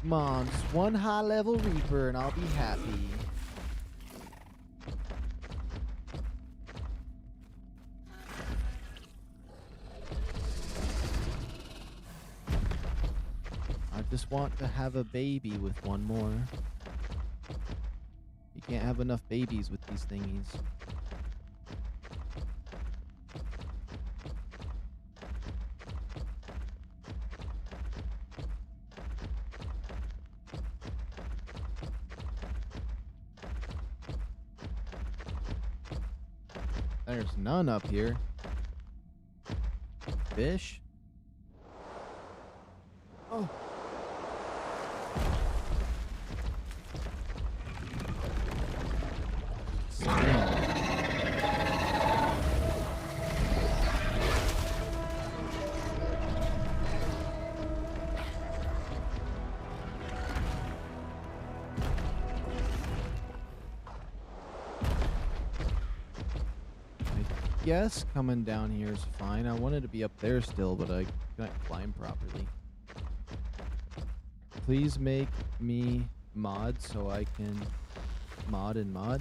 Come on, just one high level Reaper and I'll be happy. I just want to have a baby with one more. You can't have enough babies with these thingies. There's none up here. Fish? Oh. Yes, coming down here is fine. I wanted to be up there still, but I can't climb properly. Please make me mod so I can mod and mod.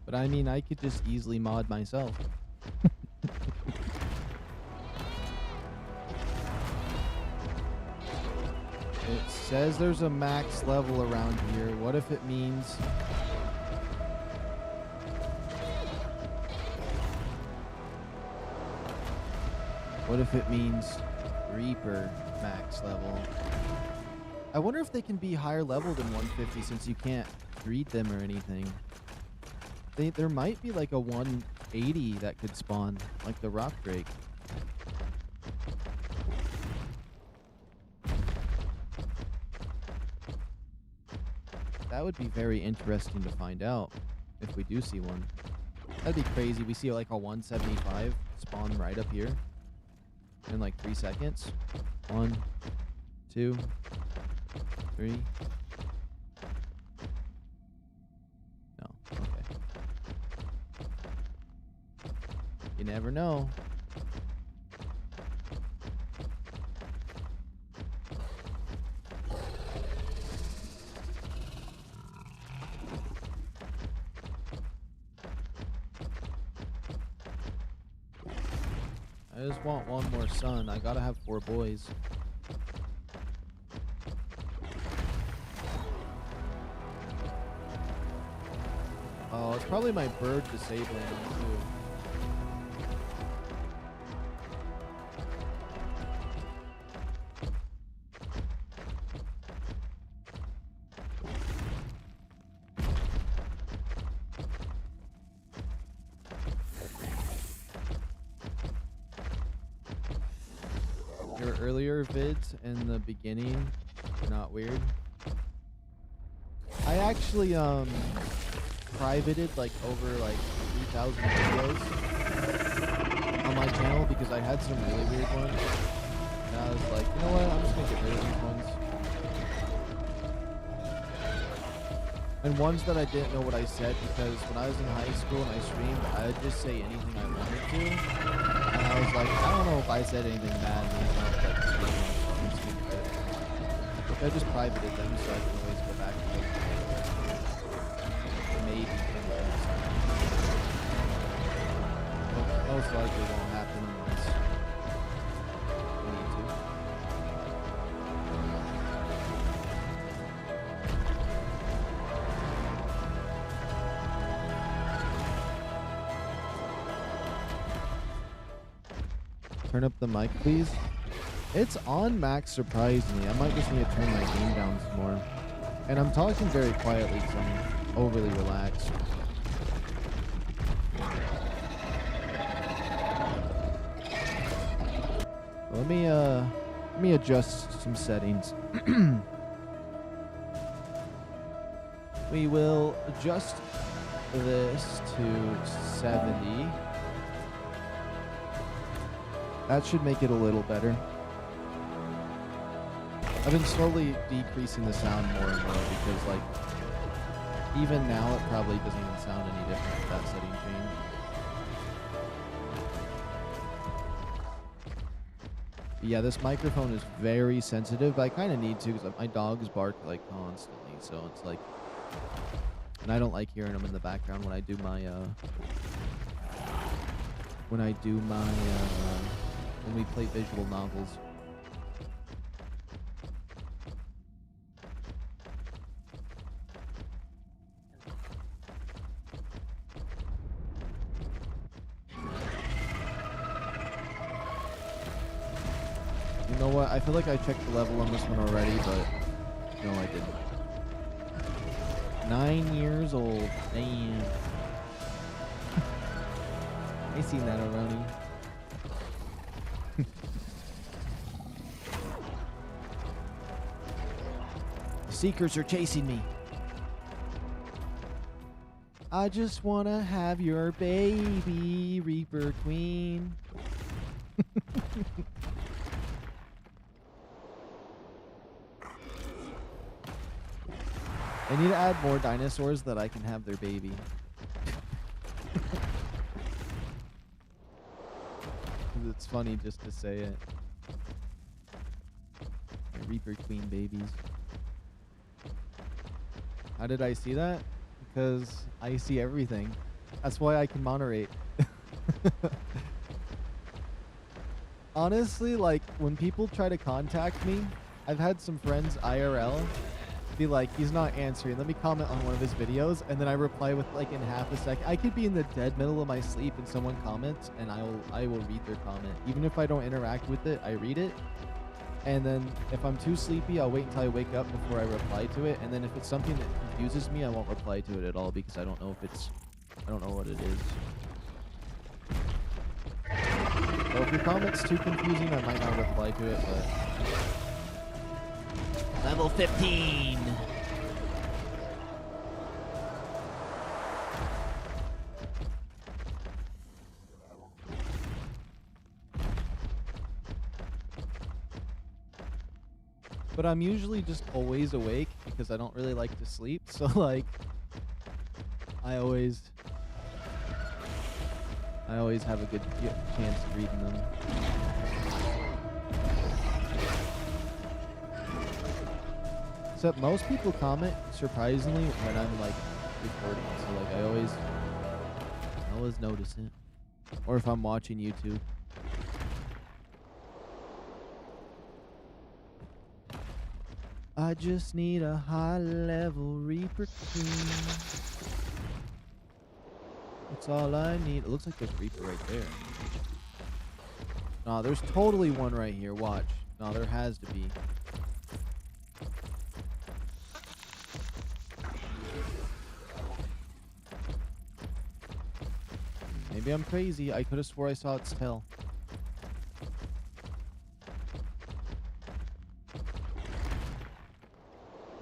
But I mean, I could just easily mod myself. It says there's a max level around here. What if it means... What if it means Reaper max level? I wonder if they can be higher level than 150 since you can't breed them or anything. There might be like a 180 that could spawn, like the rock drake. That would be very interesting to find out if we do see one. That'd be crazy. We see like a 175 spawn right up here in like 3 seconds. 1, 2, 3. No. Okay. You never know. I just want one more son. I gotta have 4 boys. Oh, it's probably my bird disabling them too. Your earlier vids in the beginning were not weird. I actually privated like over like 3,000 videos on my channel because I had some really weird ones. And I was like, you know what? I'm just gonna get rid of these ones. And ones that I didn't know what I said because when I was in high school and I streamed, I'd just say anything I wanted to. And I was like, I don't know if I said anything bad. Like, I just privated them so I can always go back to them. Maybe. Most likely won't happen unless we need to. Turn up the mic, please. It's on max, surprisingly. I might just need to turn my game down some more. And I'm talking very quietly because I'm overly relaxed. Let me Let me adjust some settings. We will adjust this to 70. That should make it a little better. I've been slowly decreasing the sound more and more because, like, even now it probably doesn't even sound any different with that setting change. But yeah, this microphone is very sensitive, but I kind of need to because my dogs bark like constantly, so it's like, and I don't like hearing them in the background when I do my when we play visual novels. You know what? I feel like I checked the level on this one already, but no, I didn't. 9 years old. Damn. I seen that already. The Seekers are chasing me. I just wanna have your baby, Reaper Queen. I need to add more dinosaurs that I can have their baby. It's funny just to say it. My Reaper Queen babies. How did I see that? Because I see everything. That's why I can moderate. Honestly, like, when people try to contact me, I've had some friends IRL be like, he's not answering. Let me comment on one of his videos, and then I reply with like in half a second. I could be in the dead middle of my sleep and someone comments, and I will read their comment. Even if I don't interact with it, I read it. And then if I'm too sleepy, I'll wait until I wake up before I reply to it. And then if it's something that confuses me, I won't reply to it at all because I don't know what it is. So if your comment's too confusing, I might not reply to it, but level 15. But I'm usually just always awake because I don't really like to sleep. So like, I always have a good chance of reading them. Except most people comment surprisingly when I'm like recording, so like I always notice it. Or if I'm watching YouTube. I just need a high level Reaper Queen. That's all I need. It looks like there's Reaper right there. No, there's totally one right here. Watch. No, there has to be. Maybe I'm crazy. I could have swore I saw its tail.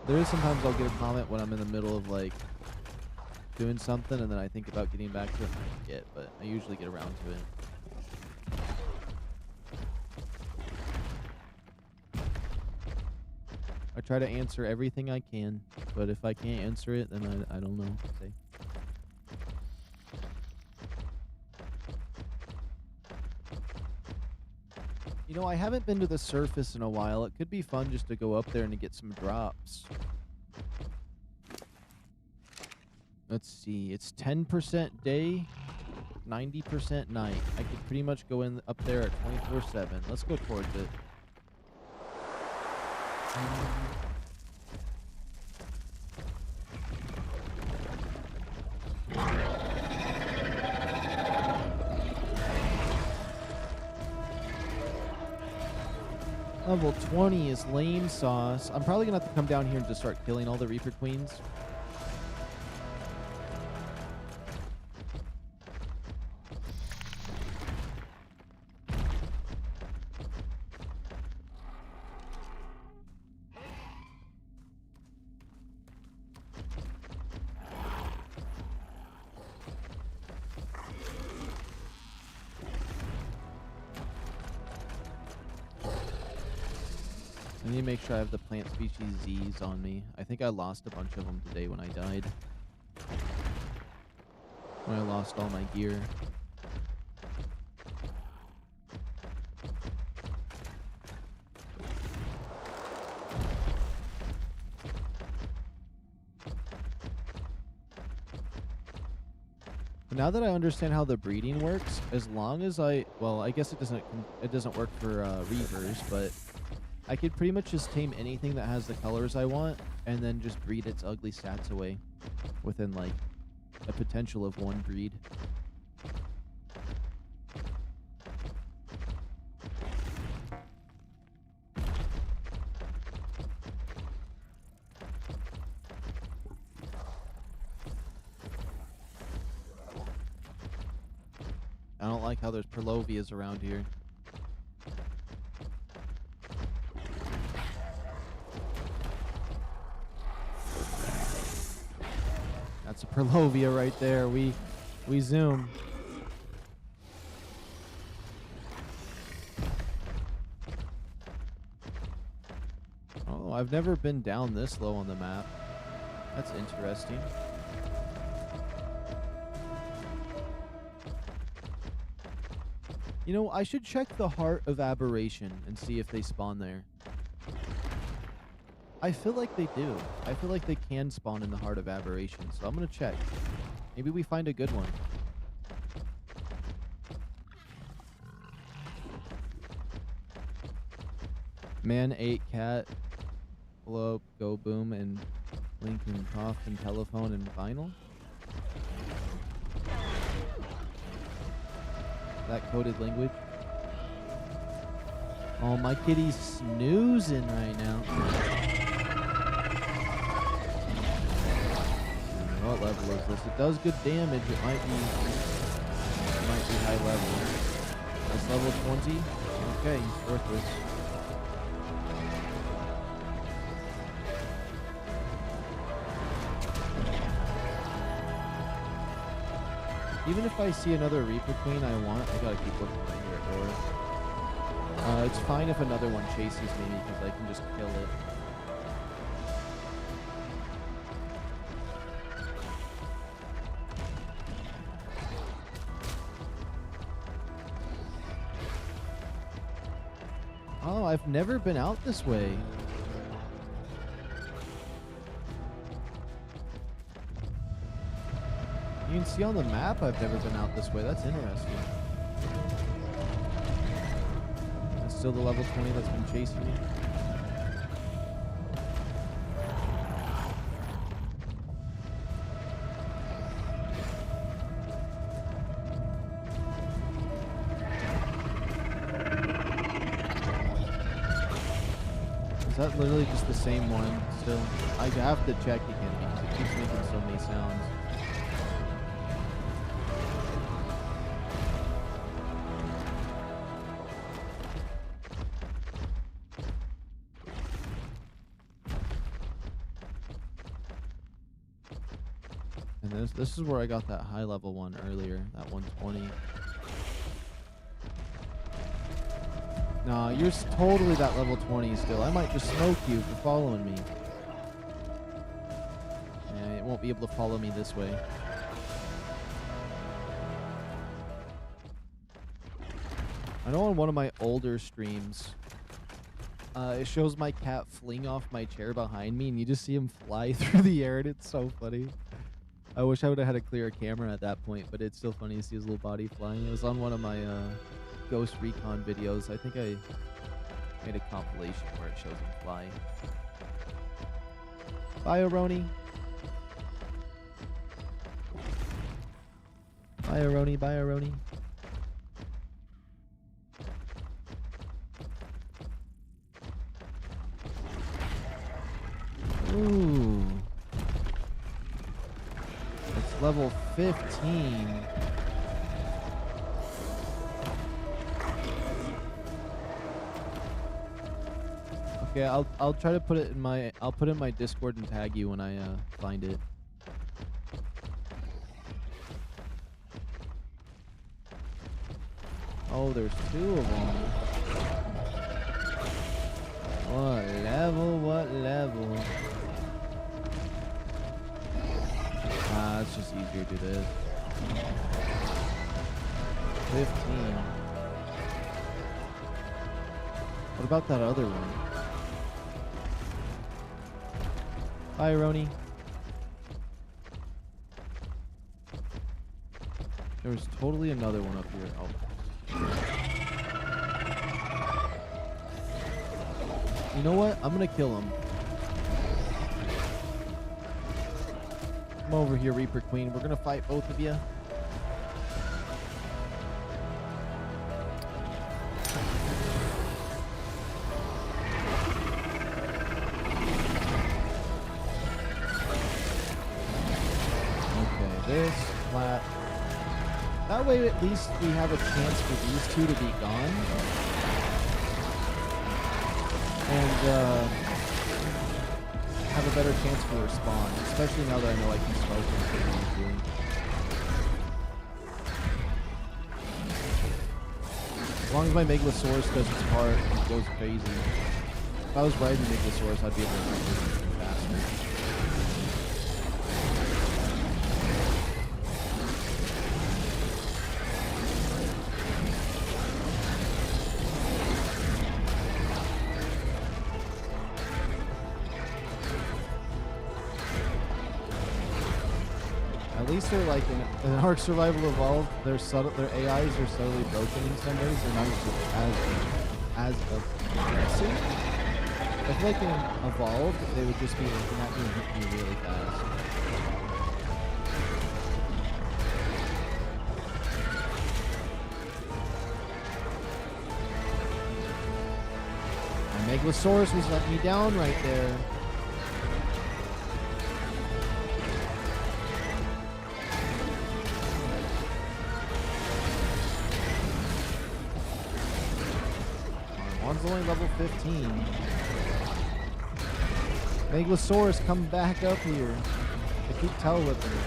There is sometimes I'll get a comment when I'm in the middle of like doing something and then I think about getting back to it and I forget, but I usually get around to it. I try to answer everything I can, but if I can't answer it, then I don't know what to say. You know, I haven't been to the surface in a while. It could be fun just to go up there and to get some drops. Let's see. It's 10% day, 90% night. I could pretty much go in up there at 24/7. Let's go towards it. Level 20 is lame sauce. I'm probably gonna have to come down here and just start killing all the Reaper Queens. need to make sure I have the plant species Z's on me. I think I lost a bunch of them today when I died. When I lost all my gear. But now that I understand how the breeding works, as long as well, I guess it doesn't work for Reapers, but I could pretty much just tame anything that has the colors I want and then just breed its ugly stats away within like a potential of one breed. I don't like how there's Perlovias around here. That's a Perlovia right there. We zoom. Oh, I've never been down this low on the map. That's interesting. You know, I should check the heart of Aberration and see if they spawn there. I feel like they do. I feel like they can spawn in the heart of Aberration, so I'm gonna check. Maybe we find a good one. Man ate cat. Blow up, go boom, and Lincoln cough and telephone and vinyl. That coded language. Oh, my kitty's snoozing right now. What level is this? It does good damage. It might be high level. That's level 20. Okay, worthless. Even if I see another Reaper Queen I want, I gotta keep looking right here at door. It's fine if another one chases me because I can just kill it. Oh, I've never been out this way. You can see on the map I've never been out this way. That's interesting. That's still the level 20 that's been chasing me. Is that literally just the same one still? I have to check again because it keeps making so many sounds. And this is where I got that high level one earlier, that 120. Nah, you're totally that level 20 still. I might just smoke you for following me. Yeah, it won't be able to follow me this way. I know on one of my older streams, it shows my cat fling off my chair behind me, and you just see him fly through the air, and it's so funny. I wish I would have had a clearer camera at that point, but it's still funny to see his little body flying. It was on one of my Ghost Recon videos. I think I made a compilation where it shows him fly. Bye, Aroni. Bye, Aroni. Bye, Aroni. Ooh. It's level 15. Okay, I'll try to put it in my put it in my Discord and tag you when I find it. Oh, there's two of them. What level? What level? It's just easier to do this. 15. What about that other one? Bye, Roni. There was totally another one up here. Oh. You know what? I'm gonna kill him. Come over here, Reaper Queen. We're gonna fight both of you. Okay, this flat. That way, at least we have a chance for these two to be gone. And have a better chance for respawn, especially now that I know I can smoke them pretty easily. As long as my Megalosaurus does its part, it goes crazy. If I was riding Megalosaurus, I'd be able to ride this faster. At least they're like in ARK Survival Evolved, their AIs are subtly broken in some ways. They're not as aggressive. I feel like in Evolved, they would just be looking at me and hitting me really fast. My Megalosaurus was letting me down right there. One's only level 15. Megalosaurus, come back up here. I keep tail whipping it.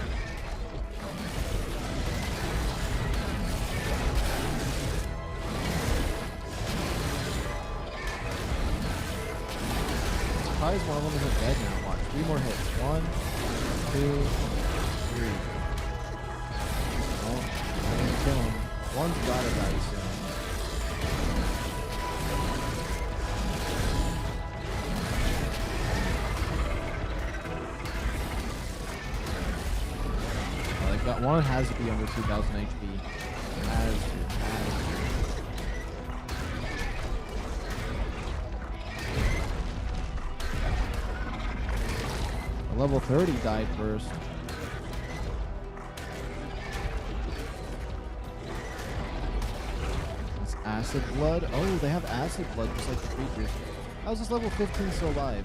Surprised one of them isn't dead now. Watch. 3 more hits. 1, 2, 3. Oh, I'm gonna kill him. One's gotta die soon. That one has to be under 2,000 HP. Has to. Level 30 died first. It's acid blood. Oh, they have acid blood just like the creatures. How is this level 15 still alive?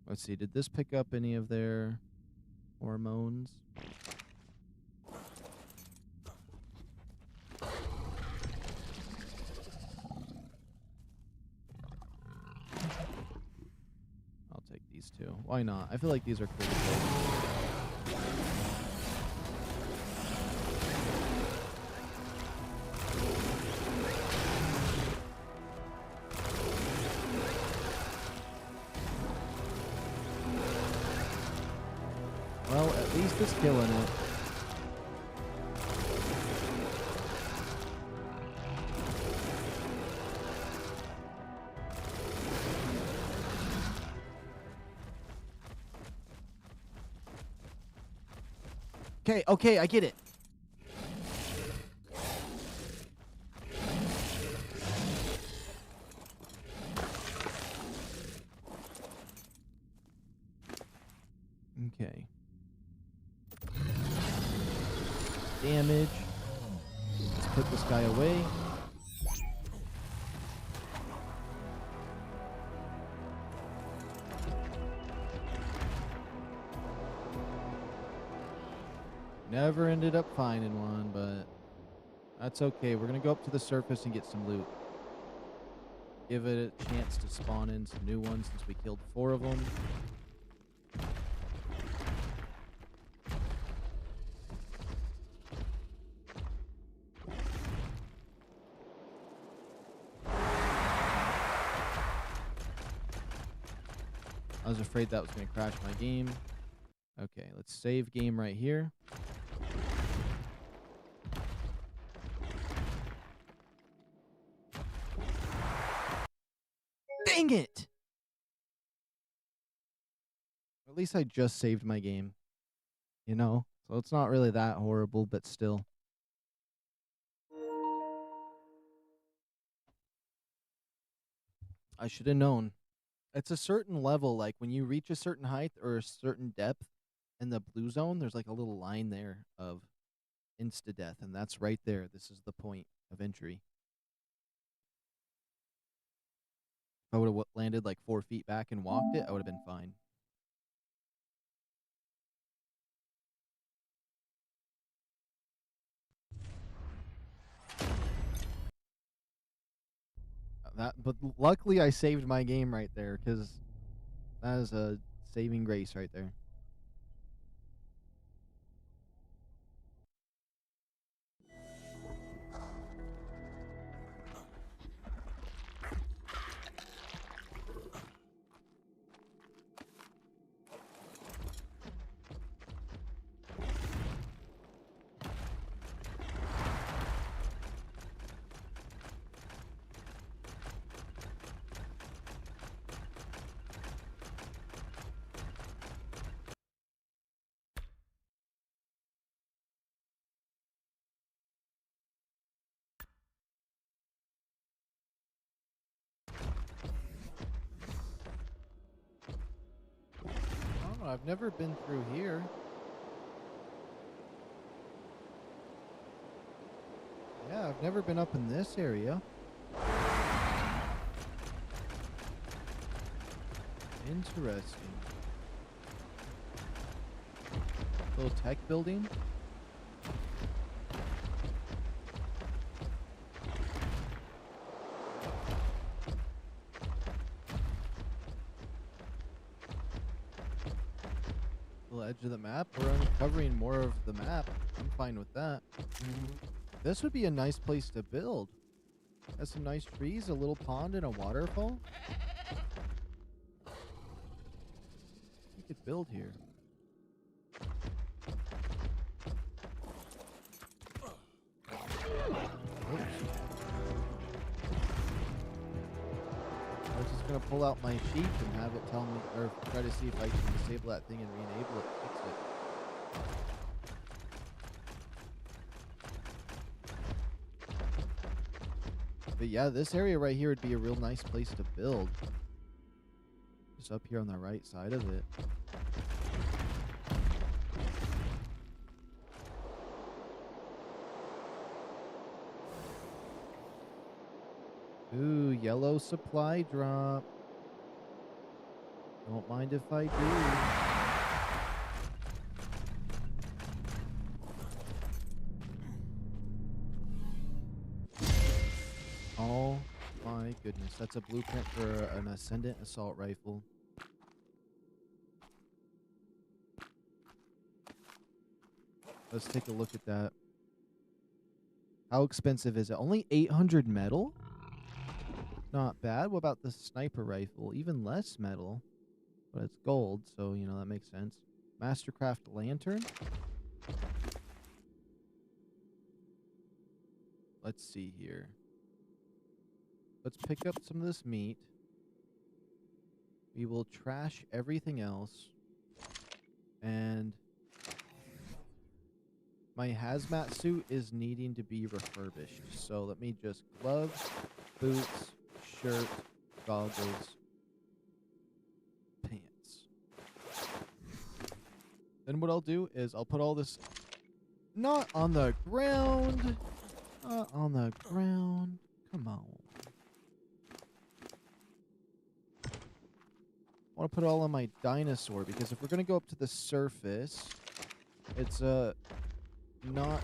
Let's see, did this pick up any of their hormones? I'll take these two. Why not? I feel like these are critical. Well, at least it's killing it. Okay, I get it. Okay. Damage. Let's put this guy away. Never ended up finding one, but that's okay. We're gonna go up to the surface and get some loot. Give it a chance to spawn in some new ones since we killed 4 of them. was afraid that was going to crash my game. Okay, let's save game right here. Dang it! At least I just saved my game. You know? So it's not really that horrible, but still. I should have known. It's a certain level, like when you reach a certain height or a certain depth in the blue zone, there's like a little line there of insta-death, and that's right there. This is the point of entry. If I would have landed like 4 feet back and walked it, I would have been fine. But luckily I saved my game right there, because that is a saving grace right there. I don't know, I've never been through here. Yeah, I've never been up in this area. Interesting. Little tech building. Little edge of the map. We're uncovering more of the map. I'm fine with that. This would be a nice place to build. Has some nice trees, a little pond, and a waterfall. We could build here. Oops. I was just gonna pull out my sheep and have it tell me, or try to see if I can disable that thing and re-enable it, fix it. But yeah, this area right here would be a real nice place to build. Just up here on the right side of it. Ooh, yellow supply drop. Don't mind if I do. Oh my goodness, that's a blueprint for an Ascendant assault rifle. Let's take a look at that. How expensive is it? Only 800 metal? Not bad. What about the sniper rifle? Even less metal. But it's gold, so, you know, that makes sense. Mastercraft lantern? Let's see here. Let's pick up some of this meat. We will trash everything else. And my hazmat suit is needing to be refurbished. So let me just gloves, boots, shirt, goggles, pants. Then what I'll do is I'll put all this not on the ground. Not on the ground. Come on. I want to put it all on my dinosaur, because if we're going to go up to the surface, it's not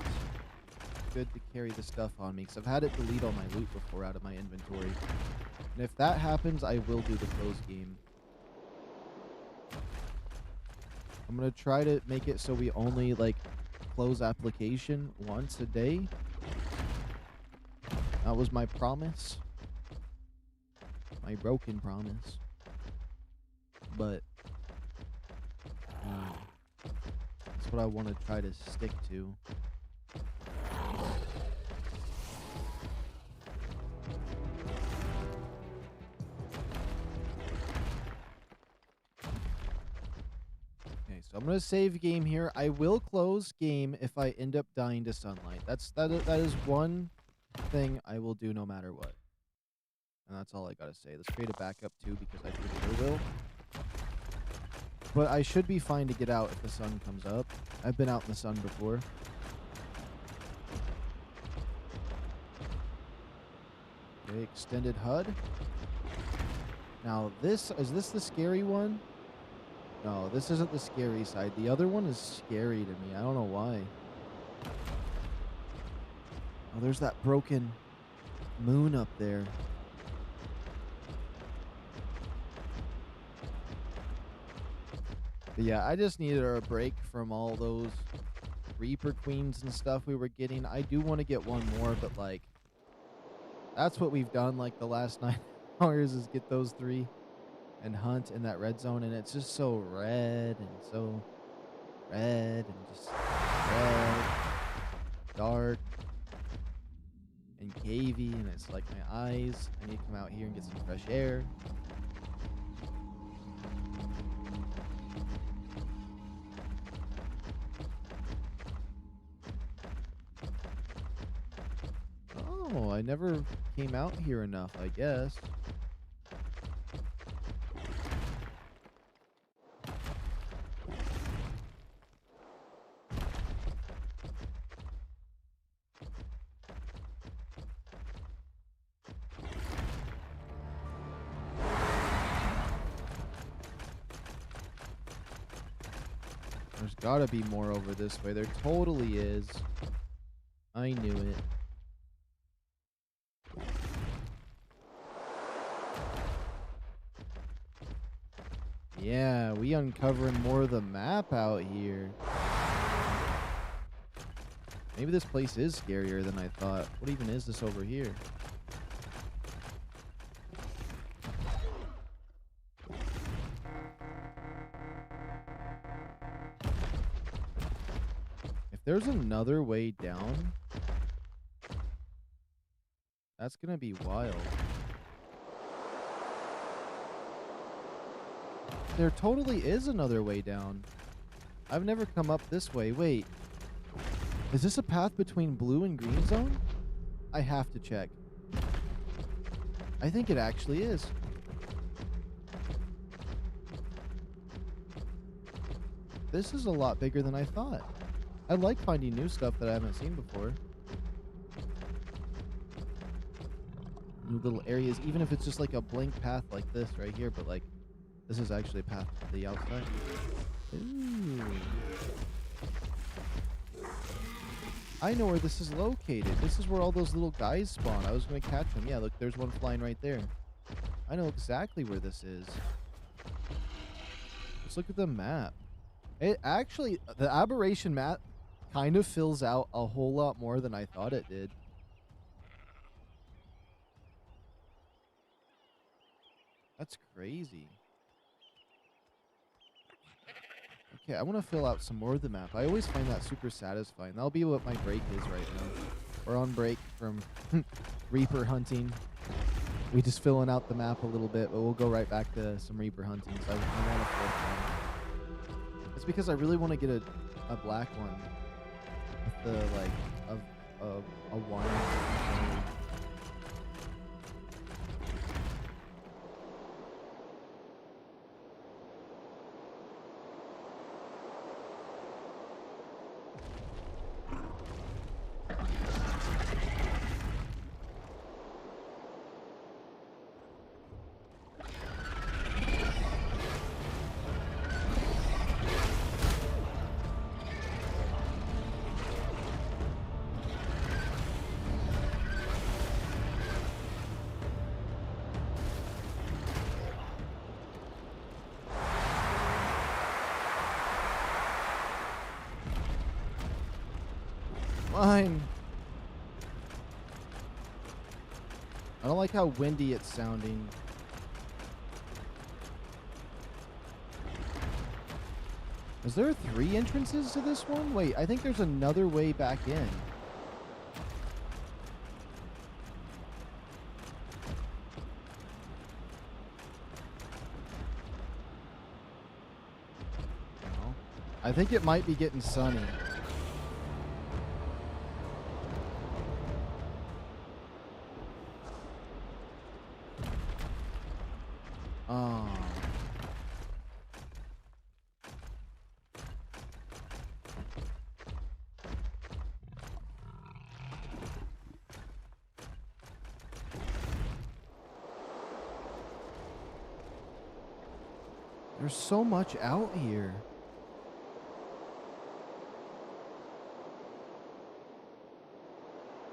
good to carry the stuff on me, because I've had it delete all my loot before out of my inventory. And if that happens, I will do the close game. I'm going to try to make it so we only, like, close application once a day. That was my promise. My broken promise. But That's what I want to try to stick to. Okay, so I'm going to save game here. I will close game if I end up dying to sunlight. That is one thing I will do no matter what. And that's all I got to say. Let's create a backup too because I for sure will. But I should be fine to get out if the sun comes up. I've been out in the sun before. Okay, extended HUD. Now is this the scary one? No, this isn't the scary side. The other one is scary to me. I don't know why. Oh, there's that broken moon up there. But yeah, I just needed a break from all those Reaper Queens and stuff we were getting. I do want to get one more, but like, that's what we've done like the last 9 hours is get those 3 and hunt in that red zone. And it's just so red and so red and just red, dark and cavey. And it's like my eyes. I need to come out here and get some fresh air. Oh, I never came out here enough, I guess. There's gotta be more over this way. There totally is. I knew it. Yeah, we uncovering more of the map out here. Maybe this place is scarier than I thought. What even is this over here? If there's another way down, that's gonna be wild. There totally is another way down. I've never come up this way. Wait. Is this a path between blue and green zone? I have to check. I think it actually is. This is a lot bigger than I thought. I like finding new stuff that I haven't seen before. New little areas, even if it's just like a blank path like this right here, but like this is actually a path to the outside. Ooh. I know where this is located. This is where all those little guys spawn. I was going to catch them. Yeah, look, there's one flying right there. I know exactly where this is. Let's look at the map. It actually, the aberration map kind of fills out a whole lot more than I thought it did. That's crazy. Okay, I want to fill out some more of the map. I always find that super satisfying. That'll be what my break is right now. We're on break from Reaper hunting. We just filling out the map a little bit, but we'll go right back to some Reaper hunting. So I want a fourth one. It's because I really want to get a black one with the like a wine. Fine. I don't like how windy it's Is there 3 entrances to this one? Wait, I think there's another way back in. No. I think it might be getting sunny. Oh. There's so much out here.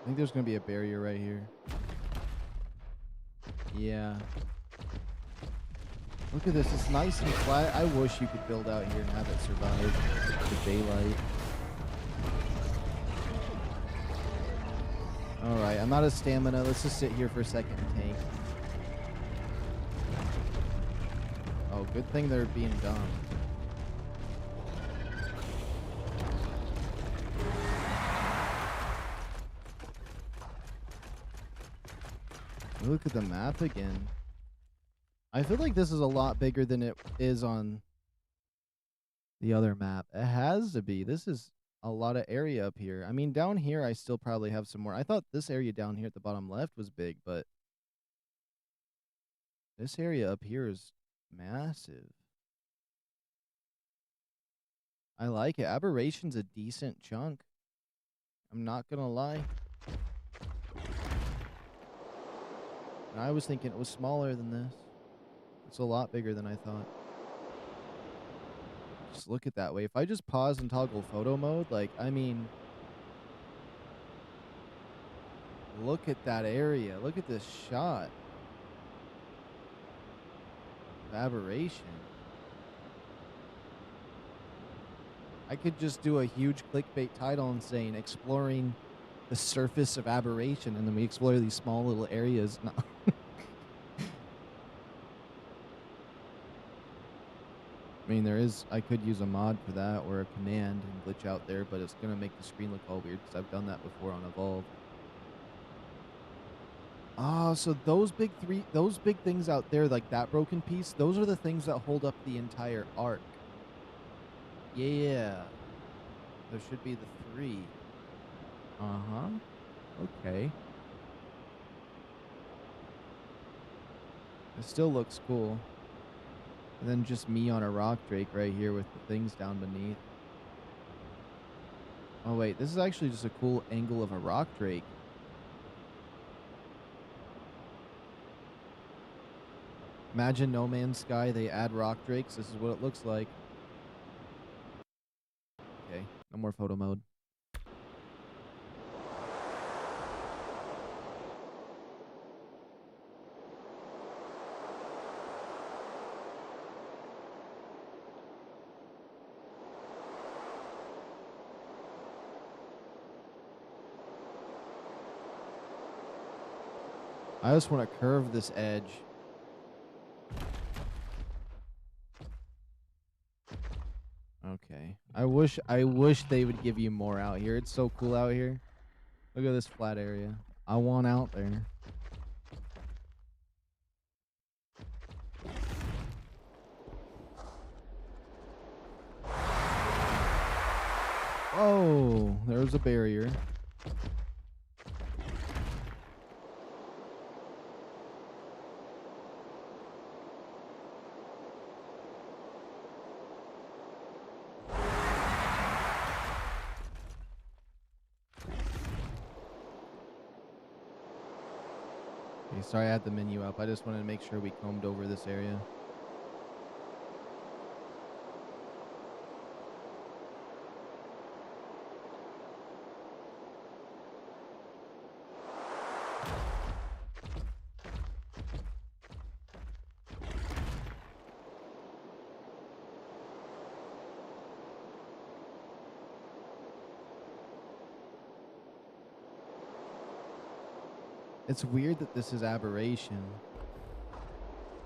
I think there's going to be a barrier right here. Yeah. Look at this. It's nice and flat. I wish you could build out here and have it survive the daylight. Alright, I'm out of stamina. Let's just sit here for a second and tank. Oh, good thing they're being dumb. Look at the map again. I feel like this is a lot bigger than it is on the other map. It has to be. This is a lot of area up here. I mean, down here, I still probably have some more. I thought this area down here at the bottom left was big, but this area up here is massive. I like it. Aberration's a decent chunk. I'm not gonna lie. And I was thinking it was smaller than this. It's a lot bigger than I thought. Just look at that way. If I just pause and toggle photo mode, like, I mean, look at that area. Look at this shot. Aberration. I could just do a huge clickbait title and saying exploring the surface of Aberration, and then we explore these small little areas. No. I mean, I could use a mod for that or a command and glitch out there, but it's going to make the screen look all weird because I've done that before on Evolve. Ah, so those big things out there, like that broken piece, those are the things that hold up the entire ARK. Yeah. There should be the 3. Uh-huh. Okay. It still looks cool. And then just me on a rock drake right here with the things down beneath. Oh, wait. This is actually just a cool angle of a rock drake. Imagine No Man's Sky, they add rock drakes. This is what it looks like. Okay. No more photo mode. I just want to curve this edge. Okay. I wish they would give you more out here. It's so cool out here. Look at this flat area. I want out there. Oh, there's a barrier. Okay, sorry I had the menu up. I just wanted to make sure we combed over this area. It's weird that this is Aberration.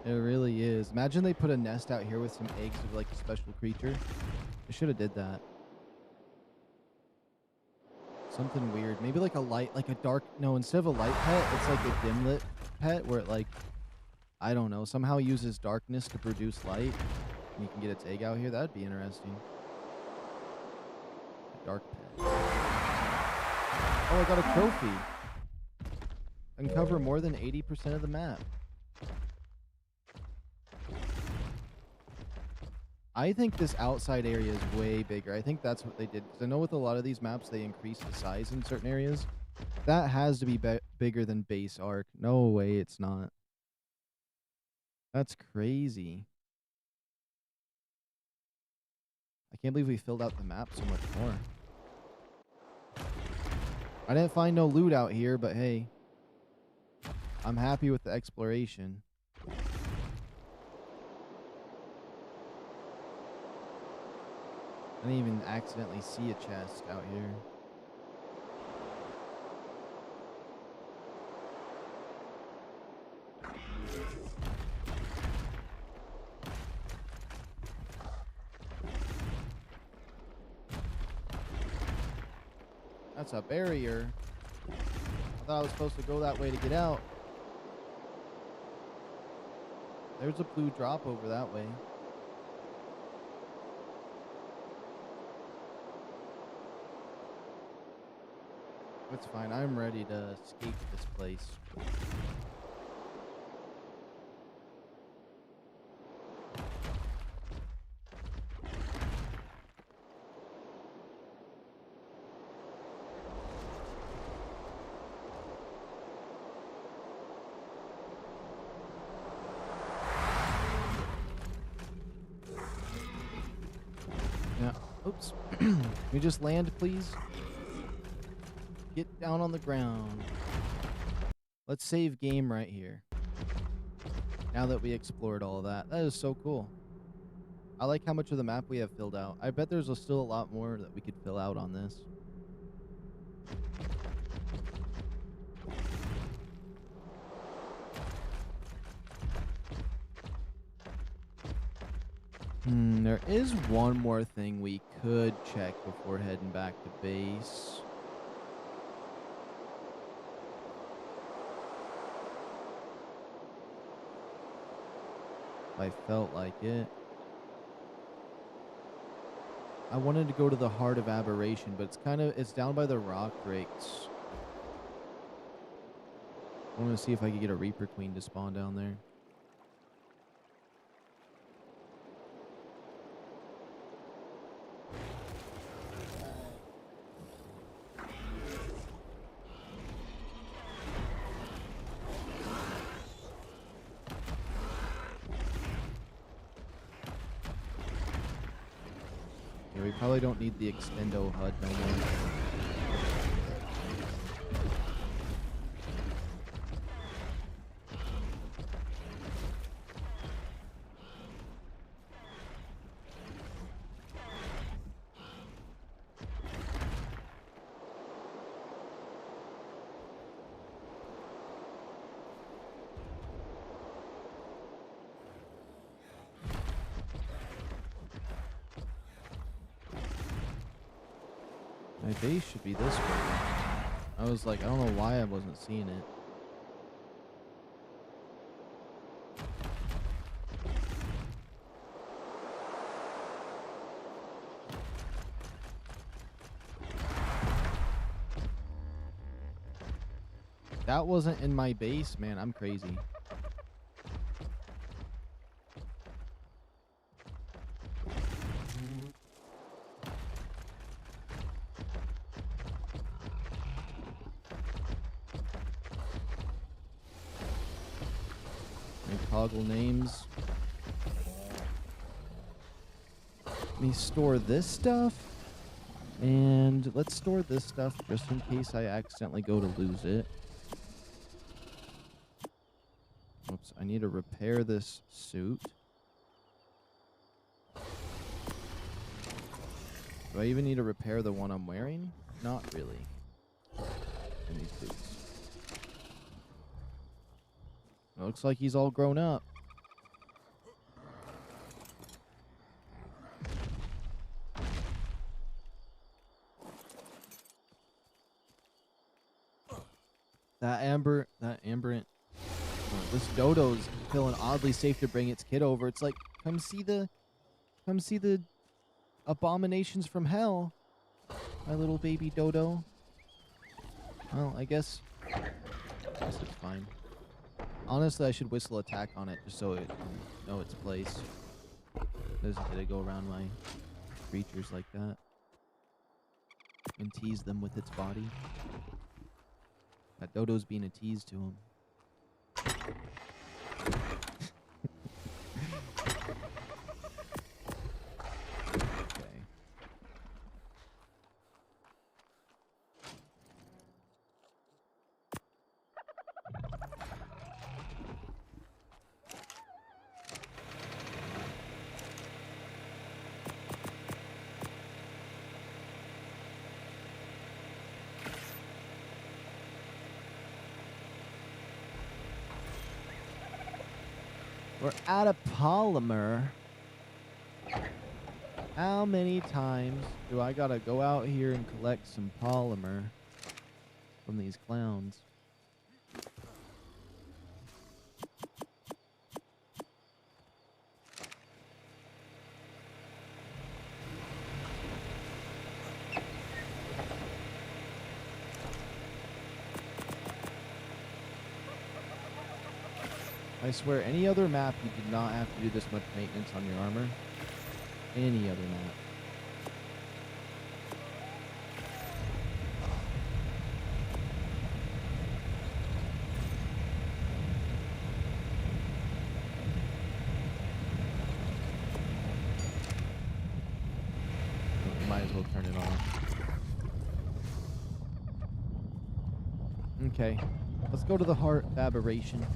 It really is. Imagine they put a nest out here with some eggs of like a special creature. I should have did that. Something weird. Maybe like a light, like a dark... No, instead of a light pet, it's like a dim lit pet where it like... I don't know. Somehow uses darkness to produce light. And you can get its egg out here. That'd be interesting. A dark pet. Oh, I got a trophy. Uncover more than 80% of the map. I think this outside area is way bigger. I think that's what they did. Because I know with a lot of these maps, they increase the size in certain areas. That has to be bigger than base ARK. No way it's not. That's crazy. I can't believe we filled out the map so much more. I didn't find no loot out here, but hey. I'm happy with the exploration. I didn't even accidentally see a chest out here. That's a barrier. I thought I was supposed to go that way to get out. There's a blue drop over that way. It's fine. I'm ready to escape this place. Yeah. Oops. Can we just land, please? Get down on the ground. Let's save game right here. Now that we explored all of that. That is so cool. I like how much of the map we have filled out. I bet there's still a lot more that we could fill out on this. There is one more thing we could check before heading back to base. If I felt like it. I wanted to go to the heart of Aberration, but it's down by the rock breaks. I want to see if I could get a Reaper Queen to spawn down there. Yeah, we probably don't need the extendo HUD no more. My base should be this way. I was like, I don't know why I wasn't seeing it. That wasn't in my base, man. I'm crazy. Toggle names. Let me store this stuff. And let's store this stuff just in case I accidentally go to lose it. Oops, I need to repair this suit. Do I even need to repair the one I'm wearing? Not really. And these boots. It looks like he's all grown up. That amberant. Oh, this dodo's feeling oddly safe to bring its kid over. It's like, come see the abominations from hell, my little baby dodo. Well, I guess it's fine. Honestly, I should whistle attack on it just so it can know its place. Doesn't get to go around my creatures like that and tease them with its body. That dodo's being a tease to him. Okay. We're out of polymer. How many times do I gotta go out here and collect some polymer from these clowns? I swear, any other map, you did not have to do this much maintenance on your armor. Any other map. Might as well turn it off. Okay, let's go to the heart of aberration.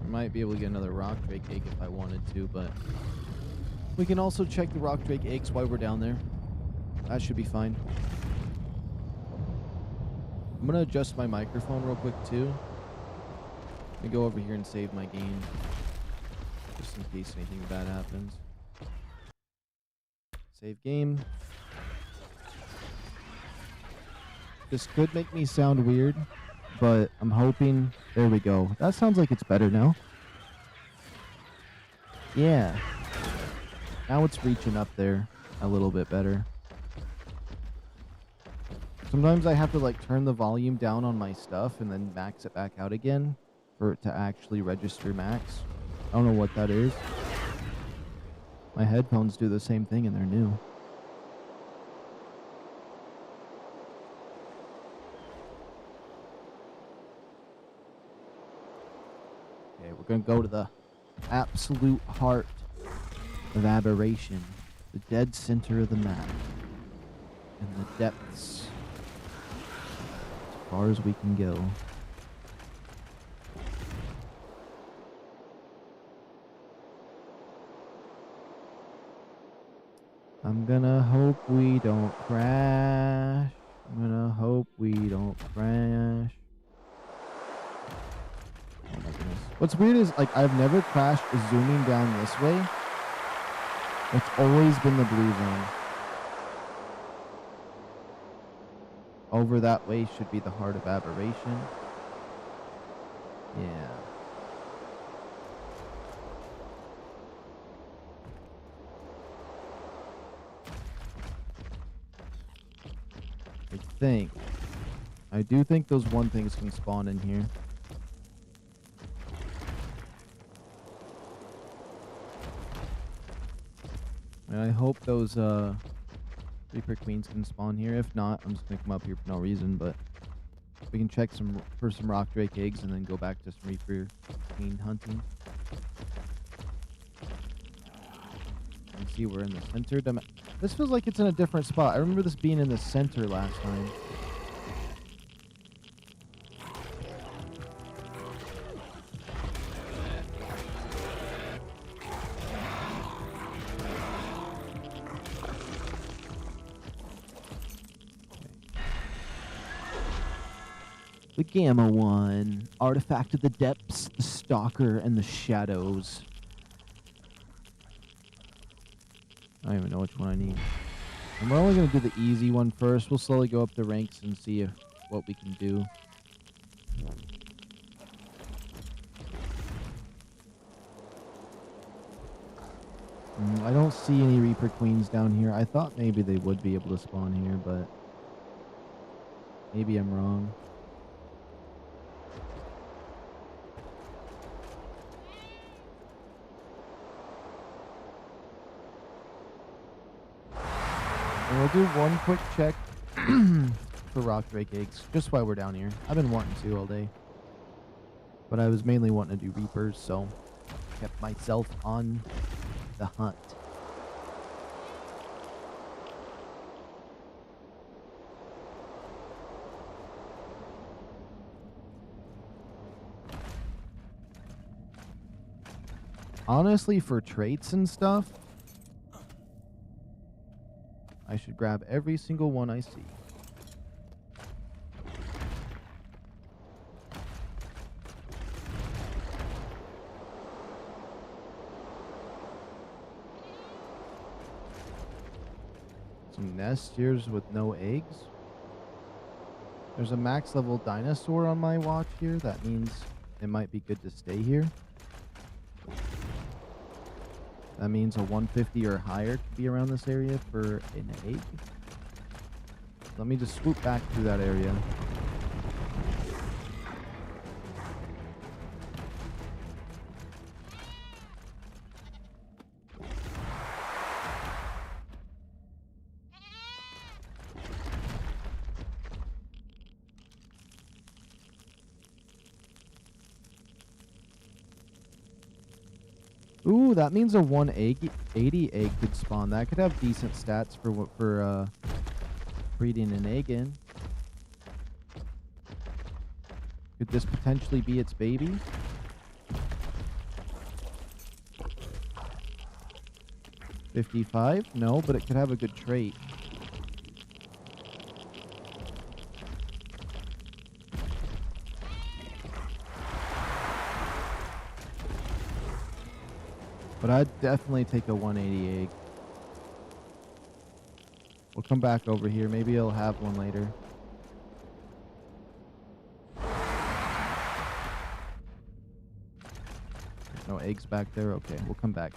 Might be able to get another rock drake egg if I wanted to, but we can also check the rock drake eggs while we're down there. That should be fine. I'm gonna adjust my microphone real quick too. Let me go over here and save my game, just in case anything bad happens. Save game. This could make me sound weird, but I'm hoping... There we go. That sounds like it's better now. Yeah. Now it's reaching up there a little bit better. Sometimes I have to like turn the volume down on my stuff and then max it back out again for it to actually register max. I don't know what that is. My headphones do the same thing and they're new. Okay, we're gonna go to the absolute heart of aberration, the dead center of the map, and the depths as far as we can go. I'm gonna hope we don't crash. I'm gonna hope we don't crash. Oh my goodness. What's weird is, like, I've never crashed zooming down this way. It's always been the blue zone. Over that way should be the heart of aberration. Yeah. I do think those one things can spawn in here. And I hope those Reaper Queens can spawn here. If not, I'm just gonna come up here for no reason, but we can check for some Rock Drake eggs and then go back to some Reaper Queen hunting. And see we're in the center. This feels like it's in a different spot. I remember this being in the center last time. The Gamma one. Artifact of the Depths, the Stalker, and the Shadows. I don't even know which one I need. And we're only going to do the easy one first. We'll slowly go up the ranks and see what we can do. I don't see any Reaper Queens down here. I thought maybe they would be able to spawn here, but maybe I'm wrong. And we'll do one quick check for rock drake eggs, just while we're down here. I've been wanting to all day, but I was mainly wanting to do Reapers, so kept myself on the hunt. Honestly, for traits and stuff, I should grab every single one I see. Some nest here with no eggs. There's a max level dinosaur on my watch here. That means it might be good to stay here. That means a 150 or higher could be around this area for an egg. Let me just swoop back through that area. Ooh, that means a 180 egg could spawn. That could have decent stats for breeding an egg in. Could this potentially be its baby? $55? No, but it could have a good trait. But I'd definitely take a 180 egg. We'll come back over here. Maybe I'll have one later. There's no eggs back there. Okay, we'll come back.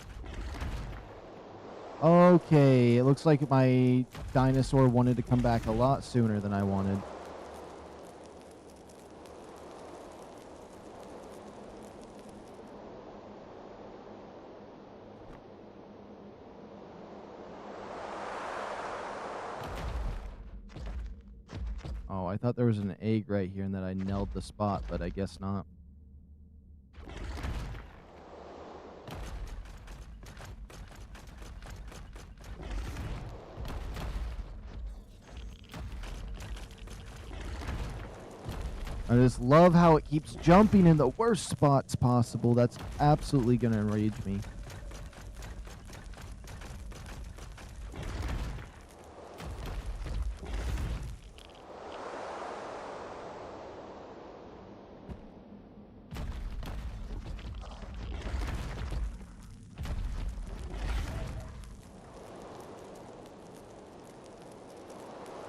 Okay, it looks like my dinosaur wanted to come back a lot sooner than I wanted. Oh, I thought there was an egg right here and that I nailed the spot, but I guess not. I just love how it keeps jumping in the worst spots possible. That's absolutely going to enrage me.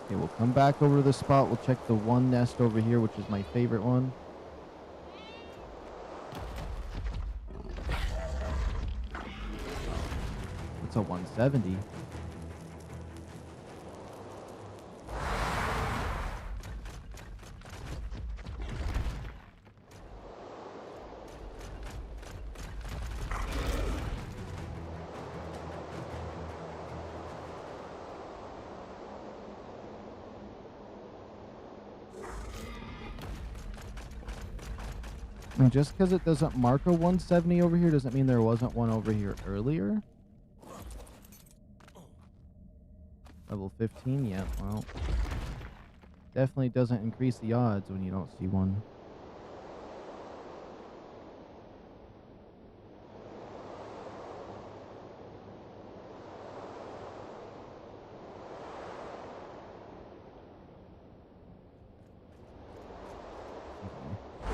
Okay, we'll come back over to the spot. We'll check the one nest over here, which is my favorite one. It's a 170. And just because it doesn't mark a 170 over here doesn't mean there wasn't one over here earlier. Level 15, yeah, well. Definitely doesn't increase the odds when you don't see one.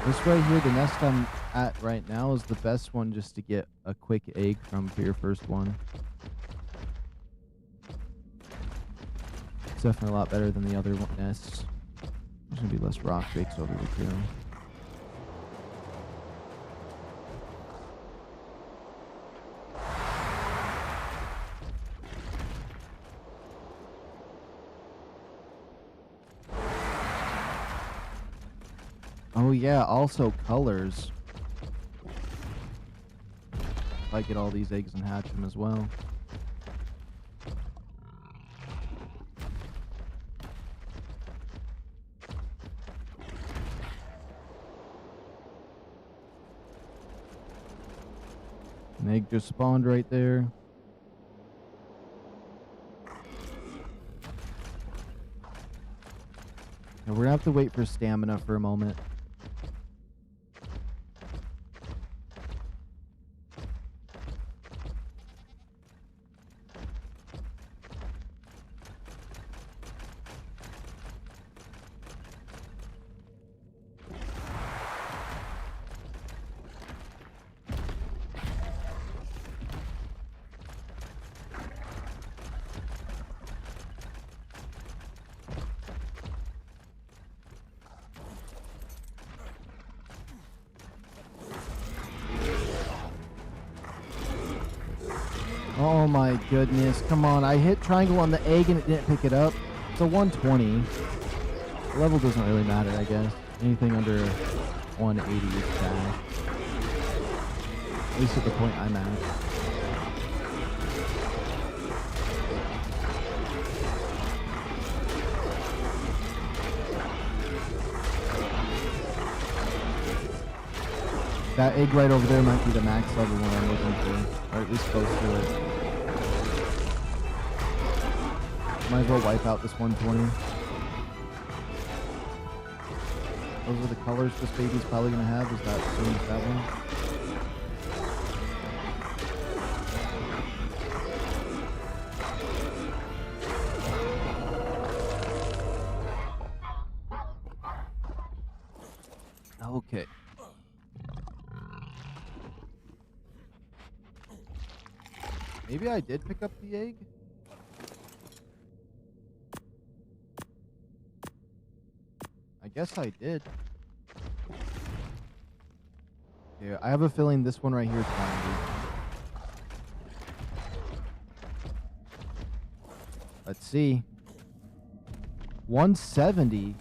This right here, the nest I'm at right now, is the best one just to get a quick egg from for your first one. It's definitely a lot better than the other nests. There's gonna be less rock bakes over here too. Oh yeah, also colors. If I get all these eggs and hatch them as well. An egg just spawned right there. And we're gonna have to wait for stamina for a moment. Oh my goodness, come on. I hit triangle on the egg and it didn't pick it up. It's a 120. The level doesn't really matter, I guess. Anything under 180 is bad. At least at the point I'm at. That egg right over there might be the max level one I'm looking for, or at least close to it. Might as well wipe out this 120. Those are the colors this baby's probably going to have. Is that same as that one? Okay. Maybe I did pick up the egg? I guess I did. Yeah, I have a feeling this one right here is 180. Let's see. 170.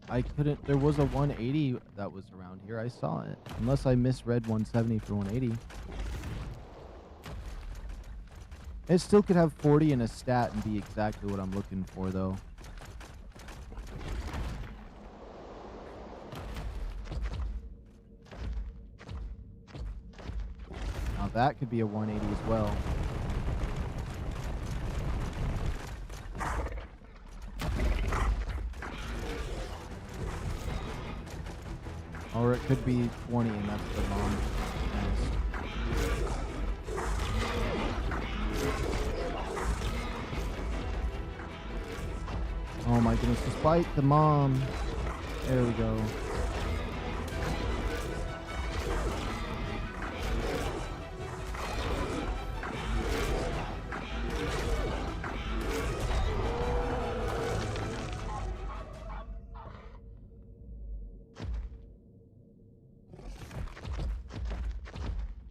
I couldn't. There was a 180 that was around here. I saw it. Unless I misread 170 for 180. It still could have 40 in a stat and be exactly what I'm looking for, though. Now that could be a 180 as well. Or it could be 20 and that's the mom. Nice. Oh my goodness, despite the mom. There we go.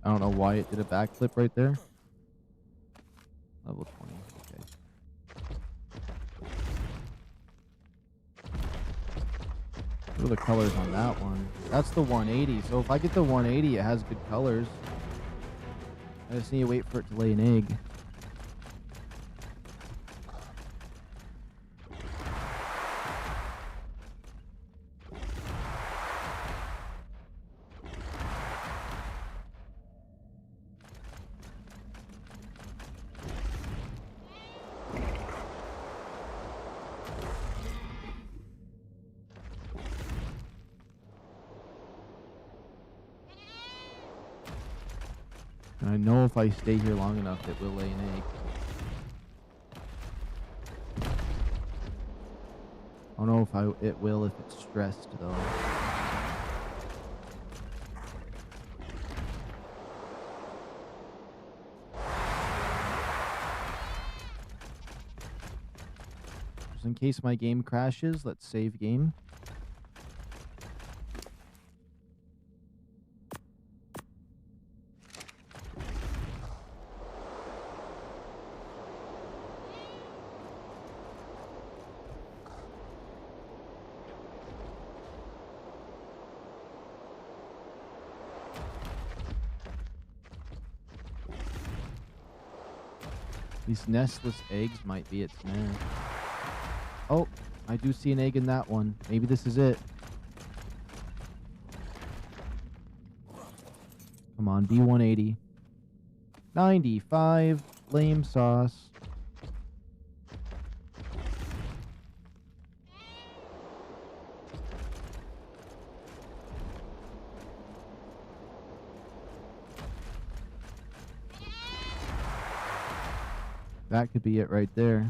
I don't know why it did a backflip right there. Level 20, okay. What are the colors on that one? That's the 180. So if I get the 180, it has good colors. I just need to wait for it to lay an egg. And I know if I stay here long enough, it will lay an egg. I don't know if it will if it's stressed, though. in case my game crashes, let's save game. These nestless eggs might be its nest. Oh, I do see an egg in that one. Maybe this is it. Come on, B180. 95. Lame sauce. That could be it right there.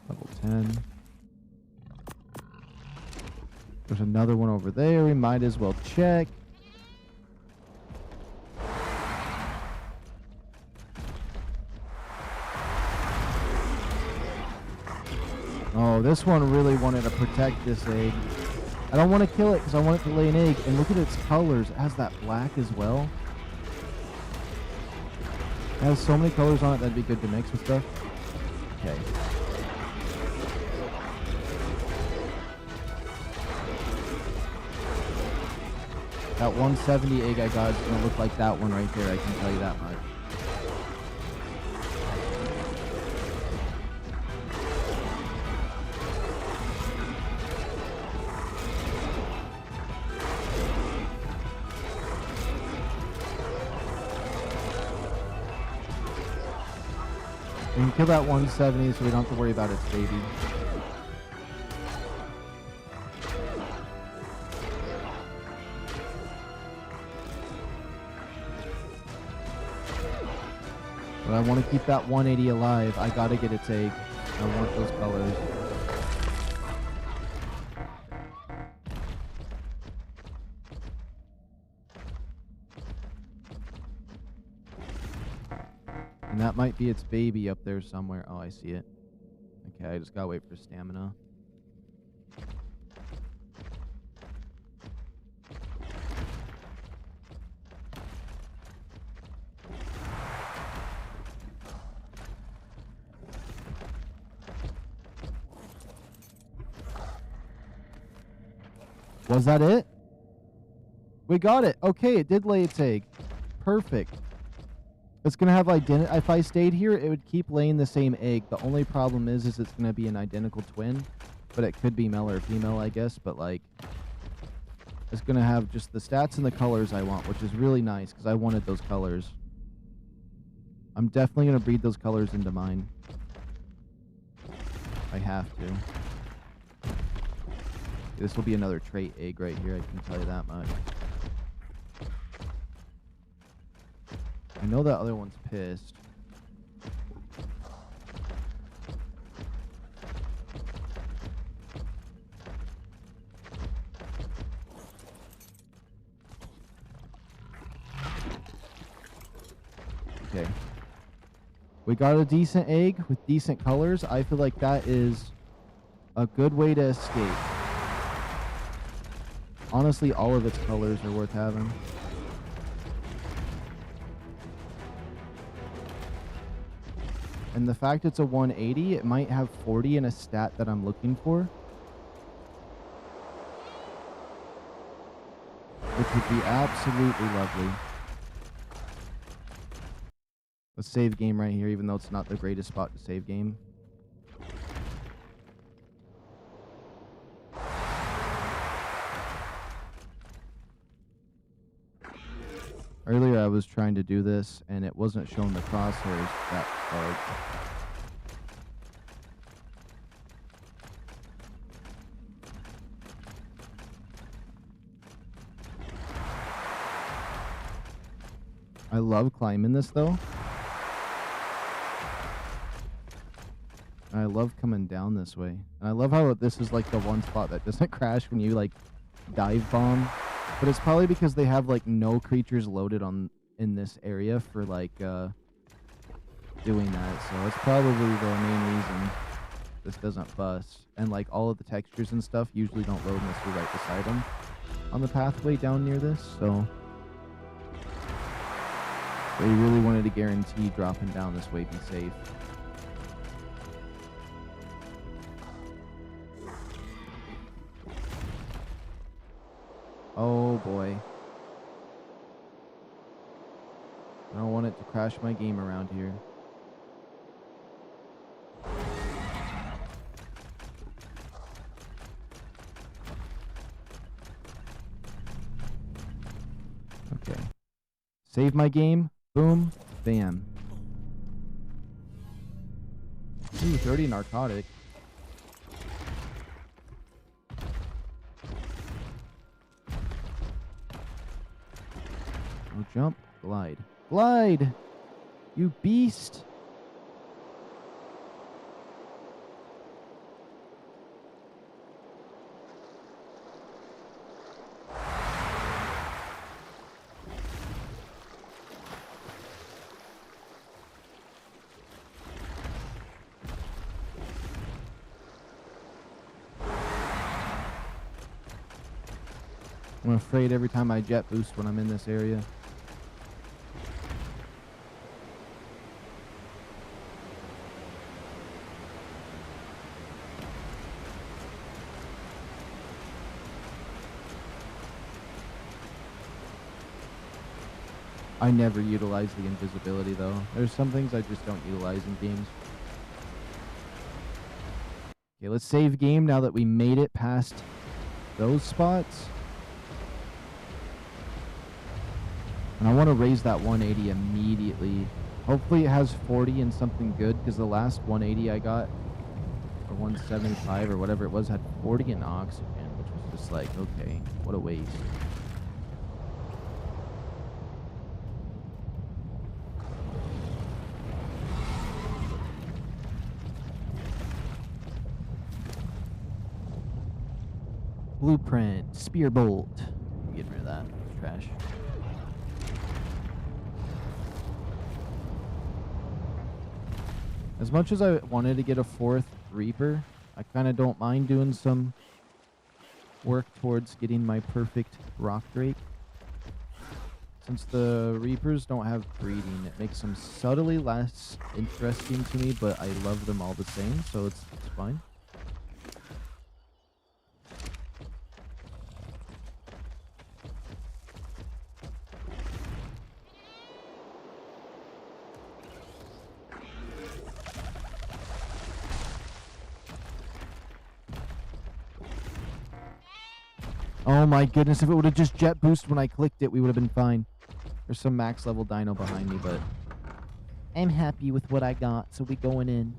Level 10. There's another one over there. We might as well check. Oh, this one really wanted to protect this egg. I don't want to kill it because I want it to lay an egg. And look at its colors. It has that black as well. It has so many colors on it that'd be good to mix with stuff. Okay. That 170 egg I got is going to look like that one right there. I can tell you that much. We can kill that 170 so we don't have to worry about its baby. But I want to keep that 180 alive. I gotta get its egg. I want those colors. And that might be its baby up there somewhere. Oh, I see it. Okay, I just gotta wait for stamina. Was that it? We got it. Okay, it did lay its egg. Perfect. It's gonna have if I stayed here, it would keep laying the same egg. The only problem is it's gonna be an identical twin, but it could be male or female, I guess. But like, it's gonna have just the stats and the colors I want, which is really nice because I wanted those colors. I'm definitely gonna breed those colors into mine. I have to. This will be another trait egg right here. I can tell you that much. I know that other one's pissed. Okay. We got a decent egg with decent colors. I feel like that is a good way to escape. Honestly, all of its colors are worth having. And the fact it's a 180, it might have 40 in a stat that I'm looking for. Which would be absolutely lovely. Let's save game right here, even though it's not the greatest spot to save game. Earlier I was trying to do this and it wasn't showing the crosshairs that hard. I love climbing this though. And I love coming down this way. And I love how this is like the one spot that doesn't crash when you like dive bomb, but it's probably because they have like no creatures loaded on in this area for like doing that. So it's probably the main reason this doesn't bust. And like all of the textures and stuff usually don't load unless you're right beside them on the pathway down near this. So they really wanted to guarantee dropping down this way be safe. Oh boy. I don't want it to crash my game around here. Okay. Save my game. Boom. Bam. Ooh, 30 narcotic. Oh, jump. Glide. Glide! You beast! I'm afraid every time I jet boost when I'm in this area. I never utilize the invisibility though. There's some things I just don't utilize in games. Okay, let's save game now that we made it past those spots. And I want to raise that 180 immediately. Hopefully it has 40 and something good, because the last 180 I got, or 175 or whatever it was, had 40 in oxygen, which was just like, okay, what a waste. Blueprint, spear bolt. Get rid of that. It's trash. As much as I wanted to get a 4th Reaper, I kind of don't mind doing some work towards getting my perfect rock drake. Since the Reapers don't have breeding, it makes them subtly less interesting to me, but I love them all the same, so it's fine. Oh my goodness, if it would have just jet boosted when I clicked it, we would have been fine. There's some max level dino behind me, but I'm happy with what I got, so we going in.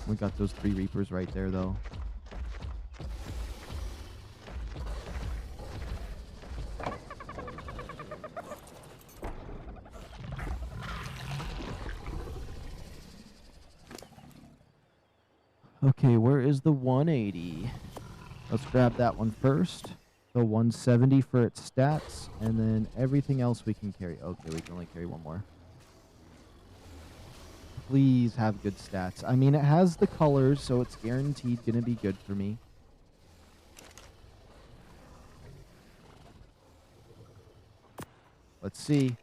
We got those 3 Reapers right there, though. Okay, where is the 180? Let's grab that one first. The 170 for its stats, and then everything else we can carry. Okay, we can only carry one more. Please have good stats. I mean, it has the colors, so it's guaranteed gonna be good for me. Let's see.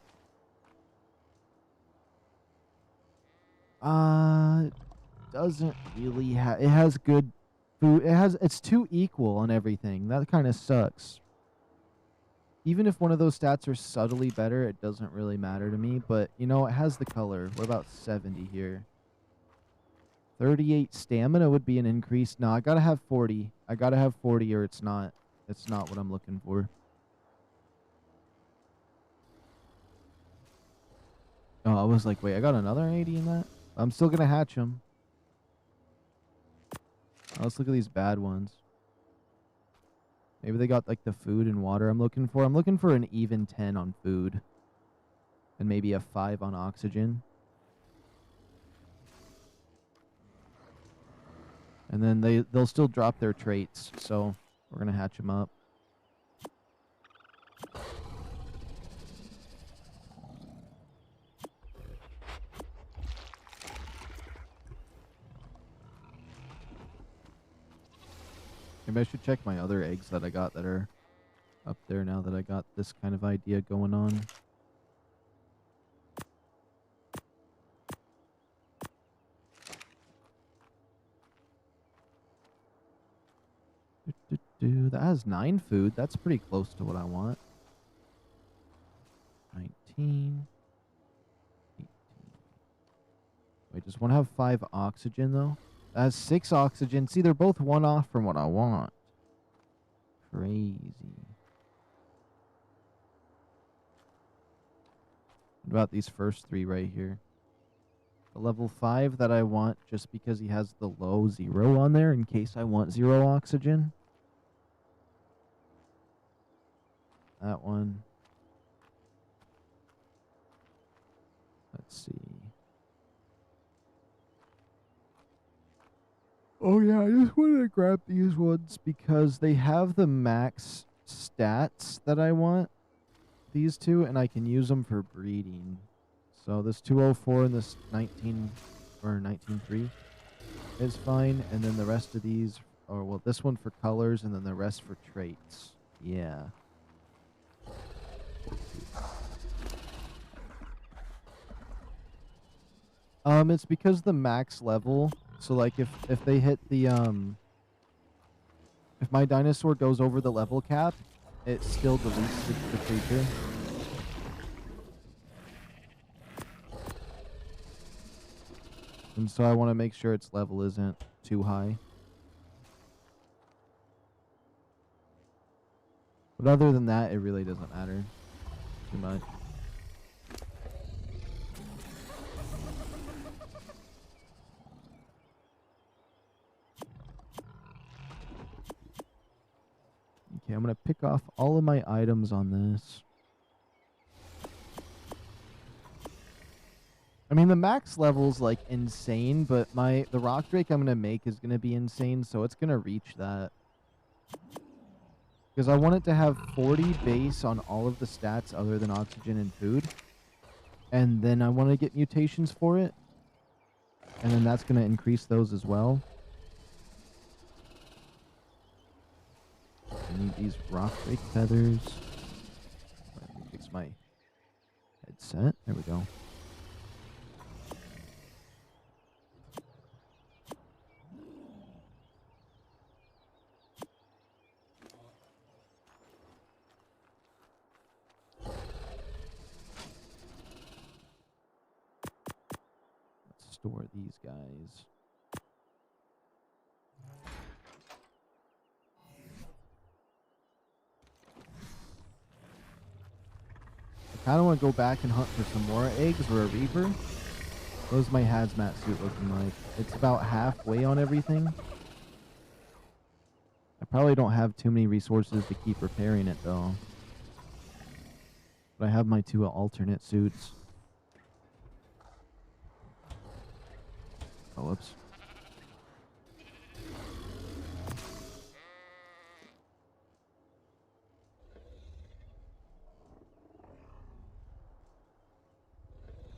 Doesn't really have. It has good food. It's too equal on everything. That kind of sucks. Even if one of those stats are subtly better, it doesn't really matter to me. But, you know, it has the color. We're about 70 here. 38 stamina would be an increase. No, I gotta have 40. I gotta have 40 or it's not what I'm looking for. Oh, I was like, wait, I got another 80 in that? I'm still gonna hatch them. Let's look at these bad ones. Maybe they got like the food and water I'm looking for. I'm looking for an even 10 on food. And maybe a 5 on oxygen. And then they'll still drop their traits, so we're gonna hatch them up. Maybe I should check my other eggs that I got that are up there now that I got this kind of idea going on. That has 9 food. That's pretty close to what I want. 19. 18. Wait, does one have 5 oxygen, though? That has 6 oxygen. See, they're both 1 off from what I want. Crazy. What about these first 3 right here? The level 5 that I want just because he has the low 0 on there in case I want 0 oxygen. That one. Let's see. Oh yeah, I just wanted to grab these ones because they have the max stats that I want. These two, and I can use them for breeding. So this 204 and this 19 or 19.3 is fine, and then the rest of these, or well, this one for colors, and then the rest for traits. Yeah. It's because the max level. So like if they hit the if my dinosaur goes over the level cap, it still deletes the creature. And so I want to make sure its level isn't too high. But other than that, it really doesn't matter too much. Okay, I'm going to pick off all of my items on this. I mean, the max level's like insane, but the rock drake I'm going to make is going to be insane, so it's going to reach that. Because I want it to have 40 base on all of the stats other than oxygen and food. And then I want to get mutations for it. And then that's going to increase those as well. I need these rock drake feathers. Let me fix my headset. There we go. Let's store these guys. I kind of want to go back and hunt for some more eggs or a reaper. What's my hazmat suit looking like? It's about halfway on everything. I probably don't have too many resources to keep repairing it though. But I have my 2 alternate suits. Oh, whoops.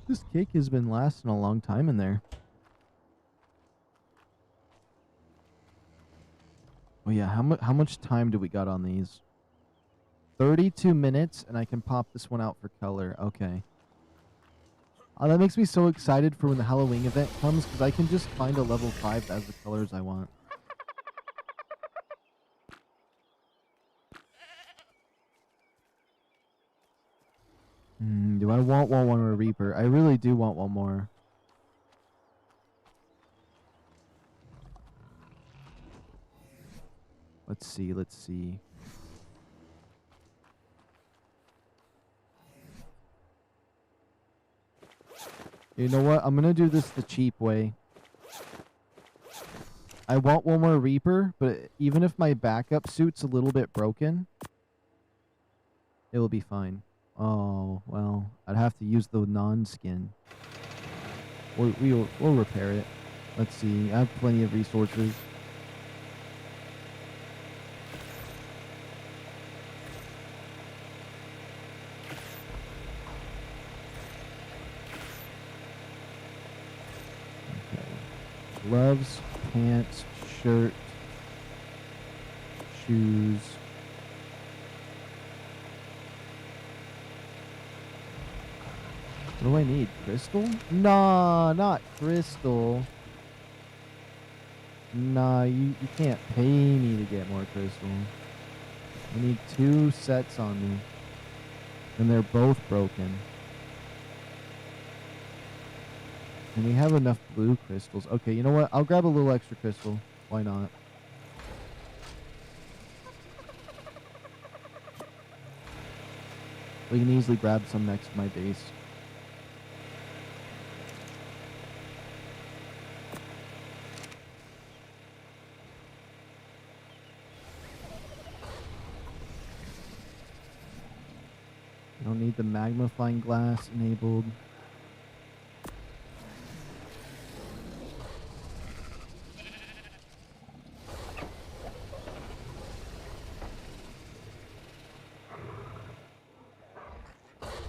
This cake has been lasting a long time in there. Oh yeah, how much time do we got on these? 32 minutes, and I can pop this one out for color. Okay. Oh, that makes me so excited for when the Halloween event comes, because I can just find a level 5 that has the colors I want. Do I want one more Reaper? I really do want one more. Let's see, let's see. You know what? I'm gonna do this the cheap way. I want one more Reaper, but even if my backup suit's a little bit broken, it'll be fine. Oh, well, I'd have to use the non-skin. We'll repair it. Let's see. I have plenty of resources. gloves, pants, shirt, shoes. What do I need? Crystal? Nah, not crystal. Nah, you can't pay me to get more crystal. I need 2 sets on me. And they're both broken. And we have enough blue crystals. Okay, you know what? I'll grab a little extra crystal. Why not? We can easily grab some next to my base. I don't need the magnifying glass enabled.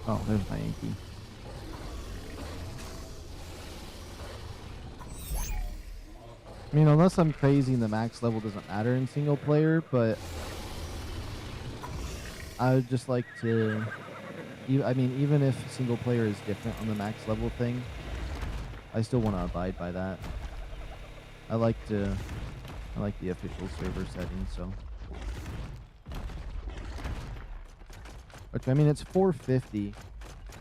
Oh, there's my Yankee. I mean, unless I'm crazy and the max level doesn't matter in single player, but I would just like to... I mean, even if single player is different on the max level thing, I still want to abide by that. I like the official server settings, so... Which, I mean, it's 450,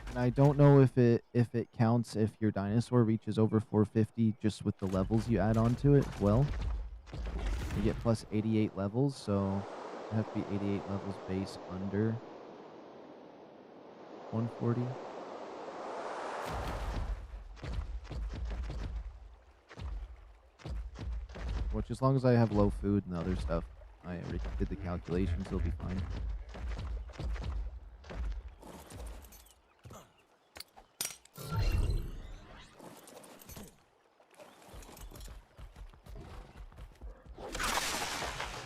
and I don't know if it counts if your dinosaur reaches over 450 just with the levels you add on to it as well. You get plus 88 levels, so it have to be 88 levels base under 140. Which, as long as I have low food and other stuff, I already did the calculations, it'll be fine.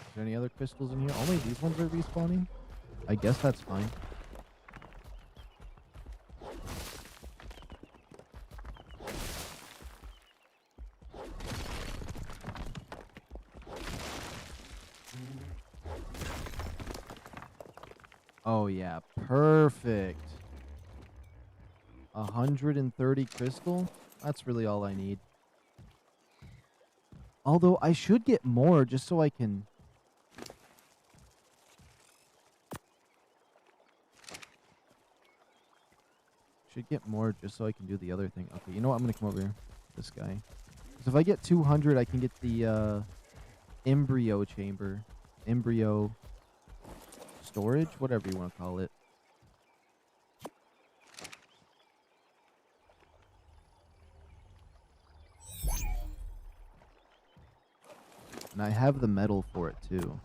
Is there any other crystals in here? Only these ones are respawning? I guess that's fine. Oh yeah, perfect. 130 crystal? That's really all I need. Although I should get more just so I can... Should get more just so I can do the other thing. Okay, you know what? I'm going to come over here. This guy. Because if I get 200, I can get the embryo chamber. Embryo storage? Whatever you want to call it. And I have the metal for it too.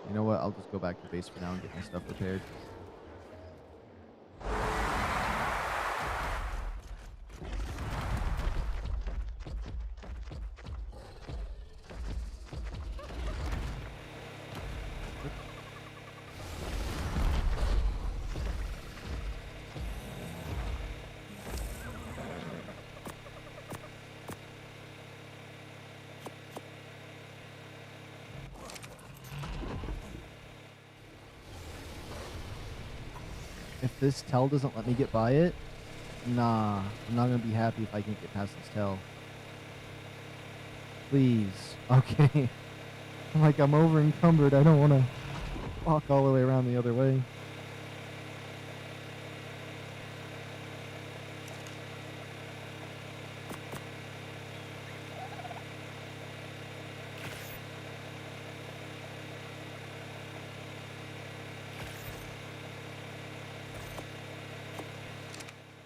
You know what? I'll just go back to base for now and get my stuff repaired. If this tell doesn't let me get by it, nah, I'm not going to be happy if I can't get past this tell. Please. Okay. I'm like, I'm over encumbered. I don't want to walk all the way around the other way.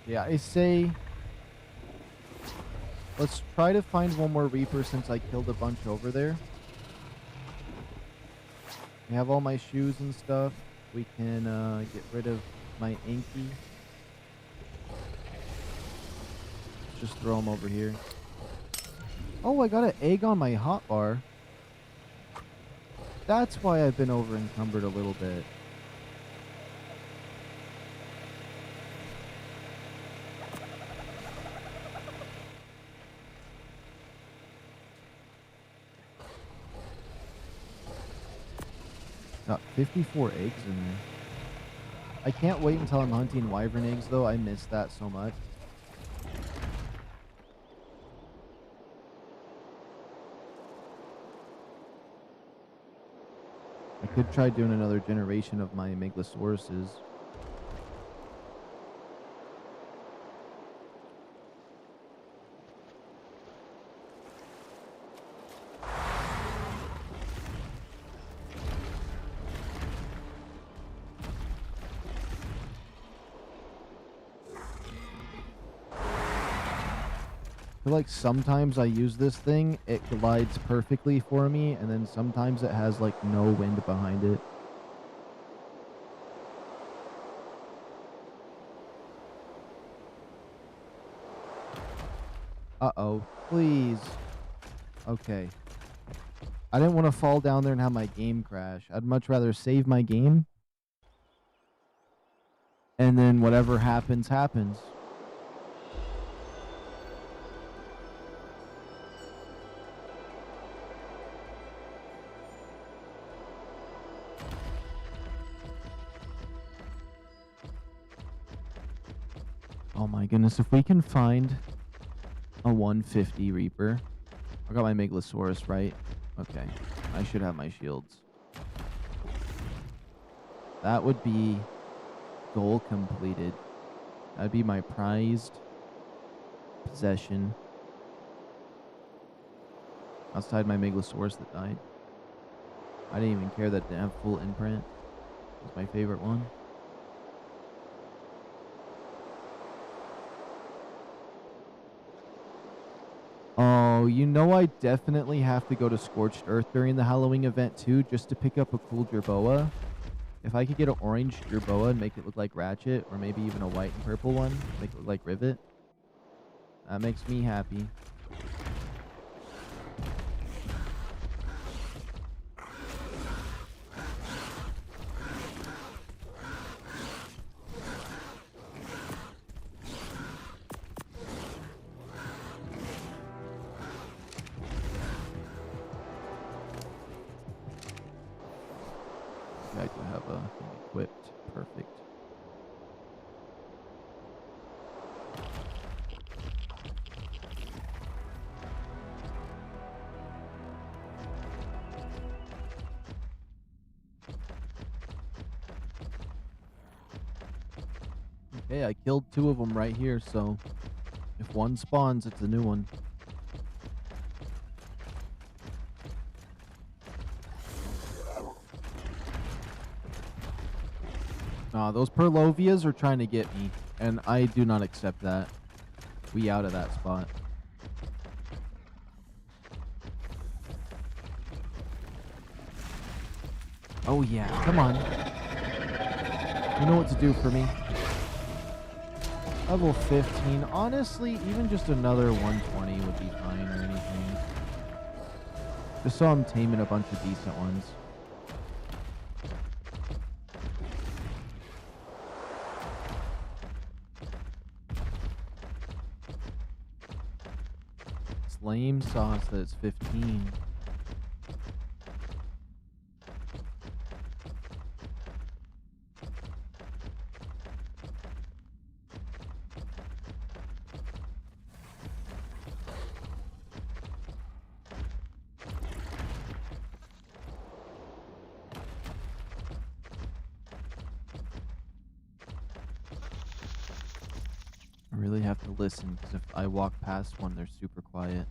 Yeah, I say let's try to find one more Reaper since I killed a bunch over there. I have all my shoes and stuff. We can get rid of my Inky. Just throw them over here. Oh, I got an egg on my hotbar. That's why I've been over encumbered a little bit. Got 54 eggs in there. I can't wait until I'm hunting wyvern eggs, though. I miss that so much. I could try doing another generation of my Megalosauruses. I feel like sometimes I use this thing, it glides perfectly for me, and then sometimes it has like no wind behind it. Uh-oh, please. Okay. I didn't want to fall down there and have my game crash. I'd much rather save my game. And then whatever happens, happens. Oh my goodness, if we can find a 150 Reaper. I got my Megalosaurus, right? Okay. I should have my shields. That would be goal completed. That'd be my prized possession. Outside my Megalosaurus that died. I didn't even care that it didn't have full imprint. It was my favorite one. Oh, you know I definitely have to go to Scorched Earth during the Halloween event too, just to pick up a cool Jerboa. If I could get an orange Jerboa and make it look like Ratchet, or maybe even a white and purple one, make it look like Rivet, that makes me happy. I do have a thing equipped. Perfect. Okay, I killed 2 of them right here, so if one spawns, it's a new one. Nah, those Perlovias are trying to get me, and I do not accept that. We out of that spot. Oh yeah, come on. You know what to do for me. Level 15. Honestly, even just another 120 would be fine or anything. Just so I'm taming a bunch of decent ones. It's lame sauce that it's 15. I really have to listen, because if I walk past one, they're super quiet.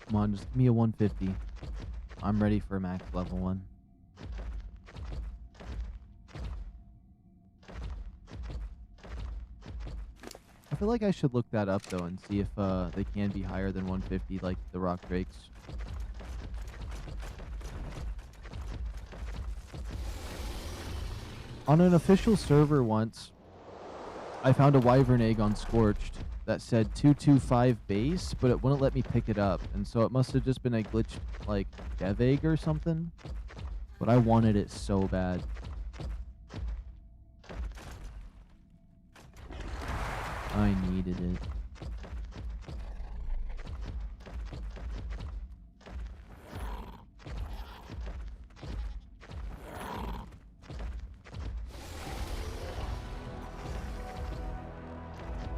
Come on, just give me a 150. I'm ready for a max level 1. I feel like I should look that up, though, and see if they can be higher than 150, like the rock drakes. On an official server once, I found a wyvern egg on Scorched that said 225 base, but it wouldn't let me pick it up. And so it must have just been a glitched, like, dev egg or something. But I wanted it so bad. I needed it.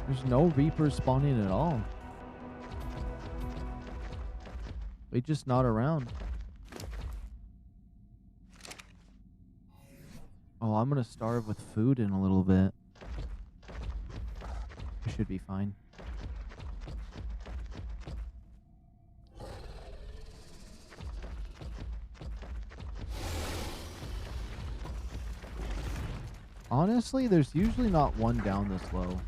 There's no Reapers spawning at all. They just not around. Oh, I'm gonna starve with food in a little bit. I should be fine. Honestly, there's usually not one down this low.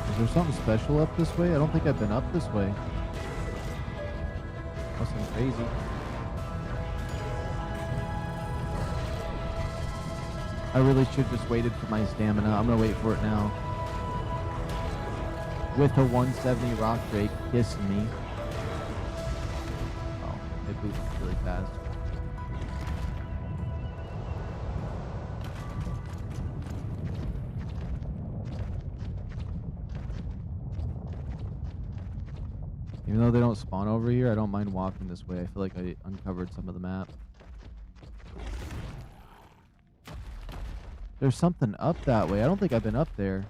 Is there something special up this way? I don't think I've been up this way. Nothing crazy. I really should just waited for my stamina. I'm gonna wait for it now. With a 170 rock drake kissing me. Oh, they boosted really fast. Even though they don't spawn over here, I don't mind walking this way. I feel like I uncovered some of the map. There's something up that way. I don't think I've been up there.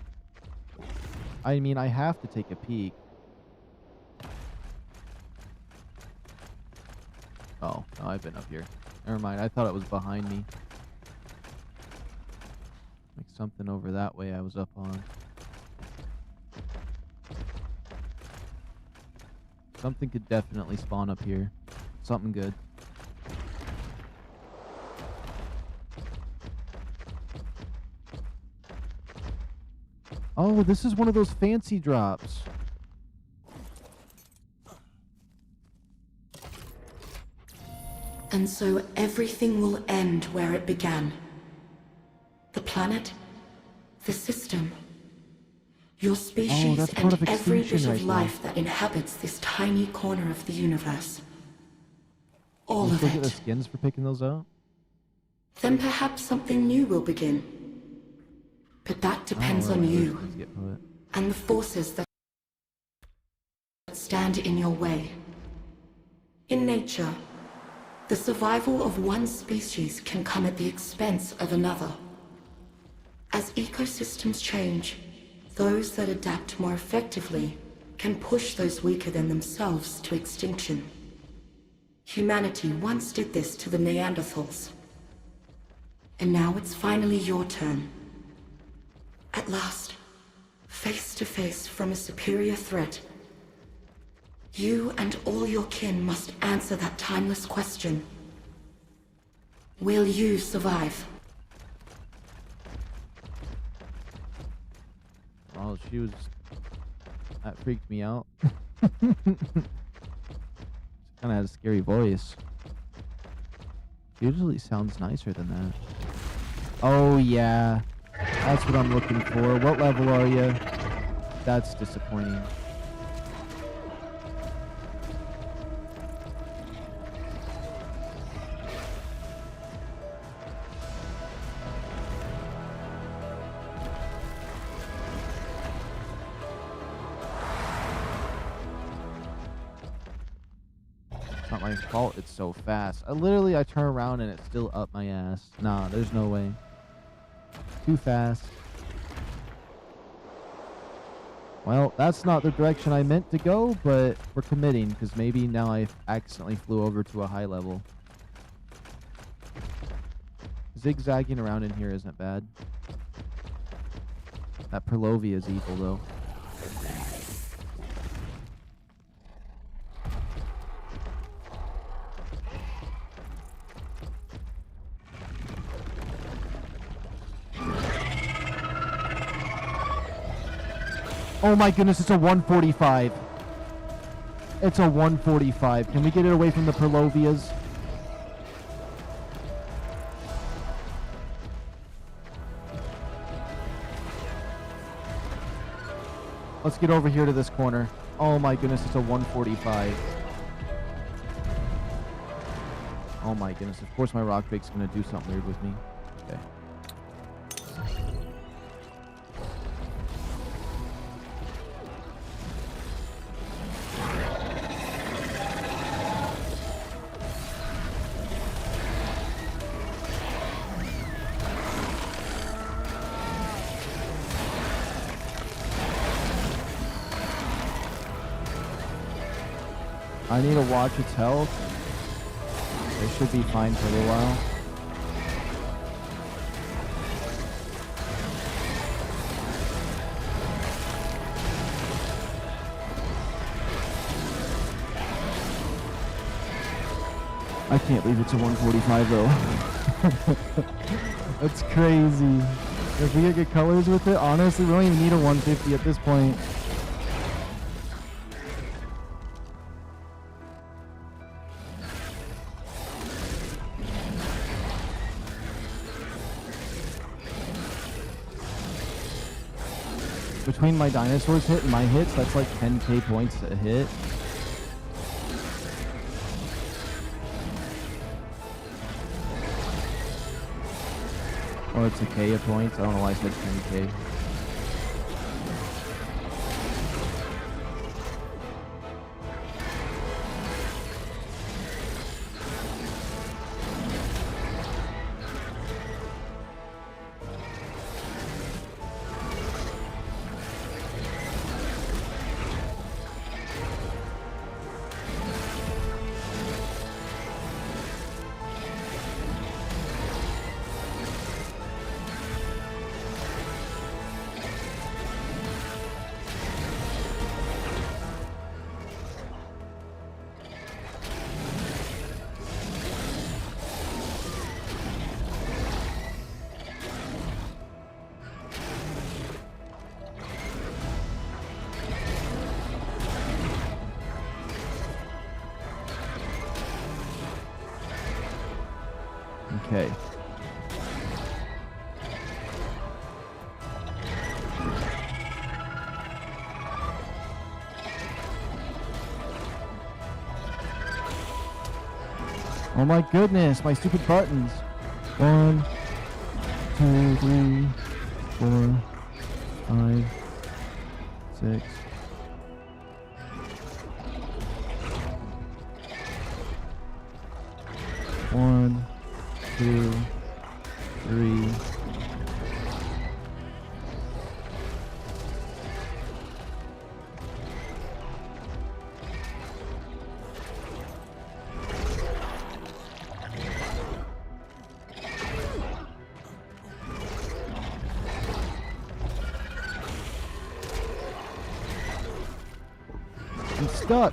I mean, I have to take a peek. Oh, no, I've been up here. Never mind. I thought it was behind me. Like something over that way I was up on. Something could definitely spawn up here. Something good. Oh, this is one of those fancy drops. And so everything will end where it began. The planet, the system, your species, that's part and of every bit extinction of right life that inhabits this tiny corner of the universe. All Let's of look at the it. skins for picking those out. Then perhaps something new will begin. But that depends on you and the forces that stand in your way. In nature, the survival of one species can come at the expense of another. As ecosystems change, those that adapt more effectively can push those weaker than themselves to extinction. Humanity once did this to the Neanderthals. And now it's finally your turn. At last, face to face from a superior threat. You and all your kin must answer that timeless question. Will you survive? Oh, that freaked me out. She kind of had a scary voice. She usually sounds nicer than that. Oh, yeah. That's what I'm looking for. What level are you? That's disappointing. It's not my fault it's so fast. I turn around and it's still up my ass. Nah, there's no way. Too fast. Well, that's not the direction I meant to go, but we're committing, because maybe now I accidentally flew over to a high level. Zigzagging around in here isn't bad. That Perlovia is evil, though. Oh my goodness, it's a 145. It's a 145. Can we get it away from the Perlovias? Let's get over here to this corner. Oh my goodness, it's a 145. Oh my goodness, of course my rock bait's gonna do something weird with me. Okay. I need to watch its health. It should be fine for a little while. I can't believe it's a 145 though. That's crazy. If we get good colors with it, honestly, we don't even need a 150 at this point. Between my dinosaurs hit and my hits, that's like 10k points a hit. Or it's a k of points. I don't know why I said 10k. Okay. Oh my goodness, my stupid buttons. 1, 2, 3, 4, 5, 6. One, 2, 3. I'm stuck.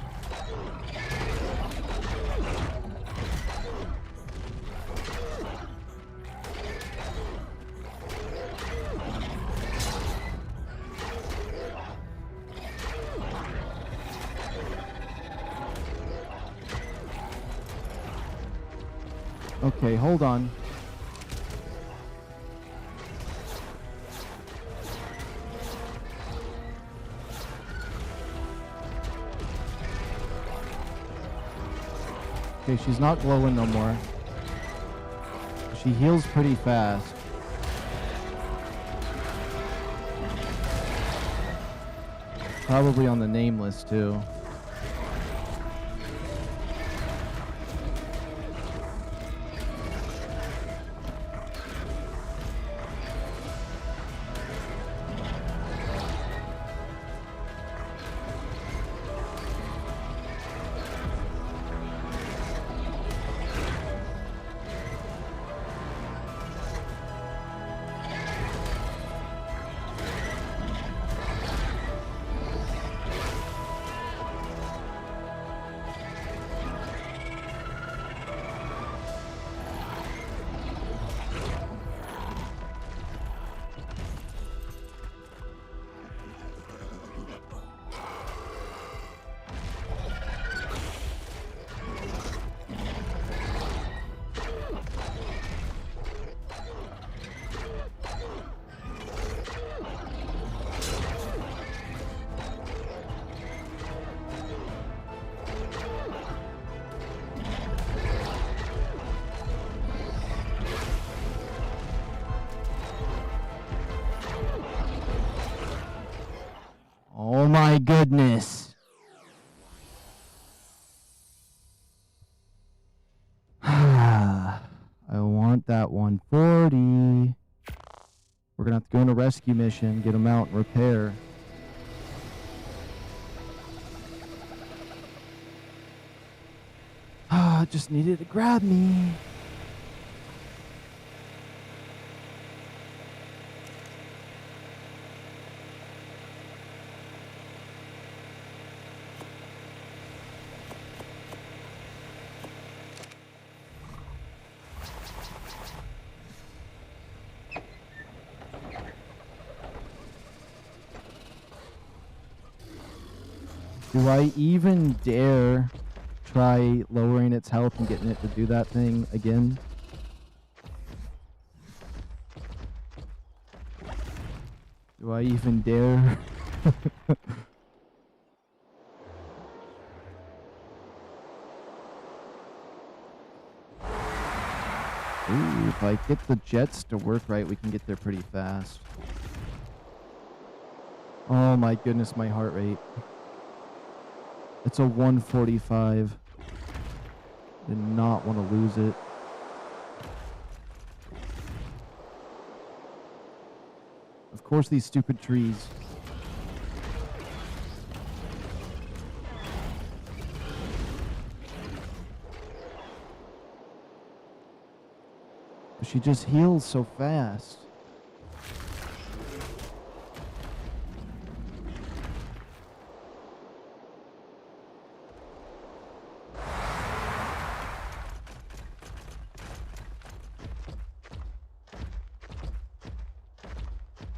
Okay, hold on. Okay, she's not glowing no more. She heals pretty fast. Probably on the nameless too. Oh my goodness. I want that 140. We're gonna have to go on a rescue mission, get him out and repair. Ah, just needed to grab me. Do I even dare try lowering its health and getting it to do that thing again? Do I even dare? Ooh, if I get the jets to work right, we can get there pretty fast. Oh my goodness, my heart rate. It's a 145. Did not want to lose it. Of course, these stupid trees. She just heals so fast.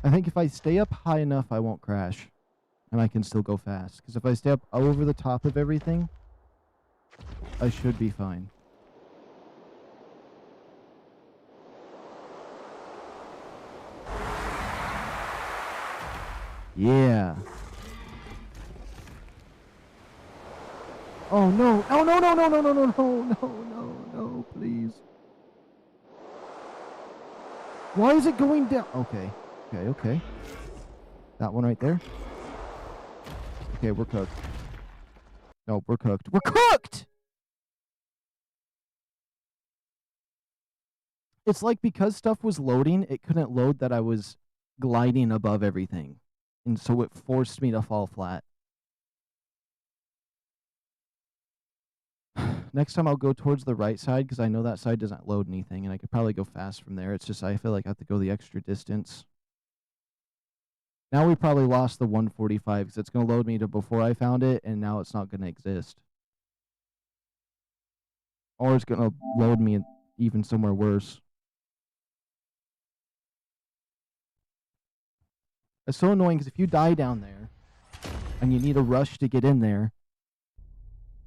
I think if I stay up high enough, I won't crash. And I can still go fast. Because if I stay up over the top of everything, I should be fine. Yeah. Oh no. Oh no no no no no no no no no please. Why is it going down? Okay. Okay, okay. That one right there. Okay, we're cooked. No, we're cooked. We're cooked! It's like because stuff was loading, it couldn't load that I was gliding above everything. And so it forced me to fall flat. Next time I'll go towards the right side because I know that side doesn't load anything and I could probably go fast from there. It's just I feel like I have to go the extra distance. Now we probably lost the 145 because it's going to load me to before I found it and now it's not going to exist. Or it's going to load me even somewhere worse. It's so annoying because if you die down there and you need a rush to get in there,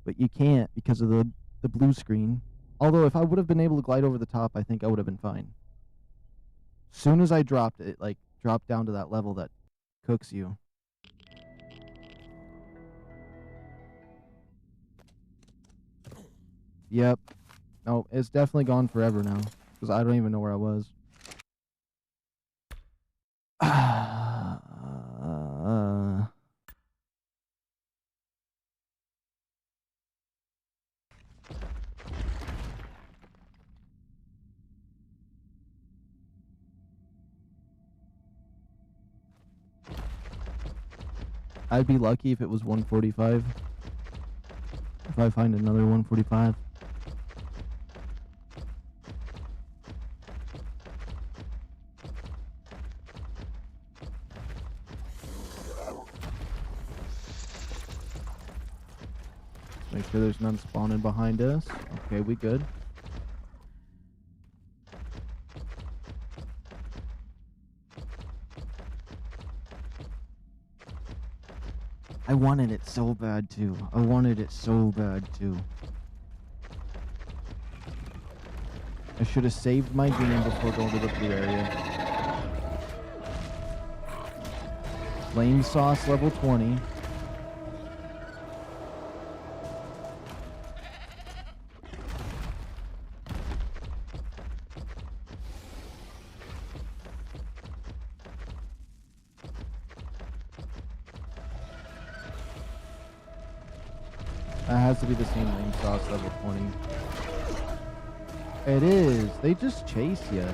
but you can't because of the blue screen. Although if I would have been able to glide over the top, I think I would have been fine. Soon as I dropped it, like dropped down to that level that cooks you. Yep. No, it's definitely gone forever now because I don't even know where I was. I'd be lucky if it was 145. If I find another 145. Make sure there's none spawning behind us. Okay, we good. I wanted it so bad too. I wanted it so bad too. I should have saved my game before going to the blue area. Flame sauce level 20. That has to be the same ring sauce level 20. It is. They just chase you.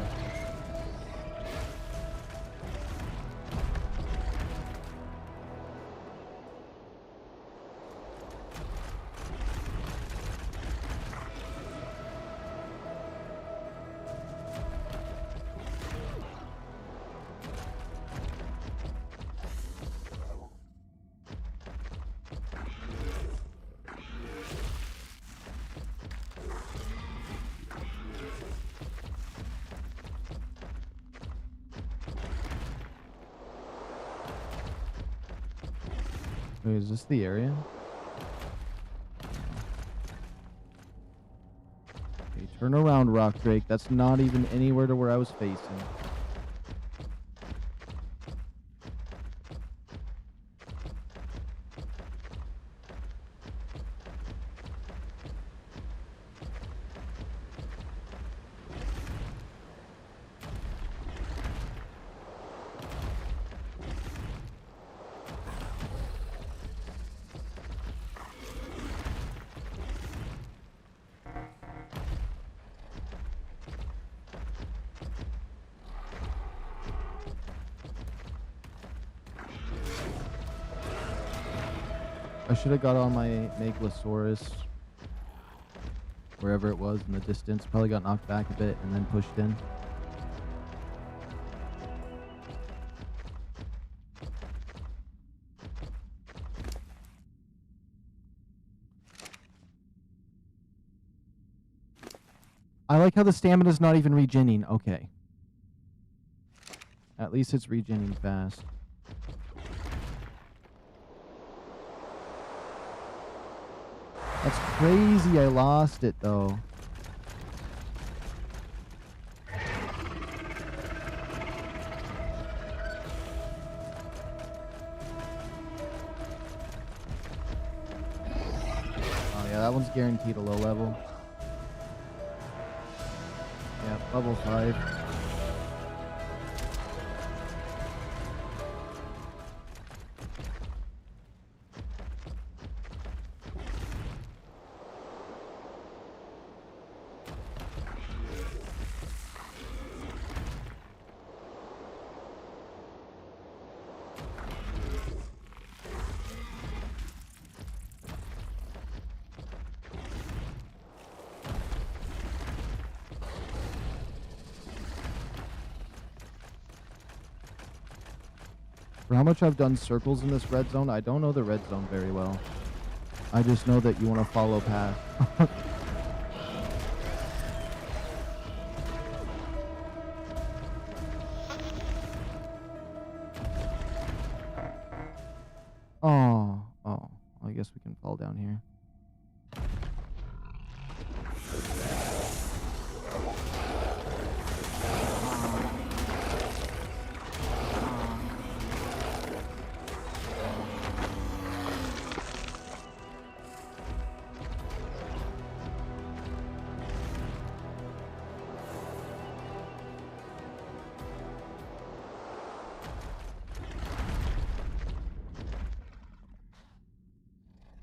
Wait, is this the area? Okay, turn around, Rock Drake. That's not even anywhere to where I was facing. I should have got on my Meglasaurus, wherever it was in the distance. Probably got knocked back a bit and then pushed in. I like how the stamina's not even regenning. Okay. At least it's regenning fast. That's crazy. I lost it, though. Oh, yeah, that one's guaranteed a low level. Yeah, level 5. For how much I've done circles in this red zone, I don't know the red zone very well. I just know that you want to follow path. Oh, I guess we can fall down here.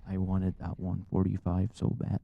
I wanted that 145 so bad.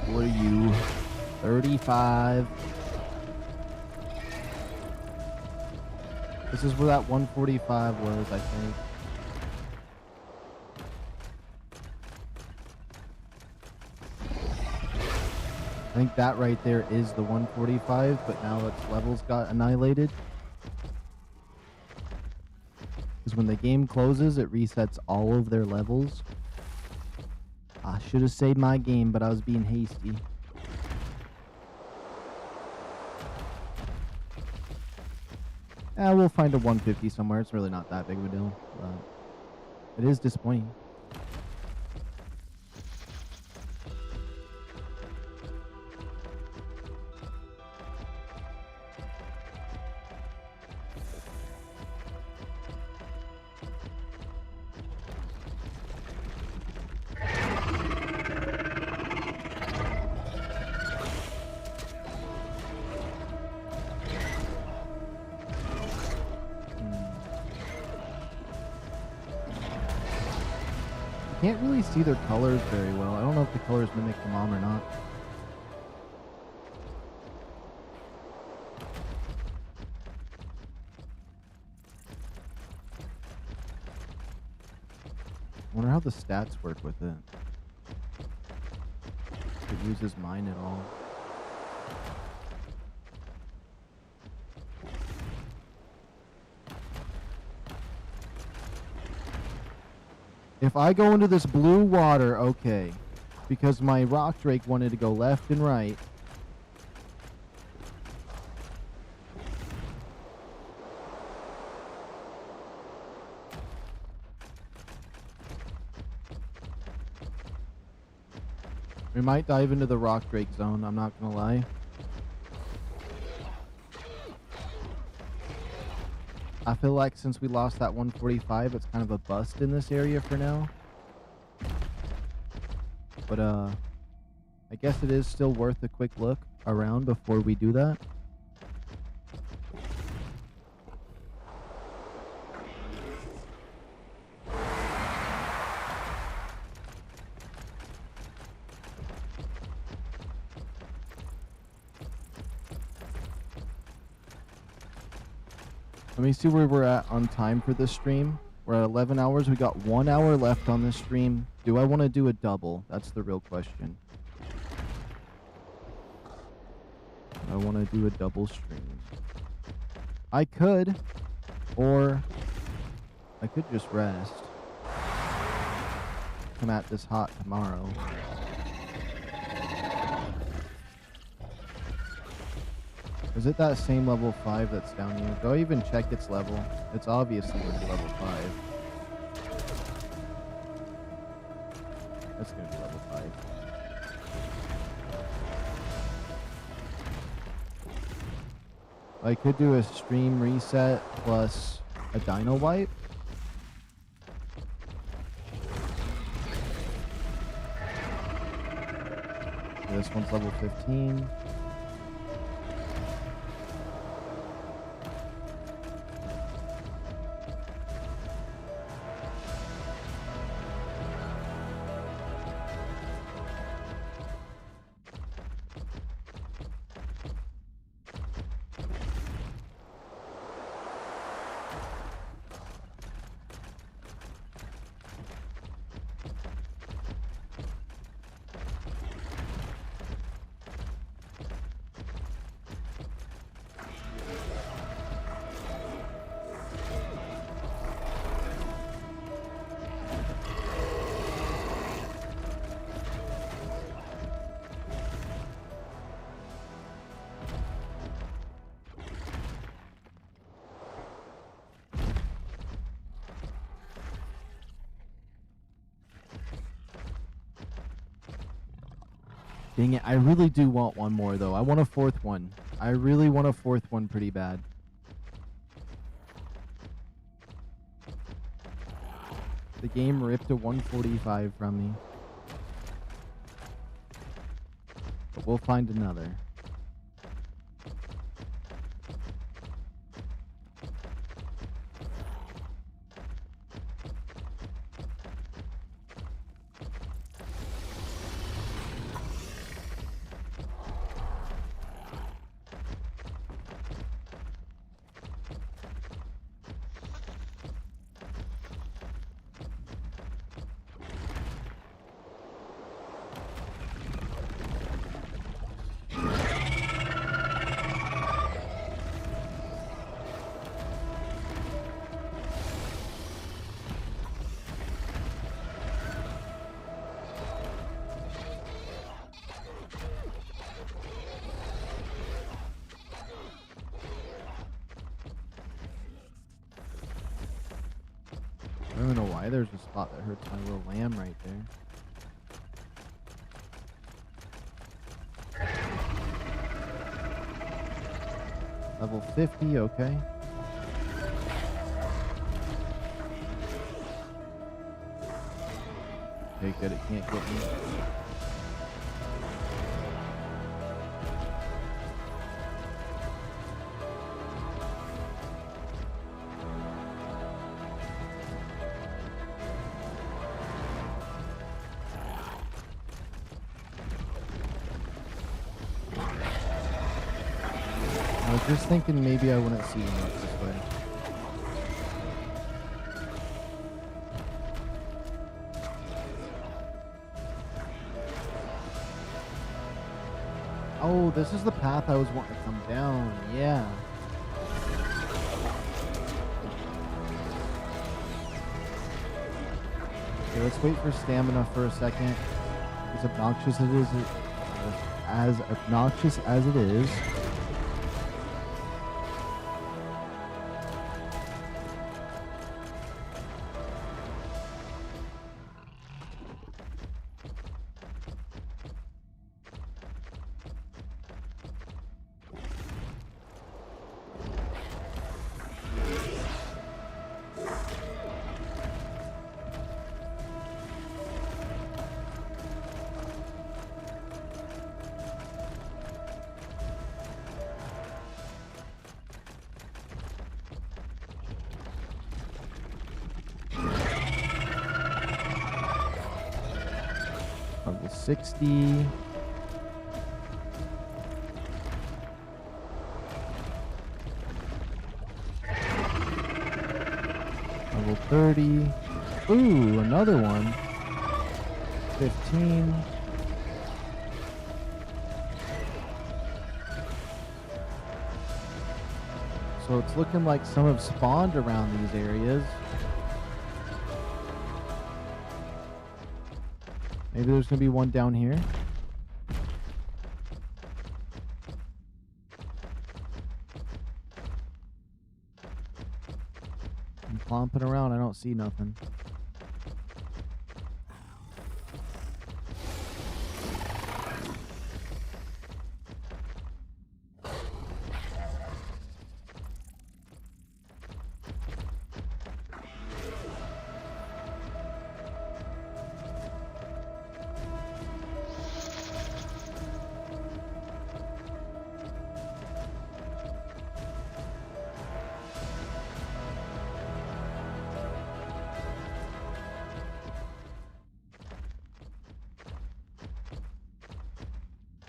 What are you? 35. This is where that 145 was, I think. I think that right there is the 145, but now its levels got annihilated. Because when the game closes, it resets all of their levels. I should have saved my game, but I was being hasty. We'll find a 150 somewhere. It's really not that big of a deal, but it is disappointing. Can't really see their colors very well. I don't know if the colors mimic the mom or not. I wonder how the stats work with it. If it uses mine at all. If I go into this blue water, okay. Because my rock drake wanted to go left and right. We might dive into the rock drake zone, I'm not gonna lie. I feel like since we lost that 145, it's kind of a bust in this area for now. But, I guess it is still worth a quick look around before we do that. Let me see where we're at on time for this stream. We're at 11 hours. We got 1 hour left on this stream. Do I want to do a double? That's the real question. I want to do a double stream. I could, or I could just rest. Come at this hot tomorrow. Is it that same level 5 that's down here? Do I even check its level? It's obviously going to be level 5. That's going to be level 5. I could do a stream reset plus a dino wipe. This one's level 15. Dang it, I really do want one more, though. I want a fourth one. I really want a fourth one pretty bad. The game ripped a 145 from me. But we'll find another. why there's a spot that hurts my little lamb right there. Level 50, okay. Okay, good, it can't get me. I was just thinking maybe I wouldn't see him up this way. Oh, this is the path I was wanting to come down. Yeah. Okay, let's wait for stamina for a second. As obnoxious as it is. Level 60. Level 30. Ooh, another one. 15. So it's looking like some have spawned around these areas. Maybe there's going to be one down here. I'm clomping around. I don't see nothing.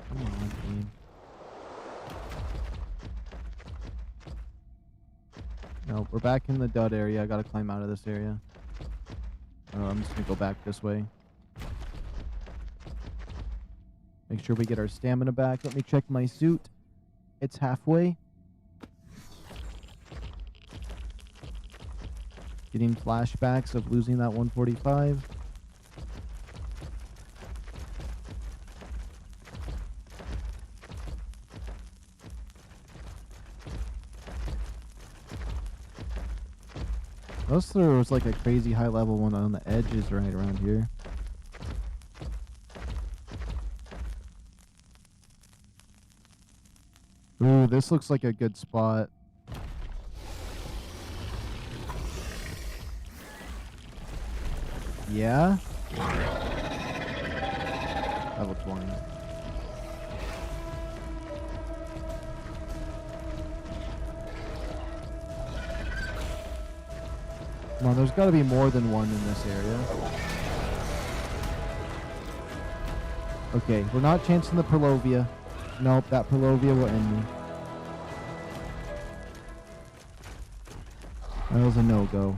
Come on, team. No, we're back in the dud area. I gotta climb out of this area. Oh, I'm just gonna go back this way. Make sure we get our stamina back. Let me check my suit. It's halfway. Getting flashbacks of losing that 145. Unless there was like a crazy high level one on the edges right around here. Ooh, this looks like a good spot. Yeah? Level 20. Come on, there's got to be more than one in this area. Okay, we're not chancing the Perlovia. Nope, that Perlovia will end me. That was a no-go.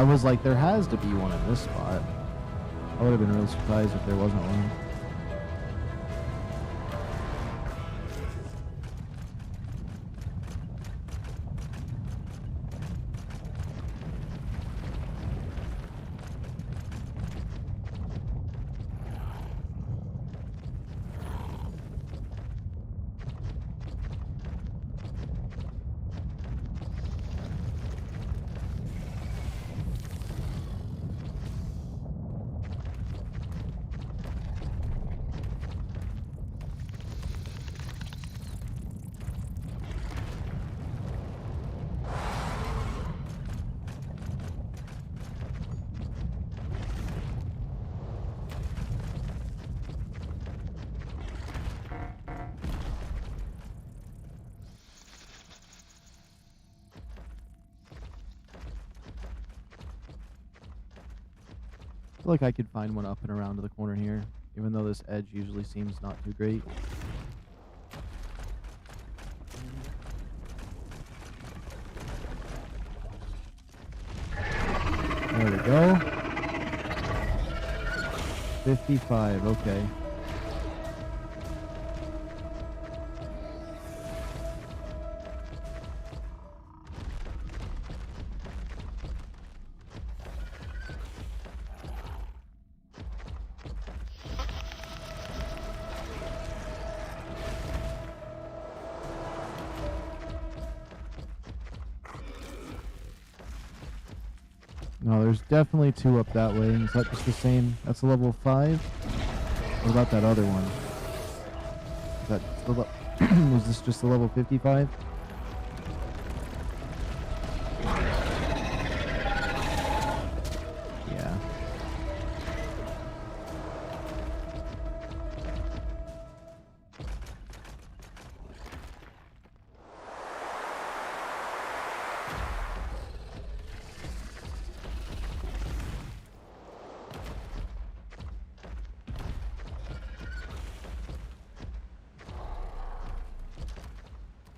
I was like, there has to be one in this spot. I would have been really surprised if there wasn't one. I feel like I could find one up and around to the corner here, even though this edge usually seems not too great. There we go. 55, okay. No, there's definitely two up that way. Is that just the same? That's a level 5? What about that other one? Is that still was this just a level 55? Yeah.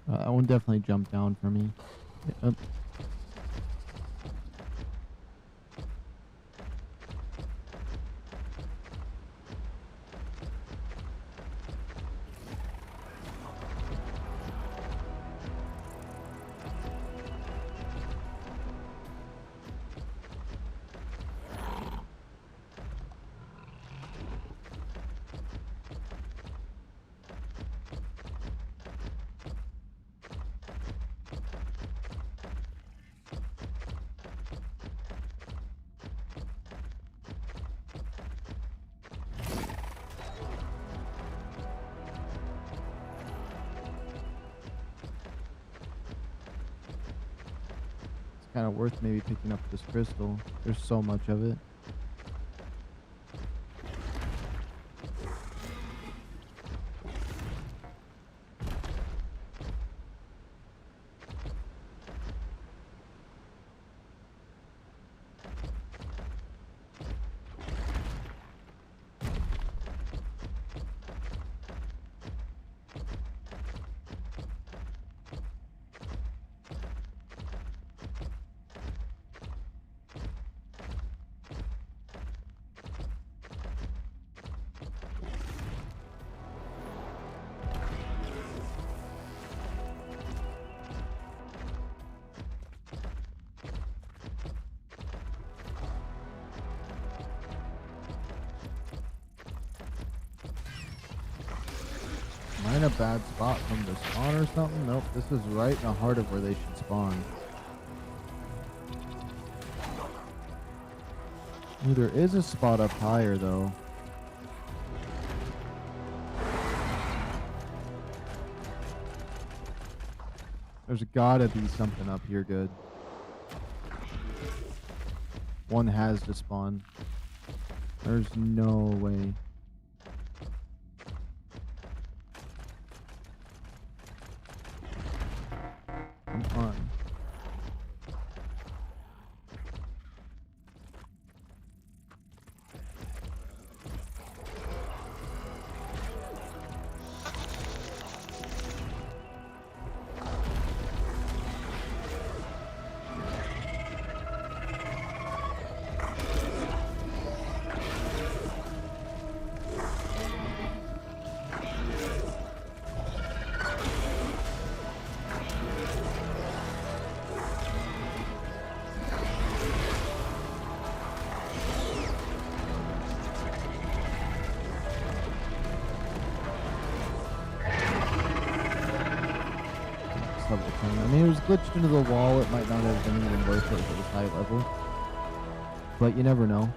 That one definitely jumped down for me. Yep. Kind of worth maybe picking up this crystal. There's so much of it. Am I in a bad spot from the spawn or something? Nope, this is right in the heart of where they should spawn. Ooh, there is a spot up higher though. There's gotta be something up here good. One has to spawn. There's no way. Come on. thing. I mean, it was glitched into the wall. It might not have been even worth it if it was high level. But you never know.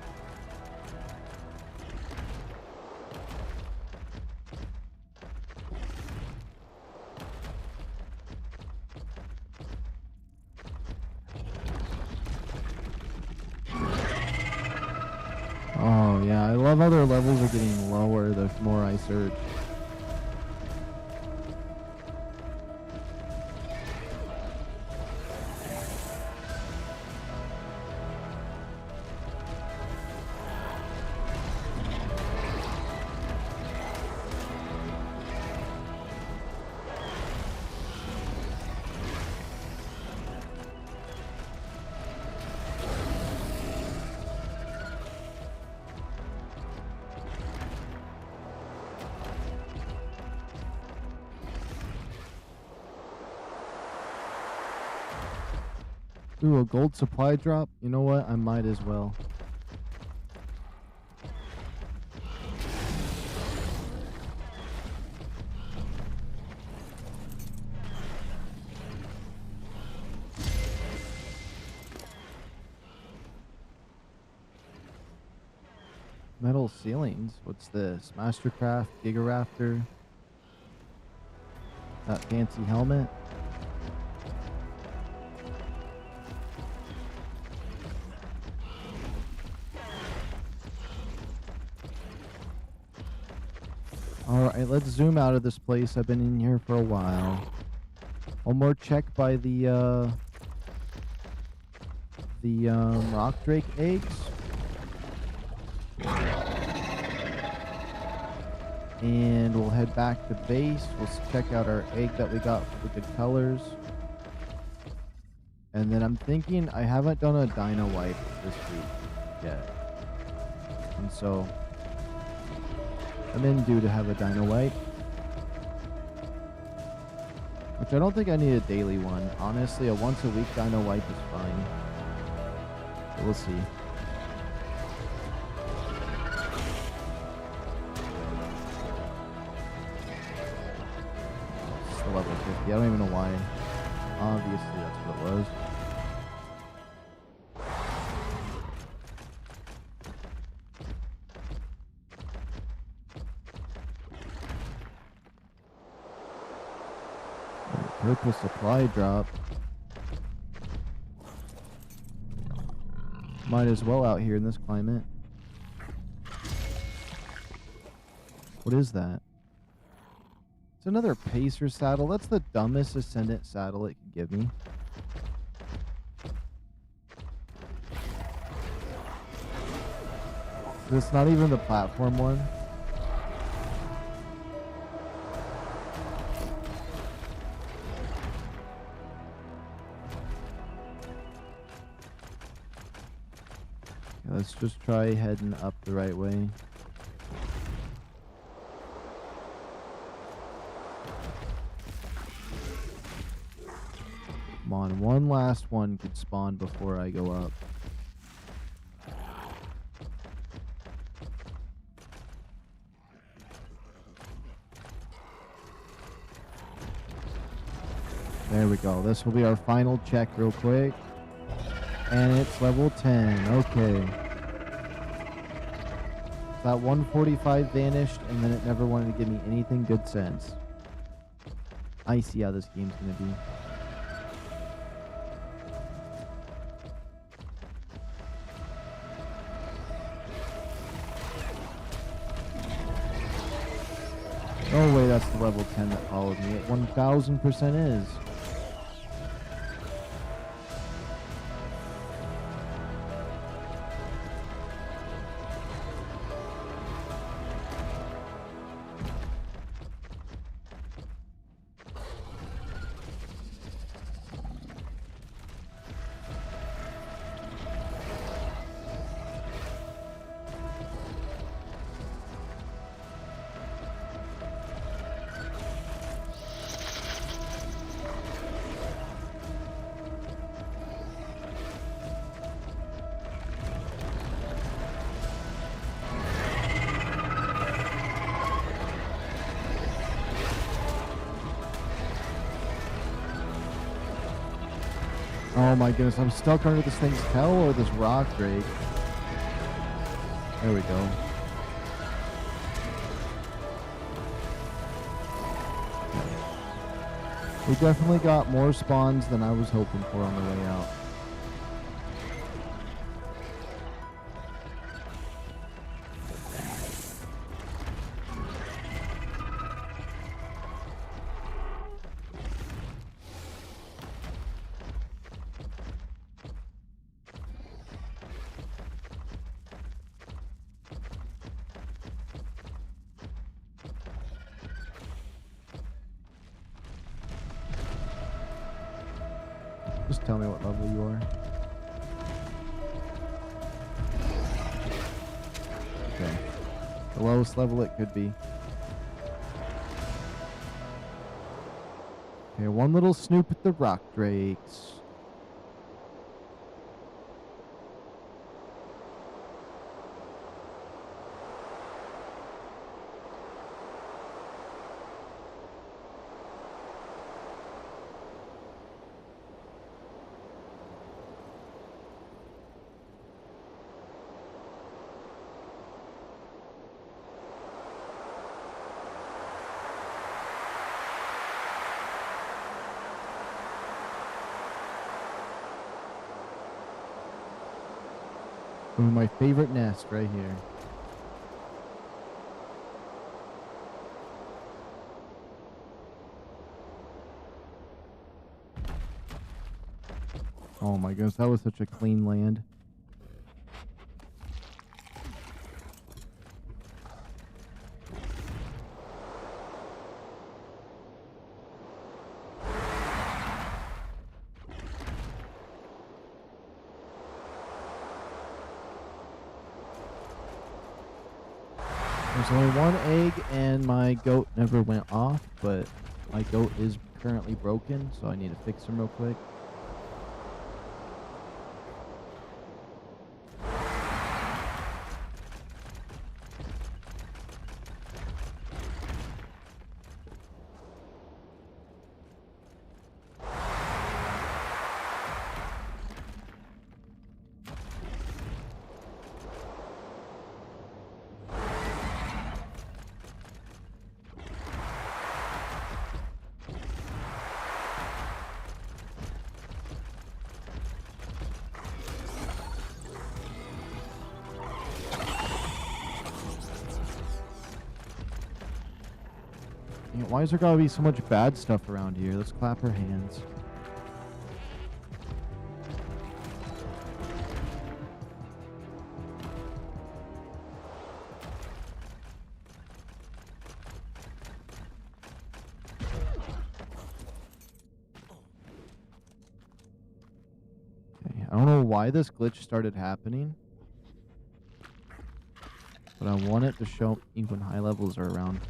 Oh, yeah. I love how their levels are getting lower the more I search. Ooh, a gold supply drop? You know what? I might as well. Metal ceilings? What's this? Mastercraft, GiagaRaptor. That fancy helmet. Alright, let's zoom out of this place. I've been in here for a while. One more check by the rock drake eggs. And we'll head back to base. We'll check out our egg that we got for the good colors. And then I'm thinking I haven't done a dino wipe this week yet. And so I'm in due to have a dino wipe. Which I don't think I need a daily one. Honestly, a once a week dino wipe is fine. So we'll see. It's the level 50. I don't even know why. Obviously, that's what it was. Purple supply drop. Might as well out here in this climate. What is that? It's another Pacer saddle. That's the dumbest Ascendant saddle it could give me. It's not even the platform one. Let's just try heading up the right way. Come on, one last one could spawn before I go up. There we go. This will be our final check real quick. And it's level 10. Okay. That 145 vanished, and then it never wanted to give me anything good since. I see how this game's gonna be. Oh wait, that's the level 10 that followed me. It 1000% is. Oh my goodness, I'm stuck under this thing's tail or this rock drake. There we go. We definitely got more spawns than I was hoping for on the way out. Just tell me what level you are. Okay. The lowest level it could be. Okay, one little snoop at the rock drakes. Ooh, my favorite nest right here. Oh my goodness, that was such a clean land. There's only one egg and my goat never went off, but my goat is currently broken, so I need to fix him real quick. Why is there gotta be so much bad stuff around here? Let's clap our hands. Okay, I don't know why this glitch started happening, but I want it to show me when high levels are around.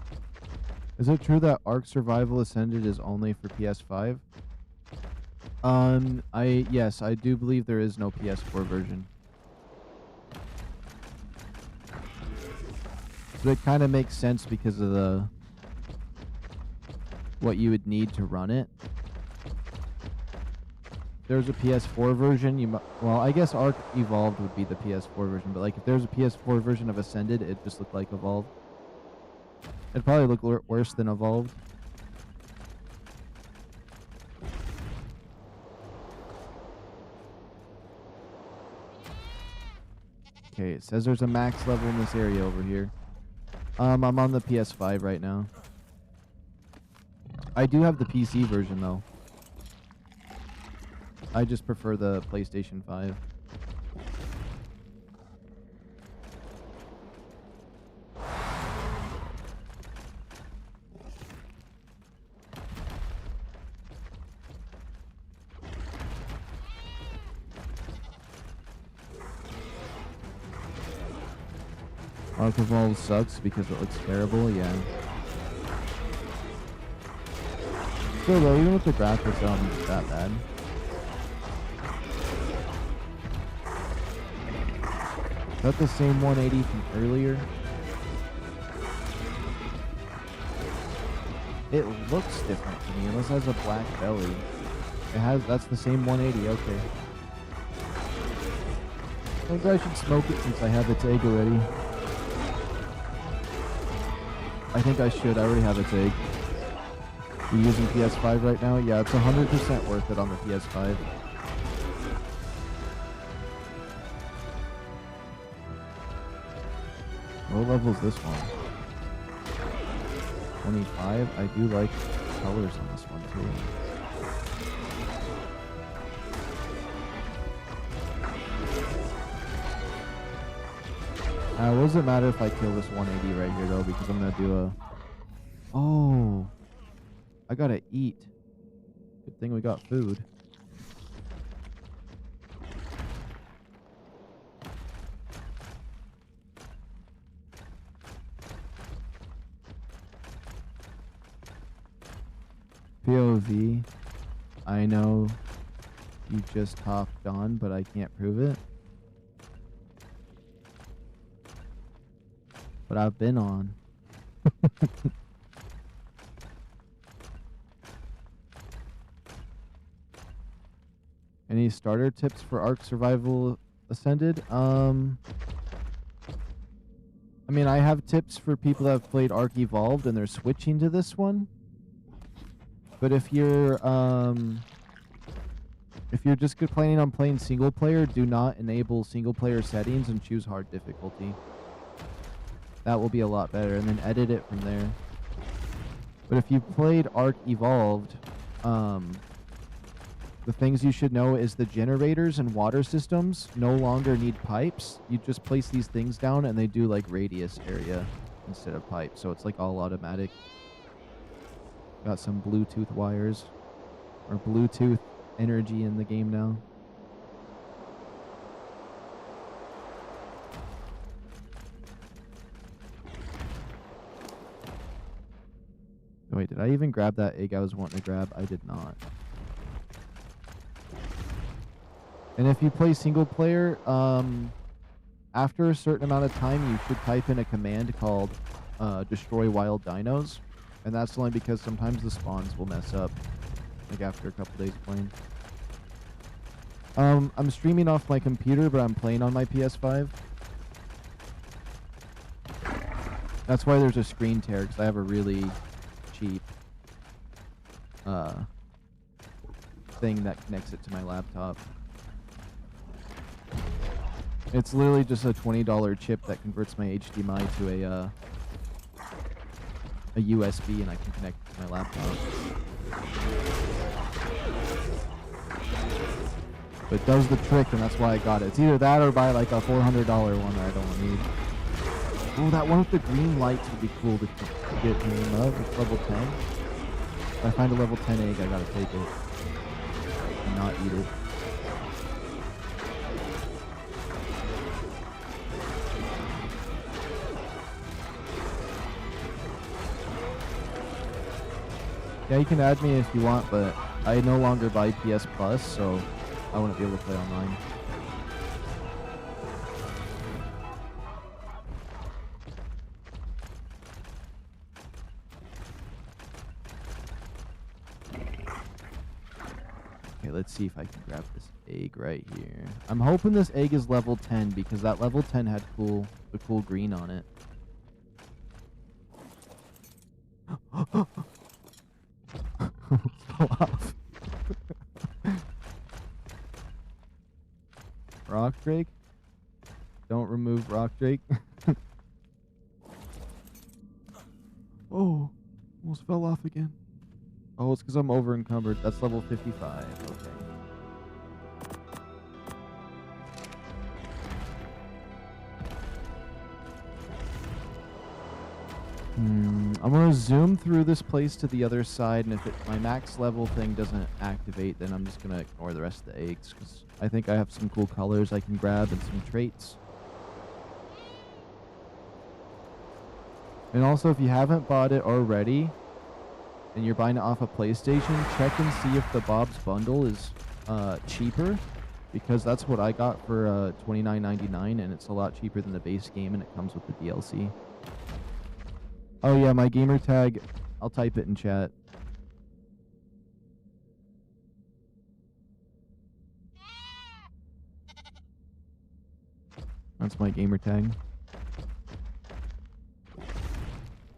Is it true that ARK Survival Ascended is only for PS5? Yes, I do believe there is no PS4 version. So it kind of makes sense because of the what you would need to run it. If there's a PS4 version, well, I guess ARK Evolved would be the PS4 version, but like if there's a PS4 version of Ascended, it just looked like Evolved. It'd probably look worse than Evolved. Okay, it says there's a max level in this area over here. I'm on the PS5 right now. I do have the PC version though. I just prefer the PlayStation 5. ARK Evolved sucks because it looks terrible, yeah. Still though, even with the graphics, I don't think it's that bad. Is that the same 180 from earlier? It looks different to me, unless it has a black belly. It has, that's the same 180, okay. Maybe I should smoke it since I have its egg already. I think I should, I already have its egg. You're using PS5 right now? Yeah, it's 100% worth it on the PS5. What level is this one? 25? I do like colors on this one too. What does it matter if I kill this 180 right here though, because I'm gonna do a... Oh! I gotta eat. Good thing we got food. POV. I know you just hopped on, but I can't prove it. But I've been on. Any starter tips for ARK Survival Ascended? I mean, I have tips for people that have played ARK Evolved and they're switching to this one. But if you're just planning on playing single player, do not enable single player settings and choose hard difficulty. That will be a lot better, and then edit it from there. But if you played ARK Evolved, the things you should know is the generators and water systems no longer need pipes. You just place these things down and they do like radius area instead of pipes. So it's like all automatic. Got some Bluetooth wires or Bluetooth energy in the game now. Wait, did I even grab that egg I was wanting to grab? I did not. And if you play single player, after a certain amount of time, you should type in a command called destroy wild dinos. And that's only because sometimes the spawns will mess up, like after a couple days playing. I'm streaming off my computer, but I'm playing on my PS5. That's why there's a screen tear, because I have a really cheap thing that connects it to my laptop. It's literally just a $20 chip that converts my HDMI to a USB, and I can connect it to my laptop. But it does the trick, and that's why I got it. It's either that or buy like a $400 one that I don't need. Oh, that one with the green lights would be cool to get in love. It's level 10. If I find a level 10 egg, I gotta take it. And not eat it. Yeah, you can add me if you want, but I no longer buy PS Plus, so I wouldn't be able to play online. Okay, let's see if I can grab this egg right here. I'm hoping this egg is level 10 because that level 10 had the cool green on it. Fell off. Rock Drake? Don't remove Rock Drake. Oh, almost fell off again. Oh, it's because I'm over encumbered. That's level 55. Okay. I'm gonna zoom through this place to the other side, and if my max level thing doesn't activate, then I'm just gonna ignore the rest of the eggs, because I think I have some cool colors I can grab and some traits. And also, if you haven't bought it already, and you're buying it off a PlayStation, check and see if the Bob's Bundle is cheaper, because that's what I got for $29.99, and it's a lot cheaper than the base game, and it comes with the DLC. Oh yeah, my gamer tag, I'll type it in chat. That's my gamer tag.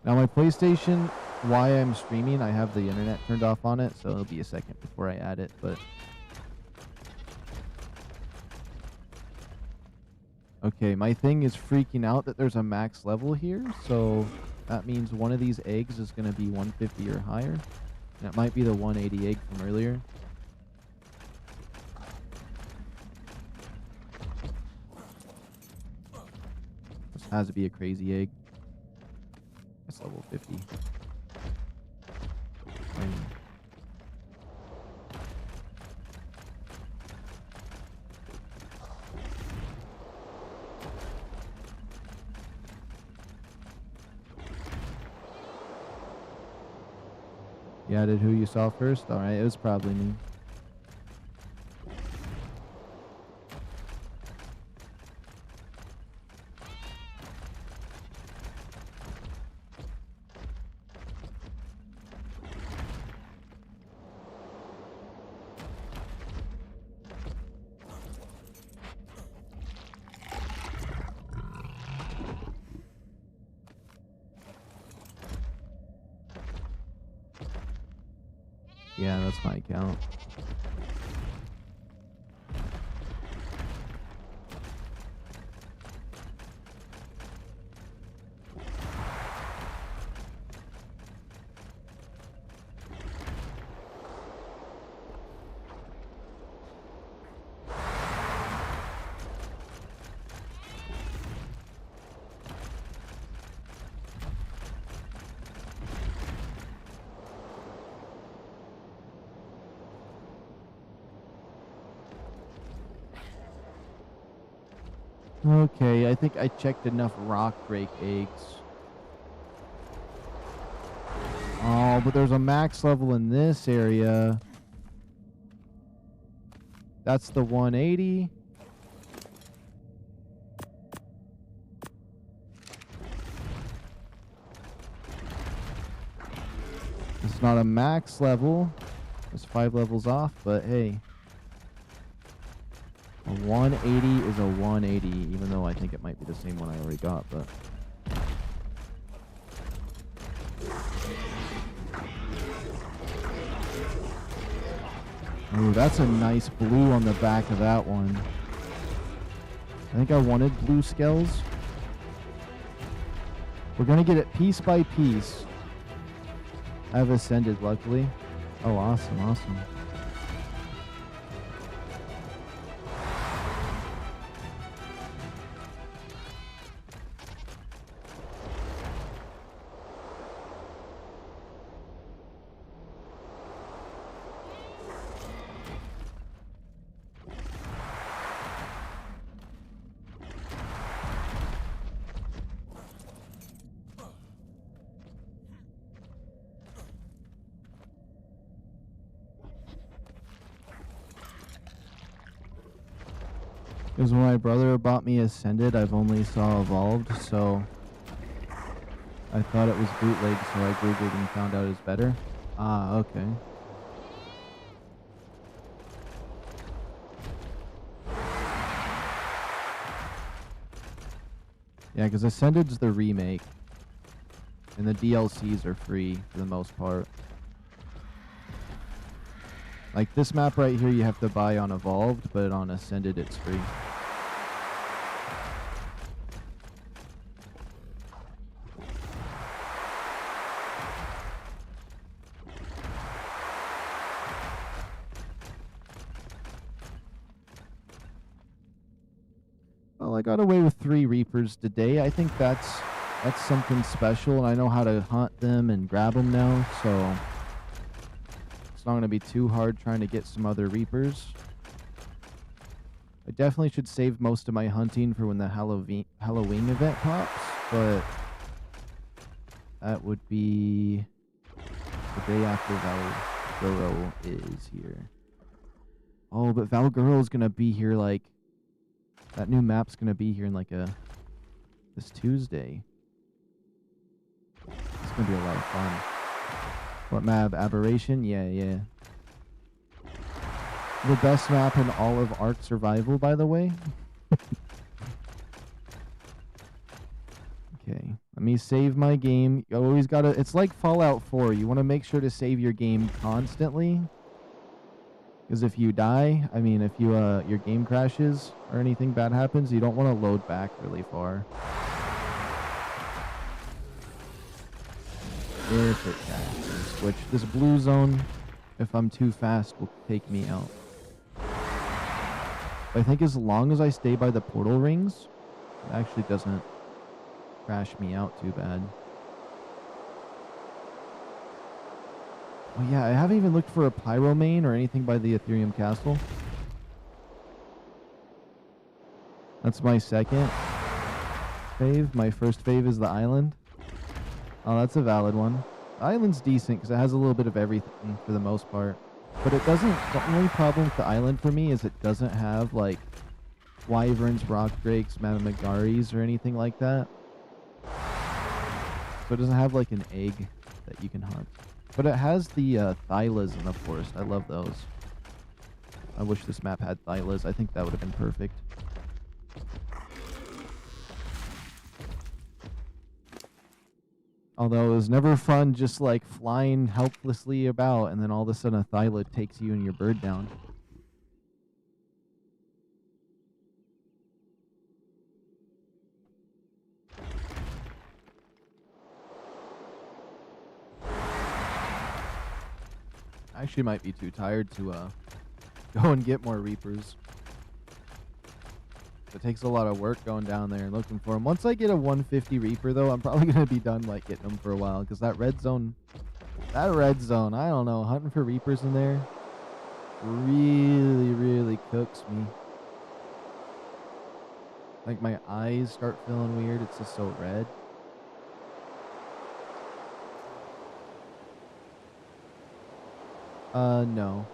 Now my PlayStation, why I'm streaming, I have the internet turned off on it, so it'll be a second before I add it, but... Okay, my thing is freaking out that there's a max level here, so that means one of these eggs is going to be 150 or higher. And it might be the 180 egg from earlier. This has to be a crazy egg. That's level 50. You added who you saw first? Alright, it was probably me. Yeah, that's my account. Okay, I think I checked enough rock drake eggs. Oh, but there's a max level in this area. That's the 180. It's not a max level. It's 5 levels off, but hey. A 180 is a 180, even though I think it might be the same one I already got, but... Oh, that's a nice blue on the back of that one. I think I wanted blue scales. We're gonna get it piece by piece. I've ascended, luckily. Oh, awesome, awesome. Because when my brother bought me Ascended, I've only saw Evolved, so I thought it was bootleg, so I googled and found out it's better. Ah, okay. Yeah, because Ascended's the remake, and the DLCs are free for the most part. Like this map right here you have to buy on Evolved, but on Ascended it's free. Well, I got away with 3 Reapers today. I think that's something special, and I know how to hunt them and grab them now, so it's not going to be too hard trying to get some other Reapers. I definitely should save most of my hunting for when the Halloween event pops, but that would be the day after Valguro is here. Oh, but Valguro is going to be here like... That new map's going to be here in like this Tuesday. It's going to be a lot of fun. What map? Aberration? Yeah. The best map in all of ARK Survival, by the way. me save my game. You always gotta, it's like Fallout 4. You want to make sure to save your game constantly. Because if you die, I mean, if you, your game crashes or anything bad happens, you don't want to load back really far. If it crashes, which this blue zone, if I'm too fast, will take me out. But I think as long as I stay by the portal rings, it actually doesn't crash me out too bad. Oh yeah, I haven't even looked for a Pyromane or anything by the Ethereum Castle. That's my second fave. My first fave is the island. Oh, that's a valid one. The island's decent because it has a little bit of everything for the most part. But it doesn't, the only problem with the island for me is it doesn't have like wyverns, rock drakes, mamamagaris, or anything like that. So it doesn't have like an egg that you can hunt. But it has the thylas in the forest. I love those. I wish this map had thylas. I think that would have been perfect. Although it was never fun just like flying helplessly about and then all of a sudden a thyla takes you and your bird down. I actually might be too tired to go and get more Reapers. It takes a lot of work going down there and looking for them. Once I get a 150 Reaper, though, I'm probably going to be done like getting them for a while. Because that red zone, I don't know. Hunting for Reapers in there really, really cooks me. Like my eyes start feeling weird. It's just so red. No.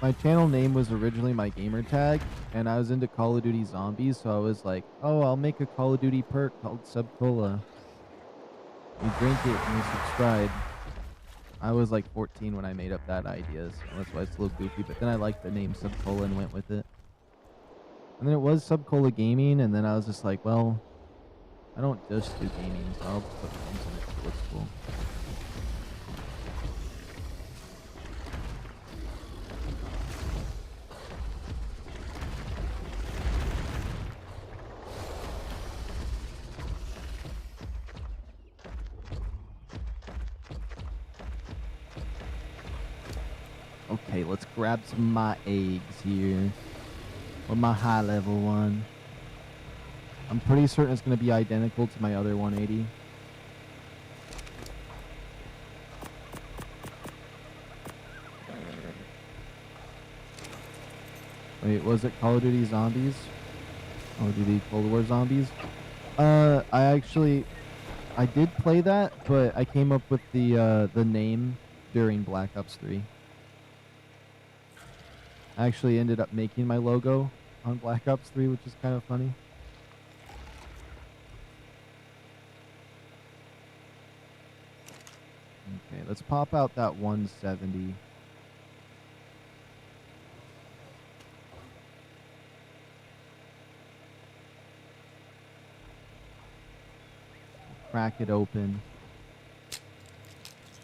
My channel name was originally my gamer tag, and I was into Call of Duty Zombies, so I was like, oh, I'll make a Call of Duty perk called Subcola. You drink it and you subscribe. I was like 14 when I made up that idea, so that's why it's a little goofy, but then I liked the name Subcola and went with it. And then it was Subcola Gaming, and then I was just like, well, I don't just do gaming, so I'll put names in it, so it looks cool. Okay, let's grab some of my eggs here. Or my high level one. I'm pretty certain it's going to be identical to my other 180. Wait, was it Call of Duty Zombies? Call of Duty Cold War Zombies? I did play that, but I came up with the name during Black Ops 3. I actually ended up making my logo on Black Ops 3, which is kind of funny. Okay, let's pop out that 170. Crack it open.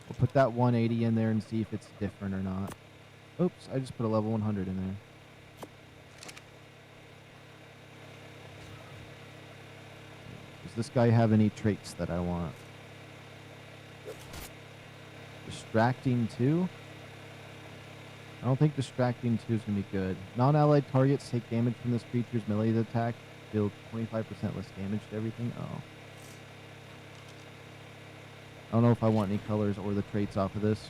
We'll put that 180 in there and see if it's different or not. Oops, I just put a level 100 in there. Does this guy have any traits that I want? Distracting 2? I don't think Distracting 2 is going to be good. Non-allied targets take damage from this creature's melee attack. Deal 25% less damage to everything. Oh. I don't know if I want any colors or the traits off of this.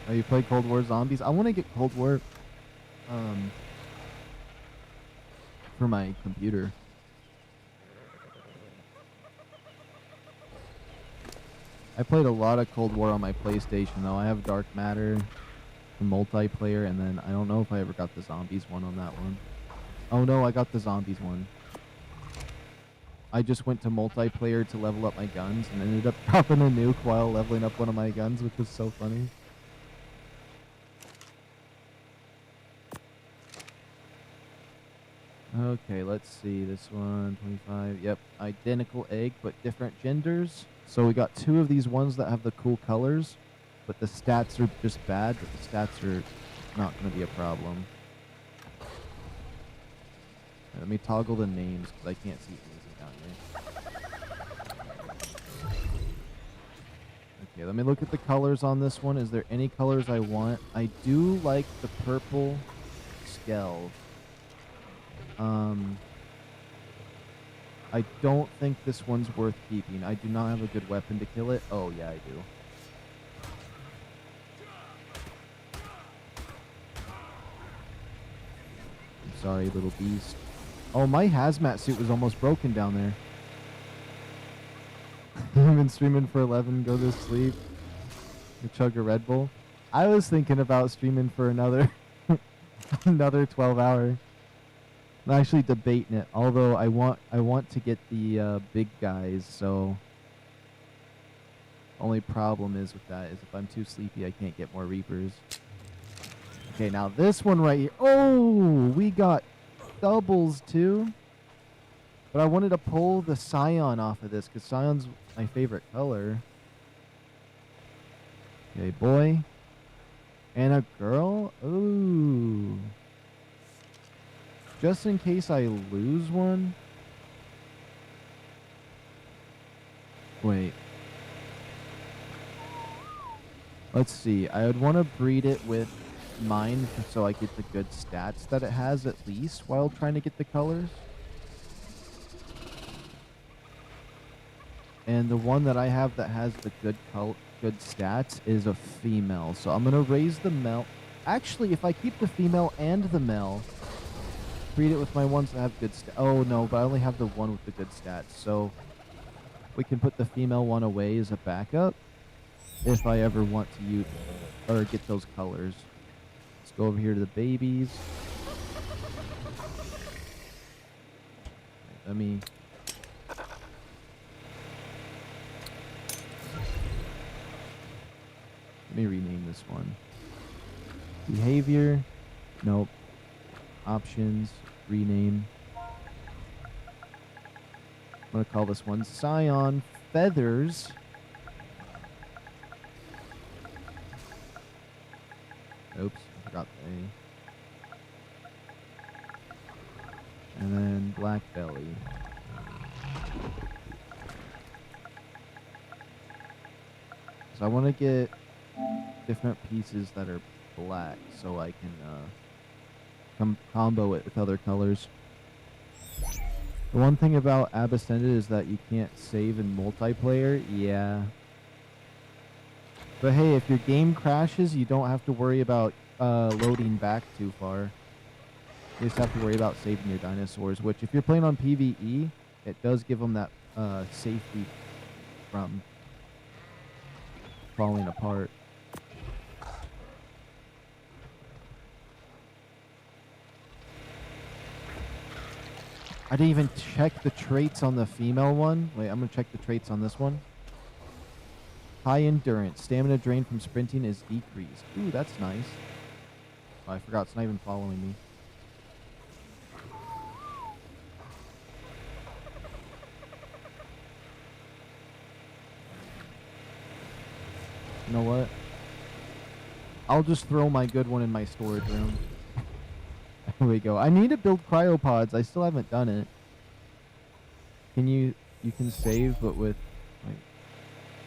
Oh, you play Cold War Zombies? I want to get Cold War for my computer. I played a lot of Cold War on my PlayStation, though. I have Dark Matter, the multiplayer, and then I don't know if I ever got the Zombies one on that one. Oh, no, I got the Zombies one. I just went to multiplayer to level up my guns and ended up dropping a nuke while leveling up one of my guns, which was so funny. Okay, let's see. This one, 25. Yep, identical egg, but different genders. So we got 2 of these ones that have the cool colors, but the stats are just bad, but the stats are not going to be a problem. Right, let me toggle the names because I can't see anything down here. Okay, let me look at the colors on this one. Is there any colors I want? I do like the purple Skell. I don't think this one's worth keeping. I do not have a good weapon to kill it. Oh, yeah, I do. I'm sorry, little beast. Oh, my hazmat suit was almost broken down there. I've been streaming for 11. Go to sleep. Chug a Red Bull. I was thinking about streaming for another another 12 hour. I'm actually debating it. Although I want to get the big guys, so only problem is with that is if I'm too sleepy, I can't get more Reapers. Okay, now this one right here. Oh, we got doubles too. But I wanted to pull the Scion off of this because Scion's my favorite color. Okay, boy. And a girl? Ooh. Just in case I lose one. Wait. Let's see. I would want to breed it with mine so I get the good stats that it has at least while trying to get the colors. And the one that I have that has the good stats is a female. So I'm going to raise the male. Actually, if I keep the female and the male, breed it with my ones that have good stats. Oh, no, but I only have the one with the good stats. So we can put the female one away as a backup if I ever want to use or get those colors. Let's go over here to the babies. Let me... Let me rename this one. Behavior. Nope. Options. Rename. I'm going to call this one Scion Feathers. Oops. I forgot the A. And then Black Belly. So I want to get different pieces that are black so I can combo it with other colors. The one thing about ABERRATION is that you can't save in multiplayer. Yeah. But hey, if your game crashes, you don't have to worry about loading back too far. You just have to worry about saving your dinosaurs, which if you're playing on PvE, it does give them that safety from falling apart. I didn't even check the traits on the female one. Wait, I'm going to check the traits on this one. High endurance. Stamina drain from sprinting is decreased. Ooh, that's nice. Oh, I forgot. It's not even following me. You know what? I'll just throw my good one in my storage room. Here we go. I need to build cryopods. I still haven't done it. Can you can save, but with... Wait.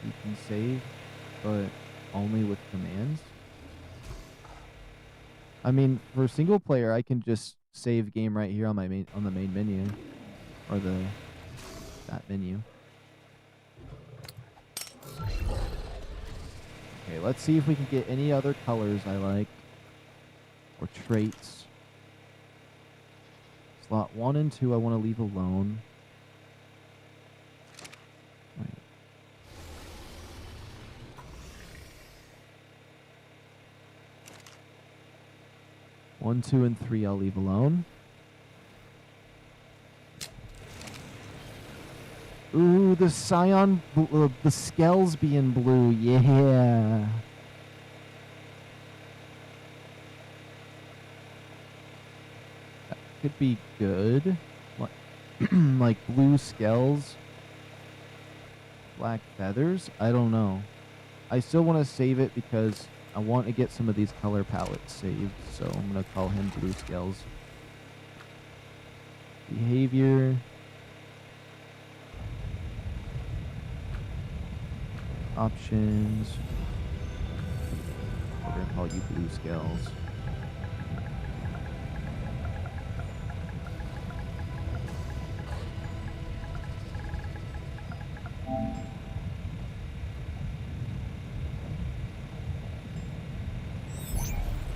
You can save, but only with commands? I mean, for single player, I can just save game right here on my on the main menu. Or that menu. Okay, let's see if we can get any other colors I like. Or traits. Slot 1 and 2 I want to leave alone. Wait. One, 2, and 3 I'll leave alone. Ooh, the Scion, the Skells being blue, yeah. could be good. Like, like blue scales, black feathers. I don't know. I still want to save it because I want to get some of these color palettes saved. So I'm going to call him blue scales. Behavior. Options. We're going to call you blue scales.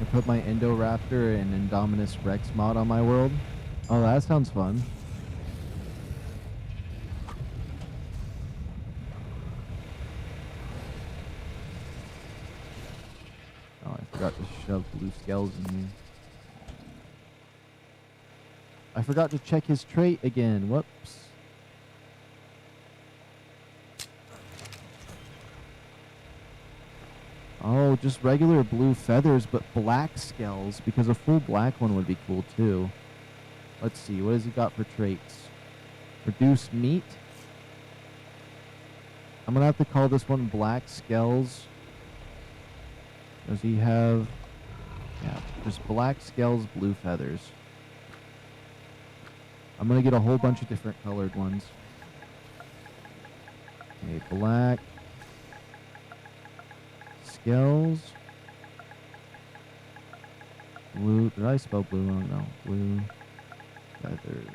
I put my ABERRATION and Indominus Rex mod on my world. Oh, that sounds fun. Oh, I forgot to shove blue scales in here. I forgot to check his trait again. Whoops. Oh, just regular blue feathers, but black scales, because a full black one would be cool too. Let's see, what has he got for traits? Reduce meat. I'm gonna have to call this one black scales. Does he have... Yeah, just black scales, blue feathers. I'm gonna get a whole bunch of different colored ones. Okay, black scales. Blue. Did I spell blue wrong? No. Blue feathers.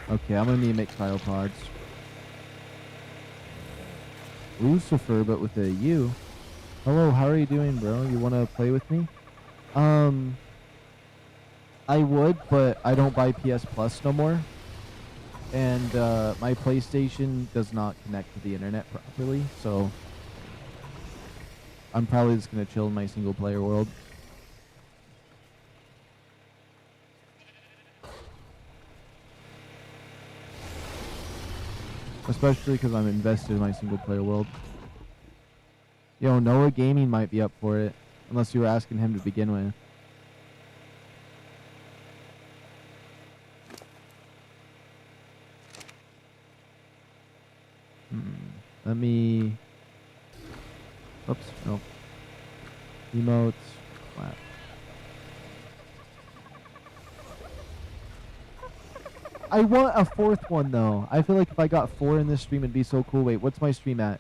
Okay, I'm gonna need to make cryopods. Lucifer, but with a U. Hello, how are you doing, bro? You wanna play with me? I would, but I don't buy PS Plus no more. And my PlayStation does not connect to the internet properly, so I'm probably just gonna chill in my single player world. Especially because I'm invested in my single player world. Yo, Noah Gaming might be up for it, unless you were asking him to begin with. Let me... Oops, no. Emotes. Flat. I want a fourth one, though. I feel like if I got 4 in this stream, it'd be so cool. Wait, what's my stream at?